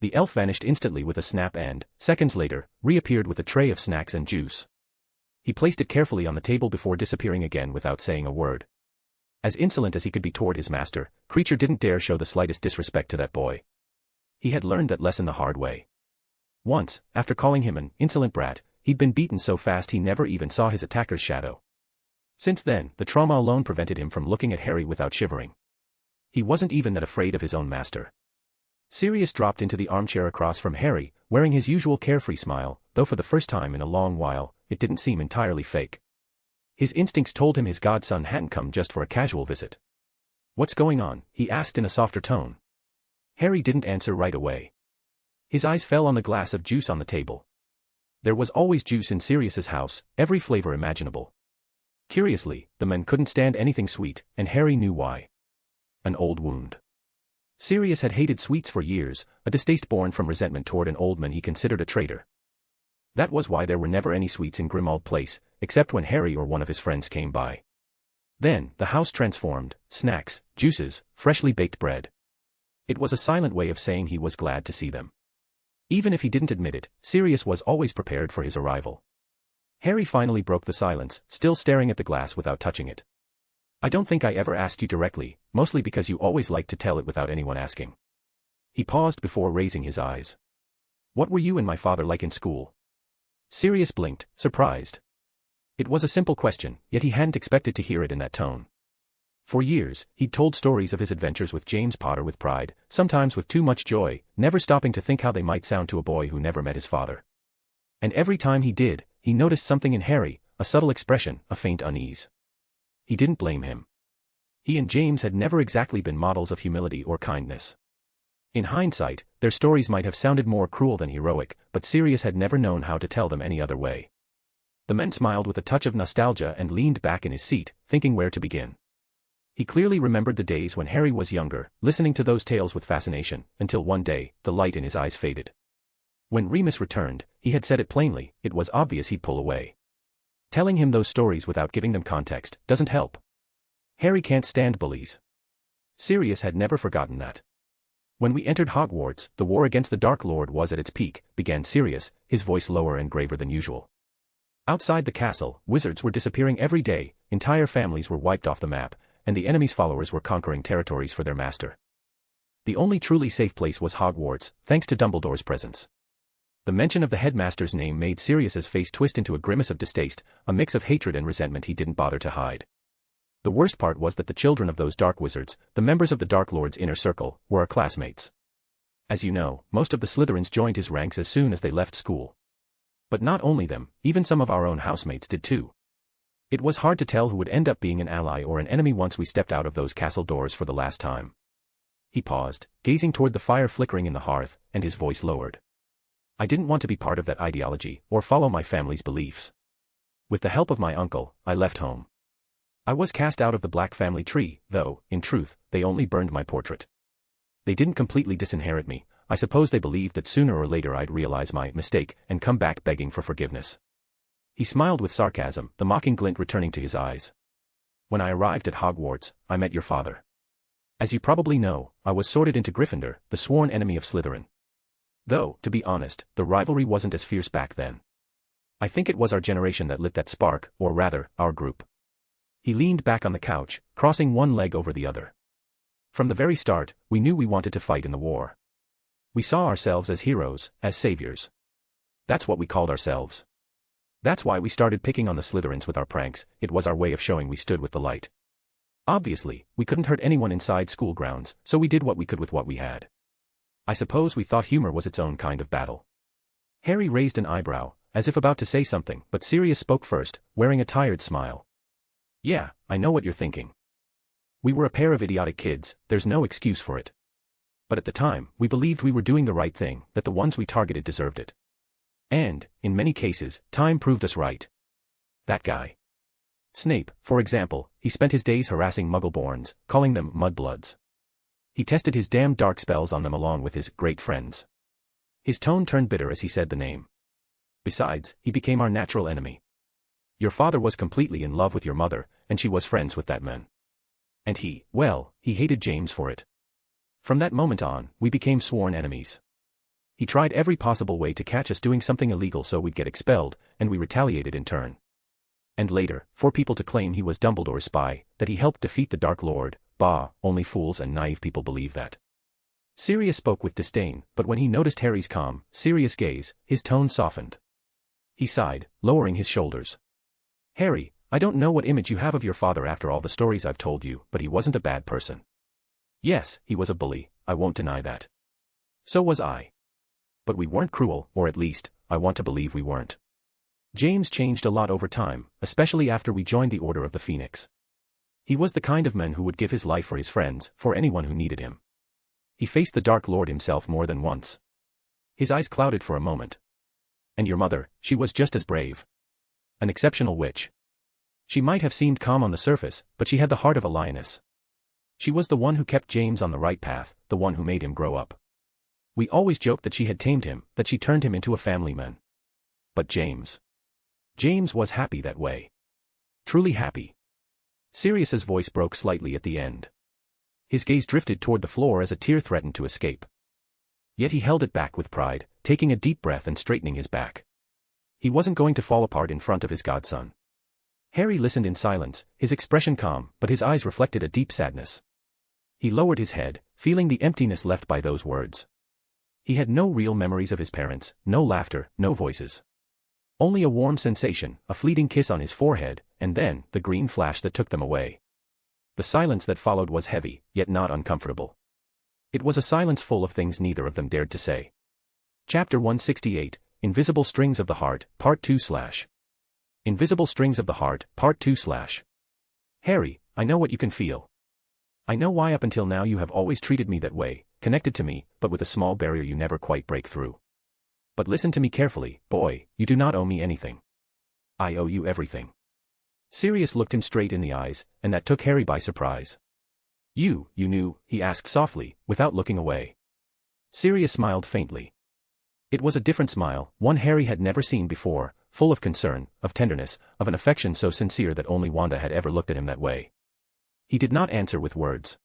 The elf vanished instantly with a snap and, seconds later, reappeared with a tray of snacks and juice. He placed it carefully on the table before disappearing again without saying a word. As insolent as he could be toward his master, Creature didn't dare show the slightest disrespect to that boy. He had learned that lesson the hard way. Once, after calling him an insolent brat, he'd been beaten so fast he never even saw his attacker's shadow. Since then, the trauma alone prevented him from looking at Harry without shivering. He wasn't even that afraid of his own master. Sirius dropped into the armchair across from Harry, wearing his usual carefree smile, though for the first time in a long while, it didn't seem entirely fake. His instincts told him his godson hadn't come just for a casual visit. "What's going on?" he asked in a softer tone. Harry didn't answer right away. His eyes fell on the glass of juice on the table. There was always juice in Sirius's house, every flavor imaginable. Curiously, the men couldn't stand anything sweet, and Harry knew why. An old wound. Sirius had hated sweets for years, a distaste born from resentment toward an old man he considered a traitor. That was why there were never any sweets in Grimmauld Place, except when Harry or one of his friends came by. Then, the house transformed: snacks, juices, freshly baked bread. It was a silent way of saying he was glad to see them. Even if he didn't admit it, Sirius was always prepared for his arrival. Harry finally broke the silence, still staring at the glass without touching it. "I don't think I ever asked you directly, mostly because you always liked to tell it without anyone asking." He paused before raising his eyes. "What were you and my father like in school?" Sirius blinked, surprised. It was a simple question, yet he hadn't expected to hear it in that tone. For years, he'd told stories of his adventures with James Potter with pride, sometimes with too much joy, never stopping to think how they might sound to a boy who never met his father. And every time he did, he noticed something in Harry, a subtle expression, a faint unease. He didn't blame him. He and James had never exactly been models of humility or kindness. In hindsight, their stories might have sounded more cruel than heroic, but Sirius had never known how to tell them any other way. The man smiled with a touch of nostalgia and leaned back in his seat, thinking where to begin. He clearly remembered the days when Harry was younger, listening to those tales with fascination, until one day, the light in his eyes faded. When Remus returned, he had said it plainly, it was obvious he'd pull away. Telling him those stories without giving them context doesn't help. Harry can't stand bullies. Sirius had never forgotten that. "When we entered Hogwarts, the war against the Dark Lord was at its peak," began Sirius, his voice lower and graver than usual. "Outside the castle, wizards were disappearing every day, entire families were wiped off the map, and the enemy's followers were conquering territories for their master. The only truly safe place was Hogwarts, thanks to Dumbledore's presence." The mention of the headmaster's name made Sirius's face twist into a grimace of distaste, a mix of hatred and resentment he didn't bother to hide. The worst part was that the children of those dark wizards, the members of the Dark Lord's inner circle, were our classmates. As you know, most of the Slytherins joined his ranks as soon as they left school. But not only them, even some of our own housemates did too. It was hard to tell who would end up being an ally or an enemy once we stepped out of those castle doors for the last time. He paused, gazing toward the fire flickering in the hearth, and his voice lowered. I didn't want to be part of that ideology or follow my family's beliefs. With the help of my uncle, I left home. I was cast out of the Black family tree, though, in truth, they only burned my portrait. They didn't completely disinherit me. I suppose they believed that sooner or later I'd realize my mistake and come back begging for forgiveness. He smiled with sarcasm, the mocking glint returning to his eyes. When I arrived at Hogwarts, I met your father. As you probably know, I was sorted into Gryffindor, the sworn enemy of Slytherin. Though, to be honest, the rivalry wasn't as fierce back then. I think it was our generation that lit that spark, or rather, our group. He leaned back on the couch, crossing one leg over the other. From the very start, we knew we wanted to fight in the war. We saw ourselves as heroes, as saviors. That's what we called ourselves. That's why we started picking on the Slytherins with our pranks. It was our way of showing we stood with the light. Obviously, we couldn't hurt anyone inside school grounds, so we did what we could with what we had. I suppose we thought humor was its own kind of battle. Harry raised an eyebrow, as if about to say something, but Sirius spoke first, wearing a tired smile. Yeah, I know what you're thinking. We were a pair of idiotic kids, there's no excuse for it. But at the time, we believed we were doing the right thing, that the ones we targeted deserved it. And, in many cases, time proved us right. That guy. Snape, for example, he spent his days harassing Muggleborns, calling them mudbloods. He tested his damned dark spells on them along with his great friends. His tone turned bitter as he said the name. Besides, he became our natural enemy. Your father was completely in love with your mother, and she was friends with that man. And he hated James for it. From that moment on, we became sworn enemies. He tried every possible way to catch us doing something illegal so we'd get expelled, and we retaliated in turn. And later, for people to claim he was Dumbledore's spy, that he helped defeat the Dark Lord, bah, only fools and naive people believe that. Sirius spoke with disdain, but when he noticed Harry's calm, serious gaze, his tone softened. He sighed, lowering his shoulders. Harry, I don't know what image you have of your father after all the stories I've told you, but he wasn't a bad person. Yes, he was a bully, I won't deny that. So was I. But we weren't cruel, or at least, I want to believe we weren't. James changed a lot over time, especially after we joined the Order of the Phoenix. He was the kind of man who would give his life for his friends, for anyone who needed him. He faced the Dark Lord himself more than once. His eyes clouded for a moment. And your mother, she was just as brave. An exceptional witch. She might have seemed calm on the surface, but she had the heart of a lioness. She was the one who kept James on the right path, the one who made him grow up. We always joked that she had tamed him, that she turned him into a family man. But James was happy that way. Truly happy. Sirius's voice broke slightly at the end. His gaze drifted toward the floor as a tear threatened to escape. Yet he held it back with pride, taking a deep breath and straightening his back. He wasn't going to fall apart in front of his godson. Harry listened in silence, his expression calm, but his eyes reflected a deep sadness. He lowered his head, feeling the emptiness left by those words. He had no real memories of his parents, no laughter, no voices. Only a warm sensation, a fleeting kiss on his forehead, and then, the green flash that took them away. The silence that followed was heavy, yet not uncomfortable. It was a silence full of things neither of them dared to say. Chapter 168, Invisible Strings of the Heart, Part 2 / Invisible Strings of the Heart, Part 2 / Harry, I know what you can feel. I know why up until now you have always treated me that way, connected to me, but with a small barrier you never quite break through. But listen to me carefully, boy, you do not owe me anything. I owe you everything. Sirius looked him straight in the eyes, and that took Harry by surprise. You knew, he asked softly, without looking away. Sirius smiled faintly. It was a different smile, one Harry had never seen before, full of concern, of tenderness, of an affection so sincere that only Wanda had ever looked at him that way. He did not answer with words.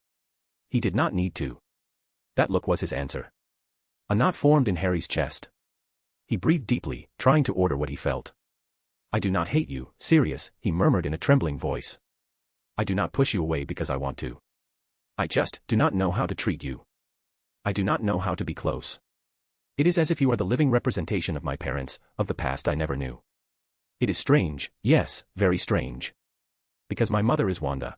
He did not need to. That look was his answer. A knot formed in Harry's chest. He breathed deeply, trying to order what he felt. I do not hate you, Sirius, he murmured in a trembling voice. I do not push you away because I want to. I just do not know how to treat you. I do not know how to be close. It is as if you are the living representation of my parents, of the past I never knew. It is strange, yes, very strange. Because my mother is Wanda.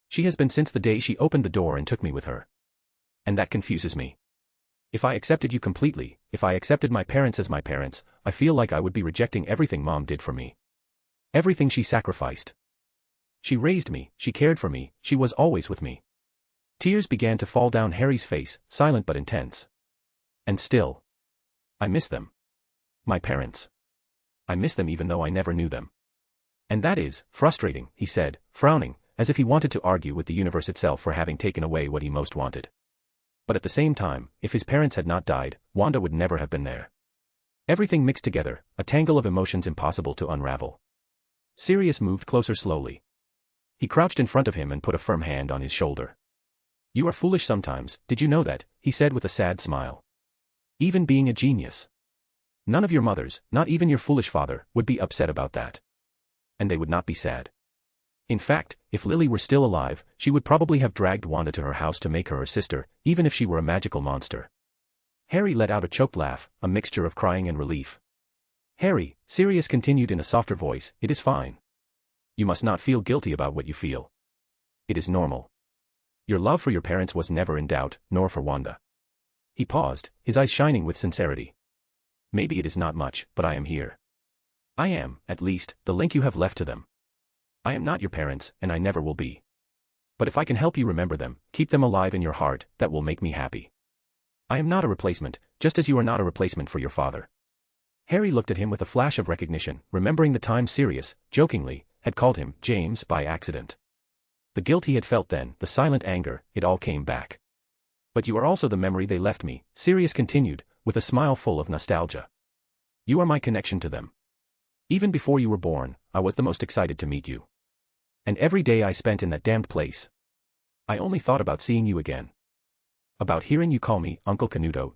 She has been since the day she opened the door and took me with her. And that confuses me. If I accepted you completely, if I accepted my parents as my parents, I feel like I would be rejecting everything Mom did for me. Everything she sacrificed. She raised me, she cared for me, she was always with me. Tears began to fall down Harry's face, silent but intense. And still. I miss them. My parents. I miss them even though I never knew them. And that is frustrating, he said, frowning, as if he wanted to argue with the universe itself for having taken away what he most wanted. But at the same time, if his parents had not died, Wanda would never have been there. Everything mixed together, a tangle of emotions impossible to unravel. Sirius moved closer slowly. He crouched in front of him and put a firm hand on his shoulder. You are foolish sometimes, did you know that? He said with a sad smile. Even being a genius. None of your mothers, not even your foolish father, would be upset about that. And they would not be sad. In fact, if Lily were still alive, she would probably have dragged Wanda to her house to make her her sister, even if she were a magical monster. Harry let out a choked laugh, a mixture of crying and relief. Harry, Sirius continued in a softer voice, it is fine. You must not feel guilty about what you feel. It is normal. Your love for your parents was never in doubt, nor for Wanda. He paused, his eyes shining with sincerity. Maybe it is not much, but I am here. I am, at least, the link you have left to them. I am not your parents, and I never will be. But if I can help you remember them, keep them alive in your heart, that will make me happy. I am not a replacement, just as you are not a replacement for your father. Harry looked at him with a flash of recognition, remembering the time Sirius, jokingly, had called him James by accident. The guilt he had felt then, the silent anger, it all came back. But you are also the memory they left me, Sirius continued, with a smile full of nostalgia. You are my connection to them. Even before you were born, I was the most excited to meet you. And every day I spent in that damned place, I only thought about seeing you again. About hearing you call me Uncle Canuto.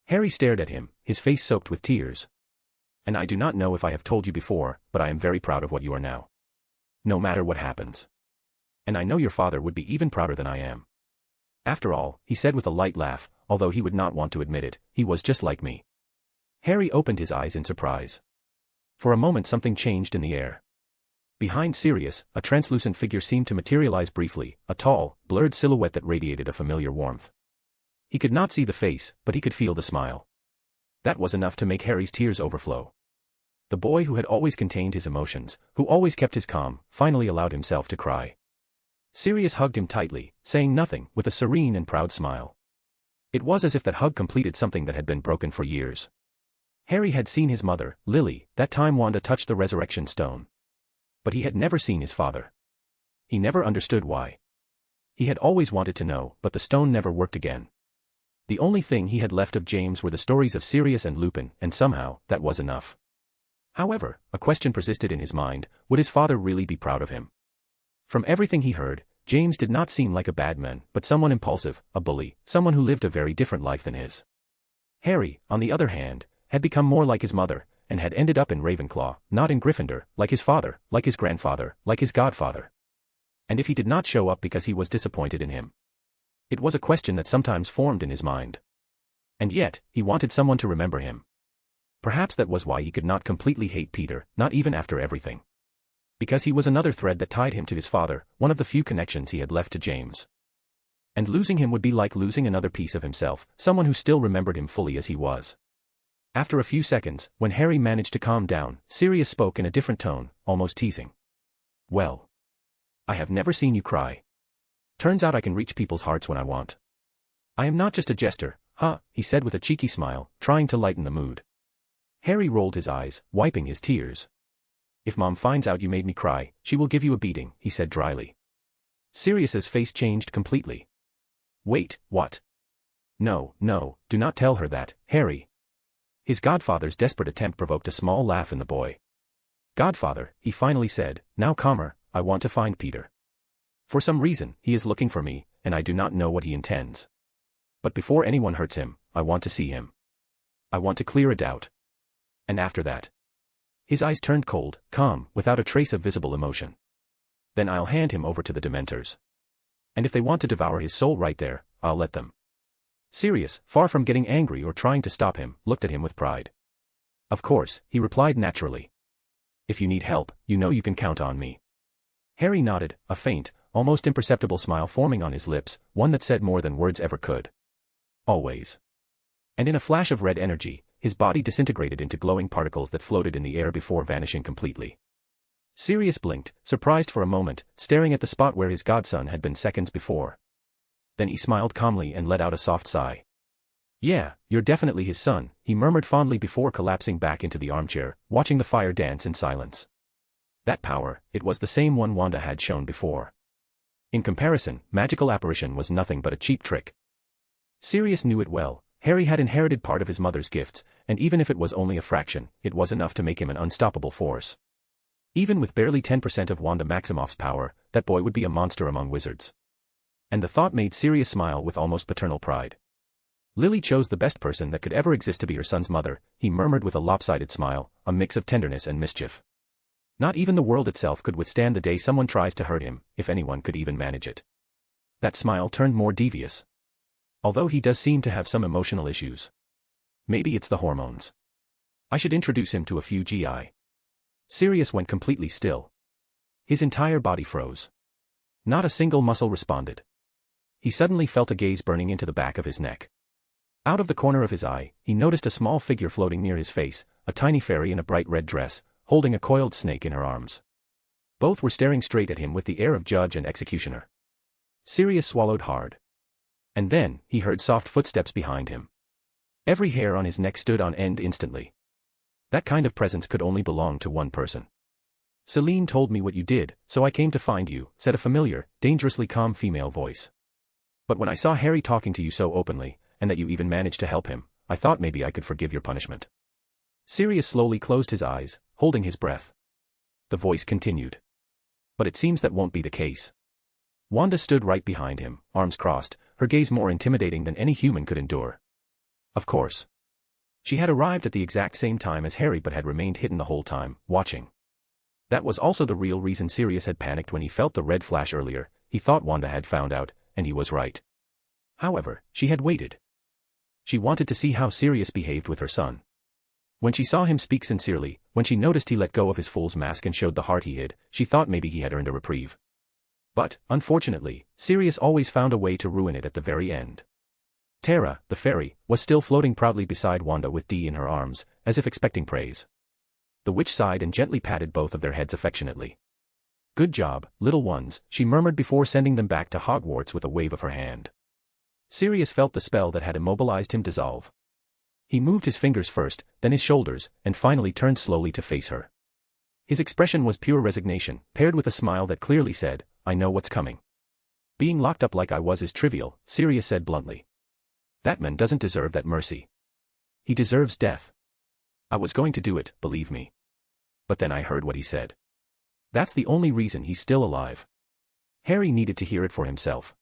Harry stared at him, his face soaked with tears. And I do not know if I have told you before, but I am very proud of what you are now. No matter what happens. And I know your father would be even prouder than I am. After all, he said with a light laugh, although he would not want to admit it, he was just like me. Harry opened his eyes in surprise. For a moment something changed in the air. Behind Sirius, a translucent figure seemed to materialize briefly, a tall, blurred silhouette that radiated a familiar warmth. He could not see the face, but he could feel the smile. That was enough to make Harry's tears overflow. The boy who had always contained his emotions, who always kept his calm, finally allowed himself to cry. Sirius hugged him tightly, saying nothing, with a serene and proud smile. It was as if that hug completed something that had been broken for years. Harry had seen his mother, Lily, that time Wanda touched the resurrection stone. But he had never seen his father. He never understood why. He had always wanted to know, but the stone never worked again. The only thing he had left of James were the stories of Sirius and Lupin, and somehow, that was enough. However, a question persisted in his mind, would his father really be proud of him? From everything he heard, James did not seem like a bad man, but someone impulsive, a bully, someone who lived a very different life than his. Harry, on the other hand, had become more like his mother, and had ended up in Ravenclaw, not in Gryffindor, like his father, like his grandfather, like his godfather. And if he did not show up because he was disappointed in him? It was a question that sometimes formed in his mind. And yet, he wanted someone to remember him. Perhaps that was why he could not completely hate Peter, not even after everything. Because he was another thread that tied him to his father, one of the few connections he had left to James. And losing him would be like losing another piece of himself, someone who still remembered him fully as he was. After a few seconds, when Harry managed to calm down, Sirius spoke in a different tone, almost teasing. Well, I have never seen you cry. Turns out I can reach people's hearts when I want. I am not just a jester, huh, he said with a cheeky smile, trying to lighten the mood. Harry rolled his eyes, wiping his tears. If Mom finds out you made me cry, she will give you a beating, he said dryly. Sirius's face changed completely. Wait, what? No, do not tell her that, Harry. His godfather's desperate attempt provoked a small laugh in the boy. Godfather, he finally said, now calmer, I want to find Peter. For some reason, he is looking for me, and I do not know what he intends. But before anyone hurts him, I want to see him. I want to clear a doubt. And after that. His eyes turned cold, calm, without a trace of visible emotion. Then I'll hand him over to the Dementors. And if they want to devour his soul right there, I'll let them. Sirius, far from getting angry or trying to stop him, looked at him with pride. Of course, he replied naturally. If you need help, you know you can count on me. Harry nodded, a faint, almost imperceptible smile forming on his lips, one that said more than words ever could. Always. And in a flash of red energy, his body disintegrated into glowing particles that floated in the air before vanishing completely. Sirius blinked, surprised for a moment, staring at the spot where his godson had been seconds before. Then he smiled calmly and let out a soft sigh. Yeah, you're definitely his son, he murmured fondly before collapsing back into the armchair, watching the fire dance in silence. That power, it was the same one Wanda had shown before. In comparison, magical apparition was nothing but a cheap trick. Sirius knew it well. Harry had inherited part of his mother's gifts, and even if it was only a fraction, it was enough to make him an unstoppable force. Even with barely 10% of Wanda Maximoff's power, that boy would be a monster among wizards. And the thought made Sirius smile with almost paternal pride. Lily chose the best person that could ever exist to be her son's mother, he murmured with a lopsided smile, a mix of tenderness and mischief. Not even the world itself could withstand the day someone tries to hurt him, if anyone could even manage it. That smile turned more devious. Although he does seem to have some emotional issues. Maybe it's the hormones. I should introduce him to a few GI. Sirius went completely still. His entire body froze. Not a single muscle responded. He suddenly felt a gaze burning into the back of his neck. Out of the corner of his eye, he noticed a small figure floating near his face, a tiny fairy in a bright red dress, holding a coiled snake in her arms. Both were staring straight at him with the air of judge and executioner. Sirius swallowed hard. And then, he heard soft footsteps behind him. Every hair on his neck stood on end instantly. That kind of presence could only belong to one person. Celine told me what you did, so I came to find you, said a familiar, dangerously calm female voice. But when I saw Harry talking to you so openly, and that you even managed to help him, I thought maybe I could forgive your punishment. Sirius slowly closed his eyes, holding his breath. The voice continued. But it seems that won't be the case. Wanda stood right behind him, arms crossed, her gaze more intimidating than any human could endure. Of course. She had arrived at the exact same time as Harry but had remained hidden the whole time, watching. That was also the real reason Sirius had panicked when he felt the red flash earlier. He thought Wanda had found out, and he was right. However, she had waited. She wanted to see how Sirius behaved with her son. When she saw him speak sincerely, when she noticed he let go of his fool's mask and showed the heart he hid, she thought maybe he had earned a reprieve. But, unfortunately, Sirius always found a way to ruin it at the very end. Tara, the fairy, was still floating proudly beside Wanda with Dee in her arms, as if expecting praise. The witch sighed and gently patted both of their heads affectionately. Good job, little ones, she murmured before sending them back to Hogwarts with a wave of her hand. Sirius felt the spell that had immobilized him dissolve. He moved his fingers first, then his shoulders, and finally turned slowly to face her. His expression was pure resignation, paired with a smile that clearly said, I know what's coming. Being locked up like I was is trivial, Sirius said bluntly. That man doesn't deserve that mercy. He deserves death. I was going to do it, believe me. But then I heard what he said. That's the only reason he's still alive. Harry needed to hear it for himself.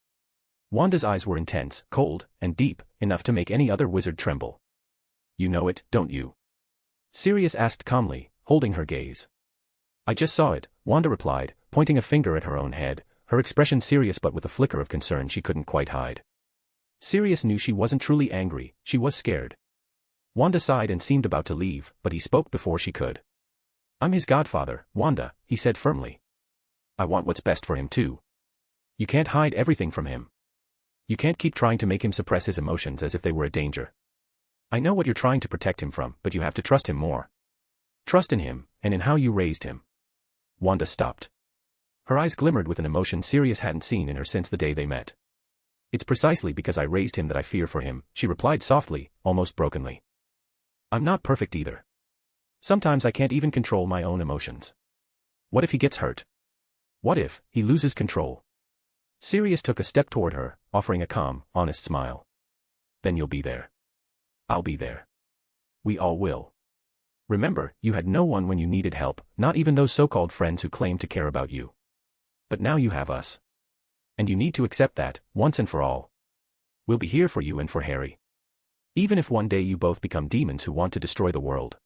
Wanda's eyes were intense, cold, and deep, enough to make any other wizard tremble. You know it, don't you? Sirius asked calmly, holding her gaze. I just saw it, Wanda replied, pointing a finger at her own head, her expression serious but with a flicker of concern she couldn't quite hide. Sirius knew she wasn't truly angry, she was scared. Wanda sighed and seemed about to leave, but he spoke before she could. I'm his godfather, Wanda, he said firmly. I want what's best for him too. You can't hide everything from him. You can't keep trying to make him suppress his emotions as if they were a danger. I know what you're trying to protect him from, but you have to trust him more. Trust in him, and in how you raised him. Wanda stopped. Her eyes glimmered with an emotion Sirius hadn't seen in her since the day they met. It's precisely because I raised him that I fear for him, she replied softly, almost brokenly. I'm not perfect either. Sometimes I can't even control my own emotions. What if he gets hurt? What if he loses control? Sirius took a step toward her, offering a calm, honest smile. Then you'll be there. I'll be there. We all will. Remember, you had no one when you needed help, not even those so-called friends who claimed to care about you. But now you have us. And you need to accept that, once and for all. We'll be here for you and for Harry. Even if one day you both become demons who want to destroy the world.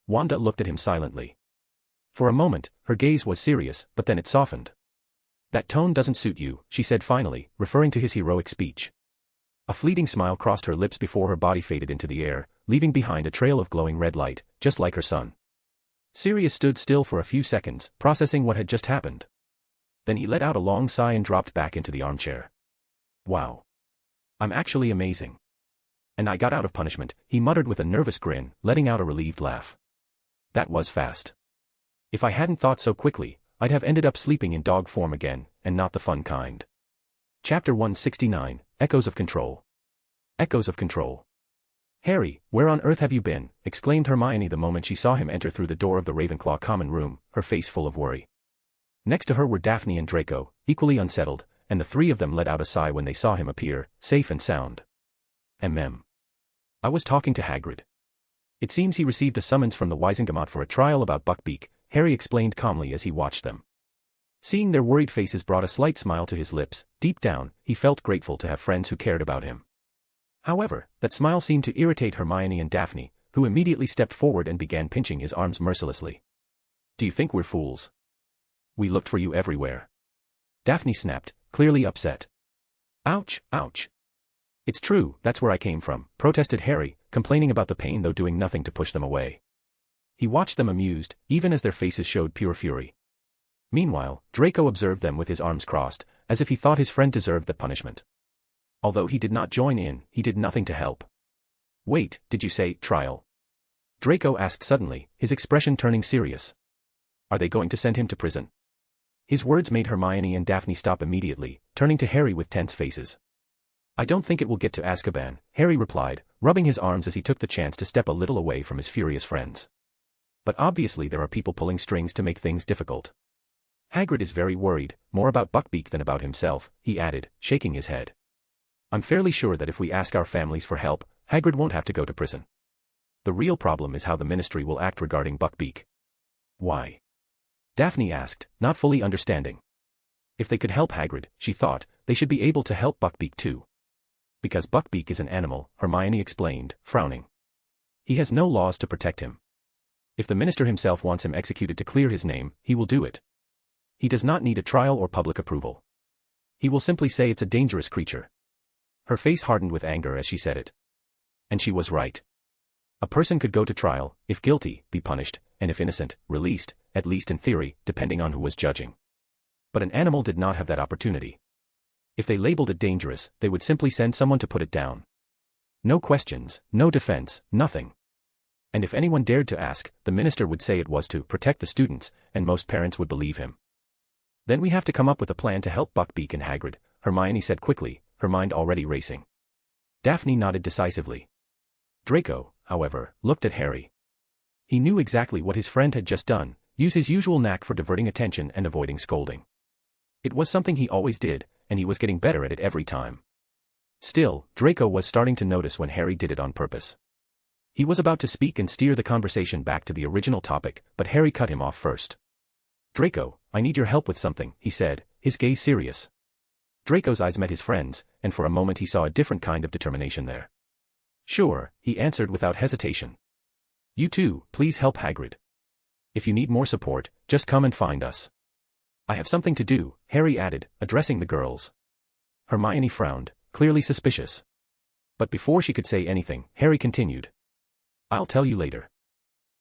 Wanda looked at him silently. For a moment, her gaze was serious, but then it softened. That tone doesn't suit you, she said finally, referring to his heroic speech. A fleeting smile crossed her lips before her body faded into the air, leaving behind a trail of glowing red light, just like her son. Sirius stood still for a few seconds, processing what had just happened. Then he let out a long sigh and dropped back into the armchair. Wow. I'm actually amazing. And I got out of punishment, he muttered with a nervous grin, letting out a relieved laugh. That was fast. If I hadn't thought so quickly, I'd have ended up sleeping in dog form again, and not the fun kind. Chapter 169, Echoes of Control. Echoes of Control. "Harry, where on earth have you been?" exclaimed Hermione the moment she saw him enter through the door of the Ravenclaw common room, her face full of worry. Next to her were Daphne and Draco, equally unsettled, and the three of them let out a sigh when they saw him appear, safe and sound. I was talking to Hagrid. It seems he received a summons from the Wizengamot for a trial about Buckbeak," Harry explained calmly as he watched them. Seeing their worried faces brought a slight smile to his lips. Deep down, he felt grateful to have friends who cared about him. However, that smile seemed to irritate Hermione and Daphne, who immediately stepped forward and began pinching his arms mercilessly. "Do you think we're fools? We looked for you everywhere." Daphne snapped, clearly upset. "Ouch, ouch. It's true, that's where I came from," protested Harry, complaining about the pain though doing nothing to push them away. He watched them amused, even as their faces showed pure fury. Meanwhile, Draco observed them with his arms crossed, as if he thought his friend deserved the punishment. Although he did not join in, he did nothing to help. "Wait, did you say trial?" Draco asked suddenly, his expression turning serious. "Are they going to send him to prison?" His words made Hermione and Daphne stop immediately, turning to Harry with tense faces. "I don't think it will get to Azkaban," Harry replied, rubbing his arms as he took the chance to step a little away from his furious friends. "But obviously there are people pulling strings to make things difficult. Hagrid is very worried, more about Buckbeak than about himself," he added, shaking his head. "I'm fairly sure that if we ask our families for help, Hagrid won't have to go to prison. The real problem is how the Ministry will act regarding Buckbeak." "Why?" Daphne asked, not fully understanding. If they could help Hagrid, she thought, they should be able to help Buckbeak too. "Because Buckbeak is an animal," Hermione explained, frowning. "He has no laws to protect him. If the minister himself wants him executed to clear his name, he will do it. He does not need a trial or public approval. He will simply say it's a dangerous creature." Her face hardened with anger as she said it. And she was right. A person could go to trial, if guilty, be punished, and if innocent, released, at least in theory, depending on who was judging. But an animal did not have that opportunity. If they labeled it dangerous, they would simply send someone to put it down. No questions, no defense, nothing. And if anyone dared to ask, the minister would say it was to protect the students, and most parents would believe him. "Then we have to come up with a plan to help Buckbeak and Hagrid," Hermione said quickly, her mind already racing. Daphne nodded decisively. Draco, however, looked at Harry. He knew exactly what his friend had just done, use his usual knack for diverting attention and avoiding scolding. It was something he always did, and he was getting better at it every time. Still, Draco was starting to notice when Harry did it on purpose. He was about to speak and steer the conversation back to the original topic, but Harry cut him off first. "Draco, I need your help with something," he said, his gaze serious. Draco's eyes met his friend's, and for a moment he saw a different kind of determination there. "Sure," he answered without hesitation. "You too, please help Hagrid. If you need more support, just come and find us." "I have something to do," Harry added, addressing the girls. Hermione frowned, clearly suspicious. But before she could say anything, Harry continued. "I'll tell you later.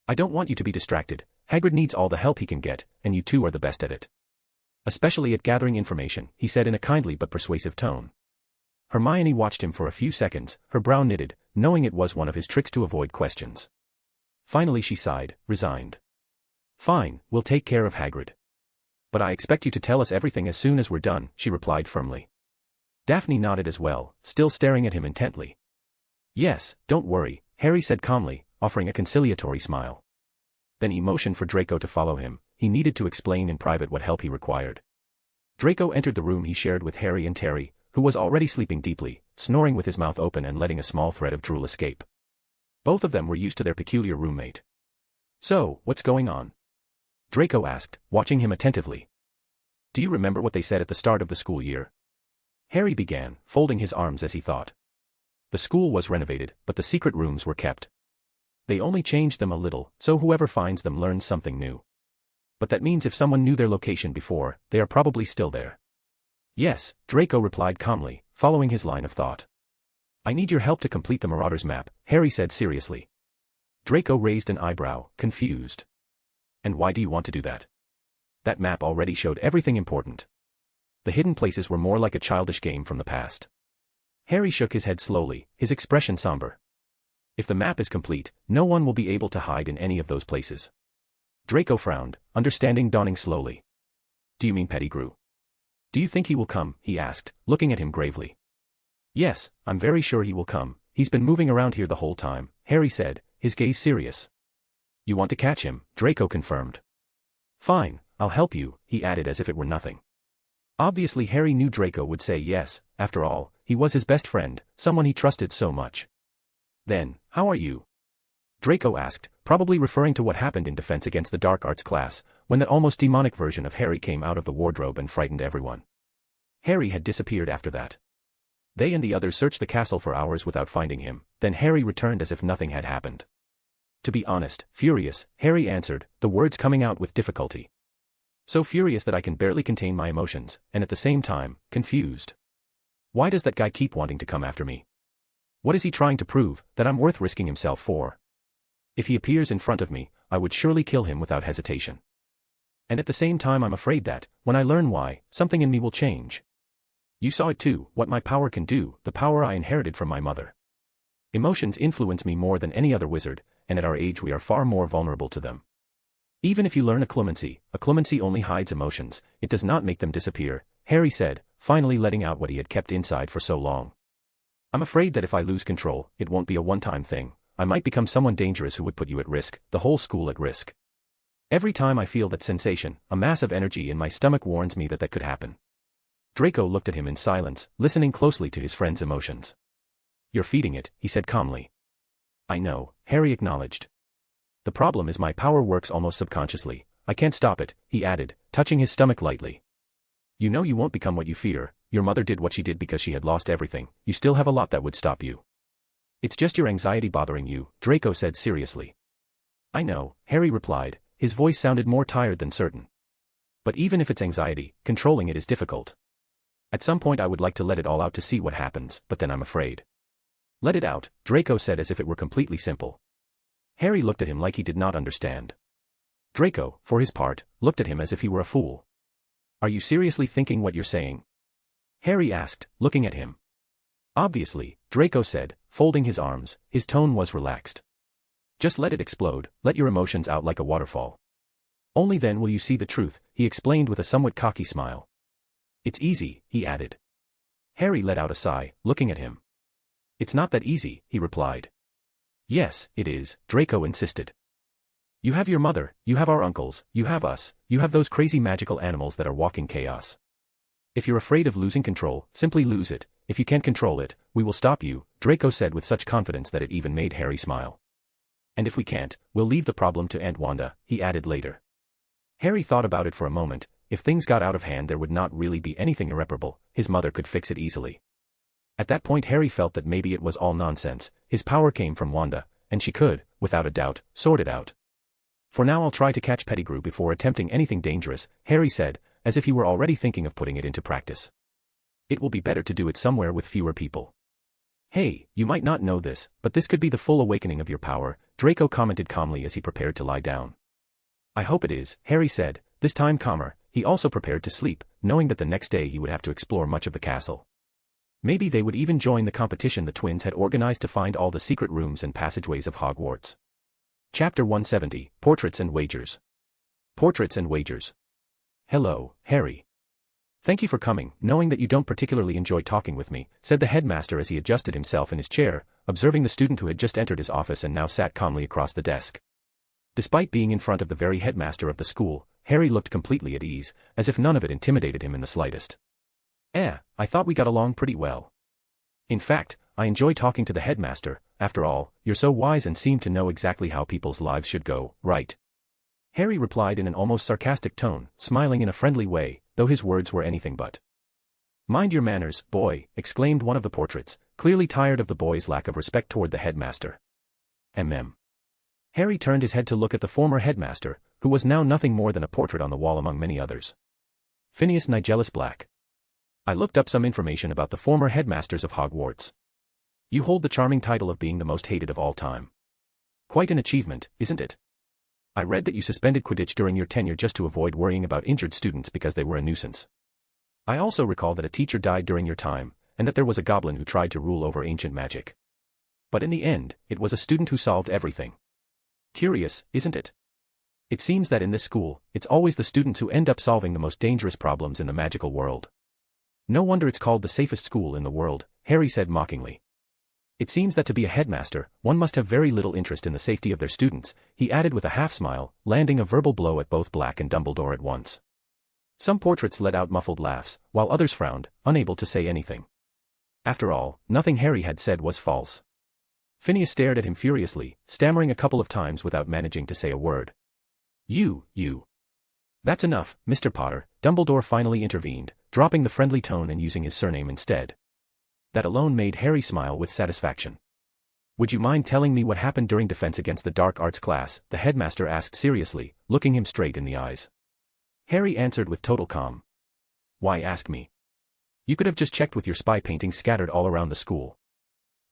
I don't want you to be distracted. Hagrid needs all the help he can get, and you two are the best at it. Especially at gathering information," he said in a kindly but persuasive tone. Hermione watched him for a few seconds, her brow knitted, knowing it was one of his tricks to avoid questions. Finally she sighed, resigned. "Fine, we'll take care of Hagrid. But I expect you to tell us everything as soon as we're done," she replied firmly. Daphne nodded as well, still staring at him intently. "Yes, don't worry," Harry said calmly, offering a conciliatory smile. Then he motioned for Draco to follow him. He needed to explain in private what help he required. Draco entered the room he shared with Harry and Terry, who was already sleeping deeply, snoring with his mouth open and letting a small thread of drool escape. Both of them were used to their peculiar roommate. "So, what's going on?" Draco asked, watching him attentively. "Do you remember what they said at the start of the school year?" Harry began, folding his arms as he thought. The school was renovated, but the secret rooms were kept. They only changed them a little, so whoever finds them learns something new. But that means if someone knew their location before, they are probably still there. "Yes," Draco replied calmly, following his line of thought. "I need your help to complete the Marauders map," Harry said seriously. Draco raised an eyebrow, confused. "And why do you want to do that? That map already showed everything important." The hidden places were more like a childish game from the past. Harry shook his head slowly, his expression somber. "If the map is complete, no one will be able to hide in any of those places." Draco frowned, understanding dawning slowly. "Do you mean Pettigrew? Do you think he will come?" he asked, looking at him gravely. "Yes, I'm very sure he will come. he's been moving around here the whole time, Harry said, his gaze serious. You want to catch him, Draco confirmed. Fine, I'll help you, he added as if it were nothing. Obviously Harry knew Draco would say yes, after all, he was his best friend, someone he trusted so much. Then, how are you? Draco asked, probably referring to what happened in Defense Against the Dark Arts class, when that almost demonic version of Harry came out of the wardrobe and frightened everyone. Harry had disappeared after that. They and the others searched the castle for hours without finding him, then Harry returned as if nothing had happened. To be honest, furious, Harry answered, the words coming out with difficulty. So furious that I can barely contain my emotions, and at the same time, confused. Why does that guy keep wanting to come after me? What is he trying to prove, that I'm worth risking himself for? If he appears in front of me, I would surely kill him without hesitation. And at the same time I'm afraid that, when I learn why, something in me will change. You saw it too, what my power can do, the power I inherited from my mother. Emotions influence me more than any other wizard, and at our age we are far more vulnerable to them. Even if you learn a clemency only hides emotions, it does not make them disappear, Harry said, finally letting out what he had kept inside for so long. I'm afraid that if I lose control, it won't be a one-time thing. I might become someone dangerous who would put you at risk, the whole school at risk. Every time I feel that sensation, a mass of energy in my stomach warns me that that could happen. Draco looked at him in silence, listening closely to his friend's emotions. You're feeding it, he said calmly. I know, Harry acknowledged. The problem is my power works almost subconsciously. I can't stop it, he added, touching his stomach lightly. You know you won't become what you fear. Your mother did what she did because she had lost everything. You still have a lot that would stop you. It's just your anxiety bothering you, Draco said seriously. I know, Harry replied, his voice sounded more tired than certain. But even if it's anxiety, controlling it is difficult. At some point I would like to let it all out to see what happens, but then I'm afraid. Let it out, Draco said as if it were completely simple. Harry looked at him like he did not understand. Draco, for his part, looked at him as if he were a fool. Are you seriously thinking what you're saying? Harry asked, looking at him. Obviously, Draco said, folding his arms, his tone was relaxed. Just let it explode, let your emotions out like a waterfall. Only then will you see the truth, he explained with a somewhat cocky smile. It's easy, he added. Harry let out a sigh, looking at him. It's not that easy, he replied. Yes, it is, Draco insisted. You have your mother, you have our uncles, you have us, you have those crazy magical animals that are walking chaos. If you're afraid of losing control, simply lose it. If you can't control it, we will stop you, Draco said with such confidence that it even made Harry smile. And if we can't, we'll leave the problem to Aunt Wanda, he added later. Harry thought about it for a moment. If things got out of hand there would not really be anything irreparable, his mother could fix it easily. At that point Harry felt that maybe it was all nonsense, his power came from Wanda, and she could, without a doubt, sort it out. For now I'll try to catch Pettigrew before attempting anything dangerous, Harry said, as if he were already thinking of putting it into practice. It will be better to do it somewhere with fewer people. Hey, you might not know this, but this could be the full awakening of your power, Draco commented calmly as he prepared to lie down. I hope it is, Harry said, this time calmer. He also prepared to sleep, knowing that the next day he would have to explore much of the castle. Maybe they would even join the competition the twins had organized to find all the secret rooms and passageways of Hogwarts. Chapter 170, Portraits and Wagers. Portraits and Wagers. Hello, Harry. Thank you for coming, knowing that you don't particularly enjoy talking with me, said the headmaster as he adjusted himself in his chair, observing the student who had just entered his office and now sat calmly across the desk. Despite being in front of the very headmaster of the school, Harry looked completely at ease, as if none of it intimidated him in the slightest. I thought we got along pretty well. In fact, I enjoy talking to the headmaster. After all, you're so wise and seem to know exactly how people's lives should go, right? Harry replied in an almost sarcastic tone, smiling in a friendly way, though his words were anything but. Mind your manners, boy, exclaimed one of the portraits, clearly tired of the boy's lack of respect toward the headmaster. Harry turned his head to look at the former headmaster, who was now nothing more than a portrait on the wall among many others. Phineas Nigellus Black. I looked up some information about the former headmasters of Hogwarts. You hold the charming title of being the most hated of all time. Quite an achievement, isn't it? I read that you suspended Quidditch during your tenure just to avoid worrying about injured students because they were a nuisance. I also recall that a teacher died during your time, and that there was a goblin who tried to rule over ancient magic. But in the end, it was a student who solved everything. Curious, isn't it? It seems that in this school, it's always the students who end up solving the most dangerous problems in the magical world. No wonder it's called the safest school in the world, Harry said mockingly. It seems that to be a headmaster, one must have very little interest in the safety of their students, he added with a half-smile, landing a verbal blow at both Black and Dumbledore at once. Some portraits let out muffled laughs, while others frowned, unable to say anything. After all, nothing Harry had said was false. Phineas stared at him furiously, stammering a couple of times without managing to say a word. You. That's enough, Mr. Potter, Dumbledore finally intervened, dropping the friendly tone and using his surname instead. That alone made Harry smile with satisfaction. Would you mind telling me what happened during defense against the dark arts class? The headmaster asked seriously, looking him straight in the eyes. Harry answered with total calm. Why ask me? You could have just checked with your spy paintings scattered all around the school.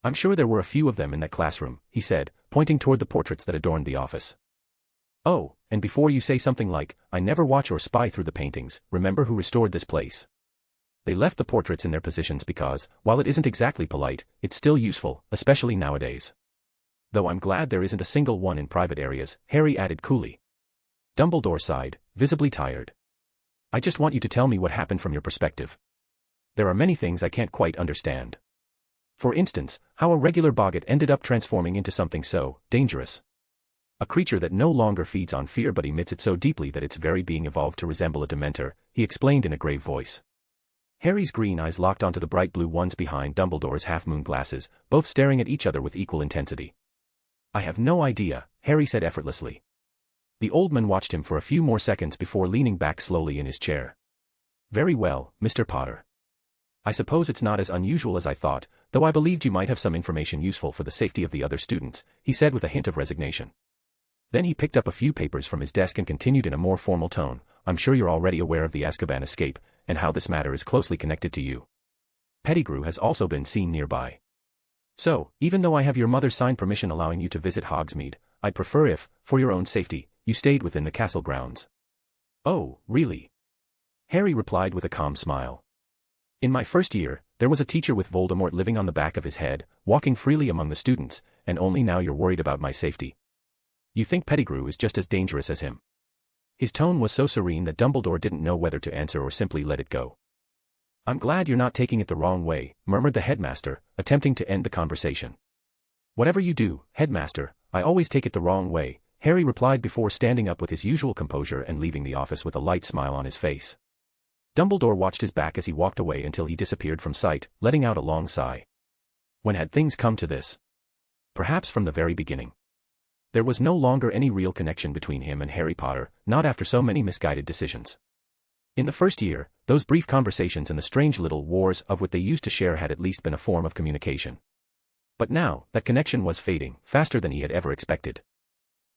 I'm sure there were a few of them in that classroom, he said, pointing toward the portraits that adorned the office. Oh, and before you say something like, I never watch or spy through the paintings, remember who restored this place. They left the portraits in their positions because, while it isn't exactly polite, it's still useful, especially nowadays. Though I'm glad there isn't a single one in private areas, Harry added coolly. Dumbledore sighed, visibly tired. I just want you to tell me what happened from your perspective. There are many things I can't quite understand. For instance, how a regular boggart ended up transforming into something so dangerous. A creature that no longer feeds on fear but emits it so deeply that its very being evolved to resemble a Dementor, he explained in a grave voice. Harry's green eyes locked onto the bright blue ones behind Dumbledore's half-moon glasses, both staring at each other with equal intensity. I have no idea, Harry said effortlessly. The old man watched him for a few more seconds before leaning back slowly in his chair. Very well, Mr. Potter. I suppose it's not as unusual as I thought, though I believed you might have some information useful for the safety of the other students, he said with a hint of resignation. Then he picked up a few papers from his desk and continued in a more formal tone, I'm sure you're already aware of the Azkaban escape, and how this matter is closely connected to you. Pettigrew has also been seen nearby. So, even though I have your mother's signed permission allowing you to visit Hogsmeade, I'd prefer if, for your own safety, you stayed within the castle grounds. Oh, really? Harry replied with a calm smile. In my first year, there was a teacher with Voldemort living on the back of his head, walking freely among the students, and only now you're worried about my safety. You think Pettigrew is just as dangerous as him? His tone was so serene that Dumbledore didn't know whether to answer or simply let it go. I'm glad you're not taking it the wrong way, murmured the headmaster, attempting to end the conversation. Whatever you do, headmaster, I always take it the wrong way, Harry replied before standing up with his usual composure and leaving the office with a light smile on his face. Dumbledore watched his back as he walked away until he disappeared from sight, letting out a long sigh. When had things come to this? Perhaps from the very beginning. There was no longer any real connection between him and Harry Potter, not after so many misguided decisions. In the first year, those brief conversations and the strange little wars of what they used to share had at least been a form of communication. But now, that connection was fading, faster than he had ever expected.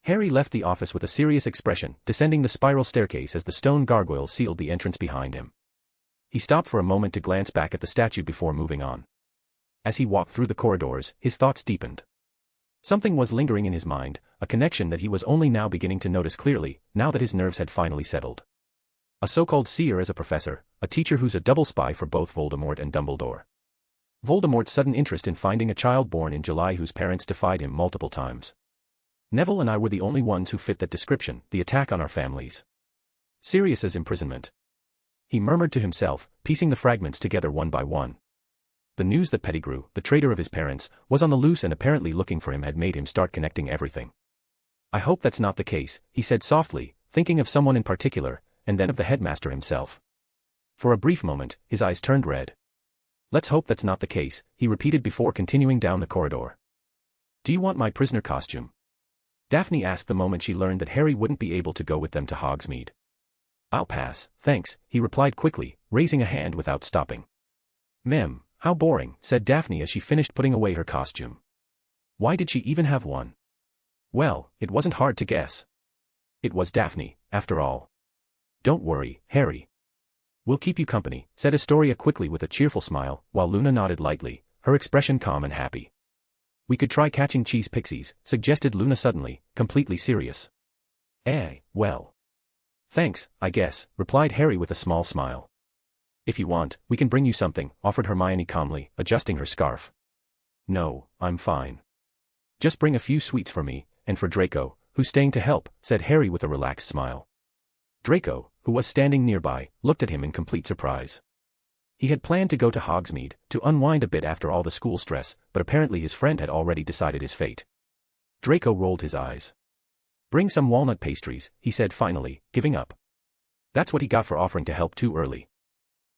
Harry left the office with a serious expression, descending the spiral staircase as the stone gargoyle sealed the entrance behind him. He stopped for a moment to glance back at the statue before moving on. As he walked through the corridors, his thoughts deepened. Something was lingering in his mind, a connection that he was only now beginning to notice clearly, now that his nerves had finally settled. A so-called seer as a professor, a teacher who's a double spy for both Voldemort and Dumbledore. Voldemort's sudden interest in finding a child born in July whose parents defied him multiple times. Neville and I were the only ones who fit that description, the attack on our families. Sirius's imprisonment. He murmured to himself, piecing the fragments together one by one. The news that Pettigrew, the traitor of his parents, was on the loose and apparently looking for him had made him start connecting everything. I hope that's not the case, he said softly, thinking of someone in particular, and then of the headmaster himself. For a brief moment, his eyes turned red. Let's hope that's not the case, he repeated before continuing down the corridor. Do you want my prisoner costume? Daphne asked the moment she learned that Harry wouldn't be able to go with them to Hogsmeade. I'll pass, thanks, he replied quickly, raising a hand without stopping. Mem, how boring, said Daphne as she finished putting away her costume. Why did she even have one? Well, it wasn't hard to guess. It was Daphne, after all. Don't worry, Harry. We'll keep you company, said Astoria quickly with a cheerful smile, while Luna nodded lightly, her expression calm and happy. We could try catching cheese pixies, suggested Luna suddenly, completely serious. Well. Thanks, I guess, replied Harry with a small smile. If you want, we can bring you something, offered Hermione calmly, adjusting her scarf. No, I'm fine. Just bring a few sweets for me, and for Draco, who's staying to help, said Harry with a relaxed smile. Draco, who was standing nearby, looked at him in complete surprise. He had planned to go to Hogsmeade, to unwind a bit after all the school stress, but apparently his friend had already decided his fate. Draco rolled his eyes. "Bring some walnut pastries," he said finally, giving up. That's what he got for offering to help too early.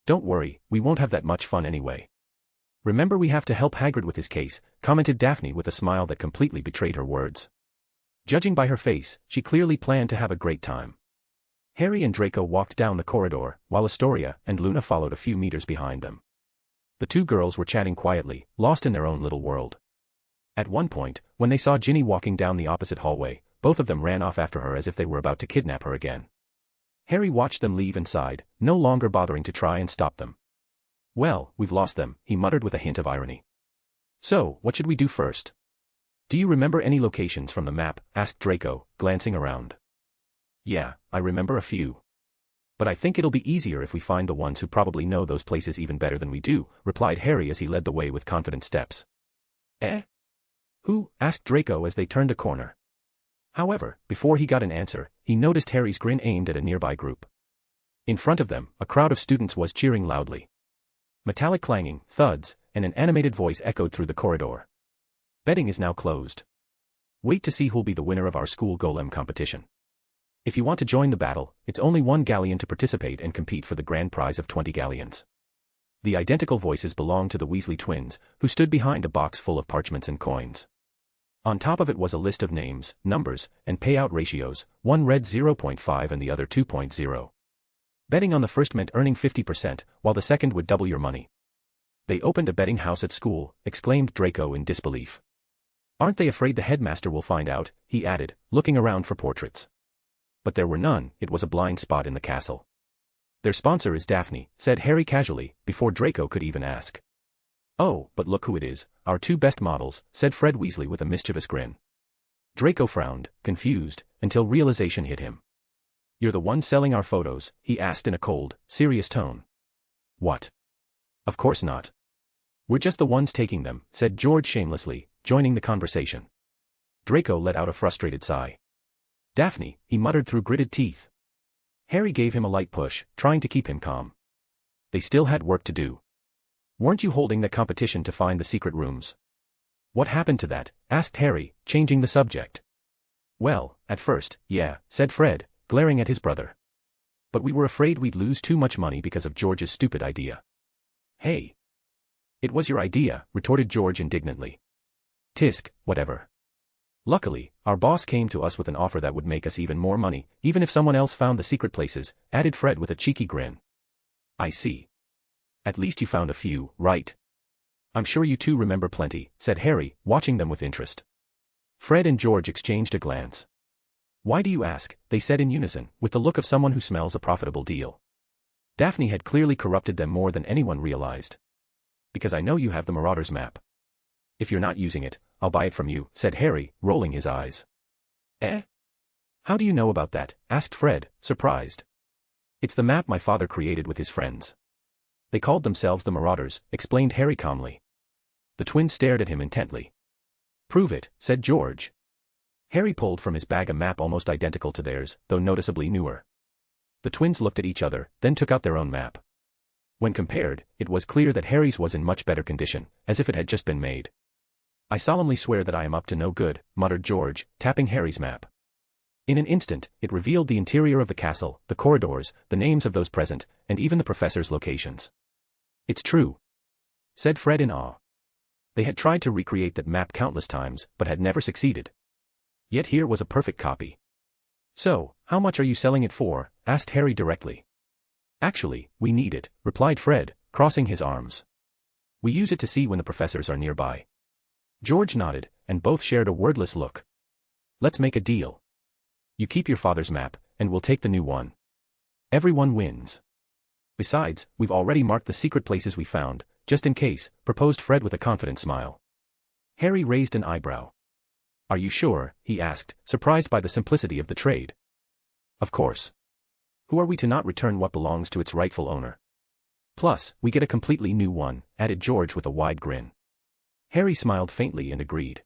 "Don't worry, we won't have that much fun anyway." "Remember, we have to help Hagrid with his case," commented Daphne with a smile that completely betrayed her words. Judging by her face, she clearly planned to have a great time. Harry and Draco walked down the corridor, while Astoria and Luna followed a few meters behind them. The two girls were chatting quietly, lost in their own little world. At one point, when they saw Ginny walking down the opposite hallway, both of them ran off after her as if they were about to kidnap her again. Harry watched them leave and sighed, no longer bothering to try and stop them. "Well, we've lost them," he muttered with a hint of irony. "So, what should we do first?" "Do you remember any locations from the map?" asked Draco, glancing around. "Yeah, I remember a few. But I think it'll be easier if we find the ones who probably know those places even better than we do," replied Harry as he led the way with confident steps. "Eh? Who?" asked Draco as they turned a corner. However, before he got an answer, he noticed Harry's grin aimed at a nearby group. In front of them, a crowd of students was cheering loudly. Metallic clanging, thuds, and an animated voice echoed through the corridor. "Betting is now closed. Wait to see who'll be the winner of our school golem competition. If you want to join the battle, it's only 1 galleon to participate and compete for the grand prize of 20 galleons." The identical voices belonged to the Weasley twins, who stood behind a box full of parchments and coins. On top of it was a list of names, numbers, and payout ratios. One read 0.5 and the other 2.0. Betting on the first meant earning 50%, while the second would double your money. "They opened a betting house at school," exclaimed Draco in disbelief. "Aren't they afraid the headmaster will find out?" he added, looking around for portraits. But there were none. It was a blind spot in the castle. "Their sponsor is Daphne," said Harry casually, before Draco could even ask. "Oh, but look who it is, our 2 best models," said Fred Weasley with a mischievous grin. Draco frowned, confused, until realization hit him. "You're the one selling our photos?" he asked in a cold, serious tone. "What? Of course not. We're just the ones taking them," said George shamelessly, joining the conversation. Draco let out a frustrated sigh. "Daphne," he muttered through gritted teeth. Harry gave him a light push, trying to keep him calm. They still had work to do. "Weren't you holding the competition to find the secret rooms?" "What happened to that?" asked Harry, changing the subject. "Well, at first, yeah," said Fred, glaring at his brother. "But we were afraid we'd lose too much money because of George's stupid idea." "Hey! It was your idea," retorted George indignantly. "Tisk, whatever. Luckily, our boss came to us with an offer that would make us even more money, even if someone else found the secret places," added Fred with a cheeky grin. "I see. At least you found a few, right?" "I'm sure you two remember plenty," said Harry, watching them with interest. Fred and George exchanged a glance. "Why do you ask?" they said in unison, with the look of someone who smells a profitable deal. Daphne had clearly corrupted them more than anyone realized. "Because I know you have the Marauders map. If you're not using it, I'll buy it from you," said Harry, rolling his eyes. "Eh? How do you know about that?" asked Fred, surprised. "It's the map my father created with his friends. They called themselves the Marauders," explained Harry calmly. The twins stared at him intently. "Prove it," said George. Harry pulled from his bag a map almost identical to theirs, though noticeably newer. The twins looked at each other, then took out their own map. When compared, it was clear that Harry's was in much better condition, as if it had just been made. "I solemnly swear that I am up to no good," muttered George, tapping Harry's map. In an instant, it revealed the interior of the castle, the corridors, the names of those present, and even the professors' locations. "It's true," said Fred in awe. They had tried to recreate that map countless times, but had never succeeded. Yet here was a perfect copy. "So, how much are you selling it for?" asked Harry directly. "Actually, we need it," replied Fred, crossing his arms. "We use it to see when the professors are nearby." George nodded, and both shared a wordless look. "Let's make a deal. You keep your father's map, and we'll take the new one. Everyone wins. Besides, we've already marked the secret places we found, just in case," proposed Fred with a confident smile. Harry raised an eyebrow. "Are you sure?" he asked, surprised by the simplicity of the trade. "Of course. Who are we to not return what belongs to its rightful owner? Plus, we get a completely new one," added George with a wide grin. Harry smiled faintly and agreed.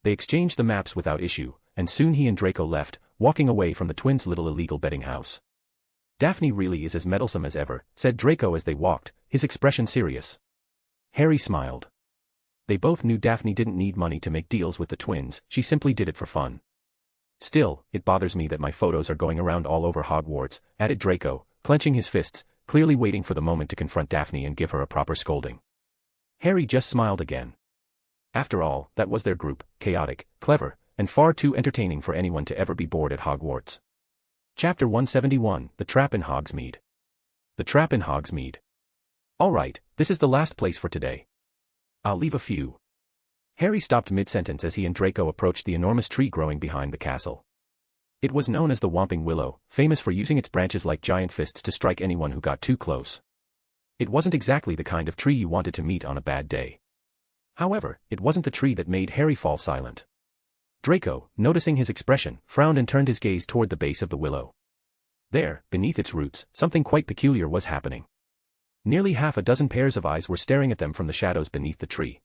They exchanged the maps without issue, and soon he and Draco left, walking away from the twins' little illegal betting house. "Daphne really is as meddlesome as ever," said Draco as they walked, his expression serious. Harry smiled. They both knew Daphne didn't need money to make deals with the twins, she simply did it for fun. Still, it bothers me that my photos are going around all over Hogwarts, added Draco, clenching his fists, clearly waiting for the moment to confront Daphne and give her a proper scolding. Harry just smiled again. After all, that was their group, chaotic, clever, and far too entertaining for anyone to ever be bored at Hogwarts. Chapter 171, The Trap in Hogsmeade. The Trap in Hogsmeade. All right, this is the last place for today. I'll leave a few. Harry stopped mid-sentence as he and Draco approached the enormous tree growing behind the castle. It was known as the Whomping Willow, famous for using its branches like giant fists to strike anyone who got too close. It wasn't exactly the kind of tree you wanted to meet on a bad day. However, it wasn't the tree that made Harry fall silent. Draco, noticing his expression, frowned and turned his gaze toward the base of the willow. There, beneath its roots, something quite peculiar was happening. Nearly half a dozen pairs of eyes were staring at them from the shadows beneath the tree.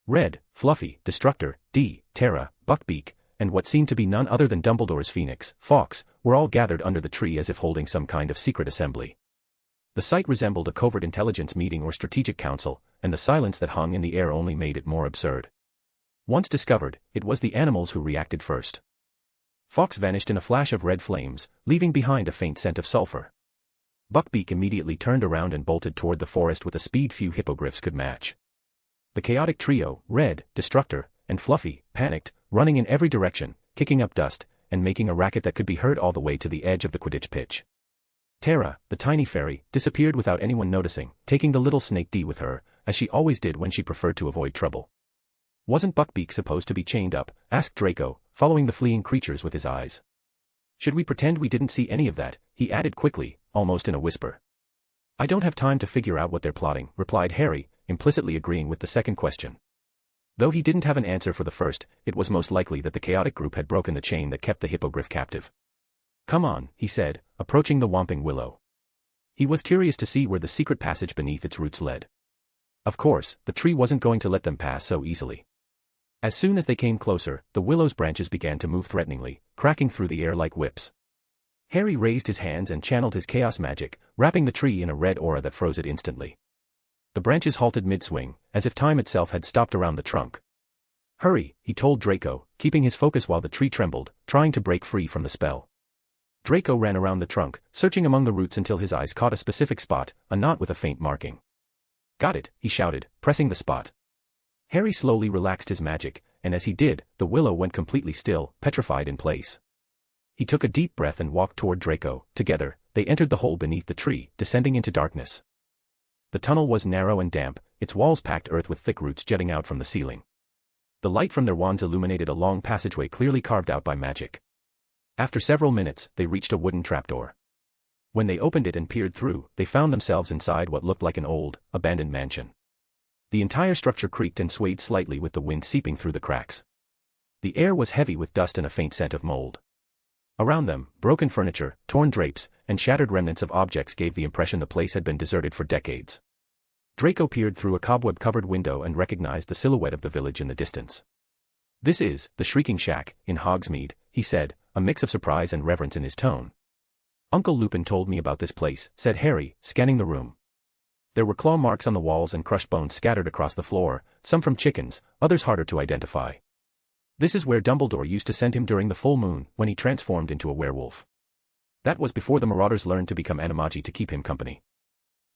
Red, Fluffy, Destructor, Terra, Buckbeak, and what seemed to be none other than Dumbledore's Phoenix, Fawkes, were all gathered under the tree as if holding some kind of secret assembly. The sight resembled a covert intelligence meeting or strategic council, and the silence that hung in the air only made it more absurd. Once discovered, it was the animals who reacted first. Fawkes vanished in a flash of red flames, leaving behind a faint scent of sulfur. Buckbeak immediately turned around and bolted toward the forest with a speed few hippogriffs could match. The chaotic trio, Red, Destructor, and Fluffy, panicked, running in every direction, kicking up dust, and making a racket that could be heard all the way to the edge of the Quidditch pitch. Terra, the tiny fairy, disappeared without anyone noticing, taking the little snake D with her, as she always did when she preferred to avoid trouble. Wasn't Buckbeak supposed to be chained up? Asked Draco, following the fleeing creatures with his eyes. Should we pretend we didn't see any of that? He added quickly, almost in a whisper. I don't have time to figure out what they're plotting, replied Harry, implicitly agreeing with the second question. Though he didn't have an answer for the first, it was most likely that the chaotic group had broken the chain that kept the hippogriff captive. Come on, he said, approaching the Whomping Willow. He was curious to see where the secret passage beneath its roots led. Of course, the tree wasn't going to let them pass so easily. As soon as they came closer, the willow's branches began to move threateningly, cracking through the air like whips. Harry raised his hands and channeled his chaos magic, wrapping the tree in a red aura that froze it instantly. The branches halted mid-swing, as if time itself had stopped around the trunk. Hurry, he told Draco, keeping his focus while the tree trembled, trying to break free from the spell. Draco ran around the trunk, searching among the roots until his eyes caught a specific spot, a knot with a faint marking. Got it, he shouted, pressing the spot. Harry slowly relaxed his magic, and as he did, the willow went completely still, petrified in place. He took a deep breath and walked toward Draco. Together, they entered the hole beneath the tree, descending into darkness. The tunnel was narrow and damp, its walls packed earth with thick roots jutting out from the ceiling. The light from their wands illuminated a long passageway clearly carved out by magic. After several minutes, they reached a wooden trapdoor. When they opened it and peered through, they found themselves inside what looked like an old, abandoned mansion. The entire structure creaked and swayed slightly with the wind seeping through the cracks. The air was heavy with dust and a faint scent of mold. Around them, broken furniture, torn drapes, and shattered remnants of objects gave the impression the place had been deserted for decades. Draco peered through a cobweb-covered window and recognized the silhouette of the village in the distance. This is the Shrieking Shack, in Hogsmeade, he said, a mix of surprise and reverence in his tone. Uncle Lupin told me about this place, said Harry, scanning the room. There were claw marks on the walls and crushed bones scattered across the floor, some from chickens, others harder to identify. This is where Dumbledore used to send him during the full moon, when he transformed into a werewolf. That was before the Marauders learned to become animagi to keep him company.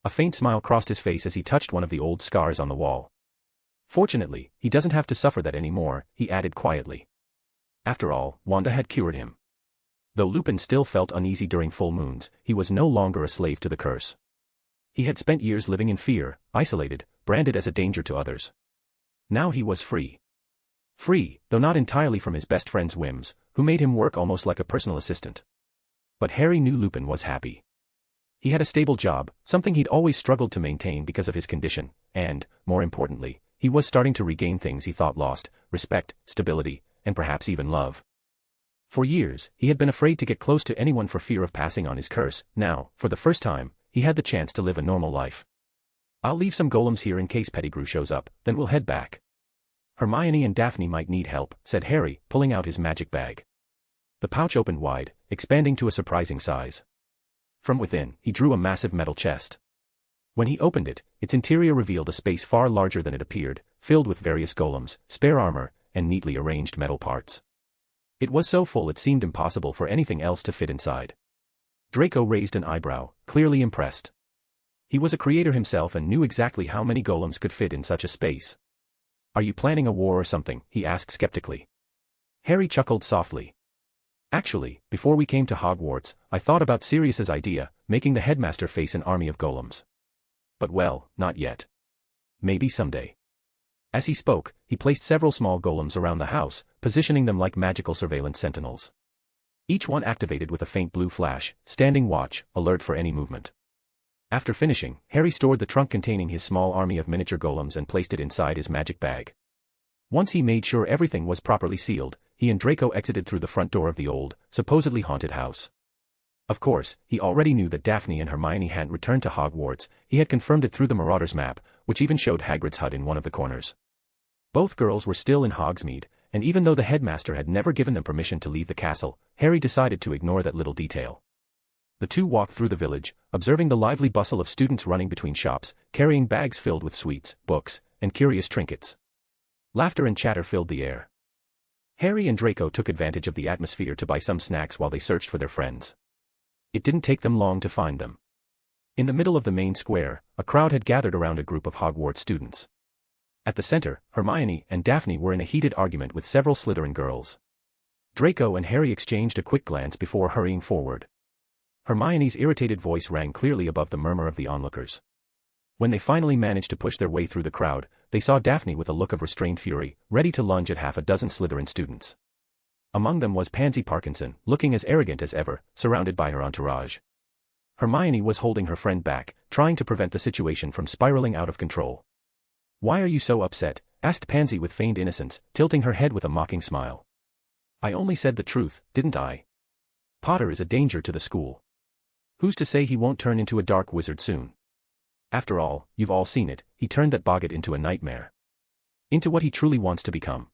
A faint smile crossed his face as he touched one of the old scars on the wall. Fortunately, he doesn't have to suffer that anymore, he added quietly. After all, Wanda had cured him. Though Lupin still felt uneasy during full moons, he was no longer a slave to the curse. He had spent years living in fear, isolated, branded as a danger to others. Now he was free. Free, though not entirely from his best friend's whims, who made him work almost like a personal assistant. But Harry knew Lupin was happy. He had a stable job, something he'd always struggled to maintain because of his condition, and, more importantly, he was starting to regain things he thought lost: respect, stability, and perhaps even love. For years, he had been afraid to get close to anyone for fear of passing on his curse. Now, for the first time, he had the chance to live a normal life. I'll leave some golems here in case Pettigrew shows up, then we'll head back. Hermione and Daphne might need help, said Harry, pulling out his magic bag. The pouch opened wide, expanding to a surprising size. From within, he drew a massive metal chest. When he opened it, its interior revealed a space far larger than it appeared, filled with various golems, spare armor, and neatly arranged metal parts. It was so full it seemed impossible for anything else to fit inside. Draco raised an eyebrow, clearly impressed. He was a creator himself and knew exactly how many golems could fit in such a space. "Are you planning a war or something?" he asked skeptically. Harry chuckled softly. "Actually, before we came to Hogwarts, I thought about Sirius's idea, making the headmaster face an army of golems. But well, not yet. Maybe someday." As he spoke, he placed several small golems around the house, positioning them like magical surveillance sentinels. Each one activated with a faint blue flash, standing watch, alert for any movement. After finishing, Harry stored the trunk containing his small army of miniature golems and placed it inside his magic bag. Once he made sure everything was properly sealed, he and Draco exited through the front door of the old, supposedly haunted house. Of course, he already knew that Daphne and Hermione hadn't returned to Hogwarts. He had confirmed it through the Marauder's map, which even showed Hagrid's hut in one of the corners. Both girls were still in Hogsmeade, and even though the headmaster had never given them permission to leave the castle, Harry decided to ignore that little detail. The two walked through the village, observing the lively bustle of students running between shops, carrying bags filled with sweets, books, and curious trinkets. Laughter and chatter filled the air. Harry and Draco took advantage of the atmosphere to buy some snacks while they searched for their friends. It didn't take them long to find them. In the middle of the main square, a crowd had gathered around a group of Hogwarts students. At the center, Hermione and Daphne were in a heated argument with several Slytherin girls. Draco and Harry exchanged a quick glance before hurrying forward. Hermione's irritated voice rang clearly above the murmur of the onlookers. When they finally managed to push their way through the crowd, they saw Daphne with a look of restrained fury, ready to lunge at half a dozen Slytherin students. Among them was Pansy Parkinson, looking as arrogant as ever, surrounded by her entourage. Hermione was holding her friend back, trying to prevent the situation from spiraling out of control. "Why are you so upset?" asked Pansy with feigned innocence, tilting her head with a mocking smile. "I only said the truth, didn't I? Potter is a danger to the school. Who's to say he won't turn into a dark wizard soon? After all, you've all seen it, he turned that boggart into a nightmare. Into what he truly wants to become."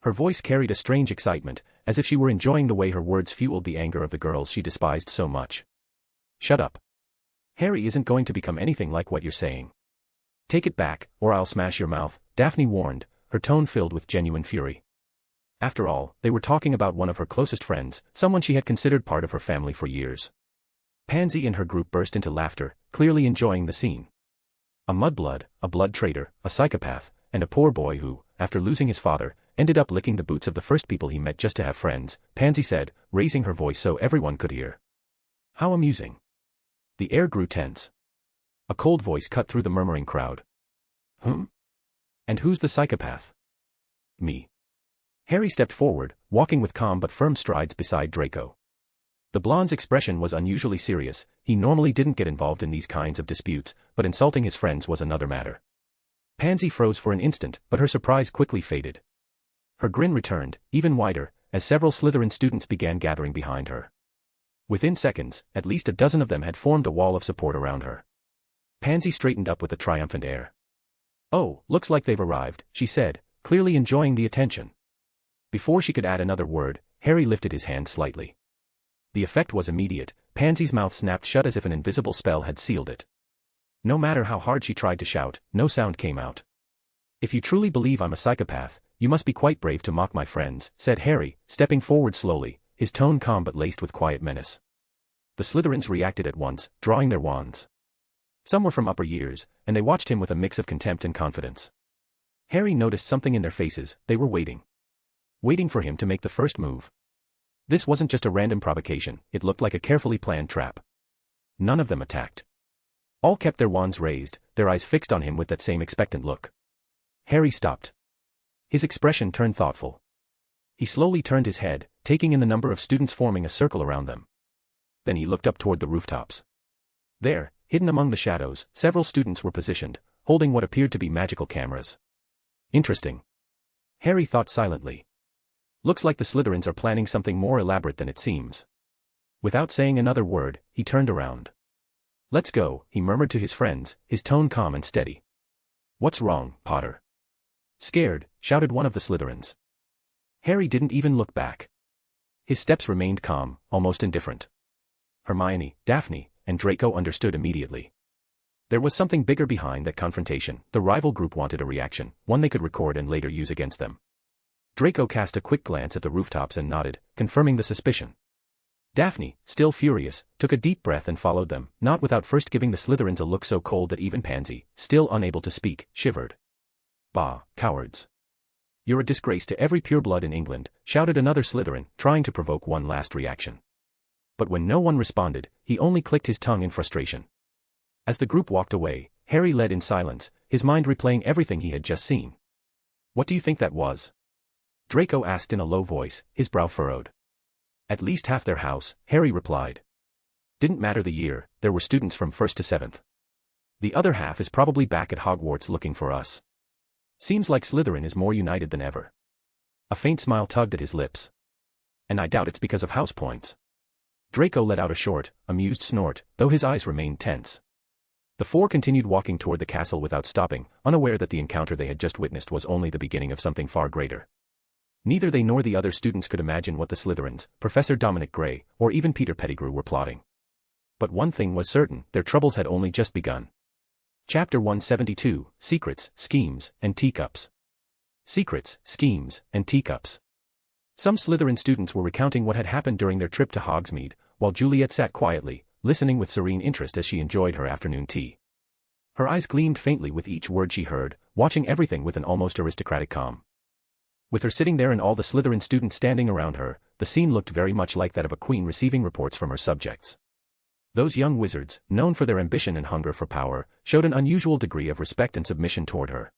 Her voice carried a strange excitement, as if she were enjoying the way her words fueled the anger of the girls she despised so much. "Shut up. Harry isn't going to become anything like what you're saying. Take it back, or I'll smash your mouth," Daphne warned, her tone filled with genuine fury. After all, they were talking about one of her closest friends, someone she had considered part of her family for years. Pansy and her group burst into laughter, clearly enjoying the scene. A mudblood, a blood traitor, a psychopath, and a poor boy who, after losing his father, ended up licking the boots of the first people he met just to have friends, Pansy said, raising her voice so everyone could hear. "How amusing." The air grew tense. A cold voice cut through the murmuring crowd. And who's the psychopath?" "Me." Harry stepped forward, walking with calm but firm strides beside Draco. The blonde's expression was unusually serious. He normally didn't get involved in these kinds of disputes, but insulting his friends was another matter. Pansy froze for an instant, but her surprise quickly faded. Her grin returned, even wider, as several Slytherin students began gathering behind her. Within seconds, at least a dozen of them had formed a wall of support around her. Pansy straightened up with a triumphant air. "Oh, looks like they've arrived," she said, clearly enjoying the attention. Before she could add another word, Harry lifted his hand slightly. The effect was immediate. Pansy's mouth snapped shut as if an invisible spell had sealed it. No matter how hard she tried to shout, no sound came out. "If you truly believe I'm a psychopath, you must be quite brave to mock my friends," said Harry, stepping forward slowly, his tone calm but laced with quiet menace. The Slytherins reacted at once, drawing their wands. Some were from upper years, and they watched him with a mix of contempt and confidence. Harry noticed something in their faces. They were waiting. Waiting for him to make the first move. This wasn't just a random provocation, it looked like a carefully planned trap. None of them attacked. All kept their wands raised, their eyes fixed on him with that same expectant look. Harry stopped. His expression turned thoughtful. He slowly turned his head, taking in the number of students forming a circle around them. Then he looked up toward the rooftops. There, hidden among the shadows, several students were positioned, holding what appeared to be magical cameras. Interesting. Harry thought silently. Looks like the Slytherins are planning something more elaborate than it seems. Without saying another word, he turned around. "Let's go," he murmured to his friends, his tone calm and steady. "What's wrong, Potter?" "Scared," shouted one of the Slytherins. Harry didn't even look back. His steps remained calm, almost indifferent. Hermione, Daphne, and Draco understood immediately. There was something bigger behind that confrontation. The rival group wanted a reaction, one they could record and later use against them. Draco cast a quick glance at the rooftops and nodded, confirming the suspicion. Daphne, still furious, took a deep breath and followed them, not without first giving the Slytherins a look so cold that even Pansy, still unable to speak, shivered. "Bah, cowards. You're a disgrace to every pureblood in England," shouted another Slytherin, trying to provoke one last reaction. But when no one responded, he only clicked his tongue in frustration. As the group walked away, Harry led in silence, his mind replaying everything he had just seen. "What do you think that was?" Draco asked in a low voice, his brow furrowed. "At least half their house," Harry replied. "Didn't matter the year, there were students from 1st to 7th. The other half is probably back at Hogwarts looking for us. Seems like Slytherin is more united than ever." A faint smile tugged at his lips. "And I doubt it's because of house points." Draco let out a short, amused snort, though his eyes remained tense. The four continued walking toward the castle without stopping, unaware that the encounter they had just witnessed was only the beginning of something far greater. Neither they nor the other students could imagine what the Slytherins, Professor Dominic Gray, or even Peter Pettigrew were plotting. But one thing was certain, their troubles had only just begun. Chapter 172, Secrets, Schemes, and Teacups. Secrets, Schemes, and Teacups. Some Slytherin students were recounting what had happened during their trip to Hogsmeade, while Juliet sat quietly, listening with serene interest as she enjoyed her afternoon tea. Her eyes gleamed faintly with each word she heard, watching everything with an almost aristocratic calm. With her sitting there and all the Slytherin students standing around her, the scene looked very much like that of a queen receiving reports from her subjects. Those young wizards, known for their ambition and hunger for power, showed an unusual degree of respect and submission toward her.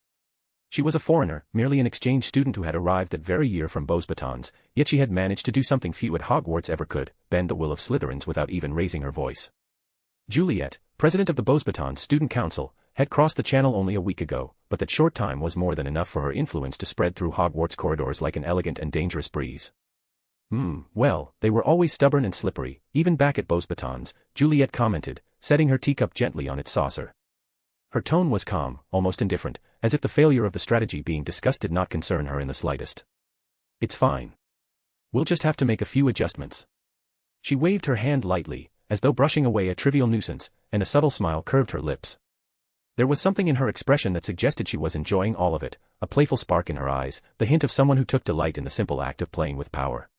She was a foreigner, merely an exchange student who had arrived that very year from Beauxbatons, yet she had managed to do something few at Hogwarts ever could, bend the will of Slytherins without even raising her voice. Juliet, president of the Beauxbatons Student Council, had crossed the channel only a week ago, but that short time was more than enough for her influence to spread through Hogwarts corridors like an elegant and dangerous breeze. Well, they were always stubborn and slippery, even back at Beauxbatons, Juliet commented, setting her teacup gently on its saucer. Her tone was calm, almost indifferent, as if the failure of the strategy being discussed did not concern her in the slightest. "It's fine. We'll just have to make a few adjustments." She waved her hand lightly, as though brushing away a trivial nuisance, and a subtle smile curved her lips. There was something in her expression that suggested she was enjoying all of it, a playful spark in her eyes, the hint of someone who took delight in the simple act of playing with power.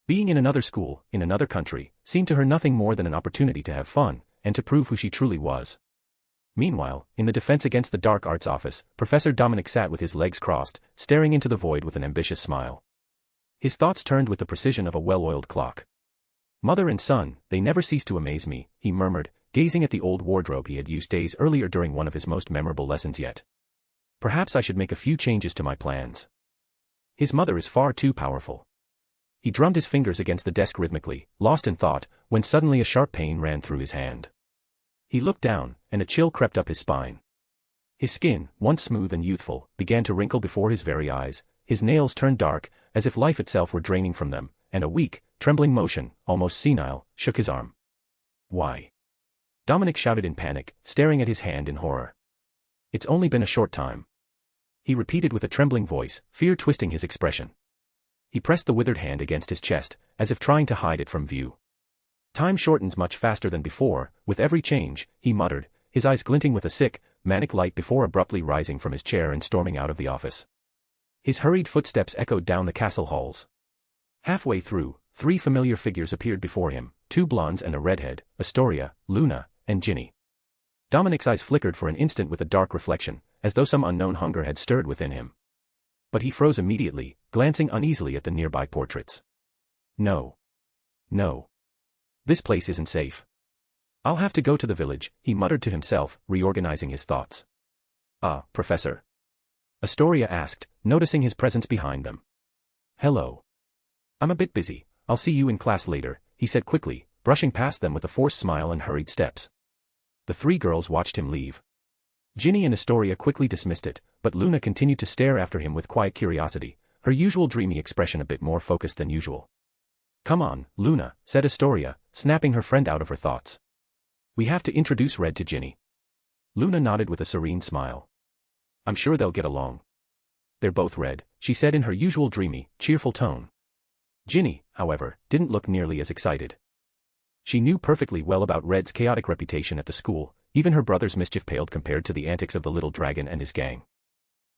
Being in another school, in another country, seemed to her nothing more than an opportunity to have fun, and to prove who she truly was. Meanwhile, in the Defense Against the Dark Arts office, Professor Dominic sat with his legs crossed, staring into the void with an ambitious smile. His thoughts turned with the precision of a well-oiled clock. "Mother and son, they never cease to amaze me," he murmured, gazing at the old wardrobe he had used days earlier during one of his most memorable lessons yet. "Perhaps I should make a few changes to my plans. His mother is far too powerful." He drummed his fingers against the desk rhythmically, lost in thought, when suddenly a sharp pain ran through his hand. He looked down, and a chill crept up his spine. His skin, once smooth and youthful, began to wrinkle before his very eyes, his nails turned dark, as if life itself were draining from them, and a weak, trembling motion, almost senile, shook his arm. "Why?" Dominic shouted in panic, staring at his hand in horror. "It's only been a short time," he repeated with a trembling voice, fear twisting his expression. He pressed the withered hand against his chest, as if trying to hide it from view. "Time shortens much faster than before, with every change," he muttered, his eyes glinting with a sick, manic light before abruptly rising from his chair and storming out of the office. His hurried footsteps echoed down the castle halls. Halfway through, three familiar figures appeared before him, two blondes and a redhead, Astoria, Luna, and Ginny. Dominic's eyes flickered for an instant with a dark reflection, as though some unknown hunger had stirred within him. But he froze immediately, glancing uneasily at the nearby portraits. No. This place isn't safe. "I'll have to go to the village," he muttered to himself, reorganizing his thoughts. Professor?" Astoria asked, noticing his presence behind them. "Hello. I'm a bit busy, I'll see you in class later," he said quickly, brushing past them with a forced smile and hurried steps. The three girls watched him leave. Ginny and Astoria quickly dismissed it, but Luna continued to stare after him with quiet curiosity, her usual dreamy expression a bit more focused than usual. "Come on, Luna," said Astoria, snapping her friend out of her thoughts. "We have to introduce Red to Ginny." Luna nodded with a serene smile. "I'm sure they'll get along." "They're both Red," she said in her usual dreamy, cheerful tone. Ginny, however, didn't look nearly as excited. She knew perfectly well about Red's chaotic reputation at the school, Even her brother's mischief paled compared to the antics of the little dragon and his gang.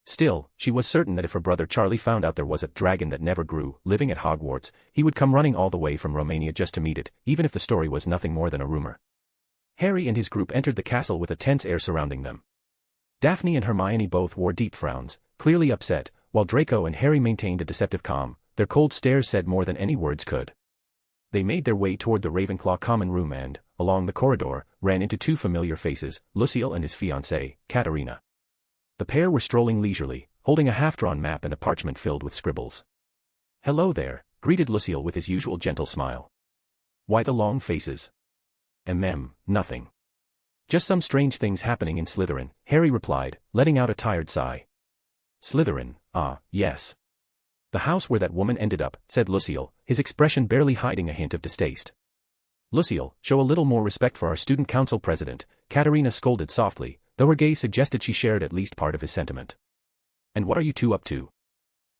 Still, she was certain that if her brother Charlie found out there was a dragon that never grew, living at Hogwarts, he would come running all the way from Romania just to meet it, even if the story was nothing more than a rumor. Harry and his group entered the castle with a tense air surrounding them. Daphne and Hermione both wore deep frowns, clearly upset, while Draco and Harry maintained a deceptive calm. Their cold stares said more than any words could. They made their way toward the Ravenclaw common room and, along the corridor, ran into two familiar faces, Lucille and his fiancée, Katerina. The pair were strolling leisurely, holding a half-drawn map and a parchment filled with scribbles. "Hello there," greeted Lucille with his usual gentle smile. "Why the long faces?" Nothing. Just some strange things happening in Slytherin," Harry replied, letting out a tired sigh. "Slytherin, ah, yes. The house where that woman ended up," said Lucille, his expression barely hiding a hint of distaste. "Lucille, show a little more respect for our student council president," Katerina scolded softly, though her gaze suggested she shared at least part of his sentiment. "And what are you two up to?"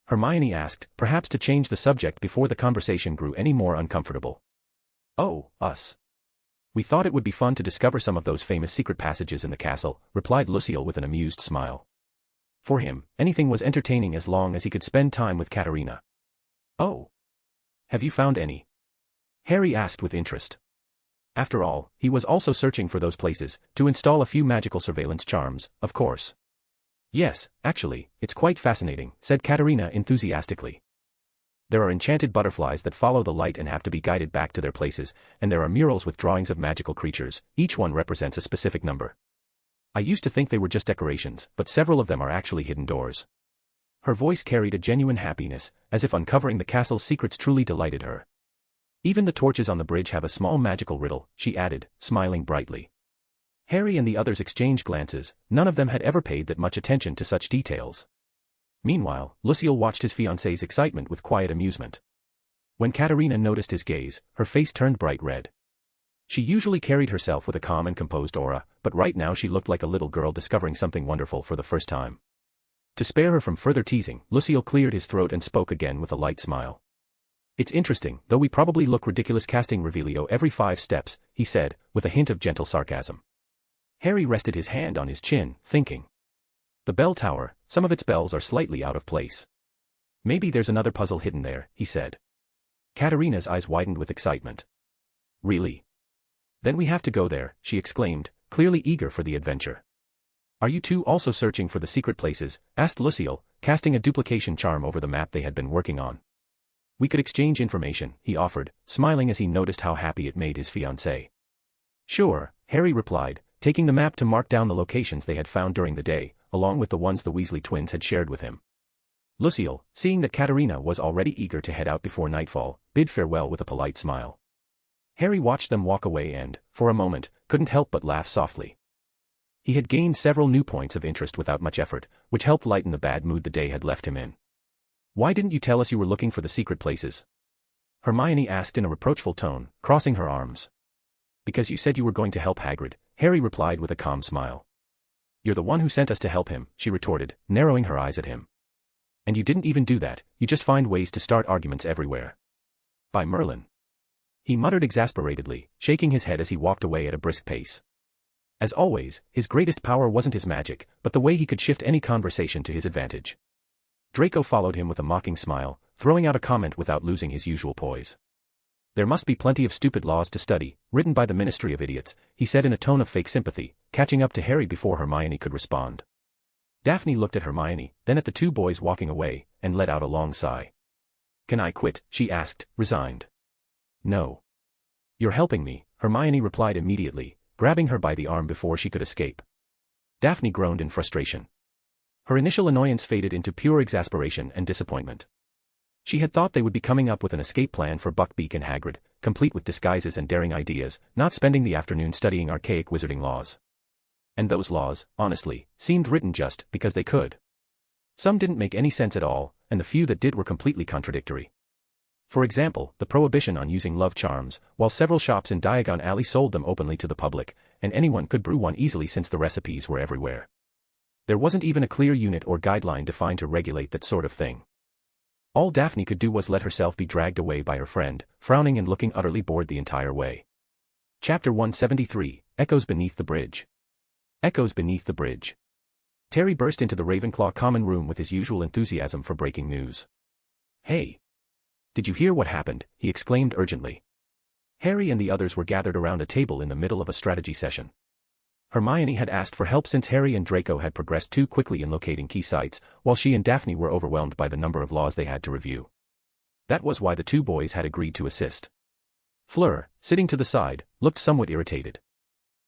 Hermione asked, perhaps to change the subject before the conversation grew any more uncomfortable. "Oh, us. We thought it would be fun to discover some of those famous secret passages in the castle," replied Lucille with an amused smile. For him, anything was entertaining as long as he could spend time with Katerina. "Oh. Have you found any?" Harry asked with interest. After all, he was also searching for those places, to install a few magical surveillance charms, of course. "Yes, actually, it's quite fascinating," said Katerina enthusiastically. "There are enchanted butterflies that follow the light and have to be guided back to their places, and there are murals with drawings of magical creatures, each one represents a specific number. I used to think they were just decorations, but several of them are actually hidden doors." Her voice carried a genuine happiness, as if uncovering the castle's secrets truly delighted her. "Even the torches on the bridge have a small magical riddle," she added, smiling brightly. Harry and the others exchanged glances. None of them had ever paid that much attention to such details. Meanwhile, Lucille watched his fiancée's excitement with quiet amusement. When Katerina noticed his gaze, her face turned bright red. She usually carried herself with a calm and composed aura, but right now she looked like a little girl discovering something wonderful for the first time. To spare her from further teasing, Lucille cleared his throat and spoke again with a light smile. "It's interesting, though we probably look ridiculous casting Revelio every 5 steps," he said, with a hint of gentle sarcasm. Harry rested his hand on his chin, thinking. "The bell tower, some of its bells are slightly out of place. Maybe there's another puzzle hidden there," he said. Katerina's eyes widened with excitement. "Really? Then we have to go there," she exclaimed, clearly eager for the adventure. "Are you two also searching for the secret places?" asked Lucille, casting a duplication charm over the map they had been working on. "We could exchange information," he offered, smiling as he noticed how happy it made his fiancée. "Sure," Harry replied, taking the map to mark down the locations they had found during the day, along with the ones the Weasley twins had shared with him. Lucille, seeing that Katerina was already eager to head out before nightfall, bid farewell with a polite smile. Harry watched them walk away and, for a moment, couldn't help but laugh softly. He had gained several new points of interest without much effort, which helped lighten the bad mood the day had left him in. "Why didn't you tell us you were looking for the secret places?" Hermione asked in a reproachful tone, crossing her arms. "Because you said you were going to help Hagrid," Harry replied with a calm smile. "You're the one who sent us to help him," she retorted, narrowing her eyes at him. "And you didn't even do that, you just find ways to start arguments everywhere." "By Merlin," he muttered exasperatedly, shaking his head as he walked away at a brisk pace. As always, his greatest power wasn't his magic, but the way he could shift any conversation to his advantage. Draco followed him with a mocking smile, throwing out a comment without losing his usual poise. "There must be plenty of stupid laws to study, written by the Ministry of Idiots," he said in a tone of fake sympathy, catching up to Harry before Hermione could respond. Daphne looked at Hermione, then at the two boys walking away, and let out a long sigh. "Can I quit?" she asked, resigned. "No. You're helping me," Hermione replied immediately, grabbing her by the arm before she could escape. Daphne groaned in frustration. Her initial annoyance faded into pure exasperation and disappointment. She had thought they would be coming up with an escape plan for Buckbeak and Hagrid, complete with disguises and daring ideas, not spending the afternoon studying archaic wizarding laws. And those laws, honestly, seemed written just because they could. Some didn't make any sense at all, and the few that did were completely contradictory. For example, the prohibition on using love charms, while several shops in Diagon Alley sold them openly to the public, and anyone could brew one easily since the recipes were everywhere. There wasn't even a clear unit or guideline defined to regulate that sort of thing. All Daphne could do was let herself be dragged away by her friend, frowning and looking utterly bored the entire way. Chapter 173, Echoes Beneath the Bridge. Echoes beneath the bridge. Terry burst into the Ravenclaw common room with his usual enthusiasm for breaking news. "Hey! Did you hear what happened?" he exclaimed urgently. Harry and the others were gathered around a table in the middle of a strategy session. Hermione had asked for help since Harry and Draco had progressed too quickly in locating key sites, while she and Daphne were overwhelmed by the number of laws they had to review. That was why the two boys had agreed to assist. Fleur, sitting to the side, looked somewhat irritated.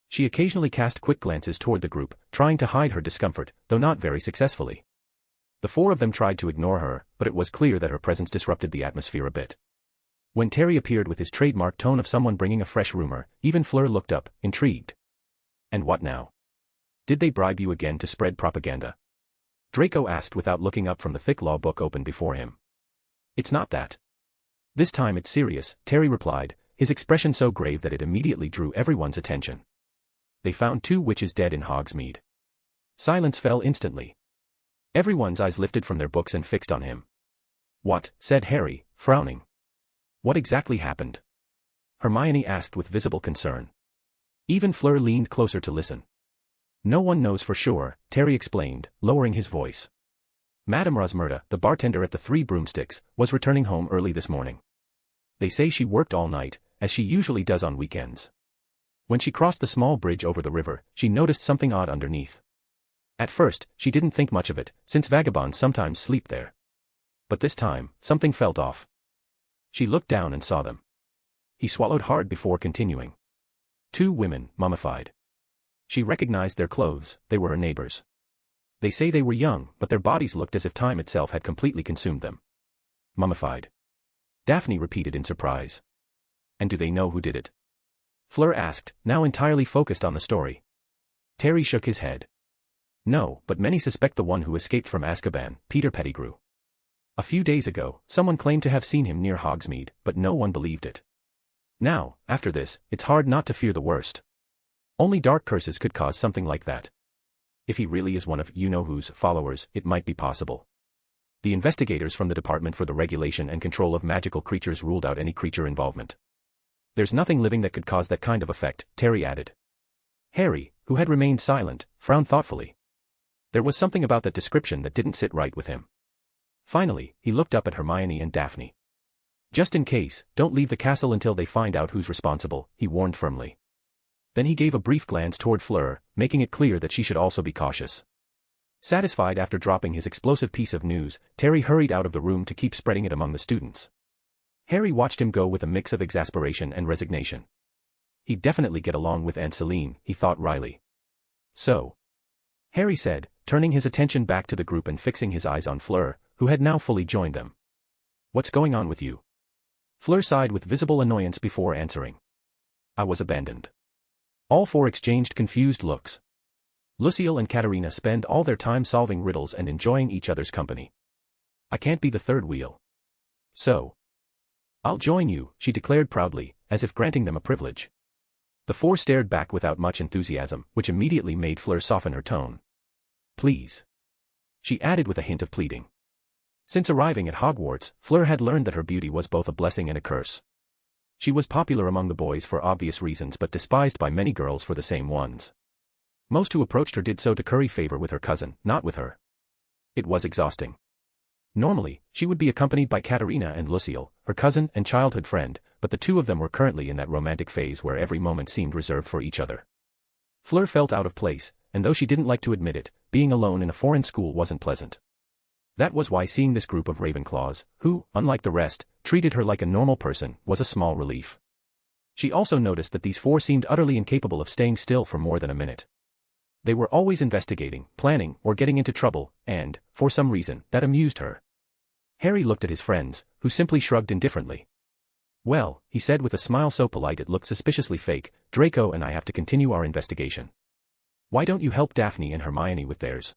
She occasionally cast quick glances toward the group, trying to hide her discomfort, though not very successfully. The four of them tried to ignore her, but it was clear that her presence disrupted the atmosphere a bit. When Terry appeared with his trademark tone of someone bringing a fresh rumor, even Fleur looked up, intrigued. "And what now? Did they bribe you again to spread propaganda?" Draco asked without looking up from the thick law book open before him. "It's not that. This time it's serious," Terry replied, his expression so grave that it immediately drew everyone's attention. "They found 2 witches dead in Hogsmeade." Silence fell instantly. Everyone's eyes lifted from their books and fixed on him. "What?" said Harry, frowning. "What exactly happened?" Hermione asked with visible concern. Even Fleur leaned closer to listen. "No one knows for sure," Terry explained, lowering his voice. "Madame Rosmerta, the bartender at the Three Broomsticks, was returning home early this morning. They say she worked all night, as she usually does on weekends. When she crossed the small bridge over the river, she noticed something odd underneath. At first, she didn't think much of it, since vagabonds sometimes sleep there. But this time, something felt off. She looked down and saw them." He swallowed hard before continuing. 2 women, mummified. She recognized their clothes, they were her neighbors. They say they were young, but their bodies looked as if time itself had completely consumed them." "Mummified?" Daphne repeated in surprise. "And do they know who did it?" Fleur asked, now entirely focused on the story. Terry shook his head. "No, but many suspect the one who escaped from Azkaban, Peter Pettigrew. A few days ago, someone claimed to have seen him near Hogsmeade, but no one believed it. Now, after this, it's hard not to fear the worst. Only dark curses could cause something like that. If he really is one of you-know-who's followers, it might be possible." The investigators from the Department for the Regulation and Control of Magical Creatures ruled out any creature involvement. "There's nothing living that could cause that kind of effect," Terry added. Harry, who had remained silent, frowned thoughtfully. There was something about that description that didn't sit right with him. Finally, he looked up at Hermione and Daphne. "Just in case, don't leave the castle until they find out who's responsible," he warned firmly. Then he gave a brief glance toward Fleur, making it clear that she should also be cautious. Satisfied after dropping his explosive piece of news, Terry hurried out of the room to keep spreading it among the students. Harry watched him go with a mix of exasperation and resignation. He'd definitely get along with Aunt Celine, he thought wryly. "So," Harry said, turning his attention back to the group and fixing his eyes on Fleur, who had now fully joined them. "What's going on with you?" Fleur sighed with visible annoyance before answering. "I was abandoned." All 4 exchanged confused looks. Lucille and Katerina spend all their time solving riddles and enjoying each other's company. "I can't be the third wheel. So I'll join you," she declared proudly, as if granting them a privilege. The 4 stared back without much enthusiasm, which immediately made Fleur soften her tone. "Please," she added with a hint of pleading. Since arriving at Hogwarts, Fleur had learned that her beauty was both a blessing and a curse. She was popular among the boys for obvious reasons but despised by many girls for the same ones. Most who approached her did so to curry favor with her cousin, not with her. It was exhausting. Normally, she would be accompanied by Katerina and Lucille, her cousin and childhood friend, but the 2 of them were currently in that romantic phase where every moment seemed reserved for each other. Fleur felt out of place, and though she didn't like to admit it, being alone in a foreign school wasn't pleasant. That was why seeing this group of Ravenclaws, who, unlike the rest, treated her like a normal person, was a small relief. She also noticed that these 4 seemed utterly incapable of staying still for more than a minute. They were always investigating, planning, or getting into trouble, and, for some reason, that amused her. Harry looked at his friends, who simply shrugged indifferently. "Well," he said with a smile so polite it looked suspiciously fake, "Draco and I have to continue our investigation. Why don't you help Daphne and Hermione with theirs?"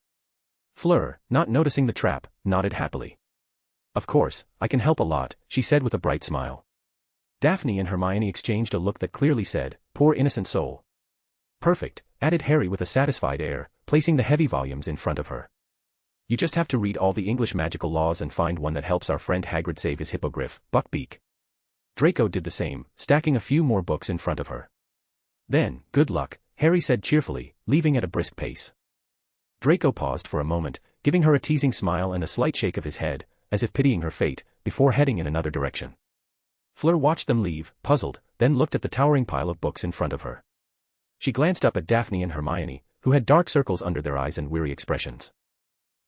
Fleur, not noticing the trap, nodded happily. "Of course, I can help a lot," she said with a bright smile. Daphne and Hermione exchanged a look that clearly said, "Poor innocent soul." "Perfect," added Harry with a satisfied air, placing the heavy volumes in front of her. "You just have to read all the English magical laws and find one that helps our friend Hagrid save his hippogriff, Buckbeak." Draco did the same, stacking a few more books in front of her. "Then, good luck," Harry said cheerfully, leaving at a brisk pace. Draco paused for a moment, giving her a teasing smile and a slight shake of his head, as if pitying her fate, before heading in another direction. Fleur watched them leave, puzzled, then looked at the towering pile of books in front of her. She glanced up at Daphne and Hermione, who had dark circles under their eyes and weary expressions.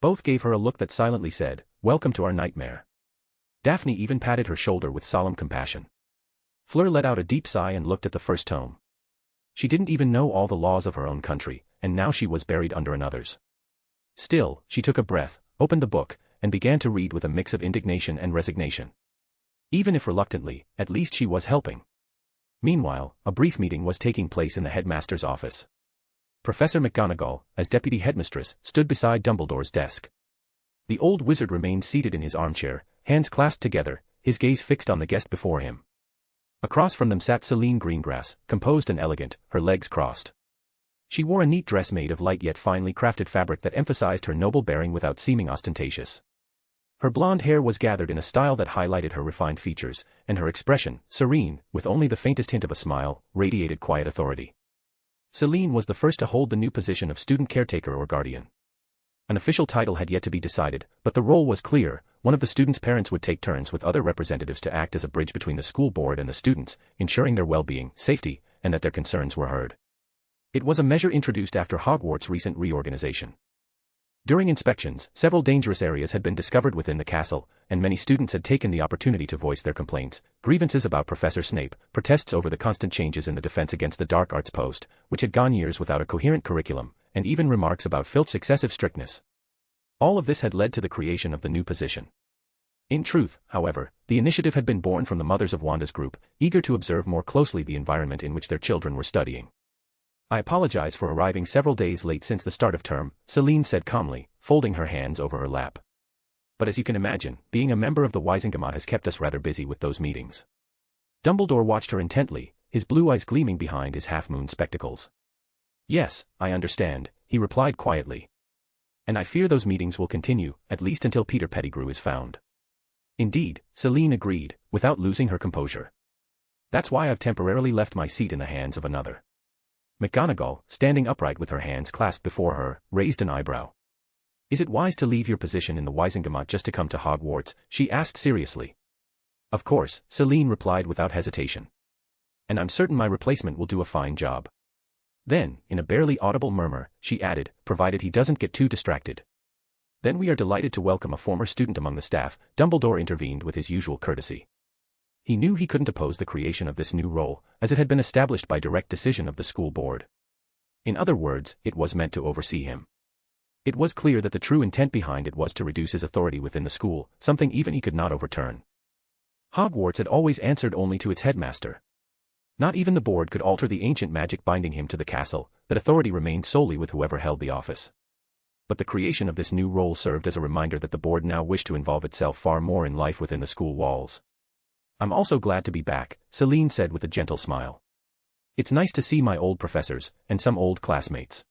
Both gave her a look that silently said, "Welcome to our nightmare." Daphne even patted her shoulder with solemn compassion. Fleur let out a deep sigh and looked at the first tome. She didn't even know all the laws of her own country, and now she was buried under another's. Still, she took a breath, opened the book, and began to read with a mix of indignation and resignation. Even if reluctantly, at least she was helping. Meanwhile, a brief meeting was taking place in the headmaster's office. Professor McGonagall, as deputy headmistress, stood beside Dumbledore's desk. The old wizard remained seated in his armchair, hands clasped together, his gaze fixed on the guest before him. Across from them sat Celine Greengrass, composed and elegant, her legs crossed. She wore a neat dress made of light yet finely crafted fabric that emphasized her noble bearing without seeming ostentatious. Her blonde hair was gathered in a style that highlighted her refined features, and her expression, serene, with only the faintest hint of a smile, radiated quiet authority. Celine was the first to hold the new position of student caretaker or guardian. An official title had yet to be decided, but the role was clear: one of the students' parents would take turns with other representatives to act as a bridge between the school board and the students, ensuring their well-being, safety, and that their concerns were heard. It was a measure introduced after Hogwarts' recent reorganization. During inspections, several dangerous areas had been discovered within the castle, and many students had taken the opportunity to voice their complaints, grievances about Professor Snape, protests over the constant changes in the Defense Against the Dark Arts post, which had gone years without a coherent curriculum, and even remarks about Filch's excessive strictness. All of this had led to the creation of the new position. In truth, however, the initiative had been born from the mothers of Wanda's group, eager to observe more closely the environment in which their children were studying. "I apologize for arriving several days late since the start of term," Celine said calmly, folding her hands over her lap. "But as you can imagine, being a member of the Wisengamot has kept us rather busy with those meetings." Dumbledore watched her intently, his blue eyes gleaming behind his half-moon spectacles. "Yes, I understand," he replied quietly. "And I fear those meetings will continue, at least until Peter Pettigrew is found." "Indeed," Celine agreed, without losing her composure. "That's why I've temporarily left my seat in the hands of another." McGonagall, standing upright with her hands clasped before her, raised an eyebrow. "Is it wise to leave your position in the Wisengamot just to come to Hogwarts?" she asked seriously. "Of course," Celine replied without hesitation. "And I'm certain my replacement will do a fine job." Then, in a barely audible murmur, she added, "provided he doesn't get too distracted." "Then we are delighted to welcome a former student among the staff," Dumbledore intervened with his usual courtesy. He knew he couldn't oppose the creation of this new role, as it had been established by direct decision of the school board. In other words, it was meant to oversee him. It was clear that the true intent behind it was to reduce his authority within the school, something even he could not overturn. Hogwarts had always answered only to its headmaster. Not even the board could alter the ancient magic binding him to the castle, that authority remained solely with whoever held the office. But the creation of this new role served as a reminder that the board now wished to involve itself far more in life within the school walls. "I'm also glad to be back," Celine said with a gentle smile. "It's nice to see my old professors, and some old classmates."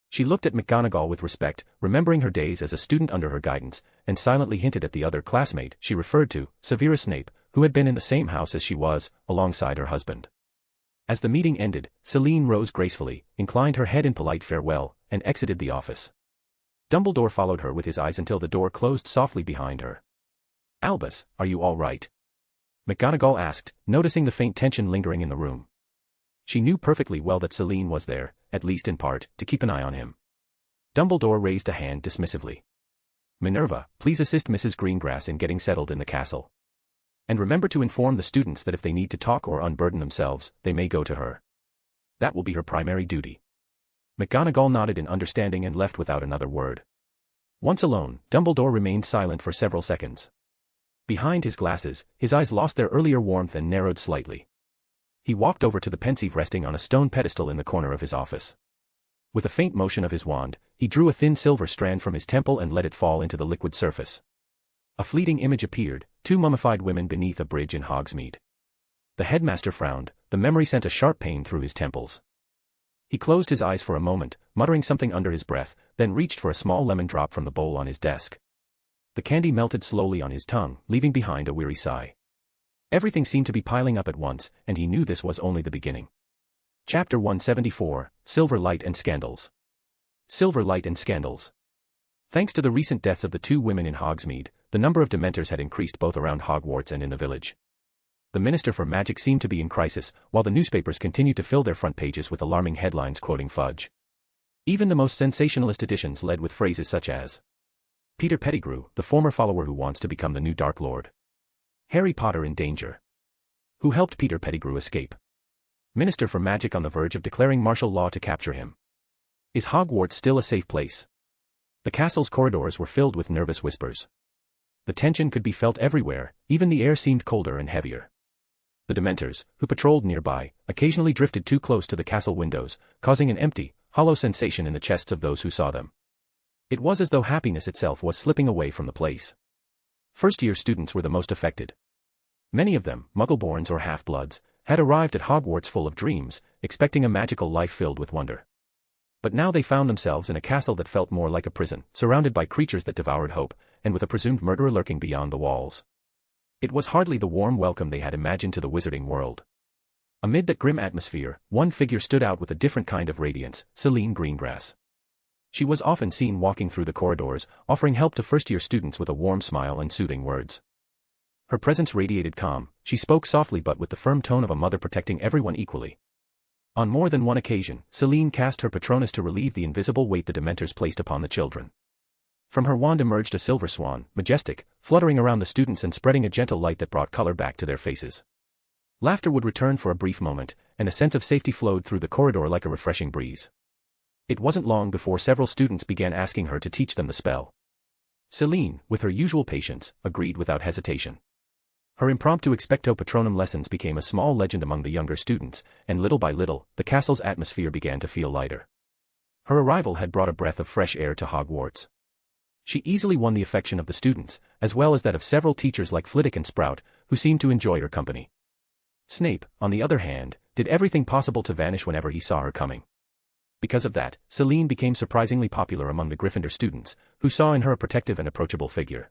She looked at McGonagall with respect, remembering her days as a student under her guidance, and silently hinted at the other classmate she referred to, Severus Snape, who had been in the same house as she was, alongside her husband. As the meeting ended, Celine rose gracefully, inclined her head in polite farewell, and exited the office. Dumbledore followed her with his eyes until the door closed softly behind her. "Albus, are you all right?" McGonagall asked, noticing the faint tension lingering in the room. She knew perfectly well that Celine was there, at least in part, to keep an eye on him. Dumbledore raised a hand dismissively. "Minerva, please assist Mrs. Greengrass in getting settled in the castle. And remember to inform the students that if they need to talk or unburden themselves, they may go to her. That will be her primary duty." McGonagall nodded in understanding and left without another word. Once alone, Dumbledore remained silent for several seconds. Behind his glasses, his eyes lost their earlier warmth and narrowed slightly. He walked over to the pensieve resting on a stone pedestal in the corner of his office. With a faint motion of his wand, he drew a thin silver strand from his temple and let it fall into the liquid surface. A fleeting image appeared, two mummified women beneath a bridge in Hogsmeade. The headmaster frowned, the memory sent a sharp pain through his temples. He closed his eyes for a moment, muttering something under his breath, then reached for a small lemon drop from the bowl on his desk. The candy melted slowly on his tongue, leaving behind a weary sigh. Everything seemed to be piling up at once, and he knew this was only the beginning. Chapter 174, Silver Light and Scandals. Silver Light and Scandals. Thanks to the recent deaths of the two women in Hogsmeade, the number of Dementors had increased both around Hogwarts and in the village. The Minister for Magic seemed to be in crisis, while the newspapers continued to fill their front pages with alarming headlines quoting Fudge. Even the most sensationalist editions led with phrases such as Peter Pettigrew, the former follower who wants to become the new Dark Lord. Harry Potter in danger. Who helped Peter Pettigrew escape? Minister for Magic on the verge of declaring martial law to capture him. Is Hogwarts still a safe place? The castle's corridors were filled with nervous whispers. The tension could be felt everywhere, even the air seemed colder and heavier. The Dementors, who patrolled nearby, occasionally drifted too close to the castle windows, causing an empty, hollow sensation in the chests of those who saw them. It was as though happiness itself was slipping away from the place. First-year students were the most affected. Many of them, Muggleborns or half-bloods, had arrived at Hogwarts full of dreams, expecting a magical life filled with wonder. But now they found themselves in a castle that felt more like a prison, surrounded by creatures that devoured hope, and with a presumed murderer lurking beyond the walls. It was hardly the warm welcome they had imagined to the wizarding world. Amid that grim atmosphere, one figure stood out with a different kind of radiance, Celine Greengrass. She was often seen walking through the corridors, offering help to first-year students with a warm smile and soothing words. Her presence radiated calm, she spoke softly but with the firm tone of a mother protecting everyone equally. On more than one occasion, Celine cast her Patronus to relieve the invisible weight the Dementors placed upon the children. From her wand emerged a silver swan, majestic, fluttering around the students and spreading a gentle light that brought color back to their faces. Laughter would return for a brief moment, and a sense of safety flowed through the corridor like a refreshing breeze. It wasn't long before several students began asking her to teach them the spell. Celine, with her usual patience, agreed without hesitation. Her impromptu Expecto Patronum lessons became a small legend among the younger students, and little by little, the castle's atmosphere began to feel lighter. Her arrival had brought a breath of fresh air to Hogwarts. She easily won the affection of the students, as well as that of several teachers like Flitwick and Sprout, who seemed to enjoy her company. Snape, on the other hand, did everything possible to vanish whenever he saw her coming. Because of that, Celine became surprisingly popular among the Gryffindor students, who saw in her a protective and approachable figure.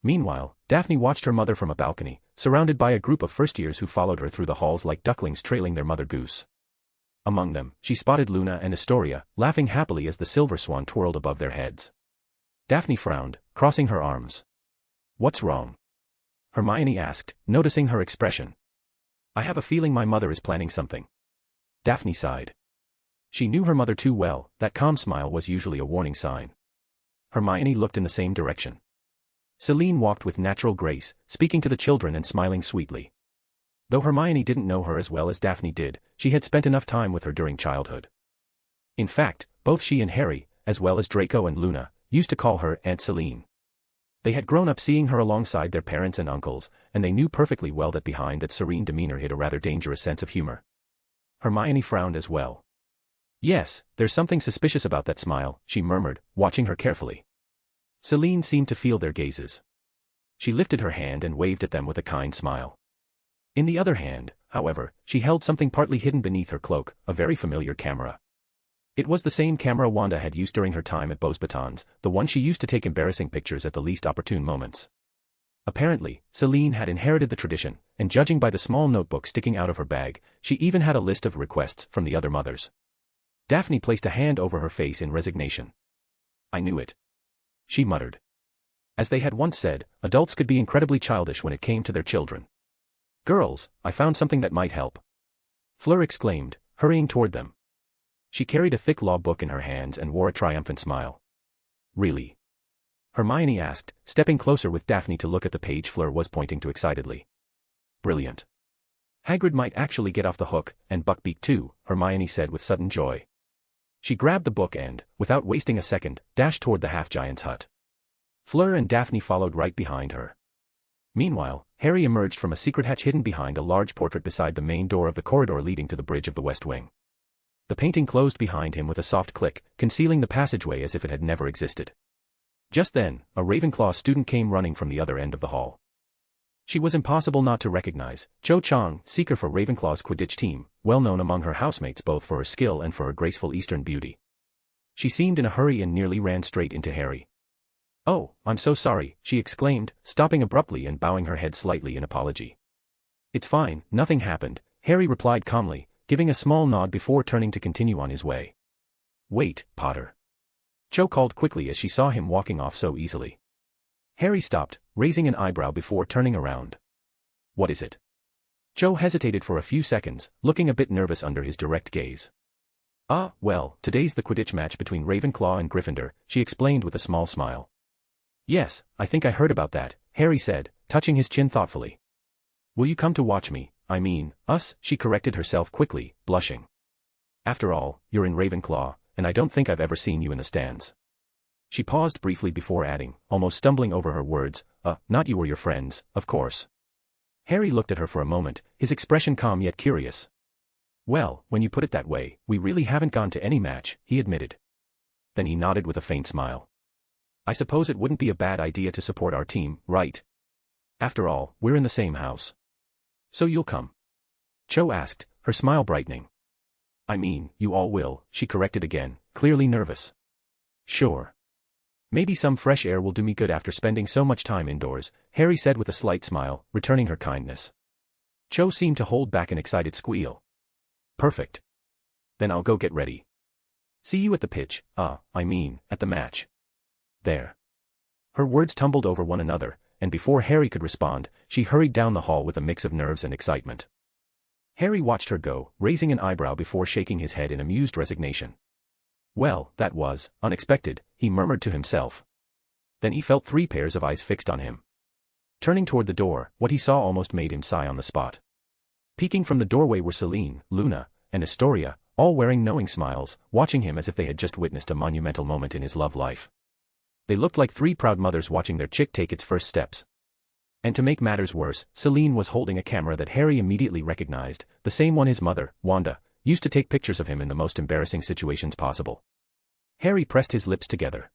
Meanwhile, Daphne watched her mother from a balcony, surrounded by a group of first-years who followed her through the halls like ducklings trailing their mother goose. Among them, she spotted Luna and Astoria, laughing happily as the silver swan twirled above their heads. Daphne frowned, crossing her arms. "What's wrong?" Hermione asked, noticing her expression. "I have a feeling my mother is planning something." Daphne sighed. She knew her mother too well, that calm smile was usually a warning sign. Hermione looked in the same direction. Celine walked with natural grace, speaking to the children and smiling sweetly. Though Hermione didn't know her as well as Daphne did, she had spent enough time with her during childhood. In fact, both she and Harry, as well as Draco and Luna, used to call her Aunt Celine. They had grown up seeing her alongside their parents and uncles, and they knew perfectly well that behind that serene demeanor hid a rather dangerous sense of humor. Hermione frowned as well. "Yes, there's something suspicious about that smile," she murmured, watching her carefully. Celine seemed to feel their gazes. She lifted her hand and waved at them with a kind smile. In the other hand, however, she held something partly hidden beneath her cloak, a very familiar camera. It was the same camera Wanda had used during her time at Beauxbatons, the one she used to take embarrassing pictures at the least opportune moments. Apparently, Celine had inherited the tradition, and judging by the small notebook sticking out of her bag, she even had a list of requests from the other mothers. Daphne placed a hand over her face in resignation. "I knew it," she muttered. As they had once said, adults could be incredibly childish when it came to their children. "Girls, I found something that might help," Fleur exclaimed, hurrying toward them. She carried a thick law book in her hands and wore a triumphant smile. "Really?" Hermione asked, stepping closer with Daphne to look at the page Fleur was pointing to excitedly. "Brilliant. Hagrid might actually get off the hook, and Buckbeak too," Hermione said with sudden joy. She grabbed the book and, without wasting a second, dashed toward the half-giant's hut. Fleur and Daphne followed right behind her. Meanwhile, Harry emerged from a secret hatch hidden behind a large portrait beside the main door of the corridor leading to the bridge of the West Wing. The painting closed behind him with a soft click, concealing the passageway as if it had never existed. Just then, a Ravenclaw student came running from the other end of the hall. She was impossible not to recognize, Cho Chang, seeker for Ravenclaw's Quidditch team, well known among her housemates both for her skill and for her graceful Eastern beauty. She seemed in a hurry and nearly ran straight into Harry. "Oh, I'm so sorry," she exclaimed, stopping abruptly and bowing her head slightly in apology. "It's fine, nothing happened," Harry replied calmly, giving a small nod before turning to continue on his way. "Wait, Potter." Cho called quickly as she saw him walking off so easily. Harry stopped, raising an eyebrow before turning around. "What is it?" Cho hesitated for a few seconds, looking a bit nervous under his direct gaze. Well, today's the Quidditch match between Ravenclaw and Gryffindor," she explained with a small smile. "Yes, I think I heard about that," Harry said, touching his chin thoughtfully. "Will you come to watch me? I mean, us," she corrected herself quickly, blushing. "After all, you're in Ravenclaw, and I don't think I've ever seen you in the stands." She paused briefly before adding, almost stumbling over her words, "Not you or your friends, of course." Harry looked at her for a moment, his expression calm yet curious. "Well, when you put it that way, we really haven't gone to any match," he admitted. Then he nodded with a faint smile. "I suppose it wouldn't be a bad idea to support our team, right? After all, we're in the same house. So you'll come?" Cho asked, her smile brightening. "I mean, you all will," she corrected again, clearly nervous. "Sure. Maybe some fresh air will do me good after spending so much time indoors," Harry said with a slight smile, returning her kindness. Cho seemed to hold back an excited squeal. "Perfect. Then I'll go get ready. See you at the pitch, at the match." There. Her words tumbled over one another, and before Harry could respond, she hurried down the hall with a mix of nerves and excitement. Harry watched her go, raising an eyebrow before shaking his head in amused resignation. "Well, that was unexpected," he murmured to himself. Then he felt 3 pairs of eyes fixed on him. Turning toward the door, what he saw almost made him sigh on the spot. Peeking from the doorway were Celine, Luna, and Astoria, all wearing knowing smiles, watching him as if they had just witnessed a monumental moment in his love life. They looked like 3 proud mothers watching their chick take its first steps. And to make matters worse, Celine was holding a camera that Harry immediately recognized, the same one his mother, Wanda, used to take pictures of him in the most embarrassing situations possible. Harry pressed his lips together.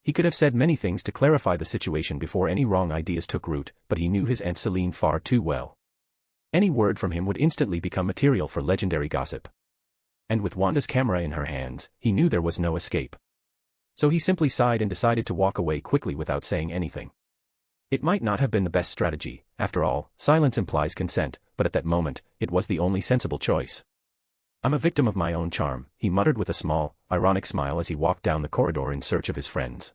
He could have said many things to clarify the situation before any wrong ideas took root, but he knew his Aunt Celine far too well. Any word from him would instantly become material for legendary gossip. And with Wanda's camera in her hands, he knew there was no escape. So he simply sighed and decided to walk away quickly without saying anything. It might not have been the best strategy, after all, silence implies consent, but at that moment, it was the only sensible choice. "I'm a victim of my own charm," he muttered with a small, ironic smile as he walked down the corridor in search of his friends.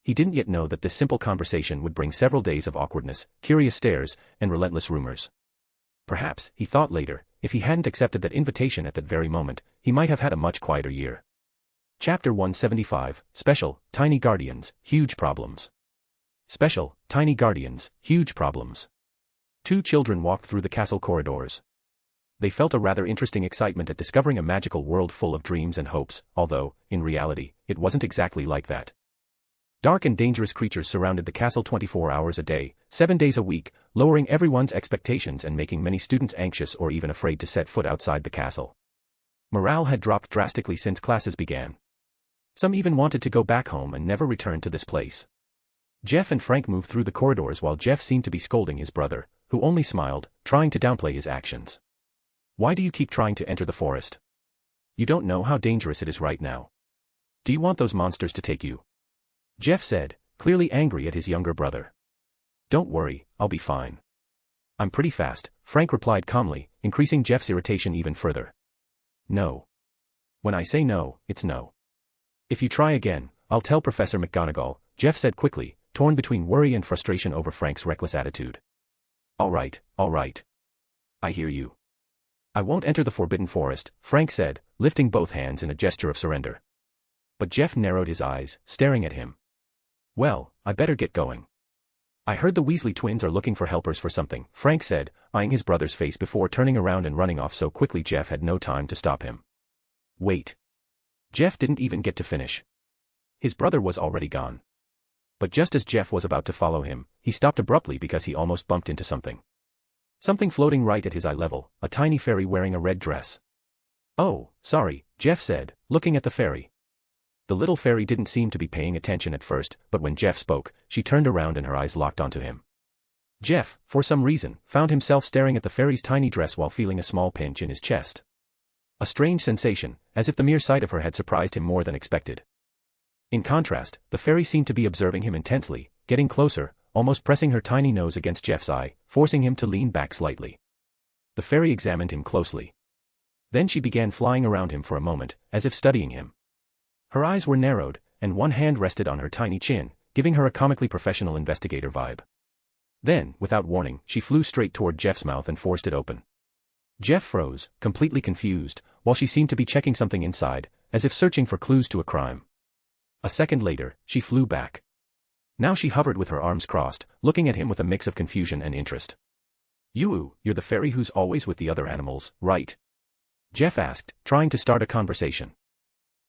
He didn't yet know that this simple conversation would bring several days of awkwardness, curious stares, and relentless rumors. Perhaps, he thought later, if he hadn't accepted that invitation at that very moment, he might have had a much quieter year. Chapter 175, Special, Tiny Guardians, Huge Problems. Special, Tiny Guardians, Huge Problems. 2 children walked through the castle corridors. They felt a rather interesting excitement at discovering a magical world full of dreams and hopes, although, in reality, it wasn't exactly like that. Dark and dangerous creatures surrounded the castle 24 hours a day, 7 days a week, lowering everyone's expectations and making many students anxious or even afraid to set foot outside the castle. Morale had dropped drastically since classes began. Some even wanted to go back home and never return to this place. Jeff and Frank moved through the corridors while Jeff seemed to be scolding his brother, who only smiled, trying to downplay his actions. "Why do you keep trying to enter the forest? You don't know how dangerous it is right now. Do you want those monsters to take you?" Jeff said, clearly angry at his younger brother. "Don't worry, I'll be fine. I'm pretty fast," Frank replied calmly, increasing Jeff's irritation even further. "No. When I say no, it's no. If you try again, I'll tell Professor McGonagall," Jeff said quickly, torn between worry and frustration over Frank's reckless attitude. All right. I hear you. I won't enter the Forbidden Forest," Frank said, lifting both hands in a gesture of surrender. But Jeff narrowed his eyes, staring at him. "Well, I better get going. I heard the Weasley twins are looking for helpers for something," Frank said, eyeing his brother's face before turning around and running off so quickly Jeff had no time to stop him. "Wait." Jeff didn't even get to finish. His brother was already gone. But just as Jeff was about to follow him, he stopped abruptly because he almost bumped into something. Something floating right at his eye level, a tiny fairy wearing a red dress. "Oh, sorry," Jeff said, looking at the fairy. The little fairy didn't seem to be paying attention at first, but when Jeff spoke, she turned around and her eyes locked onto him. Jeff, for some reason, found himself staring at the fairy's tiny dress while feeling a small pinch in his chest. A strange sensation, as if the mere sight of her had surprised him more than expected. In contrast, the fairy seemed to be observing him intensely, getting closer, almost pressing her tiny nose against Jeff's eye, forcing him to lean back slightly. The fairy examined him closely. Then she began flying around him for a moment, as if studying him. Her eyes were narrowed, and one hand rested on her tiny chin, giving her a comically professional investigator vibe. Then, without warning, she flew straight toward Jeff's mouth and forced it open. Jeff froze, completely confused, while she seemed to be checking something inside, as if searching for clues to a crime. A second later, she flew back. Now she hovered with her arms crossed, looking at him with a mix of confusion and interest. "You're the fairy who's always with the other animals, right?" Jeff asked, trying to start a conversation.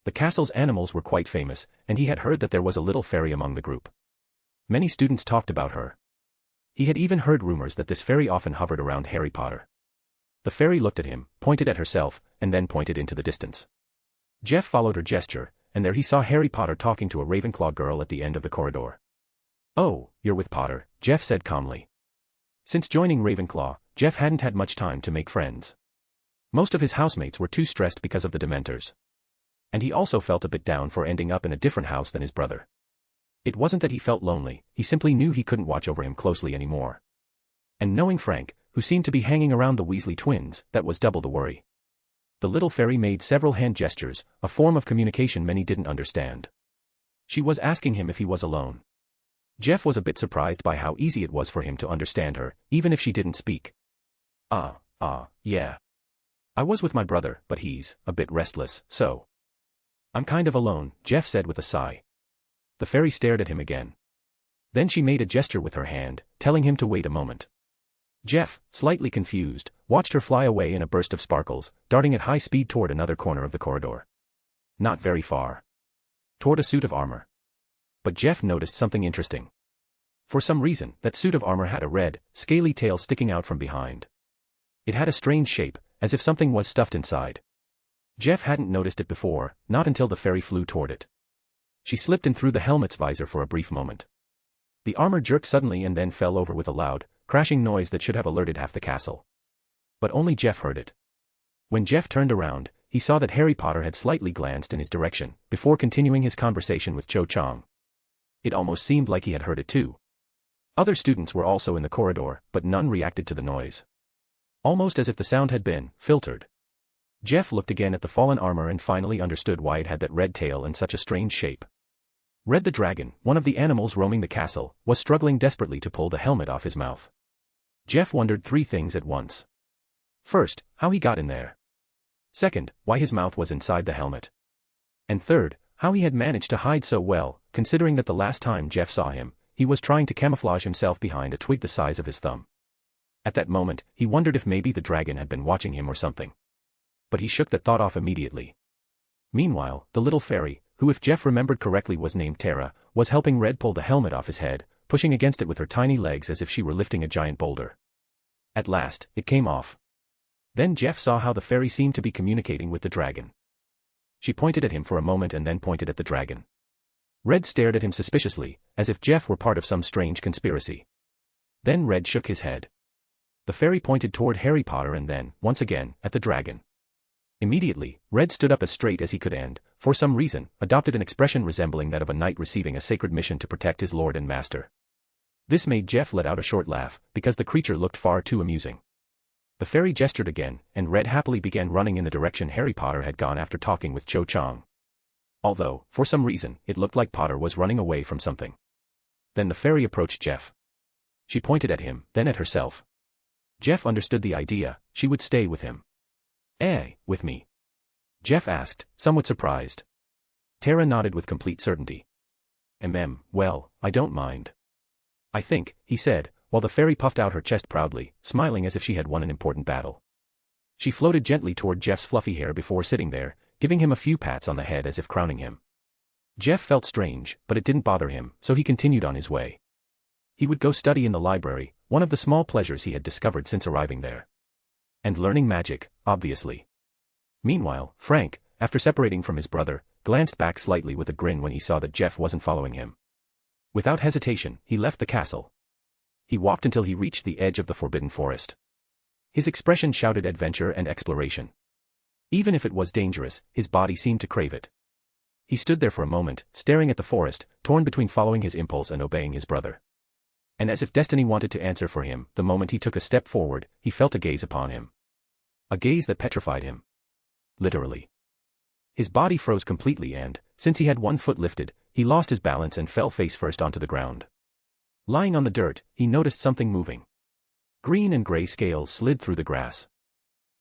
The castle's animals were quite famous, and he had heard that there was a little fairy among the group. Many students talked about her. He had even heard rumors that this fairy often hovered around Harry Potter. The fairy looked at him, pointed at herself, and then pointed into the distance. Jeff followed her gesture, and there he saw Harry Potter talking to a Ravenclaw girl at the end of the corridor. "Oh, you're with Potter," Jeff said calmly. Since joining Ravenclaw, Jeff hadn't had much time to make friends. Most of his housemates were too stressed because of the Dementors. And he also felt a bit down for ending up in a different house than his brother. It wasn't that he felt lonely, he simply knew he couldn't watch over him closely anymore. And knowing Frank, who seemed to be hanging around the Weasley twins, that was double the worry. The little fairy made several hand gestures, a form of communication many didn't understand. She was asking him if he was alone. Jeff was a bit surprised by how easy it was for him to understand her, even if she didn't speak. Yeah. I was with my brother, but he's a bit restless, so. I'm kind of alone, Jeff said with a sigh. The fairy stared at him again. Then she made a gesture with her hand, telling him to wait a moment. Jeff, slightly confused, watched her fly away in a burst of sparkles, darting at high speed toward another corner of the corridor. Not very far. Toward a suit of armor. But Jeff noticed something interesting. For some reason, that suit of armor had a red, scaly tail sticking out from behind. It had a strange shape, as if something was stuffed inside. Jeff hadn't noticed it before, not until the fairy flew toward it. She slipped in through the helmet's visor for a brief moment. The armor jerked suddenly and then fell over with a loud, crashing noise that should have alerted half the castle. But only Jeff heard it. When Jeff turned around, he saw that Harry Potter had slightly glanced in his direction, before continuing his conversation with Cho Chang. It almost seemed like he had heard it too. Other students were also in the corridor, but none reacted to the noise. Almost as if the sound had been filtered. Jeff looked again at the fallen armor and finally understood why it had that red tail and such a strange shape. Red the dragon, one of the animals roaming the castle, was struggling desperately to pull the helmet off his mouth. Jeff wondered three things at once. First, how he got in there. Second, why his mouth was inside the helmet. And third, how he had managed to hide so well, considering that the last time Jeff saw him, he was trying to camouflage himself behind a twig the size of his thumb. At that moment, he wondered if maybe the dragon had been watching him or something. But he shook that thought off immediately. Meanwhile, the little fairy, who if Jeff remembered correctly was named Tara, was helping Red pull the helmet off his head, pushing against it with her tiny legs as if she were lifting a giant boulder. At last, it came off. Then Jeff saw how the fairy seemed to be communicating with the dragon. She pointed at him for a moment and then pointed at the dragon. Red stared at him suspiciously, as if Jeff were part of some strange conspiracy. Then Red shook his head. The fairy pointed toward Harry Potter and then, once again, at the dragon. Immediately, Red stood up as straight as he could and, for some reason, adopted an expression resembling that of a knight receiving a sacred mission to protect his lord and master. This made Jeff let out a short laugh, because the creature looked far too amusing. The fairy gestured again, and Red happily began running in the direction Harry Potter had gone after talking with Cho Chang. Although, for some reason, it looked like Potter was running away from something. Then the fairy approached Jeff. She pointed at him, then at herself. Jeff understood the idea, she would stay with him. With me? Jeff asked, somewhat surprised. Tara nodded with complete certainty. Well, I don't mind. I think, he said, while the fairy puffed out her chest proudly, smiling as if she had won an important battle. She floated gently toward Jeff's fluffy hair before sitting there, giving him a few pats on the head as if crowning him. Jeff felt strange, but it didn't bother him, so he continued on his way. He would go study in the library, one of the small pleasures he had discovered since arriving there. And learning magic, obviously. Meanwhile, Frank, after separating from his brother, glanced back slightly with a grin when he saw that Jeff wasn't following him. Without hesitation, he left the castle. He walked until he reached the edge of the forbidden forest. His expression shouted adventure and exploration. Even if it was dangerous, his body seemed to crave it. He stood there for a moment, staring at the forest, torn between following his impulse and obeying his brother. And as if destiny wanted to answer for him, the moment he took a step forward, he felt a gaze upon him. A gaze that petrified him. literally. His body froze completely and, since he had one foot lifted, he lost his balance and fell face first onto the ground. Lying on the dirt, he noticed something moving. Green and gray scales slid through the grass.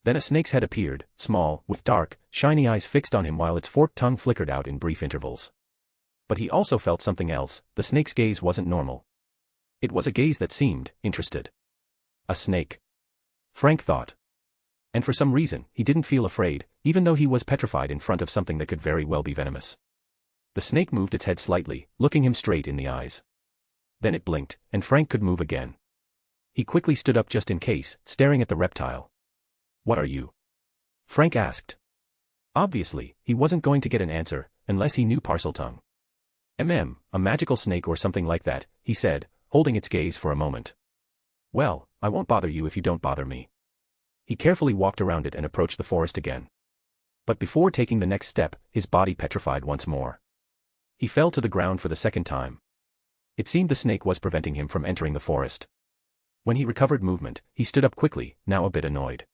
Then a snake's head appeared, small, with dark, shiny eyes fixed on him while its forked tongue flickered out in brief intervals. But he also felt something else. The snake's gaze wasn't normal. It was a gaze that seemed interested. A snake. Frank thought. And for some reason, he didn't feel afraid, even though he was petrified in front of something that could very well be venomous. The snake moved its head slightly, looking him straight in the eyes. Then it blinked, and Frank could move again. He quickly stood up just in case, staring at the reptile. "What are you?" Frank asked. Obviously, he wasn't going to get an answer, unless he knew Parseltongue. A magical snake or something like that, he said, holding its gaze for a moment. "Well, I won't bother you if you don't bother me." He carefully walked around it and approached the forest again. But before taking the next step, his body petrified once more. He fell to the ground for the second time. It seemed the snake was preventing him from entering the forest. When he recovered movement, he stood up quickly, now a bit annoyed.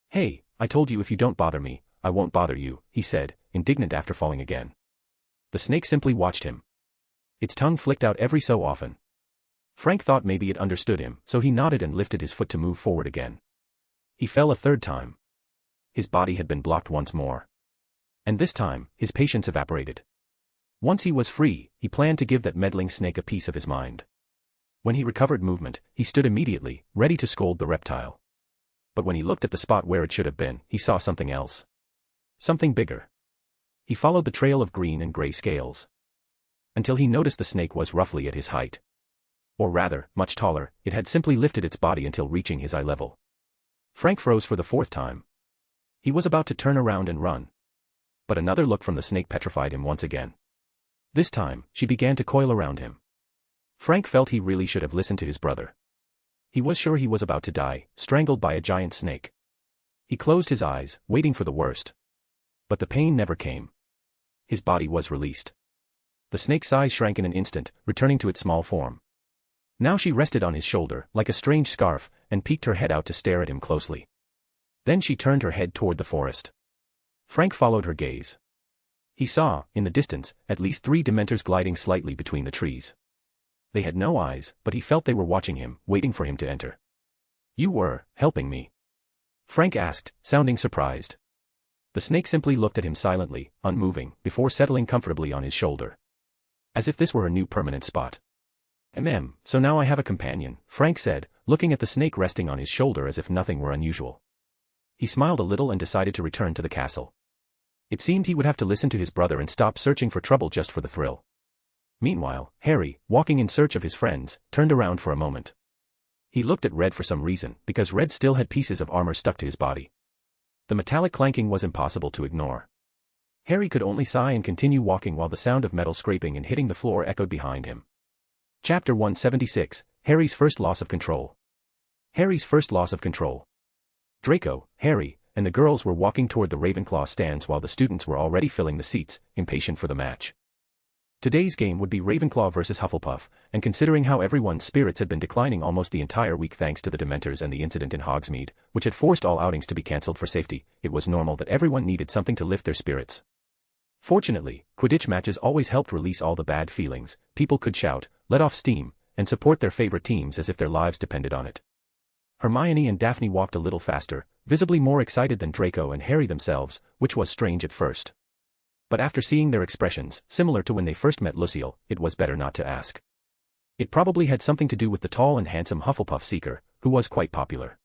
"Hey, I told you if you don't bother me, I won't bother you," he said, indignant after falling again. The snake simply watched him. Its tongue flicked out every so often. Frank thought maybe it understood him, so he nodded and lifted his foot to move forward again. He fell a third time. His body had been blocked once more. And this time, his patience evaporated. Once he was free, he planned to give that meddling snake a piece of his mind. When he recovered movement, he stood immediately, ready to scold the reptile. But when he looked at the spot where it should have been, he saw something else. Something bigger. He followed the trail of green and gray scales. Until he noticed the snake was roughly at his height. Or rather, much taller, it had simply lifted its body until reaching his eye level. Frank froze for the fourth time. He was about to turn around and run. But another look from the snake petrified him once again. This time, she began to coil around him. Frank felt he really should have listened to his brother. He was sure he was about to die, strangled by a giant snake. He closed his eyes, waiting for the worst. But the pain never came. His body was released. The snake's size shrank in an instant, returning to its small form. Now she rested on his shoulder, like a strange scarf, and peeked her head out to stare at him closely. Then she turned her head toward the forest. Frank followed her gaze. He saw, in the distance, at least 3 dementors gliding slightly between the trees. They had no eyes, but he felt they were watching him, waiting for him to enter. "You were helping me?" Frank asked, sounding surprised. The snake simply looked at him silently, unmoving, before settling comfortably on his shoulder. As if this were a new permanent spot. So now I have a companion," Frank said, looking at the snake resting on his shoulder as if nothing were unusual. He smiled a little and decided to return to the castle. It seemed he would have to listen to his brother and stop searching for trouble just for the thrill. Meanwhile, Harry, walking in search of his friends, turned around for a moment. He looked at Red for some reason, because Red still had pieces of armor stuck to his body. The metallic clanking was impossible to ignore. Harry could only sigh and continue walking while the sound of metal scraping and hitting the floor echoed behind him. Chapter 176, Harry's First Loss of Control. Harry's First Loss of Control. Draco, Harry, and the girls were walking toward the Ravenclaw stands while the students were already filling the seats, impatient for the match. Today's game would be Ravenclaw versus Hufflepuff, and considering how everyone's spirits had been declining almost the entire week thanks to the Dementors and the incident in Hogsmeade, which had forced all outings to be cancelled for safety, it was normal that everyone needed something to lift their spirits. Fortunately, Quidditch matches always helped release all the bad feelings. People could shout, let off steam, and support their favorite teams as if their lives depended on it. Hermione and Daphne walked a little faster, visibly more excited than Draco and Harry themselves, which was strange at first. But after seeing their expressions, similar to when they first met Lucille, it was better not to ask. It probably had something to do with the tall and handsome Hufflepuff seeker, who was quite popular.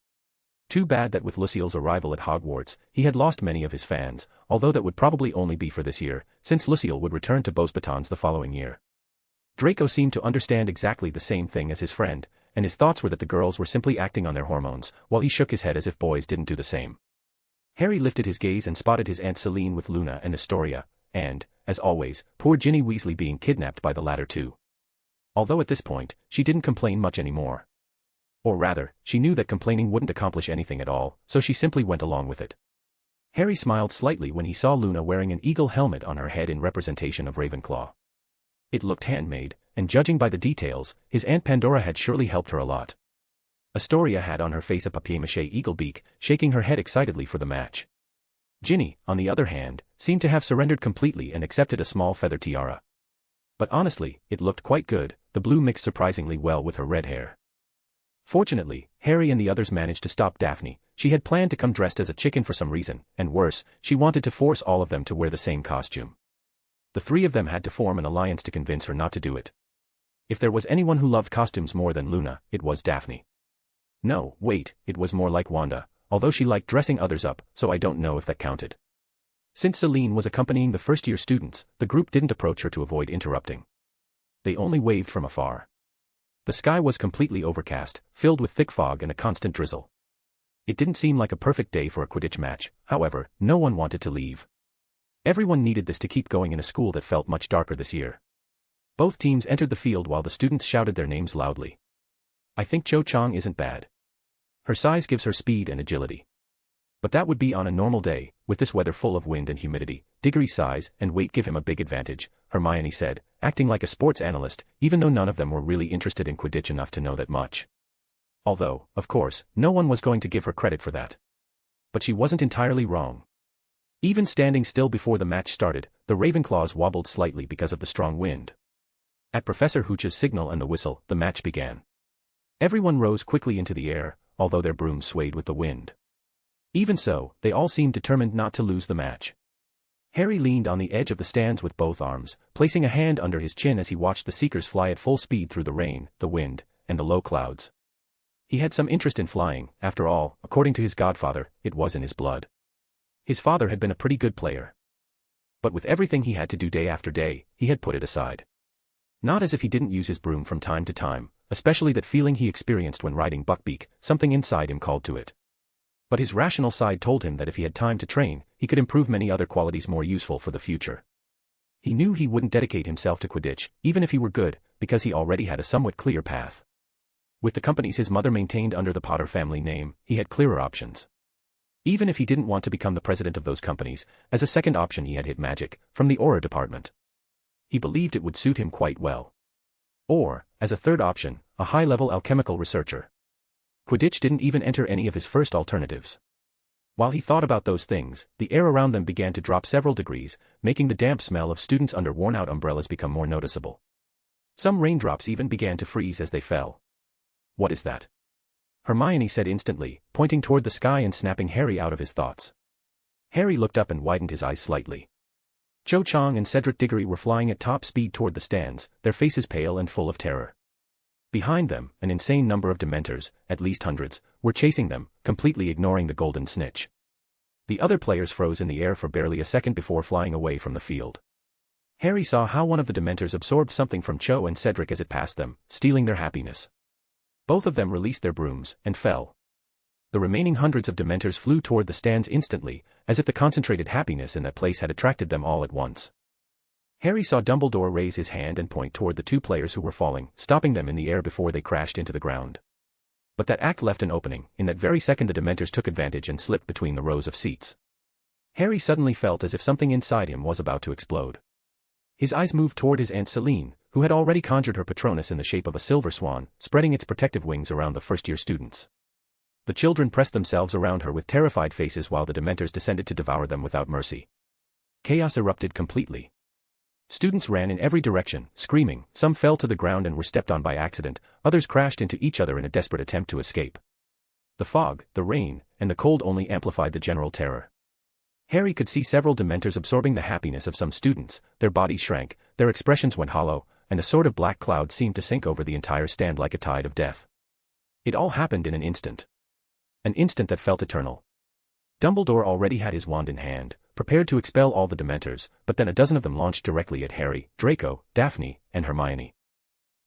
Too bad that with Lucille's arrival at Hogwarts, he had lost many of his fans, although that would probably only be for this year, since Lucille would return to Beauxbatons the following year. Draco seemed to understand exactly the same thing as his friend, and his thoughts were that the girls were simply acting on their hormones, while he shook his head as if boys didn't do the same. Harry lifted his gaze and spotted his Aunt Celine with Luna and Astoria, and, as always, poor Ginny Weasley being kidnapped by the latter two. Although at this point, she didn't complain much anymore. Or rather, she knew that complaining wouldn't accomplish anything at all, so she simply went along with it. Harry smiled slightly when he saw Luna wearing an eagle helmet on her head in representation of Ravenclaw. It looked handmade, and judging by the details, his Aunt Pandora had surely helped her a lot. Astoria had on her face a papier-mâché eagle beak, shaking her head excitedly for the match. Ginny, on the other hand, seemed to have surrendered completely and accepted a small feather tiara. But honestly, it looked quite good, the blue mixed surprisingly well with her red hair. Fortunately, Harry and the others managed to stop Daphne. She had planned to come dressed as a chicken for some reason, and worse, she wanted to force all of them to wear the same costume. The three of them had to form an alliance to convince her not to do it. If there was anyone who loved costumes more than Luna, it was Daphne. No, wait, it was more like Wanda, although she liked dressing others up, so I don't know if that counted. Since Celine was accompanying the first-year students, the group didn't approach her to avoid interrupting. They only waved from afar. The sky was completely overcast, filled with thick fog and a constant drizzle. It didn't seem like a perfect day for a Quidditch match, however, no one wanted to leave. Everyone needed this to keep going in a school that felt much darker this year. Both teams entered the field while the students shouted their names loudly. I think Cho Chang isn't bad. Her size gives her speed and agility. But that would be on a normal day, with this weather full of wind and humidity. Diggory's size and weight give him a big advantage, Hermione said, acting like a sports analyst, even though none of them were really interested in Quidditch enough to know that much. Although, of course, no one was going to give her credit for that. But she wasn't entirely wrong. Even standing still before the match started, the Ravenclaws wobbled slightly because of the strong wind. At Professor Hooch's signal and the whistle, the match began. Everyone rose quickly into the air, although their brooms swayed with the wind. Even so, they all seemed determined not to lose the match. Harry leaned on the edge of the stands with both arms, placing a hand under his chin as he watched the Seekers fly at full speed through the rain, the wind, and the low clouds. He had some interest in flying, after all, according to his godfather, it was in his blood. His father had been a pretty good player. But with everything he had to do day after day, he had put it aside. Not as if he didn't use his broom from time to time, especially that feeling he experienced when riding Buckbeak, something inside him called to it. But his rational side told him that if he had time to train, he could improve many other qualities more useful for the future. He knew he wouldn't dedicate himself to Quidditch, even if he were good, because he already had a somewhat clear path. With the companies his mother maintained under the Potter family name, he had clearer options. Even if he didn't want to become the president of those companies, as a second option he had hit magic, from the Aura department. He believed it would suit him quite well. Or, as a third option, a high-level alchemical researcher. Quidditch didn't even enter any of his first alternatives. While he thought about those things, the air around them began to drop several degrees, making the damp smell of students under worn-out umbrellas become more noticeable. Some raindrops even began to freeze as they fell. What is that? Hermione said instantly, pointing toward the sky and snapping Harry out of his thoughts. Harry looked up and widened his eyes slightly. Cho Chang and Cedric Diggory were flying at top speed toward the stands, their faces pale and full of terror. Behind them, an insane number of Dementors, at least hundreds, were chasing them, completely ignoring the golden snitch. The other players froze in the air for barely a second before flying away from the field. Harry saw how one of the Dementors absorbed something from Cho and Cedric as it passed them, stealing their happiness. Both of them released their brooms, and fell. The remaining hundreds of Dementors flew toward the stands instantly, as if the concentrated happiness in that place had attracted them all at once. Harry saw Dumbledore raise his hand and point toward the two players who were falling, stopping them in the air before they crashed into the ground. But that act left an opening. In that very second the Dementors took advantage and slipped between the rows of seats. Harry suddenly felt as if something inside him was about to explode. His eyes moved toward his Aunt Celine, who had already conjured her Patronus in the shape of a silver swan, spreading its protective wings around the first-year students. The children pressed themselves around her with terrified faces while the Dementors descended to devour them without mercy. Chaos erupted completely. Students ran in every direction, screaming, some fell to the ground and were stepped on by accident, others crashed into each other in a desperate attempt to escape. The fog, the rain, and the cold only amplified the general terror. Harry could see several Dementors absorbing the happiness of some students, their bodies shrank, their expressions went hollow, and a sort of black cloud seemed to sink over the entire stand like a tide of death. It all happened in an instant. An instant that felt eternal. Dumbledore already had his wand in hand, prepared to expel all the Dementors, but then a dozen of them launched directly at Harry, Draco, Daphne, and Hermione.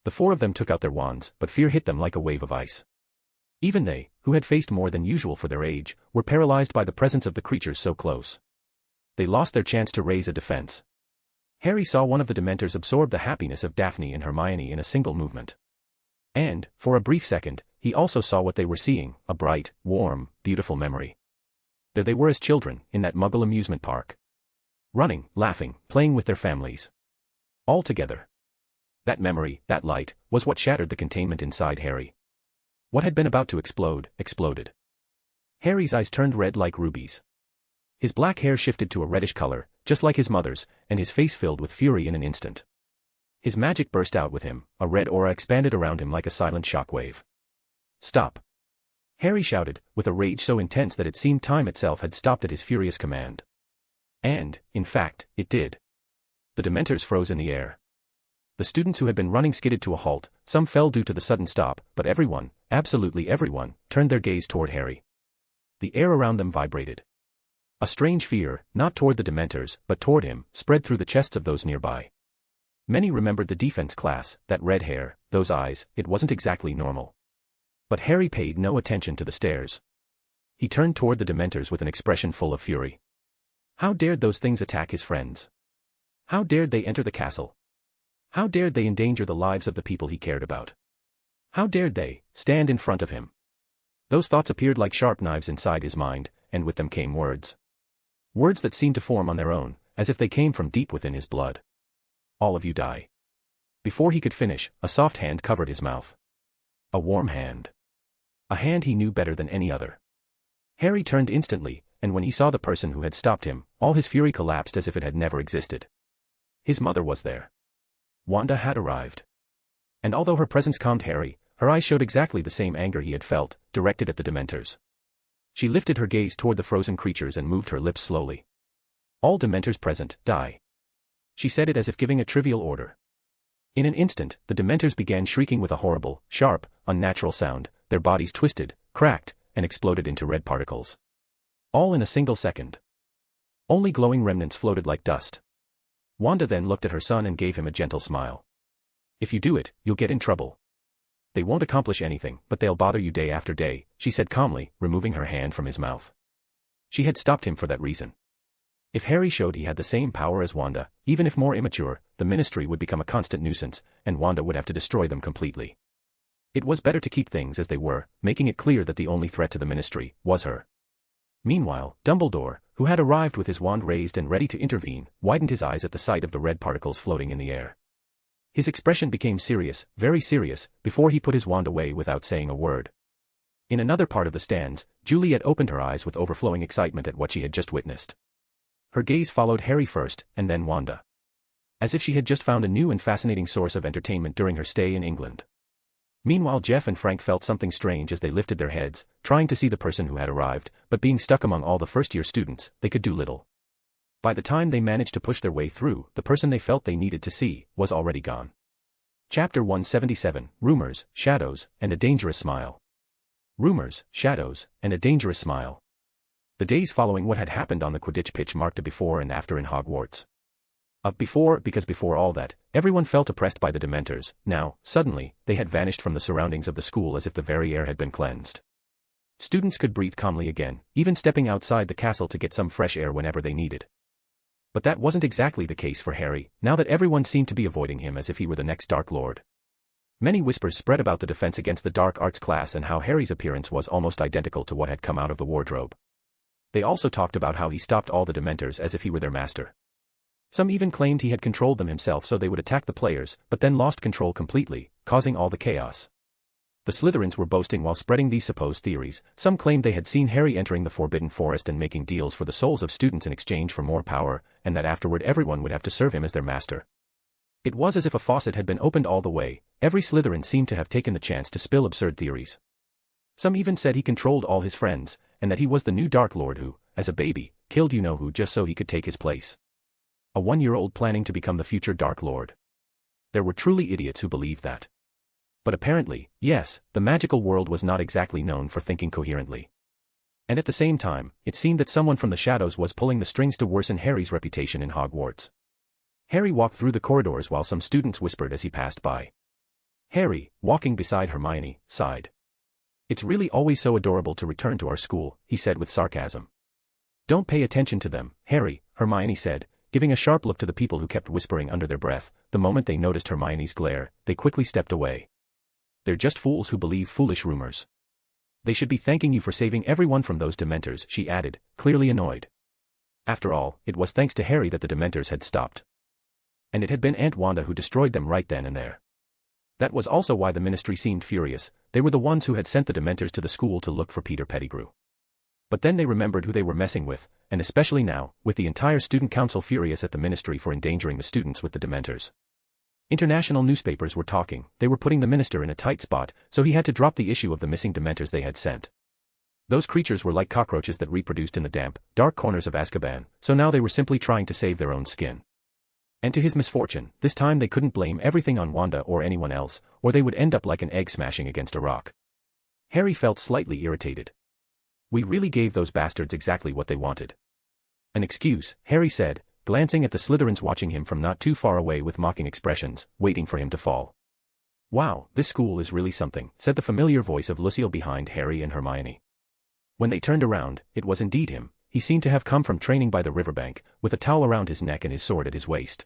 The four of them took out their wands, but fear hit them like a wave of ice. Even they, who had faced more than usual for their age, were paralyzed by the presence of the creatures so close. They lost their chance to raise a defense. Harry saw one of the Dementors absorb the happiness of Daphne and Hermione in a single movement. And, for a brief second, he also saw what they were seeing, a bright, warm, beautiful memory. There they were as children, in that Muggle amusement park. Running, laughing, playing with their families. All together. That memory, that light, was what shattered the containment inside Harry. What had been about to explode, exploded. Harry's eyes turned red like rubies. His black hair shifted to a reddish color, just like his mother's, and his face filled with fury in an instant. His magic burst out with him, a red aura expanded around him like a silent shockwave. "Stop!" Harry shouted, with a rage so intense that it seemed time itself had stopped at his furious command. And, in fact, it did. The Dementors froze in the air. The students who had been running skidded to a halt, some fell due to the sudden stop, but everyone, absolutely everyone, turned their gaze toward Harry. The air around them vibrated. A strange fear, not toward the Dementors, but toward him, spread through the chests of those nearby. Many remembered the defense class, that red hair, those eyes, it wasn't exactly normal. But Harry paid no attention to the stares. He turned toward the Dementors with an expression full of fury. How dared those things attack his friends? How dared they enter the castle? How dared they endanger the lives of the people he cared about? How dared they stand in front of him? Those thoughts appeared like sharp knives inside his mind, and with them came words. Words that seemed to form on their own, as if they came from deep within his blood. "All of you die." Before he could finish, a soft hand covered his mouth. A warm hand. A hand he knew better than any other. Harry turned instantly, and when he saw the person who had stopped him, all his fury collapsed as if it had never existed. His mother was there. Wanda had arrived. And although her presence calmed Harry, her eyes showed exactly the same anger he had felt, directed at the Dementors. She lifted her gaze toward the frozen creatures and moved her lips slowly. "All Dementors present, die." She said it as if giving a trivial order. In an instant, the Dementors began shrieking with a horrible, sharp, unnatural sound, their bodies twisted, cracked, and exploded into red particles. All in a single second. Only glowing remnants floated like dust. Wanda then looked at her son and gave him a gentle smile. "If you do it, you'll get in trouble. They won't accomplish anything, but they'll bother you day after day," she said calmly, removing her hand from his mouth. She had stopped him for that reason. If Harry showed he had the same power as Wanda, even if more immature, the Ministry would become a constant nuisance, and Wanda would have to destroy them completely. It was better to keep things as they were, making it clear that the only threat to the Ministry was her. Meanwhile, Dumbledore, who had arrived with his wand raised and ready to intervene, widened his eyes at the sight of the red particles floating in the air. His expression became serious, very serious, before he put his wand away without saying a word. In another part of the stands, Juliet opened her eyes with overflowing excitement at what she had just witnessed. Her gaze followed Harry first, and then Wanda. As if she had just found a new and fascinating source of entertainment during her stay in England. Meanwhile, Jeff and Frank felt something strange as they lifted their heads, trying to see the person who had arrived, but being stuck among all the first-year students, they could do little. By the time they managed to push their way through, the person they felt they needed to see was already gone. Chapter 177, Rumors, Shadows, and a Dangerous Smile. Rumors, Shadows, and a Dangerous Smile. The days following what had happened on the Quidditch pitch marked a before and after in Hogwarts. A before because before all that, everyone felt oppressed by the Dementors. Now, suddenly, they had vanished from the surroundings of the school as if the very air had been cleansed. Students could breathe calmly again, even stepping outside the castle to get some fresh air whenever they needed. But that wasn't exactly the case for Harry, now that everyone seemed to be avoiding him as if he were the next Dark Lord. Many whispers spread about the defense against the dark arts class and how Harry's appearance was almost identical to what had come out of the wardrobe. They also talked about how he stopped all the Dementors as if he were their master. Some even claimed he had controlled them himself so they would attack the players, but then lost control completely, causing all the chaos. The Slytherins were boasting while spreading these supposed theories. Some claimed they had seen Harry entering the Forbidden Forest and making deals for the souls of students in exchange for more power, and that afterward everyone would have to serve him as their master. It was as if a faucet had been opened all the way. Every Slytherin seemed to have taken the chance to spill absurd theories. Some even said he controlled all his friends, and that he was the new Dark Lord who, as a baby, killed you-know-who just so he could take his place. A 1-year-old planning to become the future Dark Lord. There were truly idiots who believed that. But apparently, yes, the magical world was not exactly known for thinking coherently. And at the same time, it seemed that someone from the shadows was pulling the strings to worsen Harry's reputation in Hogwarts. Harry walked through the corridors while some students whispered as he passed by. Harry, walking beside Hermione, sighed. "It's really always so adorable to return to our school," he said with sarcasm. "Don't pay attention to them, Harry," Hermione said, giving a sharp look to the people who kept whispering under their breath. The moment they noticed Hermione's glare, they quickly stepped away. "They're just fools who believe foolish rumors. They should be thanking you for saving everyone from those Dementors," she added, clearly annoyed. After all, it was thanks to Harry that the Dementors had stopped. And it had been Aunt Wanda who destroyed them right then and there. That was also why the Ministry seemed furious. They were the ones who had sent the Dementors to the school to look for Peter Pettigrew. But then they remembered who they were messing with, and especially now, with the entire student council furious at the ministry for endangering the students with the Dementors. International newspapers were talking, they were putting the minister in a tight spot, so he had to drop the issue of the missing Dementors they had sent. Those creatures were like cockroaches that reproduced in the damp, dark corners of Azkaban, so now they were simply trying to save their own skin. And to his misfortune, this time they couldn't blame everything on Wanda or anyone else, or they would end up like an egg smashing against a rock. Harry felt slightly irritated. We really gave those bastards exactly what they wanted. An excuse, Harry said, glancing at the Slytherins watching him from not too far away with mocking expressions, waiting for him to fall. Wow, this school is really something, said the familiar voice of Lucille behind Harry and Hermione. When they turned around, it was indeed him. He seemed to have come from training by the riverbank, with a towel around his neck and his sword at his waist.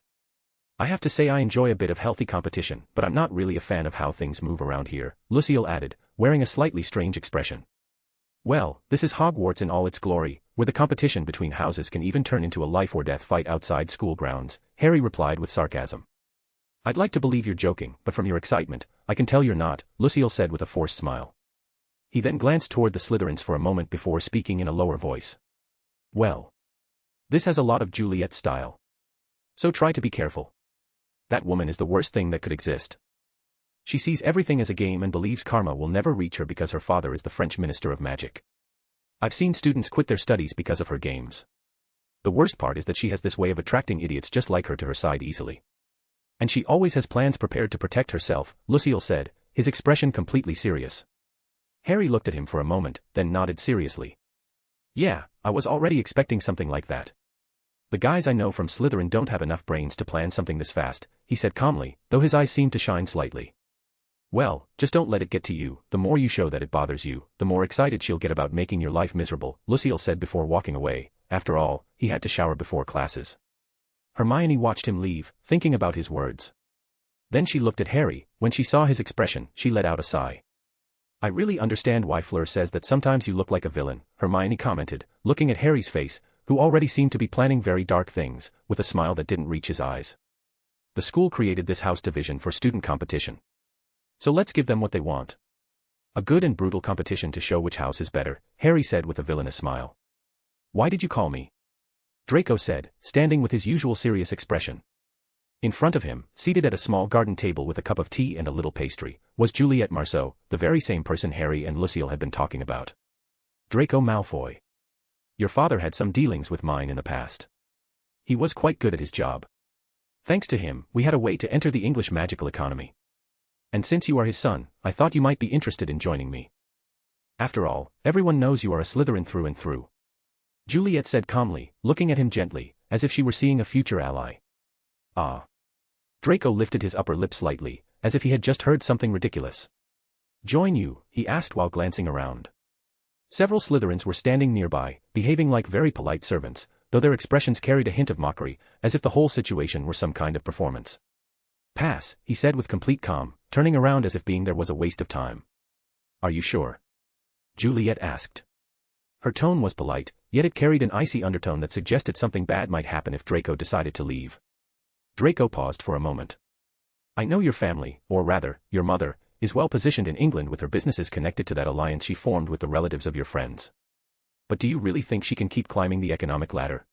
I have to say I enjoy a bit of healthy competition, but I'm not really a fan of how things move around here, Lucille added, wearing a slightly strange expression. Well, this is Hogwarts in all its glory, where the competition between houses can even turn into a life-or-death fight outside school grounds, Harry replied with sarcasm. I'd like to believe you're joking, but from your excitement, I can tell you're not, Lucille said with a forced smile. He then glanced toward the Slytherins for a moment before speaking in a lower voice. Well. This has a lot of Juliet style. So try to be careful. That woman is the worst thing that could exist. She sees everything as a game and believes karma will never reach her because her father is the French Minister of Magic. I've seen students quit their studies because of her games. The worst part is that she has this way of attracting idiots just like her to her side easily. And she always has plans prepared to protect herself, Lucille said, his expression completely serious. Harry looked at him for a moment, then nodded seriously. Yeah, I was already expecting something like that. The guys I know from Slytherin don't have enough brains to plan something this fast, he said calmly, though his eyes seemed to shine slightly. Well, just don't let it get to you. The more you show that it bothers you, the more excited she'll get about making your life miserable, Lucille said before walking away. After all, he had to shower before classes. Hermione watched him leave, thinking about his words. Then she looked at Harry. When she saw his expression, she let out a sigh. I really understand why Fleur says that sometimes you look like a villain, Hermione commented, looking at Harry's face, who already seemed to be planning very dark things, with a smile that didn't reach his eyes. The school created this house division for student competition. So let's give them what they want. A good and brutal competition to show which house is better, Harry said with a villainous smile. Why did you call me? Draco said, standing with his usual serious expression. In front of him, seated at a small garden table with a cup of tea and a little pastry, was Juliet Marceau, the very same person Harry and Lucille had been talking about. Draco Malfoy. Your father had some dealings with mine in the past. He was quite good at his job. Thanks to him, we had a way to enter the English magical economy. And since you are his son, I thought you might be interested in joining me. After all, everyone knows you are a Slytherin through and through. Juliet said calmly, looking at him gently, as if she were seeing a future ally. Ah. Draco lifted his upper lip slightly, as if he had just heard something ridiculous. Join you? He asked while glancing around. Several Slytherins were standing nearby, behaving like very polite servants, though their expressions carried a hint of mockery, as if the whole situation were some kind of performance. Pass, he said with complete calm, turning around as if being there was a waste of time. Are you sure? Juliet asked. Her tone was polite, yet it carried an icy undertone that suggested something bad might happen if Draco decided to leave. Draco paused for a moment. I know your family, or rather, your mother, is well positioned in England with her businesses connected to that alliance she formed with the relatives of your friends. But do you really think she can keep climbing the economic ladder?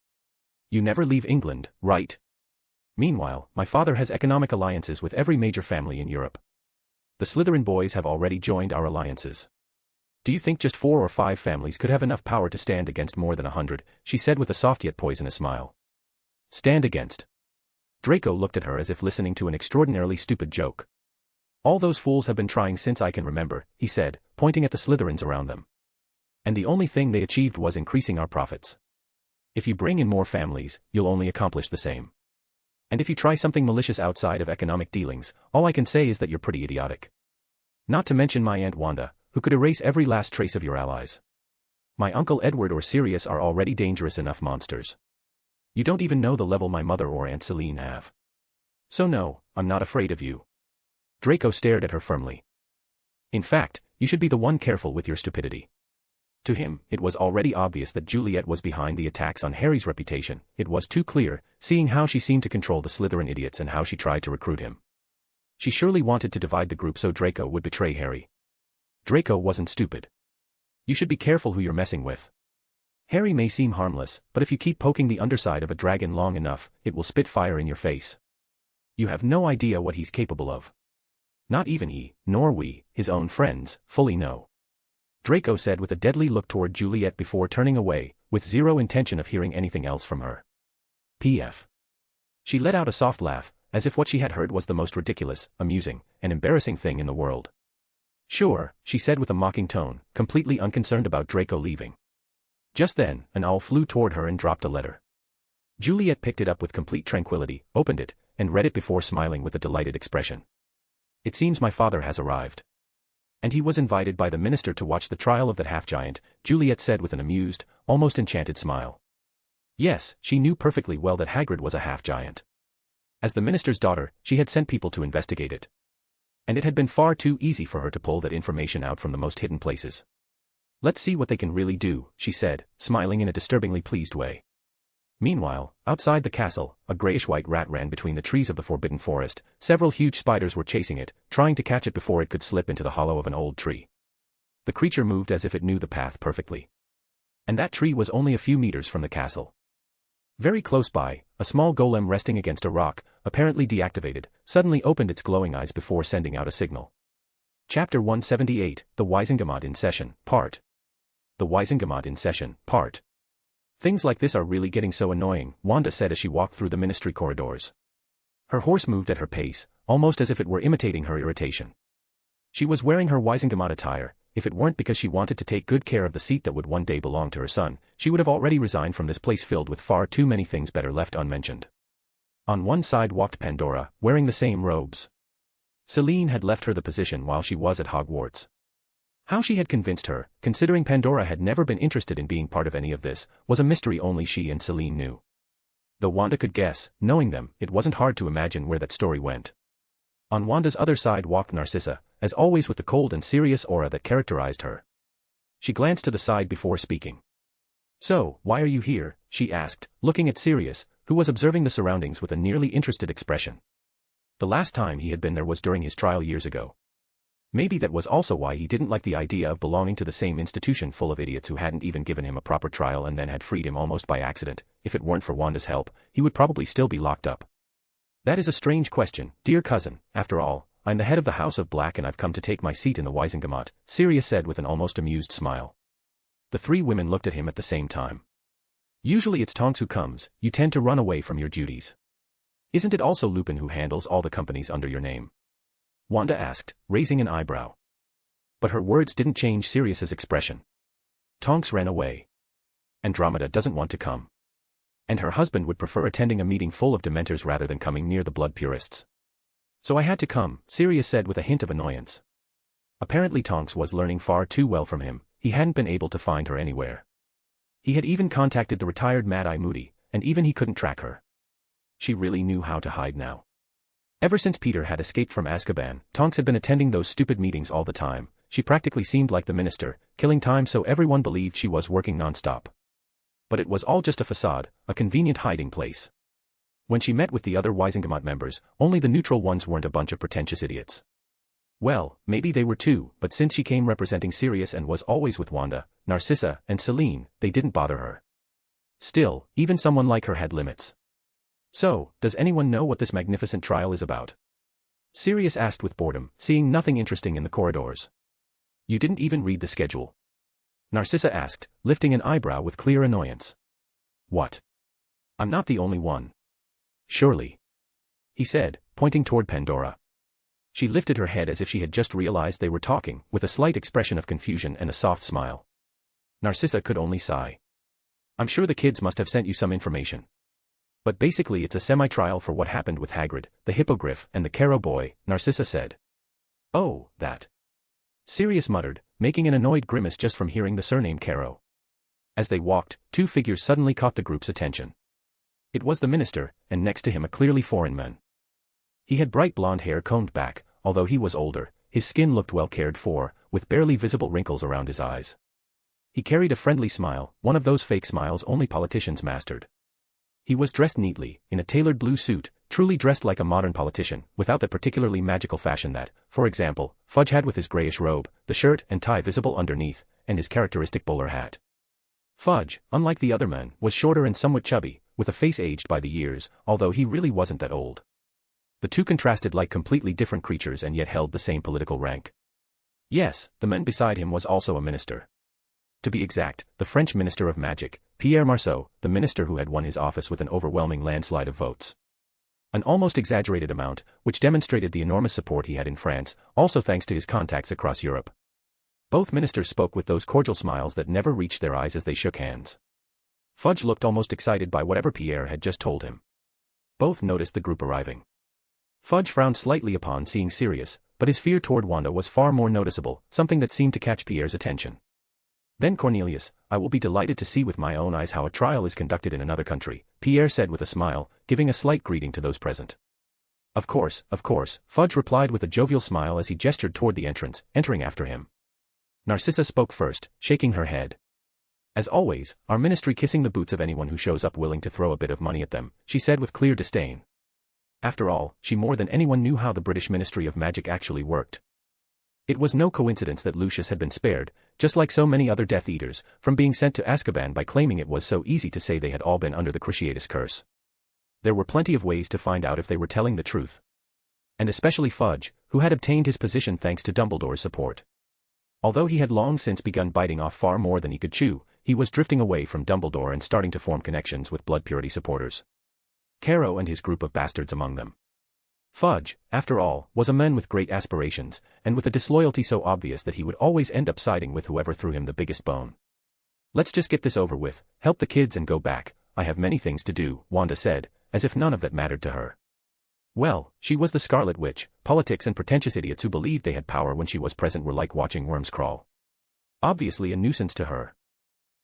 You never leave England, right? Meanwhile, my father has economic alliances with every major family in Europe. The Slytherin boys have already joined our alliances. Do you think just 4 or 5 families could have enough power to stand against more than 100? She said with a soft yet poisonous smile. Stand against. Draco looked at her as if listening to an extraordinarily stupid joke. All those fools have been trying since I can remember, he said, pointing at the Slytherins around them. And the only thing they achieved was increasing our profits. If you bring in more families, you'll only accomplish the same. And if you try something malicious outside of economic dealings, all I can say is that you're pretty idiotic. Not to mention my Aunt Wanda, who could erase every last trace of your allies. My Uncle Edward or Sirius are already dangerous enough monsters. You don't even know the level my mother or Aunt Celine have. So no, I'm not afraid of you. Draco stared at her firmly. In fact, you should be the one careful with your stupidity. To him, it was already obvious that Juliet was behind the attacks on Harry's reputation. It was too clear, seeing how she seemed to control the Slytherin idiots and how she tried to recruit him. She surely wanted to divide the group so Draco would betray Harry. Draco wasn't stupid. You should be careful who you're messing with. Harry may seem harmless, but if you keep poking the underside of a dragon long enough, it will spit fire in your face. You have no idea what he's capable of. Not even he, nor we, his own friends, fully know. Draco said with a deadly look toward Juliet before turning away, with zero intention of hearing anything else from her. P.F. She let out a soft laugh, as if what she had heard was the most ridiculous, amusing, and embarrassing thing in the world. Sure, she said with a mocking tone, completely unconcerned about Draco leaving. Just then, an owl flew toward her and dropped a letter. Juliet picked it up with complete tranquility, opened it, and read it before smiling with a delighted expression. It seems my father has arrived. And he was invited by the minister to watch the trial of that half-giant, Juliet said with an amused, almost enchanted smile. Yes, she knew perfectly well that Hagrid was a half-giant. As the minister's daughter, she had sent people to investigate it. And it had been far too easy for her to pull that information out from the most hidden places. Let's see what they can really do, she said, smiling in a disturbingly pleased way. Meanwhile, outside the castle, a grayish-white rat ran between the trees of the forbidden forest. Several huge spiders were chasing it, trying to catch it before it could slip into the hollow of an old tree. The creature moved as if it knew the path perfectly. And that tree was only a few meters from the castle. Very close by, a small golem resting against a rock, apparently deactivated, suddenly opened its glowing eyes before sending out a signal. Chapter 178, The Wizengamot in Session, Part. The Wizengamot in Session, Part. Things like this are really getting so annoying, Wanda said as she walked through the ministry corridors. Her horse moved at her pace, almost as if it were imitating her irritation. She was wearing her Wizengamot attire. If it weren't because she wanted to take good care of the seat that would one day belong to her son, she would have already resigned from this place filled with far too many things better left unmentioned. On one side walked Pandora, wearing the same robes. Celine had left her the position while she was at Hogwarts. How she had convinced her, considering Pandora had never been interested in being part of any of this, was a mystery only she and Celine knew. Though Wanda could guess, knowing them, it wasn't hard to imagine where that story went. On Wanda's other side walked Narcissa, as always with the cold and serious aura that characterized her. She glanced to the side before speaking. So, why are you here? She asked, looking at Sirius, who was observing the surroundings with a nearly interested expression. The last time he had been there was during his trial years ago. Maybe that was also why he didn't like the idea of belonging to the same institution full of idiots who hadn't even given him a proper trial and then had freed him almost by accident. If it weren't for Wanda's help, he would probably still be locked up. That is a strange question, dear cousin. After all, I'm the head of the House of Black and I've come to take my seat in the Wizengamot, Sirius said with an almost amused smile. The three women looked at him at the same time. Usually it's Tonks who comes. You tend to run away from your duties. Isn't it also Lupin who handles all the companies under your name? Wanda asked, raising an eyebrow. But her words didn't change Sirius's expression. Tonks ran away. Andromeda doesn't want to come. And her husband would prefer attending a meeting full of Dementors rather than coming near the blood purists. So I had to come, Sirius said with a hint of annoyance. Apparently Tonks was learning far too well from him. He hadn't been able to find her anywhere. He had even contacted the retired Mad-Eye Moody, and even he couldn't track her. She really knew how to hide now. Ever since Peter had escaped from Azkaban, Tonks had been attending those stupid meetings all the time. She practically seemed like the minister, killing time so everyone believed she was working non-stop. But it was all just a facade, a convenient hiding place. When she met with the other Wizengamot members, only the neutral ones weren't a bunch of pretentious idiots. Well, maybe they were too, but since she came representing Sirius and was always with Wanda, Narcissa, and Celine, they didn't bother her. Still, even someone like her had limits. So, does anyone know what this magnificent trial is about? Sirius asked with boredom, seeing nothing interesting in the corridors. You didn't even read the schedule? Narcissa asked, lifting an eyebrow with clear annoyance. What? I'm not the only one. Surely. He said, pointing toward Pandora. She lifted her head as if she had just realized they were talking, with a slight expression of confusion and a soft smile. Narcissa could only sigh. I'm sure the kids must have sent you some information. But basically it's a semi-trial for what happened with Hagrid, the Hippogriff, and the Carrow boy, Narcissa said. Oh, that. Sirius muttered, making an annoyed grimace just from hearing the surname Carrow. As they walked, two figures suddenly caught the group's attention. It was the minister, and next to him a clearly foreign man. He had bright blonde hair combed back, although he was older, his skin looked well cared for, with barely visible wrinkles around his eyes. He carried a friendly smile, one of those fake smiles only politicians mastered. He was dressed neatly, in a tailored blue suit, truly dressed like a modern politician, without that particularly magical fashion that, for example, Fudge had with his grayish robe, the shirt and tie visible underneath, and his characteristic bowler hat. Fudge, unlike the other men, was shorter and somewhat chubby, with a face aged by the years, although he really wasn't that old. The two contrasted like completely different creatures and yet held the same political rank. Yes, the man beside him was also a minister. To be exact, the French Minister of Magic, Pierre Marceau, the minister who had won his office with an overwhelming landslide of votes. An almost exaggerated amount, which demonstrated the enormous support he had in France, also thanks to his contacts across Europe. Both ministers spoke with those cordial smiles that never reached their eyes as they shook hands. Fudge looked almost excited by whatever Pierre had just told him. Both noticed the group arriving. Fudge frowned slightly upon seeing Sirius, but his fear toward Wanda was far more noticeable, something that seemed to catch Pierre's attention. Then Cornelius, I will be delighted to see with my own eyes how a trial is conducted in another country, Pierre said with a smile, giving a slight greeting to those present. Of course, Fudge replied with a jovial smile as he gestured toward the entrance, entering after him. Narcissa spoke first, shaking her head. As always, our ministry kissing the boots of anyone who shows up willing to throw a bit of money at them, she said with clear disdain. After all, she more than anyone knew how the British Ministry of Magic actually worked. It was no coincidence that Lucius had been spared, just like so many other Death Eaters, from being sent to Azkaban by claiming it was so easy to say they had all been under the Cruciatus curse. There were plenty of ways to find out if they were telling the truth. And especially Fudge, who had obtained his position thanks to Dumbledore's support. Although he had long since begun biting off far more than he could chew, he was drifting away from Dumbledore and starting to form connections with blood purity supporters. Caro and his group of bastards among them. Fudge, after all, was a man with great aspirations, and with a disloyalty so obvious that he would always end up siding with whoever threw him the biggest bone. Let's just get this over with, help the kids and go back, I have many things to do, Wanda said, as if none of that mattered to her. Well, she was the Scarlet Witch, politics and pretentious idiots who believed they had power when she was present were like watching worms crawl. Obviously a nuisance to her.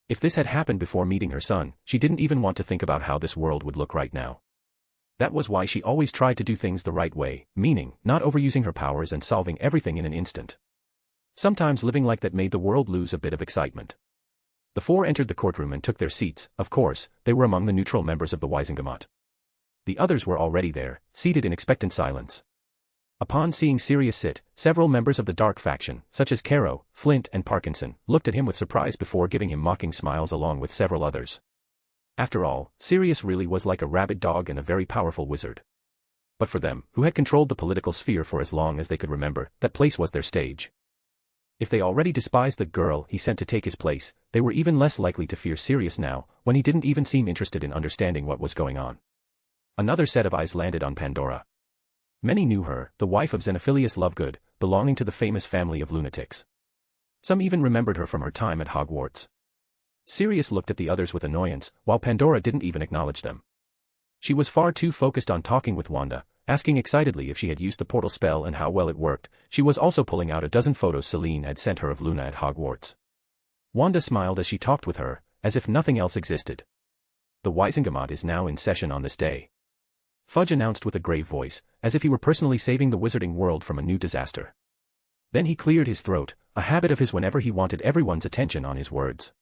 If this had happened before meeting her son, she didn't even want to think about how this world would look right now. That was why she always tried to do things the right way, meaning, not overusing her powers and solving everything in an instant. Sometimes living like that made the world lose a bit of excitement. The four entered the courtroom and took their seats. Of course, they were among the neutral members of the Wisengamot. The others were already there, seated in expectant silence. Upon seeing Sirius sit, several members of the Dark faction, such as Caro, Flint and Parkinson, looked at him with surprise before giving him mocking smiles along with several others. After all, Sirius really was like a rabid dog and a very powerful wizard. But for them, who had controlled the political sphere for as long as they could remember, that place was their stage. If they already despised the girl he sent to take his place, they were even less likely to fear Sirius now, when he didn't even seem interested in understanding what was going on. Another set of eyes landed on Pandora. Many knew her, the wife of Xenophilius Lovegood, belonging to the famous family of lunatics. Some even remembered her from her time at Hogwarts. Sirius looked at the others with annoyance, while Pandora didn't even acknowledge them. She was far too focused on talking with Wanda, asking excitedly if she had used the portal spell and how well it worked. She was also pulling out a dozen photos Celine had sent her of Luna at Hogwarts. Wanda smiled as she talked with her, as if nothing else existed. The Wisengamot is now in session on this day. Fudge announced with a grave voice, as if he were personally saving the wizarding world from a new disaster. Then he cleared his throat, a habit of his whenever he wanted everyone's attention on his words.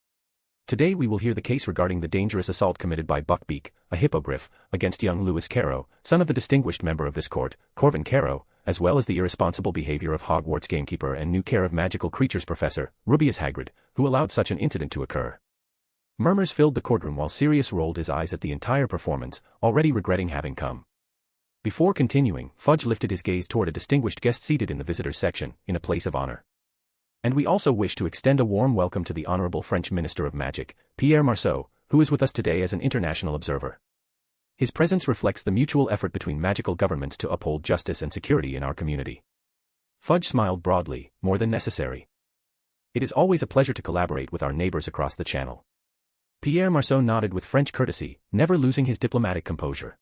Today we will hear the case regarding the dangerous assault committed by Buckbeak, a hippogriff, against young Lewis Caro, son of the distinguished member of this court, Corvin Caro, as well as the irresponsible behavior of Hogwarts gamekeeper and new care of magical creatures professor, Rubius Hagrid, who allowed such an incident to occur. Murmurs filled the courtroom while Sirius rolled his eyes at the entire performance, already regretting having come. Before continuing, Fudge lifted his gaze toward a distinguished guest seated in the visitors section, in a place of honor. And we also wish to extend a warm welcome to the Honorable French Minister of Magic, Pierre Marceau, who is with us today as an international observer. His presence reflects the mutual effort between magical governments to uphold justice and security in our community. Fudge smiled broadly, more than necessary. It is always a pleasure to collaborate with our neighbors across the channel. Pierre Marceau nodded with French courtesy, never losing his diplomatic composure.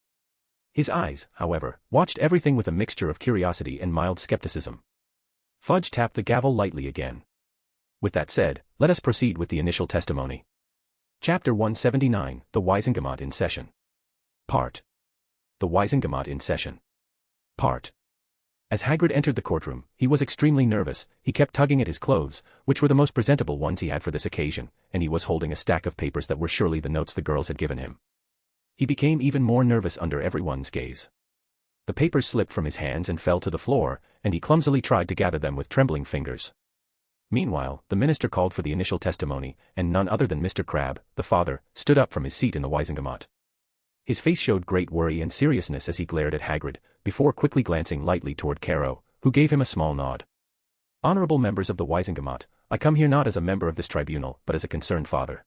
His eyes, however, watched everything with a mixture of curiosity and mild skepticism. Fudge tapped the gavel lightly again. With that said, let us proceed with the initial testimony. Chapter 179, The Wisengamot in Session. Part. The Wisengamot in Session. Part. As Hagrid entered the courtroom, he was extremely nervous. He kept tugging at his clothes, which were the most presentable ones he had for this occasion, and he was holding a stack of papers that were surely the notes the girls had given him. He became even more nervous under everyone's gaze. The papers slipped from his hands and fell to the floor, and he clumsily tried to gather them with trembling fingers. Meanwhile, the minister called for the initial testimony, and none other than Mr. Crabbe, the father, stood up from his seat in the Wizengamot. His face showed great worry and seriousness as he glared at Hagrid, before quickly glancing lightly toward Caro, who gave him a small nod. "Honorable members of the Wizengamot, I come here not as a member of this tribunal, but as a concerned father.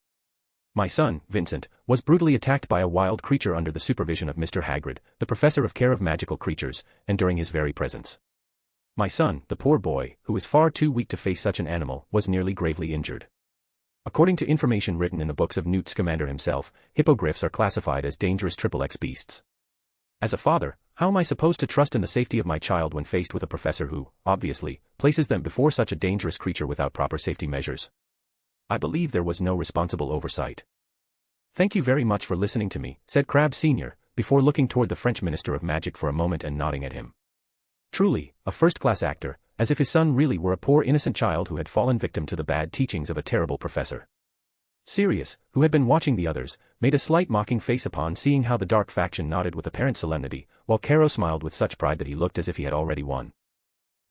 My son, Vincent, was brutally attacked by a wild creature under the supervision of Mr. Hagrid, the professor of care of magical creatures, and during his very presence. My son, the poor boy, who is far too weak to face such an animal, was nearly gravely injured. According to information written in the books of Newt Scamander himself, hippogriffs are classified as dangerous XXX beasts. As a father, how am I supposed to trust in the safety of my child when faced with a professor who, obviously, places them before such a dangerous creature without proper safety measures? I believe there was no responsible oversight." "Thank you very much for listening to me," said Crabbe Sr., before looking toward the French Minister of Magic for a moment and nodding at him. Truly, a first-class actor, as if his son really were a poor innocent child who had fallen victim to the bad teachings of a terrible professor. Sirius, who had been watching the others, made a slight mocking face upon seeing how the dark faction nodded with apparent solemnity, while Caro smiled with such pride that he looked as if he had already won.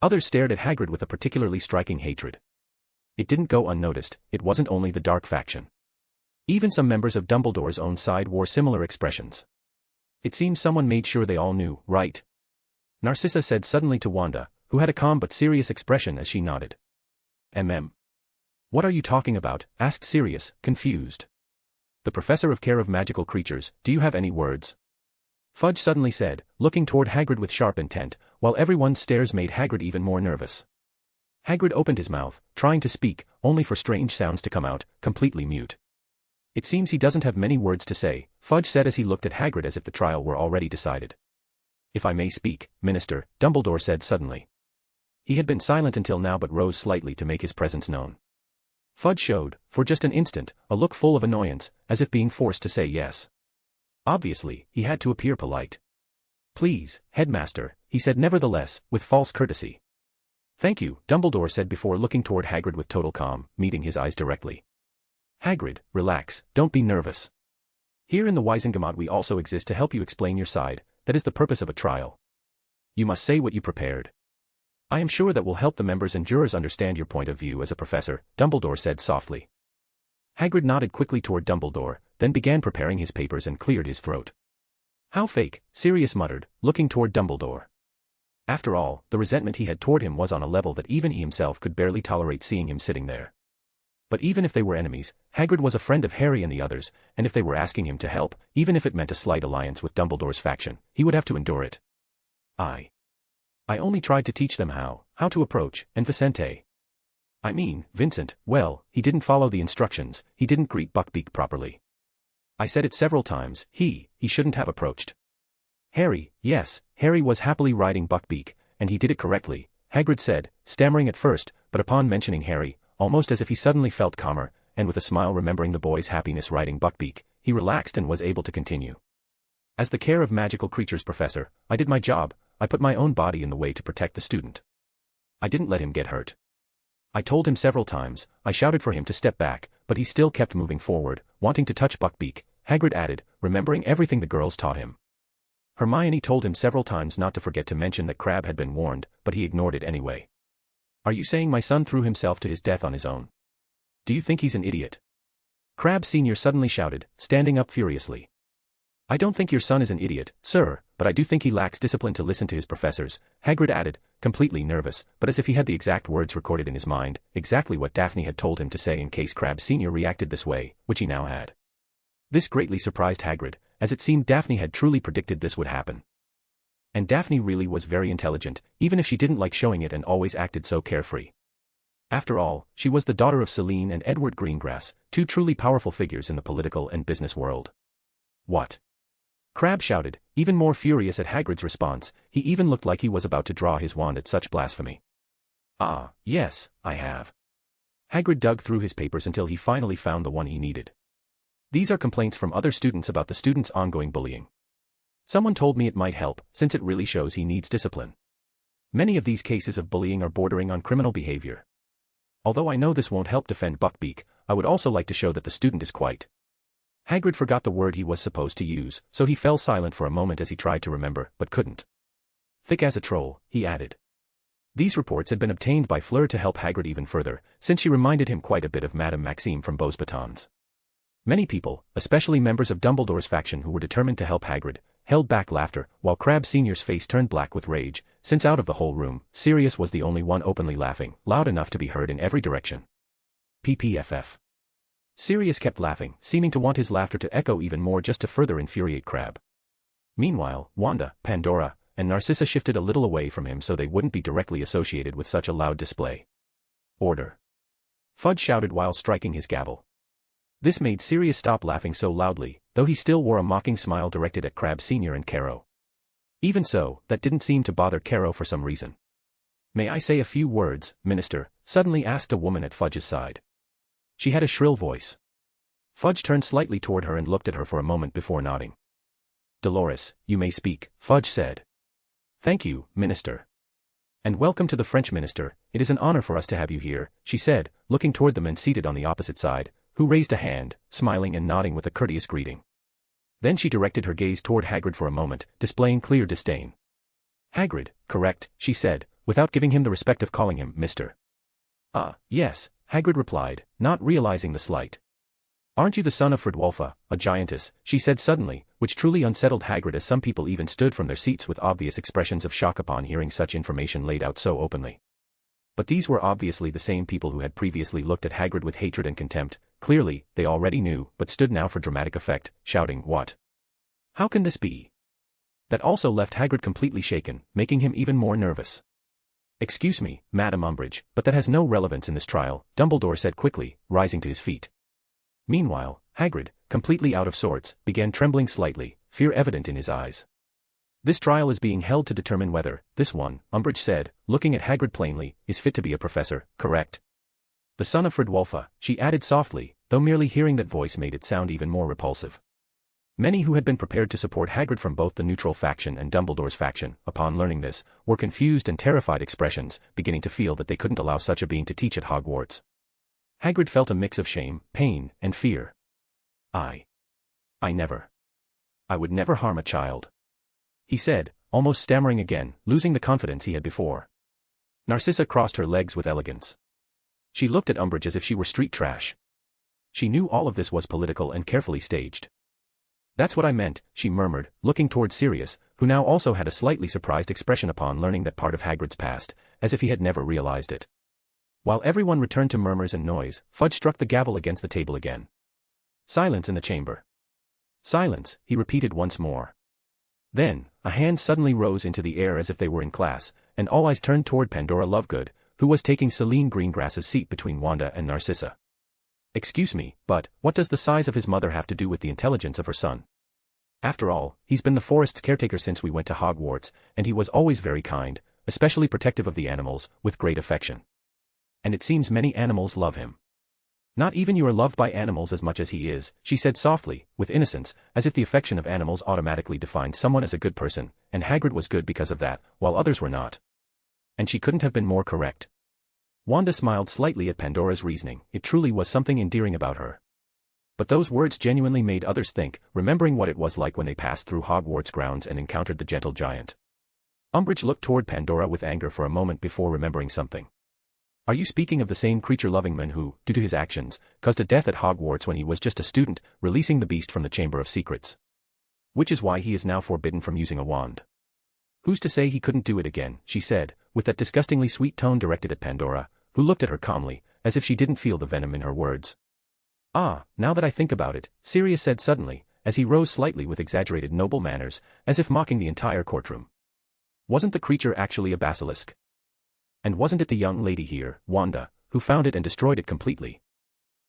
Others stared at Hagrid with a particularly striking hatred. It didn't go unnoticed, it wasn't only the dark faction. Even some members of Dumbledore's own side wore similar expressions. "It seems someone made sure they all knew, right?" Narcissa said suddenly to Wanda, who had a calm but serious expression as she nodded. "What are you talking about?" asked Sirius, confused. "The professor of care of magical creatures, do you have any words?" Fudge suddenly said, looking toward Hagrid with sharp intent, while everyone's stares made Hagrid even more nervous. Hagrid opened his mouth, trying to speak, only for strange sounds to come out, completely mute. "It seems he doesn't have many words to say," Fudge said as he looked at Hagrid as if the trial were already decided. "If I may speak, Minister," Dumbledore said suddenly. He had been silent until now but rose slightly to make his presence known. Fudge showed, for just an instant, a look full of annoyance, as if being forced to say yes. Obviously, he had to appear polite. "Please, Headmaster," he said nevertheless, with false courtesy. "Thank you," Dumbledore said before looking toward Hagrid with total calm, meeting his eyes directly. "Hagrid, relax, don't be nervous. Here in the Wizengamot we also exist to help you explain your side, that is the purpose of a trial. You must say what you prepared. I am sure that will help the members and jurors understand your point of view as a professor," Dumbledore said softly. Hagrid nodded quickly toward Dumbledore, then began preparing his papers and cleared his throat. "How fake," Sirius muttered, looking toward Dumbledore. After all, the resentment he had toward him was on a level that even he himself could barely tolerate seeing him sitting there. But even if they were enemies, Hagrid was a friend of Harry and the others, and if they were asking him to help, even if it meant a slight alliance with Dumbledore's faction, he would have to endure it. I only tried to teach them how to approach, and Vincent, well, he didn't follow the instructions, he didn't greet Buckbeak properly. I said it several times, he shouldn't have approached. Harry, yes, Harry was happily riding Buckbeak, and he did it correctly, Hagrid said, stammering at first, but upon mentioning Harry, almost as if he suddenly felt calmer, and with a smile remembering the boy's happiness riding Buckbeak, he relaxed and was able to continue. As the care of magical creatures professor, I did my job, I put my own body in the way to protect the student. I didn't let him get hurt. I told him several times, I shouted for him to step back, but he still kept moving forward, wanting to touch Buckbeak, Hagrid added, remembering everything the girls taught him. Hermione told him several times not to forget to mention that Crabbe had been warned, but he ignored it anyway. Are you saying my son threw himself to his death on his own? Do you think he's an idiot? Crabbe Sr. suddenly shouted, standing up furiously. I don't think your son is an idiot, sir, but I do think he lacks discipline to listen to his professors, Hagrid added, completely nervous, but as if he had the exact words recorded in his mind, exactly what Daphne had told him to say in case Crabbe Sr. reacted this way, which he now had. This greatly surprised Hagrid, as it seemed Daphne had truly predicted this would happen. And Daphne really was very intelligent, even if she didn't like showing it and always acted so carefree. After all, she was the daughter of Celine and Edward Greengrass, two truly powerful figures in the political and business world. What? Crabbe shouted, even more furious at Hagrid's response, he even looked like he was about to draw his wand at such blasphemy. Ah, yes, I have. Hagrid dug through his papers until he finally found the one he needed. These are complaints from other students about the student's ongoing bullying. Someone told me it might help, since it really shows he needs discipline. Many of these cases of bullying are bordering on criminal behavior. Although I know this won't help defend Buckbeak, I would also like to show that the student is quite. Hagrid forgot the word he was supposed to use, so he fell silent for a moment as he tried to remember, but couldn't. Thick as a troll, he added. These reports had been obtained by Fleur to help Hagrid even further, since she reminded him quite a bit of Madame Maxime from Beauxbatons. Many people, especially members of Dumbledore's faction who were determined to help Hagrid, held back laughter, while Crabbe Sr.'s face turned black with rage, since out of the whole room, Sirius was the only one openly laughing, loud enough to be heard in every direction. PPFF. Sirius kept laughing, seeming to want his laughter to echo even more just to further infuriate Crabbe. Meanwhile, Wanda, Pandora, and Narcissa shifted a little away from him so they wouldn't be directly associated with such a loud display. Order! Fudge shouted while striking his gavel. This made Sirius stop laughing so loudly, though he still wore a mocking smile directed at Crabbe Sr. and Caro. Even so, that didn't seem to bother Caro for some reason. "May I say a few words, Minister?" suddenly asked a woman at Fudge's side. She had a shrill voice. Fudge turned slightly toward her and looked at her for a moment before nodding. "Dolores, you may speak," Fudge said. "Thank you, Minister. And welcome to the French Minister. It is an honor for us to have you here," she said, looking toward the men seated on the opposite side, who raised a hand, smiling and nodding with a courteous greeting. Then she directed her gaze toward Hagrid for a moment, displaying clear disdain. "Hagrid, correct," she said, without giving him the respect of calling him Mr. Yes," Hagrid replied, not realizing the slight. "Aren't you the son of Fridwulfa, a giantess?" she said suddenly, which truly unsettled Hagrid as some people even stood from their seats with obvious expressions of shock upon hearing such information laid out so openly. But these were obviously the same people who had previously looked at Hagrid with hatred and contempt. Clearly, they already knew, but stood now for dramatic effect, shouting, "What? How can this be?" That also left Hagrid completely shaken, making him even more nervous. "Excuse me, Madam Umbridge, but that has no relevance in this trial," Dumbledore said quickly, rising to his feet. Meanwhile, Hagrid, completely out of sorts, began trembling slightly, fear evident in his eyes. "This trial is being held to determine whether, this one," Umbridge said, looking at Hagrid plainly, "is fit to be a professor, correct? The son of Fridwulfa," she added softly, though merely hearing that voice made it sound even more repulsive. Many who had been prepared to support Hagrid from both the neutral faction and Dumbledore's faction, upon learning this, were confused and terrified expressions, beginning to feel that they couldn't allow such a being to teach at Hogwarts. Hagrid felt a mix of shame, pain, and fear. I would never harm a child," he said, almost stammering again, losing the confidence he had before. Narcissa crossed her legs with elegance. She looked at Umbridge as if she were street trash. She knew all of this was political and carefully staged. "That's what I meant," she murmured, looking toward Sirius, who now also had a slightly surprised expression upon learning that part of Hagrid's past, as if he had never realized it. While everyone returned to murmurs and noise, Fudge struck the gavel against the table again. "Silence in the chamber." "Silence," he repeated once more. Then, a hand suddenly rose into the air as if they were in class, and all eyes turned toward Pandora Lovegood, who was taking Celine Greengrass's seat between Wanda and Narcissa. "Excuse me, but what does the size of his mother have to do with the intelligence of her son? After all, he's been the forest's caretaker since we went to Hogwarts, and he was always very kind, especially protective of the animals, with great affection. And it seems many animals love him." "Not even you are loved by animals as much as he is," she said softly, with innocence, as if the affection of animals automatically defined someone as a good person, and Hagrid was good because of that, while others were not. And she couldn't have been more correct. Wanda smiled slightly at Pandora's reasoning. It truly was something endearing about her. But those words genuinely made others think, remembering what it was like when they passed through Hogwarts grounds and encountered the gentle giant. Umbridge looked toward Pandora with anger for a moment before remembering something. "Are you speaking of the same creature-loving man who, due to his actions, caused a death at Hogwarts when he was just a student, releasing the beast from the Chamber of Secrets? Which is why he is now forbidden from using a wand. Who's to say he couldn't do it again?" she said, with that disgustingly sweet tone directed at Pandora, who looked at her calmly, as if she didn't feel the venom in her words. "Ah, now that I think about it," Sirius said suddenly, as he rose slightly with exaggerated noble manners, as if mocking the entire courtroom. "Wasn't the creature actually a basilisk? And wasn't it the young lady here, Wanda, who found it and destroyed it completely?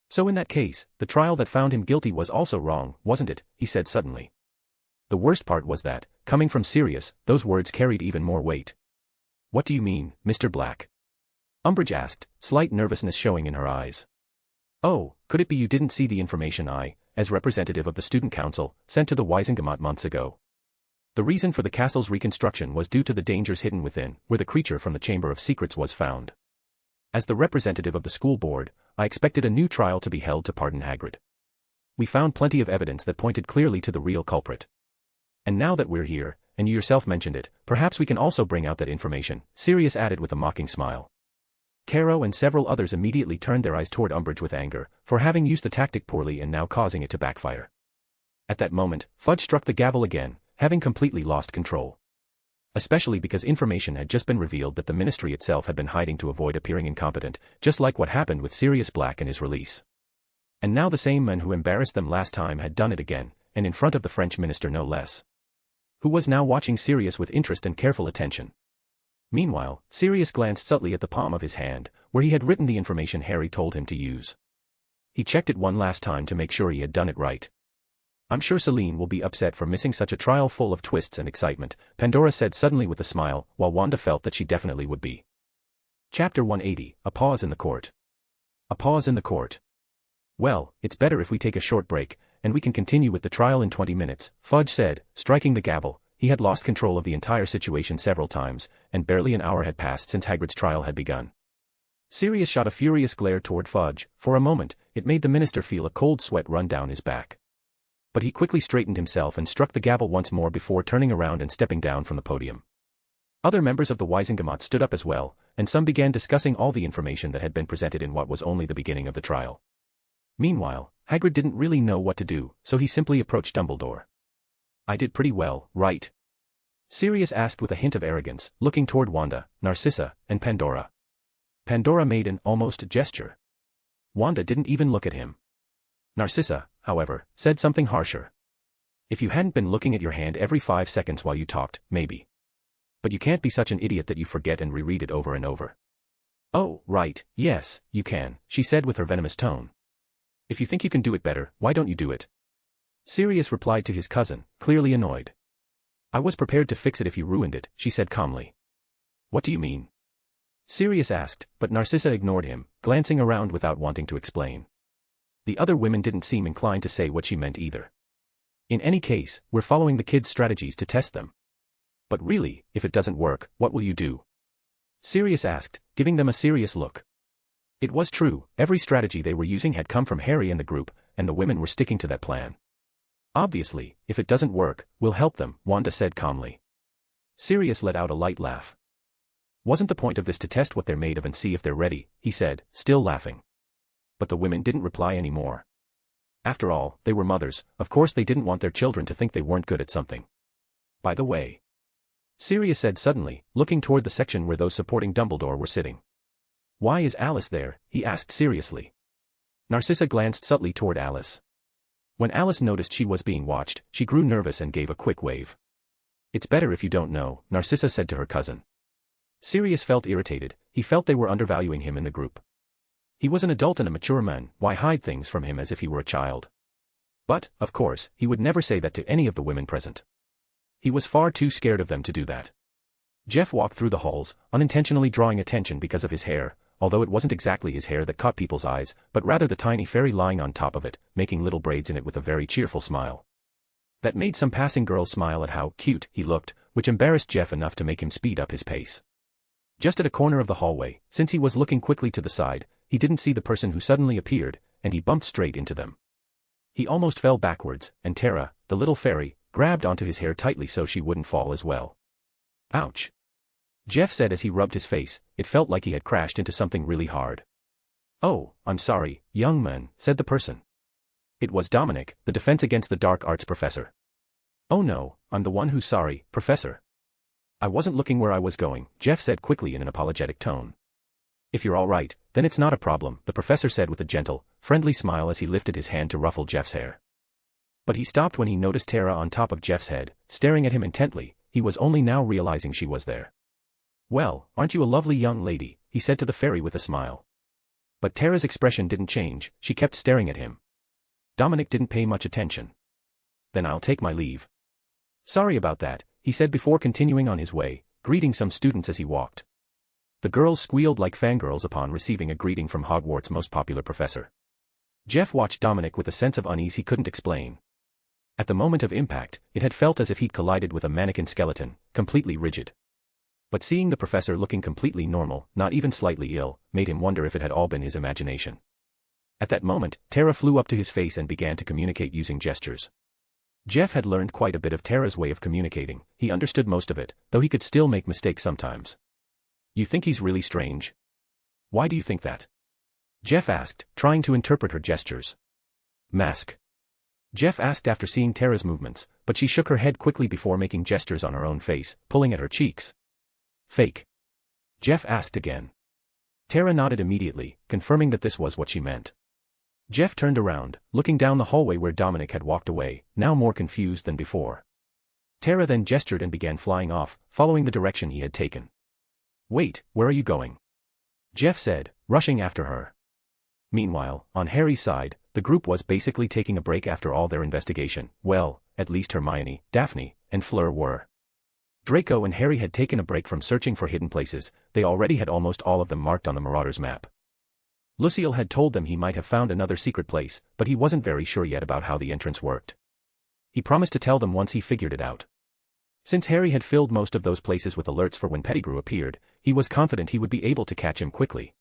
So in that case, the trial that found him guilty was also wrong, wasn't it?" he said suddenly. The worst part was that, coming from Sirius, those words carried even more weight. "What do you mean, Mr. Black?" Umbridge asked, slight nervousness showing in her eyes. "Oh, could it be you didn't see the information I, as representative of the Student Council, sent to the Wisengamot months ago? The reason for the castle's reconstruction was due to the dangers hidden within, where the creature from the Chamber of Secrets was found. As the representative of the school board, I expected a new trial to be held to pardon Hagrid. We found plenty of evidence that pointed clearly to the real culprit. And now that we're here, and you yourself mentioned it, perhaps we can also bring out that information, Sirius added with a mocking smile. Caro and several others immediately turned their eyes toward Umbridge with anger, for having used the tactic poorly and now causing it to backfire. At that moment, Fudge struck the gavel again, having completely lost control. Especially because information had just been revealed that the Ministry itself had been hiding to avoid appearing incompetent, just like what happened with Sirius Black and his release. And now the same men who embarrassed them last time had done it again, and in front of the French minister no less. Who was now watching Sirius with interest and careful attention. Meanwhile, Sirius glanced subtly at the palm of his hand, where he had written the information Harry told him to use. He checked it one last time to make sure he had done it right. I'm sure Celine will be upset for missing such a trial full of twists and excitement, Pandora said suddenly with a smile, while Wanda felt that she definitely would be. Chapter 180, A Pause in the Court. A pause in the court. Well, it's better if we take a short break, and we can continue with the trial in 20 minutes, Fudge said, striking the gavel. He had lost control of the entire situation several times, and barely an hour had passed since Hagrid's trial had begun. Sirius shot a furious glare toward Fudge. For a moment, it made the minister feel a cold sweat run down his back. But he quickly straightened himself and struck the gavel once more before turning around and stepping down from the podium. Other members of the Wisengamot stood up as well, and some began discussing all the information that had been presented in what was only the beginning of the trial. Meanwhile, Hagrid didn't really know what to do, so he simply approached Dumbledore. I did pretty well, right? Sirius asked with a hint of arrogance, looking toward Wanda, Narcissa, and Pandora. Pandora made an almost gesture. Wanda didn't even look at him. Narcissa, however, said something harsher. If you hadn't been looking at your hand every 5 seconds while you talked, maybe. But you can't be such an idiot that you forget and reread it over and over. Oh, right, yes, you can, she said with her venomous tone. If you think you can do it better, why don't you do it? Sirius replied to his cousin, clearly annoyed. I was prepared to fix it if you ruined it, she said calmly. What do you mean? Sirius asked, but Narcissa ignored him, glancing around without wanting to explain. The other women didn't seem inclined to say what she meant either. In any case, we're following the kids' strategies to test them. But really, if it doesn't work, what will you do? Sirius asked, giving them a serious look. It was true, every strategy they were using had come from Harry and the group, and the women were sticking to that plan. Obviously, if it doesn't work, we'll help them, Wanda said calmly. Sirius let out a light laugh. Wasn't the point of this to test what they're made of and see if they're ready, he said, still laughing. But the women didn't reply anymore. After all, they were mothers, of course they didn't want their children to think they weren't good at something. By the way, Sirius said suddenly, looking toward the section where those supporting Dumbledore were sitting. Why is Alice there? He asked seriously. Narcissa glanced subtly toward Alice. When Alice noticed she was being watched, she grew nervous and gave a quick wave. It's better if you don't know, Narcissa said to her cousin. Sirius felt irritated, he felt they were undervaluing him in the group. He was an adult and a mature man, why hide things from him as if he were a child? But, of course, he would never say that to any of the women present. He was far too scared of them to do that. Jeff walked through the halls, unintentionally drawing attention because of his hair, although it wasn't exactly his hair that caught people's eyes, but rather the tiny fairy lying on top of it, making little braids in it with a very cheerful smile. That made some passing girls smile at how cute he looked, which embarrassed Jeff enough to make him speed up his pace. Just at a corner of the hallway, since he was looking quickly to the side, he didn't see the person who suddenly appeared, and he bumped straight into them. He almost fell backwards, and Tara, the little fairy, grabbed onto his hair tightly so she wouldn't fall as well. Ouch! Jeff said as he rubbed his face, it felt like he had crashed into something really hard. Oh, I'm sorry, young man, said the person. It was Dominic, the Defense Against the Dark Arts professor. Oh no, I'm the one who's sorry, Professor. I wasn't looking where I was going, Jeff said quickly in an apologetic tone. If you're all right, then it's not a problem, the professor said with a gentle, friendly smile as he lifted his hand to ruffle Jeff's hair. But he stopped when he noticed Tara on top of Jeff's head, staring at him intently. He was only now realizing she was there. Well, aren't you a lovely young lady, he said to the fairy with a smile. But Tara's expression didn't change, she kept staring at him. Dominic didn't pay much attention. Then I'll take my leave. Sorry about that, he said before continuing on his way, greeting some students as he walked. The girls squealed like fangirls upon receiving a greeting from Hogwarts' most popular professor. Jeff watched Dominic with a sense of unease he couldn't explain. At the moment of impact, it had felt as if he'd collided with a mannequin skeleton, completely rigid. But seeing the professor looking completely normal, not even slightly ill, made him wonder if it had all been his imagination. At that moment, Tara flew up to his face and began to communicate using gestures. Jeff had learned quite a bit of Tara's way of communicating. He understood most of it, though he could still make mistakes sometimes. You think he's really strange? Why do you think that? Jeff asked, trying to interpret her gestures. Mask. Jeff asked after seeing Tara's movements, but she shook her head quickly before making gestures on her own face, pulling at her cheeks. Fake. Jeff asked again. Tara nodded immediately, confirming that this was what she meant. Jeff turned around, looking down the hallway where Dominic had walked away, now more confused than before. Tara then gestured and began flying off, following the direction he had taken. Wait, where are you going? Jeff said, rushing after her. Meanwhile, on Harry's side, the group was basically taking a break after all their investigation. Well, at least Hermione, Daphne, and Fleur were. Draco and Harry had taken a break from searching for hidden places. They already had almost all of them marked on the Marauders map. Lucille had told them he might have found another secret place, but he wasn't very sure yet about how the entrance worked. He promised to tell them once he figured it out. Since Harry had filled most of those places with alerts for when Pettigrew appeared, he was confident he would be able to catch him quickly.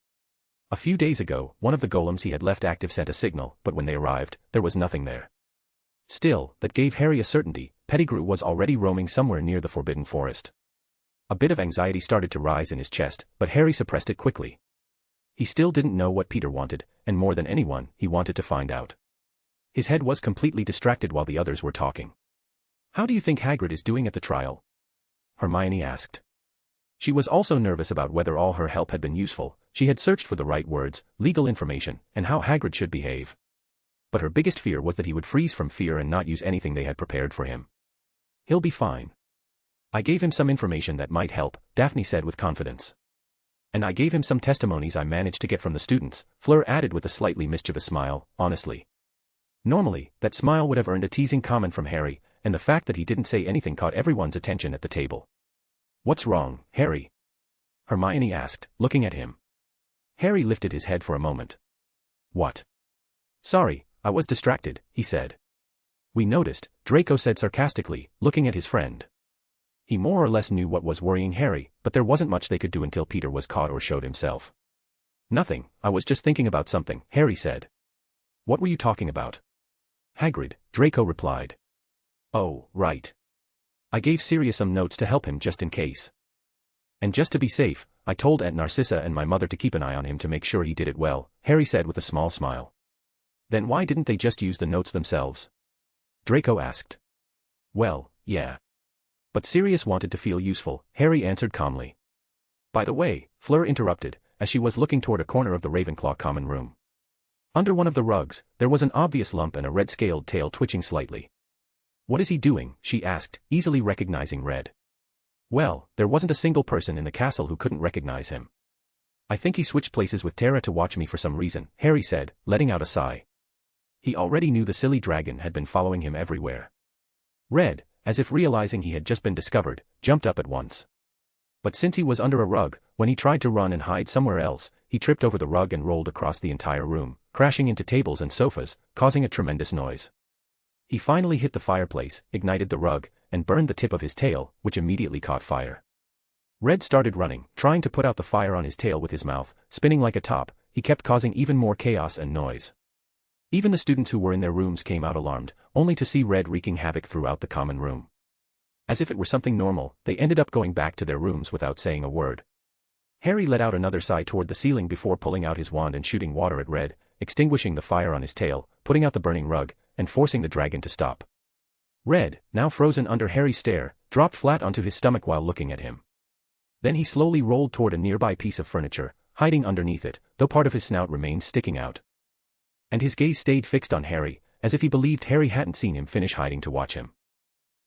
A few days ago, one of the golems he had left active sent a signal, but when they arrived, there was nothing there. Still, that gave Harry a certainty. Pettigrew was already roaming somewhere near the Forbidden Forest. A bit of anxiety started to rise in his chest, but Harry suppressed it quickly. He still didn't know what Peter wanted, and more than anyone, he wanted to find out. His head was completely distracted while the others were talking. How do you think Hagrid is doing at the trial? Hermione asked. She was also nervous about whether all her help had been useful. She had searched for the right words, legal information, and how Hagrid should behave. But her biggest fear was that he would freeze from fear and not use anything they had prepared for him. He'll be fine. I gave him some information that might help, Daphne said with confidence. And I gave him some testimonies I managed to get from the students, Fleur added with a slightly mischievous smile, honestly. Normally, that smile would have earned a teasing comment from Harry, and the fact that he didn't say anything caught everyone's attention at the table. What's wrong, Harry? Hermione asked, looking at him. Harry lifted his head for a moment. What? Sorry, I was distracted, he said. We noticed, Draco said sarcastically, looking at his friend. He more or less knew what was worrying Harry, but there wasn't much they could do until Peter was caught or showed himself. Nothing, I was just thinking about something, Harry said. What were you talking about? Hagrid, Draco replied. Oh, right. I gave Sirius some notes to help him just in case. And just to be safe, I told Aunt Narcissa and my mother to keep an eye on him to make sure he did it well, Harry said with a small smile. Then why didn't they just use the notes themselves? Draco asked. Well, yeah. But Sirius wanted to feel useful, Harry answered calmly. By the way, Fleur interrupted, as she was looking toward a corner of the Ravenclaw common room. Under one of the rugs, there was an obvious lump and a red-scaled tail twitching slightly. What is he doing? She asked, easily recognizing Red. Well, there wasn't a single person in the castle who couldn't recognize him. I think he switched places with Tara to watch me for some reason, Harry said, letting out a sigh. He already knew the silly dragon had been following him everywhere. Red, as if realizing he had just been discovered, jumped up at once. But since he was under a rug, when he tried to run and hide somewhere else, he tripped over the rug and rolled across the entire room, crashing into tables and sofas, causing a tremendous noise. He finally hit the fireplace, ignited the rug, and burned the tip of his tail, which immediately caught fire. Red started running, trying to put out the fire on his tail with his mouth, spinning like a top. He kept causing even more chaos and noise. Even the students who were in their rooms came out alarmed, only to see Red wreaking havoc throughout the common room. As if it were something normal, they ended up going back to their rooms without saying a word. Harry let out another sigh toward the ceiling before pulling out his wand and shooting water at Red, extinguishing the fire on his tail, putting out the burning rug, and forcing the dragon to stop. Red, now frozen under Harry's stare, dropped flat onto his stomach while looking at him. Then he slowly rolled toward a nearby piece of furniture, hiding underneath it, though part of his snout remained sticking out. And his gaze stayed fixed on Harry, as if he believed Harry hadn't seen him finish hiding to watch him.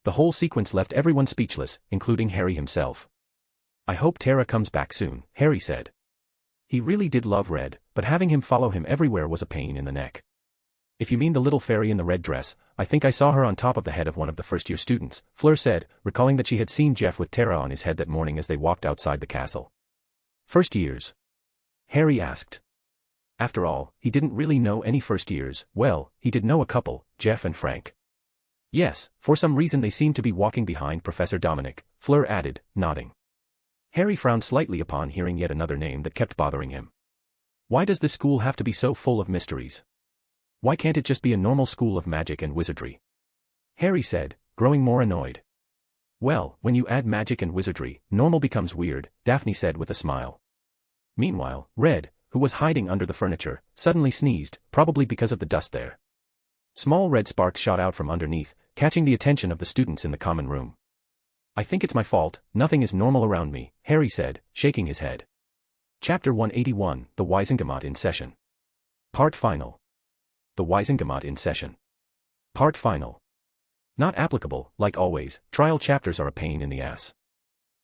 The whole sequence left everyone speechless, including Harry himself. I hope Tara comes back soon, Harry said. He really did love Red, but having him follow him everywhere was a pain in the neck. If you mean the little fairy in the red dress, I think I saw her on top of the head of one of the first-year students, Fleur said, recalling that she had seen Jeff with Tara on his head that morning as they walked outside the castle. First years? Harry asked. After all, he didn't really know any first years. Well, he did know a couple, Jeff and Frank. Yes, for some reason they seemed to be walking behind Professor Dominic, Fleur added, nodding. Harry frowned slightly upon hearing yet another name that kept bothering him. Why does this school have to be so full of mysteries? Why can't it just be a normal school of magic and wizardry? Harry said, growing more annoyed. Well, when you add magic and wizardry, normal becomes weird, Daphne said with a smile. Meanwhile, Red, who was hiding under the furniture, suddenly sneezed, probably because of the dust there. Small red sparks shot out from underneath, catching the attention of the students in the common room. I think it's my fault, nothing is normal around me, Harry said, shaking his head. Chapter 181, The Wizengamot in Session. Part Final. The Wizengamot in Session. Part Final. Not applicable, like always, trial chapters are a pain in the ass.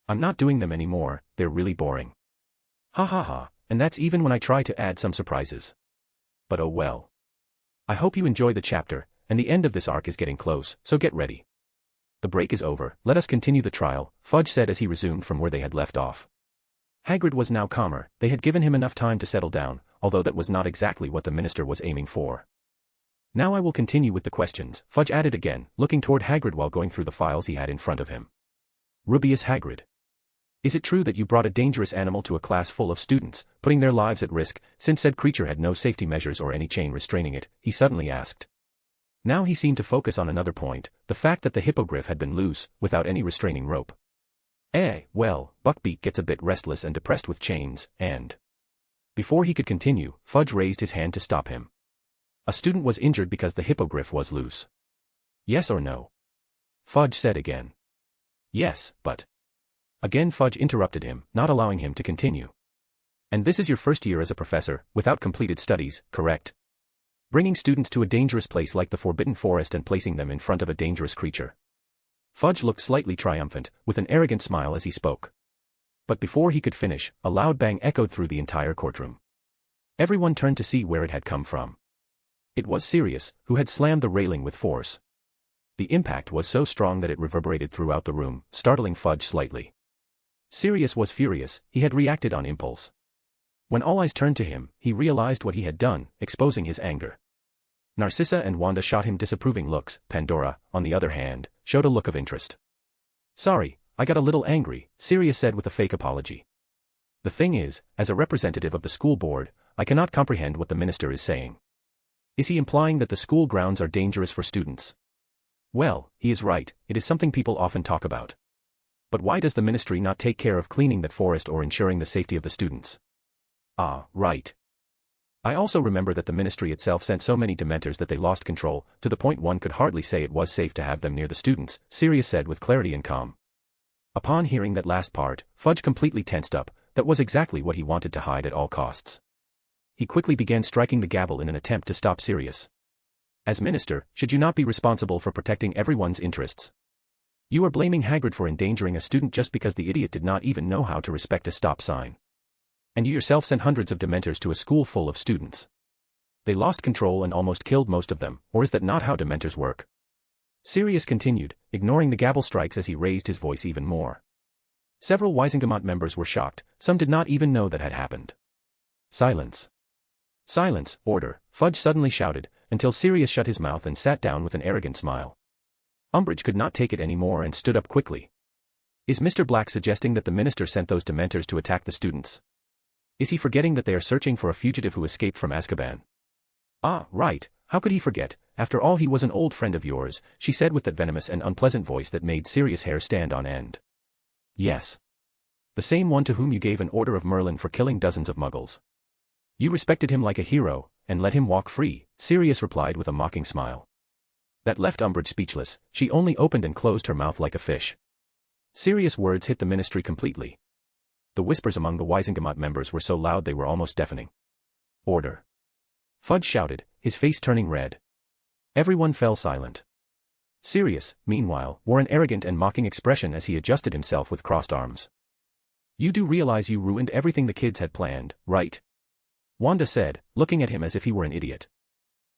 I'm not doing them anymore, they're really boring. Ha ha ha, and that's even when I try to add some surprises. But oh well. I hope you enjoy the chapter, and the end of this arc is getting close, so get ready. The break is over, let us continue the trial, Fudge said as he resumed from where they had left off. Hagrid was now calmer, they had given him enough time to settle down, although that was not exactly what the minister was aiming for. Now I will continue with the questions, Fudge added again, looking toward Hagrid while going through the files he had in front of him. Rubius Hagrid. Is it true that you brought a dangerous animal to a class full of students, putting their lives at risk, since said creature had no safety measures or any chain restraining it, he suddenly asked. Now he seemed to focus on another point, the fact that the hippogriff had been loose, without any restraining rope. Well, Buckbeak gets a bit restless and depressed with chains, and... Before he could continue, Fudge raised his hand to stop him. A student was injured because the hippogriff was loose. Yes or no? Fudge said again. Yes, but... Again Fudge interrupted him, not allowing him to continue. And this is your first year as a professor, without completed studies, correct? Bringing students to a dangerous place like the Forbidden Forest and placing them in front of a dangerous creature. Fudge looked slightly triumphant, with an arrogant smile as he spoke. But before he could finish, a loud bang echoed through the entire courtroom. Everyone turned to see where it had come from. It was Sirius, who had slammed the railing with force. The impact was so strong that it reverberated throughout the room, startling Fudge slightly. Sirius was furious, he had reacted on impulse. When all eyes turned to him, he realized what he had done, exposing his anger. Narcissa and Wanda shot him disapproving looks, Pandora, on the other hand, showed a look of interest. Sorry, I got a little angry, Sirius said with a fake apology. The thing is, as a representative of the school board, I cannot comprehend what the minister is saying. Is he implying that the school grounds are dangerous for students? Well, he is right, it is something people often talk about. But why does the ministry not take care of cleaning that forest or ensuring the safety of the students? Ah, right. I also remember that the ministry itself sent so many Dementors that they lost control, to the point one could hardly say it was safe to have them near the students, Sirius said with clarity and calm. Upon hearing that last part, Fudge completely tensed up, that was exactly what he wanted to hide at all costs. He quickly began striking the gavel in an attempt to stop Sirius. As minister, should you not be responsible for protecting everyone's interests? You are blaming Hagrid for endangering a student just because the idiot did not even know how to respect a stop sign. And you yourself sent hundreds of Dementors to a school full of students. They lost control and almost killed most of them, or is that not how Dementors work? Sirius continued, ignoring the gavel strikes as he raised his voice even more. Several Wizengamot members were shocked, some did not even know that had happened. Silence. Silence, order, Fudge suddenly shouted, until Sirius shut his mouth and sat down with an arrogant smile. Umbridge could not take it anymore and stood up quickly. Is Mr. Black suggesting that the minister sent those Dementors to attack the students? Is he forgetting that they are searching for a fugitive who escaped from Azkaban? Ah, right, how could he forget, after all he was an old friend of yours, she said with that venomous and unpleasant voice that made Sirius' hair stand on end. Yes. The same one to whom you gave an order of Merlin for killing dozens of muggles. You respected him like a hero, and let him walk free, Sirius replied with a mocking smile. That left Umbridge speechless, she only opened and closed her mouth like a fish. Sirius' words hit the ministry completely. The whispers among the Wizengamot members were so loud they were almost deafening. Order. Fudge shouted, his face turning red. Everyone fell silent. Sirius, meanwhile, wore an arrogant and mocking expression as he adjusted himself with crossed arms. You do realize you ruined everything the kids had planned, right? Wanda said, looking at him as if he were an idiot.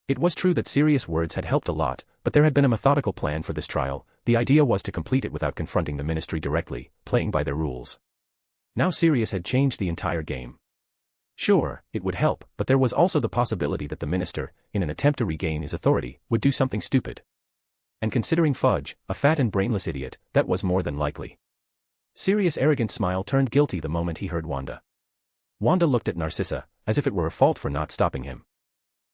It was true that Sirius' words had helped a lot, but there had been a methodical plan for this trial, the idea was to complete it without confronting the ministry directly, playing by their rules. Now Sirius had changed the entire game. Sure, it would help, but there was also the possibility that the minister, in an attempt to regain his authority, would do something stupid. And considering Fudge, a fat and brainless idiot, that was more than likely. Sirius' arrogant smile turned guilty the moment he heard Wanda. Wanda looked at Narcissa, as if it were a fault for not stopping him.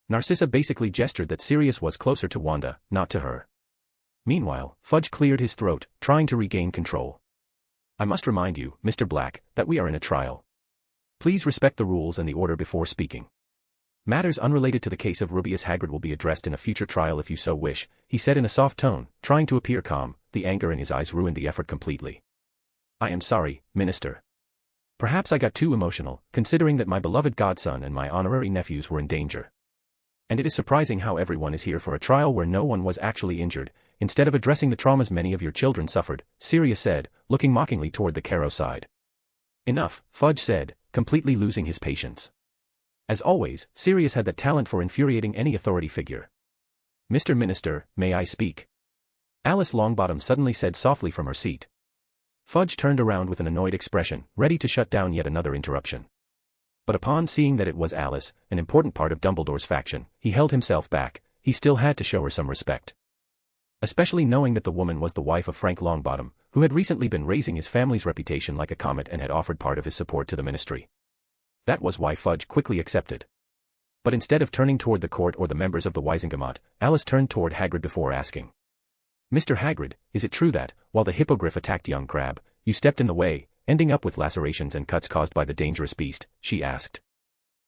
Narcissa basically gestured that Sirius was closer to Wanda, not to her. Meanwhile, Fudge cleared his throat, trying to regain control. I must remind you, Mr. Black, that we are in a trial. Please respect the rules and the order before speaking. Matters unrelated to the case of Rubeus Hagrid will be addressed in a future trial if you so wish, he said in a soft tone, trying to appear calm. The anger in his eyes ruined the effort completely. I am sorry, Minister. Perhaps I got too emotional, considering that my beloved godson and my honorary nephews were in danger. And it is surprising how everyone is here for a trial where no one was actually injured, instead of addressing the traumas many of your children suffered, Sirius said, looking mockingly toward the Carrow side. Enough, Fudge said, completely losing his patience. As always, Sirius had that talent for infuriating any authority figure. Mr. Minister, may I speak? Alice Longbottom suddenly said softly from her seat. Fudge turned around with an annoyed expression, ready to shut down yet another interruption. But upon seeing that it was Alice, an important part of Dumbledore's faction, he held himself back. He still had to show her some respect. Especially knowing that the woman was the wife of Frank Longbottom, who had recently been raising his family's reputation like a comet and had offered part of his support to the ministry. That was why Fudge quickly accepted. But instead of turning toward the court or the members of the Wisengamot, Alice turned toward Hagrid before asking. Mr. Hagrid, is it true that, while the hippogriff attacked young Crabbe, you stepped in the way, ending up with lacerations and cuts caused by the dangerous beast? She asked.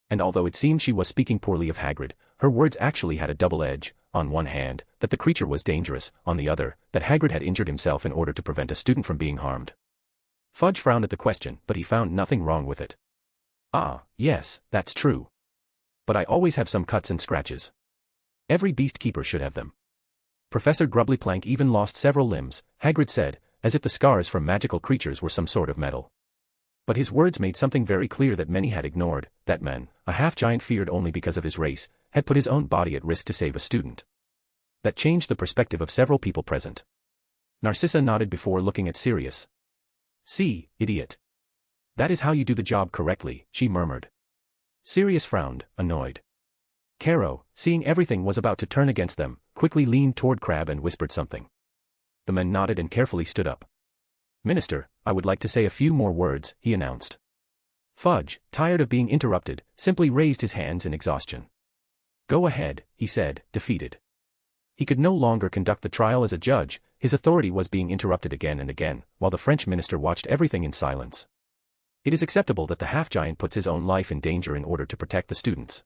And although it seemed she was speaking poorly of Hagrid, her words actually had a double edge, on one hand, that the creature was dangerous, on the other, that Hagrid had injured himself in order to prevent a student from being harmed. Fudge frowned at the question, but he found nothing wrong with it. Ah, yes, that's true. But I always have some cuts and scratches. Every beast keeper should have them. Professor Grubblyplank even lost several limbs, Hagrid said, as if the scars from magical creatures were some sort of metal. But his words made something very clear that many had ignored, that man, a half-giant feared only because of his race, had put his own body at risk to save a student. That changed the perspective of several people present. Narcissa nodded before looking at Sirius. See, idiot. That is how you do the job correctly, she murmured. Sirius frowned, annoyed. Carrow, seeing everything was about to turn against them, quickly leaned toward Crabbe and whispered something. The men nodded and carefully stood up. Minister, I would like to say a few more words, he announced. Fudge, tired of being interrupted, simply raised his hands in exhaustion. Go ahead, he said, defeated. He could no longer conduct the trial as a judge, his authority was being interrupted again and again, while the French minister watched everything in silence. It is acceptable that the half-giant puts his own life in danger in order to protect the students.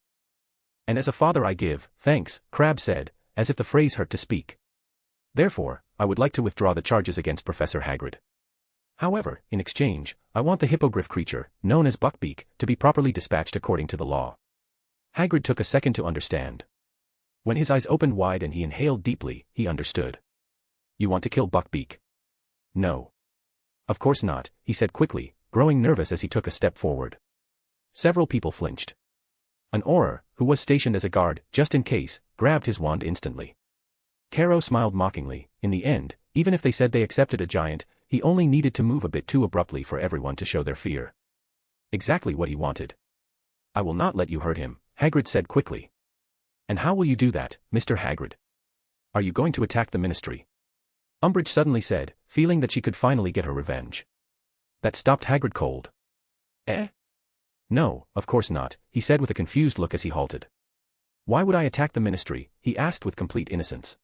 And as a father I give thanks, Crabbe said, as if the phrase hurt to speak. Therefore, I would like to withdraw the charges against Professor Hagrid. However, in exchange, I want the hippogriff creature, known as Buckbeak, to be properly dispatched according to the law. Hagrid took a second to understand. When his eyes opened wide and he inhaled deeply, he understood. You want to kill Buckbeak? No. Of course not, he said quickly, growing nervous as he took a step forward. Several people flinched. An Auror, who was stationed as a guard, just in case, grabbed his wand instantly. Carrow smiled mockingly. In the end, even if they said they accepted a giant, he only needed to move a bit too abruptly for everyone to show their fear. Exactly what he wanted. I will not let you hurt him, Hagrid said quickly. And how will you do that, Mr. Hagrid? Are you going to attack the ministry? Umbridge suddenly said, feeling that she could finally get her revenge. That stopped Hagrid cold. Eh? No, of course not, he said with a confused look as he halted. Why would I attack the ministry, he asked with complete innocence.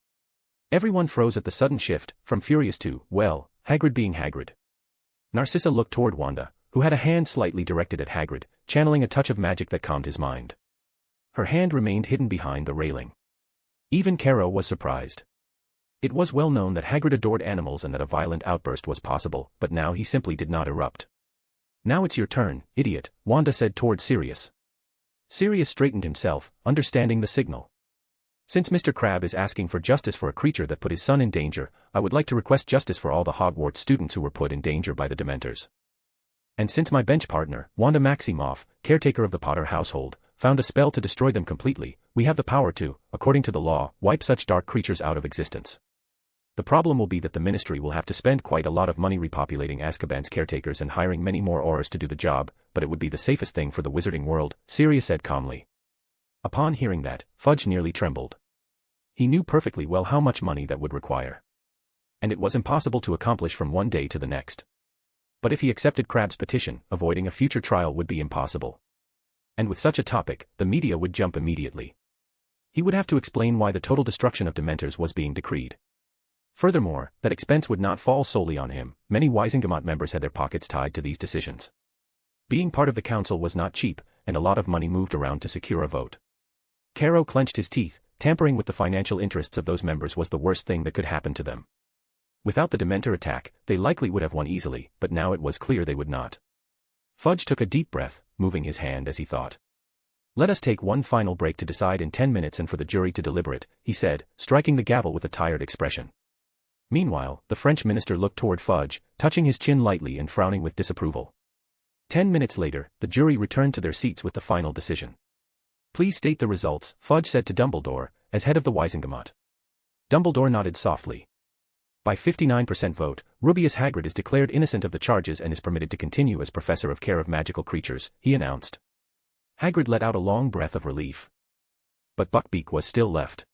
Everyone froze at the sudden shift, from furious to, well, Hagrid being Hagrid. Narcissa looked toward Wanda, who had a hand slightly directed at Hagrid, channeling a touch of magic that calmed his mind. Her hand remained hidden behind the railing. Even Carrow was surprised. It was well known that Hagrid adored animals and that a violent outburst was possible, but now he simply did not erupt. Now it's your turn, idiot, Wanda said toward Sirius. Sirius straightened himself, understanding the signal. Since Mr. Crabbe is asking for justice for a creature that put his son in danger, I would like to request justice for all the Hogwarts students who were put in danger by the Dementors. And since my bench partner, Wanda Maximoff, caretaker of the Potter household, found a spell to destroy them completely, we have the power to, according to the law, wipe such dark creatures out of existence. The problem will be that the ministry will have to spend quite a lot of money repopulating Azkaban's caretakers and hiring many more Aurors to do the job, but it would be the safest thing for the wizarding world, Sirius said calmly. Upon hearing that, Fudge nearly trembled. He knew perfectly well how much money that would require. And it was impossible to accomplish from one day to the next. But if he accepted Crabbe's petition, avoiding a future trial would be impossible. And with such a topic, the media would jump immediately. He would have to explain why the total destruction of Dementors was being decreed. Furthermore, that expense would not fall solely on him. Many Wisengamot members had their pockets tied to these decisions. Being part of the council was not cheap, and a lot of money moved around to secure a vote. Caro clenched his teeth. Tampering with the financial interests of those members was the worst thing that could happen to them. Without the Dementor attack, they likely would have won easily, but now it was clear they would not. Fudge took a deep breath, moving his hand as he thought. "Let us take one final break to decide in 10 minutes and for the jury to deliberate," he said, striking the gavel with a tired expression. Meanwhile, the French minister looked toward Fudge, touching his chin lightly and frowning with disapproval. 10 minutes later, the jury returned to their seats with the final decision. "Please state the results," Fudge said to Dumbledore, as head of the Wisengamot. Dumbledore nodded softly. By 59% vote, Rubeus Hagrid is declared innocent of the charges and is permitted to continue as Professor of Care of Magical Creatures, he announced. Hagrid let out a long breath of relief. But Buckbeak was still left.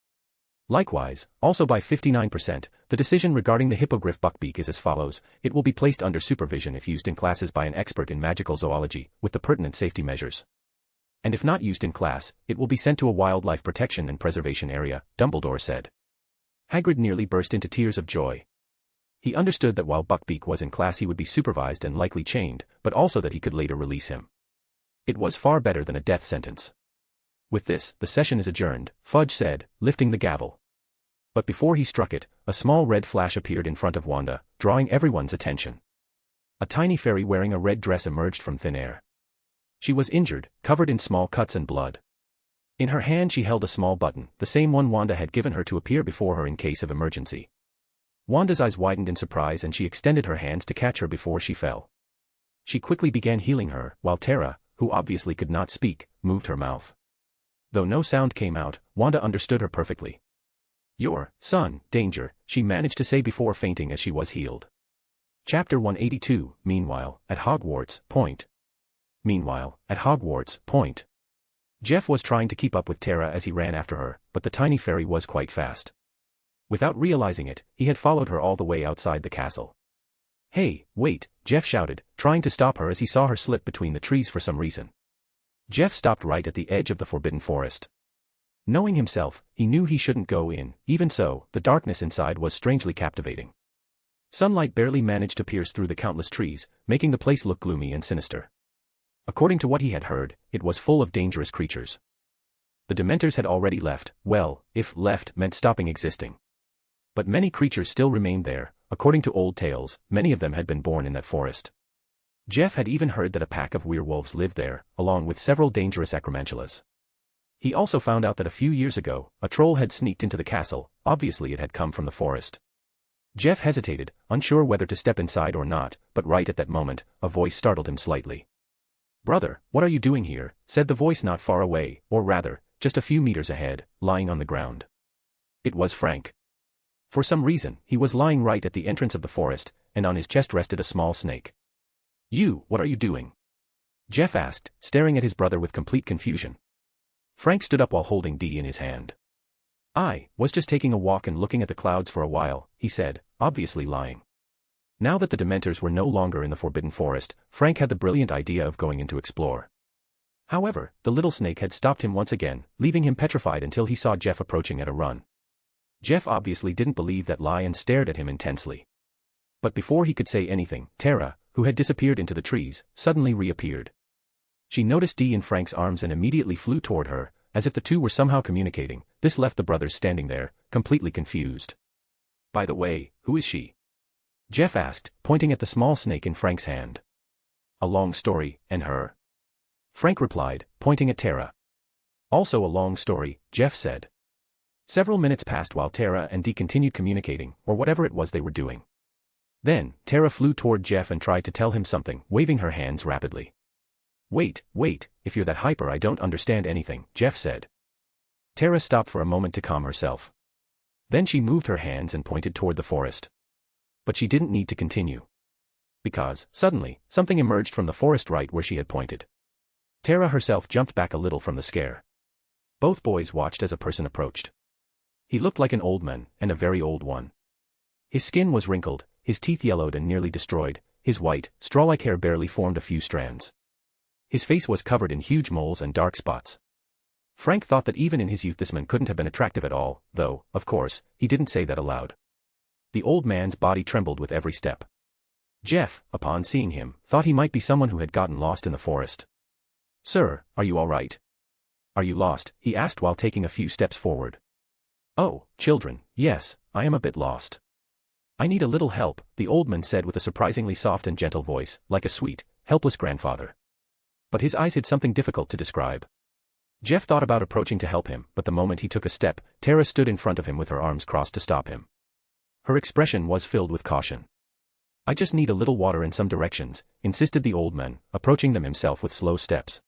Likewise, also by 59%, the decision regarding the hippogriff Buckbeak is as follows: it will be placed under supervision if used in classes by an expert in magical zoology, with the pertinent safety measures. And if not used in class, it will be sent to a wildlife protection and preservation area, Dumbledore said. Hagrid nearly burst into tears of joy. He understood that while Buckbeak was in class he would be supervised and likely chained, but also that he could later release him. It was far better than a death sentence. With this, the session is adjourned, Fudge said, lifting the gavel. But before he struck it, a small red flash appeared in front of Wanda, drawing everyone's attention. A tiny fairy wearing a red dress emerged from thin air. She was injured, covered in small cuts and blood. In her hand she held a small button, the same one Wanda had given her to appear before her in case of emergency. Wanda's eyes widened in surprise and she extended her hands to catch her before she fell. She quickly began healing her, while Tara, who obviously could not speak, moved her mouth. Though no sound came out, Wanda understood her perfectly. "Your son, Danger," she managed to say before fainting as she was healed. Chapter 182, Meanwhile, at Hogwarts Point. Meanwhile, at Hogwarts Point. Jeff was trying to keep up with Tara as he ran after her, but the tiny fairy was quite fast. Without realizing it, he had followed her all the way outside the castle. "Hey, wait," Jeff shouted, trying to stop her as he saw her slip between the trees for some reason. Jeff stopped right at the edge of the Forbidden Forest. Knowing himself, he knew he shouldn't go in. Even so, the darkness inside was strangely captivating. Sunlight barely managed to pierce through the countless trees, making the place look gloomy and sinister. According to what he had heard, it was full of dangerous creatures. The Dementors had already left, well, if left meant stopping existing. But many creatures still remained there. According to old tales, many of them had been born in that forest. Jeff had even heard that a pack of werewolves lived there, along with several dangerous acromantulas. He also found out that a few years ago, a troll had sneaked into the castle. Obviously it had come from the forest. Jeff hesitated, unsure whether to step inside or not, but right at that moment, a voice startled him slightly. "Brother, what are you doing here?" said the voice not far away, or rather, just a few meters ahead, lying on the ground. It was Frank. For some reason, he was lying right at the entrance of the forest, and on his chest rested a small snake. What are you doing?" Jeff asked, staring at his brother with complete confusion. Frank stood up while holding D in his hand. "I was just taking a walk and looking at the clouds for a while," he said, obviously lying. Now that the Dementors were no longer in the Forbidden Forest, Frank had the brilliant idea of going in to explore. However, the little snake had stopped him once again, leaving him petrified until he saw Jeff approaching at a run. Jeff obviously didn't believe that lie and stared at him intensely. But before he could say anything, Tara, who had disappeared into the trees, suddenly reappeared. She noticed D in Frank's arms and immediately flew toward her, as if the two were somehow communicating. This left the brothers standing there, completely confused. "By the way, who is she?" Jeff asked, pointing at the small snake in Frank's hand. "A long story, and her?" Frank replied, pointing at Tara. "Also a long story," Jeff said. Several minutes passed while Tara and D continued communicating, or whatever it was they were doing. Then, Tara flew toward Jeff and tried to tell him something, waving her hands rapidly. Wait, if you're that hyper I don't understand anything," Jeff said. Tara stopped for a moment to calm herself. Then she moved her hands and pointed toward the forest. But she didn't need to continue. Because, suddenly, something emerged from the forest right where she had pointed. Tara herself jumped back a little from the scare. Both boys watched as a person approached. He looked like an old man, and a very old one. His skin was wrinkled, his teeth yellowed and nearly destroyed, his white, straw-like hair barely formed a few strands. His face was covered in huge moles and dark spots. Frank thought that even in his youth this man couldn't have been attractive at all, though, of course, he didn't say that aloud. the old man's body trembled with every step. Jeff, upon seeing him, thought he might be someone who had gotten lost in the forest. "Sir, are you all right? Are you lost?" he asked while taking a few steps forward. "Oh, children, yes, I am a bit lost. I need a little help," the old man said with a surprisingly soft and gentle voice, like a sweet, helpless grandfather. But his eyes hid something difficult to describe. Jeff thought about approaching to help him, but the moment he took a step, Tara stood in front of him with her arms crossed to stop him. Her expression was filled with caution. "I just need a little water and some directions," insisted the old man, approaching them himself with slow steps.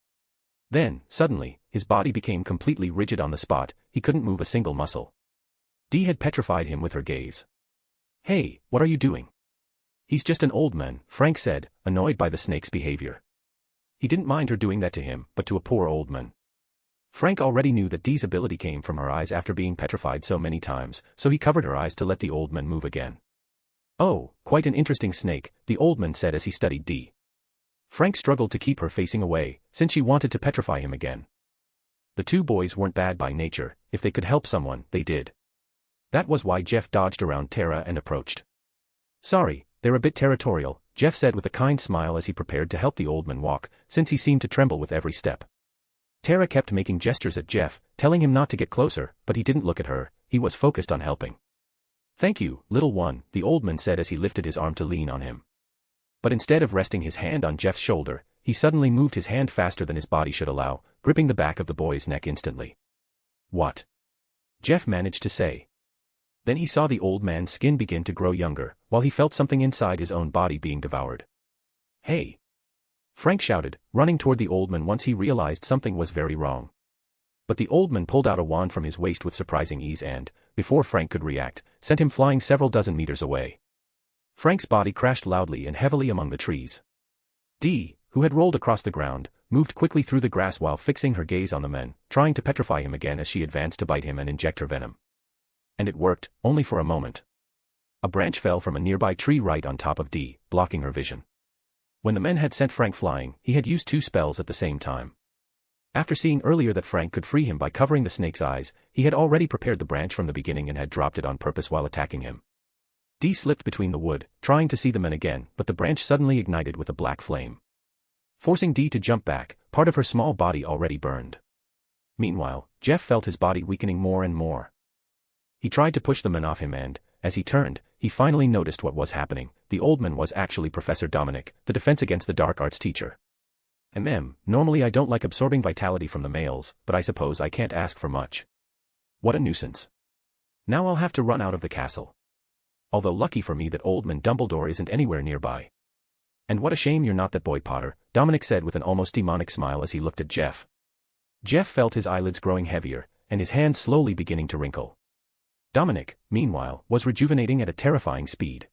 Then, suddenly, his body became completely rigid on the spot. He couldn't move a single muscle. Dee had petrified him with her gaze. "Hey, what are you doing?" "He's just an old man," Frank said, annoyed by the snake's behavior. He didn't mind her doing that to him, but to a poor old man. Frank already knew that Dee's ability came from her eyes after being petrified so many times, so he covered her eyes to let the old man move again. "Oh, quite an interesting snake," the old man said as he studied Dee. Frank struggled to keep her facing away, since she wanted to petrify him again. The two boys weren't bad by nature. If they could help someone, they did. That was why Jeff dodged around Tara and approached. "Sorry, they're a bit territorial," Jeff said with a kind smile as he prepared to help the old man walk, since he seemed to tremble with every step. Tara kept making gestures at Jeff, telling him not to get closer, but he didn't look at her. He was focused on helping. "Thank you, little one," the old man said as he lifted his arm to lean on him. But instead of resting his hand on Jeff's shoulder, he suddenly moved his hand faster than his body should allow, gripping the back of the boy's neck instantly. "What?" Jeff managed to say. Then he saw the old man's skin begin to grow younger, while he felt something inside his own body being devoured. "Hey!" Frank shouted, running toward the old man once he realized something was very wrong. But the old man pulled out a wand from his waist with surprising ease and, before Frank could react, sent him flying several dozen meters away. Frank's body crashed loudly and heavily among the trees. Dee, who had rolled across the ground, moved quickly through the grass while fixing her gaze on the man, trying to petrify him again as she advanced to bite him and inject her venom. And it worked, only for a moment. A branch fell from a nearby tree right on top of Dee, blocking her vision. When the man had sent Frank flying, he had used two spells at the same time. After seeing earlier that Frank could free him by covering the snake's eyes, he had already prepared the branch from the beginning and had dropped it on purpose while attacking him. Dee slipped between the wood, trying to see the man again, but the branch suddenly ignited with a black flame. Forcing Dee to jump back, part of her small body already burned. Meanwhile, Jeff felt his body weakening more and more. He tried to push the man off him and, as he turned, he finally noticed what was happening. The old man was actually Professor Dominic, the Defense Against the Dark Arts teacher. Normally I don't like absorbing vitality from the males, but I suppose I can't ask for much. What a nuisance. Now I'll have to run out of the castle. Although lucky for me that old man Dumbledore isn't anywhere nearby. And what a shame you're not that boy Potter, Dominic said with an almost demonic smile as he looked at Jeff. Jeff felt his eyelids growing heavier, and his hands slowly beginning to wrinkle. Dominic, meanwhile, was rejuvenating at a terrifying speed.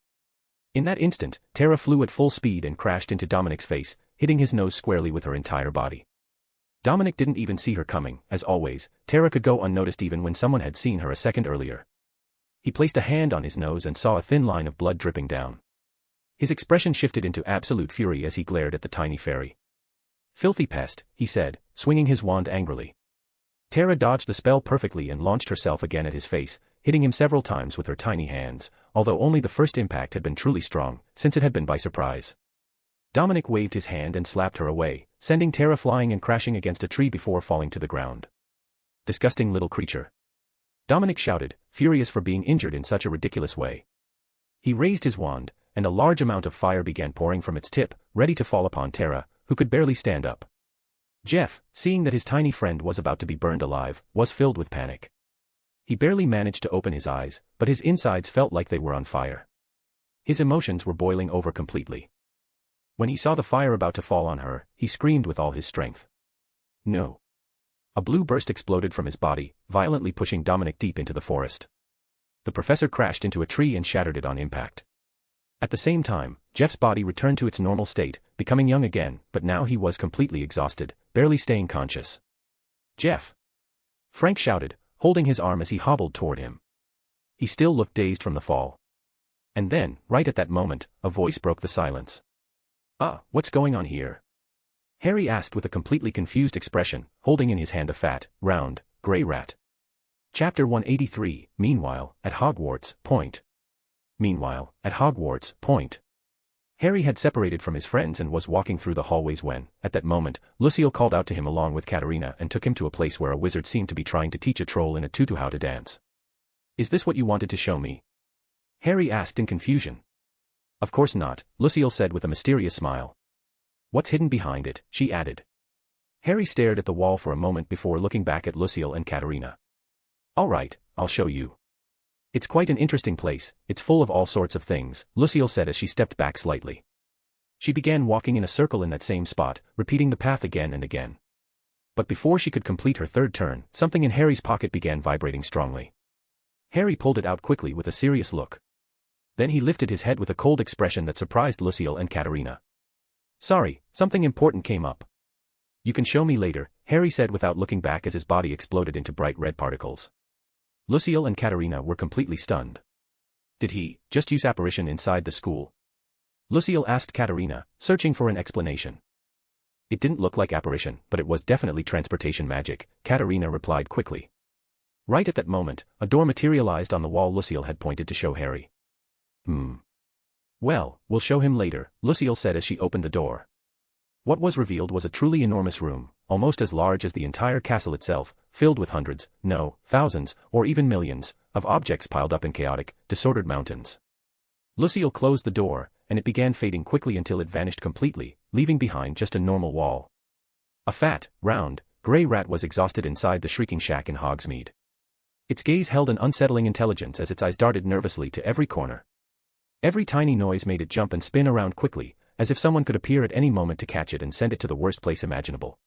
In that instant, Tara flew at full speed and crashed into Dominic's face, hitting his nose squarely with her entire body. Dominic didn't even see her coming. As always, Tara could go unnoticed even when someone had seen her a second earlier. He placed a hand on his nose and saw a thin line of blood dripping down. His expression shifted into absolute fury as he glared at the tiny fairy. "Filthy pest," he said, swinging his wand angrily. Tara dodged the spell perfectly and launched herself again at his face, hitting him several times with her tiny hands, although only the first impact had been truly strong, since it had been by surprise. Dominic waved his hand and slapped her away, sending Tara flying and crashing against a tree before falling to the ground. "Disgusting little creature," Dominic shouted, furious for being injured in such a ridiculous way. He raised his wand, and a large amount of fire began pouring from its tip, ready to fall upon Tara, who could barely stand up. Jeff, seeing that his tiny friend was about to be burned alive, was filled with panic. He barely managed to open his eyes, but his insides felt like they were on fire. His emotions were boiling over completely. When he saw the fire about to fall on her, he screamed with all his strength. "No!" A blue burst exploded from his body, violently pushing Dominic deep into the forest. The professor crashed into a tree and shattered it on impact. At the same time, Jeff's body returned to its normal state, becoming young again, but now he was completely exhausted, barely staying conscious. "Jeff!" Frank shouted, holding his arm as he hobbled toward him. He still looked dazed from the fall. And then, right at that moment, a voice broke the silence. What's going on here?" Harry asked with a completely confused expression, holding in his hand a fat, round, grey rat. Chapter 183, Meanwhile, at Hogwarts, Point. Meanwhile, at Hogwarts, Point. Harry had separated from his friends and was walking through the hallways when, at that moment, Lucille called out to him along with Katerina and took him to a place where a wizard seemed to be trying to teach a troll in a tutu how to dance. "Is this what you wanted to show me?" Harry asked in confusion. "Of course not," Lucille said with a mysterious smile. "What's hidden behind it?" she added. Harry stared at the wall for a moment before looking back at Lucille and Katerina. "All right, I'll show you. It's quite an interesting place, it's full of all sorts of things," Lucille said as she stepped back slightly. She began walking in a circle in that same spot, repeating the path again and again. But before she could complete her third turn, something in Harry's pocket began vibrating strongly. Harry pulled it out quickly with a serious look. Then he lifted his head with a cold expression that surprised Lucille and Katerina. "Sorry, something important came up." "You can show me later," Harry said without looking back as his body exploded into bright red particles. Lucille and Katerina were completely stunned. "Did he just use apparition inside the school?" Lucille asked Katerina, searching for an explanation. "It didn't look like apparition, but it was definitely transportation magic," Katerina replied quickly. Right at that moment, a door materialized on the wall Lucille had pointed to show Harry. "Well, we'll show him later," Lucille said as she opened the door. What was revealed was a truly enormous room, almost as large as the entire castle itself, filled with hundreds, no, thousands, or even millions, of objects piled up in chaotic, disordered mountains. Lucille closed the door, and it began fading quickly until it vanished completely, leaving behind just a normal wall. A fat, round, gray rat was exhausted inside the shrieking shack in Hogsmeade. Its gaze held an unsettling intelligence as its eyes darted nervously to every corner. Every tiny noise made it jump and spin around quickly, as if someone could appear at any moment to catch it and send it to the worst place imaginable.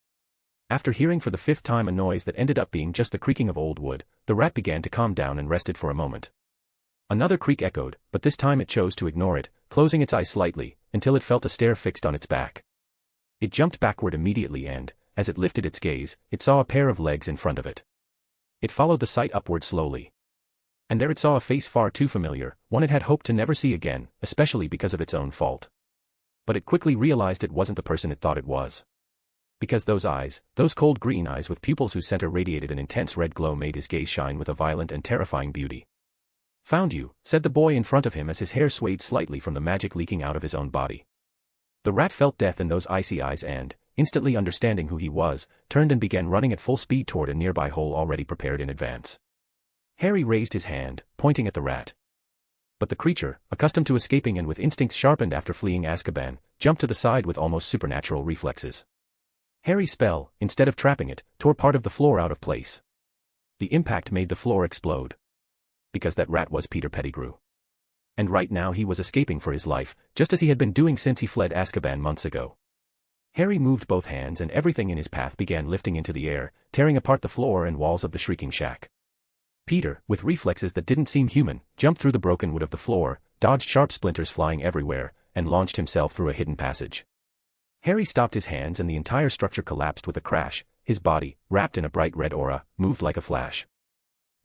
After hearing for the fifth time a noise that ended up being just the creaking of old wood, the rat began to calm down and rested for a moment. Another creak echoed, but this time it chose to ignore it, closing its eyes slightly, until it felt a stare fixed on its back. It jumped backward immediately and, as it lifted its gaze, it saw a pair of legs in front of it. It followed the sight upward slowly. And there it saw a face far too familiar, one it had hoped to never see again, especially because of its own fault. But it quickly realized it wasn't the person it thought it was. Because those eyes, those cold green eyes with pupils whose center radiated an intense red glow made his gaze shine with a violent and terrifying beauty. "Found you," said the boy in front of him as his hair swayed slightly from the magic leaking out of his own body. The rat felt death in those icy eyes and, instantly understanding who he was, turned and began running at full speed toward a nearby hole already prepared in advance. Harry raised his hand, pointing at the rat. But the creature, accustomed to escaping and with instincts sharpened after fleeing Azkaban, jumped to the side with almost supernatural reflexes. Harry's spell, instead of trapping it, tore part of the floor out of place. The impact made the floor explode. Because that rat was Peter Pettigrew. And right now he was escaping for his life, just as he had been doing since he fled Azkaban months ago. Harry moved both hands and everything in his path began lifting into the air, tearing apart the floor and walls of the shrieking shack. Peter, with reflexes that didn't seem human, jumped through the broken wood of the floor, dodged sharp splinters flying everywhere, and launched himself through a hidden passage. Harry stopped his hands and the entire structure collapsed with a crash, his body, wrapped in a bright red aura, moved like a flash.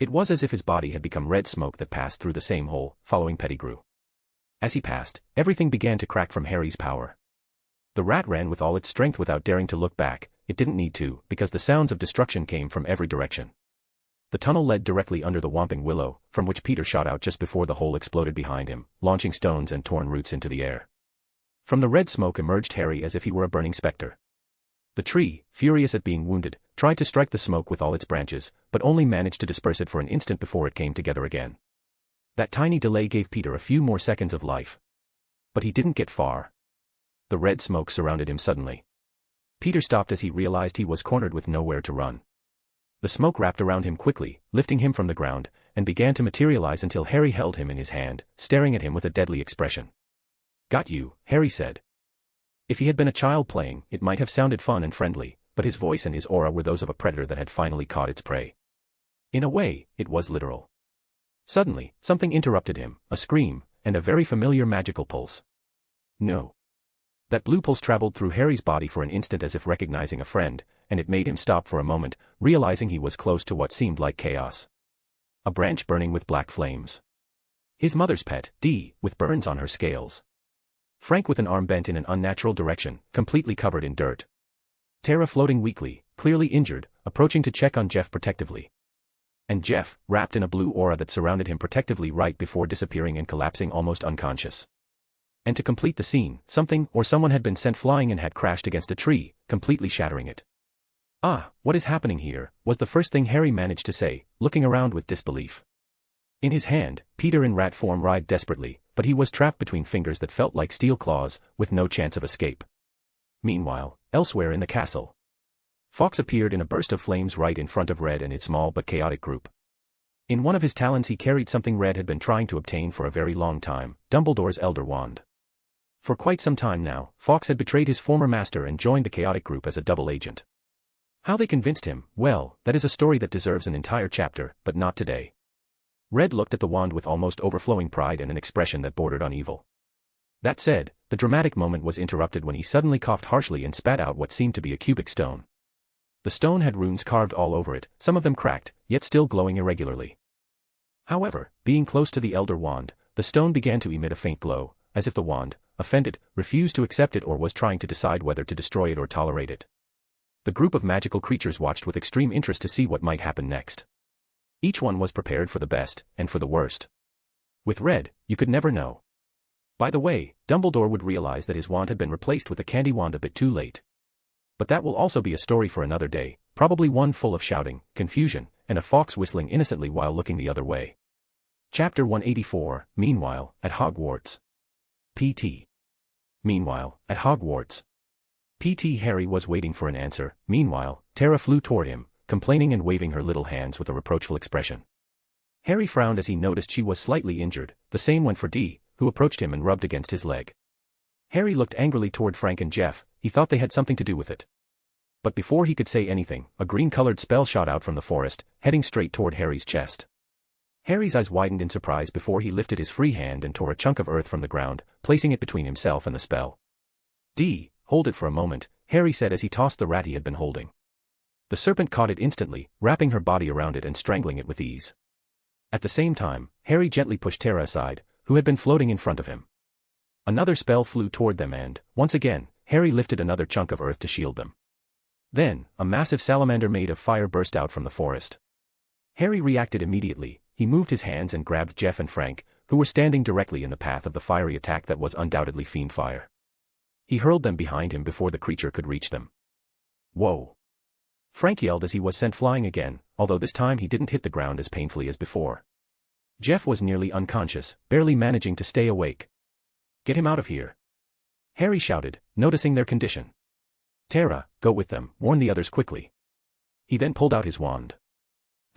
It was as if his body had become red smoke that passed through the same hole, following Pettigrew. As he passed, everything began to crack from Harry's power. The rat ran with all its strength without daring to look back, it didn't need to, because the sounds of destruction came from every direction. The tunnel led directly under the Whomping Willow, from which Peter shot out just before the hole exploded behind him, launching stones and torn roots into the air. From the red smoke emerged Harry as if he were a burning spectre. The tree, furious at being wounded, tried to strike the smoke with all its branches, but only managed to disperse it for an instant before it came together again. That tiny delay gave Peter a few more seconds of life. But he didn't get far. The red smoke surrounded him suddenly. Peter stopped as he realized he was cornered with nowhere to run. The smoke wrapped around him quickly, lifting him from the ground, and began to materialize until Harry held him in his hand, staring at him with a deadly expression. "Got you," Harry said. If he had been a child playing, it might have sounded fun and friendly, but his voice and his aura were those of a predator that had finally caught its prey. In a way, it was literal. Suddenly, something interrupted him, a scream, and a very familiar magical pulse. No. That blue pulse traveled through Harry's body for an instant as if recognizing a friend, and it made him stop for a moment, realizing he was close to what seemed like chaos. A branch burning with black flames. His mother's pet, Dee, with burns on her scales. Frank with an arm bent in an unnatural direction, completely covered in dirt. Tara floating weakly, clearly injured, approaching to check on Jeff protectively. And Jeff, wrapped in a blue aura that surrounded him protectively right before disappearing and collapsing almost unconscious. And to complete the scene, something or someone had been sent flying and had crashed against a tree, completely shattering it. "Ah, what is happening here?" was the first thing Harry managed to say, looking around with disbelief. In his hand, Peter in rat form writhed desperately, but he was trapped between fingers that felt like steel claws, with no chance of escape. Meanwhile, elsewhere in the castle, Fawkes appeared in a burst of flames right in front of Red and his small but chaotic group. In one of his talons he carried something Red had been trying to obtain for a very long time, Dumbledore's Elder Wand. For quite some time now, Fawkes had betrayed his former master and joined the chaotic group as a double agent. How they convinced him, well, that is a story that deserves an entire chapter, but not today. Red looked at the wand with almost overflowing pride and an expression that bordered on evil. That said, the dramatic moment was interrupted when he suddenly coughed harshly and spat out what seemed to be a cubic stone. The stone had runes carved all over it, some of them cracked, yet still glowing irregularly. However, being close to the Elder Wand, the stone began to emit a faint glow, as if the wand, offended, refused to accept it or was trying to decide whether to destroy it or tolerate it. The group of magical creatures watched with extreme interest to see what might happen next. Each one was prepared for the best, and for the worst. With Red, you could never know. By the way, Dumbledore would realize that his wand had been replaced with a candy wand a bit too late. But that will also be a story for another day, probably one full of shouting, confusion, and a fox whistling innocently while looking the other way. Chapter 184, Meanwhile, at Hogwarts. P.T. Meanwhile, at Hogwarts. P.T. Harry was waiting for an answer. Meanwhile, Tara flew toward him, complaining and waving her little hands with a reproachful expression. Harry frowned as he noticed she was slightly injured. The same went for Dee, who approached him and rubbed against his leg. Harry looked angrily toward Frank and Jeff. He thought they had something to do with it. But before he could say anything, a green-colored spell shot out from the forest, heading straight toward Harry's chest. Harry's eyes widened in surprise before he lifted his free hand and tore a chunk of earth from the ground, placing it between himself and the spell. "Dee, hold it for a moment," Harry said as he tossed the rat he had been holding. The serpent caught it instantly, wrapping her body around it and strangling it with ease. At the same time, Harry gently pushed Tara aside, who had been floating in front of him. Another spell flew toward them and, once again, Harry lifted another chunk of earth to shield them. Then, a massive salamander made of fire burst out from the forest. Harry reacted immediately. He moved his hands and grabbed Jeff and Frank, who were standing directly in the path of the fiery attack that was undoubtedly fiend fire. He hurled them behind him before the creature could reach them. "Whoa!" Frank yelled as he was sent flying again, although this time he didn't hit the ground as painfully as before. Jeff was nearly unconscious, barely managing to stay awake. "Get him out of here!" Harry shouted, noticing their condition. "Tara, go with them," warned the others quickly. He then pulled out his wand.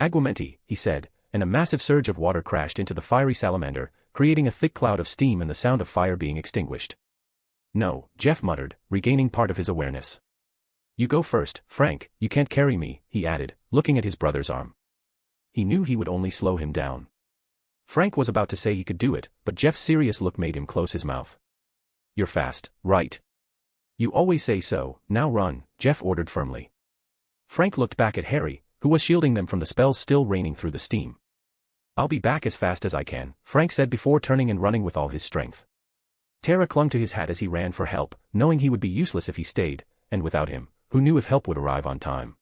"Aguamenti," he said, and a massive surge of water crashed into the fiery salamander, creating a thick cloud of steam and the sound of fire being extinguished. "No," Jeff muttered, regaining part of his awareness. "You go first, Frank, you can't carry me," he added, looking at his brother's arm. He knew he would only slow him down. Frank was about to say he could do it, but Jeff's serious look made him close his mouth. "You're fast, right?" "You always say so, now run," Jeff ordered firmly. Frank looked back at Harry, who was shielding them from the spells still raining through the steam. "I'll be back as fast as I can," Frank said before turning and running with all his strength. Tara clung to his hat as he ran for help, knowing he would be useless if he stayed, and without him, who knew if help would arrive on time.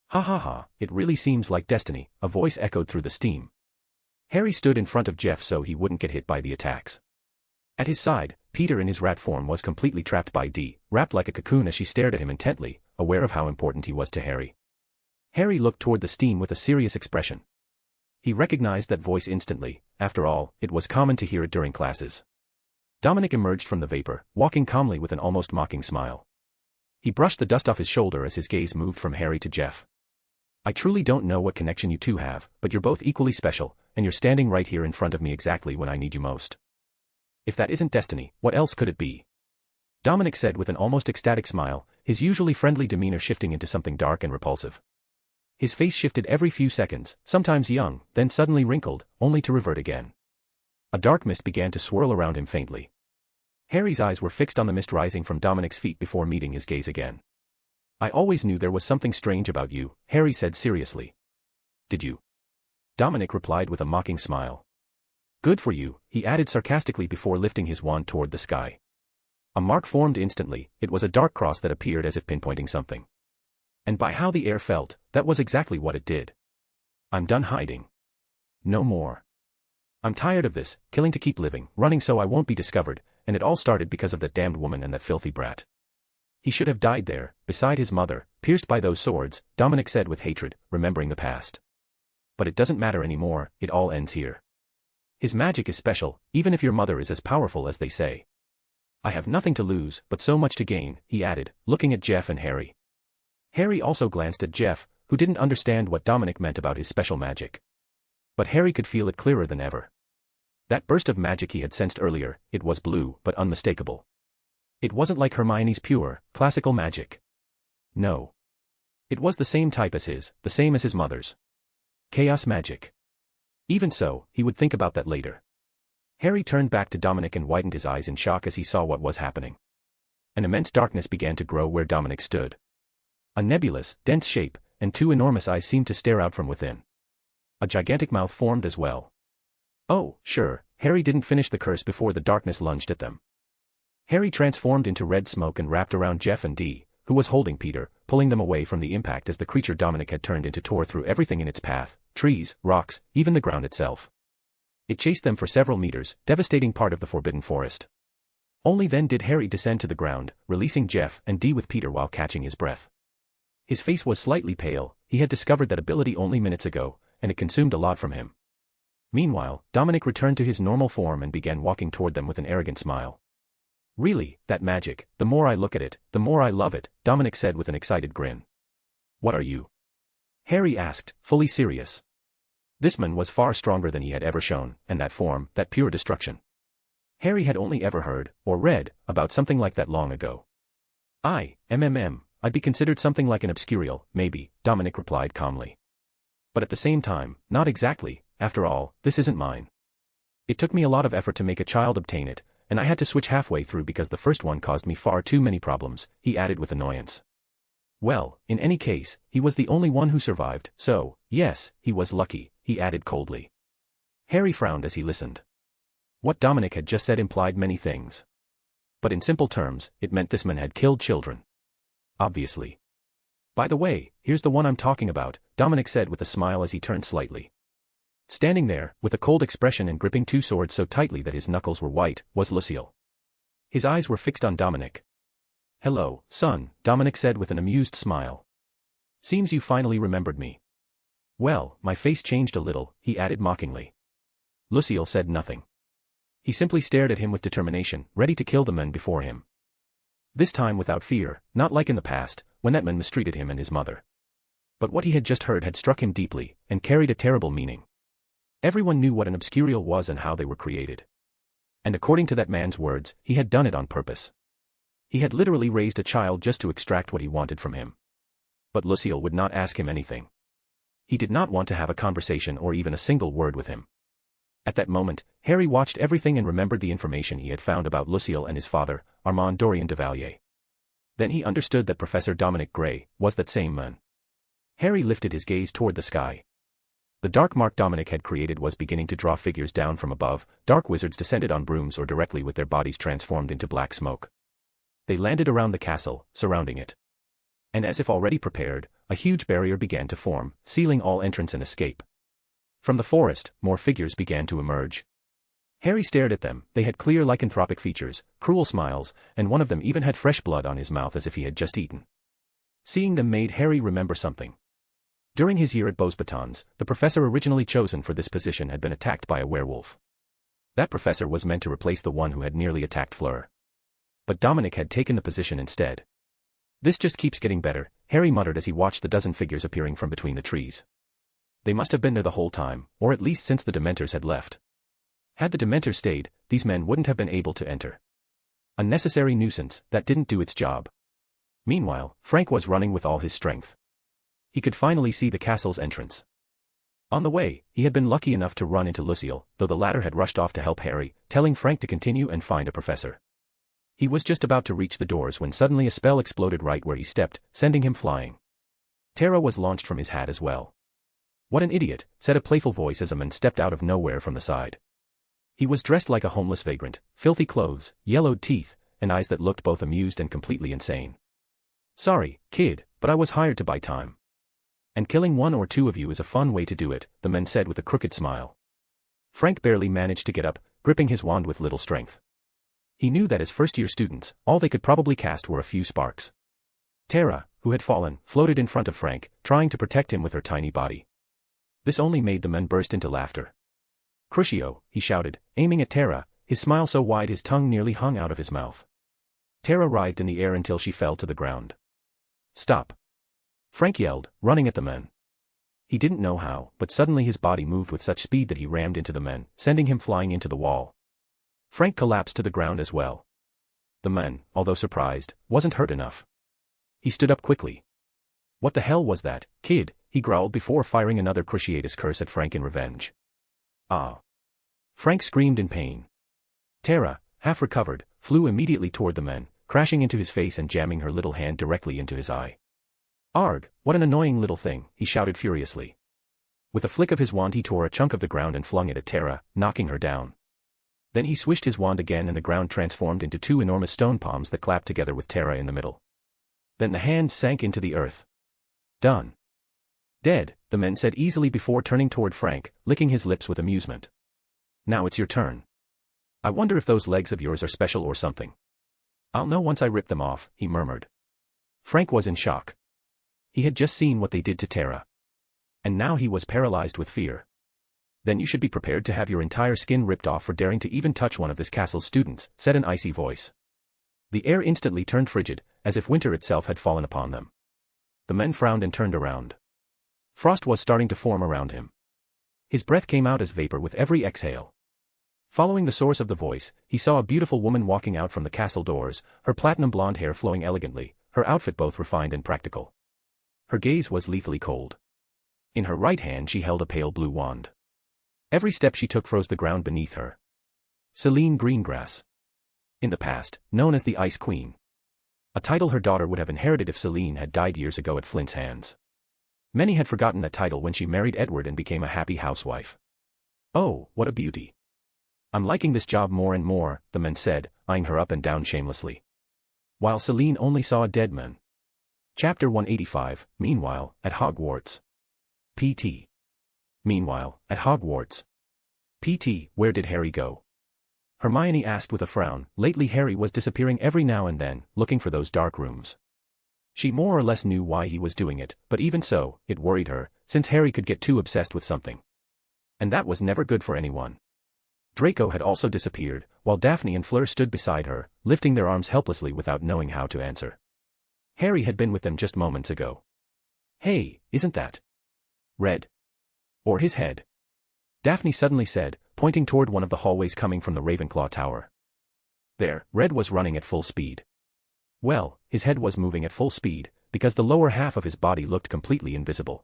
"Ha ha ha, it really seems like destiny," a voice echoed through the steam. Harry stood in front of Jeff so he wouldn't get hit by the attacks. At his side, Peter in his rat form was completely trapped by Dee, wrapped like a cocoon as she stared at him intently, aware of how important he was to Harry. Harry looked toward the steam with a serious expression. He recognized that voice instantly. After all, it was common to hear it during classes. Dominic emerged from the vapor, walking calmly with an almost mocking smile. He brushed the dust off his shoulder as his gaze moved from Harry to Jeff. "I truly don't know what connection you two have, but you're both equally special, and you're standing right here in front of me exactly when I need you most. If that isn't destiny, what else could it be?" Dominic said with an almost ecstatic smile, his usually friendly demeanor shifting into something dark and repulsive. His face shifted every few seconds, sometimes young, then suddenly wrinkled, only to revert again. A dark mist began to swirl around him faintly. Harry's eyes were fixed on the mist rising from Dominic's feet before meeting his gaze again. "I always knew there was something strange about you," Harry said seriously. "Did you?" Dominic replied with a mocking smile. "Good for you," he added sarcastically before lifting his wand toward the sky. A mark formed instantly. It was a dark cross that appeared as if pinpointing something. And by how the air felt, that was exactly what it did. I'm done hiding. No more. I'm tired of this, killing to keep living, running so I won't be discovered, and it all started because of that damned woman and that filthy brat. He should have died there, beside his mother, pierced by those swords, Dominic said with hatred, remembering the past. But it doesn't matter anymore, it all ends here. His magic is special, even if your mother is as powerful as they say. I have nothing to lose, but so much to gain, he added, looking at Jeff and Harry. Harry also glanced at Jeff, who didn't understand what Dominic meant about his special magic. But Harry could feel it clearer than ever. That burst of magic he had sensed earlier, it was blue, but unmistakable. It wasn't like Hermione's pure, classical magic. No. It was the same type as his, the same as his mother's. Chaos magic. Even so, he would think about that later. Harry turned back to Dominic and widened his eyes in shock as he saw what was happening. An immense darkness began to grow where Dominic stood. A nebulous, dense shape, and two enormous eyes seemed to stare out from within. A gigantic mouth formed as well. Oh, sure, Harry didn't finish the curse before the darkness lunged at them. Harry transformed into red smoke and wrapped around Jeff and Dee, who was holding Peter, pulling them away from the impact as the creature Dominic had turned into tore through everything in its path, trees, rocks, even the ground itself. It chased them for several meters, devastating part of the forbidden forest. Only then did Harry descend to the ground, releasing Jeff and Dee with Peter while catching his breath. His face was slightly pale, he had discovered that ability only minutes ago, and it consumed a lot from him. Meanwhile, Dominic returned to his normal form and began walking toward them with an arrogant smile. Really, that magic, the more I look at it, the more I love it, Dominic said with an excited grin. What are you? Harry asked, fully serious. This man was far stronger than he had ever shown, and that form, that pure destruction. Harry had only ever heard, or read, about something like that long ago. I'd be considered something like an obscurial, maybe, Dominic replied calmly. But at the same time, not exactly, after all, this isn't mine. It took me a lot of effort to make a child obtain it, and I had to switch halfway through because the first one caused me far too many problems, he added with annoyance. Well, in any case, he was the only one who survived, so, yes, he was lucky, he added coldly. Harry frowned as he listened. What Dominic had just said implied many things. But in simple terms, it meant this man had killed children. Obviously. By the way, here's the one I'm talking about, Dominic said with a smile as he turned slightly. Standing there, with a cold expression and gripping two swords so tightly that his knuckles were white, was Lucille. His eyes were fixed on Dominic. Hello, son, Dominic said with an amused smile. Seems you finally remembered me. Well, my face changed a little, he added mockingly. Lucille said nothing. He simply stared at him with determination, ready to kill the men before him. This time without fear, not like in the past, when that man mistreated him and his mother. But what he had just heard had struck him deeply, and carried a terrible meaning. Everyone knew what an obscurial was and how they were created. And according to that man's words, he had done it on purpose. He had literally raised a child just to extract what he wanted from him. But Lucille would not ask him anything. He did not want to have a conversation or even a single word with him. At that moment, Harry watched everything and remembered the information he had found about Lucille and his father, Armand Dorian de Valier. Then he understood that Professor Dominic Gray was that same man. Harry lifted his gaze toward the sky. The dark mark Dominic had created was beginning to draw figures down from above. Dark wizards descended on brooms or directly with their bodies transformed into black smoke. They landed around the castle, surrounding it. And as if already prepared, a huge barrier began to form, sealing all entrance and escape. From the forest, more figures began to emerge. Harry stared at them. They had clear lycanthropic features, cruel smiles, and one of them even had fresh blood on his mouth as if he had just eaten. Seeing them made Harry remember something. During his year at Beauxbatons, the professor originally chosen for this position had been attacked by a werewolf. That professor was meant to replace the one who had nearly attacked Fleur. But Dominic had taken the position instead. This just keeps getting better, Harry muttered as he watched the dozen figures appearing from between the trees. They must have been there the whole time, or at least since the Dementors had left. Had the Dementors stayed, these men wouldn't have been able to enter. A necessary nuisance that didn't do its job. Meanwhile, Frank was running with all his strength. He could finally see the castle's entrance. On the way, he had been lucky enough to run into Lucille, though the latter had rushed off to help Harry, telling Frank to continue and find a professor. He was just about to reach the doors when suddenly a spell exploded right where he stepped, sending him flying. Terror was launched from his hat as well. What an idiot, said a playful voice as a man stepped out of nowhere from the side. He was dressed like a homeless vagrant, filthy clothes, yellowed teeth, and eyes that looked both amused and completely insane. Sorry, kid, but I was hired to buy time. And killing one or two of you is a fun way to do it, the men said with a crooked smile. Frank barely managed to get up, gripping his wand with little strength. He knew that as first-year students, all they could probably cast were a few sparks. Tara, who had fallen, floated in front of Frank, trying to protect him with her tiny body. This only made the men burst into laughter. Crucio, he shouted, aiming at Tara, his smile so wide his tongue nearly hung out of his mouth. Tara writhed in the air until she fell to the ground. Stop! Frank yelled, running at the men. He didn't know how, but suddenly his body moved with such speed that he rammed into the men, sending him flying into the wall. Frank collapsed to the ground as well. The man, although surprised, wasn't hurt enough. He stood up quickly. What the hell was that, kid? He growled before firing another cruciatus curse at Frank in revenge. Ah! Frank screamed in pain. Tara, half recovered, flew immediately toward the men, crashing into his face and jamming her little hand directly into his eye. Arg, what an annoying little thing, he shouted furiously. With a flick of his wand he tore a chunk of the ground and flung it at Tara, knocking her down. Then he swished his wand again and the ground transformed into two enormous stone palms that clapped together with Tara in the middle. Then the hands sank into the earth. Done. Dead, the men said easily before turning toward Frank, licking his lips with amusement. Now it's your turn. I wonder if those legs of yours are special or something. I'll know once I rip them off, he murmured. Frank was in shock. He had just seen what they did to Tara. And now he was paralyzed with fear. Then you should be prepared to have your entire skin ripped off for daring to even touch one of this castle's students, said an icy voice. The air instantly turned frigid, as if winter itself had fallen upon them. The men frowned and turned around. Frost was starting to form around him. His breath came out as vapor with every exhale. Following the source of the voice, he saw a beautiful woman walking out from the castle doors, her platinum blonde hair flowing elegantly, her outfit both refined and practical. Her gaze was lethally cold. In her right hand she held a pale blue wand. Every step she took froze the ground beneath her. Celine Greengrass. In the past, known as the Ice Queen. A title her daughter would have inherited if Celine had died years ago at Flint's hands. Many had forgotten that title when she married Edward and became a happy housewife. Oh, what a beauty. I'm liking this job more and more, the men said, eyeing her up and down shamelessly. While Celine only saw a dead man. Chapter 185, Meanwhile, at Hogwarts. P.T. Meanwhile, at Hogwarts. P.T., where did Harry go? Hermione asked with a frown. Lately Harry was disappearing every now and then, looking for those dark rooms. She more or less knew why he was doing it, but even so, it worried her, since Harry could get too obsessed with something. And that was never good for anyone. Draco had also disappeared, while Daphne and Fleur stood beside her, lifting their arms helplessly without knowing how to answer. Harry had been with them just moments ago. Hey, isn't that Red? Or his head? Daphne suddenly said, pointing toward one of the hallways coming from the Ravenclaw Tower. There, Red was running at full speed. Well, his head was moving at full speed, because the lower half of his body looked completely invisible.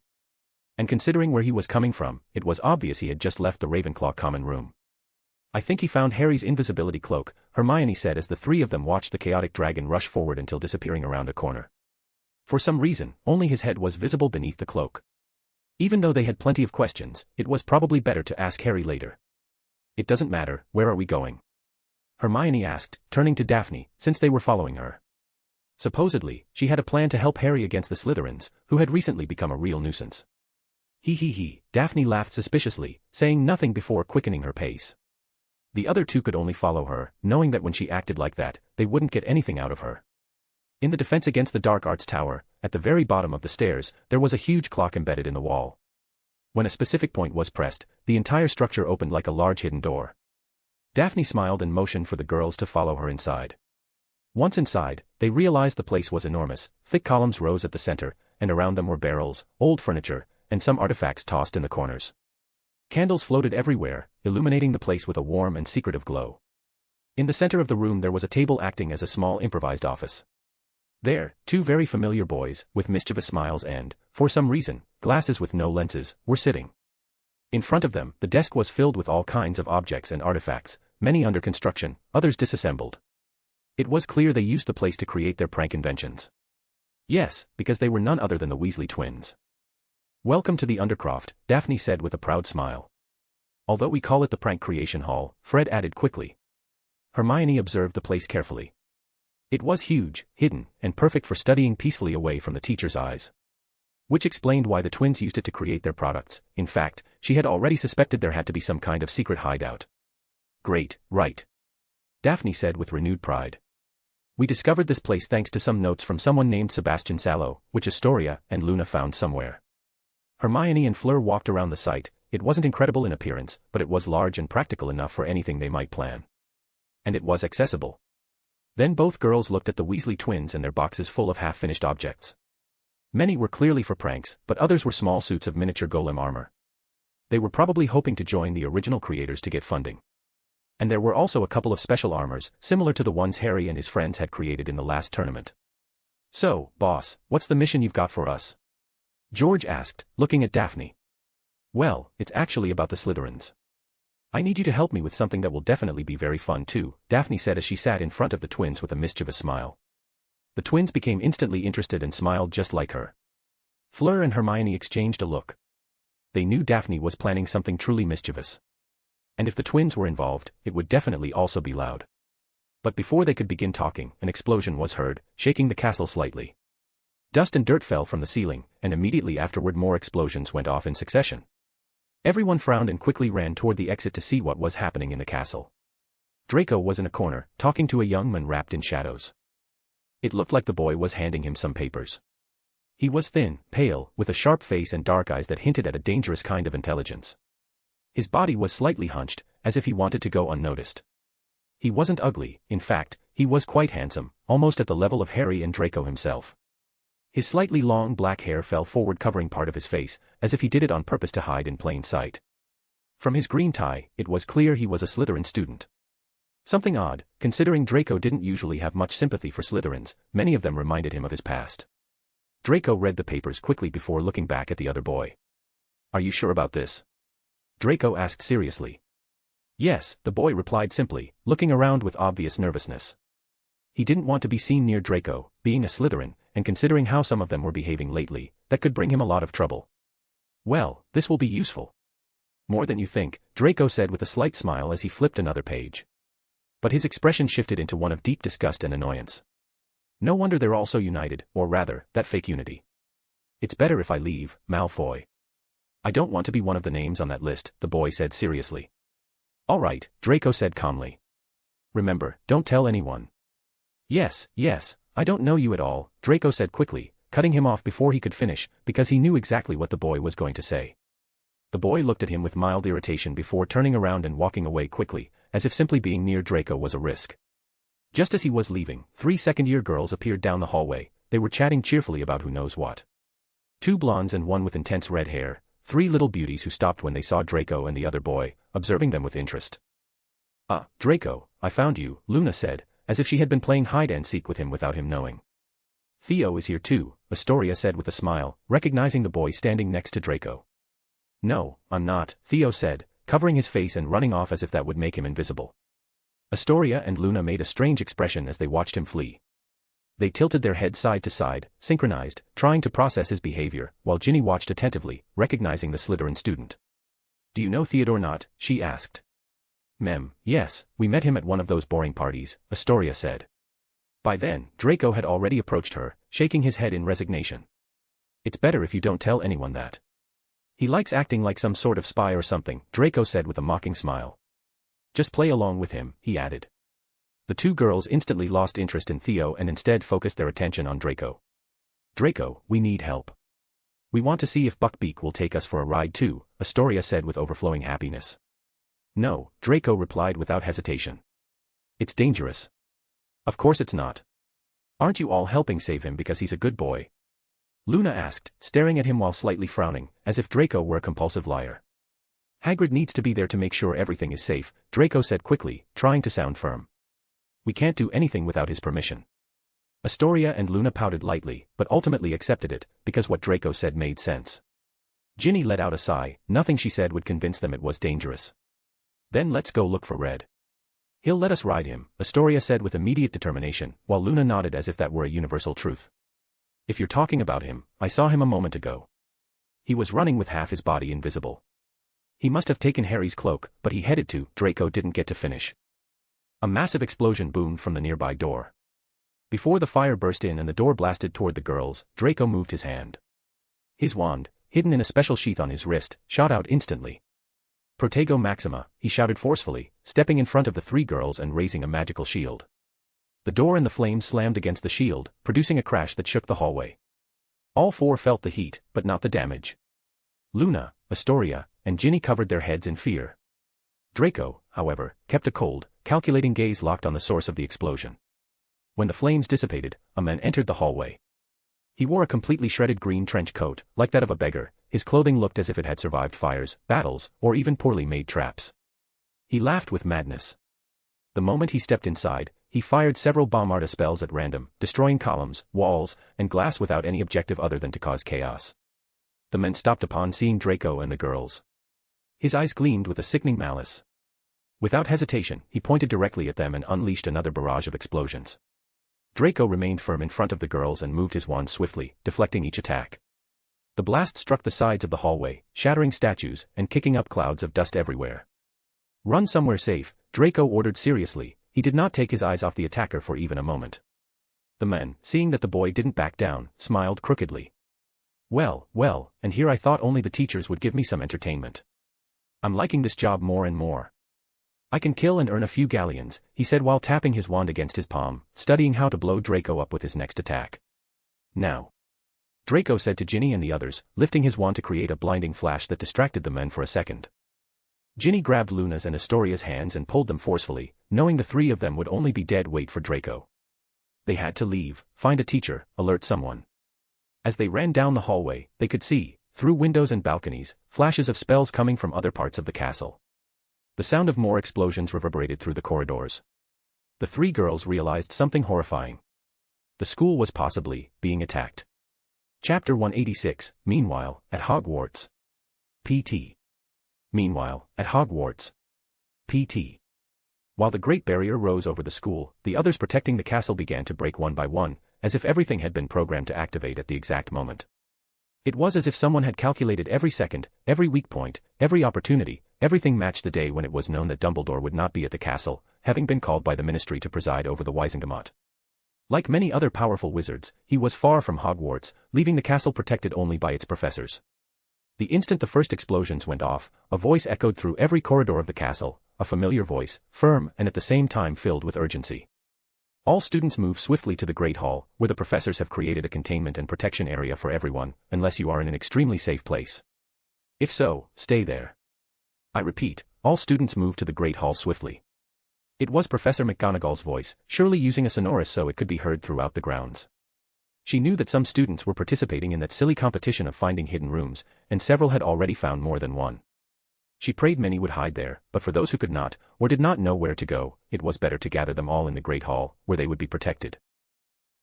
And considering where he was coming from, it was obvious he had just left the Ravenclaw common room. I think he found Harry's invisibility cloak, Hermione said as the three of them watched the chaotic dragon rush forward until disappearing around a corner. For some reason, only his head was visible beneath the cloak. Even though they had plenty of questions, it was probably better to ask Harry later. It doesn't matter, where are we going? Hermione asked, turning to Daphne, since they were following her. Supposedly, she had a plan to help Harry against the Slytherins, who had recently become a real nuisance. He, Daphne laughed suspiciously, saying nothing before quickening her pace. The other two could only follow her, knowing that when she acted like that, they wouldn't get anything out of her. In the defense against the Dark Arts Tower, at the very bottom of the stairs, there was a huge clock embedded in the wall. When a specific point was pressed, the entire structure opened like a large hidden door. Daphne smiled and motioned for the girls to follow her inside. Once inside, they realized the place was enormous. Thick columns rose at the center, and around them were barrels, old furniture, and some artifacts tossed in the corners. Candles floated everywhere, illuminating the place with a warm and secretive glow. In the center of the room there was a table acting as a small improvised office. There, two very familiar boys, with mischievous smiles and, for some reason, glasses with no lenses, were sitting. In front of them, the desk was filled with all kinds of objects and artifacts, many under construction, others disassembled. It was clear they used the place to create their prank inventions. Yes, because they were none other than the Weasley twins. Welcome to the Undercroft, Daphne said with a proud smile. Although we call it the Prank Creation Hall, Fred added quickly. Hermione observed the place carefully. It was huge, hidden, and perfect for studying peacefully away from the teacher's eyes. Which explained why the twins used it to create their products. In fact, she had already suspected there had to be some kind of secret hideout. Great, right? Daphne said with renewed pride. We discovered this place thanks to some notes from someone named Sebastian Sallow, which Astoria and Luna found somewhere. Hermione and Fleur walked around the site. It wasn't incredible in appearance, but it was large and practical enough for anything they might plan. And it was accessible. Then both girls looked at the Weasley twins and their boxes full of half-finished objects. Many were clearly for pranks, but others were small suits of miniature golem armor. They were probably hoping to join the original creators to get funding. And there were also a couple of special armors, similar to the ones Harry and his friends had created in the last tournament. So, boss, what's the mission you've got for us? George asked, looking at Daphne. Well, it's actually about the Slytherins. I need you to help me with something that will definitely be very fun too, Daphne said as she sat in front of the twins with a mischievous smile. The twins became instantly interested and smiled just like her. Fleur and Hermione exchanged a look. They knew Daphne was planning something truly mischievous. And if the twins were involved, it would definitely also be loud. But before they could begin talking, an explosion was heard, shaking the castle slightly. Dust and dirt fell from the ceiling, and immediately afterward more explosions went off in succession. Everyone frowned and quickly ran toward the exit to see what was happening in the castle. Draco was in a corner, talking to a young man wrapped in shadows. It looked like the boy was handing him some papers. He was thin, pale, with a sharp face and dark eyes that hinted at a dangerous kind of intelligence. His body was slightly hunched, as if he wanted to go unnoticed. He wasn't ugly, in fact, he was quite handsome, almost at the level of Harry and Draco himself. His slightly long black hair fell forward covering part of his face, as if he did it on purpose to hide in plain sight. From his green tie, it was clear he was a Slytherin student. Something odd, considering Draco didn't usually have much sympathy for Slytherins, many of them reminded him of his past. Draco read the papers quickly before looking back at the other boy. Are you sure about this? Draco asked seriously. Yes, the boy replied simply, looking around with obvious nervousness. He didn't want to be seen near Draco, being a Slytherin, and considering how some of them were behaving lately, that could bring him a lot of trouble. Well, this will be useful. More than you think, Draco said with a slight smile as he flipped another page. But his expression shifted into one of deep disgust and annoyance. No wonder they're all so united, or rather, that fake unity. It's better if I leave, Malfoy. I don't want to be one of the names on that list, the boy said seriously. All right, Draco said calmly. Remember, don't tell anyone. Yes, I don't know you at all, Draco said quickly, cutting him off before he could finish, because he knew exactly what the boy was going to say. The boy looked at him with mild irritation before turning around and walking away quickly, as if simply being near Draco was a risk. Just as he was leaving, 3 second-year girls appeared down the hallway. They were chatting cheerfully about who knows what. 2 blondes and 1 with intense red hair, 3 little beauties who stopped when they saw Draco and the other boy, observing them with interest. Ah, Draco, I found you, Luna said, as if she had been playing hide-and-seek with him without him knowing. Theo is here too, Astoria said with a smile, recognizing the boy standing next to Draco. No, I'm not, Theo said, covering his face and running off as if that would make him invisible. Astoria and Luna made a strange expression as they watched him flee. They tilted their heads side to side, synchronized, trying to process his behavior, while Ginny watched attentively, recognizing the Slytherin student. Do you know Theodore not? She asked. Yes, we met him at one of those boring parties, Astoria said. By then, Draco had already approached her, shaking his head in resignation. It's better if you don't tell anyone that. He likes acting like some sort of spy or something, Draco said with a mocking smile. Just play along with him, he added. The 2 girls instantly lost interest in Theo and instead focused their attention on Draco. Draco, we need help. We want to see if Buckbeak will take us for a ride too, Astoria said with overflowing happiness. No, Draco replied without hesitation. It's dangerous. Of course it's not. Aren't you all helping save him because he's a good boy? Luna asked, staring at him while slightly frowning, as if Draco were a compulsive liar. Hagrid needs to be there to make sure everything is safe, Draco said quickly, trying to sound firm. We can't do anything without his permission. Astoria and Luna pouted lightly, but ultimately accepted it, because what Draco said made sense. Ginny let out a sigh. Nothing she said would convince them it was dangerous. Then let's go look for Red. He'll let us ride him, Astoria said with immediate determination, while Luna nodded as if that were a universal truth. If you're talking about him, I saw him a moment ago. He was running with half his body invisible. He must have taken Harry's cloak, but he headed to, Draco didn't get to finish. A massive explosion boomed from the nearby door. Before the fire burst in and the door blasted toward the girls, Draco moved his hand. His wand, hidden in a special sheath on his wrist, shot out instantly. Protego Maxima, he shouted forcefully, stepping in front of the three girls and raising a magical shield. The door and the flames slammed against the shield, producing a crash that shook the hallway. All four felt the heat, but not the damage. Luna, Astoria, and Ginny covered their heads in fear. Draco, however, kept a cold, calculating gaze locked on the source of the explosion. When the flames dissipated, a man entered the hallway. He wore a completely shredded green trench coat, like that of a beggar. His clothing looked as if it had survived fires, battles, or even poorly made traps. He laughed with madness. The moment he stepped inside, he fired several bombarda spells at random, destroying columns, walls, and glass without any objective other than to cause chaos. The men stopped upon seeing Draco and the girls. His eyes gleamed with a sickening malice. Without hesitation, he pointed directly at them and unleashed another barrage of explosions. Draco remained firm in front of the girls and moved his wand swiftly, deflecting each attack. The blast struck the sides of the hallway, shattering statues and kicking up clouds of dust everywhere. "Run somewhere safe," Draco ordered seriously. He did not take his eyes off the attacker for even a moment. The men, seeing that the boy didn't back down, smiled crookedly. Well, and here I thought only the teachers would give me some entertainment. I'm liking this job more and more. I can kill and earn a few galleons," he said while tapping his wand against his palm, studying how to blow Draco up with his next attack. "Now," Draco said to Ginny and the others, lifting his wand to create a blinding flash that distracted the men for a second. Ginny grabbed Luna's and Astoria's hands and pulled them forcefully, knowing the three of them would only be dead weight for Draco. They had to leave, find a teacher, alert someone. As they ran down the hallway, they could see, through windows and balconies, flashes of spells coming from other parts of the castle. The sound of more explosions reverberated through the corridors. The three girls realized something horrifying. The school was possibly being attacked. Chapter 186, Meanwhile, at Hogwarts. P.T. Meanwhile, at Hogwarts. P.T. While the Great Barrier rose over the school, the others protecting the castle began to break one by one, as if everything had been programmed to activate at the exact moment. It was as if someone had calculated every second, every weak point, every opportunity, everything matched the day when it was known that Dumbledore would not be at the castle, having been called by the Ministry to preside over the Wizengamot. Like many other powerful wizards, he was far from Hogwarts, leaving the castle protected only by its professors. The instant the first explosions went off, a voice echoed through every corridor of the castle, a familiar voice, firm and at the same time filled with urgency. All students move swiftly to the Great Hall, where the professors have created a containment and protection area for everyone, unless you are in an extremely safe place. If so, stay there. I repeat, all students move to the Great Hall swiftly. It was Professor McGonagall's voice, surely using a sonorous so it could be heard throughout the grounds. She knew that some students were participating in that silly competition of finding hidden rooms, and several had already found more than one. She prayed many would hide there, but for those who could not, or did not know where to go, it was better to gather them all in the Great Hall, where they would be protected.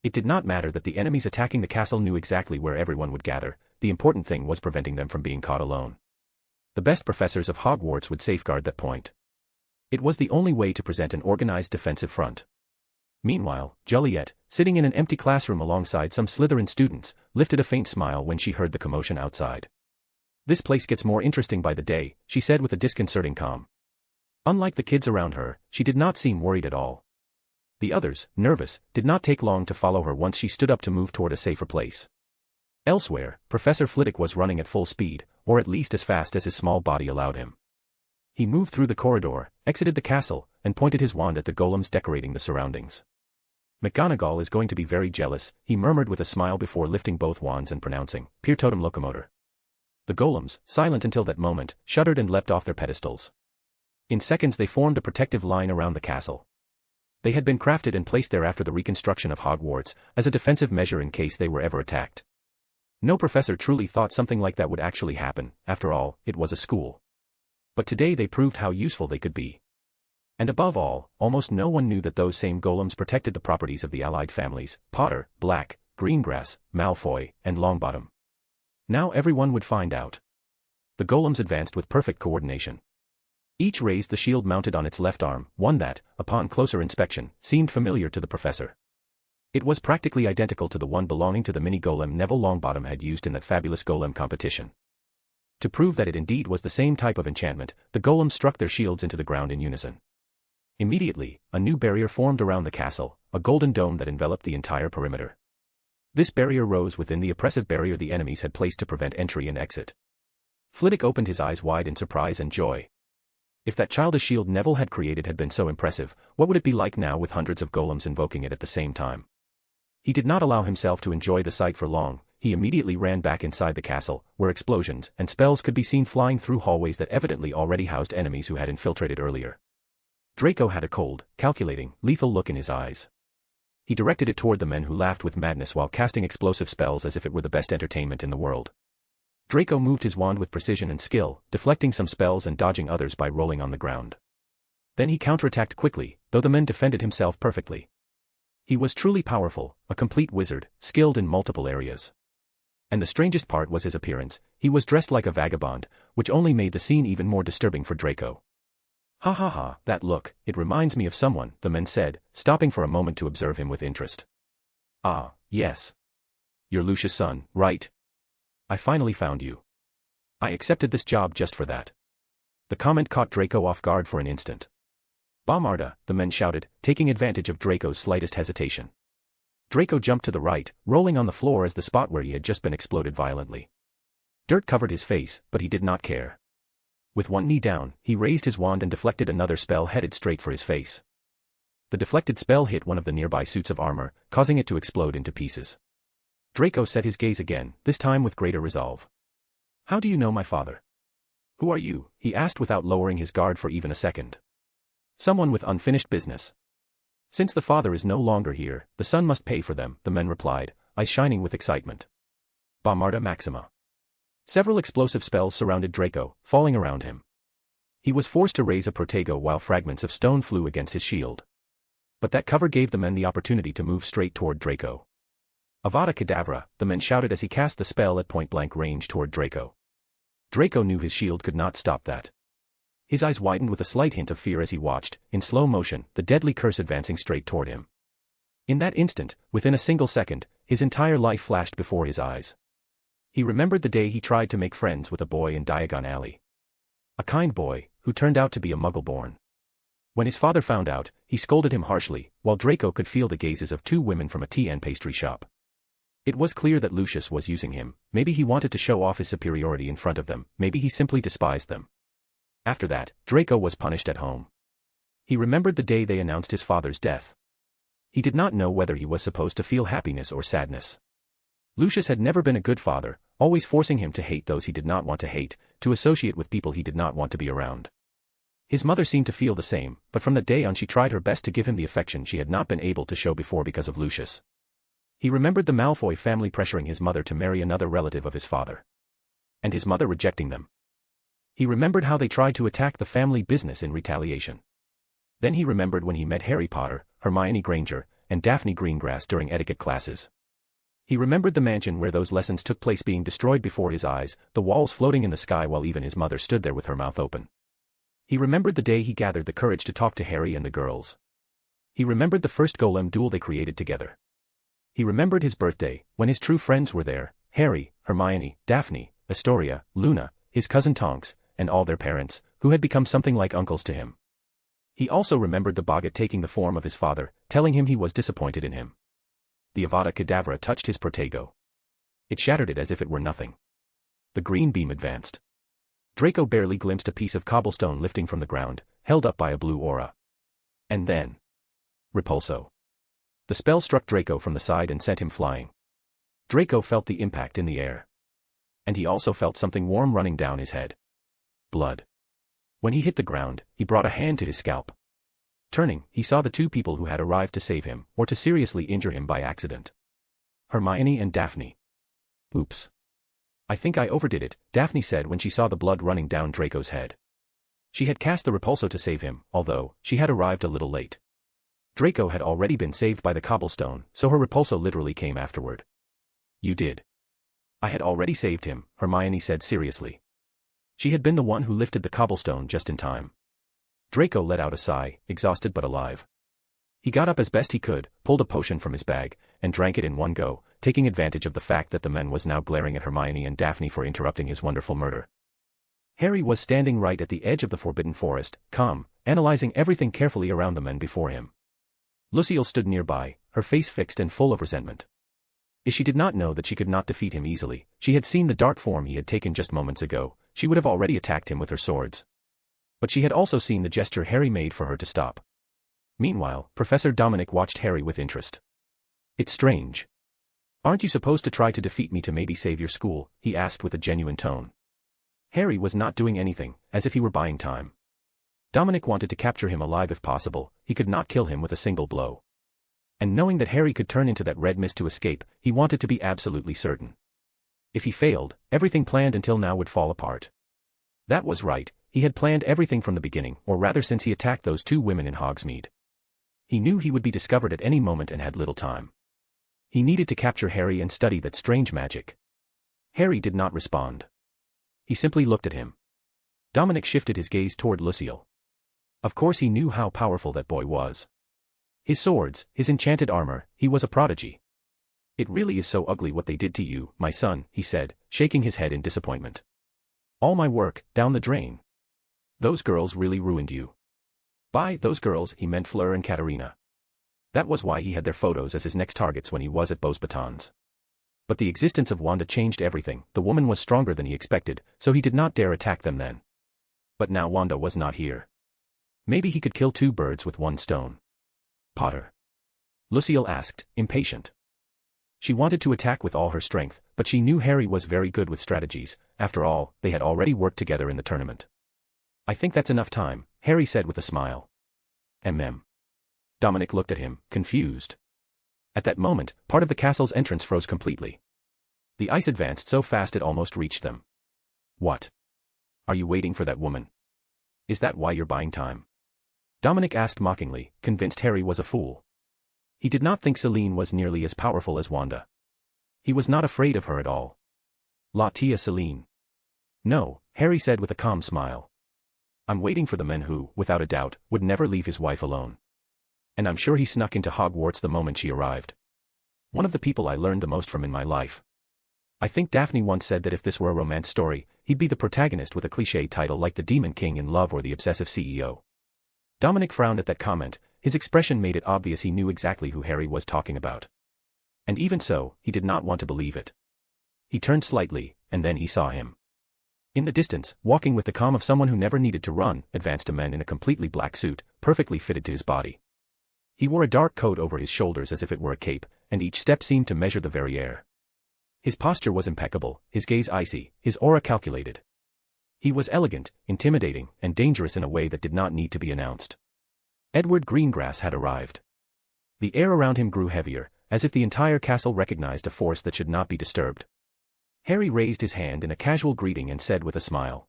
It did not matter that the enemies attacking the castle knew exactly where everyone would gather, the important thing was preventing them from being caught alone. The best professors of Hogwarts would safeguard that point. It was the only way to present an organized defensive front. Meanwhile, Juliet, sitting in an empty classroom alongside some Slytherin students, lifted a faint smile when she heard the commotion outside. "This place gets more interesting by the day," she said with a disconcerting calm. Unlike the kids around her, she did not seem worried at all. The others, nervous, did not take long to follow her once she stood up to move toward a safer place. Elsewhere, Professor Flitwick was running at full speed, or at least as fast as his small body allowed him. He moved through the corridor, exited the castle, and pointed his wand at the golems decorating the surroundings. "McGonagall is going to be very jealous," he murmured with a smile before lifting both wands and pronouncing, "Pier totem locomotor." The golems, silent until that moment, shuddered and leapt off their pedestals. In seconds they formed a protective line around the castle. They had been crafted and placed there after the reconstruction of Hogwarts, as a defensive measure in case they were ever attacked. No professor truly thought something like that would actually happen, after all, it was a school. But today they proved how useful they could be. And above all, almost no one knew that those same golems protected the properties of the allied families, Potter, Black, Greengrass, Malfoy, and Longbottom. Now everyone would find out. The golems advanced with perfect coordination. Each raised the shield mounted on its left arm, one that, upon closer inspection, seemed familiar to the professor. It was practically identical to the one belonging to the mini-golem Neville Longbottom had used in that fabulous golem competition. To prove that it indeed was the same type of enchantment, the golems struck their shields into the ground in unison. Immediately, a new barrier formed around the castle, a golden dome that enveloped the entire perimeter. This barrier rose within the oppressive barrier the enemies had placed to prevent entry and exit. Flitwick opened his eyes wide in surprise and joy. If that childish shield Neville had created had been so impressive, what would it be like now with hundreds of golems invoking it at the same time? He did not allow himself to enjoy the sight for long. He immediately ran back inside the castle, where explosions and spells could be seen flying through hallways that evidently already housed enemies who had infiltrated earlier. Draco had a cold, calculating, lethal look in his eyes. He directed it toward the men who laughed with madness while casting explosive spells as if it were the best entertainment in the world. Draco moved his wand with precision and skill, deflecting some spells and dodging others by rolling on the ground. Then he counterattacked quickly, though the men defended himself perfectly. He was truly powerful, a complete wizard, skilled in multiple areas. And the strangest part was his appearance. He was dressed like a vagabond, which only made the scene even more disturbing for Draco. "Ha ha ha, that look, it reminds me of someone," the men said, stopping for a moment to observe him with interest. "Ah, yes. You're Lucius' son, right? I finally found you. I accepted this job just for that." The comment caught Draco off guard for an instant. "Bombarda," the men shouted, taking advantage of Draco's slightest hesitation. Draco jumped to the right, rolling on the floor as the spot where he had just been exploded violently. Dirt covered his face, but he did not care. With one knee down, he raised his wand and deflected another spell headed straight for his face. The deflected spell hit one of the nearby suits of armor, causing it to explode into pieces. Draco set his gaze again, this time with greater resolve. "How do you know my father? Who are you?" he asked without lowering his guard for even a second. "Someone with unfinished business. Since the father is no longer here, the son must pay for them," the men replied, eyes shining with excitement. Wanda Maximoff. Several explosive spells surrounded Draco, falling around him. He was forced to raise a protego while fragments of stone flew against his shield. But that cover gave the men the opportunity to move straight toward Draco. "Avada Kedavra," the men shouted as he cast the spell at point-blank range toward Draco. Draco knew his shield could not stop that. His eyes widened with a slight hint of fear as he watched, in slow motion, the deadly curse advancing straight toward him. In that instant, within a single second, his entire life flashed before his eyes. He remembered the day he tried to make friends with a boy in Diagon Alley. A kind boy, who turned out to be a Muggle-born. When his father found out, he scolded him harshly, while Draco could feel the gazes of two women from a tea and pastry shop. It was clear that Lucius was using him. Maybe he wanted to show off his superiority in front of them, maybe he simply despised them. After that, Draco was punished at home. He remembered the day they announced his father's death. He did not know whether he was supposed to feel happiness or sadness. Lucius had never been a good father, always forcing him to hate those he did not want to hate, to associate with people he did not want to be around. His mother seemed to feel the same, but from that day on she tried her best to give him the affection she had not been able to show before because of Lucius. He remembered the Malfoy family pressuring his mother to marry another relative of his father. And his mother rejecting them. He remembered how they tried to attack the family business in retaliation. Then he remembered when he met Harry Potter, Hermione Granger, and Daphne Greengrass during etiquette classes. He remembered the mansion where those lessons took place being destroyed before his eyes, the walls floating in the sky while even his mother stood there with her mouth open. He remembered the day he gathered the courage to talk to Harry and the girls. He remembered the first golem duel they created together. He remembered his birthday, when his true friends were there, Harry, Hermione, Daphne, Astoria, Luna, his cousin Tonks, and all their parents, who had become something like uncles to him. He also remembered the Boggart taking the form of his father, telling him he was disappointed in him. The Avada Kedavra touched his protego. It shattered it as if it were nothing. The green beam advanced. Draco barely glimpsed a piece of cobblestone lifting from the ground, held up by a blue aura. And then... Repulso. The spell struck Draco from the side and sent him flying. Draco felt the impact in the air. And he also felt something warm running down his head. Blood. When he hit the ground, he brought a hand to his scalp. Turning, he saw the two people who had arrived to save him, or to seriously injure him by accident. Hermione and Daphne. Oops. I think I overdid it, Daphne said when she saw the blood running down Draco's head. She had cast the repulso to save him, although she had arrived a little late. Draco had already been saved by the cobblestone, so her repulso literally came afterward. You did. I had already saved him, Hermione said seriously. She had been the one who lifted the cobblestone just in time. Draco let out a sigh, exhausted but alive. He got up as best he could, pulled a potion from his bag, and drank it in one go, taking advantage of the fact that the man was now glaring at Hermione and Daphne for interrupting his wonderful murder. Harry was standing right at the edge of the Forbidden Forest, calm, analyzing everything carefully around the men before him. Lucille stood nearby, her face fixed and full of resentment. If she did not know that she could not defeat him easily, she had seen the dark form he had taken just moments ago, she would have already attacked him with her swords. But she had also seen the gesture Harry made for her to stop. Meanwhile, Professor Dominic watched Harry with interest. "It's strange. Aren't you supposed to try to defeat me to maybe save your school?" he asked with a genuine tone. Harry was not doing anything, as if he were buying time. Dominic wanted to capture him alive if possible, he could not kill him with a single blow. And knowing that Harry could turn into that red mist to escape, he wanted to be absolutely certain. If he failed, everything planned until now would fall apart. That was right, he had planned everything from the beginning, or rather since he attacked those two women in Hogsmeade. He knew he would be discovered at any moment and had little time. He needed to capture Harry and study that strange magic. Harry did not respond. He simply looked at him. Dominic shifted his gaze toward Lucille. Of course he knew how powerful that boy was. His swords, his enchanted armor, he was a prodigy. "It really is so ugly what they did to you, my son," he said, shaking his head in disappointment. "All my work, down the drain. Those girls really ruined you." By those girls he meant Fleur and Katerina. That was why he had their photos as his next targets when he was at Beauxbatons. But the existence of Wanda changed everything. The woman was stronger than he expected, so he did not dare attack them then. But now Wanda was not here. Maybe he could kill two birds with one stone. "Potter?" Lucille asked, impatient. She wanted to attack with all her strength, but she knew Harry was very good with strategies. After all, they had already worked together in the tournament. "I think that's enough time," Harry said with a smile. Dominic looked at him, confused. At that moment, part of the castle's entrance froze completely. The ice advanced so fast it almost reached them. "What? Are you waiting for that woman? Is that why you're buying time?" Dominic asked mockingly, convinced Harry was a fool. He did not think Celine was nearly as powerful as Wanda. He was not afraid of her at all. La tia Celine. "No," Harry said with a calm smile. "I'm waiting for the man who, without a doubt, would never leave his wife alone. And I'm sure he snuck into Hogwarts the moment she arrived. One of the people I learned the most from in my life. I think Daphne once said that if this were a romance story, he'd be the protagonist with a cliché title like the Demon King in Love or the Obsessive CEO. Dominic frowned at that comment, his expression made it obvious he knew exactly who Harry was talking about. And even so, he did not want to believe it. He turned slightly, and then he saw him. In the distance, walking with the calm of someone who never needed to run, advanced a man in a completely black suit, perfectly fitted to his body. He wore a dark coat over his shoulders as if it were a cape, and each step seemed to measure the very air. His posture was impeccable, his gaze icy, his aura calculated. He was elegant, intimidating, and dangerous in a way that did not need to be announced. Edward Greengrass had arrived. The air around him grew heavier, as if the entire castle recognized a force that should not be disturbed. Harry raised his hand in a casual greeting and said with a smile.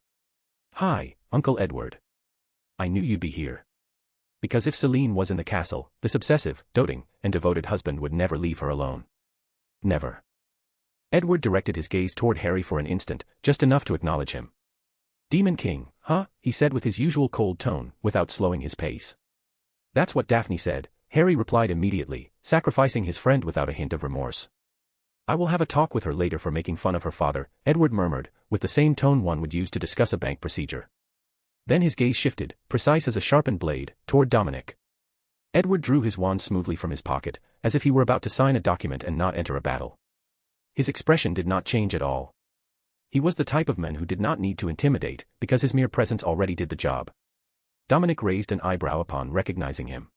"Hi, Uncle Edward. I knew you'd be here." Because if Celine was in the castle, this obsessive, doting, and devoted husband would never leave her alone. Never. Edward directed his gaze toward Harry for an instant, just enough to acknowledge him. "Demon King, huh?" he said with his usual cold tone, without slowing his pace. "That's what Daphne said," Harry replied immediately, sacrificing his friend without a hint of remorse. "I will have a talk with her later for making fun of her father," Edward murmured, with the same tone one would use to discuss a bank procedure. Then his gaze shifted, precise as a sharpened blade, toward Dominic. Edward drew his wand smoothly from his pocket, as if he were about to sign a document and not enter a battle. His expression did not change at all. He was the type of man who did not need to intimidate, because his mere presence already did the job. Dominic raised an eyebrow upon recognizing him.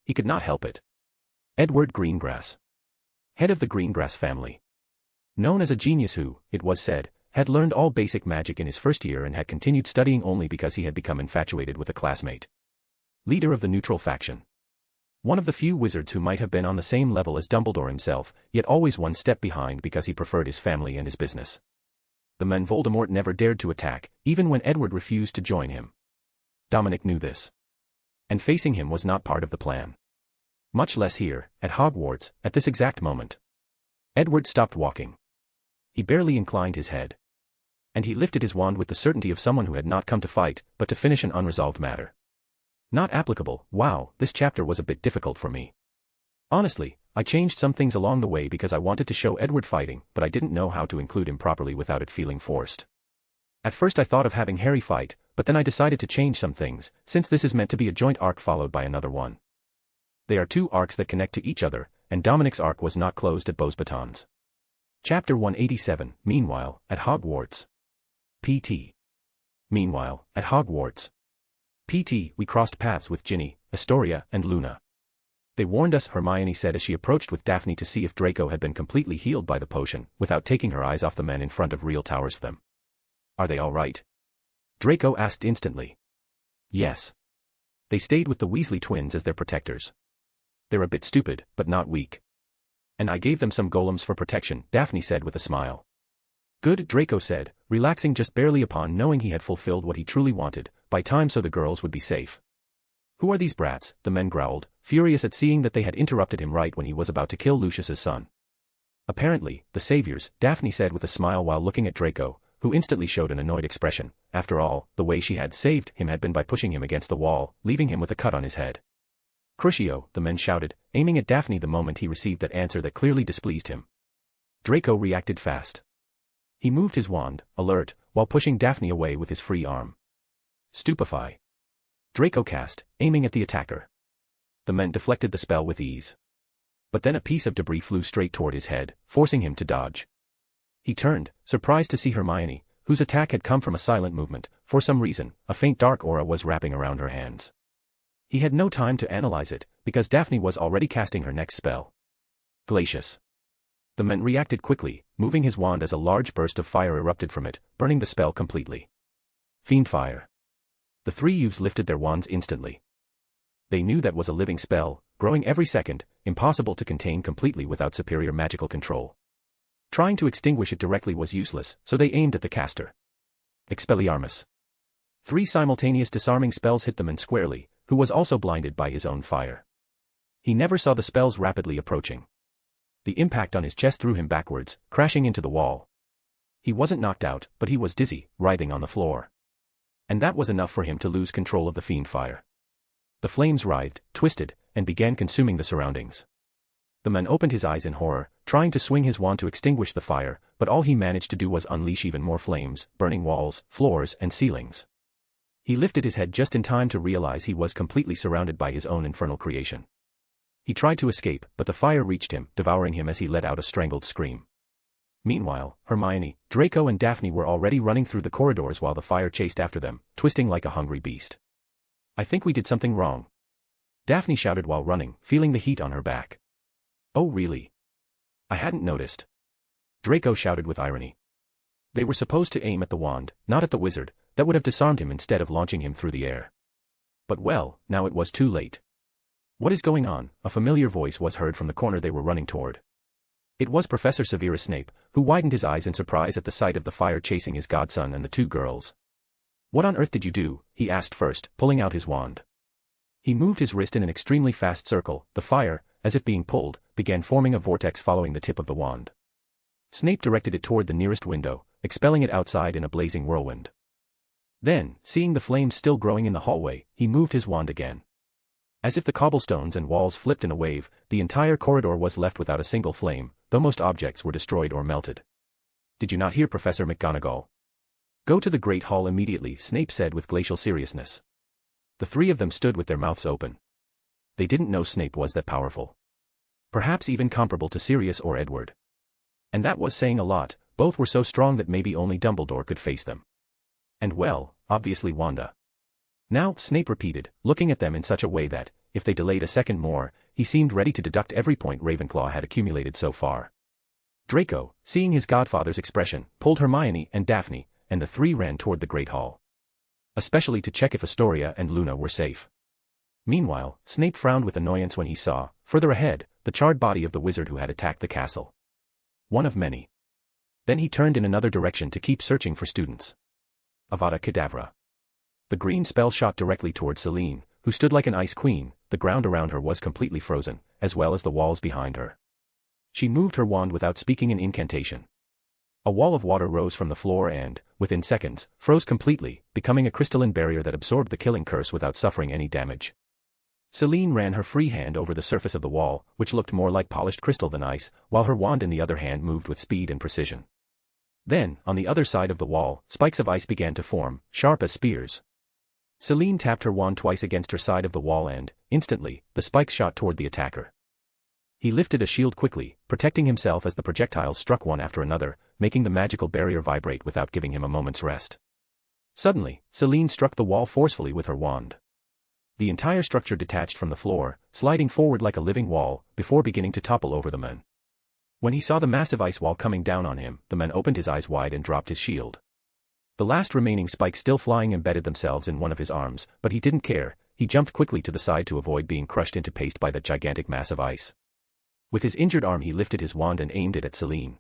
He could not help it. Edward Greengrass. Head of the Greengrass family. Known as a genius who, it was said, had learned all basic magic in his first year and had continued studying only because he had become infatuated with a classmate. Leader of the neutral faction. One of the few wizards who might have been on the same level as Dumbledore himself, yet always one step behind because he preferred his family and his business. The man Voldemort never dared to attack, even when Edward refused to join him. Dominic knew this. And facing him was not part of the plan. Much less here, at Hogwarts, at this exact moment. Edward stopped walking. He barely inclined his head. And he lifted his wand with the certainty of someone who had not come to fight, but to finish an unresolved matter. Not applicable. Wow, this chapter was a bit difficult for me. Honestly, I changed some things along the way because I wanted to show Edward fighting, but I didn't know how to include him properly without it feeling forced. At first I thought of having Harry fight, but then I decided to change some things, since this is meant to be a joint arc followed by another one. They are two arcs that connect to each other, and Dominic's arc was not closed at Beau's batons. Chapter 187, Meanwhile, at Hogwarts. P.T. Meanwhile, at Hogwarts. P.T. We crossed paths with Ginny, Astoria, and Luna. They warned us, Hermione said as she approached with Daphne to see if Draco had been completely healed by the potion, without taking her eyes off the men in front of real towers for them. Are they all right? Draco asked instantly. Yes. They stayed with the Weasley twins as their protectors. They're a bit stupid, but not weak. And I gave them some golems for protection, Daphne said with a smile. Good, Draco said, relaxing just barely upon knowing he had fulfilled what he truly wanted, by time so the girls would be safe. Who are these brats? The men growled, furious at seeing that they had interrupted him right when he was about to kill Lucius's son. Apparently, the saviors, Daphne said with a smile while looking at Draco, who instantly showed an annoyed expression. After all, the way she had saved him had been by pushing him against the wall, leaving him with a cut on his head. Crucio, the men shouted, aiming at Daphne the moment he received that answer that clearly displeased him. Draco reacted fast. He moved his wand, alert, while pushing Daphne away with his free arm. Stupefy. Draco cast, aiming at the attacker. The men deflected the spell with ease. But then a piece of debris flew straight toward his head, forcing him to dodge. He turned, surprised to see Hermione, whose attack had come from a silent movement. For some reason, a faint dark aura was wrapping around her hands. He had no time to analyze it, because Daphne was already casting her next spell. Glacius. The man reacted quickly, moving his wand as a large burst of fire erupted from it, burning the spell completely. Fiendfire. The three youths lifted their wands instantly. They knew that was a living spell, growing every second, impossible to contain completely without superior magical control. Trying to extinguish it directly was useless, so they aimed at the caster. Expelliarmus. 3 simultaneous disarming spells hit the man squarely, who was also blinded by his own fire. He never saw the spells rapidly approaching. The impact on his chest threw him backwards, crashing into the wall. He wasn't knocked out, but he was dizzy, writhing on the floor. And that was enough for him to lose control of the fiendfire. The flames writhed, twisted, and began consuming the surroundings. The man opened his eyes in horror, trying to swing his wand to extinguish the fire, but all he managed to do was unleash even more flames, burning walls, floors, and ceilings. He lifted his head just in time to realize he was completely surrounded by his own infernal creation. He tried to escape, but the fire reached him, devouring him as he let out a strangled scream. Meanwhile, Hermione, Draco and Daphne were already running through the corridors while the fire chased after them, twisting like a hungry beast. I think we did something wrong. Daphne shouted while running, feeling the heat on her back. Oh really? I hadn't noticed. Draco shouted with irony. They were supposed to aim at the wand, not at the wizard, that would have disarmed him instead of launching him through the air. But well, now it was too late. What is going on? A familiar voice was heard from the corner they were running toward. It was Professor Severus Snape, who widened his eyes in surprise at the sight of the fire chasing his godson and the 2 girls. What on earth did you do? He asked first, pulling out his wand. He moved his wrist in an extremely fast circle. The fire, as if being pulled, began forming a vortex following the tip of the wand. Snape directed it toward the nearest window, expelling it outside in a blazing whirlwind. Then, seeing the flames still growing in the hallway, he moved his wand again. As if the cobblestones and walls flipped in a wave, the entire corridor was left without a single flame, though most objects were destroyed or melted. Did you not hear Professor McGonagall? Go to the Great Hall immediately, Snape said with glacial seriousness. The 3 of them stood with their mouths open. They didn't know Snape was that powerful. Perhaps even comparable to Sirius or Edward. And that was saying a lot. Both were so strong that maybe only Dumbledore could face them. And well, obviously Wanda. Now, Snape repeated, looking at them in such a way that, if they delayed a second more, he seemed ready to deduct every point Ravenclaw had accumulated so far. Draco, seeing his godfather's expression, pulled Hermione and Daphne, and the 3 ran toward the Great Hall. Especially to check if Astoria and Luna were safe. Meanwhile, Snape frowned with annoyance when he saw, further ahead, the charred body of the wizard who had attacked the castle. One of many. Then he turned in another direction to keep searching for students. Avada Kedavra. The green spell shot directly toward Celine, who stood like an ice queen. The ground around her was completely frozen, as well as the walls behind her. She moved her wand without speaking an incantation. A wall of water rose from the floor and, within seconds, froze completely, becoming a crystalline barrier that absorbed the killing curse without suffering any damage. Celine ran her free hand over the surface of the wall, which looked more like polished crystal than ice, while her wand in the other hand moved with speed and precision. Then, on the other side of the wall, spikes of ice began to form, sharp as spears. Celine tapped her wand twice against her side of the wall and, instantly, the spikes shot toward the attacker. He lifted a shield quickly, protecting himself as the projectiles struck one after another, making the magical barrier vibrate without giving him a moment's rest. Suddenly, Celine struck the wall forcefully with her wand. The entire structure detached from the floor, sliding forward like a living wall, before beginning to topple over the man. When he saw the massive ice wall coming down on him, the man opened his eyes wide and dropped his shield. The last remaining spikes still flying embedded themselves in one of his arms, but he didn't care. He jumped quickly to the side to avoid being crushed into paste by that gigantic mass of ice. With his injured arm he lifted his wand and aimed it at Celine.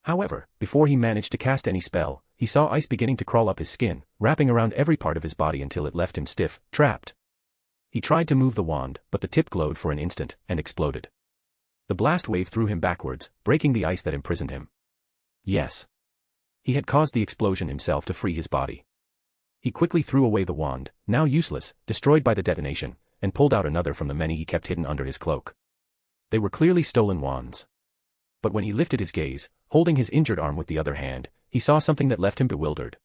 However, before he managed to cast any spell, he saw ice beginning to crawl up his skin, wrapping around every part of his body until it left him stiff, trapped. He tried to move the wand, but the tip glowed for an instant, and exploded. The blast wave threw him backwards, breaking the ice that imprisoned him. Yes. He had caused the explosion himself to free his body. He quickly threw away the wand, now useless, destroyed by the detonation, and pulled out another from the many he kept hidden under his cloak. They were clearly stolen wands. But when he lifted his gaze, holding his injured arm with the other hand, he saw something that left him bewildered.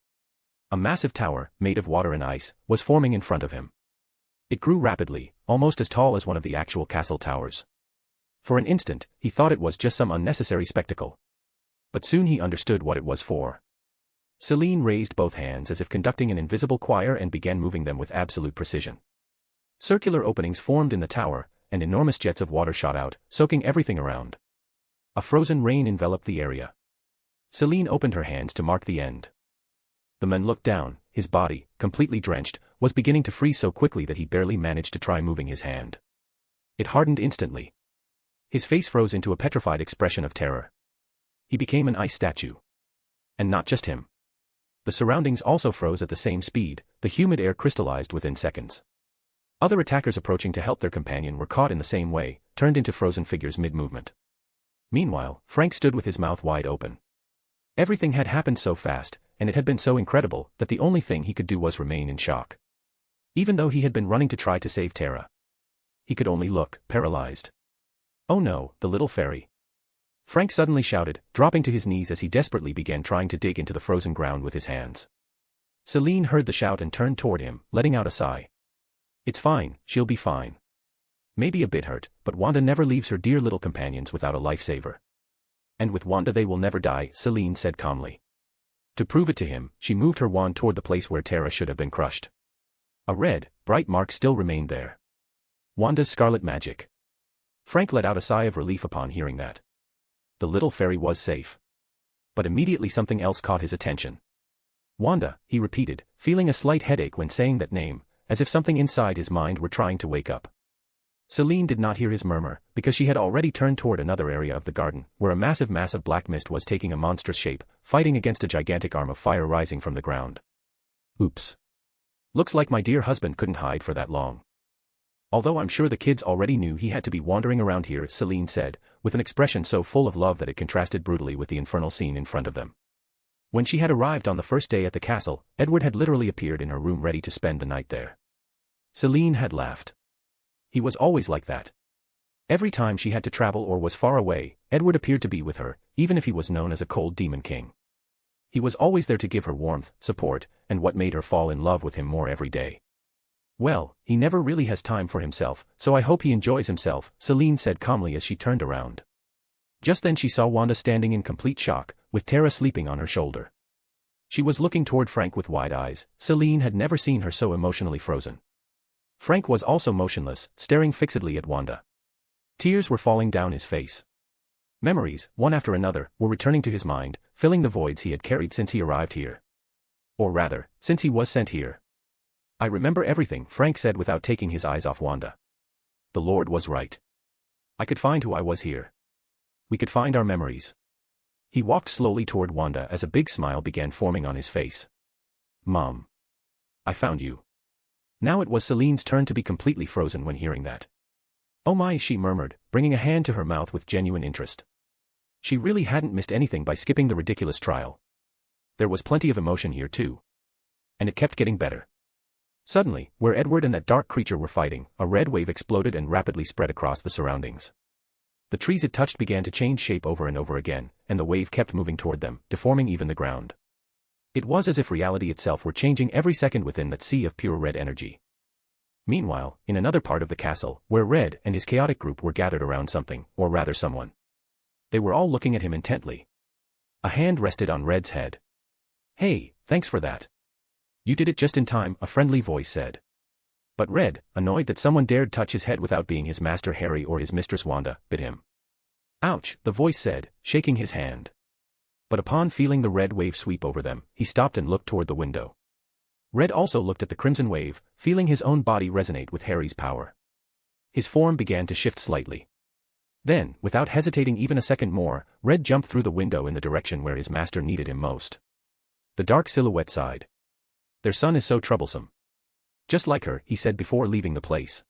A massive tower, made of water and ice, was forming in front of him. It grew rapidly, almost as tall as one of the actual castle towers. For an instant, he thought it was just some unnecessary spectacle. But soon he understood what it was for. Celine raised both hands as if conducting an invisible choir and began moving them with absolute precision. Circular openings formed in the tower, and enormous jets of water shot out, soaking everything around. A frozen rain enveloped the area. Celine opened her hands to mark the end. The man looked down. His body, completely drenched, was beginning to freeze so quickly that he barely managed to try moving his hand. It hardened instantly. His face froze into a petrified expression of terror. He became an ice statue. And not just him. The surroundings also froze at the same speed, the humid air crystallized within seconds. Other attackers approaching to help their companion were caught in the same way, turned into frozen figures mid-movement. Meanwhile, Frank stood with his mouth wide open. Everything had happened so fast, and it had been so incredible, that the only thing he could do was remain in shock. Even though he had been running to try to save Tara, he could only look, paralyzed. Oh no, the little fairy. Frank suddenly shouted, dropping to his knees as he desperately began trying to dig into the frozen ground with his hands. Celine heard the shout and turned toward him, letting out a sigh. It's fine, she'll be fine. Maybe a bit hurt, but Wanda never leaves her dear little companions without a lifesaver. And with Wanda they will never die, Celine said calmly. To prove it to him, she moved her wand toward the place where Tara should have been crushed. A red, bright mark still remained there. Wanda's scarlet magic. Frank let out a sigh of relief upon hearing that. The little fairy was safe. But immediately something else caught his attention. Wanda, he repeated, feeling a slight headache when saying that name, as if something inside his mind were trying to wake up. Celine did not hear his murmur, because she had already turned toward another area of the garden, where a massive mass of black mist was taking a monstrous shape, fighting against a gigantic arm of fire rising from the ground. Oops. Looks like my dear husband couldn't hide for that long. Although I'm sure the kids already knew he had to be wandering around here, Celine said, with an expression so full of love that it contrasted brutally with the infernal scene in front of them. When she had arrived on the first day at the castle, Edward had literally appeared in her room ready to spend the night there. Celine had laughed. He was always like that. Every time she had to travel or was far away, Edward appeared to be with her, even if he was known as a cold demon king. He was always there to give her warmth, support, and what made her fall in love with him more every day. Well, he never really has time for himself, so I hope he enjoys himself, Celine said calmly as she turned around. Just then she saw Wanda standing in complete shock, with Tara sleeping on her shoulder. She was looking toward Frank with wide eyes. Celine had never seen her so emotionally frozen. Frank was also motionless, staring fixedly at Wanda. Tears were falling down his face. Memories, one after another, were returning to his mind, filling the voids he had carried since he arrived here. Or rather, since he was sent here. I remember everything, Frank said without taking his eyes off Wanda. The Lord was right. I could find who I was here. We could find our memories. He walked slowly toward Wanda as a big smile began forming on his face. Mom. I found you. Now it was Celine's turn to be completely frozen when hearing that. Oh my, she murmured, bringing a hand to her mouth with genuine interest. She really hadn't missed anything by skipping the ridiculous trial. There was plenty of emotion here too. And it kept getting better. Suddenly, where Edward and that dark creature were fighting, a red wave exploded and rapidly spread across the surroundings. The trees it touched began to change shape over and over again, and the wave kept moving toward them, deforming even the ground. It was as if reality itself were changing every second within that sea of pure red energy. Meanwhile, in another part of the castle, where Red and his chaotic group were gathered around something, or rather someone. They were all looking at him intently. A hand rested on Red's head. "Hey, thanks for that. You did it just in time," a friendly voice said. But Red, annoyed that someone dared touch his head without being his master Harry or his mistress Wanda, bit him. "Ouch," the voice said, shaking his hand. But upon feeling the red wave sweep over them, he stopped and looked toward the window. Red also looked at the crimson wave, feeling his own body resonate with Harry's power. His form began to shift slightly. Then, without hesitating even a second more, Red jumped through the window in the direction where his master needed him most. The dark silhouette sighed. "Their son is so troublesome." "Just like her," he said before leaving the place.